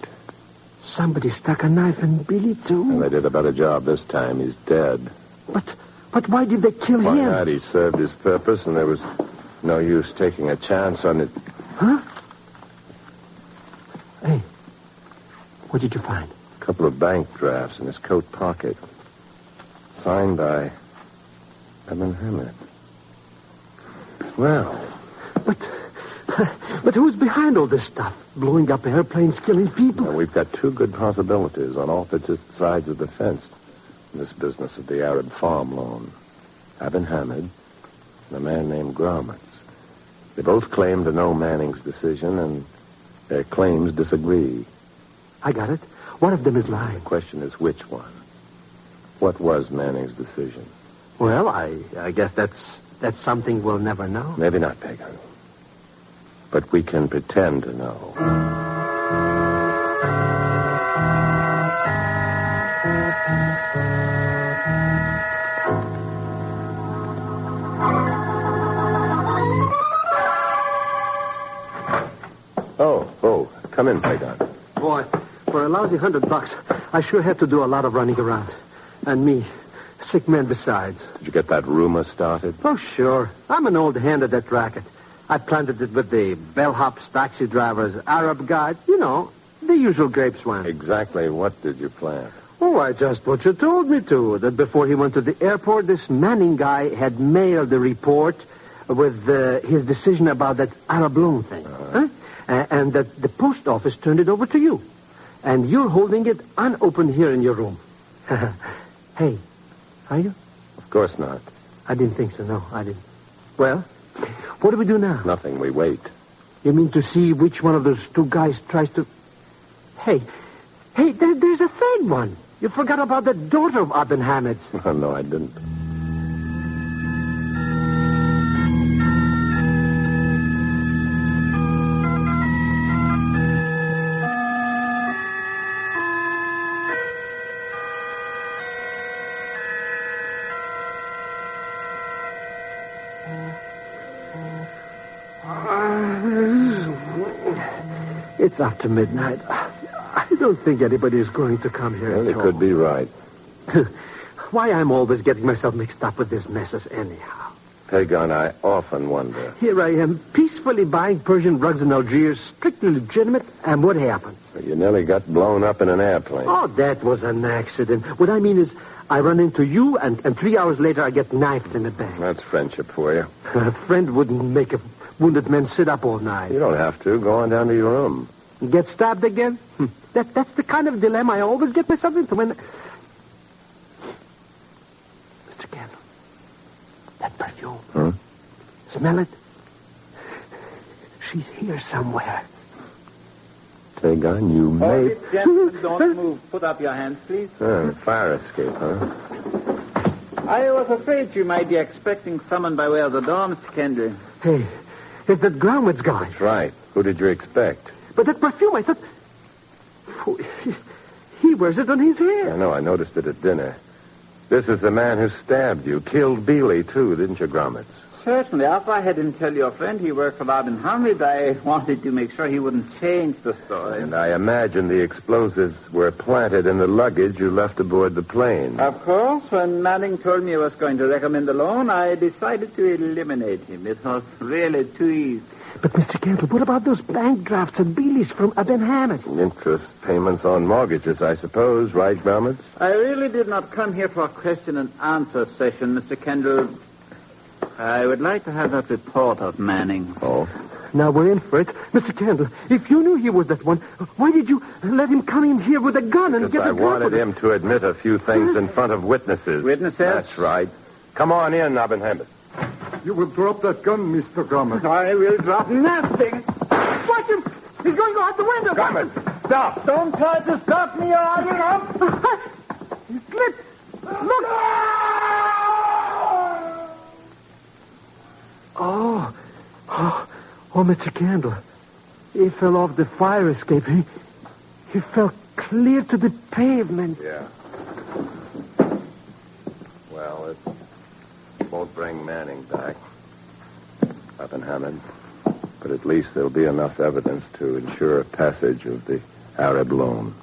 Speaker 6: Somebody stuck a knife in Billy, too.
Speaker 9: And they did a better job this time. He's dead.
Speaker 6: But why did they kill
Speaker 9: Why
Speaker 6: him?
Speaker 9: not? He served his purpose, and there was no use taking a chance on it.
Speaker 6: Huh? Hey, what did you find?
Speaker 9: A couple of bank drafts in his coat pocket. Signed by Abin Hamid. Well.
Speaker 6: But who's behind all this stuff? Blowing up airplanes, killing people?
Speaker 9: Well, we've got two good possibilities on opposite sides of the fence in this business of the Arab farm loan. Abin Hamid and a man named Gromitz. They both claim to know Manning's decision, and their claims disagree.
Speaker 6: I got it. One of them is lying.
Speaker 9: The question is which one? What was Manning's decision?
Speaker 6: Well, I guess that's something we'll never know.
Speaker 9: Maybe not, Pegon. But we can pretend to know. Oh, come in, Pegon.
Speaker 6: Boy, for a lousy $100, I sure had to do a lot of running around. And me, sick man besides.
Speaker 9: Did you get that rumor started?
Speaker 6: Oh, sure. I'm an old hand at that racket. I planted it with the bellhops, taxi drivers, Arab guides. You know, the usual grapeswine.
Speaker 9: Exactly what did you plant?
Speaker 6: Oh, I just what you told me to. That before he went to the airport, this Manning guy had mailed the report with his decision about that Arab loan thing. And that the post office turned it over to you. And you're holding it unopened here in your room. Hey, are you?
Speaker 9: Of course not.
Speaker 6: I didn't think so, no, I didn't. Well, what do we do now?
Speaker 9: Nothing, we wait.
Speaker 6: You mean to see which one of those two guys tries to... Hey, there's a third one. You forgot about the daughter of Abin Hamid's.
Speaker 9: Oh, no, I didn't.
Speaker 6: It's after midnight. I don't think anybody is going to come here
Speaker 9: Well,
Speaker 6: at
Speaker 9: you
Speaker 6: all.
Speaker 9: could be right.
Speaker 6: Why I'm always getting myself mixed up with these messes anyhow.
Speaker 9: Pegon, I often wonder.
Speaker 6: Here I am, peacefully buying Persian rugs in Algiers, strictly legitimate, and what happens?
Speaker 9: You nearly got blown up in an airplane.
Speaker 6: Oh, that was an accident. What I mean is, I run into you, and 3 hours later I get knifed in the back.
Speaker 9: That's friendship for you.
Speaker 6: A friend wouldn't make a wounded man sit up all night.
Speaker 9: You don't have to. Go on down to your room.
Speaker 6: Get stabbed again? That's the kind of dilemma I always get myself into when... Mr. Campbell, that perfume.
Speaker 9: Huh?
Speaker 6: Smell it? She's here somewhere.
Speaker 9: Pegon, you may...
Speaker 17: Gentlemen, don't move. Put up your hands, please.
Speaker 9: Fire escape, huh?
Speaker 17: I was afraid you might be expecting someone by way of the door, Mr. Kendry.
Speaker 6: Hey, it's that Gromitz guy.
Speaker 9: That's right. Who did you expect?
Speaker 6: But that perfume, I thought... He wears it on his hair.
Speaker 9: I know. I noticed it at dinner. This is the man who stabbed you. Killed Bealey, too, didn't you, Gromitz?
Speaker 17: Certainly. After I had him tell your friend he worked for Laden Hamid, I wanted to make sure he wouldn't change the story.
Speaker 9: And I imagine the explosives were planted in the luggage you left aboard the plane.
Speaker 17: Of course, when Manning told me he was going to recommend the loan, I decided to eliminate him. It was really too easy.
Speaker 6: But, Mr. Kendall, what about those bank drafts and Beelies from Ben Hamid?
Speaker 9: Interest payments on mortgages, I suppose, right, Gromit?
Speaker 17: I really did not come here for a question and answer session, Mr. Kendall. I would like to have that report of Manning.
Speaker 9: Oh?
Speaker 6: Now we're in for it. Mr. Kendall, if you knew he was that one, why did you let him come in here with a gun and
Speaker 9: Because
Speaker 6: get
Speaker 9: I wanted him to admit a few things in front of witnesses.
Speaker 17: Witnesses?
Speaker 9: That's right. Come on in, Abenhamid.
Speaker 12: You will drop that gun, Mr. Gromit.
Speaker 17: I will drop nothing. Watch him! He's going to go out the window.
Speaker 9: Gromit, stop!
Speaker 17: Don't try to stop me or I will
Speaker 6: He slipped. Look! Oh, Mr. Kendall. He fell off the fire escape. He fell clear to the pavement.
Speaker 9: Yeah. Well, it won't bring Manning back, Abenhamid. But at least there'll be enough evidence to ensure passage of the Arab loan.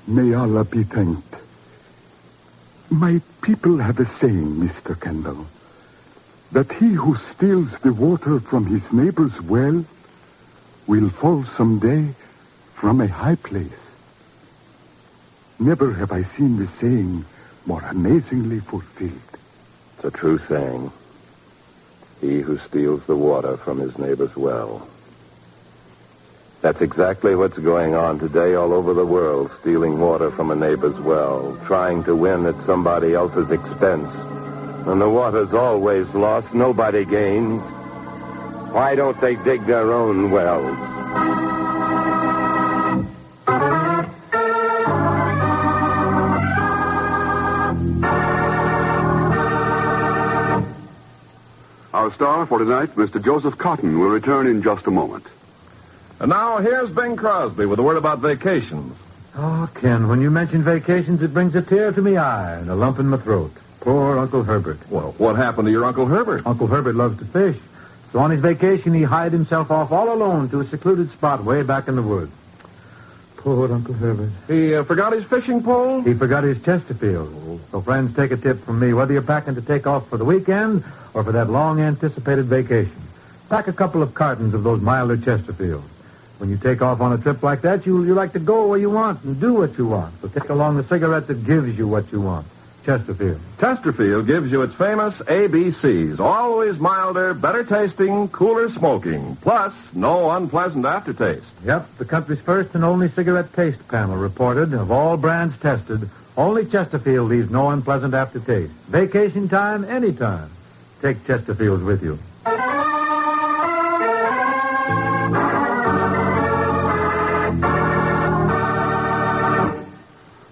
Speaker 12: May Allah be thanked. My people have a saying, Mr. Kendall, that he who steals the water from his neighbor's well will fall someday from a high place. Never have I seen the saying more amazingly fulfilled.
Speaker 9: It's a true saying. He who steals the water from his neighbor's well. That's exactly what's going on today all over the world, stealing water from a neighbor's well, trying to win at somebody else's expense. When the water's always lost, nobody gains. Why don't they dig their own wells?
Speaker 10: Our star for tonight, Mr. Joseph Cotton, will return in just a moment.
Speaker 2: And now here's Bing Crosby with a word about vacations.
Speaker 1: Oh, Ken, when you mention vacations, it brings a tear to me eye and a lump in my throat. Poor Uncle Herbert.
Speaker 2: Well, what happened to your Uncle Herbert?
Speaker 1: Uncle Herbert loves to fish. So on his vacation, he hied himself off all alone to a secluded spot way back in the woods. Poor Uncle Herbert.
Speaker 2: He forgot his fishing pole?
Speaker 1: He forgot his Chesterfield. So friends, take a tip from me. Whether you're packing to take off for the weekend or for that long-anticipated vacation, pack a couple of cartons of those milder Chesterfields. When you take off on a trip like that, you like to go where you want and do what you want. So take along the cigarette that gives you what you want. Chesterfield.
Speaker 2: Chesterfield gives you its famous ABCs. Always milder, better tasting, cooler smoking. Plus, no unpleasant aftertaste.
Speaker 1: Yep, the country's first and only cigarette taste panel reported, of all brands tested, only Chesterfield leaves no unpleasant aftertaste. Vacation time, anytime. Take Chesterfields with you.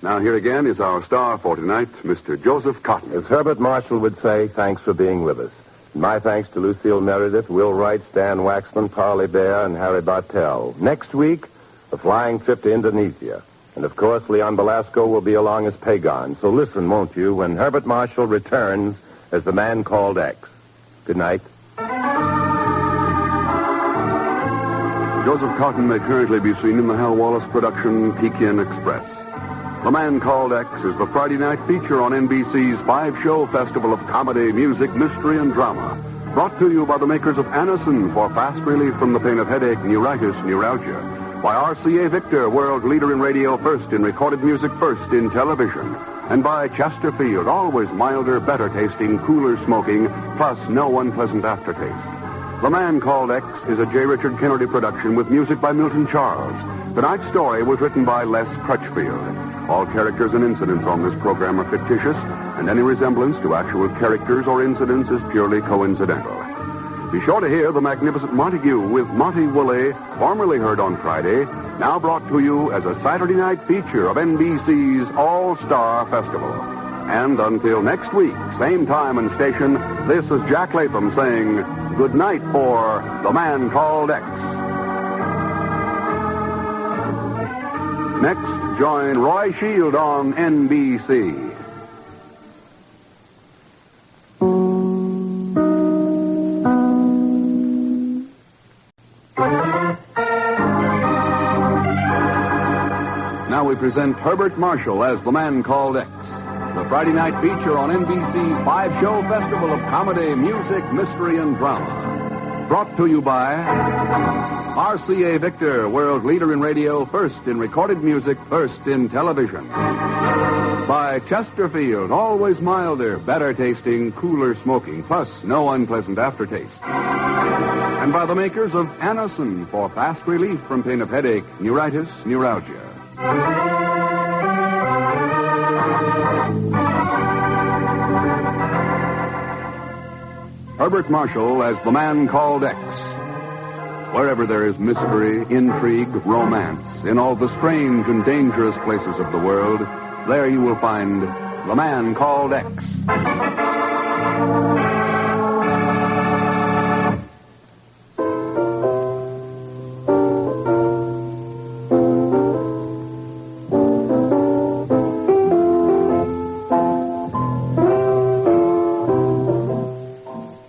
Speaker 10: Now, here again is our star for tonight, Mr. Joseph Cotton.
Speaker 9: As Herbert Marshall would say, thanks for being with us. My thanks to Lucille Meredith, Will Wright, Stan Waxman, Parley Bear, and Harry Bartell. Next week, a flying trip to Indonesia. And, of course, Leon Belasco will be along as Pegon. So listen, won't you, when Herbert Marshall returns as the man called X. Good night.
Speaker 10: Joseph Cotton may currently be seen in the Hal Wallace production Pekin Express. The Man Called X is the Friday night feature on NBC's 5-show festival of comedy, music, mystery, and drama. Brought to you by the makers of Anacin for fast relief from the pain of headache, neuritis, neuralgia. By RCA Victor, world leader in radio, first in recorded music, first in television. And by Chesterfield, always milder, better tasting, cooler smoking, plus no unpleasant aftertaste. The Man Called X is a J. Richard Kennedy production with music by Milton Charles. Tonight's story was written by Les Crutchfield. All characters and incidents on this program are fictitious, and any resemblance to actual characters or incidents is purely coincidental. Be sure to hear The Magnificent Montague with Monty Woolley, formerly heard on Friday, now brought to you as a Saturday night feature of NBC's All-Star Festival. And until next week, same time and station, this is Jack Latham saying good night for The Man Called X. Next, join Roy Shield on NBC.
Speaker 4: present Herbert Marshall as the man called X, the Friday night feature on NBC's 5-show festival of comedy, music, mystery, and drama. Brought to you by RCA Victor, world leader in radio, first in recorded music, first in television. By Chesterfield, always milder, better tasting, cooler smoking, plus no unpleasant aftertaste. And by the makers of Anacin for fast relief from pain of headache, neuritis, neuralgia. Herbert Marshall as the man called X. Wherever there is mystery, intrigue, romance, in all the strange and dangerous places of the world, there you will find the man called X.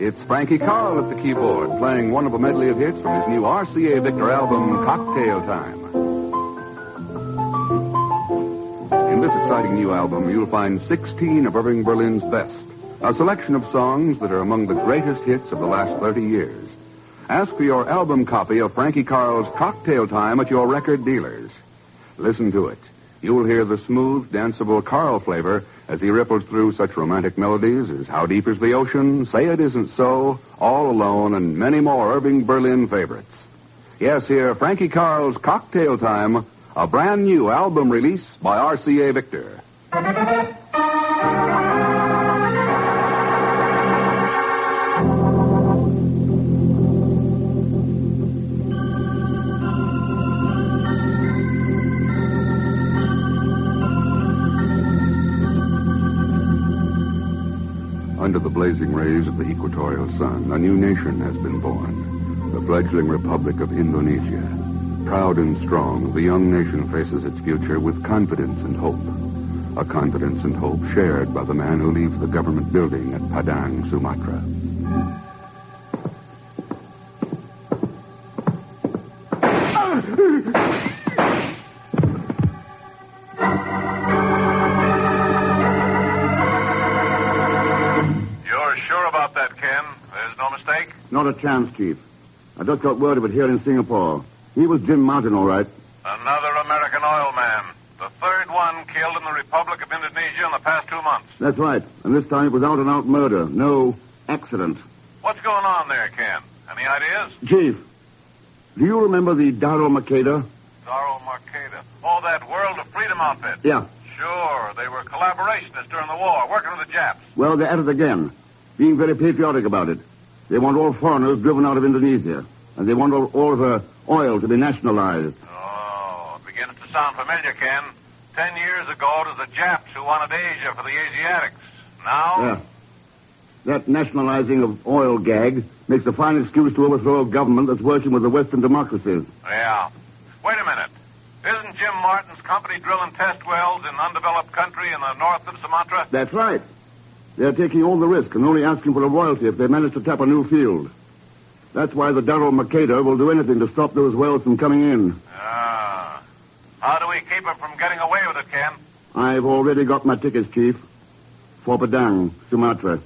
Speaker 4: It's Frankie Carl at the keyboard, playing one of a medley of hits from his new RCA Victor album, Cocktail Time. In this exciting new album, you'll find 16 of Irving Berlin's best, a selection of songs that are among the greatest hits of the last 30 years. Ask for your album copy of Frankie Carl's Cocktail Time at your record dealers. Listen to it. You'll hear the smooth, danceable Carl flavor as he ripples through such romantic melodies as How Deep Is the Ocean, Say It Isn't So, All Alone, and many more Irving Berlin favorites. Yes, hear Frankie Carl's Cocktail Time, a brand new album release by RCA Victor. Under the blazing rays of the equatorial sun, a new nation has been born, the fledgling Republic of Indonesia. Proud and strong, the young nation faces its future with confidence and hope. A confidence and hope shared by the man who leaves the government building at Padang, Sumatra.
Speaker 2: You're sure about that, Ken? There's no mistake?
Speaker 10: Not a chance, Chief. I just got word of it here in Singapore. He was Jim Martin, all right.
Speaker 2: Another American oil man. The third one killed in the Republic of Indonesia in the past 2 months.
Speaker 10: That's right. And this time it was out-and-out murder. No accident.
Speaker 2: What's going on there, Ken? Any ideas?
Speaker 10: Chief, do you remember the Daro Makeda?
Speaker 2: Daro Marqueda. Oh, that World of Freedom outfit.
Speaker 10: Yeah.
Speaker 2: Sure. They were collaborationists during the war, working with the Japs.
Speaker 10: Well, they're at it again, being very patriotic about it. They want all foreigners driven out of Indonesia. And they want all of her oil to be nationalized.
Speaker 2: Oh, it begins to sound familiar, Ken. 10 years ago, it was the Japs who wanted Asia for the Asiatics. Now?
Speaker 10: Yeah. That nationalizing of oil gag makes a fine excuse to overthrow a government that's working with the Western democracies.
Speaker 2: Yeah. Wait a minute. Isn't Jim Martin's company drilling test wells in undeveloped country in the north of Sumatra?
Speaker 10: That's right. They're taking all the risk and only asking for a royalty if they manage to tap a new field. That's why the Daro Makeda will do anything to stop those wells from coming in.
Speaker 2: Ah. How do we keep him from getting away with it, Ken?
Speaker 10: I've already got my tickets, Chief. For Padang, Sumatra.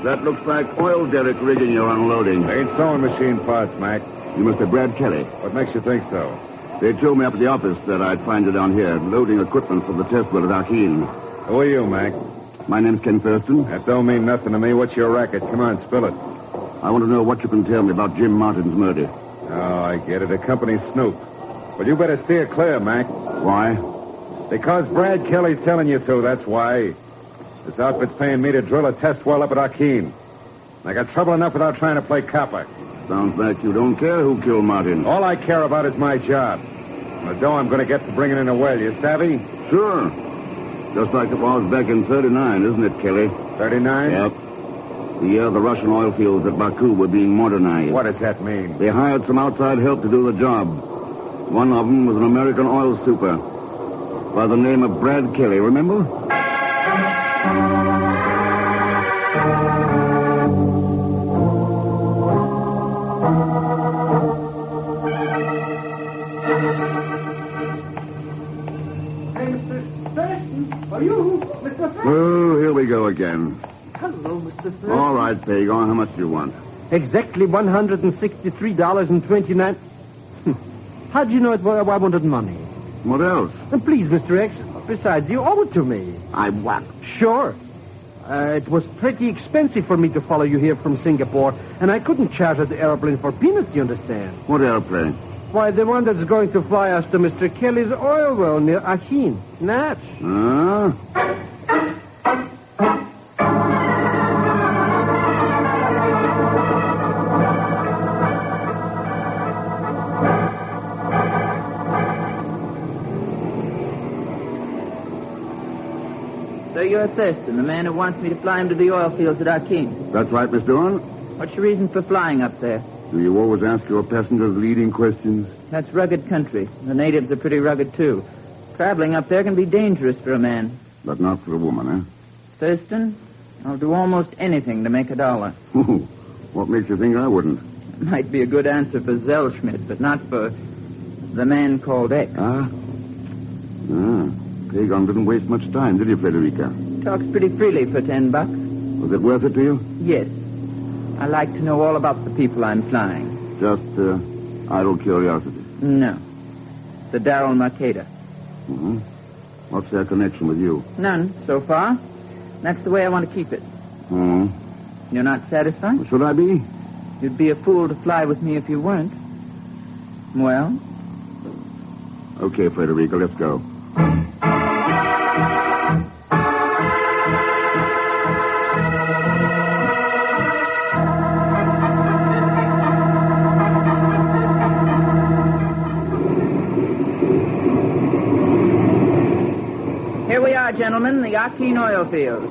Speaker 10: That looks like oil derrick rigging you're unloading.
Speaker 9: They ain't sewing machine parts, Mac.
Speaker 10: You must be Brad Kelly.
Speaker 9: What makes you think so?
Speaker 10: They told me up at the office that I'd find you down here, loading equipment for the test well at Akin.
Speaker 9: Who are you, Mac?
Speaker 10: My name's Ken Thurston.
Speaker 9: That don't mean nothing to me. What's your racket? Come on, spill it.
Speaker 10: I want to know what you can tell me about Jim Martin's murder.
Speaker 9: Oh, I get it. A company snoop. Well, you better steer clear, Mac.
Speaker 10: Why?
Speaker 9: Because Brad Kelly's telling you to, that's why. This outfit's paying me to drill a test well up at Akin.
Speaker 2: I got trouble enough without trying to play copper.
Speaker 23: Sounds like you don't care who killed Martin.
Speaker 2: All I care about is my job. The dough I'm going to get for bringing in a well, you savvy?
Speaker 23: Sure. Just like it was back in 39, isn't it, Kelly?
Speaker 2: 39?
Speaker 23: Yep. The year the Russian oil fields at Baku were being modernized.
Speaker 2: What does that mean?
Speaker 23: They hired some outside help to do the job. One of them was an American oil super by the name of Brad Kelly, remember?
Speaker 3: Are you, Mr. Thurston?
Speaker 23: Oh, here we go again.
Speaker 6: Hello, Mr. Thurston.
Speaker 23: All right, Pegon, how much do you want?
Speaker 6: Exactly $163.29. How'd you know I wanted money?
Speaker 23: What else?
Speaker 6: And please, Mr. X, besides, you owe it to me.
Speaker 23: I what?
Speaker 6: Sure. It was pretty expensive for me to follow you here from Singapore, and I couldn't charter the airplane for peanuts, you understand?
Speaker 23: What airplane?
Speaker 6: Why, the one that's going to fly us to Mr. Kelly's oil well near Achin. Natch.
Speaker 23: Huh?
Speaker 5: So you're Thurston, the man who wants me to fly him to the oil fields at Achin.
Speaker 23: That's right, Miss Dorn.
Speaker 5: What's your reason for flying up there?
Speaker 23: Do you always ask your passengers leading questions?
Speaker 5: That's rugged country. The natives are pretty rugged, too. Traveling up there can be dangerous for a man.
Speaker 23: But not for a woman, eh?
Speaker 5: Thurston, I'll do almost anything to make $1.
Speaker 23: What makes you think I wouldn't?
Speaker 5: It might be a good answer for Zellschmidt, but not for the man called X.
Speaker 23: Pegon didn't waste much time, did you, Frederica?
Speaker 5: Talks pretty freely for $10.
Speaker 23: Was it worth it to you?
Speaker 5: Yes. I like to know all about the people I'm flying.
Speaker 23: Just idle curiosity?
Speaker 5: No. The Darryl Mercader.
Speaker 23: Mm-hmm. What's their connection with you?
Speaker 5: None, so far. That's the way I want to keep it.
Speaker 23: Hmm.
Speaker 5: You're not satisfied?
Speaker 23: Should I be?
Speaker 5: You'd be a fool to fly with me if you weren't. Well?
Speaker 23: Okay, Frederica, let's go.
Speaker 5: Here we are, gentlemen, the Achin oil field.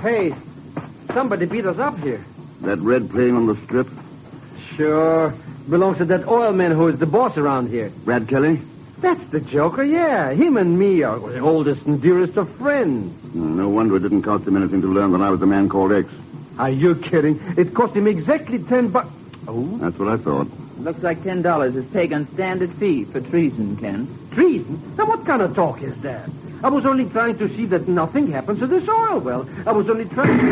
Speaker 6: Hey, somebody beat us up here.
Speaker 23: That red plane on the strip?
Speaker 6: Sure. Belongs to that oil man who is the boss around here.
Speaker 23: Brad Kelly?
Speaker 6: That's the joker, yeah. Him and me are the oldest and dearest of friends.
Speaker 23: No wonder it didn't cost him anything to learn that I was the man called X.
Speaker 6: Are you kidding? It cost him exactly $10. Oh?
Speaker 23: That's what I thought.
Speaker 5: Looks like $10 is Pegon's standard fee for treason, Ken.
Speaker 6: Treason? Now, what kind of talk is that? I was only trying to see that nothing happens to this oil well. I was only trying to...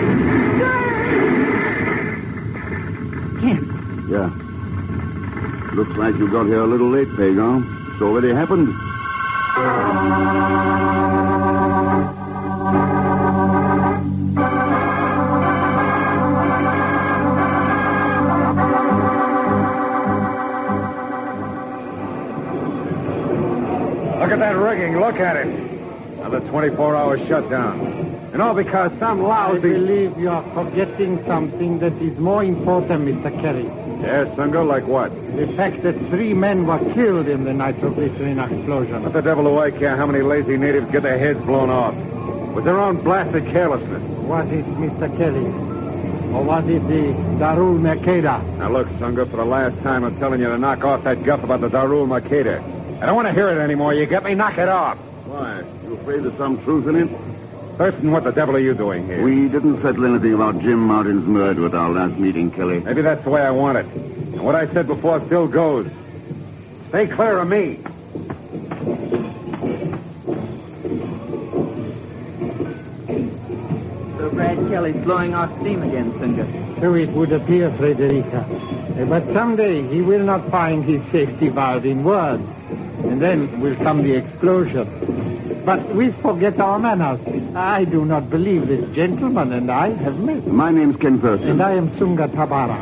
Speaker 5: Ken.
Speaker 23: Yeah. Looks like you got here a little late, Pegon. It's already happened.
Speaker 2: Look at that rigging. Look at it. Another 24-hour shutdown. And all because some lousy...
Speaker 3: I believe you are forgetting something that is more important, Mr. Kelly.
Speaker 2: Yes, Sungo, like what?
Speaker 3: The fact that 3 men were killed in the nitroglycerin explosion.
Speaker 2: What the devil do I care how many lazy natives get their heads blown off? It was their own blasted carelessness.
Speaker 3: Was it Mr. Kelly? Or was it the Darul Mercader?
Speaker 2: Now look, Sungo, for the last time I'm telling you to knock off that guff about the Darul Mercader. I don't want to hear it anymore. You get me? Knock it off.
Speaker 23: Why? You afraid there's some truth in it?
Speaker 2: Thurston, what the devil are you doing here?
Speaker 23: We didn't settle anything about Jim Martin's murder at our last meeting, Kelly.
Speaker 2: Maybe that's the way I want it. And what I said before still goes. Stay clear of me.
Speaker 5: So Brad Kelly's blowing off steam again, Singer.
Speaker 3: So it would appear, Frederica. But someday he will not find his safety valve in words. And then will come the explosion. But we forget our manners. I do not believe this gentleman and I have met.
Speaker 23: My name's Ken Thurston.
Speaker 3: And I am Sunga Tabara,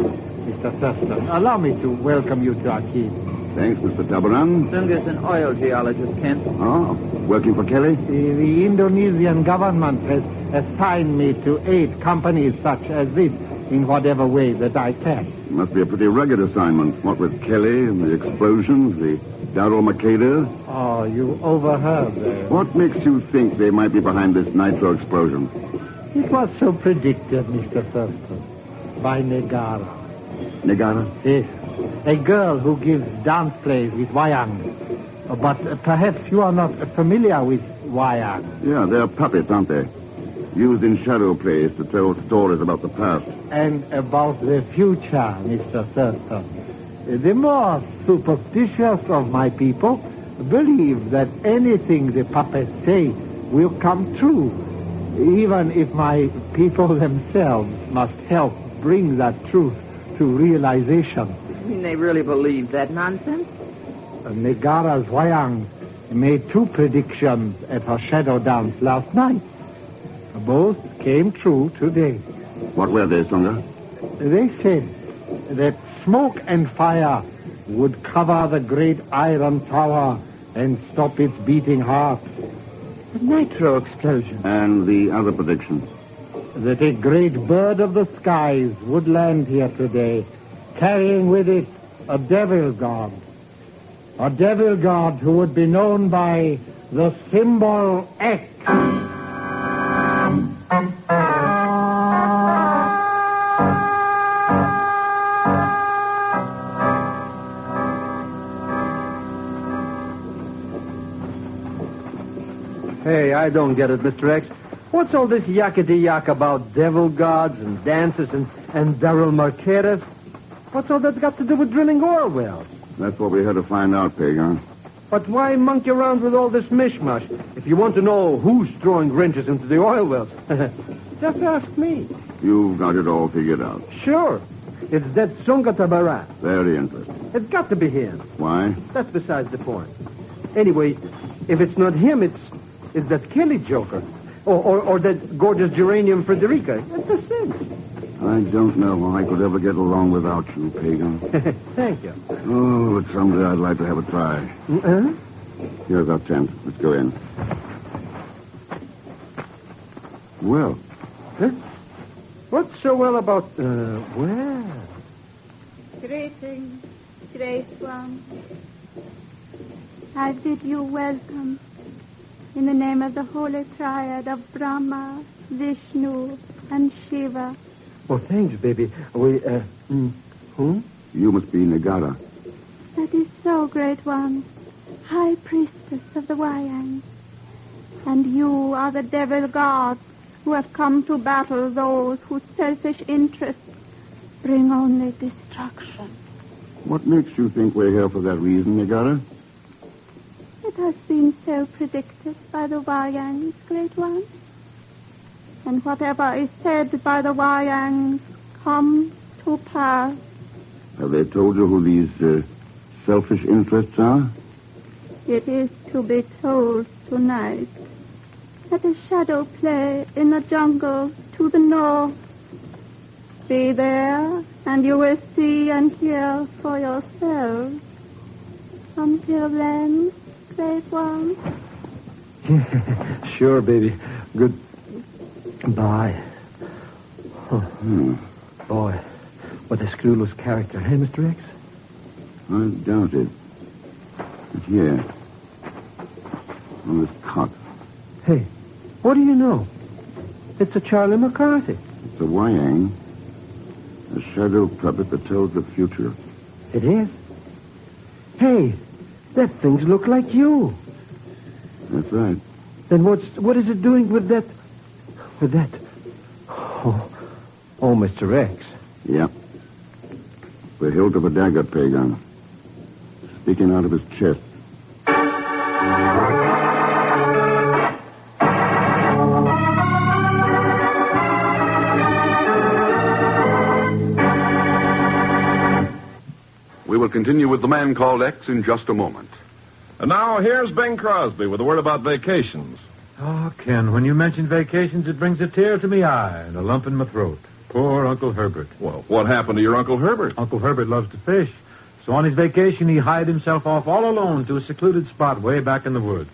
Speaker 3: Mr. Thurston. Allow me to welcome you to Achin.
Speaker 9: Thanks, Mr. Tabaran.
Speaker 5: Sunga's an oil geologist, Kent.
Speaker 9: Oh, working for Kelly?
Speaker 3: The Indonesian government has assigned me to aid companies such as this in whatever way that I can.
Speaker 9: Must be a pretty rugged assignment. What with Kelly and the explosions, the Darul Makeda.
Speaker 3: Oh, you overheard that.
Speaker 9: What makes you think they might be behind this nitro explosion?
Speaker 3: It was so predicted, Mr. Thurston, by Negara.
Speaker 9: Negara?
Speaker 3: Yes, a girl who gives dance plays with wayang. But perhaps you are not familiar with wayang.
Speaker 9: Yeah, they're puppets, aren't they? Used in shadow plays to tell stories about the past.
Speaker 3: And about the future, Mr. Thurston. The more superstitious of my people believe that anything the puppets say will come true, even if my people themselves must help bring that truth to realization.
Speaker 5: You mean they really believe that nonsense?
Speaker 3: Negara's wayang made 2 predictions at her shadow dance last night. Both came true today.
Speaker 9: What were they, Sunga?
Speaker 3: They said that smoke and fire would cover the great iron tower and stop its beating heart. The nitro explosion.
Speaker 9: And the other prediction?
Speaker 3: That a great bird of the skies would land here today, carrying with it a devil god. A devil god who would be known by the symbol X.
Speaker 6: Hey, I don't get it, Mr. X. What's all this yakety-yak about devil gods and dances and Darul Marquetas? What's all that got to do with drilling oil wells?
Speaker 9: That's what we had to find out, Pegon.
Speaker 6: But why monkey around with all this mishmash if you want to know who's throwing wrenches into the oil wells? Just ask me.
Speaker 9: You've got it all figured out.
Speaker 6: Sure. It's that Sunga Tabaran.
Speaker 9: Very interesting.
Speaker 6: It's got to be him.
Speaker 9: Why?
Speaker 6: That's besides the point. Anyway, if it's not him, it's that Kelly joker. Or that gorgeous geranium Frederica. It's a sin.
Speaker 9: I don't know how I could ever get along without you, Pegon.
Speaker 6: Thank you.
Speaker 9: Oh, but someday I'd like to have a try.
Speaker 6: Uh-huh.
Speaker 9: Here's our tent. Let's go in. Well.
Speaker 6: Huh? What's so well about, well?
Speaker 15: Greetings, great one. I bid you welcome in the name of the holy triad of Brahma, Vishnu, and Shiva.
Speaker 6: Oh, thanks, baby. We, whom?
Speaker 9: You must be Negara.
Speaker 15: That is so, great one. High priestess of the Wayang. And you are the devil gods who have come to battle those whose selfish interests bring only destruction.
Speaker 9: What makes you think we're here for that reason, Negara?
Speaker 15: It has been so predicted by the Wayangs, great one. And whatever is said by the Wayangs comes to pass.
Speaker 9: Have they told you who these selfish interests are?
Speaker 15: It is to be told tonight at a shadow play in the jungle to the north. Be there, and you will see and hear for yourselves. Until then, great one.
Speaker 6: Sure, baby. Goodbye. Oh. Boy, what a screwless character, hey, Mr. X?
Speaker 9: I doubt it. But here, on this cot.
Speaker 6: Hey, what do you know? It's a Charlie McCarthy.
Speaker 9: It's a Wayang. A shadow puppet that tells the future.
Speaker 6: It is? Hey, that things look like you.
Speaker 9: That's right.
Speaker 6: Then what is it doing with that? Oh, Mr. X.
Speaker 9: Yeah. The hilt of a dagger, Pegon. Sticking out of his chest.
Speaker 4: We will continue with The Man Called X in just a moment.
Speaker 7: And now here's Bing Crosby with a word about vacations.
Speaker 1: Oh, Ken, when you mention vacations, it brings a tear to me eye and a lump in my throat. Poor Uncle Herbert.
Speaker 7: Well, what happened to your Uncle Herbert?
Speaker 1: Uncle Herbert loves to fish. So on his vacation, he hied himself off all alone to a secluded spot way back in the woods.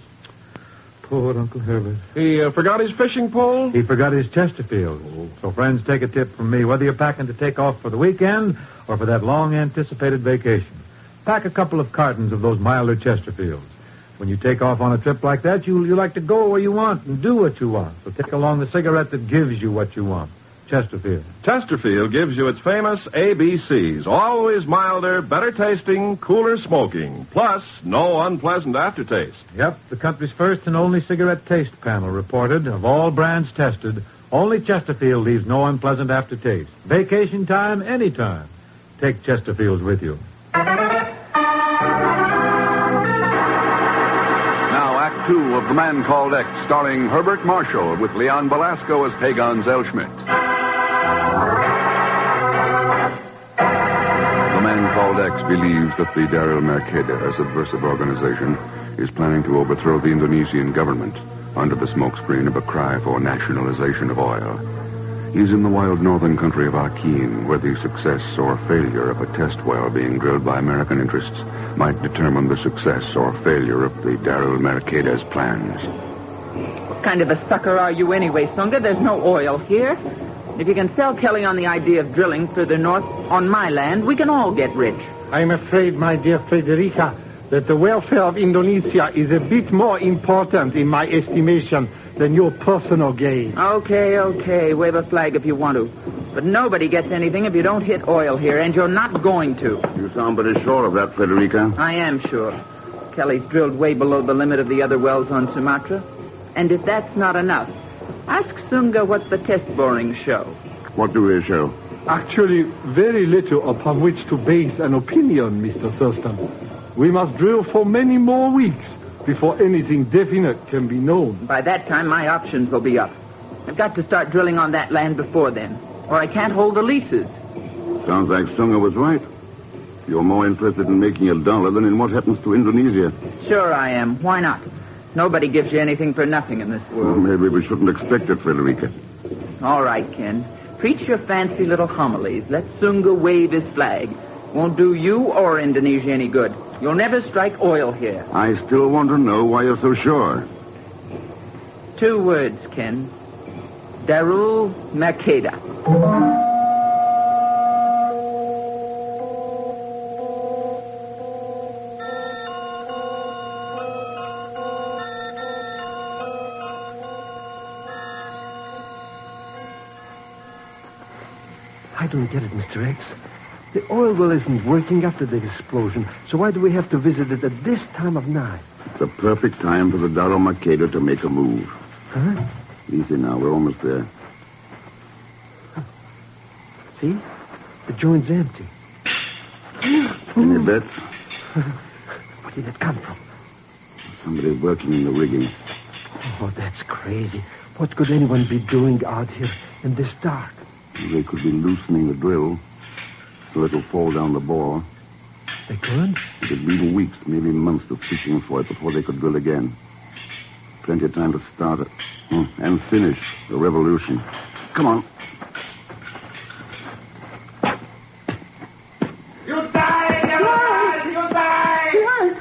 Speaker 1: Poor Uncle Herbert.
Speaker 20: He forgot his fishing pole?
Speaker 1: He forgot his Chesterfield. So, friends, take a tip from me. Whether you're packing to take off for the weekend or for that long-anticipated vacation, pack a couple of cartons of those milder Chesterfields. When you take off on a trip like that, you like to go where you want and do what you want. So take along the cigarette that gives you what you want. Chesterfield.
Speaker 20: Chesterfield gives you its famous ABCs. Always milder, better tasting, cooler smoking. Plus, no unpleasant aftertaste.
Speaker 1: Yep, the country's first and only cigarette taste panel reported, of all brands tested, only Chesterfield leaves no unpleasant aftertaste. Vacation time, anytime. Take Chesterfields with you.
Speaker 4: Now, Act Two of The Man Called X, starring Herbert Marshall with Leon Belasco as Pegon Zellschmidt. The Man Called X believes that the Daryl Mercader subversive organization is planning to overthrow the Indonesian government under the smokescreen of a cry for nationalization of oil. He's in the wild northern country of Akin, where the success or failure of a test well being drilled by American interests might determine the success or failure of the Daryl Mercader's plans.
Speaker 5: What kind of a sucker are you anyway, Sunga? There's no oil here. If you can sell Kelly on the idea of drilling further north on my land, we can all get rich.
Speaker 3: I'm afraid, my dear Frederica, that the welfare of Indonesia is a bit more important in my estimation than your personal gain.
Speaker 5: Okay. Wave a flag if you want to. But nobody gets anything if you don't hit oil here, and you're not going to.
Speaker 23: You sound pretty sure of that, Frederica.
Speaker 5: I am sure. Kelly's drilled way below the limit of the other wells on Sumatra. And if that's not enough, ask Sunga what the test borings show.
Speaker 23: What do they show?
Speaker 3: Actually, very little upon which to base an opinion, Mr. Thurston. We must drill for many more weeks before anything definite can be known.
Speaker 5: By that time, my options will be up. I've got to start drilling on that land before then, or I can't hold the leases.
Speaker 23: Sounds like Sunga was right. You're more interested in making $1 than in what happens to Indonesia.
Speaker 5: Sure I am. Why not? Nobody gives you anything for nothing in this world.
Speaker 23: Well, maybe we shouldn't expect it, Frederica.
Speaker 5: All right, Ken. Preach your fancy little homilies. Let Sunga wave his flag. Won't do you or Indonesia any good. You'll never strike oil here.
Speaker 23: I still want to know why you're so sure.
Speaker 5: 2 words, Ken. Daryl Mercader.
Speaker 6: I don't get it, Mr. X. The oil well isn't working after the explosion, so why do we have to visit it at this time of night?
Speaker 23: It's the perfect time for the Daryl Mercader to make a move.
Speaker 6: Huh?
Speaker 23: Easy now, we're almost there.
Speaker 6: See? The joint's empty.
Speaker 23: Any bets?
Speaker 6: Where did it come from?
Speaker 23: Somebody working in the rigging.
Speaker 6: Oh, that's crazy. What could anyone be doing out here in this dark?
Speaker 23: They could be loosening the drill so it'll fall down the bore.
Speaker 6: They could?
Speaker 23: It could be weeks, maybe months of fishing for it before they could drill again. Plenty of time to start it and finish the revolution. Come on.
Speaker 14: You die, yellow guy! You die!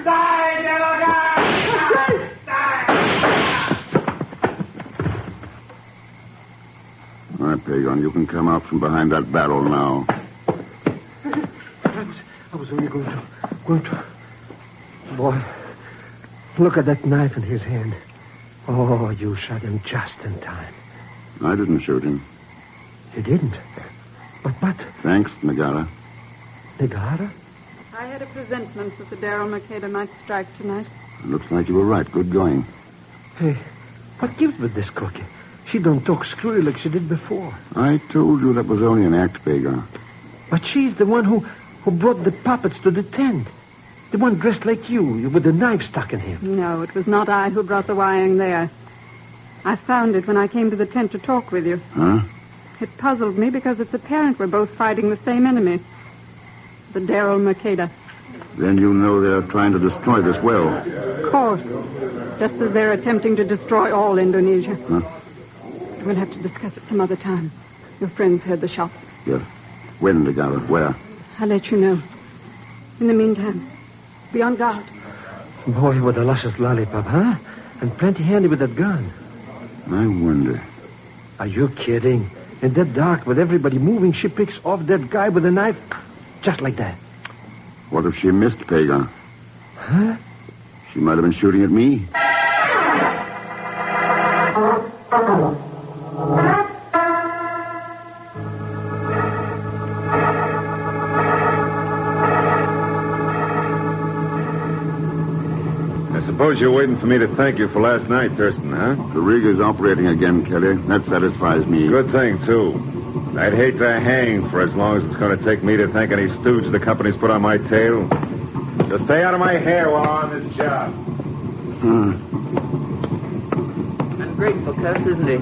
Speaker 14: Die, yellow guy!
Speaker 23: All right, Pegon, you can come out from behind that barrel now.
Speaker 6: I was only going to... Boy, look at that knife in his hand. Oh, you shot him just in time.
Speaker 23: I didn't shoot him.
Speaker 6: You didn't? But...
Speaker 23: Thanks, Nagara.
Speaker 6: Nagara?
Speaker 15: I had a presentiment that the Daryl Mercader might strike tonight.
Speaker 23: Looks like you were right. Good going.
Speaker 6: Hey, what gives with this cookie? She don't talk screwy like she did before.
Speaker 23: I told you that was only an act, Pegon.
Speaker 6: But she's the one who brought the puppets to the tent. The one dressed like you with the knife stuck in him.
Speaker 15: No, it was not I who brought the wiring there. I found it when I came to the tent to talk with you.
Speaker 23: Huh?
Speaker 15: It puzzled me because it's apparent we're both fighting the same enemy. The Daryl Mercader.
Speaker 23: Then you know they're trying to destroy this well.
Speaker 15: Of course. Just as they're attempting to destroy all Indonesia.
Speaker 23: Huh?
Speaker 15: We'll have to discuss it some other time. Your friends heard the shots.
Speaker 23: Yes. When, Nagara? Where?
Speaker 15: I'll let you know. In the meantime, be on guard.
Speaker 6: Boy, what a luscious lollipop, huh? And plenty handy with that gun.
Speaker 12: I wonder.
Speaker 6: Are you kidding? In that dark, with everybody moving, she picks off that guy with a knife. Just like that.
Speaker 12: What if she missed Pegon?
Speaker 6: Huh?
Speaker 12: She might have been shooting at me.
Speaker 7: I suppose you're waiting for me to thank you for last night, Thurston, huh?
Speaker 12: The rig is operating again, Kelly. That satisfies me.
Speaker 7: Good thing, too. I'd hate to hang for as long as it's going to take me to thank any stooge the company's put on my tail. Just stay out of my hair while I'm on this job.
Speaker 5: Ungrateful cuss, isn't he?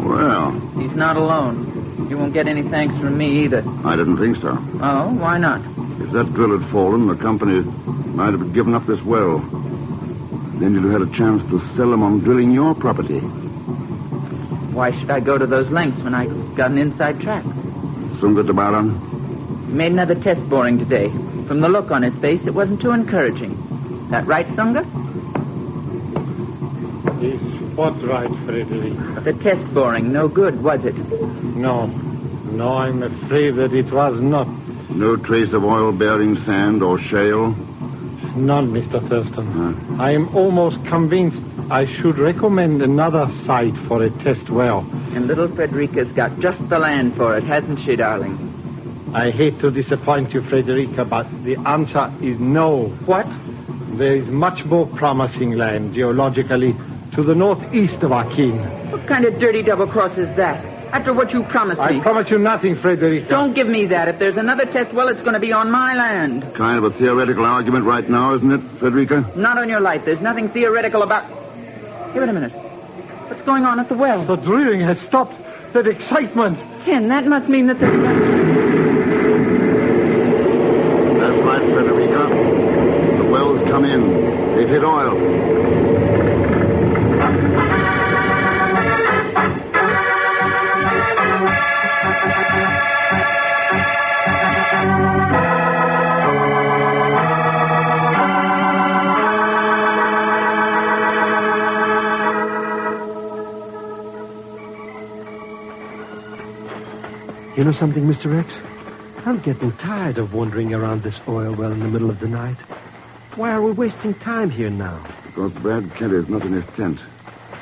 Speaker 12: Well.
Speaker 5: He's not alone. You won't get any thanks from me either.
Speaker 12: I didn't think so.
Speaker 5: Oh, why not?
Speaker 12: If that drill had fallen, the company might have given up this well. Then you'd have had a chance to sell them on drilling your property.
Speaker 5: Why should I go to those lengths when I got an inside track?
Speaker 12: Sunga Tabaran?
Speaker 5: He made another test boring today. From the look on his face, it wasn't too encouraging. That right, Sunga?
Speaker 3: Is what right, Frederica?
Speaker 5: The test boring, no good, was it?
Speaker 3: No, I'm afraid that it was not.
Speaker 12: No trace of oil-bearing sand or shale?
Speaker 3: None, Mr. Thurston. I am almost convinced I should recommend another site for a test well.
Speaker 5: And little Frederica's got just the land for it, hasn't she, darling?
Speaker 3: I hate to disappoint you, Frederica, but the answer is no.
Speaker 5: What?
Speaker 3: There is much more promising land, geologically, to the northeast of Akin.
Speaker 5: What kind of dirty double-cross is that? After what you promised me.
Speaker 3: I promise you nothing, Frederica.
Speaker 5: Don't give me that. If there's another test well, it's going to be on my land.
Speaker 12: Kind of a theoretical argument right now, isn't it, Frederica?
Speaker 5: Not on your life. There's nothing theoretical about... Hey, wait a minute. What's going on at the well?
Speaker 3: The drilling has stopped. That excitement.
Speaker 5: Ken, that must mean that the...
Speaker 12: That's right, Frederica. The wells come in. They've hit oil.
Speaker 6: You know something, Mr. X? I'm getting tired of wandering around this oil well in the middle of the night. Why are we wasting time here now?
Speaker 12: Because Brad Kelly is not in his tent.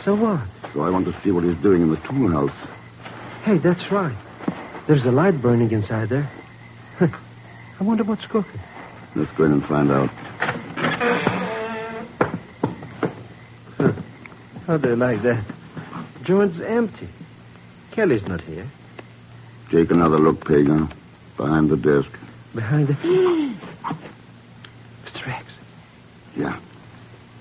Speaker 6: So what?
Speaker 12: So I want to see what he's doing in the tool house.
Speaker 6: Hey, that's right. There's a light burning inside there. I wonder what's cooking.
Speaker 12: Let's go in and find out.
Speaker 6: How do you like that? The joint's empty. Kelly's not here.
Speaker 12: Take another look, Pegon. Behind the desk.
Speaker 6: Behind the... Mr. X.
Speaker 12: Yeah.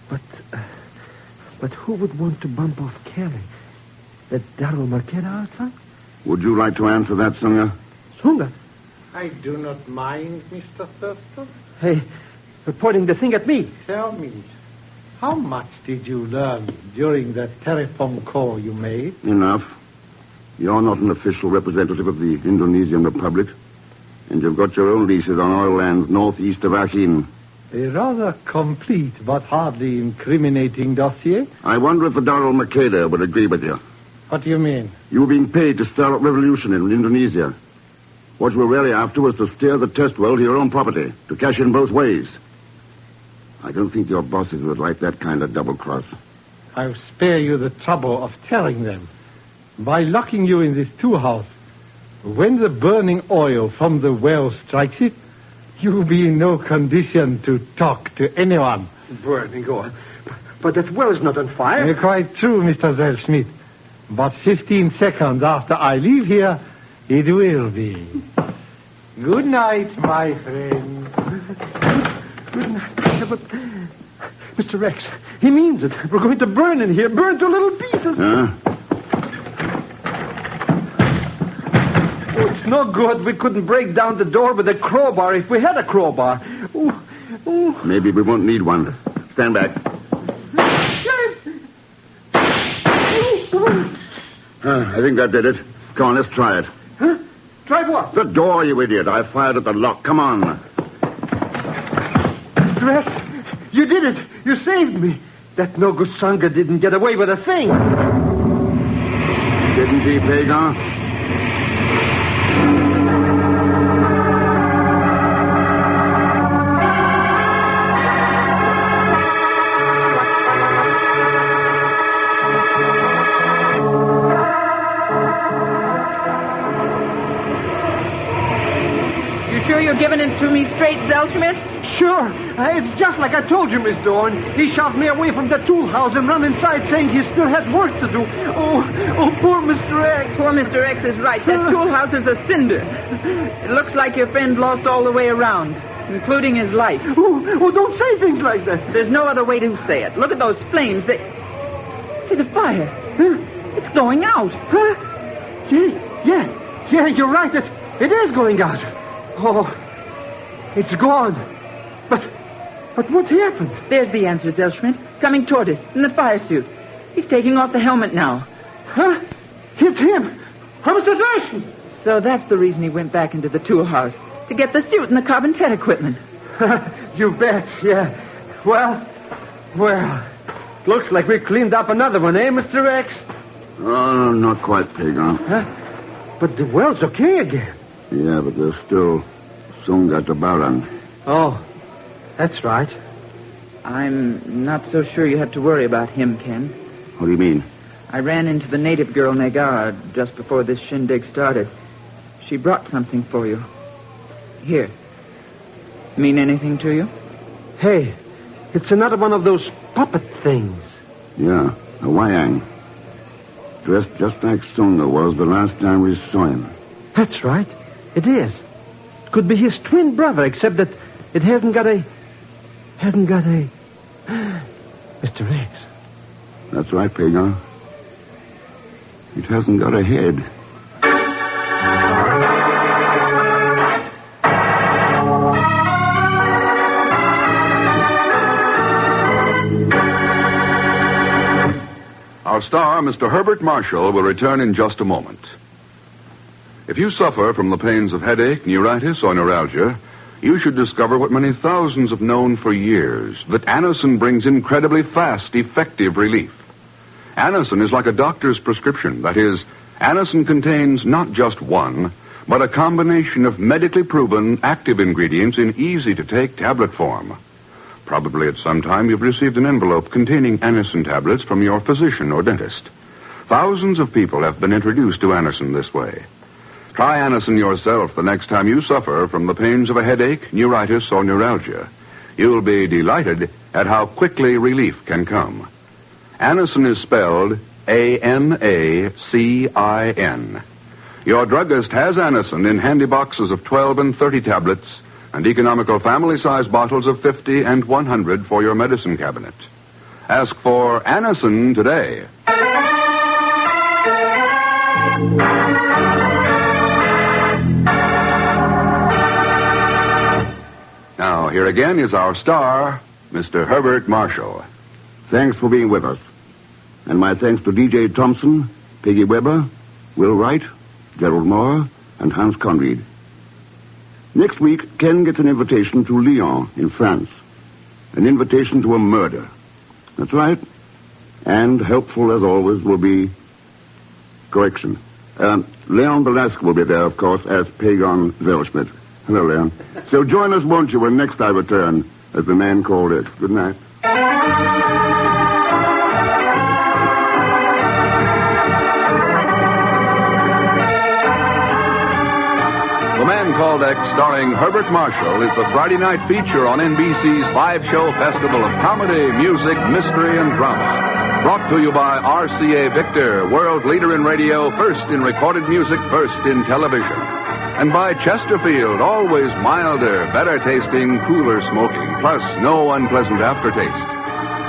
Speaker 6: But who would want to bump off Kelly? That Darryl Marquetta outside?
Speaker 12: Would you like to answer that, Sunga?
Speaker 6: Sunga?
Speaker 3: I do not mind, Mr. Thurston.
Speaker 6: Hey, you're pointing the thing at me.
Speaker 3: Tell me, how much did you learn during that telephone call you made?
Speaker 12: Enough. You're not an official representative of the Indonesian Republic, and you've got your own leases on oil lands northeast of Akin.
Speaker 3: A rather complete but hardly incriminating dossier.
Speaker 12: I wonder if the Darryl Marquetta would agree with you.
Speaker 3: What do you mean?
Speaker 12: You were being paid to start a revolution in Indonesia. What you were really after was to steer the test well to your own property, to cash in both ways. I don't think your bosses would like that kind of double-cross.
Speaker 3: I'll spare you the trouble of telling them. By locking you in this tool house, when the burning oil from the well strikes it, you will be in no condition to talk to anyone.
Speaker 6: Burning oil. But that well is not on fire.
Speaker 3: You're quite true, Mr. Zellschmidt. But 15 seconds after I leave here, it will be. Good night, my friend.
Speaker 6: Good night. But, Mr. Rex, he means it. We're going to burn in here. Burn to little pieces.
Speaker 12: Huh?
Speaker 6: Oh, it's no good. We couldn't break down the door with a crowbar if we had a crowbar. Ooh. Ooh.
Speaker 12: Maybe we won't need one. Stand back. I think that did it. Come on, let's try it.
Speaker 6: Huh? Try what?
Speaker 12: The door, you idiot. I fired at the lock. Come on.
Speaker 6: Mr. X, you did it. You saved me. That no-good Sangha didn't get away with a thing.
Speaker 23: Didn't he, Pegon?
Speaker 5: You're giving it to me straight, Zellschmidt?
Speaker 6: Sure. It's just like I told you, Miss Dorn. He shoved me away from the tool house and ran inside saying he still had work to do. Oh, poor Mr. X.
Speaker 5: Poor Mr. X is right. That tool house is a cinder. It looks like your friend lost all the way around, including his life.
Speaker 6: Oh, don't say things like that.
Speaker 5: There's no other way to say it. Look at those flames. See the fire. It's going out.
Speaker 6: Huh? Yeah, you're right. It is going out. Oh, it's gone. But what happened?
Speaker 5: There's the answer, Zellschmidt. Coming toward us in the fire suit. He's taking off the helmet now.
Speaker 6: Huh? It's him. Mr. Thurston.
Speaker 5: So that's the reason he went back into the tool house. To get the suit and the carbon tet equipment.
Speaker 6: You bet, yeah. Well. Looks like we cleaned up another one, eh, Mr. X?
Speaker 23: Oh, not quite, Pegon.
Speaker 6: Huh? But the well's okay again.
Speaker 23: Yeah, but there's still Sunga Tabaran.
Speaker 6: Oh, that's right.
Speaker 5: I'm not so sure you have to worry about him, Ken.
Speaker 23: What do you mean?
Speaker 5: I ran into the native girl Negara just before this shindig started. She brought something for you. Here. Mean anything to you?
Speaker 6: Hey, it's another one of those puppet things.
Speaker 23: Yeah, a wayang. Dressed just like Sunga was the last time we saw him.
Speaker 6: That's right. It is. It could be his twin brother, except that it hasn't got a... Mr. X.
Speaker 23: That's right, Pegon. It hasn't got a head.
Speaker 4: Our star, Mr. Herbert Marshall, will return in just a moment. If you suffer from the pains of headache, neuritis, or neuralgia, you should discover what many thousands have known for years, that Anacin brings incredibly fast, effective relief. Anacin is like a doctor's prescription. That is, Anacin contains not just one, but a combination of medically proven active ingredients in easy-to-take tablet form. Probably at some time you've received an envelope containing Anacin tablets from your physician or dentist. Thousands of people have been introduced to Anacin this way. Try Anacin yourself the next time you suffer from the pains of a headache, neuritis, or neuralgia. You'll be delighted at how quickly relief can come. Anacin is spelled A-N-A-C-I-N. Your druggist has Anacin in handy boxes of 12 and 30 tablets and economical family-size bottles of 50 and 100 for your medicine cabinet. Ask for Anacin today. Now, here again is our star, Mr. Herbert Marshall.
Speaker 23: Thanks for being with us. And my thanks to D.J. Thompson, Peggy Weber, Will Wright, Gerald Moore, and Hans Conried. Next week, Ken gets an invitation to Lyon in France. An invitation to a murder. That's right. And helpful as always will be... Correction. Leon Belasco will be there, of course, as Pegon Zellschmidt. Hello, Leon. So join us, won't you, when next I return as the man called X. Good night.
Speaker 4: The Man Called X, starring Herbert Marshall, is the Friday night feature on NBC's 5-show festival of comedy, music, mystery, and drama. Brought to you by RCA Victor, world leader in radio, first in recorded music, first in television. And by Chesterfield, always milder, better tasting, cooler smoking, plus no unpleasant aftertaste.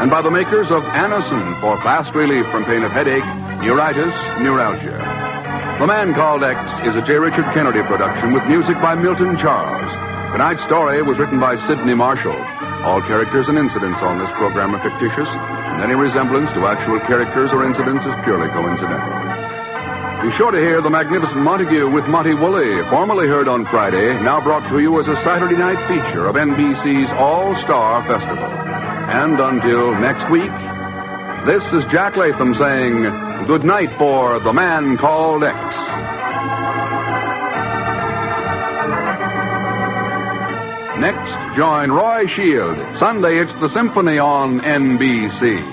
Speaker 4: And by the makers of Anacin for fast relief from pain of headache, neuritis, neuralgia. The Man Called X is a J. Richard Kennedy production with music by Milton Charles. Tonight's story was written by Sidney Marshall. All characters and incidents on this program are fictitious, and any resemblance to actual characters or incidents is purely coincidental. Be sure to hear The Magnificent Montague with Monty Woolley, formerly heard on Friday, now brought to you as a Saturday night feature of NBC's All-Star Festival. And until next week, this is Jack Latham saying good night for The Man Called X. Next, join Roy Shield. Sunday, it's The Symphony on NBC.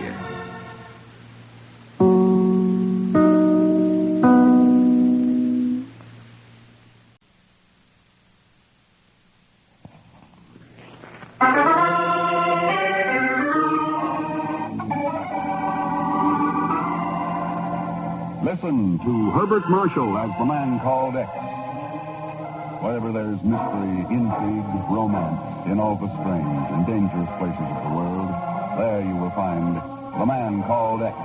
Speaker 10: Listen to Herbert Marshall as The Man Called X. Wherever there's mystery, intrigue, romance, in all the strange and dangerous places of the world, there you will find The Man Called X.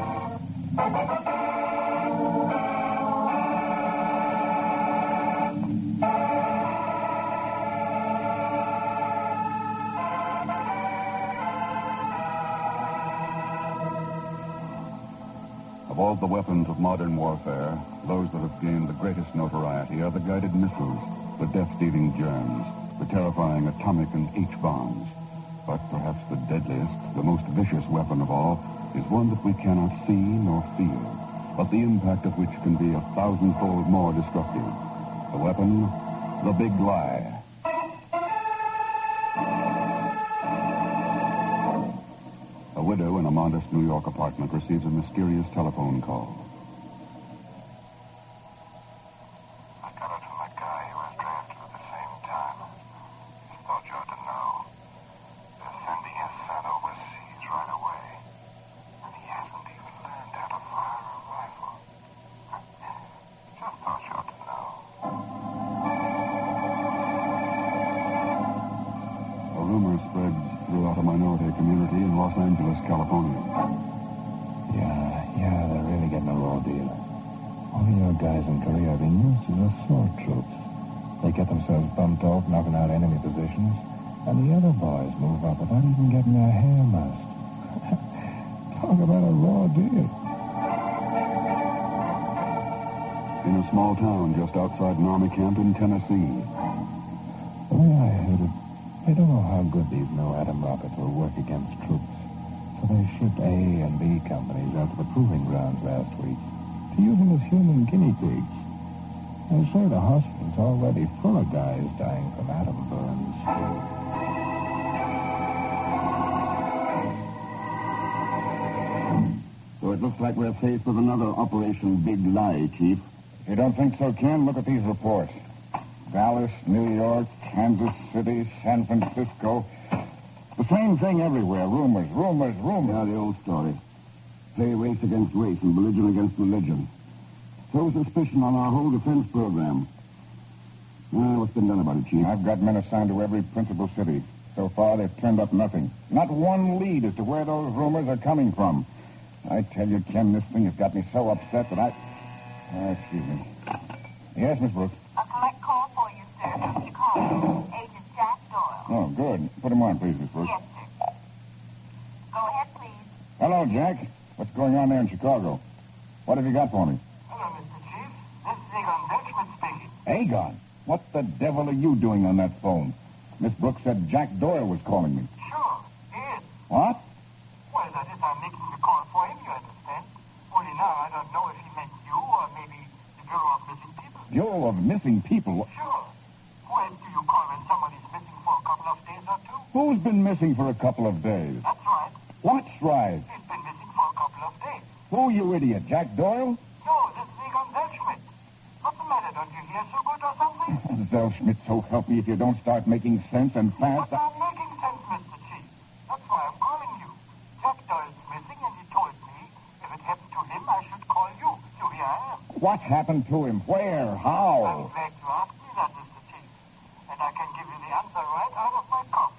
Speaker 10: Of all the weapons of modern warfare, those that have gained the greatest notoriety are the guided missiles, the death-dealing germs, the terrifying atomic and H-bombs. But perhaps the deadliest, the most vicious weapon of all, is one that we cannot see nor feel, but the impact of which can be 1,000-fold more destructive. The weapon, the big lie. A widow in a modest New York apartment receives a mysterious telephone call.
Speaker 14: I got it from that guy who was drafted at the same time. Just thought you ought to know. They're sending his son overseas right away. And he hasn't even learned how to fire a rifle. Just thought you ought to know.
Speaker 10: A rumor spreads throughout a minority community in Los Angeles, California.
Speaker 18: Yeah, they're really getting a raw deal. All of your guys in Korea have been used as assault troops. They get themselves bumped off, knocking out enemy positions, and the other boys move up without even getting their hair mussed. Talk about a raw deal.
Speaker 10: In a small town just outside an army camp in Tennessee.
Speaker 18: The way I heard it, they don't know how good these no-atom rockets will work against troops. So they shipped A and B companies out to the proving grounds last week to use them as human guinea pigs. They say the hospital's already full of guys dying from atom burns.
Speaker 3: So it looks like we're faced with another Operation Big Lie, Chief.
Speaker 21: You don't think so, Ken? Look at these reports. Dallas, New York, Kansas City, San Francisco. The same thing everywhere. Rumors.
Speaker 3: Yeah, the old story. Play race against race and religion against religion. Throw suspicion on our whole defense program. What's been done about it, Chief?
Speaker 21: I've got men assigned to every principal city. So far, they've turned up nothing. Not one lead as to where those rumors are coming from. I tell you, Ken, this thing has got me so upset that excuse me. Yes, Miss Brooks?
Speaker 22: A collect call for you, sir, from Chicago. Agent Jack Doyle.
Speaker 21: Oh, good. Put him on, please, Miss Brooks.
Speaker 22: Yes, sir. Go ahead, please.
Speaker 21: Hello, Jack. What's going on there in Chicago? What have you got for me?
Speaker 14: Hello, Mr. Chief. This is Pegon Zellschmidt speaking.
Speaker 21: Pegon? What the devil are you doing on that phone? Miss Brooks said Jack Doyle was calling me.
Speaker 14: Sure, he is.
Speaker 21: What?
Speaker 14: Well, that is, I'm making the call for him, you understand. Only now, I don't know if he meant you or maybe the Bureau of Missing People.
Speaker 21: Bureau of Missing People?
Speaker 14: Sure. When do you call when somebody's missing for a couple of days or two?
Speaker 21: Who's been missing for a couple of days?
Speaker 14: That's right.
Speaker 21: What's right?
Speaker 14: He's been missing for a couple of days.
Speaker 21: Who, you idiot? Jack Doyle?
Speaker 14: No, this is Pegon Zellschmidt. What's the matter? Don't you hear so good or something?
Speaker 21: Zellschmidt, so help me if you don't start making sense and fast.
Speaker 14: But I'm making sense, Mr. Chief. That's why I'm calling you. Jack Doyle's missing, and he told me if it happened to him, I should call you. So here I am.
Speaker 21: What happened to him? Where? How?
Speaker 14: I'm glad you asked me that, Mr. Chief. And I can give you the answer right out of my cuff.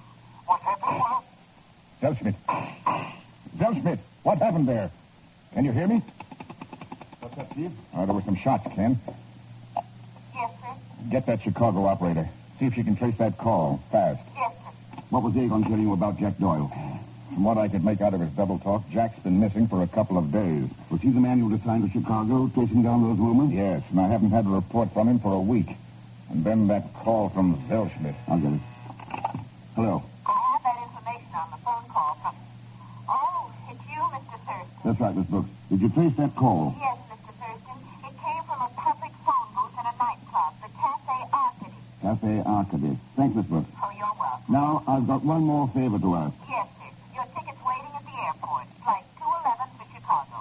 Speaker 14: What happened was...
Speaker 21: Zellschmidt, what happened there? Can you hear me?
Speaker 3: What's up, Chief?
Speaker 21: There were some shots, Ken.
Speaker 22: Yes, sir.
Speaker 21: Get that Chicago operator. See if she can trace that call. Fast.
Speaker 22: Yes, sir.
Speaker 3: What was Egon telling you about Jack Doyle?
Speaker 21: From what I could make out of his double talk, Jack's been missing for a couple of days.
Speaker 10: Was he the man you assigned to Chicago, chasing down those rumors?
Speaker 21: Yes, and I haven't had a report from him for a week. And then that call from Zellschmidt.
Speaker 10: I'll get it. Hello.
Speaker 22: I have that information on the phone call from... Oh, it's you, Mr. Thurston.
Speaker 10: That's right, Miss Brooks. Did you trace that call?
Speaker 22: Yes, Mr. Thurston. It came from a public phone booth in a nightclub, the Cafe Arcady.
Speaker 10: Cafe Arcady. Thanks, Miss Brooks.
Speaker 22: Oh, you're welcome.
Speaker 10: Now, I've got one more favor to ask.
Speaker 22: Yes, sir. Your ticket's waiting at the airport. Flight 211 for Chicago.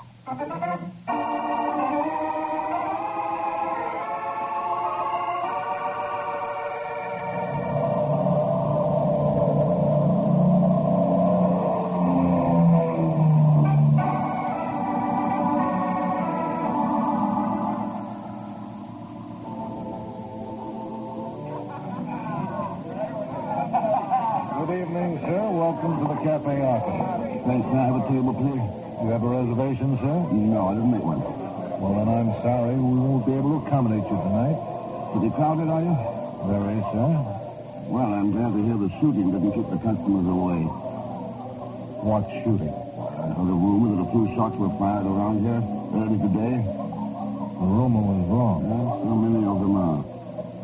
Speaker 18: Good evening, sir. Welcome to the Cafe Arcady.
Speaker 10: Thanks. Can I have a table, please?
Speaker 18: You have a reservation, sir?
Speaker 10: No, I didn't make one.
Speaker 18: Well, then I'm sorry. We won't be able to accommodate you tonight.
Speaker 10: Pretty crowded, are you?
Speaker 18: Very, sir.
Speaker 10: Well, I'm glad to hear the shooting didn't keep the customers away.
Speaker 18: What shooting?
Speaker 10: I heard a rumor that a few shots were fired around here early today.
Speaker 18: The rumor was wrong.
Speaker 10: Yes, so many of them are.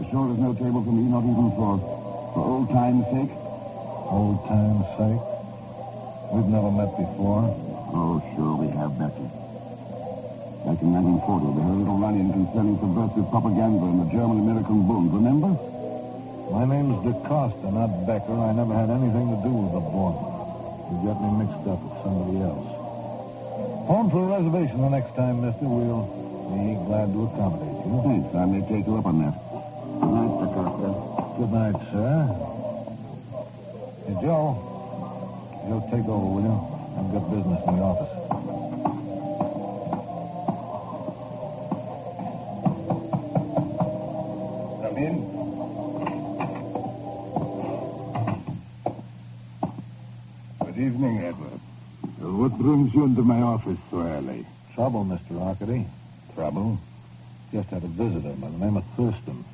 Speaker 10: You sure there's no table for me, not even for old time's sake?
Speaker 18: Old time's sake? We've never met before.
Speaker 10: Oh, sure we have, Becky. Back in 1940, we had a little run-in concerning subversive propaganda in the German-American Bund, remember?
Speaker 18: My name's DeCosta, not Becker. I never had anything to do with the Bund. You got me mixed up with somebody else. Phone for a reservation the next time, mister. We'll be glad to accommodate you.
Speaker 10: Thanks. I may take you up on that. Good night, DeCosta.
Speaker 18: Good night, sir. Hey, Joe. Joe, take over, will you? I've got business in the office.
Speaker 21: Come in. Good evening, Edward.
Speaker 10: What brings you into my office so early?
Speaker 18: Trouble, Mr. Arcady.
Speaker 21: Trouble?
Speaker 18: Just had a visitor by the name of Thurston.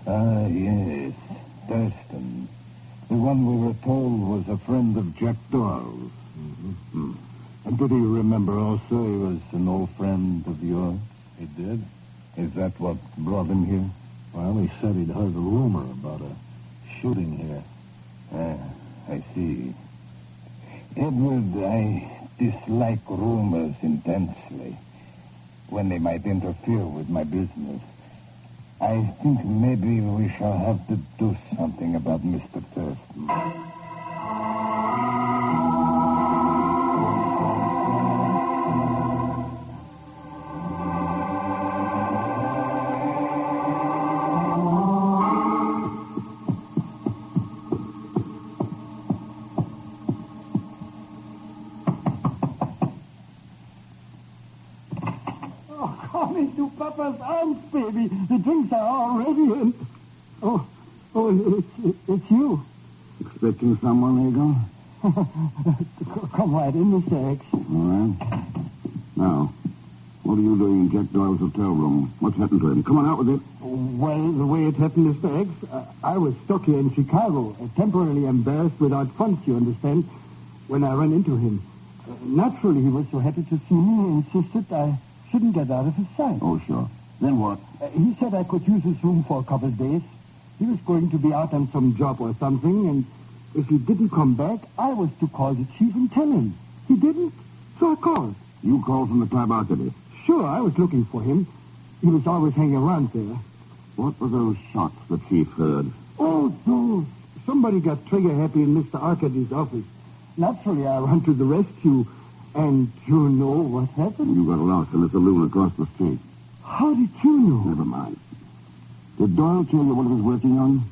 Speaker 21: Ah, yes. Thurston. The one we were told was a friend of Jack Doyle's.
Speaker 18: Mm-hmm.
Speaker 21: And did he remember also he was an old friend of yours?
Speaker 18: He did.
Speaker 21: Is that what brought him here?
Speaker 18: Well, he said he'd heard a rumor about a shooting here.
Speaker 21: Ah, I see. Edward, I dislike rumors intensely when they might interfere with my business. I think maybe we shall have to do something about Mr. Thurston.
Speaker 3: Come into Papa's arms, baby. The drinks are all ready and... it's you.
Speaker 10: Expecting someone, Eagle?
Speaker 3: Come right in, Mr. X.
Speaker 10: All right. Now, what are you doing in Jack Doyle's hotel room? What's happened to him? Come on, out with it.
Speaker 3: Well, the way it happened, Mr. X, I was stuck here in Chicago, temporarily embarrassed without funds, you understand, when I ran into him. Naturally, he was so happy to see me, he insisted I shouldn't get out of his sight.
Speaker 10: Oh, sure. Then what?
Speaker 3: He said I could use his room for a couple of days. He was going to be out on some job or something, and if he didn't come back, I was to call the chief and tell him. He didn't, so I called.
Speaker 10: You called from the Club Arcady?
Speaker 3: Sure, I was looking for him. He was always hanging around there.
Speaker 10: What were those shots the chief heard?
Speaker 3: Oh, no. Somebody got trigger-happy in Mr. Arcady's office. Naturally, I ran to the rescue, and you know what happened?
Speaker 10: You got lost in a saloon across the street.
Speaker 3: How did you know?
Speaker 10: Never mind. Did Doyle tell you what he was working on?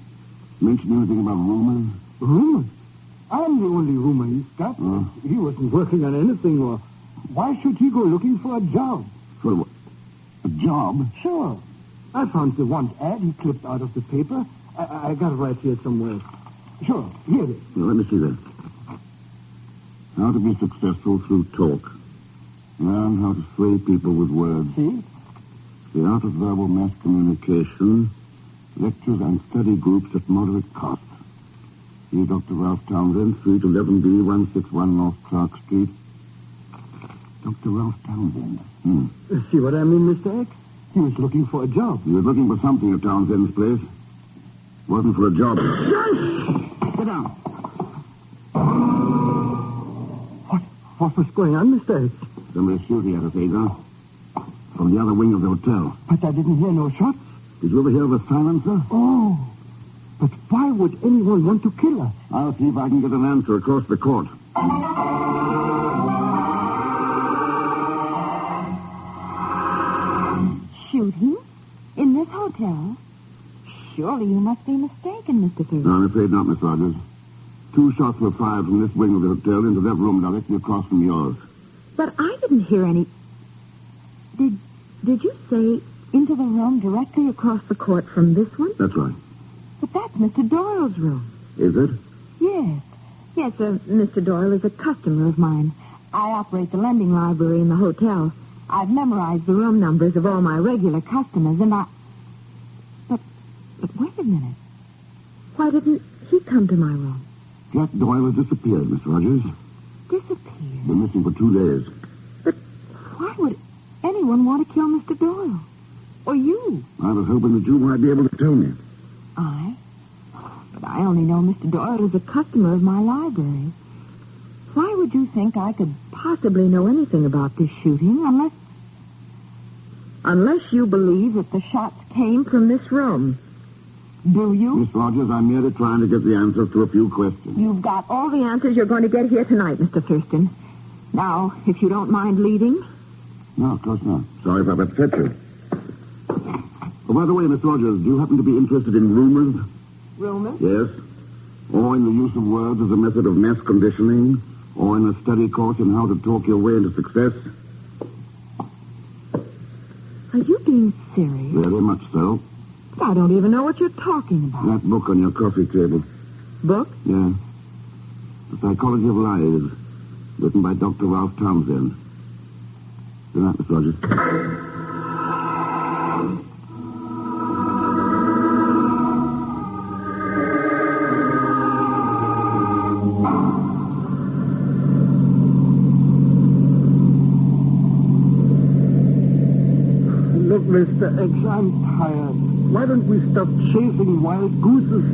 Speaker 10: Mention anything about rumors?
Speaker 3: Rumors? I'm the only rumor he's got. He wasn't working on anything, or why should he go looking for a job?
Speaker 10: For what? A job?
Speaker 3: Sure. I found the want ad he clipped out of the paper. I got it right here somewhere. Sure, here it is.
Speaker 10: Let me see that. How to be successful through talk. Learn how to sway people with words.
Speaker 3: See?
Speaker 10: The art of verbal mass communication. Lectures and study groups at moderate cost. Here's Dr. Ralph Townsend, Suite 11B, 161 North Clark Street. Dr. Ralph Townsend.
Speaker 3: See what I mean, Mr. X? He was looking for a job.
Speaker 10: He was looking for something at Townsend's place. Wasn't for a job.
Speaker 3: Sit down. What was going on, Mr. X?
Speaker 10: Somebody's shooting at us, Ada. From the other wing of the hotel.
Speaker 3: But I didn't hear no shots.
Speaker 10: Did you ever hear of a silencer?
Speaker 3: Oh. But why would anyone want to kill us?
Speaker 10: I'll see if I can get an answer across the court.
Speaker 11: Shooting? In this hotel? Surely you must be mistaken, Mr. Thurston.
Speaker 10: No, I'm afraid not, Miss Rogers. 2 shots were fired from this wing of the hotel into that room directly across from yours.
Speaker 11: But I didn't hear any... Did you say into the room directly across the court from this one?
Speaker 10: That's right.
Speaker 11: But that's Mr. Doyle's room.
Speaker 10: Is it?
Speaker 11: Yes. Yes, Mr. Doyle is a customer of mine. I operate the lending library in the hotel. I've memorized the room numbers of all my regular customers, and But wait a minute. Why didn't he come to my room?
Speaker 10: Jack Doyle has disappeared, Miss Rogers.
Speaker 11: Disappeared?
Speaker 10: Been missing for 2 days.
Speaker 11: But why would anyone want to kill Mr. Doyle? Or you?
Speaker 10: I was hoping that you might be able to tell me.
Speaker 11: I? But I only know Mr. Doyle is a customer of my library. Why would you think I could possibly know anything about this shooting unless you believe that the shots came from this room? Do you?
Speaker 10: Miss Rogers, I'm merely trying to get the answers to a few questions.
Speaker 11: You've got all the answers you're going to get here tonight, Mr. Thurston. Now, if you don't mind leading.
Speaker 10: No, of course not. Sorry if I've upset you. Oh, by the way, Miss Rogers, do you happen to be interested in rumors?
Speaker 11: Rumors?
Speaker 10: Yes. Or in the use of words as a method of mass conditioning? Or in a study course in how to talk your way into success?
Speaker 11: Are you being serious?
Speaker 10: Very much so.
Speaker 11: But I don't even know what you're talking about.
Speaker 10: That book on your coffee table.
Speaker 11: Book?
Speaker 10: Yeah. The Psychology of Lies, written by Dr. Ralph Townsend. Good night, Miss Rogers.
Speaker 3: Look, Mr. X, I'm tired. Why don't we stop chasing wild gooses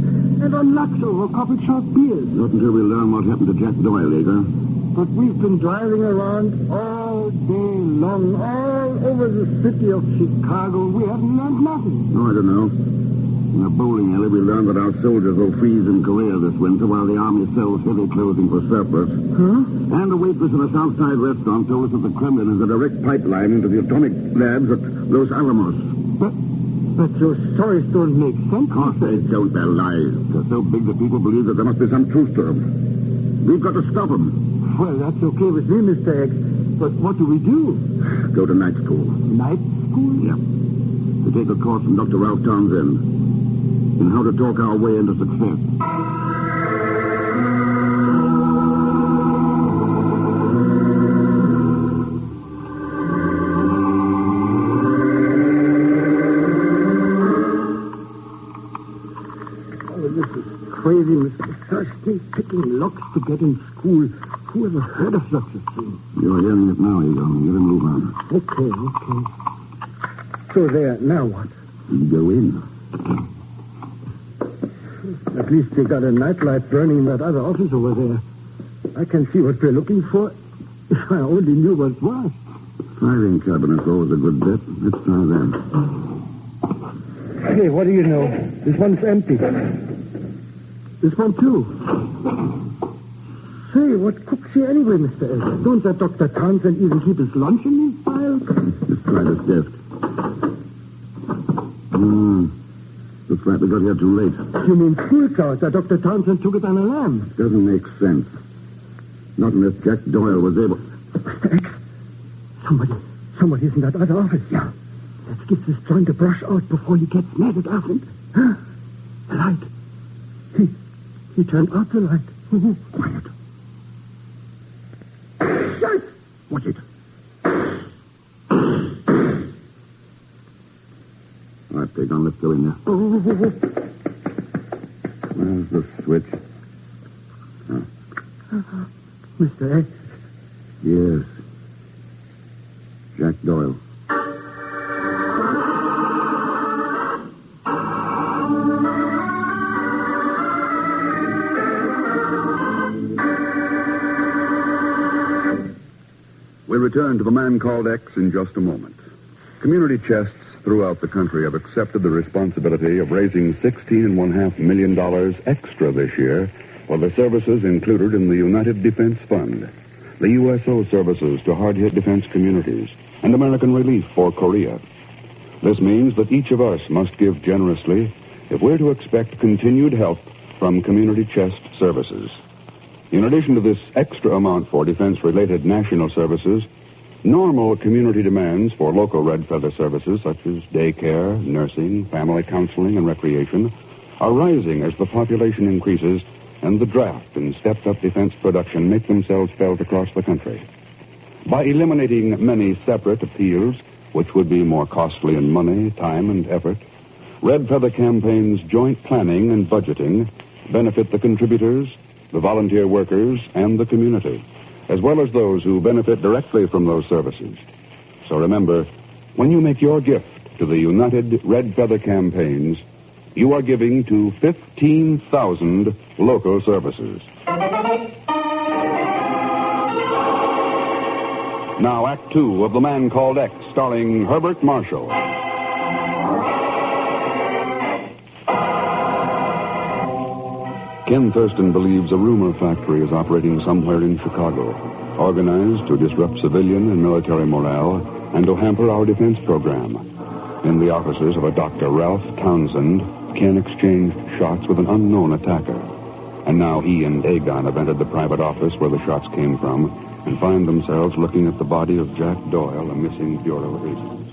Speaker 3: and relax over a couple short beers?
Speaker 10: Not until we learn what happened to Jack Doyle, Eager.
Speaker 3: But we've been driving around all day long, all over the city of Chicago. We haven't learned nothing.
Speaker 10: No, I don't know. In a bowling alley, we learned that our soldiers will freeze in Korea this winter while the Army sells heavy clothing for surplus.
Speaker 3: Huh?
Speaker 10: And a waitress in a Southside restaurant told us that the Kremlin has a direct pipeline into the atomic labs at Los Alamos.
Speaker 3: But those stories don't make sense.
Speaker 10: Of course they don't. They're lies. They're so big that people believe that there must be some truth to them. We've got to stop them.
Speaker 3: Well, that's okay with me, Mr. X. But what do we do?
Speaker 10: Go to night school.
Speaker 3: Night school?
Speaker 10: Yeah. We take a course from Dr. Ralph Townsend in how to talk our way into success.
Speaker 3: Crazy, Mr. Thurston, picking locks to get in school. Who ever heard of such a thing?
Speaker 10: You're hearing it now, Egon. Get him move on.
Speaker 3: Okay. So there, now what?
Speaker 10: You go in.
Speaker 3: At least they got a nightlight burning in that other office over there. I can see what we're looking for. If I only knew what it was.
Speaker 10: Filing cabinet's always a good bet. Let's try them.
Speaker 3: Hey, what do you know? This one's empty. This one, too. Say, what cooks here anyway, Mr. S? Don't that Dr. Townsend even keep his lunch in these files?
Speaker 10: Let's try this desk. Looks like we got here too late.
Speaker 3: You mean school hours that Dr. Townsend took it on a lamb?
Speaker 10: Doesn't make sense. Not unless Jack Doyle was able...
Speaker 3: Mr. X, somebody's in that other office. Yeah. Let's get this joint to brush out before he gets mad at us. Huh? The light. He turned out the light.
Speaker 10: Quiet.
Speaker 3: Shut!
Speaker 10: Watch it. All right, Pegon, let's go in there.
Speaker 3: Oh.
Speaker 10: Where's the switch?
Speaker 8: Mr. X.
Speaker 10: Yes. Jack Doyle.
Speaker 4: We'll return to the man called X in just a moment. Community chests throughout the country have accepted the responsibility of raising $16.5 million extra this year for the services included in the United Defense Fund, the USO services to hard-hit defense communities, and American Relief for Korea. This means that each of us must give generously if we're to expect continued help from community chest services. In addition to this extra amount for defense-related national services, normal community demands for local Red Feather services such as daycare, nursing, family counseling, and recreation are rising as the population increases and the draft and stepped-up defense production make themselves felt across the country. By eliminating many separate appeals, which would be more costly in money, time, and effort, Red Feather Campaign's joint planning and budgeting benefit the contributors, the volunteer workers, and the community, as well as those who benefit directly from those services. So remember, when you make your gift to the United Red Feather Campaigns, you are giving to 15,000 local services. Now, Act Two of The Man Called X, starring Herbert Marshall. Ken Thurston believes a rumor factory is operating somewhere in Chicago, organized to disrupt civilian and military morale and to hamper our defense program. In the offices of a Dr. Ralph Townsend, Ken exchanged shots with an unknown attacker. And now he and Aegon have entered the private office where the shots came from and find themselves looking at the body of Jack Doyle, a missing bureau agent.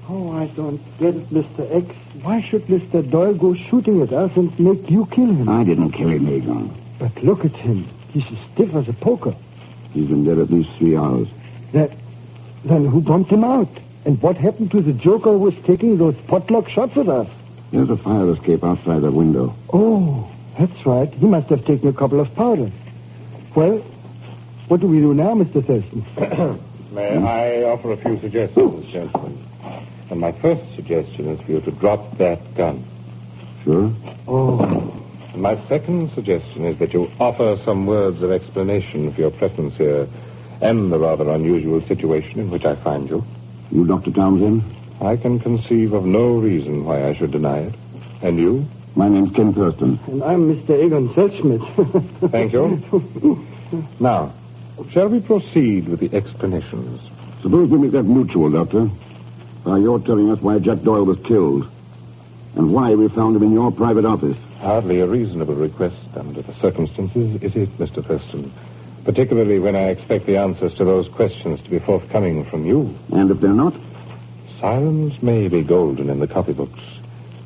Speaker 8: Oh, I don't get it, Mr. X. Why should Mr. Doyle go shooting at us and make you kill him?
Speaker 10: I didn't kill him, Egon.
Speaker 8: But look at him. He's as stiff as a poker.
Speaker 10: He's been dead at least 3 hours.
Speaker 8: Then who bumped him out? And what happened to the joker who was taking those potluck shots at us?
Speaker 10: There's a fire escape outside that window.
Speaker 8: Oh, that's right. He must have taken a couple of powders. Well, what do we do now, Mr. Thurston?
Speaker 13: May I offer a few suggestions, gentlemen? And my first suggestion is for you to drop that gun.
Speaker 10: Sure.
Speaker 8: Oh.
Speaker 13: And my second suggestion is that you offer some words of explanation for your presence here and the rather unusual situation in which I find you.
Speaker 10: You, Dr. Townsend?
Speaker 13: I can conceive of no reason why I should deny it. And you?
Speaker 10: My name's Ken Thurston.
Speaker 8: And I'm Mr. Pegon Zellschmidt.
Speaker 13: Thank you. Now, shall we proceed with the explanations?
Speaker 10: Suppose we make that mutual, Doctor. You're telling us why Jack Doyle was killed and why we found him in your private office.
Speaker 13: Hardly a reasonable request under the circumstances, is it, Mr. Thurston? Particularly when I expect the answers to those questions to be forthcoming from you.
Speaker 10: And if they're not?
Speaker 13: Silence may be golden in the copybooks,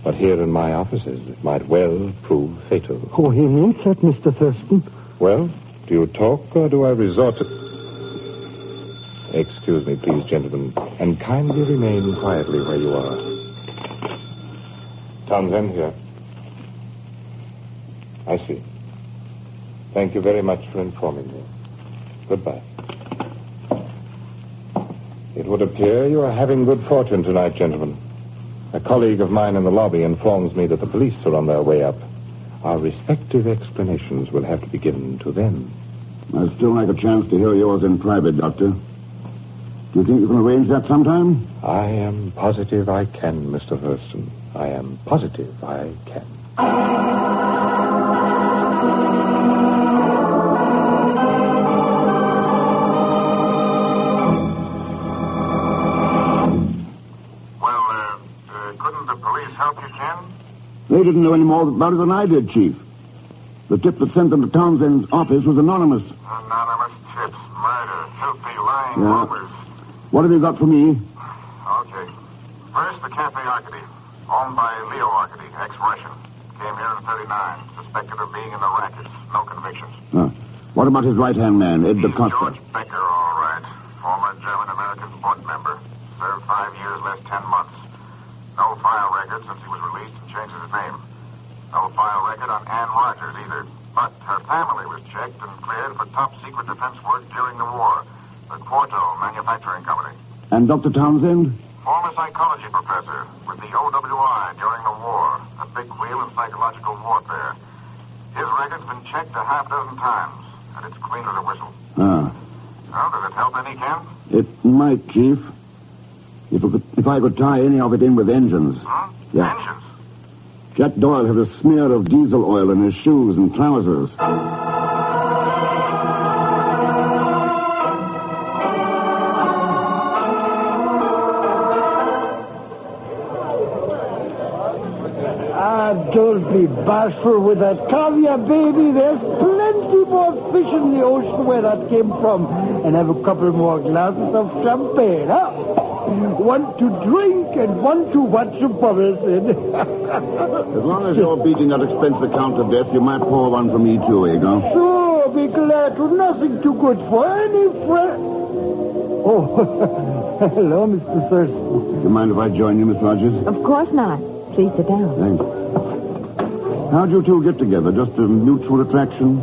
Speaker 13: but here in my offices it might well prove fatal.
Speaker 8: Oh, he means that, Mr. Thurston.
Speaker 13: Well, do you talk or do I resort to... Excuse me, please, gentlemen, and kindly remain quietly where you are. Townsend here. I see. Thank you very much for informing me. Goodbye. It would appear you are having good fortune tonight, gentlemen. A colleague of mine in the lobby informs me that the police are on their way up. Our respective explanations will have to be given to them.
Speaker 10: I'd still like a chance to hear yours in private, Doctor. Do you think you can arrange that sometime?
Speaker 13: I am positive I can, Mr. Thurston. I am positive I can.
Speaker 14: Couldn't the police help you, Ken?
Speaker 10: They didn't know any more about it than I did, Chief. The tip that sent them to Townsend's office was anonymous.
Speaker 14: Anonymous tips, murder, filthy lying rumors.
Speaker 10: What have you got for me?
Speaker 14: Okay. First, the Cafe Arcady, owned by Leo Arcady, ex-Russian. Came here in 39, suspected of being in the rackets. No convictions.
Speaker 10: What about his right-hand man, Ed DaCosta?
Speaker 14: George Becker, all right. Former German-American board member. Served 5 years, less 10 months. No file record since he was released and changed his name. No file record on Ann Rogers, either. But her family was checked and cleared for top-secret defense work during the war. The Quarto Manufacturing Company.
Speaker 10: And Dr. Townsend?
Speaker 14: Former psychology professor with the OWI during the war. A big wheel in psychological warfare. His record's been checked a half dozen times, and it's clean as a whistle.
Speaker 10: Ah.
Speaker 14: Well, does it help any, Ken?
Speaker 10: It might, Chief. If I could tie any of it in with engines.
Speaker 14: Huh?
Speaker 10: Yeah.
Speaker 14: Engines?
Speaker 10: Jack Doyle had a smear of diesel oil in his shoes and trousers.
Speaker 3: Don't be bashful with that caviar, baby. There's plenty more fish in the ocean where that came from. And have a couple more glasses of champagne, huh? One to drink and one to watch the bubbles in.
Speaker 10: As long as you're beating that expense account to death, you might pour one for me, too, Egon.
Speaker 3: Sure, be glad to. Nothing too good for any friend. Oh, hello, Mr. Thurston.
Speaker 10: Do you mind if I join you, Miss Rogers?
Speaker 11: Of course not. Please sit down.
Speaker 10: Thanks. How'd you two get together? Just a mutual attraction?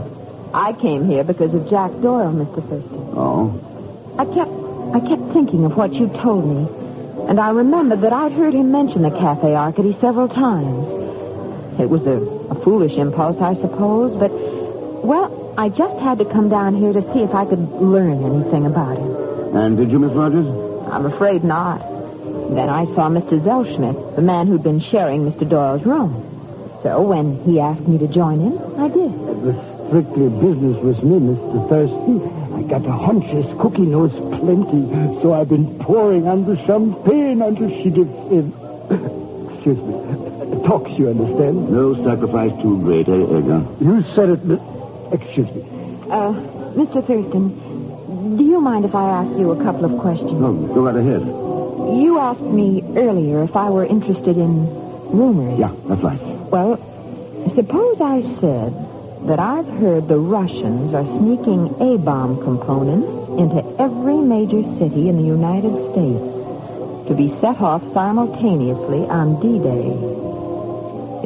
Speaker 11: I came here because of Jack Doyle, Mr. Thurston.
Speaker 10: Oh?
Speaker 11: I kept thinking of what you told me, and I remembered that I'd heard him mention the Cafe Arcady several times. It was a foolish impulse, I suppose, but, well, I just had to come down here to see if I could learn anything about him.
Speaker 10: And did you, Miss Rogers?
Speaker 11: I'm afraid not. Then I saw Mr. Zellschmidt, the man who'd been sharing Mr. Doyle's room. So when he asked me to join him, I did.
Speaker 3: It was strictly business with me, Mr. Thurston. I got a hunch his cookie knows plenty, so I've been pouring on the champagne until she gives in. Excuse me. Talks, you understand?
Speaker 10: No sacrifice too great, eh, Edgar?
Speaker 3: You said it, excuse me.
Speaker 11: Mr. Thurston, do you mind if I ask you a couple of questions?
Speaker 10: No, go right ahead.
Speaker 11: You asked me earlier if I were interested in rumors.
Speaker 10: Yeah, that's right.
Speaker 11: Well, suppose I said that I've heard the Russians are sneaking A-bomb components into every major city in the United States to be set off simultaneously on D-Day.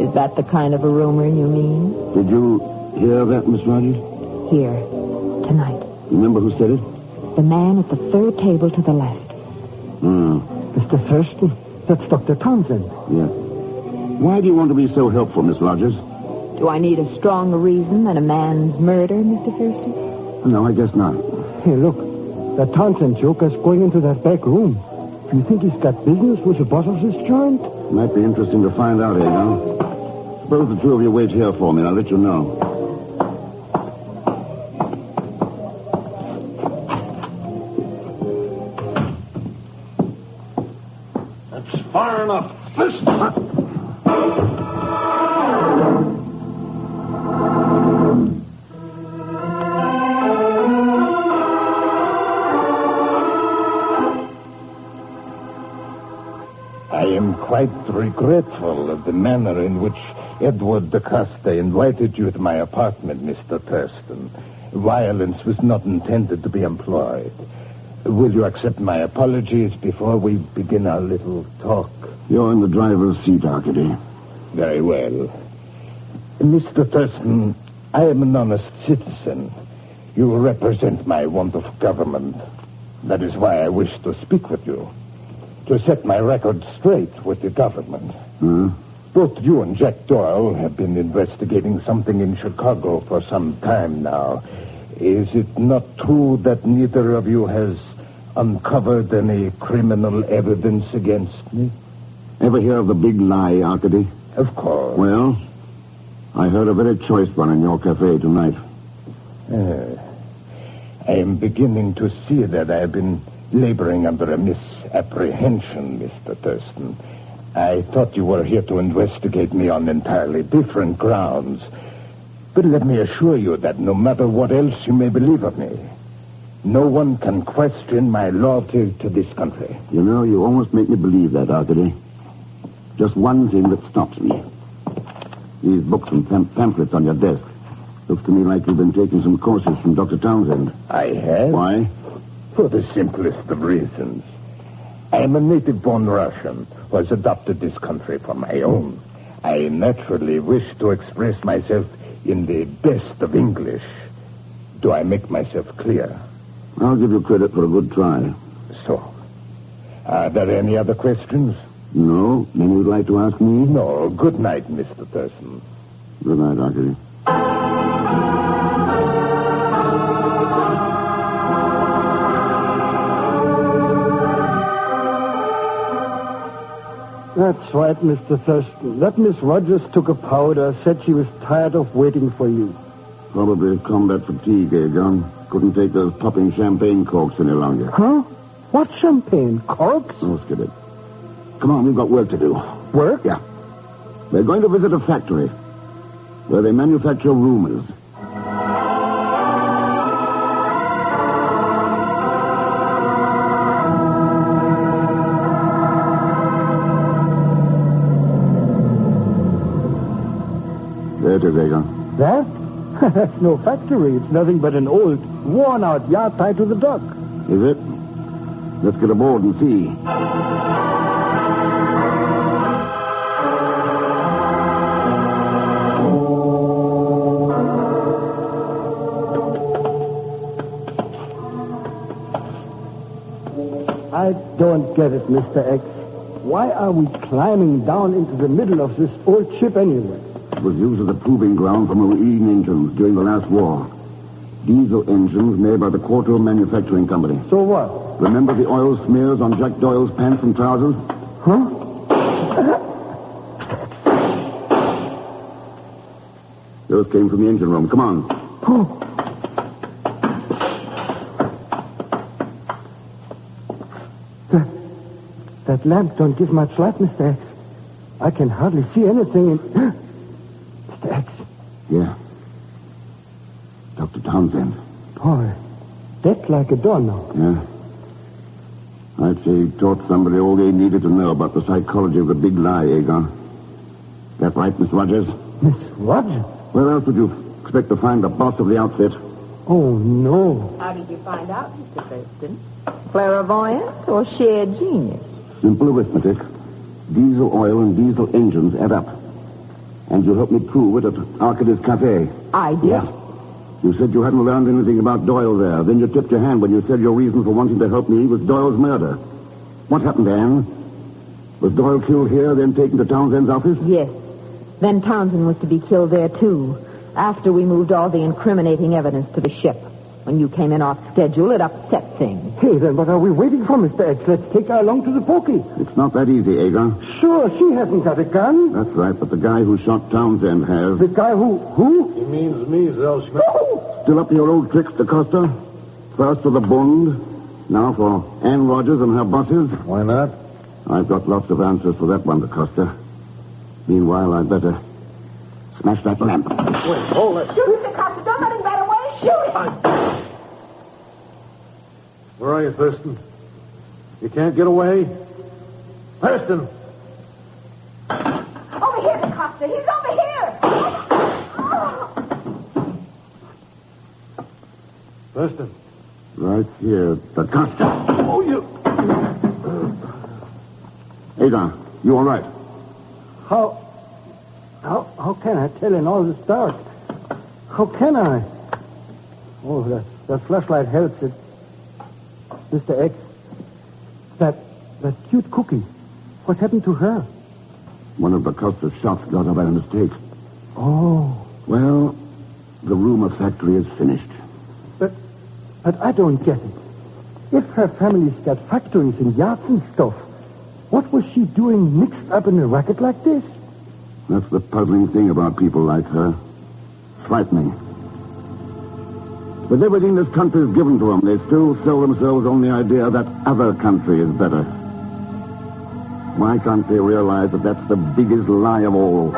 Speaker 11: Is that the kind of a rumor you mean?
Speaker 10: Did you hear that, Miss Rogers?
Speaker 11: Here, tonight.
Speaker 10: Remember who said it?
Speaker 11: The man at the third table to the left.
Speaker 3: Mr. Thurston, that's Dr. Townsend.
Speaker 10: Yeah. Why do you want to be so helpful, Miss Rogers?
Speaker 11: Do I need a stronger reason than a man's murder, Mr. Thurston?
Speaker 10: No, I guess not.
Speaker 3: Hey, look. That Townsend joker's going into that back room. Do you think he's got business with the boss of this joint?
Speaker 10: Might be interesting to find out, Egon. Suppose the two of you wait here for me, and I'll let you know.
Speaker 2: That's far enough. Listen.
Speaker 13: I am quite regretful of the manner in which Edward de Costa invited you to my apartment, Mr. Thurston. Violence was not intended to be employed. Will you accept my apologies before we begin our little talk?
Speaker 10: You're in the driver's seat, Arcady.
Speaker 13: Very well. Mr. Thurston, I am an honest citizen. You represent my want of government. That is why I wish to speak with you. To set my record straight with the government. Both you and Jack Doyle have been investigating something in Chicago for some time now. Is it not true that neither of you has uncovered any criminal evidence against me?
Speaker 10: Ever hear of the big lie, Arcady?
Speaker 13: Of course.
Speaker 10: Well, I heard a very choice one in your cafe tonight.
Speaker 13: I am beginning to see that I have been laboring under a misapprehension, Mr. Thurston. I thought you were here to investigate me on entirely different grounds. But let me assure you that no matter what else you may believe of me, no one can question my loyalty to this country.
Speaker 10: You know, you almost make me believe that, Arcady. Just one thing that stops me. These books and pamphlets on your desk. Looks to me like you've been taking some courses from Dr. Townsend.
Speaker 13: I have?
Speaker 10: Why?
Speaker 13: For the simplest of reasons. I am a native-born Russian who has adopted this country for my own. I naturally wish to express myself
Speaker 16: In the best of English, do I make myself clear?
Speaker 23: I'll give you credit for a good try.
Speaker 16: So, are there any other questions?
Speaker 23: No? Then you'd like to ask me?
Speaker 16: No. Good night, Mr. Thurston.
Speaker 23: Good night, Archie.
Speaker 3: That's right, Mr. Thurston. That Miss Rogers took a powder, said she was tired of waiting for you.
Speaker 23: Probably combat fatigue, John? Couldn't take those popping champagne corks any longer.
Speaker 3: Huh? What champagne? Corks?
Speaker 23: Oh, skip it. Come on, we've got work to do.
Speaker 3: Work?
Speaker 23: Yeah. We're going to visit a factory where they manufacture rumors. There it is, Egon.
Speaker 3: That? That's no factory. It's nothing but an old, worn-out yacht tied to the dock.
Speaker 23: Is it? Let's get aboard and see.
Speaker 3: I don't get it, Mr. X. Why are we climbing down into the middle of this old ship anyway?
Speaker 23: It was used as a proving ground for marine engines during the last war. Diesel engines made by the Quarto Manufacturing Company.
Speaker 3: So what?
Speaker 23: Remember the oil smears on Jack Doyle's pants and trousers?
Speaker 3: Huh?
Speaker 23: Those came from the engine room. Come on.
Speaker 3: Oh. That lamp don't give much light, Mr. X. I can hardly see anything in... Mr. X.
Speaker 23: Yeah. Dr. Townsend.
Speaker 3: Boy, that's like a doorknob.
Speaker 23: Yeah. I'd say he taught somebody all they needed to know about the psychology of the big lie, Egon. That right, Miss Rogers?
Speaker 3: Miss Rogers?
Speaker 23: Where else would you expect to find the boss of the outfit?
Speaker 3: Oh, no.
Speaker 11: How did you find out, Mr. Thurston? Clairvoyance or sheer genius?
Speaker 23: Simple arithmetic. Diesel oil and diesel engines add up. And you helped me prove it at Arcadis Cafe.
Speaker 11: I did?
Speaker 23: Yeah. You said you hadn't learned anything about Doyle there. Then you tipped your hand when you said your reason for wanting to help me was Doyle's murder. What happened, Anne? Was Doyle killed here, then taken to Townsend's office?
Speaker 11: Yes. Then Townsend was to be killed there, too, after we moved all the incriminating evidence to the ship. When you came in off schedule, it upset things.
Speaker 3: Hey, then what are we waiting for, Mr. X? Let's take her along to the pokey.
Speaker 23: It's not that easy, Egon.
Speaker 3: Sure, she hasn't got a gun.
Speaker 23: That's right, but the guy who shot Townsend has.
Speaker 3: The guy who?
Speaker 1: He means me, Zellschmidt.
Speaker 3: Oh!
Speaker 23: Still up to your old tricks, DaCosta? First for the Bund, now for Ann Rogers and her bosses?
Speaker 1: Why not?
Speaker 23: I've got lots of answers for that one, DaCosta. Meanwhile, I'd better smash that lamp.
Speaker 1: Wait, hold it.
Speaker 11: Shoot him, DaCosta. Don't let him get away. Shoot him.
Speaker 1: Where are you, Thurston? You can't get away? Thurston!
Speaker 11: Over here, DaCosta. He's over here.
Speaker 1: Thurston.
Speaker 23: Right here, DaCosta.
Speaker 1: Oh, you...
Speaker 23: Egon, you all right?
Speaker 3: How can I tell in all this dark? How can I? Oh, that flashlight helps it. Mr. X, that cute cookie, what happened to her?
Speaker 23: One of DaCosta's shots got her by mistake.
Speaker 3: Oh.
Speaker 23: Well, the rumor factory is finished.
Speaker 3: But I don't get it. If her family's got factories and yachts and stuff, what was she doing mixed up in a racket like this?
Speaker 23: That's the puzzling thing about people like her. Frightening. With everything this country's given to them, they still sell themselves on the idea that other country is better. Why can't they realize that that's the biggest lie of all?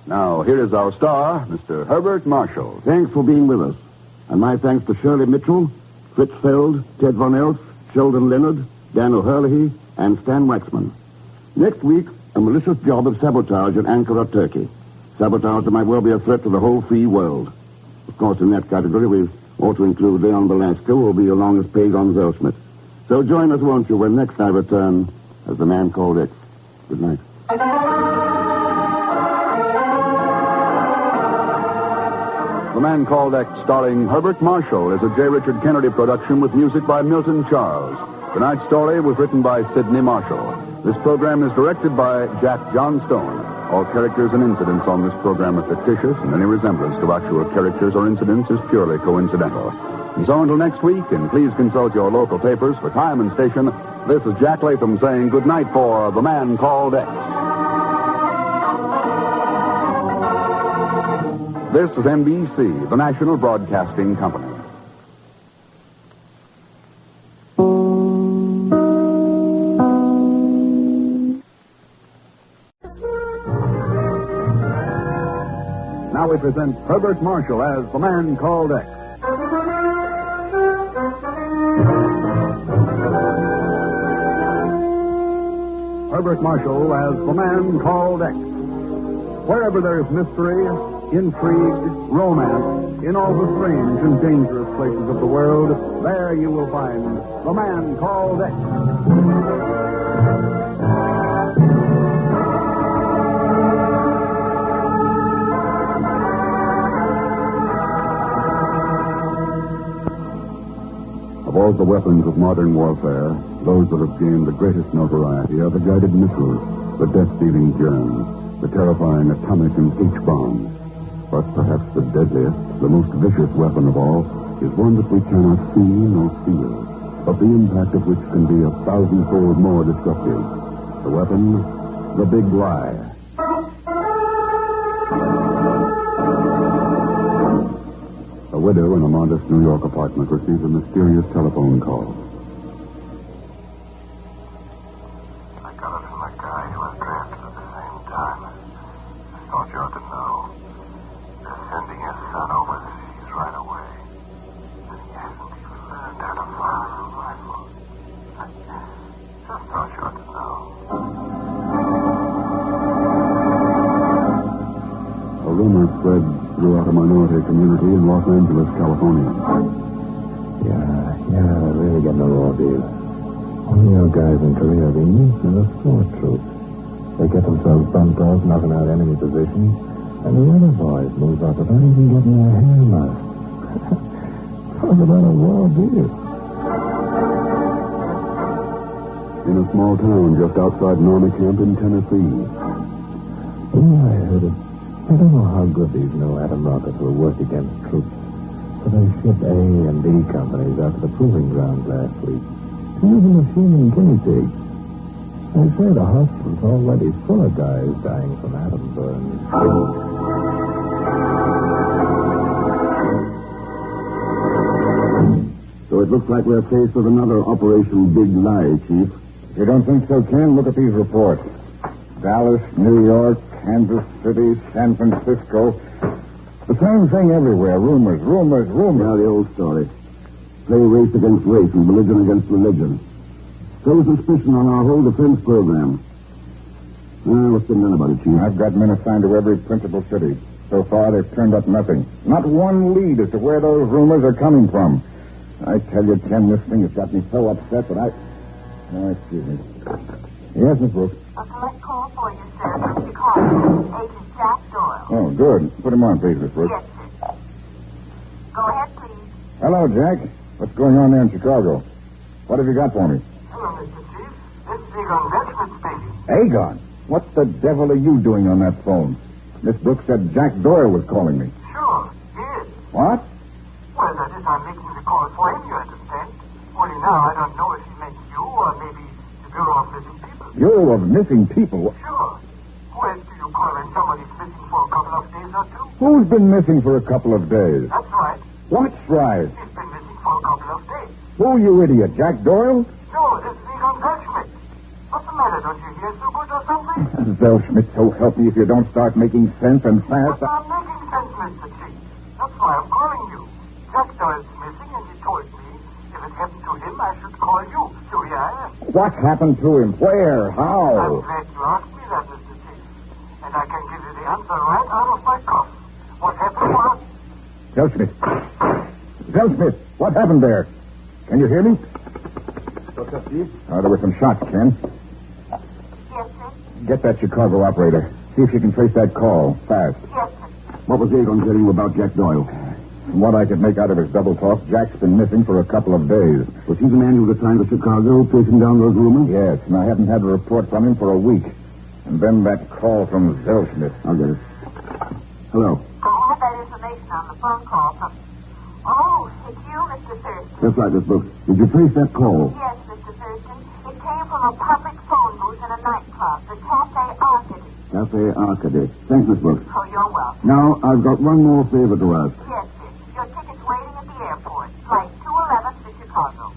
Speaker 4: Now, here is our star, Mr. Herbert Marshall.
Speaker 23: Thanks for being with us. And my thanks to Shirley Mitchell, Fritz Feld, Ted Von Elst, Sheldon Leonard, Dan O'Hurley, and Stan Waxman. Next week, a malicious job of sabotage at Ankara, Turkey. Sabotage that might well be a threat to the whole free world. Of course, in that category, we ought to include Leon Belasco, who will be along as Pegon Zellschmidt. So join us, won't you, when next I return as The Man Called X. Good night.
Speaker 4: The Man Called X, starring Herbert Marshall, is a J. Richard Kennedy production with music by Milton Charles. Tonight's story was written by Sidney Marshall. This program is directed by Jack Johnstone. All characters and incidents on this program are fictitious, and any resemblance to actual characters or incidents is purely coincidental. And so until next week, and please consult your local papers for time and station, this is Jack Latham saying good night for The Man Called X. This is NBC, the national broadcasting company. Now we present Herbert Marshall as The Man Called X. Herbert Marshall as The Man Called X. Wherever there's mystery, intrigue, romance, in all the strange and dangerous places of the world, there you will find The Man Called X. Of all the weapons of modern warfare, those that have gained the greatest notoriety are the guided missiles, the death-dealing germs, the terrifying atomic and H-bombs. But perhaps the deadliest, the most vicious weapon of all, is one that we cannot see nor feel, but the impact of which can be 1,000-fold more destructive. The weapon, the big lie. A widow in a modest New York apartment receives a mysterious telephone call.
Speaker 14: I got it from a guy who was drafted at the same time. I thought you ought to know. They're sending his son overseas right away. And he hasn't even learned how to fire a rifle. Just thought you ought to know.
Speaker 4: A rumor spread throughout a minority community in Los Angeles, California.
Speaker 18: Yeah, I really got no raw deal. Only our guys in Korea, they use in the sport troops. They get themselves bumped off, knocking out enemy positions, and the other boys move up without even getting their hair mussed. Talk about a raw deal.
Speaker 4: In a small town just outside Norma Camp in Tennessee.
Speaker 18: Oh, I heard it. I don't know how good these new atom rockets will work against troops. So they shipped A and B companies out to the proving grounds last week to use them as human guinea pigs. They say the hospital's already full of guys dying from atom burns.
Speaker 23: So it looks like we're faced with another Operation Big Lie, Chief.
Speaker 21: If you don't think so, Ken, look at these reports. Dallas, New York, Kansas City, San Francisco. The same thing everywhere. Rumors.
Speaker 23: Yeah, the old story. Play race against race and religion against religion. Throw suspicion on our whole defense program. What's been done about it, Chief?
Speaker 21: I've got men assigned to every principal city. So far, they've turned up nothing. Not one lead as to where those rumors are coming from. I tell you, Ken, this thing has got me so upset that I... Oh, excuse me. Yes, Miss Brooks.
Speaker 22: A collect call for you, sir. Mr. Carlo. Agent Jack Doyle.
Speaker 21: Oh, good. Put him on, please, Miss Brooks.
Speaker 22: Yes, sir. Go ahead, please.
Speaker 21: Hello, Jack. What's going on there in Chicago? What have you got for me?
Speaker 14: Hello, Mr. Chief. This is Pegon Zellschmidt speaking.
Speaker 21: Pegon? What the devil are you doing on that phone? Miss Brooks said Jack Doyle was calling me.
Speaker 14: Sure, he is.
Speaker 21: What?
Speaker 14: Well, that is, I'm making the call for him, you understand. Only now, I don't know if he meant you or maybe the Bureau of Missing People.
Speaker 21: Bureau of Missing People?
Speaker 14: Sure. Who else do you call when somebody's missing for a couple of days or two?
Speaker 21: Who's been missing for a couple of days?
Speaker 14: That's right.
Speaker 21: What's right?
Speaker 14: He's been missing for a couple of days.
Speaker 21: Who, you idiot? Jack Doyle?
Speaker 14: No, this is Pegon Zellschmidt. What's the matter? Don't you hear so good or something?
Speaker 21: Zellschmidt, so help me if you don't start making sense and fast.
Speaker 14: But I'm making sense, Mr. Chief. That's why I'm calling you. Jack Doyle's missing, and he told me if it happened to him, I should call you. So here I am.
Speaker 21: What happened to him? Where? How?
Speaker 14: I'm glad you asked me that, Mr. Chief. And I can give you the answer right out of my cuff. What happened was...
Speaker 21: Zellschmidt. Zellschmidt, what happened there? Can you hear me? What's up, Chief? There were some shots, Ken.
Speaker 22: Yes, sir.
Speaker 21: Get that Chicago operator. See if you can trace that call. Fast.
Speaker 22: Yes, sir.
Speaker 21: What was Egon telling you about Jack Doyle? From what I could make out of his double talk, Jack's been missing for a couple of days.
Speaker 10: Was he the man who was assigned to Chicago, tracing down those rumors?
Speaker 21: Yes, and I haven't had a report from him for a week. And then that call from Zellschmidt.
Speaker 10: I'll get it. Hello.
Speaker 22: I had that information on the phone call from... Oh, it's you, Mr. Thurston.
Speaker 10: That's right, Miss Brooks. Did you trace that call?
Speaker 22: Yes, Mr. Thurston. It came from a public phone booth in a nightclub, the Cafe Arcady.
Speaker 10: Cafe Arcady. Thanks, Miss Brooks.
Speaker 22: Oh, you're welcome.
Speaker 10: Now, I've got one more favor to ask.
Speaker 22: Yes, sir. Your ticket's waiting at the airport. Flight 211 to Chicago.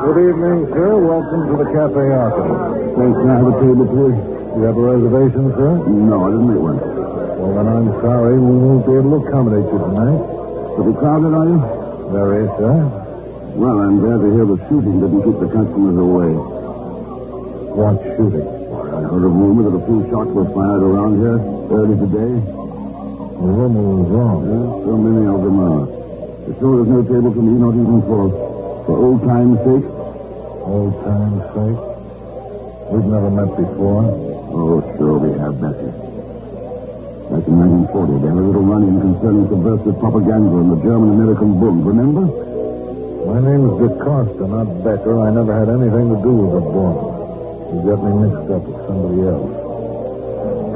Speaker 1: Good evening, sir. Welcome to the Cafe Arcady.
Speaker 10: Thanks. Can I have a table, please?
Speaker 1: You have a reservation, sir?
Speaker 10: No, I didn't make one.
Speaker 1: Well, then I'm sorry. We won't be able to accommodate you tonight.
Speaker 10: Pretty crowded, are you?
Speaker 1: Very, sir.
Speaker 10: Well, I'm glad to hear the shooting didn't keep the customers away.
Speaker 1: What shooting?
Speaker 10: I heard a rumor that a few shots were fired around here early today.
Speaker 1: The rumor was wrong.
Speaker 10: Yeah, so many of them are. The show there's no table for me, not even for old time's sake.
Speaker 1: Old time's sake? We've never met before.
Speaker 10: Oh, sure we have, Bessie. Back in 1940, they had a little run-in concerning subversive propaganda in the German-American Bund, remember?
Speaker 1: My name's DeCosta, not Becker. I never had anything to do with the Bund. You got me mixed up with somebody else.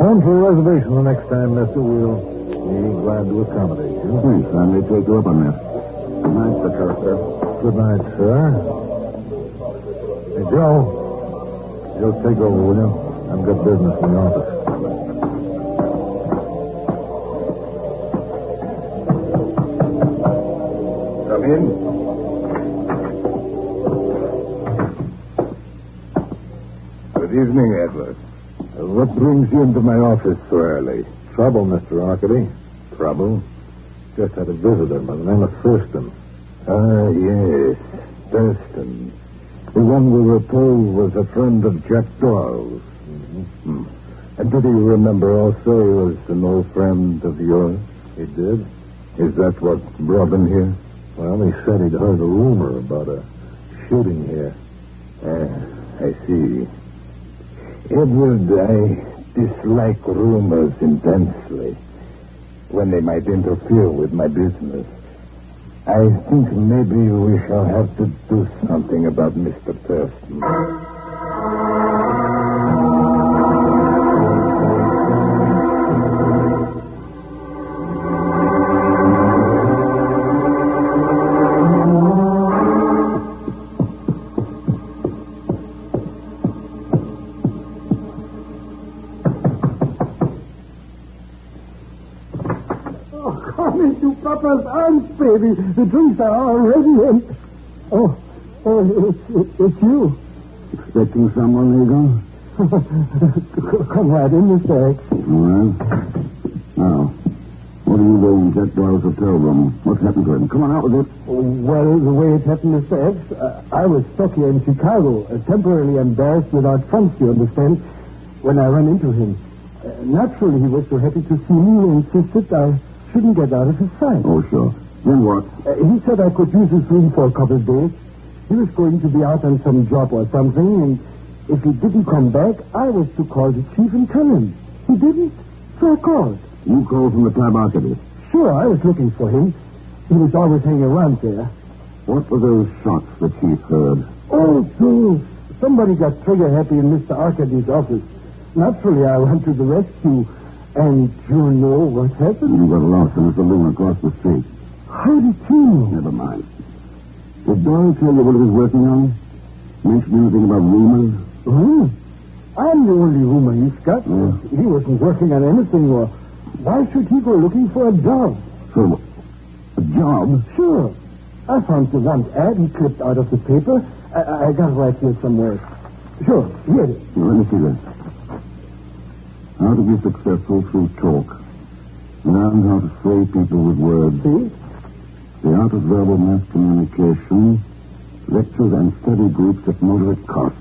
Speaker 1: Phone for a reservation the next time, mister. We'll be glad to accommodate you.
Speaker 10: Thanks. I may take you up on that. Good night, DeCosta.
Speaker 1: Good night, sir. Hey, Joe. Joe, take over, will you? I've got business in the office.
Speaker 21: Come in. Good evening, Edward.
Speaker 1: What brings you into my office so early? Trouble, Mr. Arcady.
Speaker 21: Trouble?
Speaker 1: Just had a visitor by the name of Thurston.
Speaker 21: Ah, yes. Thurston. The one we were told was a friend of Jack Doyle's. Mm-hmm. And did he remember also he was an old friend of yours?
Speaker 1: He did.
Speaker 21: Is that what brought him here?
Speaker 1: Well, he said he'd heard a rumor about a shooting here.
Speaker 21: I see. Edward, I dislike rumors intensely when they might interfere with my business. I think maybe we shall have to do something about Mr. Thurston.
Speaker 3: Papa's arms, baby. The drinks are all ready and... It's you.
Speaker 10: Expecting someone, Egon?
Speaker 3: Come right in, Mr. X.
Speaker 10: All right. Now, what are you doing in Jack Doyle's hotel room? What's happened to him? Come on out with it.
Speaker 3: Well, the way it happened, Mr. X, I was stuck here in Chicago, temporarily embarrassed without funds, you understand, when I ran into him. Naturally, he was so happy to see me and insisted I shouldn't get out of his sight.
Speaker 10: Oh, sure. Then what?
Speaker 3: He said I could use his room for a couple of days. He was going to be out on some job or something, and if he didn't come back, I was to call the chief and tell him. He didn't, so I called.
Speaker 10: You called from the Tab Arcady?
Speaker 3: Sure, I was looking for him. He was always hanging around there.
Speaker 10: What were those shots the chief heard?
Speaker 3: Oh, those. Somebody got trigger-happy in Mr. Arcady's office. Naturally, I went to the rescue. And you know what happened?
Speaker 10: You got lost in a saloon across the street.
Speaker 3: How did you know?
Speaker 10: Never mind. Did Doyle tell you what he was working on? Mention anything about rumors?
Speaker 3: Rumors? I'm the only rumor he's got. He wasn't working on anything, or why should he go looking for a job?
Speaker 10: So, a job?
Speaker 3: Sure. I found the one ad he clipped out of the paper. I got it right here somewhere. Sure, here it is.
Speaker 10: Let me see that. How to be successful through talk. Learn how to sway people with words.
Speaker 8: See?
Speaker 10: The art of verbal mass communication. Lectures and study groups at moderate cost.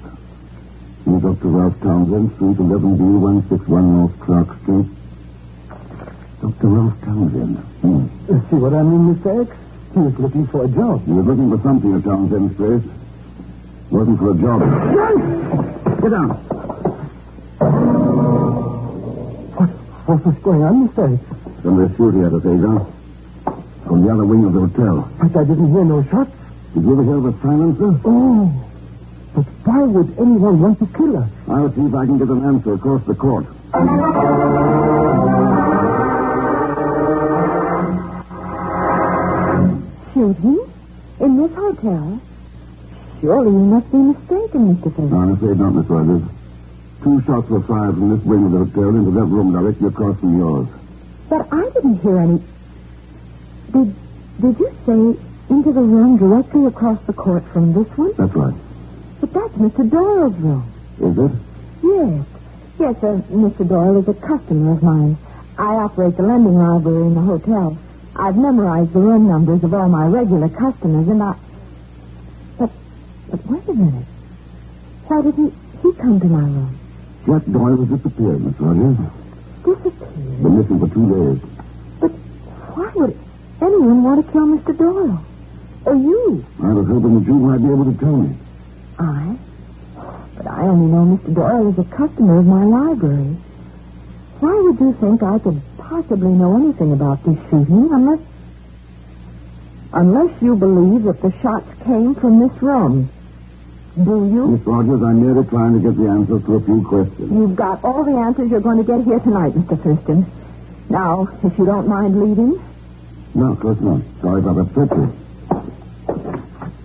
Speaker 10: See Dr. Ralph Townsend, Suite 11B, 161 North Clark Street. Dr. Ralph Townsend.
Speaker 8: See what I mean, Mr. X? He was looking for a job.
Speaker 10: He was looking for something at Townsend's place. Wasn't for a job. Get down.
Speaker 8: What was going on, Mr. X?
Speaker 10: Somebody's shooting at us, Hagar. From the other wing of the hotel.
Speaker 8: But I didn't hear no shots.
Speaker 10: Did you ever hear of a silencer?
Speaker 8: Oh. But why would anyone want to kill us?
Speaker 10: I'll see if I can get an answer across the court.
Speaker 11: Shooting? In this hotel? Surely you must be mistaken, Mr. Thurston.
Speaker 10: No, I'm afraid not, Miss Rogers. 2 shots were fired from this wing of the hotel into that room directly across from yours.
Speaker 11: But I didn't hear any... Did you say into the room directly across the court from this one?
Speaker 10: That's right.
Speaker 11: But that's Mr. Doyle's room.
Speaker 10: Is it?
Speaker 11: Yes. Yes, Mr. Doyle is a customer of mine. I operate the lending library in the hotel. I've memorized the room numbers of all my regular customers, and I... But wait a minute. Why didn't he come to my room?
Speaker 10: Jack Doyle has disappeared, Miss Rogers.
Speaker 11: Disappeared?
Speaker 10: Been missing for 2 days.
Speaker 11: But why would anyone want to kill Mr. Doyle? Or you?
Speaker 10: I was hoping that you might be able to tell me.
Speaker 11: I? But I only know Mr. Doyle is a customer of my library. Why would you think I could possibly know anything about this shooting unless you believe that the shots came from this room? Do you?
Speaker 10: Miss Rogers, I'm merely trying to get the answers to a few questions.
Speaker 11: You've got all the answers you're going to get here tonight, Mr. Thurston. Now, if you don't mind leading.
Speaker 10: No, of course not. Sorry if I've upset you.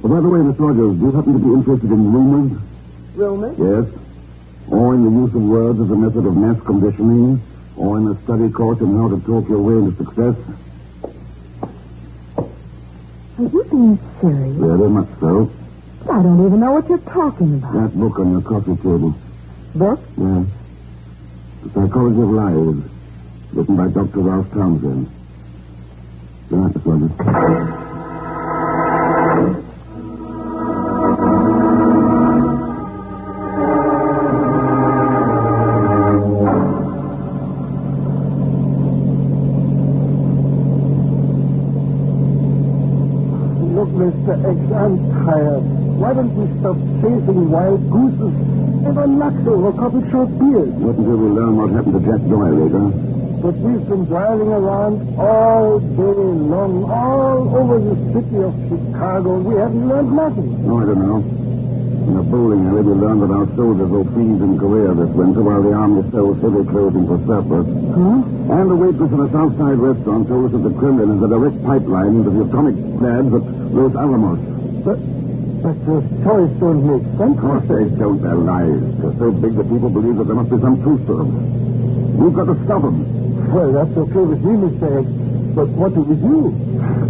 Speaker 10: Well, by the way, Miss Rogers, do you happen to be interested in rumors?
Speaker 8: Rumors?
Speaker 10: Yes. Or in the use of words as a method of mass conditioning? Or in a study course on how to talk your way into success?
Speaker 11: Are you being serious?
Speaker 10: Very much so.
Speaker 11: I don't even know what you're talking about.
Speaker 10: That book on your coffee table.
Speaker 11: Book?
Speaker 10: Yes. The Psychology of Lies, written by Dr. Ralph Townsend. Good night, Miss Rogers.
Speaker 8: Look, Mr. X, I'm tired. Why don't we stop chasing wild gooses and relax over a couple short beers?
Speaker 10: Not until we learn what happened to Jack Doyle later.
Speaker 8: But we've been driving around all day long, all over the city of Chicago. We haven't learned nothing.
Speaker 10: No, I don't know. In a bowling alley, we learned that our soldiers were fiends in Korea this winter while the army sells heavy clothing for surplus.
Speaker 8: Huh?
Speaker 10: And the waitress in a Southside restaurant told us that the Kremlin has a direct pipeline into the atomic labs at Los Alamos.
Speaker 8: But those stories don't make sense.
Speaker 10: Of course they don't. They're lies. They're so big that people believe that there must be some truth to them. We've got to stop them.
Speaker 8: Well, that's okay with me, Mr. X. But what do we do?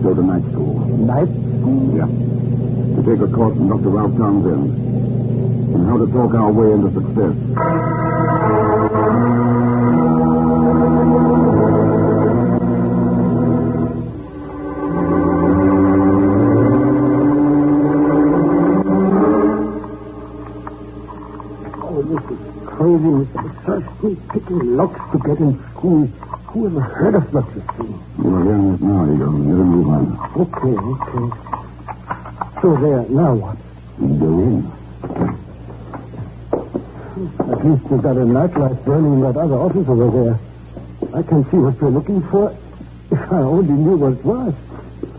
Speaker 10: Go to night school.
Speaker 8: Night school?
Speaker 10: Yeah. To take a course from Dr. Ralph Townsend on how to talk our way into success.
Speaker 8: Oh, this is crazy, Mr. Thurston. Picking locks to get in school. Who ever heard of such a thing?
Speaker 10: You're hearing it now, Eagle. Never move on.
Speaker 8: Okay. So there, now what?
Speaker 10: Go in.
Speaker 8: At least we've got a nightlight burning in that other office over there. I can see what you're looking for. If I only knew what it was.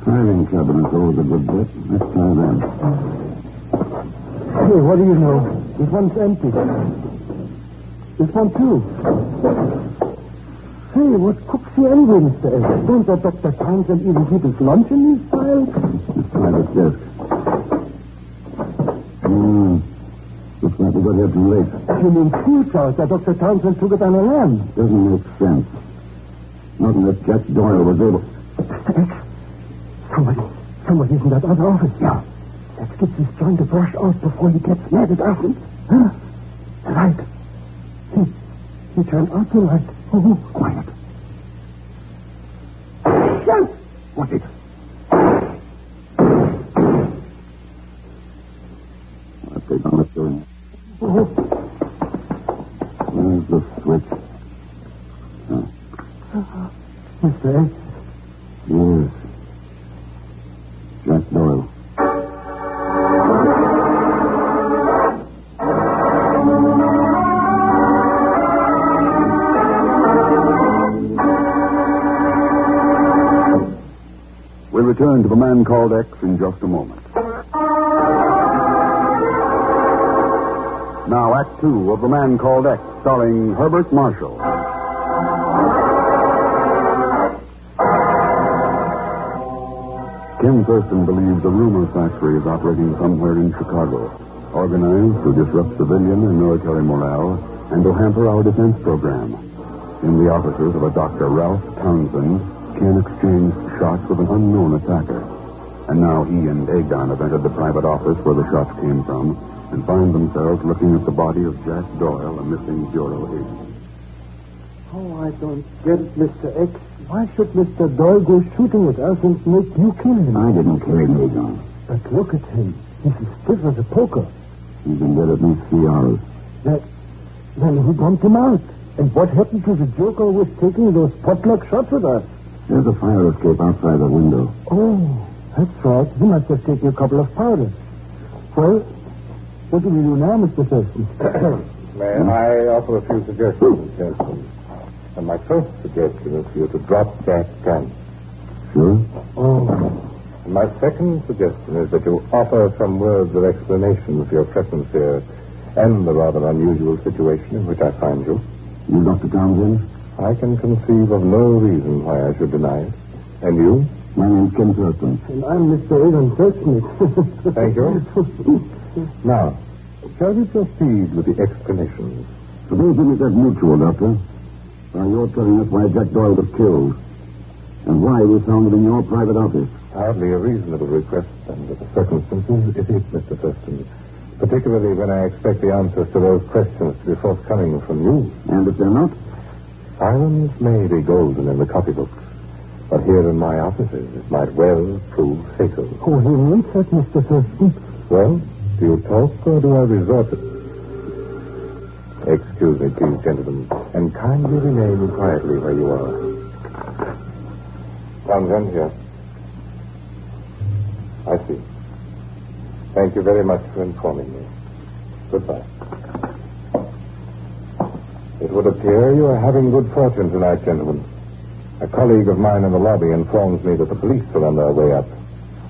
Speaker 10: Filing cabinet's always a good bet. Let's try them.
Speaker 8: Hey, what do you know? This one's empty. This one, too. Hey, what cooks the engines there? Don't that Dr. Townsend even keep his lunch in these files?
Speaker 10: Let's try this desk. Looks like we got here too late.
Speaker 8: You mean school charge that Dr. Townsend took it on a lamb?
Speaker 10: Doesn't make sense. Not unless Jack Doyle was able...
Speaker 8: Somebody's in that other office. Yeah. Let's get this joint to brush out before he gets mad at us. Huh? Right. He
Speaker 12: He turned out the light. Oh,
Speaker 16: Quiet.
Speaker 12: Yes!
Speaker 16: What's it?
Speaker 23: I'll take on the doing.
Speaker 12: Oh.
Speaker 23: Where's the switch?
Speaker 12: Mr. X.
Speaker 23: Yes. Jack Doyle.
Speaker 4: We'll return to The Man Called X in just a moment. Now, Act Two of The Man Called X, starring Herbert Marshall. Ken Thurston believes a rumor factory is operating somewhere in Chicago, organized to disrupt civilian and military morale and to hamper our defense program. In the offices of a Dr. Ralph Townsend, Ken exchanged shots with an unknown attacker. And now he and Pegon have entered the private office where the shots came from and find themselves looking at the body of Jack Doyle, a missing Bureau agent.
Speaker 12: Oh, I don't get it, Mr. X. Why should Mr. Doyle go shooting at us and make you kill him?
Speaker 23: I didn't kill him, Pegon.
Speaker 12: But look at him. He's as stiff as a poker.
Speaker 23: He's been dead at least 3 hours.
Speaker 12: Then who bumped him out? And what happened to the joker who was taking those potluck shots at us?
Speaker 23: There's a fire escape outside the window.
Speaker 12: Oh, that's right. He must have taken a couple of powders. Well, what do we do now, Mr. Thurston?
Speaker 13: May I offer a few suggestions, gentlemen? And my first suggestion is for you to drop Jack's gun.
Speaker 23: Sure?
Speaker 12: Oh.
Speaker 13: And my second suggestion is that you offer some words of explanation for your presence here and the rather unusual situation in which I find you.
Speaker 23: You, Dr. Townsend?
Speaker 13: I can conceive of no reason why I should deny it. And you?
Speaker 23: My name's Ken Thurston.
Speaker 12: And I'm Mr. Pegon Zellschmidt.
Speaker 13: Thank you. Now, shall we proceed with the explanations?
Speaker 23: Supposing it's that mutual, Doctor. Now, you're telling us why Jack Doyle was killed. And why he was found in your private office.
Speaker 13: Hardly a reasonable request under the circumstances, is it, Mr. Thurston? Particularly when I expect the answers to those questions to be forthcoming from you.
Speaker 23: And if they're not?
Speaker 13: Silence may be golden in the copybooks, but here in my offices it might well prove fatal.
Speaker 12: Oh, he means that, Mr. Thurston.
Speaker 13: Well, do you talk or do I resort to... Excuse me, please, gentlemen, and kindly remain quietly where you are. Townsend here. I see. Thank you very much for informing me. Goodbye. It would appear you are having good fortune tonight, gentlemen. A colleague of mine in the lobby informs me that the police are on their way up.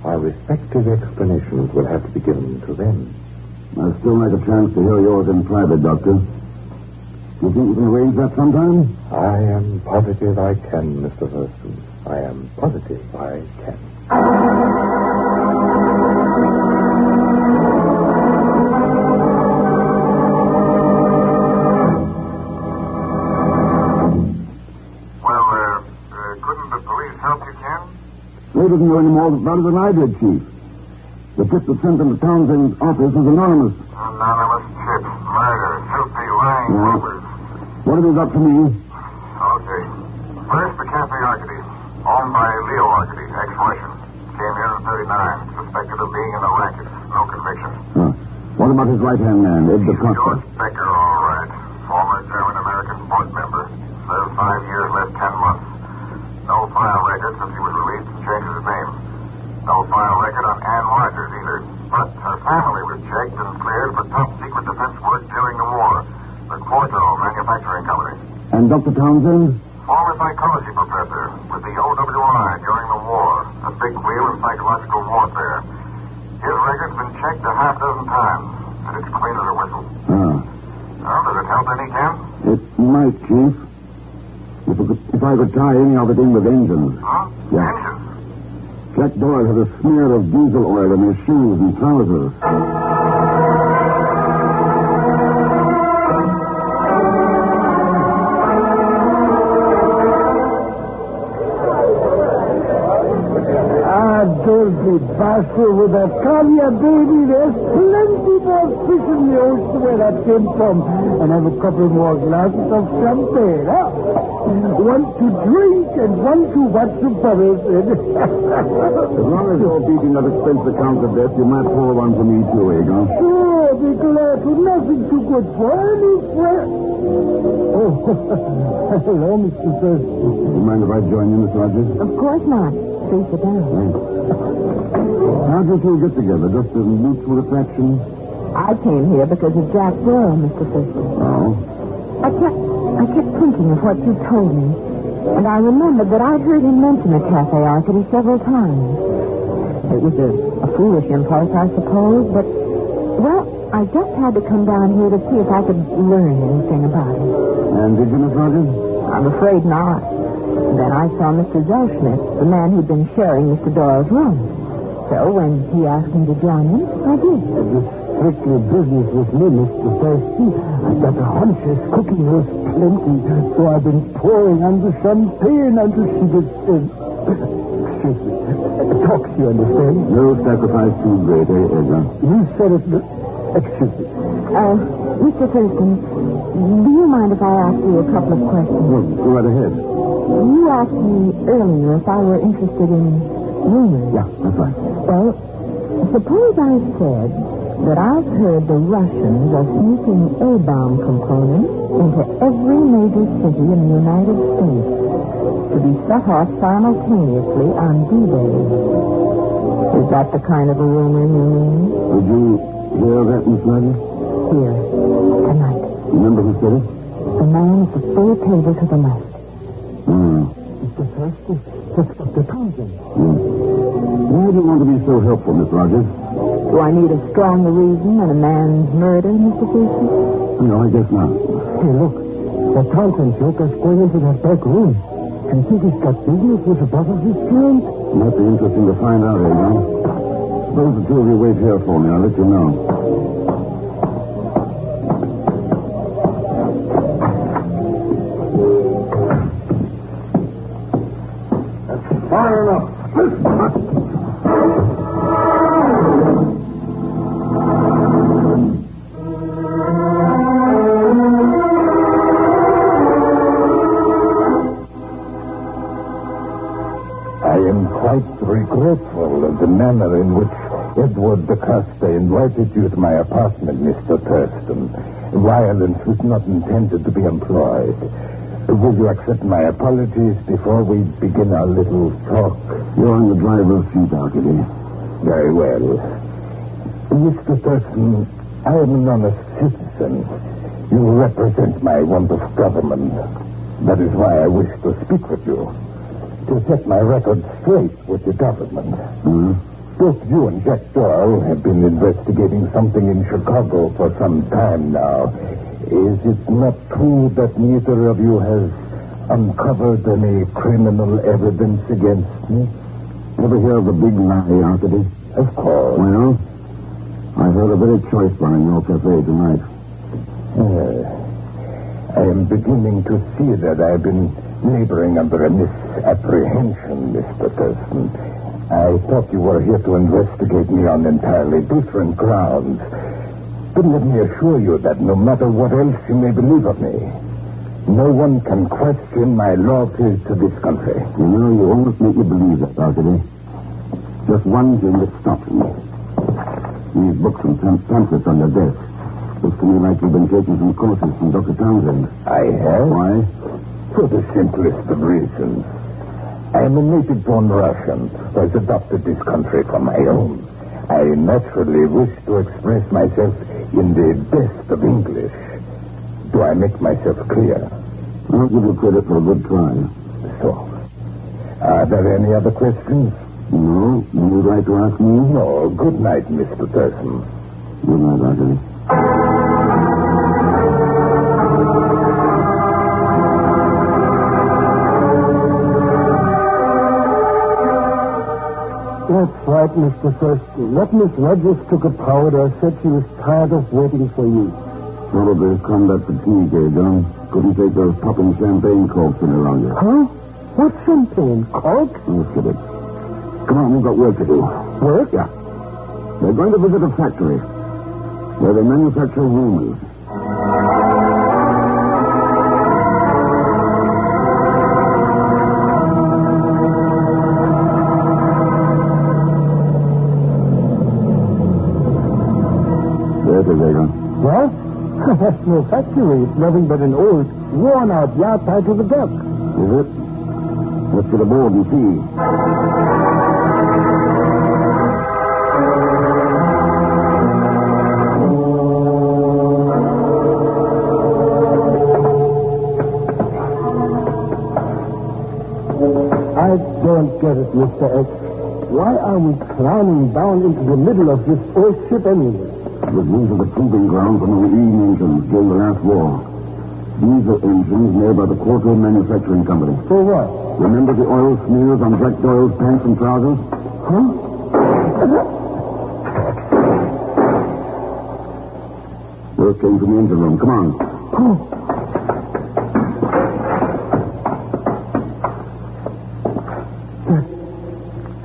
Speaker 13: Our respective explanations will have to be given to them.
Speaker 23: I'd still like a chance to hear yours in private, Doctor. Do you think you can arrange that sometime?
Speaker 13: I am positive I can, Mr. Thurston. I am positive I can.
Speaker 14: Couldn't the police help you, Ken?
Speaker 23: They didn't know any more about it than I did, Chief. The tip that sent them to Townsend's office was anonymous.
Speaker 14: Anonymous tip. Murder. Filthy, lying rumors.
Speaker 23: What have you got for me?
Speaker 14: Okay. First, the Cafe Arcady, owned by Leo Arcady, ex-Russian. Came here in 39, suspected of being in the racket. No conviction.
Speaker 23: What about his right-hand man, Ed the
Speaker 14: George Becker, all right. Former German-American board member. Served 5 years, left 10 months. No file record since he was released and changed his name. No file record on Ann Rogers either. But her family was checked and cleared for top-secret defense work during the war. The Quarto Manufacturing Company.
Speaker 23: And Dr. Townsend?
Speaker 14: Former psychology professor with the OWI during the war. A big wheel in psychological warfare. His record's been checked a half dozen times, and it's clean as a whistle. Well, does it help any, Ken?
Speaker 23: It might, Chief. If I could tie any of it in with engines.
Speaker 14: Huh?
Speaker 23: Yeah.
Speaker 14: Engines?
Speaker 23: Jack Doyle had a smear of diesel oil in his shoes and trousers.
Speaker 12: Doyle be
Speaker 3: faster with that caviar, baby. There's plenty more fish in the ocean where that came from. And have a couple more glasses of champagne, huh? One to drink and one to watch the bubbles in.
Speaker 10: As long as you're beating that expense account of death, you might pour one for me, too, Egon.
Speaker 3: Sure, be glad to. Nothing too good for any friend. Oh, hello, Mr. Thurston.
Speaker 10: You mind if I join you, Miss Rogers?
Speaker 11: Of course not. Please sit down.
Speaker 10: Thanks. How did you get together? Just a mutual attraction?
Speaker 11: I came here because of Jack Doyle, Mr. Thurston.
Speaker 10: Oh?
Speaker 11: I kept thinking of what you told me, and I remembered that I'd heard him mention a cafe arcady several times. It was a foolish impulse, I suppose, but, well, I just had to come down here to see if I could learn anything about it.
Speaker 10: And did you, Miss Rogers?
Speaker 11: I'm afraid not. Then I saw Mr. Zellschmidt, the man who'd been sharing Mr. Doyle's room. So when he asked me to join him, I did.
Speaker 3: It's strictly business with me, Mr. Thurston. I've got a hunch his cooking was plenty, so I've been pouring on the champagne until she gets in. Excuse me. Talks, you understand?
Speaker 10: No sacrifice too great, Edgar?
Speaker 3: You said it. Excuse me.
Speaker 11: Mr. Thurston, do you mind if I ask you a couple of questions?
Speaker 10: Well, go right ahead.
Speaker 11: You asked me earlier if I were interested in rumors.
Speaker 10: Yeah, that's right.
Speaker 11: Well, suppose I said that I've heard the Russians are sneaking A-bomb components into every major city in the United States to be set off simultaneously on D-Day. Is that the kind of a rumor you mean?
Speaker 10: Did you hear that, Miss Rogers?
Speaker 11: Here, tonight.
Speaker 10: Remember who said it?
Speaker 11: The man at the third table to the left.
Speaker 3: Mr. Thurston, that's Dr. Treason.
Speaker 10: Why do you want to be so helpful, Miss Rogers?
Speaker 11: Do I need a stronger reason than a man's murder, Mr. Thurston?
Speaker 10: No, I guess not.
Speaker 3: Hey, look. That Townsend joker's going into that back room. Do you think he's got business with the boss of this joint?
Speaker 10: Might be interesting to find out, Egon. Suppose the two of you wait here for me. I'll let you know.
Speaker 3: Fire enough.
Speaker 16: I am quite regretful of the manner in which Edward de Casbah invited you to my apartment, Mr. Thurston. Violence was not intended to be employed. Will you accept my apologies before we begin our little talk?
Speaker 10: You're in the driver's seat, Arcady.
Speaker 16: Very well. Mr. Thurston, I am an honest citizen. You represent my want of government. That is why I wish to speak with you. To set my record straight with the government. Both you and Jack Doyle have been investigating something in Chicago for some time now. Is it not true that neither of you has uncovered any criminal evidence against me?
Speaker 10: Ever hear of the big lie, Arcady?
Speaker 16: Of course.
Speaker 10: Well, I heard a very choice one in your cafe tonight.
Speaker 16: I am beginning to see that I've been laboring under a misapprehension, Mr. Thurston. I thought you were here to investigate me on entirely different grounds. But let me assure you that no matter what else you may believe of me, no one can question my loyalty to this country.
Speaker 10: You know, you almost make me believe that, Arcady. Just one thing that stops me. These books and pamphlets on your desk. Looks to me like you've been taking some courses from Dr. Townsend.
Speaker 16: I have?
Speaker 10: Why?
Speaker 16: For the simplest of reasons. I am a native-born Russian who has adopted this country for my own. I naturally wish to express myself in the best of English. Do I make myself clear?
Speaker 10: I'll give you credit for a good try.
Speaker 16: So, are there any other questions?
Speaker 10: No. You'd like to ask me?
Speaker 16: No. Good night, Mr. Thurston.
Speaker 10: Good night, Arcady.
Speaker 3: That's right, Mr. Thurston. What Miss Rogers took a powder, said she was tired of waiting for you.
Speaker 10: Probably combat fatigue, John. Couldn't take those popping champagne corks any longer.
Speaker 3: Huh? What champagne? Cork?
Speaker 10: Oh, forget it. Come on, we've got work to do.
Speaker 16: Work?
Speaker 23: Yeah. They're going to visit a factory where they manufacture rumors. There it is, Egon.
Speaker 16: What? That's no factory. It's nothing but an old, worn-out yacht tied to the dock.
Speaker 23: Is it? Let's get aboard and see.
Speaker 16: I don't get it, Mr. X. Why are we climbing down into the middle of this old ship anyway?
Speaker 23: These are the proving grounds for marine engines during the last war. These are engines made by the Quarto Manufacturing Company.
Speaker 16: For what?
Speaker 23: Remember the oil smears on Jack Doyle's pants and trousers?
Speaker 16: Huh?
Speaker 23: Word came from the engine room. Come on.
Speaker 16: Oh.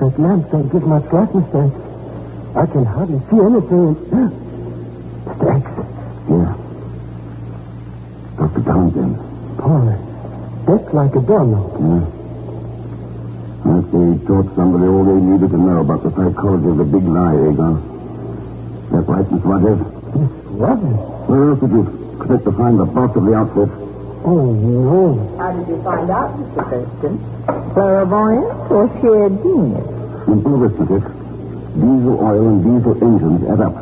Speaker 16: That lamp don't give much light, Mr. X. I can hardly see anything. Mr. X.
Speaker 23: Yeah. Dr. Townsend.
Speaker 16: Boy, that's like a doorknob.
Speaker 23: Yeah. That's they taught somebody all they needed to know about the psychology of the big lie, Egon. That's right, Miss Rogers.
Speaker 16: Miss Rogers?
Speaker 23: Where else did you expect to find the boss of the outfit?
Speaker 16: Oh, no.
Speaker 9: How did you find out, Mr. Thurston? Clairvoyance or sheer genius?
Speaker 23: Simple arithmetic. Diesel oil and diesel engines add up.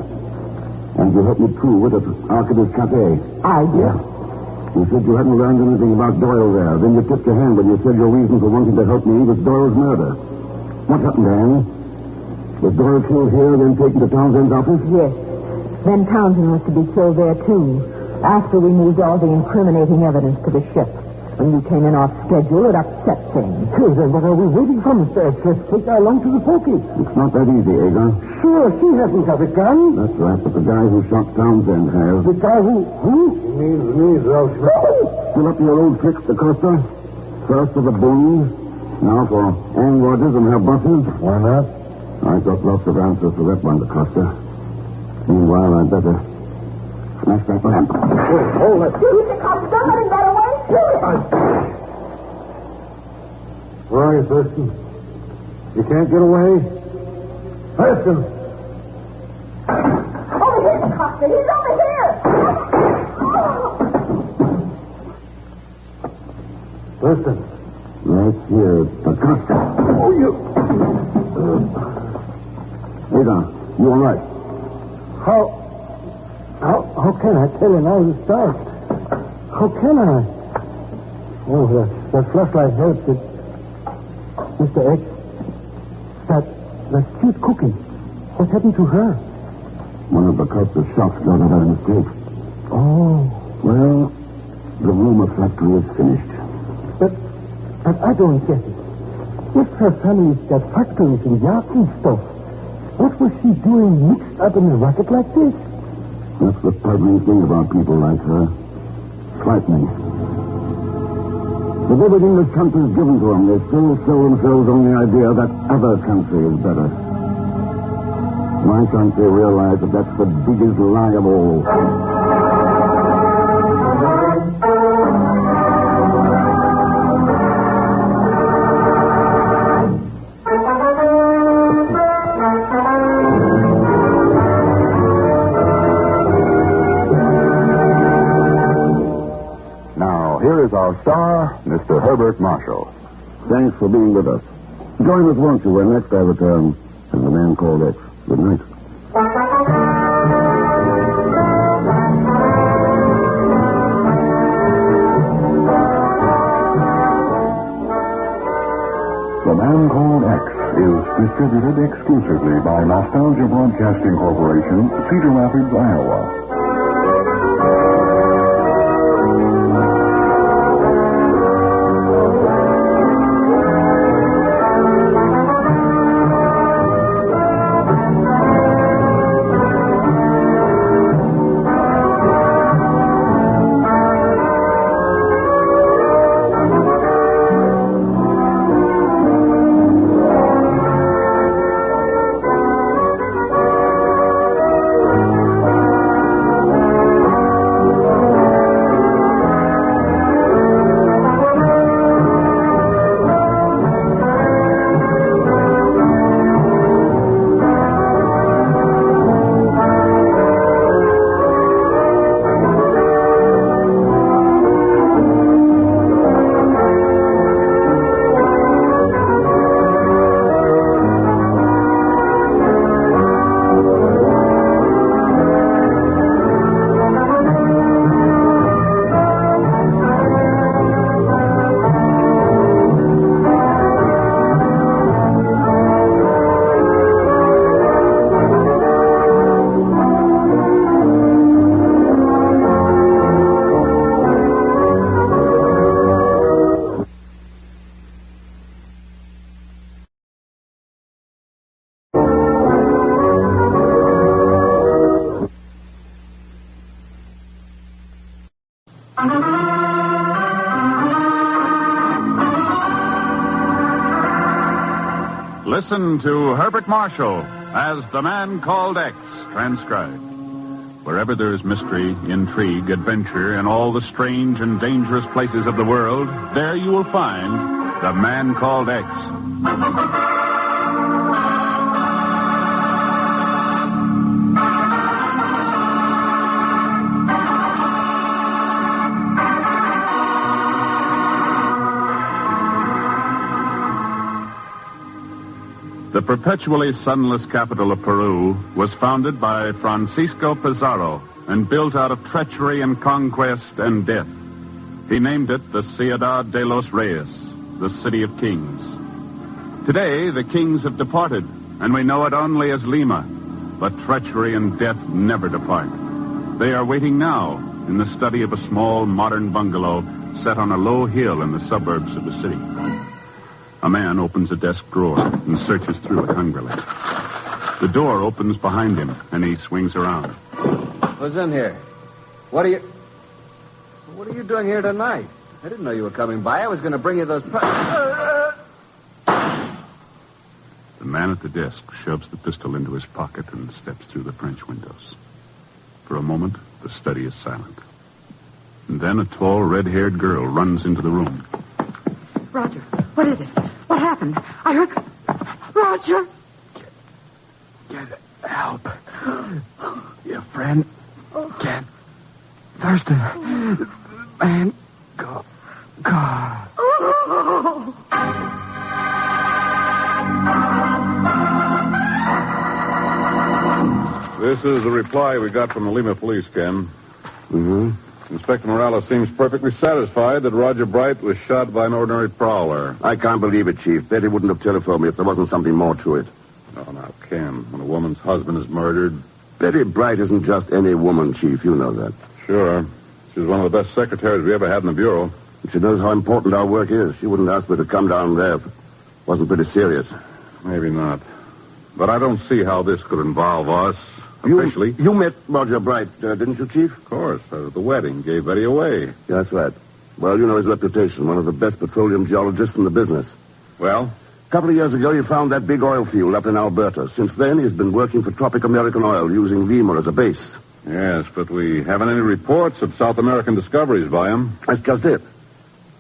Speaker 23: And you helped me prove it at Arcadis Cafe.
Speaker 9: I did?
Speaker 23: Yeah. You said you hadn't learned anything about Doyle there. Then you tipped your hand when you said your reason for wanting to help me was Doyle's murder. What happened, Anne? Was Doyle killed here, then taken to Townsend's office?
Speaker 11: Yes. Then Townsend was to be killed there, too, after we moved all the incriminating evidence to the ship. When you came in off schedule, it upset things.
Speaker 16: Sure, then what are we waiting for, Mr. X? Let's take her along to the pokey.
Speaker 23: It's not that easy, Egon.
Speaker 16: Sure, she hasn't got a gun.
Speaker 23: That's right, but the guy who shot Townsend has.
Speaker 16: The guy who?
Speaker 23: Me, Zellschmidt. Still up to your old tricks, DaCosta? First for the boons, now for Ann Rogers and her bosses?
Speaker 16: Why not?
Speaker 23: I've got lots of answers for that one, DaCosta. Meanwhile, I'd better smash that lamp.
Speaker 16: Hold it.
Speaker 9: Somebody got away.
Speaker 1: Where are you, Thurston? You can't get away? Thurston!
Speaker 9: Over here, Costa. He's over here.
Speaker 1: Thurston.
Speaker 23: Right here, DaCosta.
Speaker 16: Oh, you...
Speaker 23: Egon, you all right?
Speaker 16: How can I tell him all this dark? How can I? Oh, the flashlight helped it. Mr. X, that's cute cooking. What happened to her?
Speaker 23: One of DaCosta's shots got her by mistake.
Speaker 16: Oh.
Speaker 23: Well, the rumor factory is finished.
Speaker 16: But I don't get it. If her family's got factories and yachts and stuff, what was she doing mixed up in a racket like this?
Speaker 23: That's the puzzling thing about people like her. Frightening. With everything this country's given to them, they still sell themselves on the idea that other country is better. Why can't they realize that that's the biggest lie of all?
Speaker 10: Here is our star, Mr. Herbert Marshall.
Speaker 23: Thanks for being with us. Join us, won't you, when next I return as the man called X. Good night.
Speaker 10: The Man Called X is distributed exclusively by Nostalgia Broadcasting Corporation, Cedar Rapids, Iowa.
Speaker 2: Listen to Herbert Marshall as The Man Called X, transcribed. Wherever there is mystery, intrigue, adventure, and all the strange and dangerous places of the world, there you will find The Man Called X. The perpetually sunless capital of Peru was founded by Francisco Pizarro and built out of treachery and conquest and death. He named it the Ciudad de los Reyes, the City of Kings. Today, the kings have departed, and we know it only as Lima. But treachery and death never depart. They are waiting now in the study of a small modern bungalow set on a low hill in the suburbs of the city. A man opens a desk drawer and searches through it hungrily. The door opens behind him, and he swings around.
Speaker 17: Who's in here? What are you doing here tonight? I didn't know you were coming by. I was going to bring you those...
Speaker 2: The man at the desk shoves the pistol into his pocket and steps through the French windows. For a moment, the study is silent. And then a tall, red-haired girl runs into the room.
Speaker 19: Roger, what is it? What happened? I heard... Roger!
Speaker 17: Get help. Your friend, Ken Thurston. Man, God.
Speaker 2: This is the reply we got from the Lima police, Ken.
Speaker 10: Mm-hmm.
Speaker 2: Inspector Morales seems perfectly satisfied that Roger Bright was shot by an ordinary prowler.
Speaker 10: I can't believe it, Chief. Betty wouldn't have telephoned me if there wasn't something more to it.
Speaker 2: Oh, now, Ken, when a woman's husband is murdered...
Speaker 10: Betty Bright isn't just any woman, Chief. You know that.
Speaker 2: Sure. She's one of the best secretaries we ever had in the Bureau.
Speaker 10: She knows how important our work is. She wouldn't ask me to come down there if it wasn't pretty serious.
Speaker 2: Maybe not. But I don't see how this could involve us. Officially.
Speaker 10: You met Roger Bright, didn't you, Chief?
Speaker 2: Of course. At the wedding. Gave Betty away.
Speaker 10: Yeah, that's right. Well, you know his reputation. One of the best petroleum geologists in the business.
Speaker 2: Well?
Speaker 10: A couple of years ago, he found that big oil field up in Alberta. Since then, he's been working for Tropic American Oil, using Lima as a base.
Speaker 2: Yes, but we haven't any reports of South American discoveries by him.
Speaker 10: That's just it.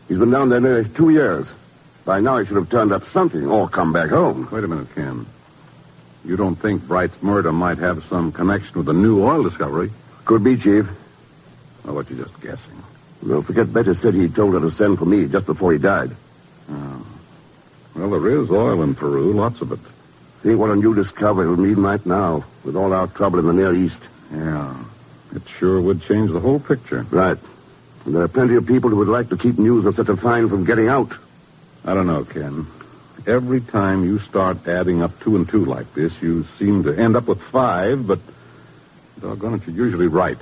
Speaker 10: He's been down there nearly 2 years. By now, he should have turned up something or come back home.
Speaker 2: Wait a minute, Ken. You don't think Bright's murder might have some connection with the new oil discovery?
Speaker 10: Could be, Chief.
Speaker 2: Well, what, you're just guessing?
Speaker 10: Don't forget Betty said he told her to send for me just before he died.
Speaker 2: Oh. Well, there is oil in Peru, lots of it.
Speaker 10: Think what a new discovery would mean right now, with all our trouble in the Near East.
Speaker 2: Yeah. It sure would change the whole picture.
Speaker 10: Right. And there are plenty of people who would like to keep news of such a find from getting out.
Speaker 2: I don't know, Ken. Every time you start adding up 2 and 2 like this, you seem to end up with 5, but doggone it, you're usually right.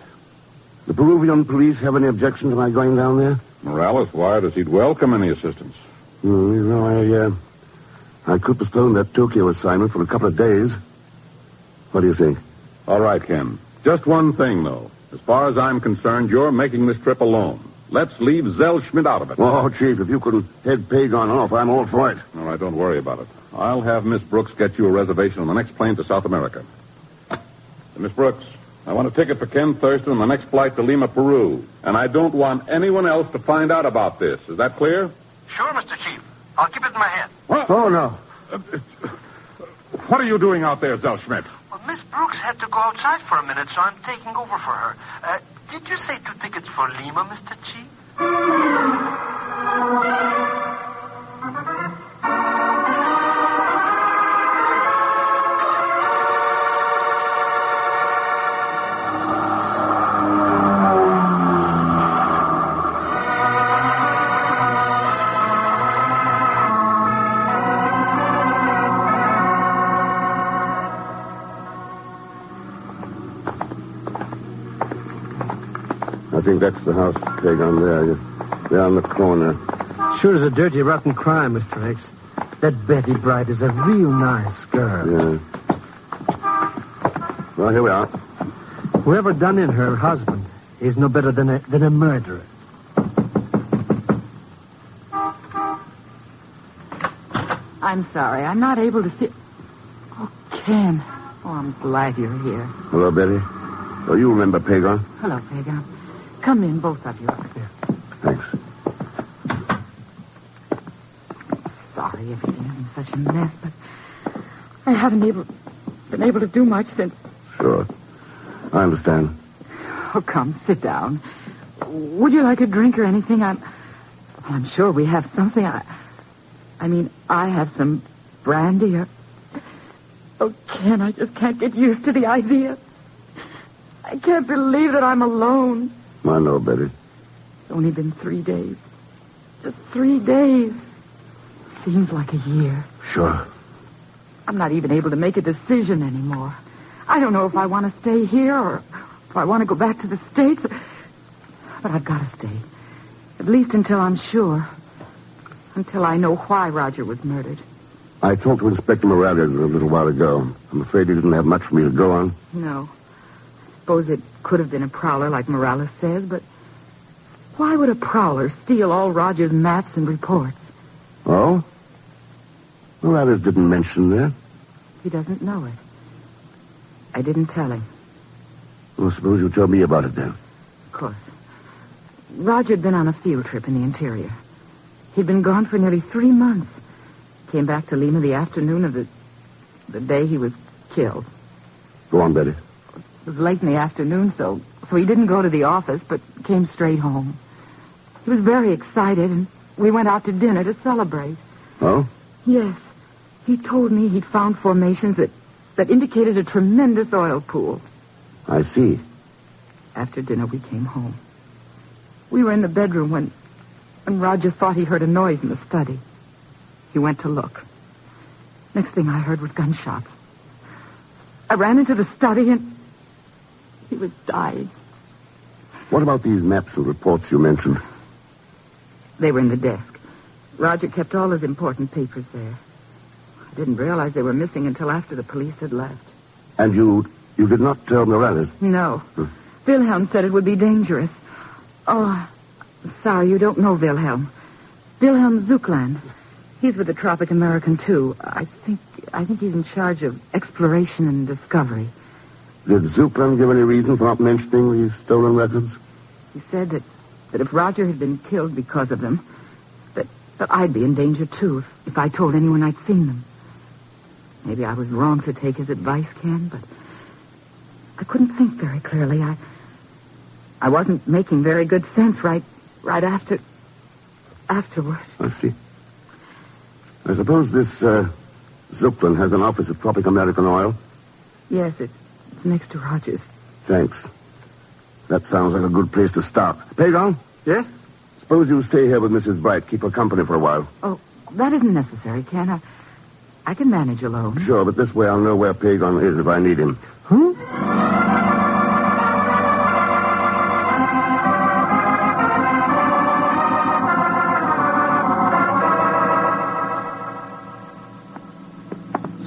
Speaker 10: The Peruvian police have any objection to my going down there?
Speaker 2: Morales wired us he'd welcome any assistance.
Speaker 10: I could postpone that Tokyo assignment for a couple of days. What do you think?
Speaker 2: All right, Ken. Just one thing, though. As far as I'm concerned, you're making this trip alone. Let's leave Zellschmidt out of it.
Speaker 10: Oh, Chief, if you can head Pegon off, I'm all for it.
Speaker 2: All right, don't worry about it. I'll have Miss Brooks get you a reservation on the next plane to South America. Miss Brooks, I want a ticket for Ken Thurston on the next flight to Lima, Peru. And I don't want anyone else to find out about this. Is that clear?
Speaker 20: Sure, Mr. Chief. I'll keep it in my hand.
Speaker 2: What?
Speaker 10: Oh, no.
Speaker 2: What are you doing out there, Zellschmidt?
Speaker 20: Well, Miss Brooks had to go outside for a minute, so I'm taking over for her. Did you say 2 tickets for Lima, Mr. Chief?
Speaker 10: I think that's the house, Pegon, there. There on the corner.
Speaker 6: Sure is a dirty, rotten crime, Mr. X. That Betty Bright is a real nice girl.
Speaker 10: Yeah. Well, here we are.
Speaker 6: Whoever done in her husband is no better than a murderer.
Speaker 19: I'm sorry. I'm not able to see... Oh, Ken. Oh, I'm glad you're here.
Speaker 23: Hello, Betty. Oh, you remember Pegon?
Speaker 19: Hello, Pegon. Come in, both of you.
Speaker 23: Thanks.
Speaker 19: Sorry everything is in such a mess, but I haven't been able to do much since...
Speaker 23: Sure. I understand.
Speaker 19: Oh, come, sit down. Would you like a drink or anything? I'm sure we have something. I have some brandy or... Oh, Ken, I just can't get used to the idea. I can't believe that I'm alone.
Speaker 23: I know, Betty.
Speaker 19: It's only been 3 days. Just 3 days. Seems like a year.
Speaker 23: Sure.
Speaker 19: I'm not even able to make a decision anymore. I don't know if I want to stay here or if I want to go back to the States. But I've got to stay. At least until I'm sure. Until I know why Roger was murdered.
Speaker 23: I talked to Inspector Morales a little while ago. I'm afraid he didn't have much for me to go on.
Speaker 19: No. I suppose it could have been a prowler like Morales says, but why would a prowler steal all Roger's maps and reports?
Speaker 23: Oh? Morales didn't mention that.
Speaker 19: He doesn't know it. I didn't tell him.
Speaker 23: Well, suppose you tell me about it then.
Speaker 19: Of course. Roger had been on a field trip in the interior. He'd been gone for nearly 3 months. Came back to Lima the afternoon of the day he was killed.
Speaker 23: Go on, Betty.
Speaker 19: It was late in the afternoon, so he didn't go to the office, but came straight home. He was very excited, and we went out to dinner to celebrate.
Speaker 23: Oh?
Speaker 19: Yes. He told me he'd found formations that indicated a tremendous oil pool.
Speaker 23: I see.
Speaker 19: After dinner, we came home. We were in the bedroom when Roger thought he heard a noise in the study. He went to look. Next thing I heard was gunshots. I ran into the study and he was dying.
Speaker 23: What about these maps and reports you mentioned?
Speaker 19: They were in the desk. Roger kept all his important papers there. I didn't realize they were missing until after the police had left.
Speaker 23: And you did not tell Morales?
Speaker 19: No. Wilhelm said it would be dangerous. Oh, sorry, you don't know Wilhelm. Wilhelm Zuckland. He's with the Tropic American, too. I think he's in charge of exploration and discovery.
Speaker 23: Did Zuckland give any reason for not mentioning these stolen records?
Speaker 19: He said that if Roger had been killed because of them, that I'd be in danger, too, if I told anyone I'd seen them. Maybe I was wrong to take his advice, Ken, but I couldn't think very clearly. I wasn't making very good sense right afterwards.
Speaker 23: I see. I suppose this Zuckland has an office at Tropic American Oil?
Speaker 19: Yes, it's next to Roger's.
Speaker 23: Thanks. That sounds like a good place to start. Pegon?
Speaker 6: Yes?
Speaker 23: Suppose you stay here with Mrs. Bright. Keep her company for a while.
Speaker 19: Oh, that isn't necessary, Ken. I can manage alone.
Speaker 23: Sure, but this way I'll know where Pegon is if I need him.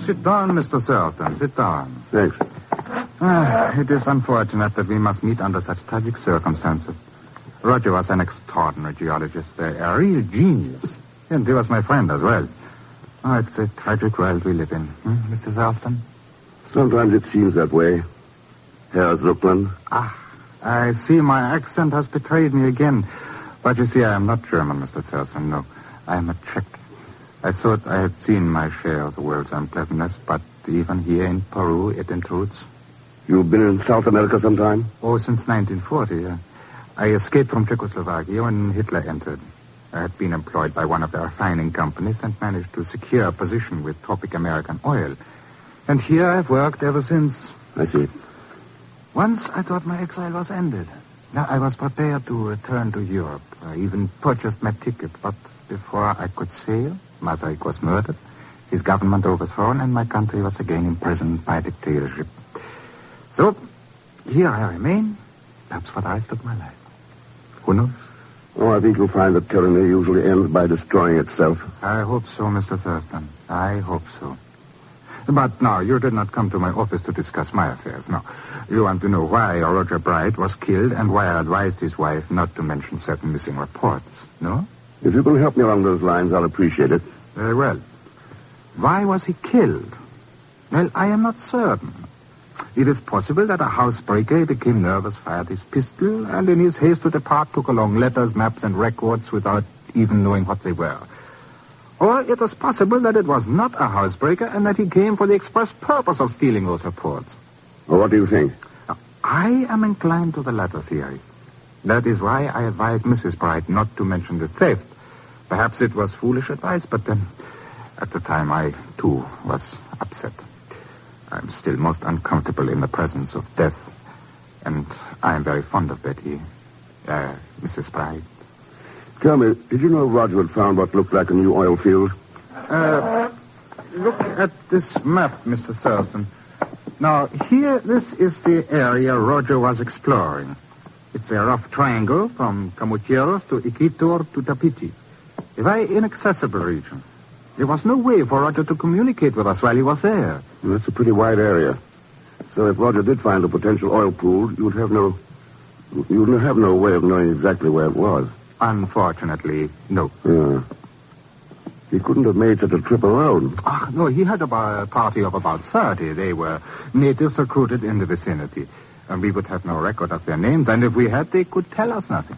Speaker 1: Sit down, Mr. Thurston. Sit down.
Speaker 23: Thanks.
Speaker 1: It is unfortunate that we must meet under such tragic circumstances. Roger was an extraordinary geologist, a real genius. And he was my friend as well. Oh, it's a tragic world we live in, Mr. Thurston?
Speaker 23: Sometimes it seems that way. Herr Zuckland.
Speaker 1: I see my accent has betrayed me again. But you see, I am not German, Mr. Thurston, no. I am a Czech. I thought I had seen my share of the world's unpleasantness, but even here in Peru, it intrudes.
Speaker 23: You've been in South America sometime?
Speaker 1: Oh, since 1940, I escaped from Czechoslovakia when Hitler entered. I had been employed by one of their refining companies and managed to secure a position with Tropic American Oil. And here I've worked ever since.
Speaker 23: I see.
Speaker 1: Once I thought my exile was ended. Now I was prepared to return to Europe. I even purchased my ticket, but before I could sail, Masaryk was murdered, his government overthrown, and my country was again imprisoned by dictatorship. So, here I remain. That's for the rest of my life. Who knows?
Speaker 23: Oh, I think you'll find that tyranny usually ends by destroying itself.
Speaker 1: I hope so, Mr. Thurston. I hope so. But now, you did not come to my office to discuss my affairs. No. You want to know why Roger Bright was killed and why I advised his wife not to mention certain missing reports, no?
Speaker 23: If you can help me along those lines, I'll appreciate it.
Speaker 1: Very well.
Speaker 5: Why was he killed? Well, I am not certain. It is possible that a housebreaker became nervous, fired his pistol, and in his haste to depart took along letters, maps, and records without even knowing what they were. Or it is possible that it was not a housebreaker and that he came for the express purpose of stealing those reports.
Speaker 10: Well, what do you think?
Speaker 5: I am inclined to the latter theory. That is why I advised Mrs. Bright not to mention the theft. Perhaps it was foolish advice, but at the time I, too, was upset. I'm still most uncomfortable in the presence of death. And I am very fond of Betty. Mrs. Bright.
Speaker 10: Tell me, did you know Roger had found what looked like a new oil field?
Speaker 5: Look at this map, Mr. Thurston. Now, here, this is the area Roger was exploring. It's a rough triangle from Camucheros to Iquitos to Tapiti. A very inaccessible region. There was no way for Roger to communicate with us while he was there.
Speaker 10: Well, that's a pretty wide area. So if Roger did find a potential oil pool, you would have no way of knowing exactly where it was.
Speaker 5: Unfortunately, no.
Speaker 10: Yeah. He couldn't have made such a trip alone.
Speaker 5: No, he had a party of about 30. They were natives recruited in the vicinity. And we would have no record of their names, and if we had, they could tell us nothing.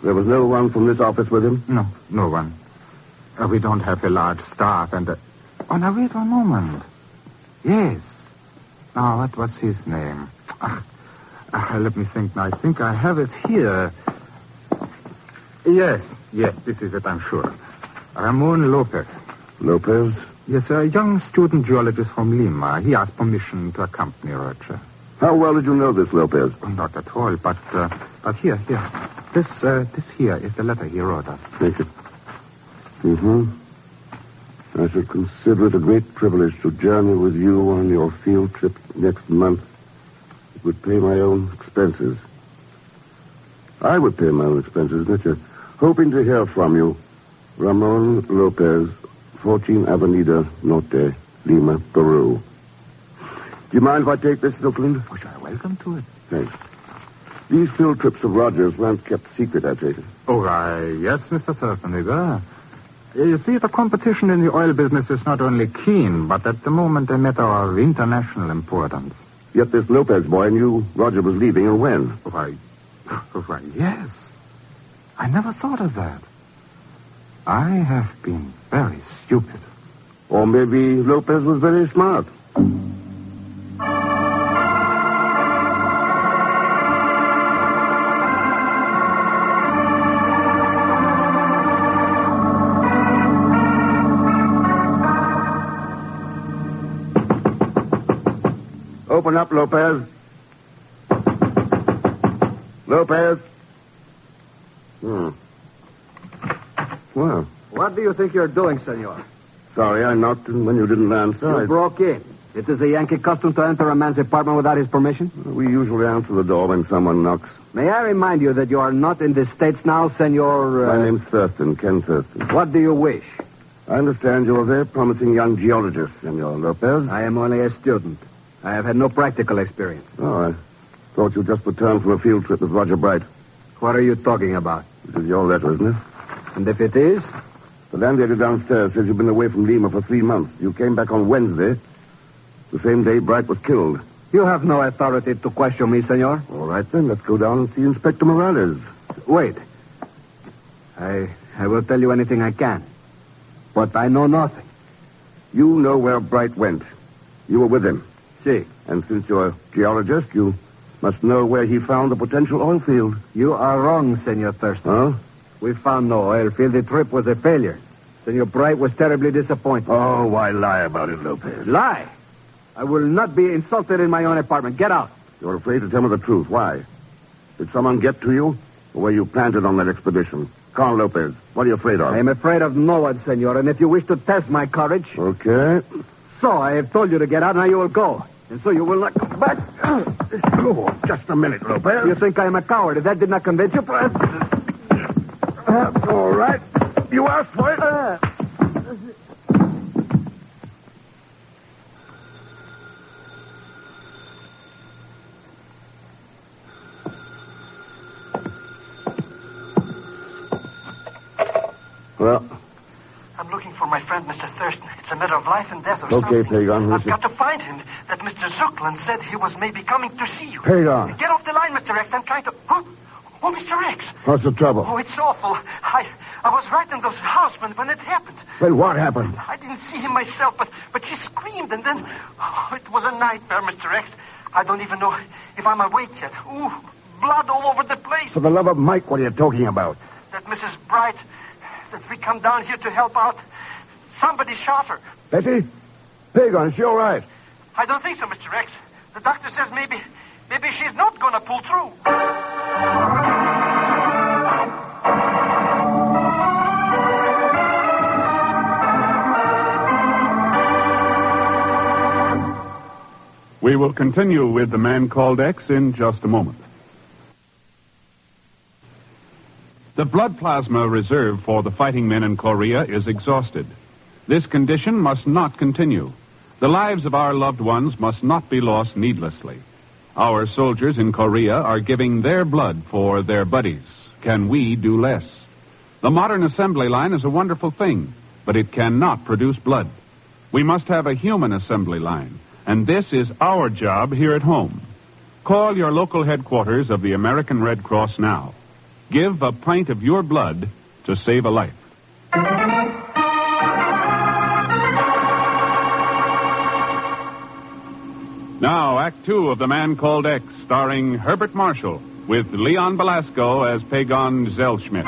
Speaker 10: There was no one from this office with him?
Speaker 5: No, no one. We don't have a large staff, and... Oh, now, wait one moment. Yes. Now, what was his name? Let me think now. I think I have it here. Yes, this is it, I'm sure. Ramon Lopez.
Speaker 10: Lopez?
Speaker 5: Yes, a young student geologist from Lima. He asked permission to accompany Roger.
Speaker 10: How well did you know this Lopez?
Speaker 5: Not at all, but here. This here is the letter he wrote us.
Speaker 10: Take it. I should consider it a great privilege to journey with you on your field trip next month. It would pay my own expenses. I would pay my own expenses, Richard. Hoping to hear from you. Ramon Lopez, 14 Avenida Norte, Lima, Peru. Do you mind if I take this, Oakland?
Speaker 5: Oh, you're welcome to it.
Speaker 10: Thanks. These field trips of Roger's weren't kept secret, I take it.
Speaker 5: Oh, yes, Mr. Thurston, they were. You see, the competition in the oil business is not only keen, but at the moment a matter of international importance.
Speaker 10: Yet this Lopez boy knew Roger was leaving, and when?
Speaker 5: Why, yes. I never thought of that. I have been very stupid.
Speaker 10: Or maybe Lopez was very smart. Open up, Lopez. Lopez. Well.
Speaker 6: What do you think you're doing, senor?
Speaker 10: Sorry, I knocked when you didn't answer.
Speaker 6: You broke in. It is a Yankee custom to enter a man's apartment without his permission?
Speaker 10: We usually answer the door when someone knocks.
Speaker 6: May I remind you that you are not in the States now, senor...
Speaker 10: My name's Thurston, Ken Thurston.
Speaker 6: What do you wish?
Speaker 10: I understand you're a very promising young geologist, Senor Lopez.
Speaker 6: I am only a student. I have had no practical experience.
Speaker 10: Oh, I thought you just returned from a field trip with Roger Bright.
Speaker 6: What are you talking about?
Speaker 10: This is your letter, isn't it?
Speaker 6: And if it is?
Speaker 10: The landlady downstairs says you've been away from Lima for 3 months. You came back on Wednesday, the same day Bright was killed.
Speaker 6: You have no authority to question me, senor.
Speaker 10: All right, then. Let's go down and see Inspector Morales.
Speaker 6: Wait. I will tell you anything I can. But I know nothing.
Speaker 10: You know where Bright went. You were with him.
Speaker 6: See.
Speaker 10: And since you're a geologist, you must know where he found the potential oil field.
Speaker 6: You are wrong, Senor Thurston.
Speaker 10: Huh?
Speaker 6: We found no oil field. The trip was a failure. Senor Bright was terribly disappointed.
Speaker 10: Oh, why lie about it, Lopez?
Speaker 6: Lie? I will not be insulted in my own apartment. Get out.
Speaker 10: You're afraid to tell me the truth. Why? Did someone get to you? Or were you planted on that expedition? Carl Lopez, what are you afraid of?
Speaker 6: I am afraid of no one, senor. And if you wish to test my courage...
Speaker 10: Okay.
Speaker 6: So, I have told you to get out. Now you will go. And so you will not come back.
Speaker 10: Oh, just a minute, Lopez.
Speaker 6: You think I am a coward. If that did not convince you, perhaps...
Speaker 10: all right. You asked for it.
Speaker 20: I'm looking for my friend understand, Mr. Thurston. It's a matter of life and death or
Speaker 10: Okay,
Speaker 20: something.
Speaker 10: Pegon.
Speaker 20: I've got to find him. That Mr. Zuckland said he was maybe coming to see you.
Speaker 10: Pegon.
Speaker 20: Get off the line, Mr. X. I'm trying to... Oh, Mr. X.
Speaker 10: What's the trouble?
Speaker 20: Oh, it's awful. I was right in those house when it happened.
Speaker 10: Well, what happened?
Speaker 20: I didn't see him myself, but she screamed, and then... Oh, it was a nightmare, Mr. X. I don't even know if I'm awake yet. Ooh, blood all over the place.
Speaker 10: For the love of Mike, what are you talking about?
Speaker 20: That Mrs. Bright, that we come down here to help out. Somebody shot her.
Speaker 10: Betty? Pegon, is she all right?
Speaker 20: I don't think so, Mr. X. The doctor says maybe she's not going to pull through.
Speaker 7: We will continue with The Man Called X in just a moment. The blood plasma reserved for the fighting men in Korea is exhausted. This condition must not continue. The lives of our loved ones must not be lost needlessly. Our soldiers in Korea are giving their blood for their buddies. Can we do less? The modern assembly line is a wonderful thing, but it cannot produce blood. We must have a human assembly line, and this is our job here at home. Call your local headquarters of the American Red Cross now. Give a pint of your blood to save a life. Now, Act Two of The Man Called X, starring Herbert Marshall, with Leon Belasco as Pegon Zellschmidt.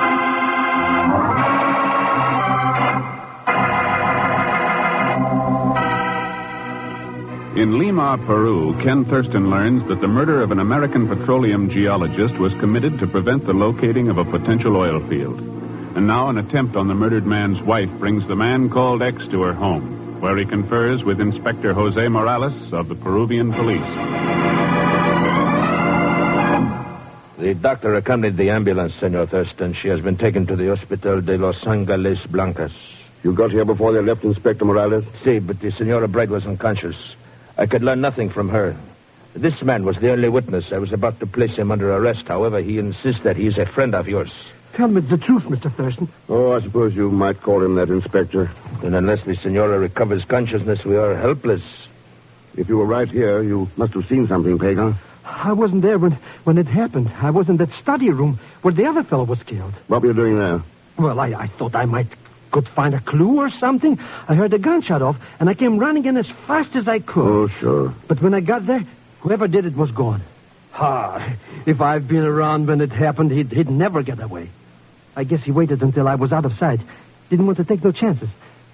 Speaker 7: In Lima, Peru, Ken Thurston learns that the murder of an American petroleum geologist was committed to prevent the locating of a potential oil field. And now an attempt on the murdered man's wife brings the man called X to her home, where he confers with Inspector Jose Morales of the Peruvian police.
Speaker 15: The doctor accompanied the ambulance, Senor Thurston. She has been taken to the Hospital de los Ángeles Blancas.
Speaker 10: You got here before they left, Inspector Morales?
Speaker 15: Si, but the Senora Bright was unconscious. I could learn nothing from her. This man was the only witness. I was about to place him under arrest. However, he insists that he is a friend of yours.
Speaker 8: Tell me the truth, Mr. Thurston.
Speaker 10: Oh, I suppose you might call him that, Inspector.
Speaker 15: And unless the Senora recovers consciousness, we are helpless.
Speaker 10: If you were right here, you must have seen something, Pegon.
Speaker 8: I wasn't there when it happened. I was in that study room where the other fellow was killed.
Speaker 10: What were you doing there?
Speaker 8: Well, I thought I could find a clue or something. I heard a gunshot off, and I came running in as fast as I could.
Speaker 10: Oh, sure.
Speaker 8: But when I got there, whoever did it was gone. If I'd been around when it happened, he'd never get away. I guess he waited until I was out of sight. Didn't want to take no chances.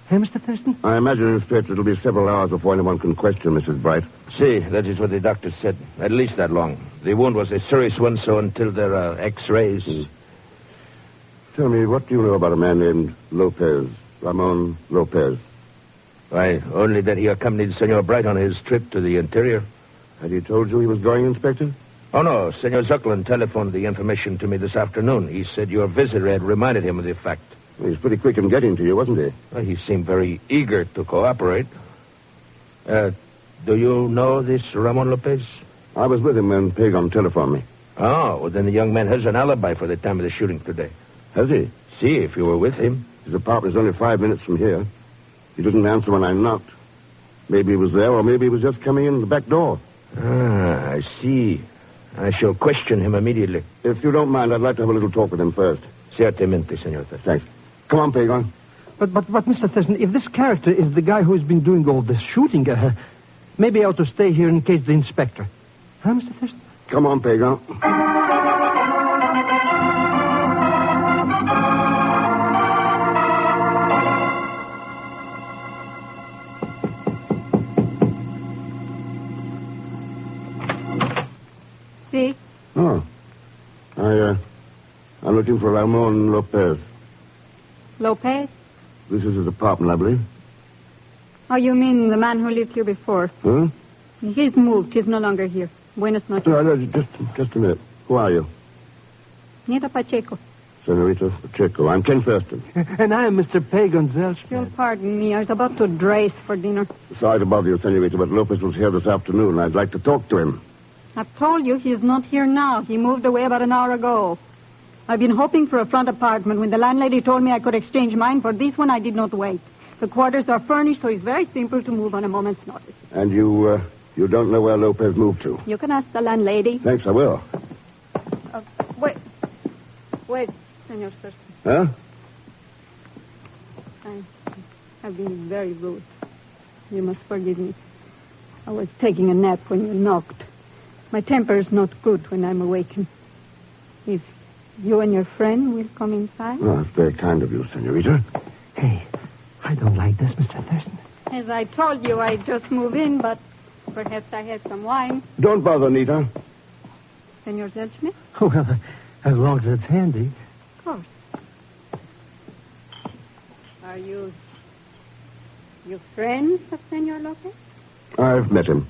Speaker 8: Hey, Mr. Thurston?
Speaker 10: I imagine, Inspector, it'll be several hours before anyone can question Mrs. Bright.
Speaker 15: See, that is what the doctor said. At least that long. The wound was a serious one, so until there are X-rays...
Speaker 10: Tell me, what do you know about a man named Lopez, Ramon Lopez?
Speaker 15: Why, only that he accompanied Senor Bright on his trip to the interior.
Speaker 10: Had he told you he was going, Inspector?
Speaker 15: Oh, no. Senor Zuckland telephoned the information to me this afternoon. He said your visitor had reminded him of the fact.
Speaker 10: He was pretty quick in getting to you, wasn't he?
Speaker 15: Well, he seemed very eager to cooperate. Do you know this Ramon Lopez?
Speaker 10: I was with him when Pegon telephoned me.
Speaker 15: Oh, well, then the young man has an alibi for the time of the shooting today.
Speaker 10: Has he?
Speaker 15: See, if you were with him.
Speaker 10: His apartment is only 5 minutes from here. He didn't answer when I knocked. Maybe he was there, or maybe he was just coming in the back door.
Speaker 15: Ah, I see. I shall question him immediately.
Speaker 10: If you don't mind, I'd like to have a little talk with him first.
Speaker 15: Certamente, Senor Thurston.
Speaker 10: Thanks. Come on, Pegon.
Speaker 8: But, Mr. Thurston, if this character is the guy who's been doing all this shooting, maybe I ought to stay here in case the inspector. Huh, Mr. Thurston?
Speaker 10: Come on, Pegon.
Speaker 11: See?
Speaker 10: Oh. I'm looking for Ramon Lopez.
Speaker 11: Lopez?
Speaker 10: This is his apartment, I believe.
Speaker 11: Oh, you mean the man who lived here before?
Speaker 10: Huh?
Speaker 11: He's moved. He's no longer here. Buenas noches.
Speaker 10: Just a minute. Who are you?
Speaker 11: Nita Pacheco.
Speaker 10: Senorita Pacheco. I'm Ken Thurston.
Speaker 8: And I am Mr. Pegon Zellschmidt.
Speaker 11: You'll pardon me. I was about to dress for dinner.
Speaker 10: Sorry to bother you, Senorita, but Lopez was here this afternoon. I'd like to talk to him.
Speaker 11: I've told you he's not here now. He moved away about an hour ago. I've been hoping for a front apartment. When the landlady told me I could exchange mine for this one, I did not wait.
Speaker 18: The quarters are furnished, so it's very simple to move on a moment's notice.
Speaker 10: And you don't know where Lopez moved to?
Speaker 18: You can ask the landlady.
Speaker 10: Thanks, I will.
Speaker 18: Wait, Senor Thurston.
Speaker 10: Huh?
Speaker 18: I've been very rude. You must forgive me. I was taking a nap when you knocked. My temper is not good when I'm awakened. If you and your friend will come inside.
Speaker 10: Oh, that's very kind of you, senorita.
Speaker 8: Hey, I don't like this, Mr. Thurston.
Speaker 18: As I told you, I just moved in, but perhaps I had some wine.
Speaker 10: Don't bother, Nita.
Speaker 18: Senor Zellschmidt?
Speaker 8: Well, as long as it's handy.
Speaker 18: Of course. Are you friends of Senor Lopez?
Speaker 10: I've met him.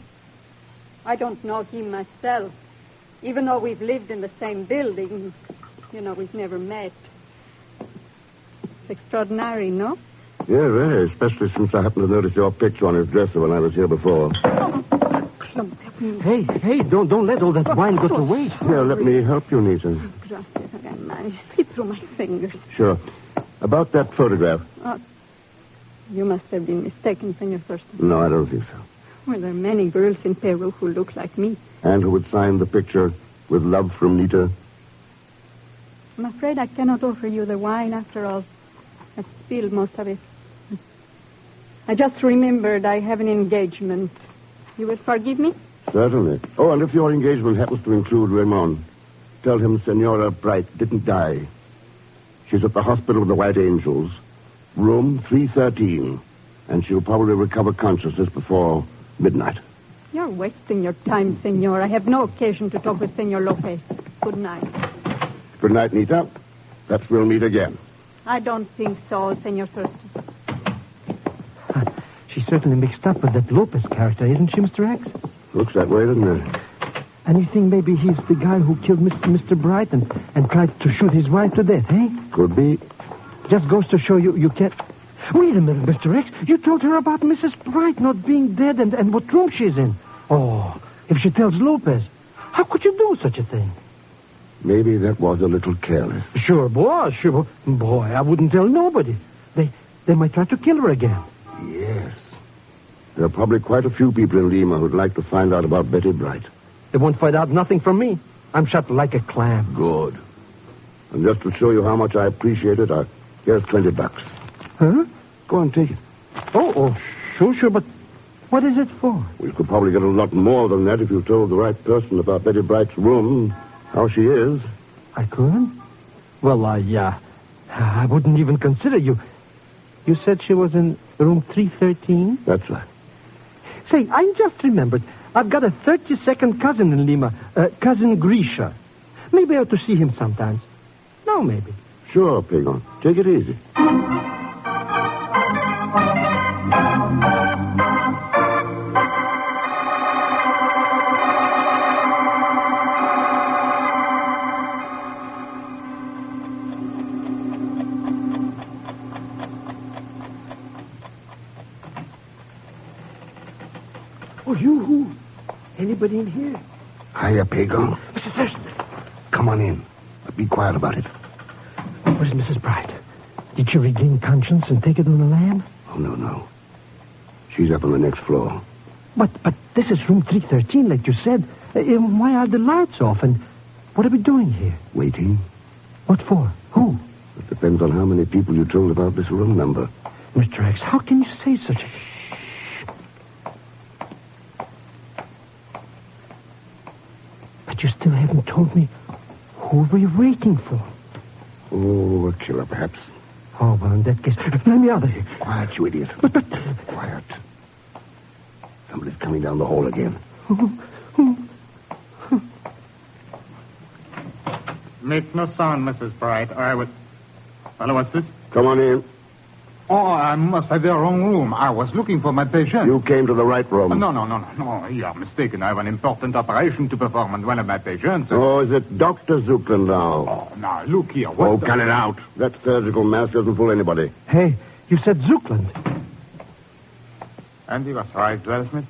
Speaker 18: I don't know him myself. Even though we've lived in the same building, we've never met. It's extraordinary, no?
Speaker 10: Yeah, very, especially since I happened to notice your picture on his dresser when I was here before.
Speaker 8: Hey, don't let all that wine go to waste.
Speaker 10: Here, let me help you, Nita.
Speaker 18: Gracias, I managed. Slip through my fingers.
Speaker 10: Sure. About that photograph.
Speaker 18: You must have been mistaken, Senor Thurston.
Speaker 10: No, I don't think so.
Speaker 18: Well, there are many girls in Peru who look like me.
Speaker 10: And who would sign the picture with love from Nita?
Speaker 18: I'm afraid I cannot offer you the wine after all. I spilled most of it. I just remembered I have an engagement. You will forgive me?
Speaker 10: Certainly. Oh, and if your engagement happens to include Raymond, tell him Senora Bright didn't die. She's at the hospital with the White Angels, room 313, and she'll probably recover consciousness before midnight.
Speaker 18: You're wasting your time, Senor. I have no occasion to talk with Senor Lopez. Good night.
Speaker 10: Good night, Nita. Perhaps we'll meet again.
Speaker 18: I don't think so, Senor Thurston.
Speaker 8: She's certainly mixed up with that Lopez character, isn't she, Mr. X?
Speaker 10: Looks that way, doesn't it?
Speaker 8: And you think maybe he's the guy who killed Mr. Bright and tried to shoot his wife to death, eh?
Speaker 10: Could be.
Speaker 8: Just goes to show you can't... Wait a minute, Mr. X. You told her about Mrs. Bright not being dead and what room she's in. Oh, if she tells Lopez, how could you do such a thing?
Speaker 10: Maybe that was a little careless.
Speaker 8: Sure, boy, sure. Boy, I wouldn't tell nobody. They might try to kill her again.
Speaker 10: Yes. There are probably quite a few people in Lima who'd like to find out about Betty Bright.
Speaker 8: They won't find out nothing from me. I'm shut like a clam.
Speaker 10: Good. And just to show you how much I appreciate it, here's $20.
Speaker 8: Huh?
Speaker 10: Go on, take it.
Speaker 8: Oh, sure, but what is it for?
Speaker 10: We could probably get a lot more than that if you told the right person about Betty Bright's room, how she is.
Speaker 8: I could? Well, I wouldn't even consider you. You said she was in room 313?
Speaker 10: That's right.
Speaker 8: Say, I just remembered. I've got a 32nd cousin in Lima, cousin Grisha. Maybe I ought to see him sometimes. No, maybe.
Speaker 10: Sure, Pegon. Take it easy.
Speaker 8: Oh, you? Anybody in here?
Speaker 10: Hiya, Pegon.
Speaker 8: Mr. Thurston.
Speaker 10: Come on in. But be quiet about it.
Speaker 8: Where's Mrs. Bright? Did she regain conscience and take it on the land?
Speaker 10: Oh, no. She's up on the next floor.
Speaker 8: But this is room 313, like you said. Why are the lights off? And what are we doing here?
Speaker 10: Waiting.
Speaker 8: What for? Who?
Speaker 10: It depends on how many people you told about this room number.
Speaker 8: Mr. X, how can you say such a... But you still haven't told me who we're waiting for.
Speaker 10: Oh, a killer, perhaps.
Speaker 8: Oh, well, in that case, let me out of here.
Speaker 10: Quiet, you idiot.
Speaker 8: But...
Speaker 10: Quiet. Somebody's coming down the hall again.
Speaker 21: Make no sound, Mrs. Bright, or I would... Hello, what's this?
Speaker 10: Come on in.
Speaker 21: Oh, I must have the wrong room. I was looking for my patient.
Speaker 10: You came to the right room.
Speaker 21: No. You are mistaken. I have an important operation to perform on one of my patients.
Speaker 10: Oh, is it Dr. Zuckland now?
Speaker 21: Oh, now, look here.
Speaker 10: Cut it out. That surgical mask doesn't fool anybody.
Speaker 8: Hey, you said Zuckland.
Speaker 21: And he was right, Zellschmidt.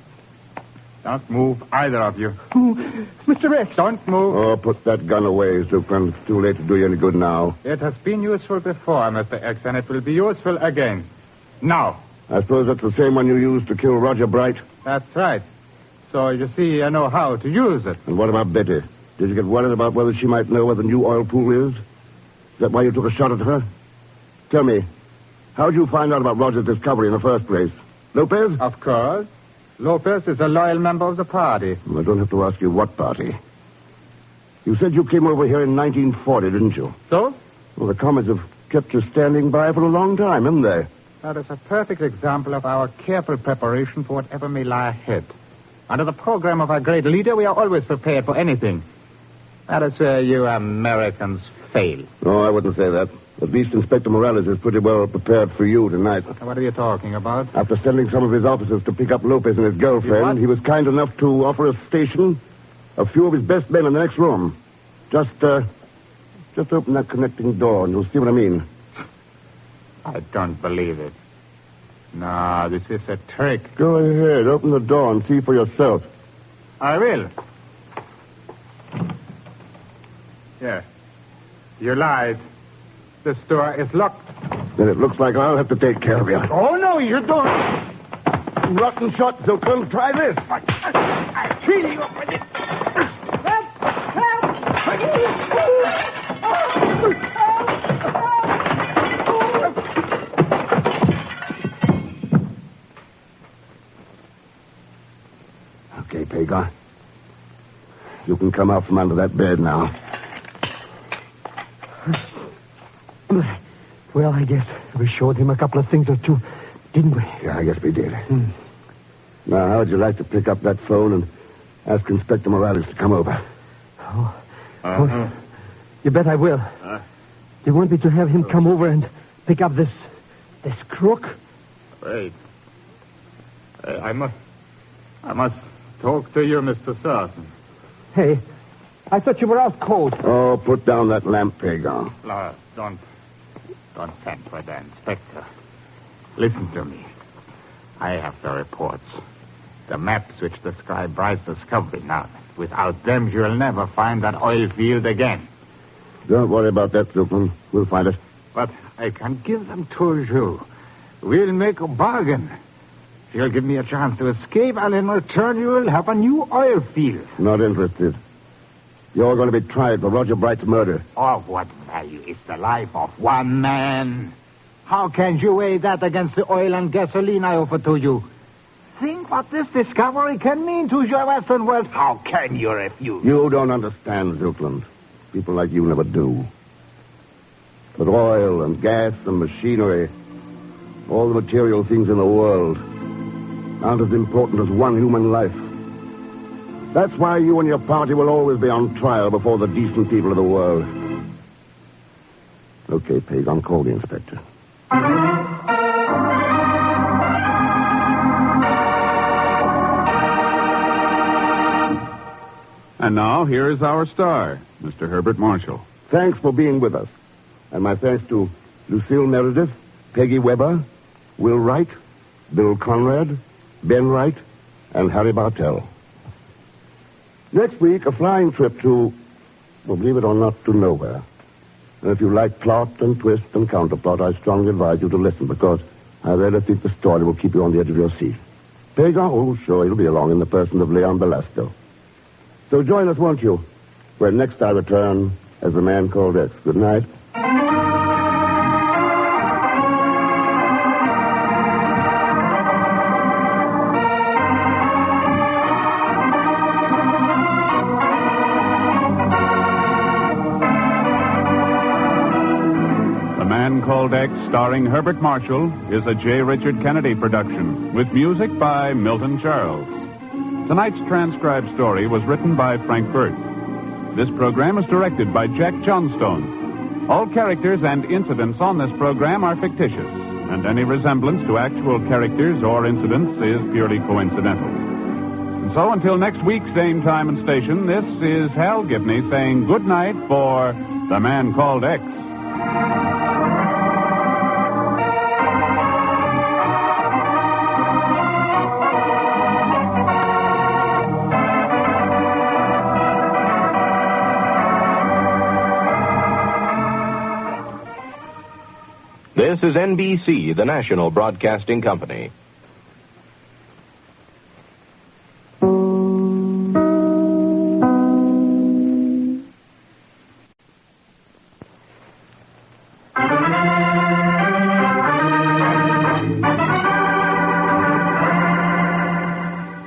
Speaker 21: Don't move, either of you.
Speaker 8: Mr. X.
Speaker 21: Don't move.
Speaker 10: Oh, put that gun away, Zuckland. It's too late to do you any good now.
Speaker 21: It has been useful before, Mr. X, and it will be useful again. Now,
Speaker 10: I suppose that's the same one you used to kill Roger Bright?
Speaker 21: That's right. So, you see, I know how to use it.
Speaker 10: And what about Betty? Did you get worried about whether she might know where the new oil pool is? Is that why you took a shot at her? Tell me, how did you find out about Roger's discovery in the first place? Lopez?
Speaker 21: Of course. Lopez is a loyal member of the party.
Speaker 10: I don't have to ask you what party. You said you came over here in 1940, didn't you?
Speaker 21: So?
Speaker 10: Well, the comets have kept you standing by for a long time, haven't they?
Speaker 21: That is a perfect example of our careful preparation for whatever may lie ahead. Under the program of our great leader, we are always prepared for anything. That is where you Americans fail.
Speaker 10: No, I wouldn't say that. At least Inspector Morales is pretty well prepared for you tonight.
Speaker 21: What are you talking about?
Speaker 10: After sending some of his officers to pick up Lopez and his girlfriend, he was kind enough to offer us station a few of his best men in the next room. Just open that connecting door and you'll see what I mean.
Speaker 21: I don't believe it. No, this is a trick.
Speaker 10: Go ahead, open the door and see for yourself.
Speaker 21: I will. Yeah. You lied. This door is locked.
Speaker 10: Then it looks like I'll have to take care of you.
Speaker 21: Oh, no, you don't.
Speaker 10: Rotten shot, Zilkman. Try this.
Speaker 21: I'm feeling up with it.
Speaker 10: Okay, Pegon. You can come out from under that bed now.
Speaker 6: Well, I guess we showed him a couple of things or two, didn't we?
Speaker 10: Yeah, I guess we did. Now, how would you like to pick up that phone and ask Inspector Morales to come over?
Speaker 6: Oh, you bet I will. Do you want me to have him come over and pick up this crook?
Speaker 21: Wait. I must talk to you, Mr. Thurston.
Speaker 6: Hey, I thought you were out cold.
Speaker 10: Oh, put down that lamp, Pegon.
Speaker 21: No, don't send for the inspector. Listen to me. I have the reports. The maps which describe Bright's discovery. Now, without them, you'll never find that oil field again.
Speaker 10: Don't worry about that, Zilkman. We'll find it.
Speaker 21: But I can give them to you. We'll make a bargain. If you'll give me a chance to escape, and in return, you will have a new oil field.
Speaker 10: Not interested. You're going to be tried for Roger Bright's murder.
Speaker 21: Of what value is the life of one man? How can you weigh that against the oil and gasoline I offer to you? Think what this discovery can mean to your Western world. How can you refuse?
Speaker 10: You don't understand, Zilkland. People like you never do. But oil and gas and machinery, all the material things in the world, aren't as important as one human life. That's why you and your party will always be on trial before the decent people of the world. Okay, Pegon, call the inspector.
Speaker 7: And now, here is our star, Mr. Herbert Marshall.
Speaker 10: Thanks for being with us. And my thanks to Lucille Meredith, Peggy Weber, Will Wright, Bill Conrad, Ben Wright, and Harry Bartell. Next week, a flying trip to, well, believe it or not, to nowhere. And if you like plot and twist and counterplot, I strongly advise you to listen, because I really think the story will keep you on the edge of your seat. Pegon, oh, sure, he'll be along in the person of Leon Belasco. So join us, won't you, when next I return as the man called X. Good night.
Speaker 7: Called X, starring Herbert Marshall, is a J. Richard Kennedy production, with music by Milton Charles. Tonight's transcribed story was written by Frank Burt. This program is directed by Jack Johnstone. All characters and incidents on this program are fictitious, and any resemblance to actual characters or incidents is purely coincidental. And so until next week, same time and station, this is Hal Gibney saying good night for The Man Called X.
Speaker 15: This
Speaker 4: This is NBC, the national broadcasting company.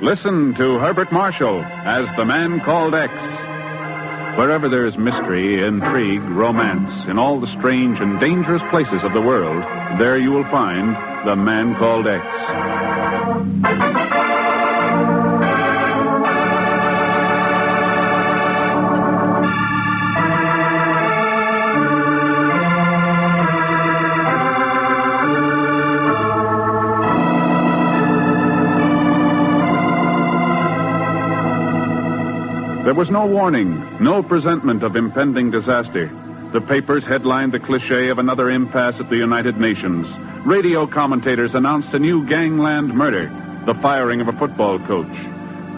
Speaker 7: Listen to Herbert Marshall as The Man Called X. Wherever there's mystery, intrigue, romance, in all the strange and dangerous places of the world, there you will find The Man Called X. There was no warning, no presentiment of impending disaster. The papers headlined the cliché of another impasse at the United Nations. Radio commentators announced a new gangland murder, the firing of a football coach.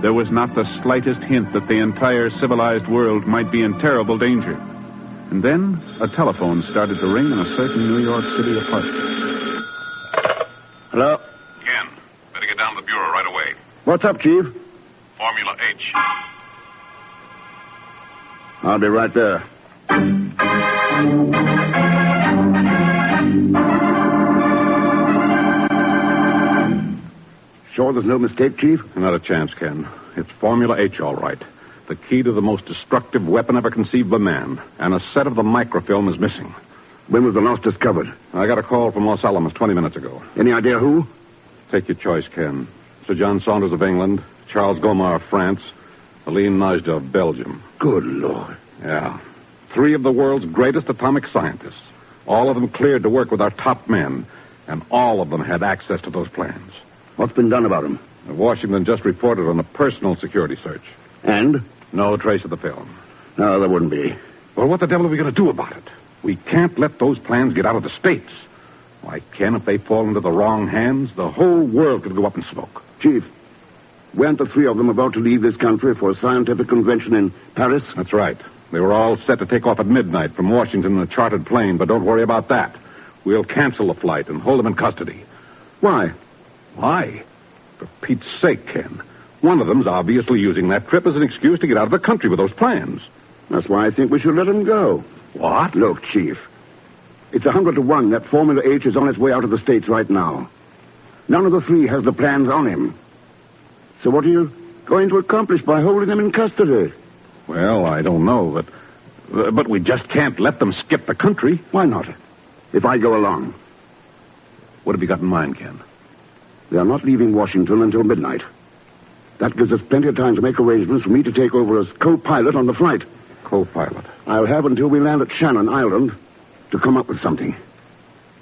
Speaker 7: There was not the slightest hint that the entire civilized world might be in terrible danger. And then a telephone started to ring in a certain New York City apartment.
Speaker 2: Hello? Ken, better get down to the bureau right away.
Speaker 10: What's up, Chief?
Speaker 2: Formula H.
Speaker 10: I'll be right there. Sure there's no mistake, Chief?
Speaker 2: Not a chance, Ken. It's Formula H, all right. The key to the most destructive weapon ever conceived by man. And a set of the microfilm is missing.
Speaker 10: When was the loss discovered?
Speaker 2: I got a call from Los Alamos 20 minutes ago.
Speaker 10: Any idea who?
Speaker 2: Take your choice, Ken. Sir John Saunders of England, Charles Gomar of France, Aline Najda of Belgium.
Speaker 10: Good Lord.
Speaker 2: Yeah. 3 of the world's greatest atomic scientists. All of them cleared to work with our top men. And all of them had access to those plans.
Speaker 10: What's been done about them?
Speaker 2: Washington just reported on a personal security search.
Speaker 10: And?
Speaker 2: No trace of the film.
Speaker 10: No, there wouldn't be.
Speaker 2: Well, what the devil are we going to do about it? We can't let those plans get out of the States. Why, Ken, if they fall into the wrong hands, the whole world could go up in smoke.
Speaker 10: Chief, weren't the 3 of them about to leave this country for a scientific convention in Paris?
Speaker 2: That's right. They were all set to take off at midnight from Washington in a chartered plane, but don't worry about that. We'll cancel the flight and hold them in custody.
Speaker 10: Why?
Speaker 2: Why? For Pete's sake, Ken. One of them's obviously using that trip as an excuse to get out of the country with those plans.
Speaker 10: That's why I think we should let him go.
Speaker 2: What?
Speaker 10: Look, Chief. It's 100 to 1 that Formula H is on its way out of the States right now. None of the 3 has the plans on him. So what are you going to accomplish by holding them in custody?
Speaker 2: Well, I don't know, but we just can't let them skip the country.
Speaker 10: Why not? If I go along.
Speaker 2: What have you got in mind, Ken?
Speaker 10: They are not leaving Washington until midnight. That gives us plenty of time to make arrangements for me to take over as co-pilot on the flight.
Speaker 2: Co-pilot?
Speaker 10: I'll have until we land at Shannon Island to come up with something.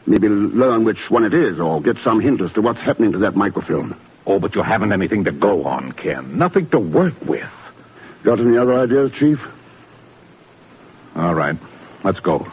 Speaker 10: Maybe learn which one it is, or get some hint as to what's happening to that microfilm.
Speaker 2: Oh, but you haven't anything to go on, Ken. Nothing to work with.
Speaker 10: Got any other ideas, Chief?
Speaker 2: All right. Let's go.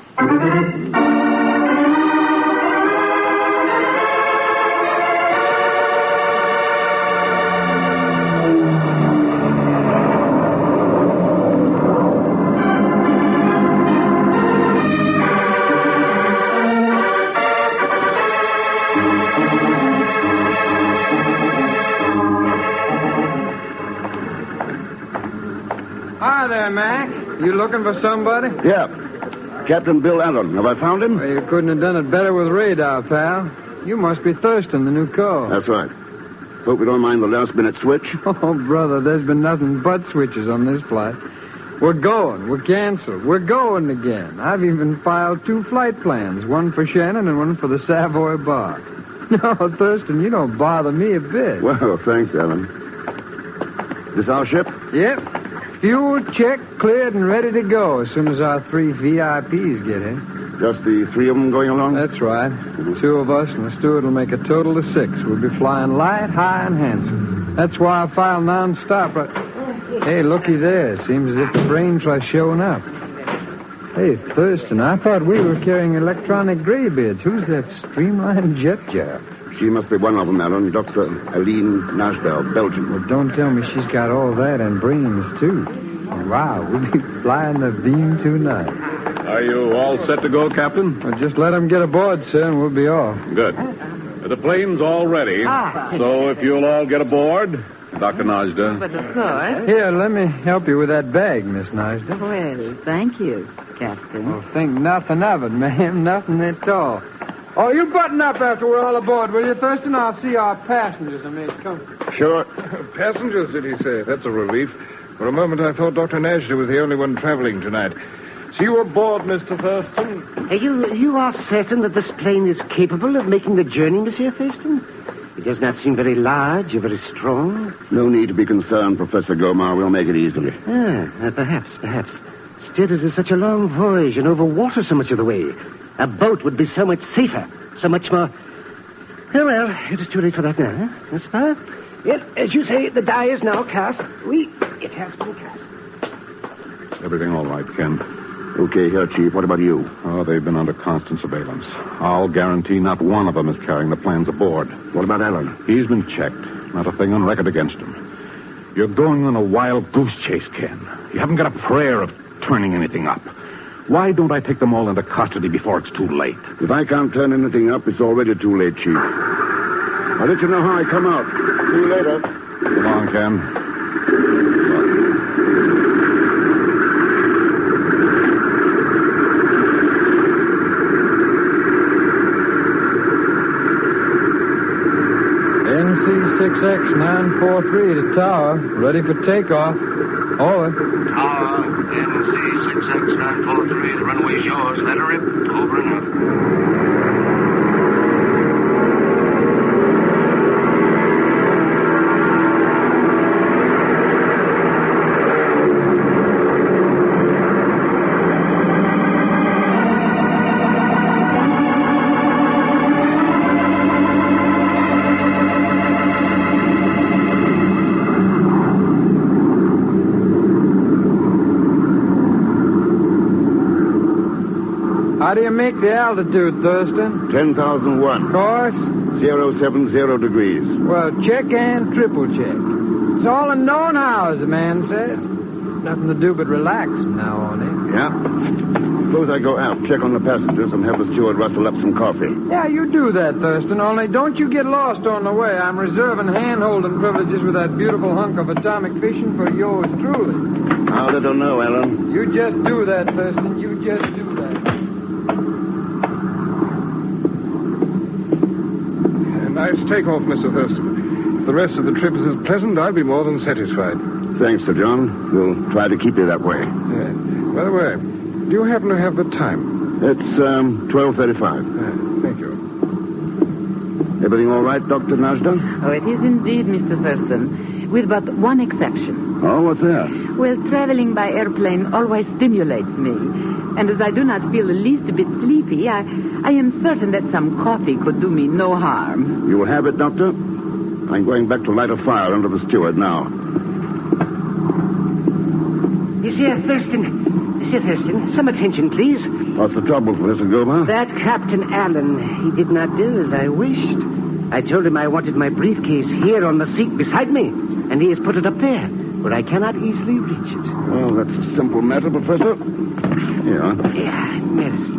Speaker 13: Hi there, Mac. You looking for somebody?
Speaker 10: Yeah. Captain Bill Allen. Have I found him?
Speaker 13: Well, you couldn't have done it better with radar, pal. You must be Thurston, the new co.
Speaker 10: That's right. Hope you don't mind the last-minute switch.
Speaker 13: Oh, brother, there's been nothing but switches on this flight. We're going. We're canceled. We're going again. I've even filed 2 flight plans, one for Shannon and one for the Savoy Bar. No, Thurston, you don't bother me a bit.
Speaker 10: Well, thanks, Allen. This our ship?
Speaker 13: Yep. Fuel check, cleared, and ready to go as soon as our 3 VIPs get here.
Speaker 10: Just the 3 of them going along?
Speaker 13: That's right. 2 of us and the steward will make a total of 6. We'll be flying light, high, and handsome. That's why I file non-stop. Hey, looky there. Seems as if the brain tries showing up. Hey, Thurston, I thought we were carrying electronic graybeards. Who's that streamlined jet job?
Speaker 10: She must be one of them, Alan. Dr. Aline Najda of Belgium.
Speaker 13: Well, don't tell me she's got all that and brains, too. Wow, we'll be flying the beam tonight.
Speaker 2: Are you all set to go, Captain?
Speaker 13: Well, just let them get aboard, sir, and we'll be off.
Speaker 2: Good. The plane's all ready. So if you'll all get aboard, Dr. Najda.
Speaker 19: But of course.
Speaker 13: Here, let me help you with that bag, Miss Najda.
Speaker 19: Well, thank you, Captain.
Speaker 13: Well, think nothing of it, ma'am. Nothing at all. Oh, you button up after we're all aboard, will you, Thurston? I'll see our passengers and make comfort.
Speaker 12: Sure. Passengers, did he say? That's a relief. For a moment, I thought Dr. Najda was the only one traveling tonight. See you aboard, Mr. Thurston.
Speaker 6: You are certain that this plane is capable of making the journey, Monsieur Thurston? It does not seem very large or very strong.
Speaker 23: No need to be concerned, Professor Gomar. We'll make it easily.
Speaker 6: Perhaps. Still, it is such a long voyage and over water so much of the way. A boat would be so much safer, so much more... Oh, well, it is too late for that now, huh? Casbah? Well, as you say, the die is now cast. It has been cast.
Speaker 2: Everything all right, Ken?
Speaker 23: Okay, here, Chief. What about you?
Speaker 2: Oh, they've been under constant surveillance. I'll guarantee not one of them is carrying the plans aboard.
Speaker 23: What about Alan?
Speaker 2: He's been checked. Not a thing on record against him. You're going on a wild goose chase, Ken. You haven't got a prayer of turning anything up. Why don't I take them all into custody before it's too late?
Speaker 23: If I can't turn anything up, it's already too late, Chief. I'll let you know how I come out. See you later.
Speaker 2: Come on, Ken.
Speaker 13: NC6X943 to tower. Ready for takeoff. Over.
Speaker 15: Tower, NC6X943. The runway's yours. Let her rip. Over and out.
Speaker 13: How do you make the altitude, Thurston?
Speaker 23: 10,001.
Speaker 13: Course?
Speaker 23: 070 degrees.
Speaker 13: Well, check and triple check. It's all in known how, as the man says. Nothing to do but relax from now on, eh?
Speaker 23: Yeah. Suppose I go out, check on the passengers, and have the steward rustle up some coffee.
Speaker 13: Yeah, you do that, Thurston, only don't you get lost on the way. I'm reserving hand-holding privileges with that beautiful hunk of atomic fission for yours truly.
Speaker 23: How little know, Alan.
Speaker 13: You just do that, Thurston. You just do that.
Speaker 12: Nice takeoff, Mr. Thurston. If the rest of the trip is as pleasant, I'll be more than satisfied.
Speaker 23: Thanks, Sir John. We'll try to keep you that way.
Speaker 12: By the way, do you happen to have the time?
Speaker 23: It's 12:35.
Speaker 12: Thank you.
Speaker 23: Everything all right, Dr. Najda?
Speaker 19: Oh, it is indeed, Mr. Thurston, with but one exception.
Speaker 23: Oh, what's that?
Speaker 19: Well, traveling by airplane always stimulates me. And as I do not feel the least bit sleepy, I am certain that some coffee could do me no harm.
Speaker 23: You will have it, Doctor? I'm going back to light a fire under the steward now.
Speaker 6: Monsieur Thurston, some attention, please.
Speaker 23: What's the trouble, Professor Goma?
Speaker 6: That Captain Allen, he did not do as I wished. I told him I wanted my briefcase here on the seat beside me, and he has put it up there, where I cannot easily reach it.
Speaker 23: Well, that's a simple matter, Professor. Here.
Speaker 6: Yeah, merci.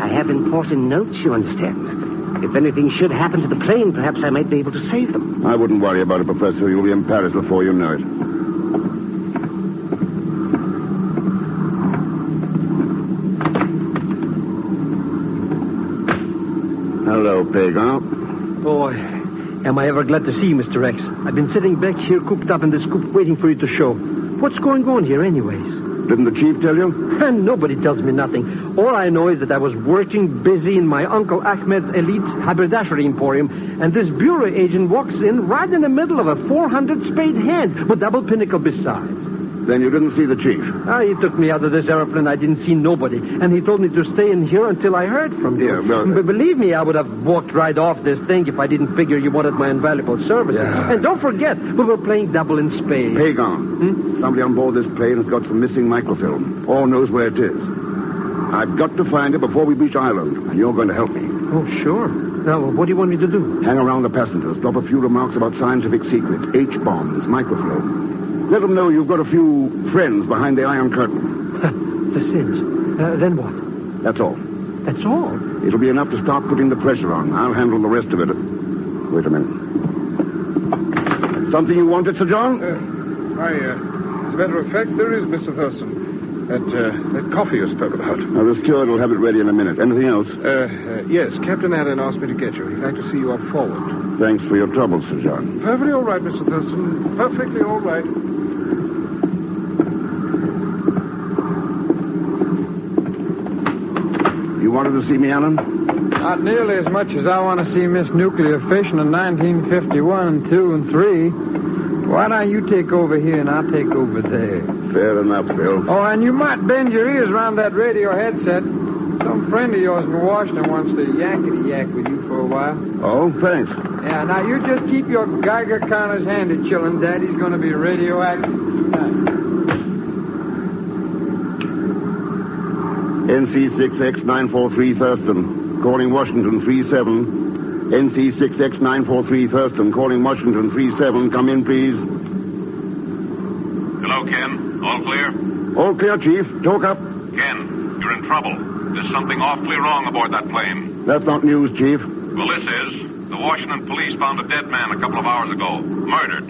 Speaker 6: I have important notes, you understand. If anything should happen to the plane, perhaps I might be able to save them.
Speaker 23: I wouldn't worry about it, Professor. You'll be in Paris before you know it. Hello, Pegon.
Speaker 6: Boy, am I ever glad to see you, Mr. X. I've been sitting back here cooped up in this coop waiting for you to show. What's going on here anyways?
Speaker 23: Didn't the chief tell you?
Speaker 6: Nobody tells me nothing. All I know is that I was working busy in my Uncle Ahmed's elite haberdashery emporium, and this bureau agent walks in right in the middle of a 400 spade hand with double pinnacle besides.
Speaker 23: Then you didn't see the chief?
Speaker 6: He took me out of this airplane. I didn't see nobody, and he told me to stay in here until I heard from you.
Speaker 23: Yeah, well...
Speaker 6: But believe me, I would have walked right off this thing if I didn't figure you wanted my invaluable services.
Speaker 23: Yeah.
Speaker 6: And don't forget, we were playing double in spades.
Speaker 23: Pegon. Somebody on board this plane has got some missing microfilm. All knows where it is. I've got to find it before we reach Ireland, and you're going to help me.
Speaker 6: Oh, sure. Now, what do you want me to do?
Speaker 23: Hang around the passengers. Drop a few remarks about scientific secrets, H-bombs, microfilm. Let them know you've got a few friends behind the Iron Curtain.
Speaker 6: The cinch. Then what?
Speaker 10: That's all.
Speaker 6: That's all?
Speaker 10: It'll be enough to start putting the pressure on. I'll handle the rest of it. Wait a minute. Something you wanted, Sir John?
Speaker 12: As a matter of fact, there is, Mr. Thurston. That coffee you spoke about.
Speaker 10: Now, the steward will have it ready in a minute. Anything else?
Speaker 12: Yes, Captain Allen asked me to get you. He'd like to see you on forward.
Speaker 10: Thanks for your trouble, Sir John.
Speaker 12: Perfectly all right, Mr. Thurston. Perfectly all right.
Speaker 10: You wanted to see me, Allen?
Speaker 13: Not nearly as much as I want to see Miss Nuclear Fission in 1951 and 2 and 3. Why don't you take over here and I'll take over there?
Speaker 10: Fair enough, Bill.
Speaker 13: Oh, and you might bend your ears around that radio headset. Some friend of yours in Washington wants to yakety-yak with you for a while.
Speaker 10: Oh, thanks.
Speaker 13: Yeah, now you just keep your Geiger counters handy, chillin'. Daddy's going to be radioactive tonight.
Speaker 10: NC6X943 Thurston, calling Washington 37. NC6X943 Thurston, calling Washington 37. Come in, please.
Speaker 2: Hello, Ken. All clear?
Speaker 10: All clear, Chief. Talk up.
Speaker 2: Ken, you're in trouble. There's something awfully wrong aboard that plane.
Speaker 10: That's not news, Chief.
Speaker 2: Well, this is. The Washington police found a dead man a couple of hours ago. Murdered.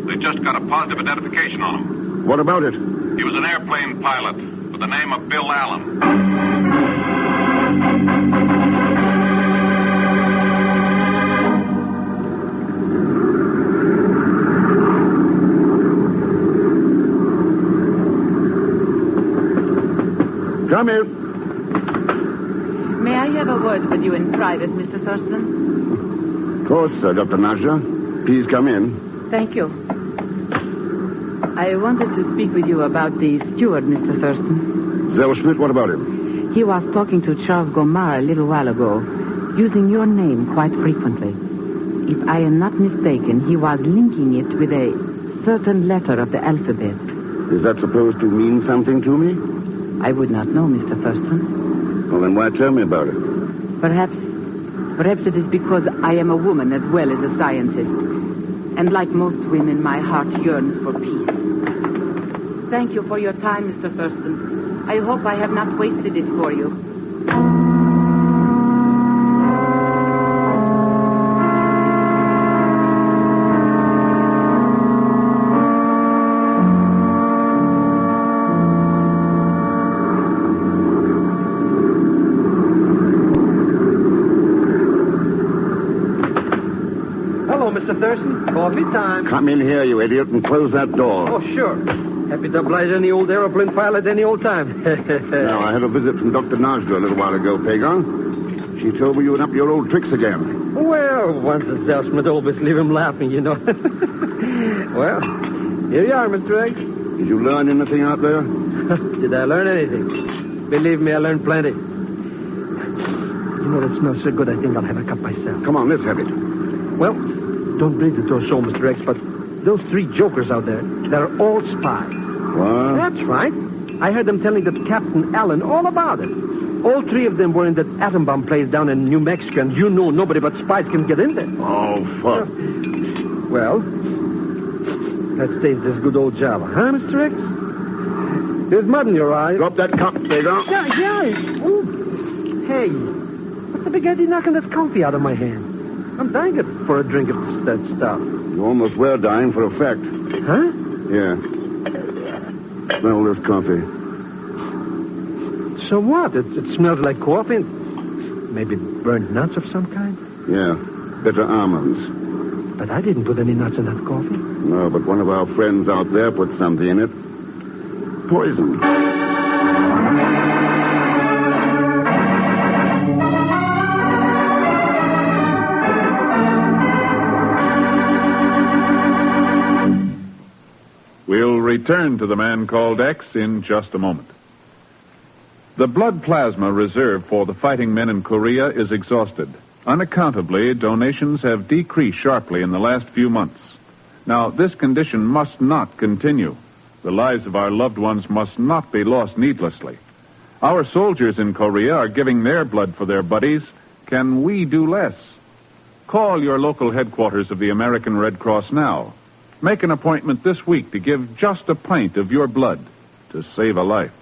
Speaker 2: They just got a positive identification on him.
Speaker 10: What about it?
Speaker 2: He was an airplane pilot with the name of Bill Allen.
Speaker 10: Come in.
Speaker 19: May I have a word with you in private, Mr. Thurston?
Speaker 10: Of course, Dr. Nasha. Please come in.
Speaker 19: Thank you. I wanted to speak with you about the steward, Mr. Thurston.
Speaker 10: Zellschmidt, what about him?
Speaker 19: He was talking to Charles Gomar a little while ago, using your name quite frequently. If I am not mistaken, he was linking it with a certain letter of the alphabet.
Speaker 10: Is that supposed to mean something to me?
Speaker 19: I would not know, Mr. Thurston.
Speaker 10: Well, then why tell me about it?
Speaker 19: Perhaps it is because I am a woman as well as a scientist. And like most women, my heart yearns for peace. Thank you for your time, Mr. Thurston. I hope I have not wasted it for you.
Speaker 6: Thurston, coffee time.
Speaker 10: Come in here, you idiot, and close that door.
Speaker 6: Oh, sure. Happy to oblige any old aeroplane pilot any old time.
Speaker 10: Now, I had a visit from Dr. Najda a little while ago, Pegon. She told me you were up your old tricks again.
Speaker 6: Well, once a Zellschmidt, always leave him laughing, you know. Well, here you are, Mr. X.
Speaker 10: Did you learn anything out there?
Speaker 6: Did I learn anything? Believe me, I learned plenty. You know, it smells so good, I think I'll have a cup myself.
Speaker 10: Come on, let's have it.
Speaker 6: Well, don't breathe it to a soul, Mr. X, but those three jokers out there, they're all spies.
Speaker 10: What?
Speaker 6: That's right. I heard them telling that Captain Allen all about it. All three of them were in that atom bomb place down in New Mexico, and you know nobody but spies can get in there.
Speaker 10: Oh, fuck.
Speaker 6: Well, let's taste this good old Java, huh, Mr. X? There's mud in your eyes.
Speaker 10: Drop that cup, Pegon.
Speaker 6: Yeah. Ooh. Hey, what's the big idea knocking that coffee out of my hand? I'm dying for a drink of that stuff.
Speaker 10: You almost were dying for effect.
Speaker 6: Huh?
Speaker 10: Yeah. Smell this coffee.
Speaker 6: So what? It smells like coffee? Maybe burnt nuts of some kind?
Speaker 10: Yeah, bitter almonds.
Speaker 6: But I didn't put any nuts in that coffee.
Speaker 10: No, but one of our friends out there put something in it. Poison.
Speaker 7: We'll return to the man called X in just a moment. The blood plasma reserved for the fighting men in Korea is exhausted. Unaccountably, donations have decreased sharply in the last few months. Now, this condition must not continue. The lives of our loved ones must not be lost needlessly. Our soldiers in Korea are giving their blood for their buddies. Can we do less? Call your local headquarters of the American Red Cross now. Make an appointment this week to give just a pint of your blood to save a life.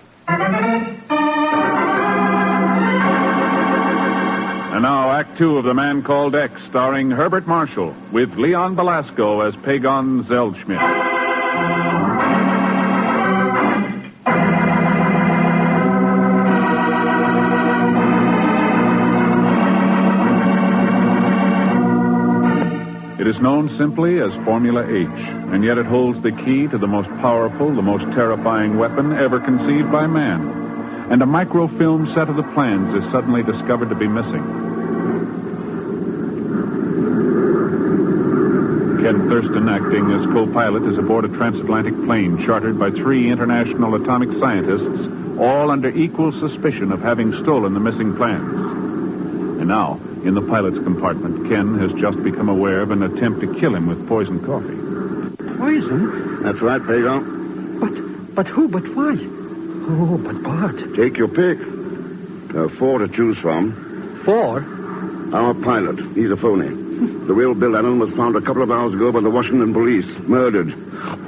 Speaker 7: And now, Act Two of The Man Called X, starring Herbert Marshall, with Leon Belasco as Pegon Zellschmidt. It is known simply as Formula H, and yet it holds the key to the most powerful, the most terrifying weapon ever conceived by man. And a microfilm set of the plans is suddenly discovered to be missing. Ken Thurston, acting as co-pilot, is aboard a transatlantic plane chartered by 3 international atomic scientists, all under equal suspicion of having stolen the missing plans. And now, in the pilot's compartment, Ken has just become aware of an attempt to kill him with poisoned coffee.
Speaker 6: Poison?
Speaker 23: That's right, Pegon.
Speaker 6: But who? But why? Oh, but Bart.
Speaker 23: Take your pick. There are 4 to choose from.
Speaker 6: 4?
Speaker 23: Our pilot. He's a phony. The real Bill Allen was found a couple of hours ago by the Washington police. Murdered.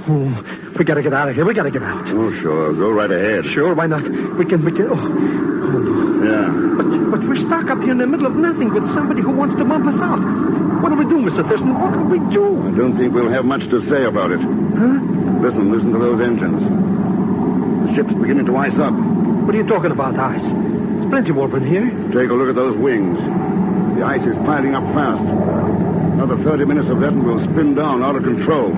Speaker 6: Oh, we gotta get out of here. We gotta get out.
Speaker 23: Oh, sure. Go right ahead.
Speaker 6: Sure, why not? We can... Oh,
Speaker 23: yeah.
Speaker 6: But we're stuck up here in the middle of nothing with somebody who wants to bump us out. What do we do, Mr. Thurston? What can we do?
Speaker 23: I don't think we'll have much to say about it.
Speaker 6: Huh?
Speaker 23: Listen to those engines. The ship's beginning to ice up.
Speaker 6: What are you talking about, ice? There's plenty more in here.
Speaker 23: Take a look at those wings. The ice is piling up fast. Another 30 minutes of that and we'll spin down out of control.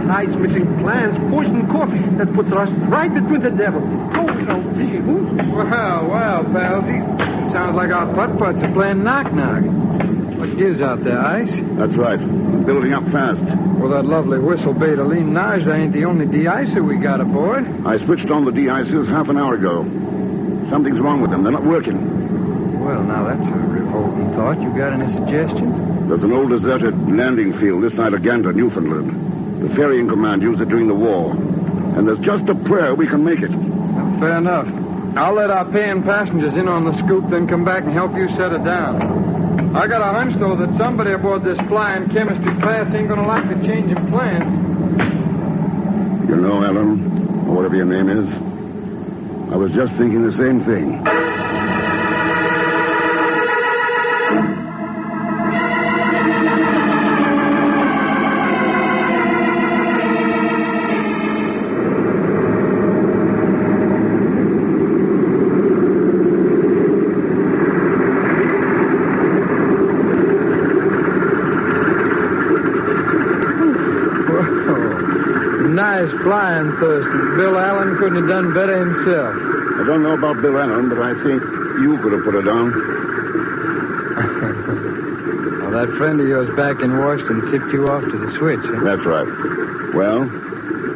Speaker 6: Ice missing plans, poison coffee. That puts us right between the devil. Oh, no, dear.
Speaker 13: Well, palsy. It sounds like our putt-putts are playing knock-knock. What gives out there, ice?
Speaker 23: That's right. Building up fast.
Speaker 13: Well, that lovely whistle beta lean Najda ain't the only de-icer we got aboard.
Speaker 23: I switched on the de-icers half an hour ago. Something's wrong with them. They're not working.
Speaker 13: Well, now that's a revolting thought. You got any suggestions?
Speaker 23: There's an old deserted landing field this side of Gander, Newfoundland. The ferrying command used it during the war. And there's just a prayer we can make it.
Speaker 13: Fair enough. I'll let our paying passengers in on the scoop, then come back and help you set it down. I got a hunch, though, that somebody aboard this flying chemistry class ain't gonna like the change in plans.
Speaker 23: You know, Alan, or whatever your name is, I was just thinking the same thing.
Speaker 13: Nice flying, Thurston. Bill Allen couldn't have done better himself.
Speaker 23: I don't know about Bill Allen, but I think you could have put her down.
Speaker 13: Well, that friend of yours back in Washington tipped you off to the switch, huh?
Speaker 23: That's right. Well?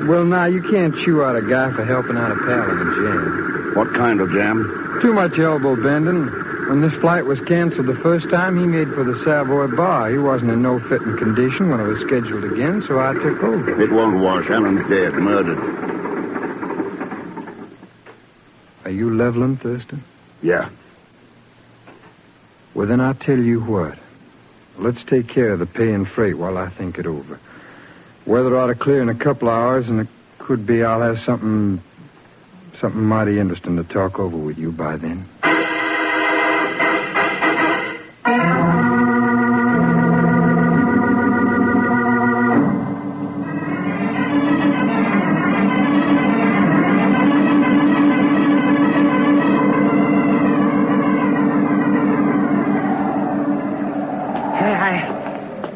Speaker 13: Well, now, you can't chew out a guy for helping out a pal in a jam.
Speaker 23: What kind of jam?
Speaker 13: Too much elbow bending. When this flight was canceled the first time, he made for the Savoy Bar. He wasn't in no fitting condition when it was scheduled again, so I took over.
Speaker 23: It won't wash. Allen's dead, murdered.
Speaker 13: Are you leveling, Thurston?
Speaker 23: Yeah.
Speaker 13: Well, then I'll tell you what. Let's take care of the pay and freight while I think it over. Weather ought to clear in a couple of hours, and it could be I'll have something mighty interesting to talk over with you by then.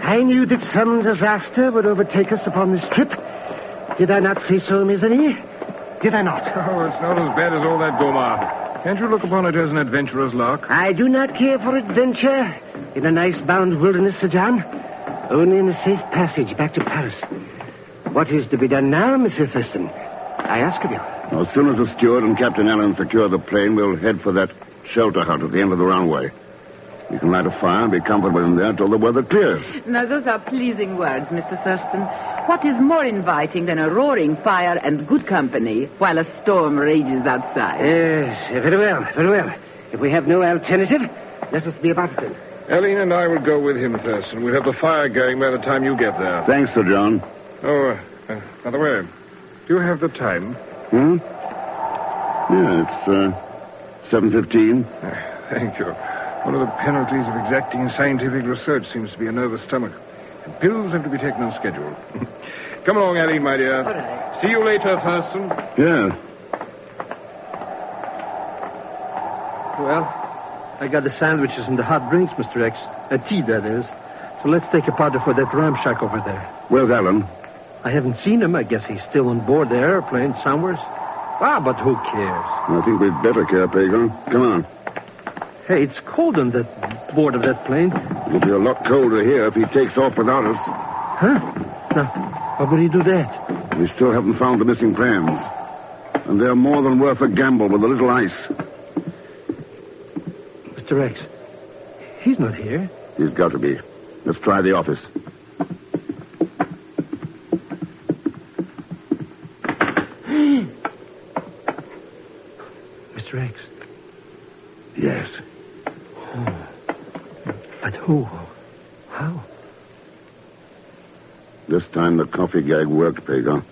Speaker 6: I knew that some disaster would overtake us upon this trip. Did I not say so, mes amis? Did I not?
Speaker 12: Oh, it's not as bad as all that, Gomar. Can't you look upon it as an adventurer's lark?
Speaker 6: I do not care for adventure in a nice-bound wilderness, Sir John. Only in a safe passage back to Paris. What is to be done now, Monsieur Thurston? I ask of you.
Speaker 23: As soon as the steward and Captain Allen secure the plane, we'll head for that shelter hut at the end of the runway. You can light a fire and be comfortable in there till the weather clears.
Speaker 19: Now, those are pleasing words, Mr. Thurston. What is more inviting than a roaring fire and good company while a storm rages outside?
Speaker 6: Yes, very well, very well. If we have no alternative, let us be about it then.
Speaker 12: Eileen and I will go with him, Thurston. We'll have the fire going by the time you get there.
Speaker 23: Thanks, Sir John.
Speaker 12: Oh, by the way, do you have the time?
Speaker 23: Yeah, it's 7:15.
Speaker 12: Thank you. One of the penalties of exacting scientific research seems to be a nervous stomach. And pills have to be taken on schedule. Come along, Aline, my dear.
Speaker 6: All right.
Speaker 12: See you later, Thurston.
Speaker 10: Yeah.
Speaker 6: Well, I got the sandwiches and the hot drinks, Mr. X. Tea, that is. So let's take a powder for that ramshack over there.
Speaker 10: Where's Alan?
Speaker 6: I haven't seen him. I guess he's still on board the airplane somewhere. But who cares?
Speaker 10: I think we'd better care, Pegon. Come on.
Speaker 6: Hey, it's cold on that board of that plane.
Speaker 10: It'll be a lot colder here if he takes off without us.
Speaker 6: Huh? Now, why would he do that?
Speaker 10: We still haven't found the missing plans. And they're more than worth a gamble with a little ice.
Speaker 6: Mr. X, he's not here.
Speaker 10: He's got to be. Let's try the office.
Speaker 6: Mr. X.
Speaker 10: Yes.
Speaker 6: But who? How?
Speaker 10: This time the coffee gag worked, Pegon.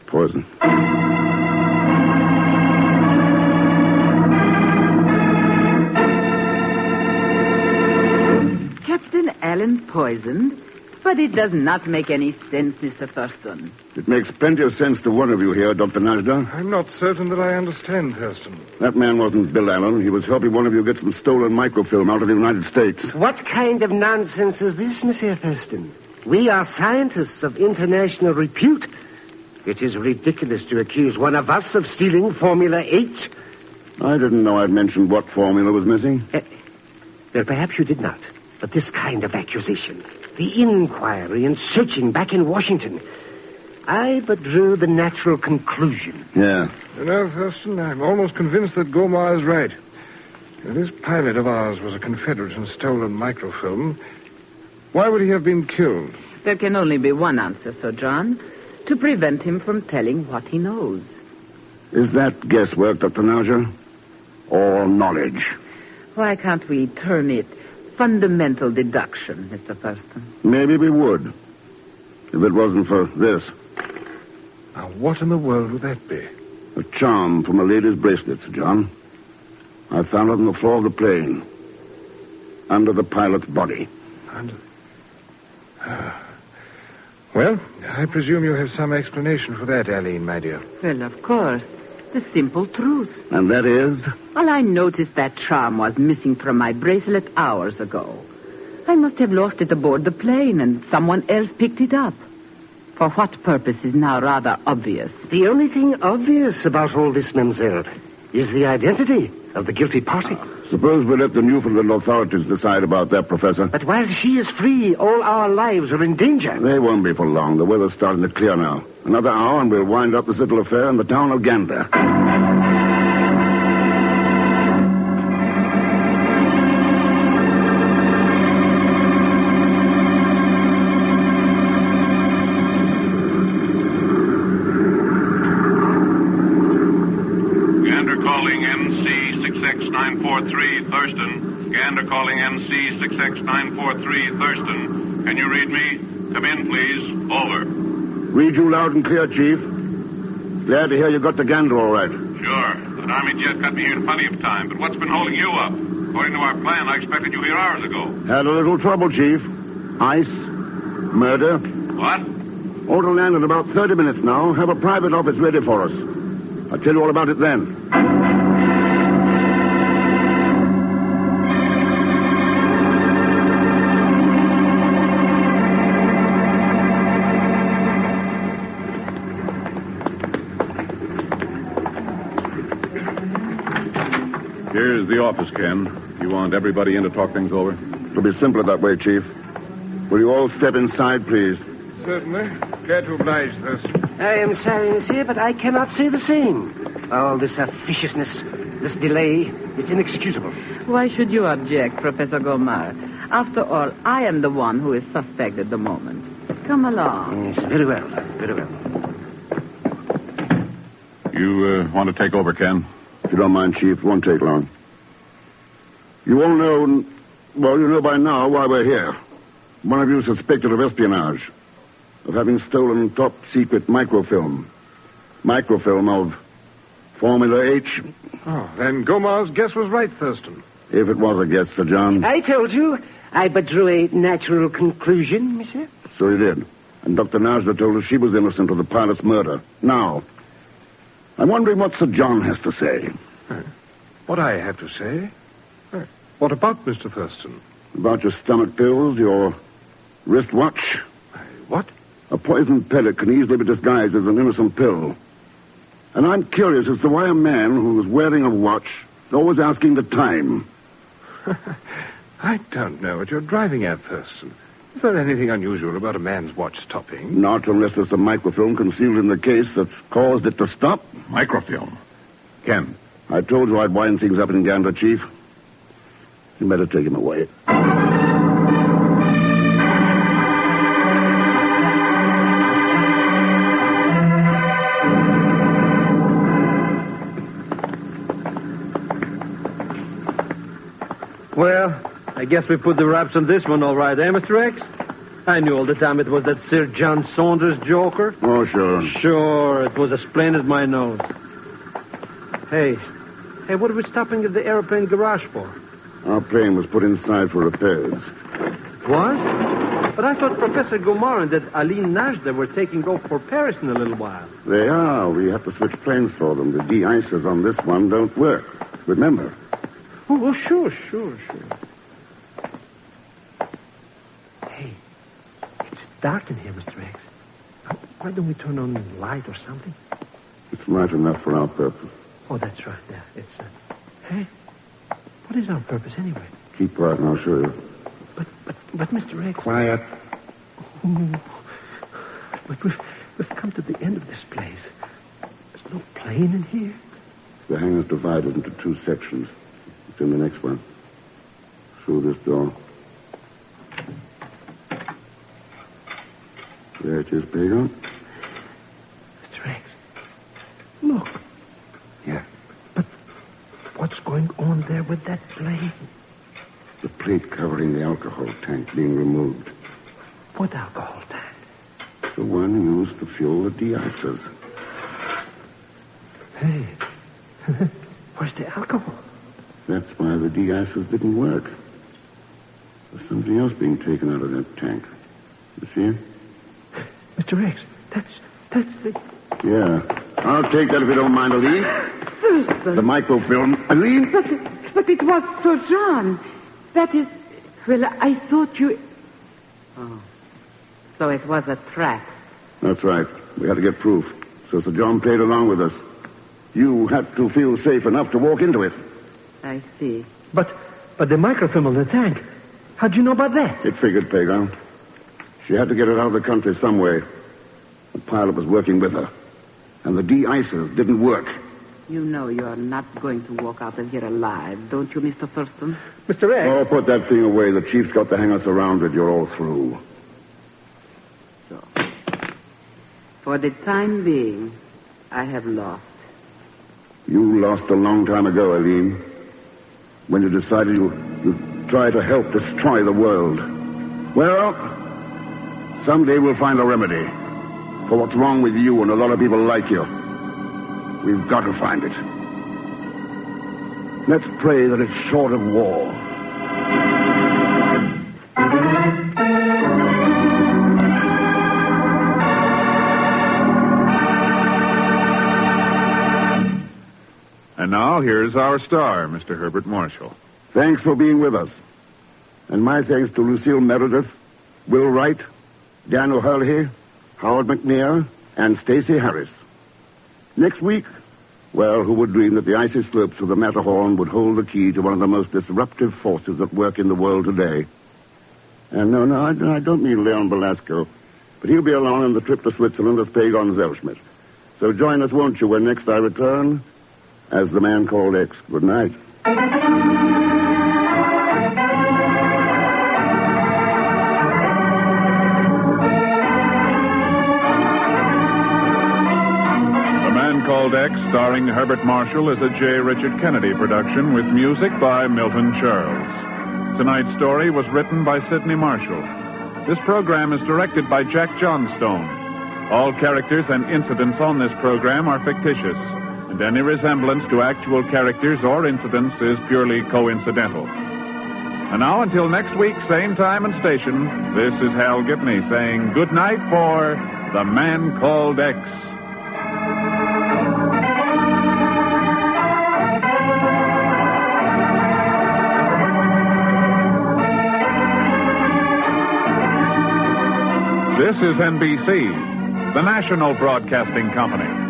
Speaker 10: Poison.
Speaker 19: Captain Allen poisoned? But it does not make any sense, Mr. Thurston.
Speaker 10: It makes plenty of sense to one of you here, Dr. Najda.
Speaker 12: I'm not certain that I understand, Thurston.
Speaker 10: That man wasn't Bill Allen. He was helping one of you get some stolen microfilm out of the United States.
Speaker 6: What kind of nonsense is this, Monsieur Thurston? We are scientists of international repute. It is ridiculous to accuse one of us of stealing Formula H.
Speaker 10: I didn't know I'd mentioned what formula was missing.
Speaker 6: Well, perhaps you did not. But this kind of accusation, the inquiry and searching back in Washington, I but drew the natural conclusion.
Speaker 10: Yeah.
Speaker 12: You know, Thurston, I'm almost convinced that Gomar is right. If this pilot of ours was a Confederate and stolen microfilm, why would he have been killed?
Speaker 19: There can only be one answer, Sir John. To prevent him from telling what he knows.
Speaker 10: Is that guesswork, Dr. Nauger? Or knowledge?
Speaker 19: Why can't we term it fundamental deduction, Mr. Thurston?
Speaker 10: Maybe we would. If it wasn't for this.
Speaker 12: Now, what in the world would that be?
Speaker 10: A charm from a lady's bracelets, John. I found it on the floor of the plane. Under the pilot's body.
Speaker 12: Well, I presume you have some explanation for that, Aline, my dear.
Speaker 19: Well, of course. The simple truth.
Speaker 10: And that is?
Speaker 19: Well, I noticed that charm was missing from my bracelet hours ago. I must have lost it aboard the plane, and someone else picked it up. For what purpose is now rather obvious.
Speaker 6: The only thing obvious about all this, mademoiselle, is the identity of the guilty party.
Speaker 10: Suppose we let the Newfoundland authorities decide about that, Professor.
Speaker 6: But while she is free, all our lives are in danger.
Speaker 10: They won't be for long. The weather's starting to clear now. Another hour and we'll wind up this little affair in the town of Gander.
Speaker 2: Gander calling NC 6X943 Thurston. Gander calling NC 6X943 Thurston. Can you read me? Come in, please. Over.
Speaker 10: Read you loud and clear, Chief. Glad to hear you got to Gander all right.
Speaker 2: Sure. That Army jet got me here in plenty of time. But what's been holding you up? According to our plan, I expected you here hours ago.
Speaker 10: Had a little trouble, Chief. Ice. Murder.
Speaker 2: What?
Speaker 10: Ought to land in about 30 minutes now. Have a private office ready for us. I'll tell you all about it then.
Speaker 2: Here's the office, Ken. You want everybody in to talk things over?
Speaker 10: It'll be simpler that way, Chief. Will you all step inside, please?
Speaker 12: Certainly. Glad to oblige, Thurston.
Speaker 6: I am sorry, monsieur, but I cannot say the same. All this officiousness, this delay, it's inexcusable.
Speaker 19: Why should you object, Professor Gomar? After all, I am the one who is suspect at the moment. Come along.
Speaker 6: Yes, very well, very well.
Speaker 2: You want to take over, Ken?
Speaker 10: If you don't mind, Chief, it won't take long. You all know, well, you know by now why we're here. One of you is suspected of espionage, of having stolen top-secret microfilm. Microfilm of Formula H.
Speaker 12: Oh, then Gomar's guess was right, Thurston.
Speaker 10: If it was a guess, Sir John.
Speaker 6: I told you. I but drew a natural conclusion, monsieur.
Speaker 10: So he did. And Dr. Najda told us she was innocent of the pilot's murder. Now, I'm wondering what Sir John has to say.
Speaker 12: What I have to say? What about Mr. Thurston?
Speaker 10: About your stomach pills, your wristwatch.
Speaker 12: What?
Speaker 10: A poisoned pellet can easily be disguised as an innocent pill. And I'm curious as to why a man who is wearing a watch is always asking the time.
Speaker 12: I don't know what you're driving at, Thurston. Is there anything unusual about a man's watch stopping?
Speaker 10: Not unless there's a microfilm concealed in the case that's caused it to stop.
Speaker 21: Microfilm?
Speaker 10: Ken, I told you I'd wind things up in Gander, Chief. You better take him away.
Speaker 6: Well, I guess we put the wraps on this one all right, eh, Mr. X? I knew all the time it was that Sir John Saunders joker.
Speaker 10: Oh, sure.
Speaker 6: Sure, it was as plain as my nose. Hey, what are we stopping at the airplane garage for?
Speaker 10: Our plane was put inside for repairs.
Speaker 6: What? But I thought Professor Gomar and that Aline Najda were taking off for Paris in a little while.
Speaker 10: They are. We have to switch planes for them. The de-icers on this one don't work. Remember.
Speaker 6: Oh, sure. Hey, it's dark in here, Mr. X. Why don't we turn on the light or something?
Speaker 10: It's light enough for our purpose.
Speaker 6: Oh, that's right. Yeah, it's... Hey, what is our purpose anyway?
Speaker 10: Keep quiet and I'll show you.
Speaker 6: But Mr. X...
Speaker 10: Quiet.
Speaker 6: Oh, but we've come to the end of this place. There's no plane in here.
Speaker 10: The hangar's divided into two sections. It's in the next one. Through this door. There it is, Pegon.
Speaker 6: Mr. X, look.
Speaker 10: Yeah.
Speaker 6: But what's going on there with that plane?
Speaker 10: The plate covering the alcohol tank being removed.
Speaker 6: What alcohol tank?
Speaker 10: The one used to fuel the de-icers.
Speaker 6: Hey, where's the alcohol?
Speaker 10: That's why the de-icers didn't work. There's something else being taken out of that tank. You see it?
Speaker 6: Mr. X, that's the...
Speaker 10: Yeah. I'll take that if you don't mind, Aline.
Speaker 19: Thurston.
Speaker 10: The microfilm. Aline?
Speaker 19: But it was Sir John. That is... Well, I thought you... Oh. So it was a trap.
Speaker 10: That's right. We had to get proof. So Sir John played along with us. You had to feel safe enough to walk into it.
Speaker 19: I see.
Speaker 6: But the microfilm on the tank, how'd you know about that?
Speaker 10: It figured, Pegon. She had to get it out of the country some way. The pilot was working with her. And the de-icers didn't work.
Speaker 19: You know you're not going to walk out of here alive, don't you, Mr. Thurston?
Speaker 6: Mr. X?
Speaker 10: Oh, put that thing away. The chief's got to hang us around it. You're all through.
Speaker 19: So, for the time being, I have lost.
Speaker 10: You lost a long time ago, Aline. When you decided you'd try to help destroy the world. Well, someday we'll find a remedy for what's wrong with you and a lot of people like you. We've got to find it. Let's pray that it's short of war.
Speaker 7: And now, here's our star, Mr. Herbert Marshall.
Speaker 10: Thanks for being with us. And my thanks to Lucille Meredith, Will Wright, Daniel Hurley, Howard McNear, and Stacey Harris. Next week, well, who would dream that the icy slopes of the Matterhorn would hold the key to one of the most disruptive forces at work in the world today? And no, I don't mean Leon Belasco, but he'll be along on the trip to Switzerland as Pegon Zellschmidt. So join us, won't you, when next I return as the man called X. Good night.
Speaker 7: Called X, starring Herbert Marshall, is a J. Richard Kennedy production with music by Milton Charles. Tonight's story was written by Sidney Marshall. This program is directed by Jack Johnstone. All characters and incidents on this program are fictitious. and any resemblance to actual characters or incidents is purely coincidental. And now, until next week, same time and station, this is Hal Gibney saying good night for The Man Called X. This is NBC, the national broadcasting company.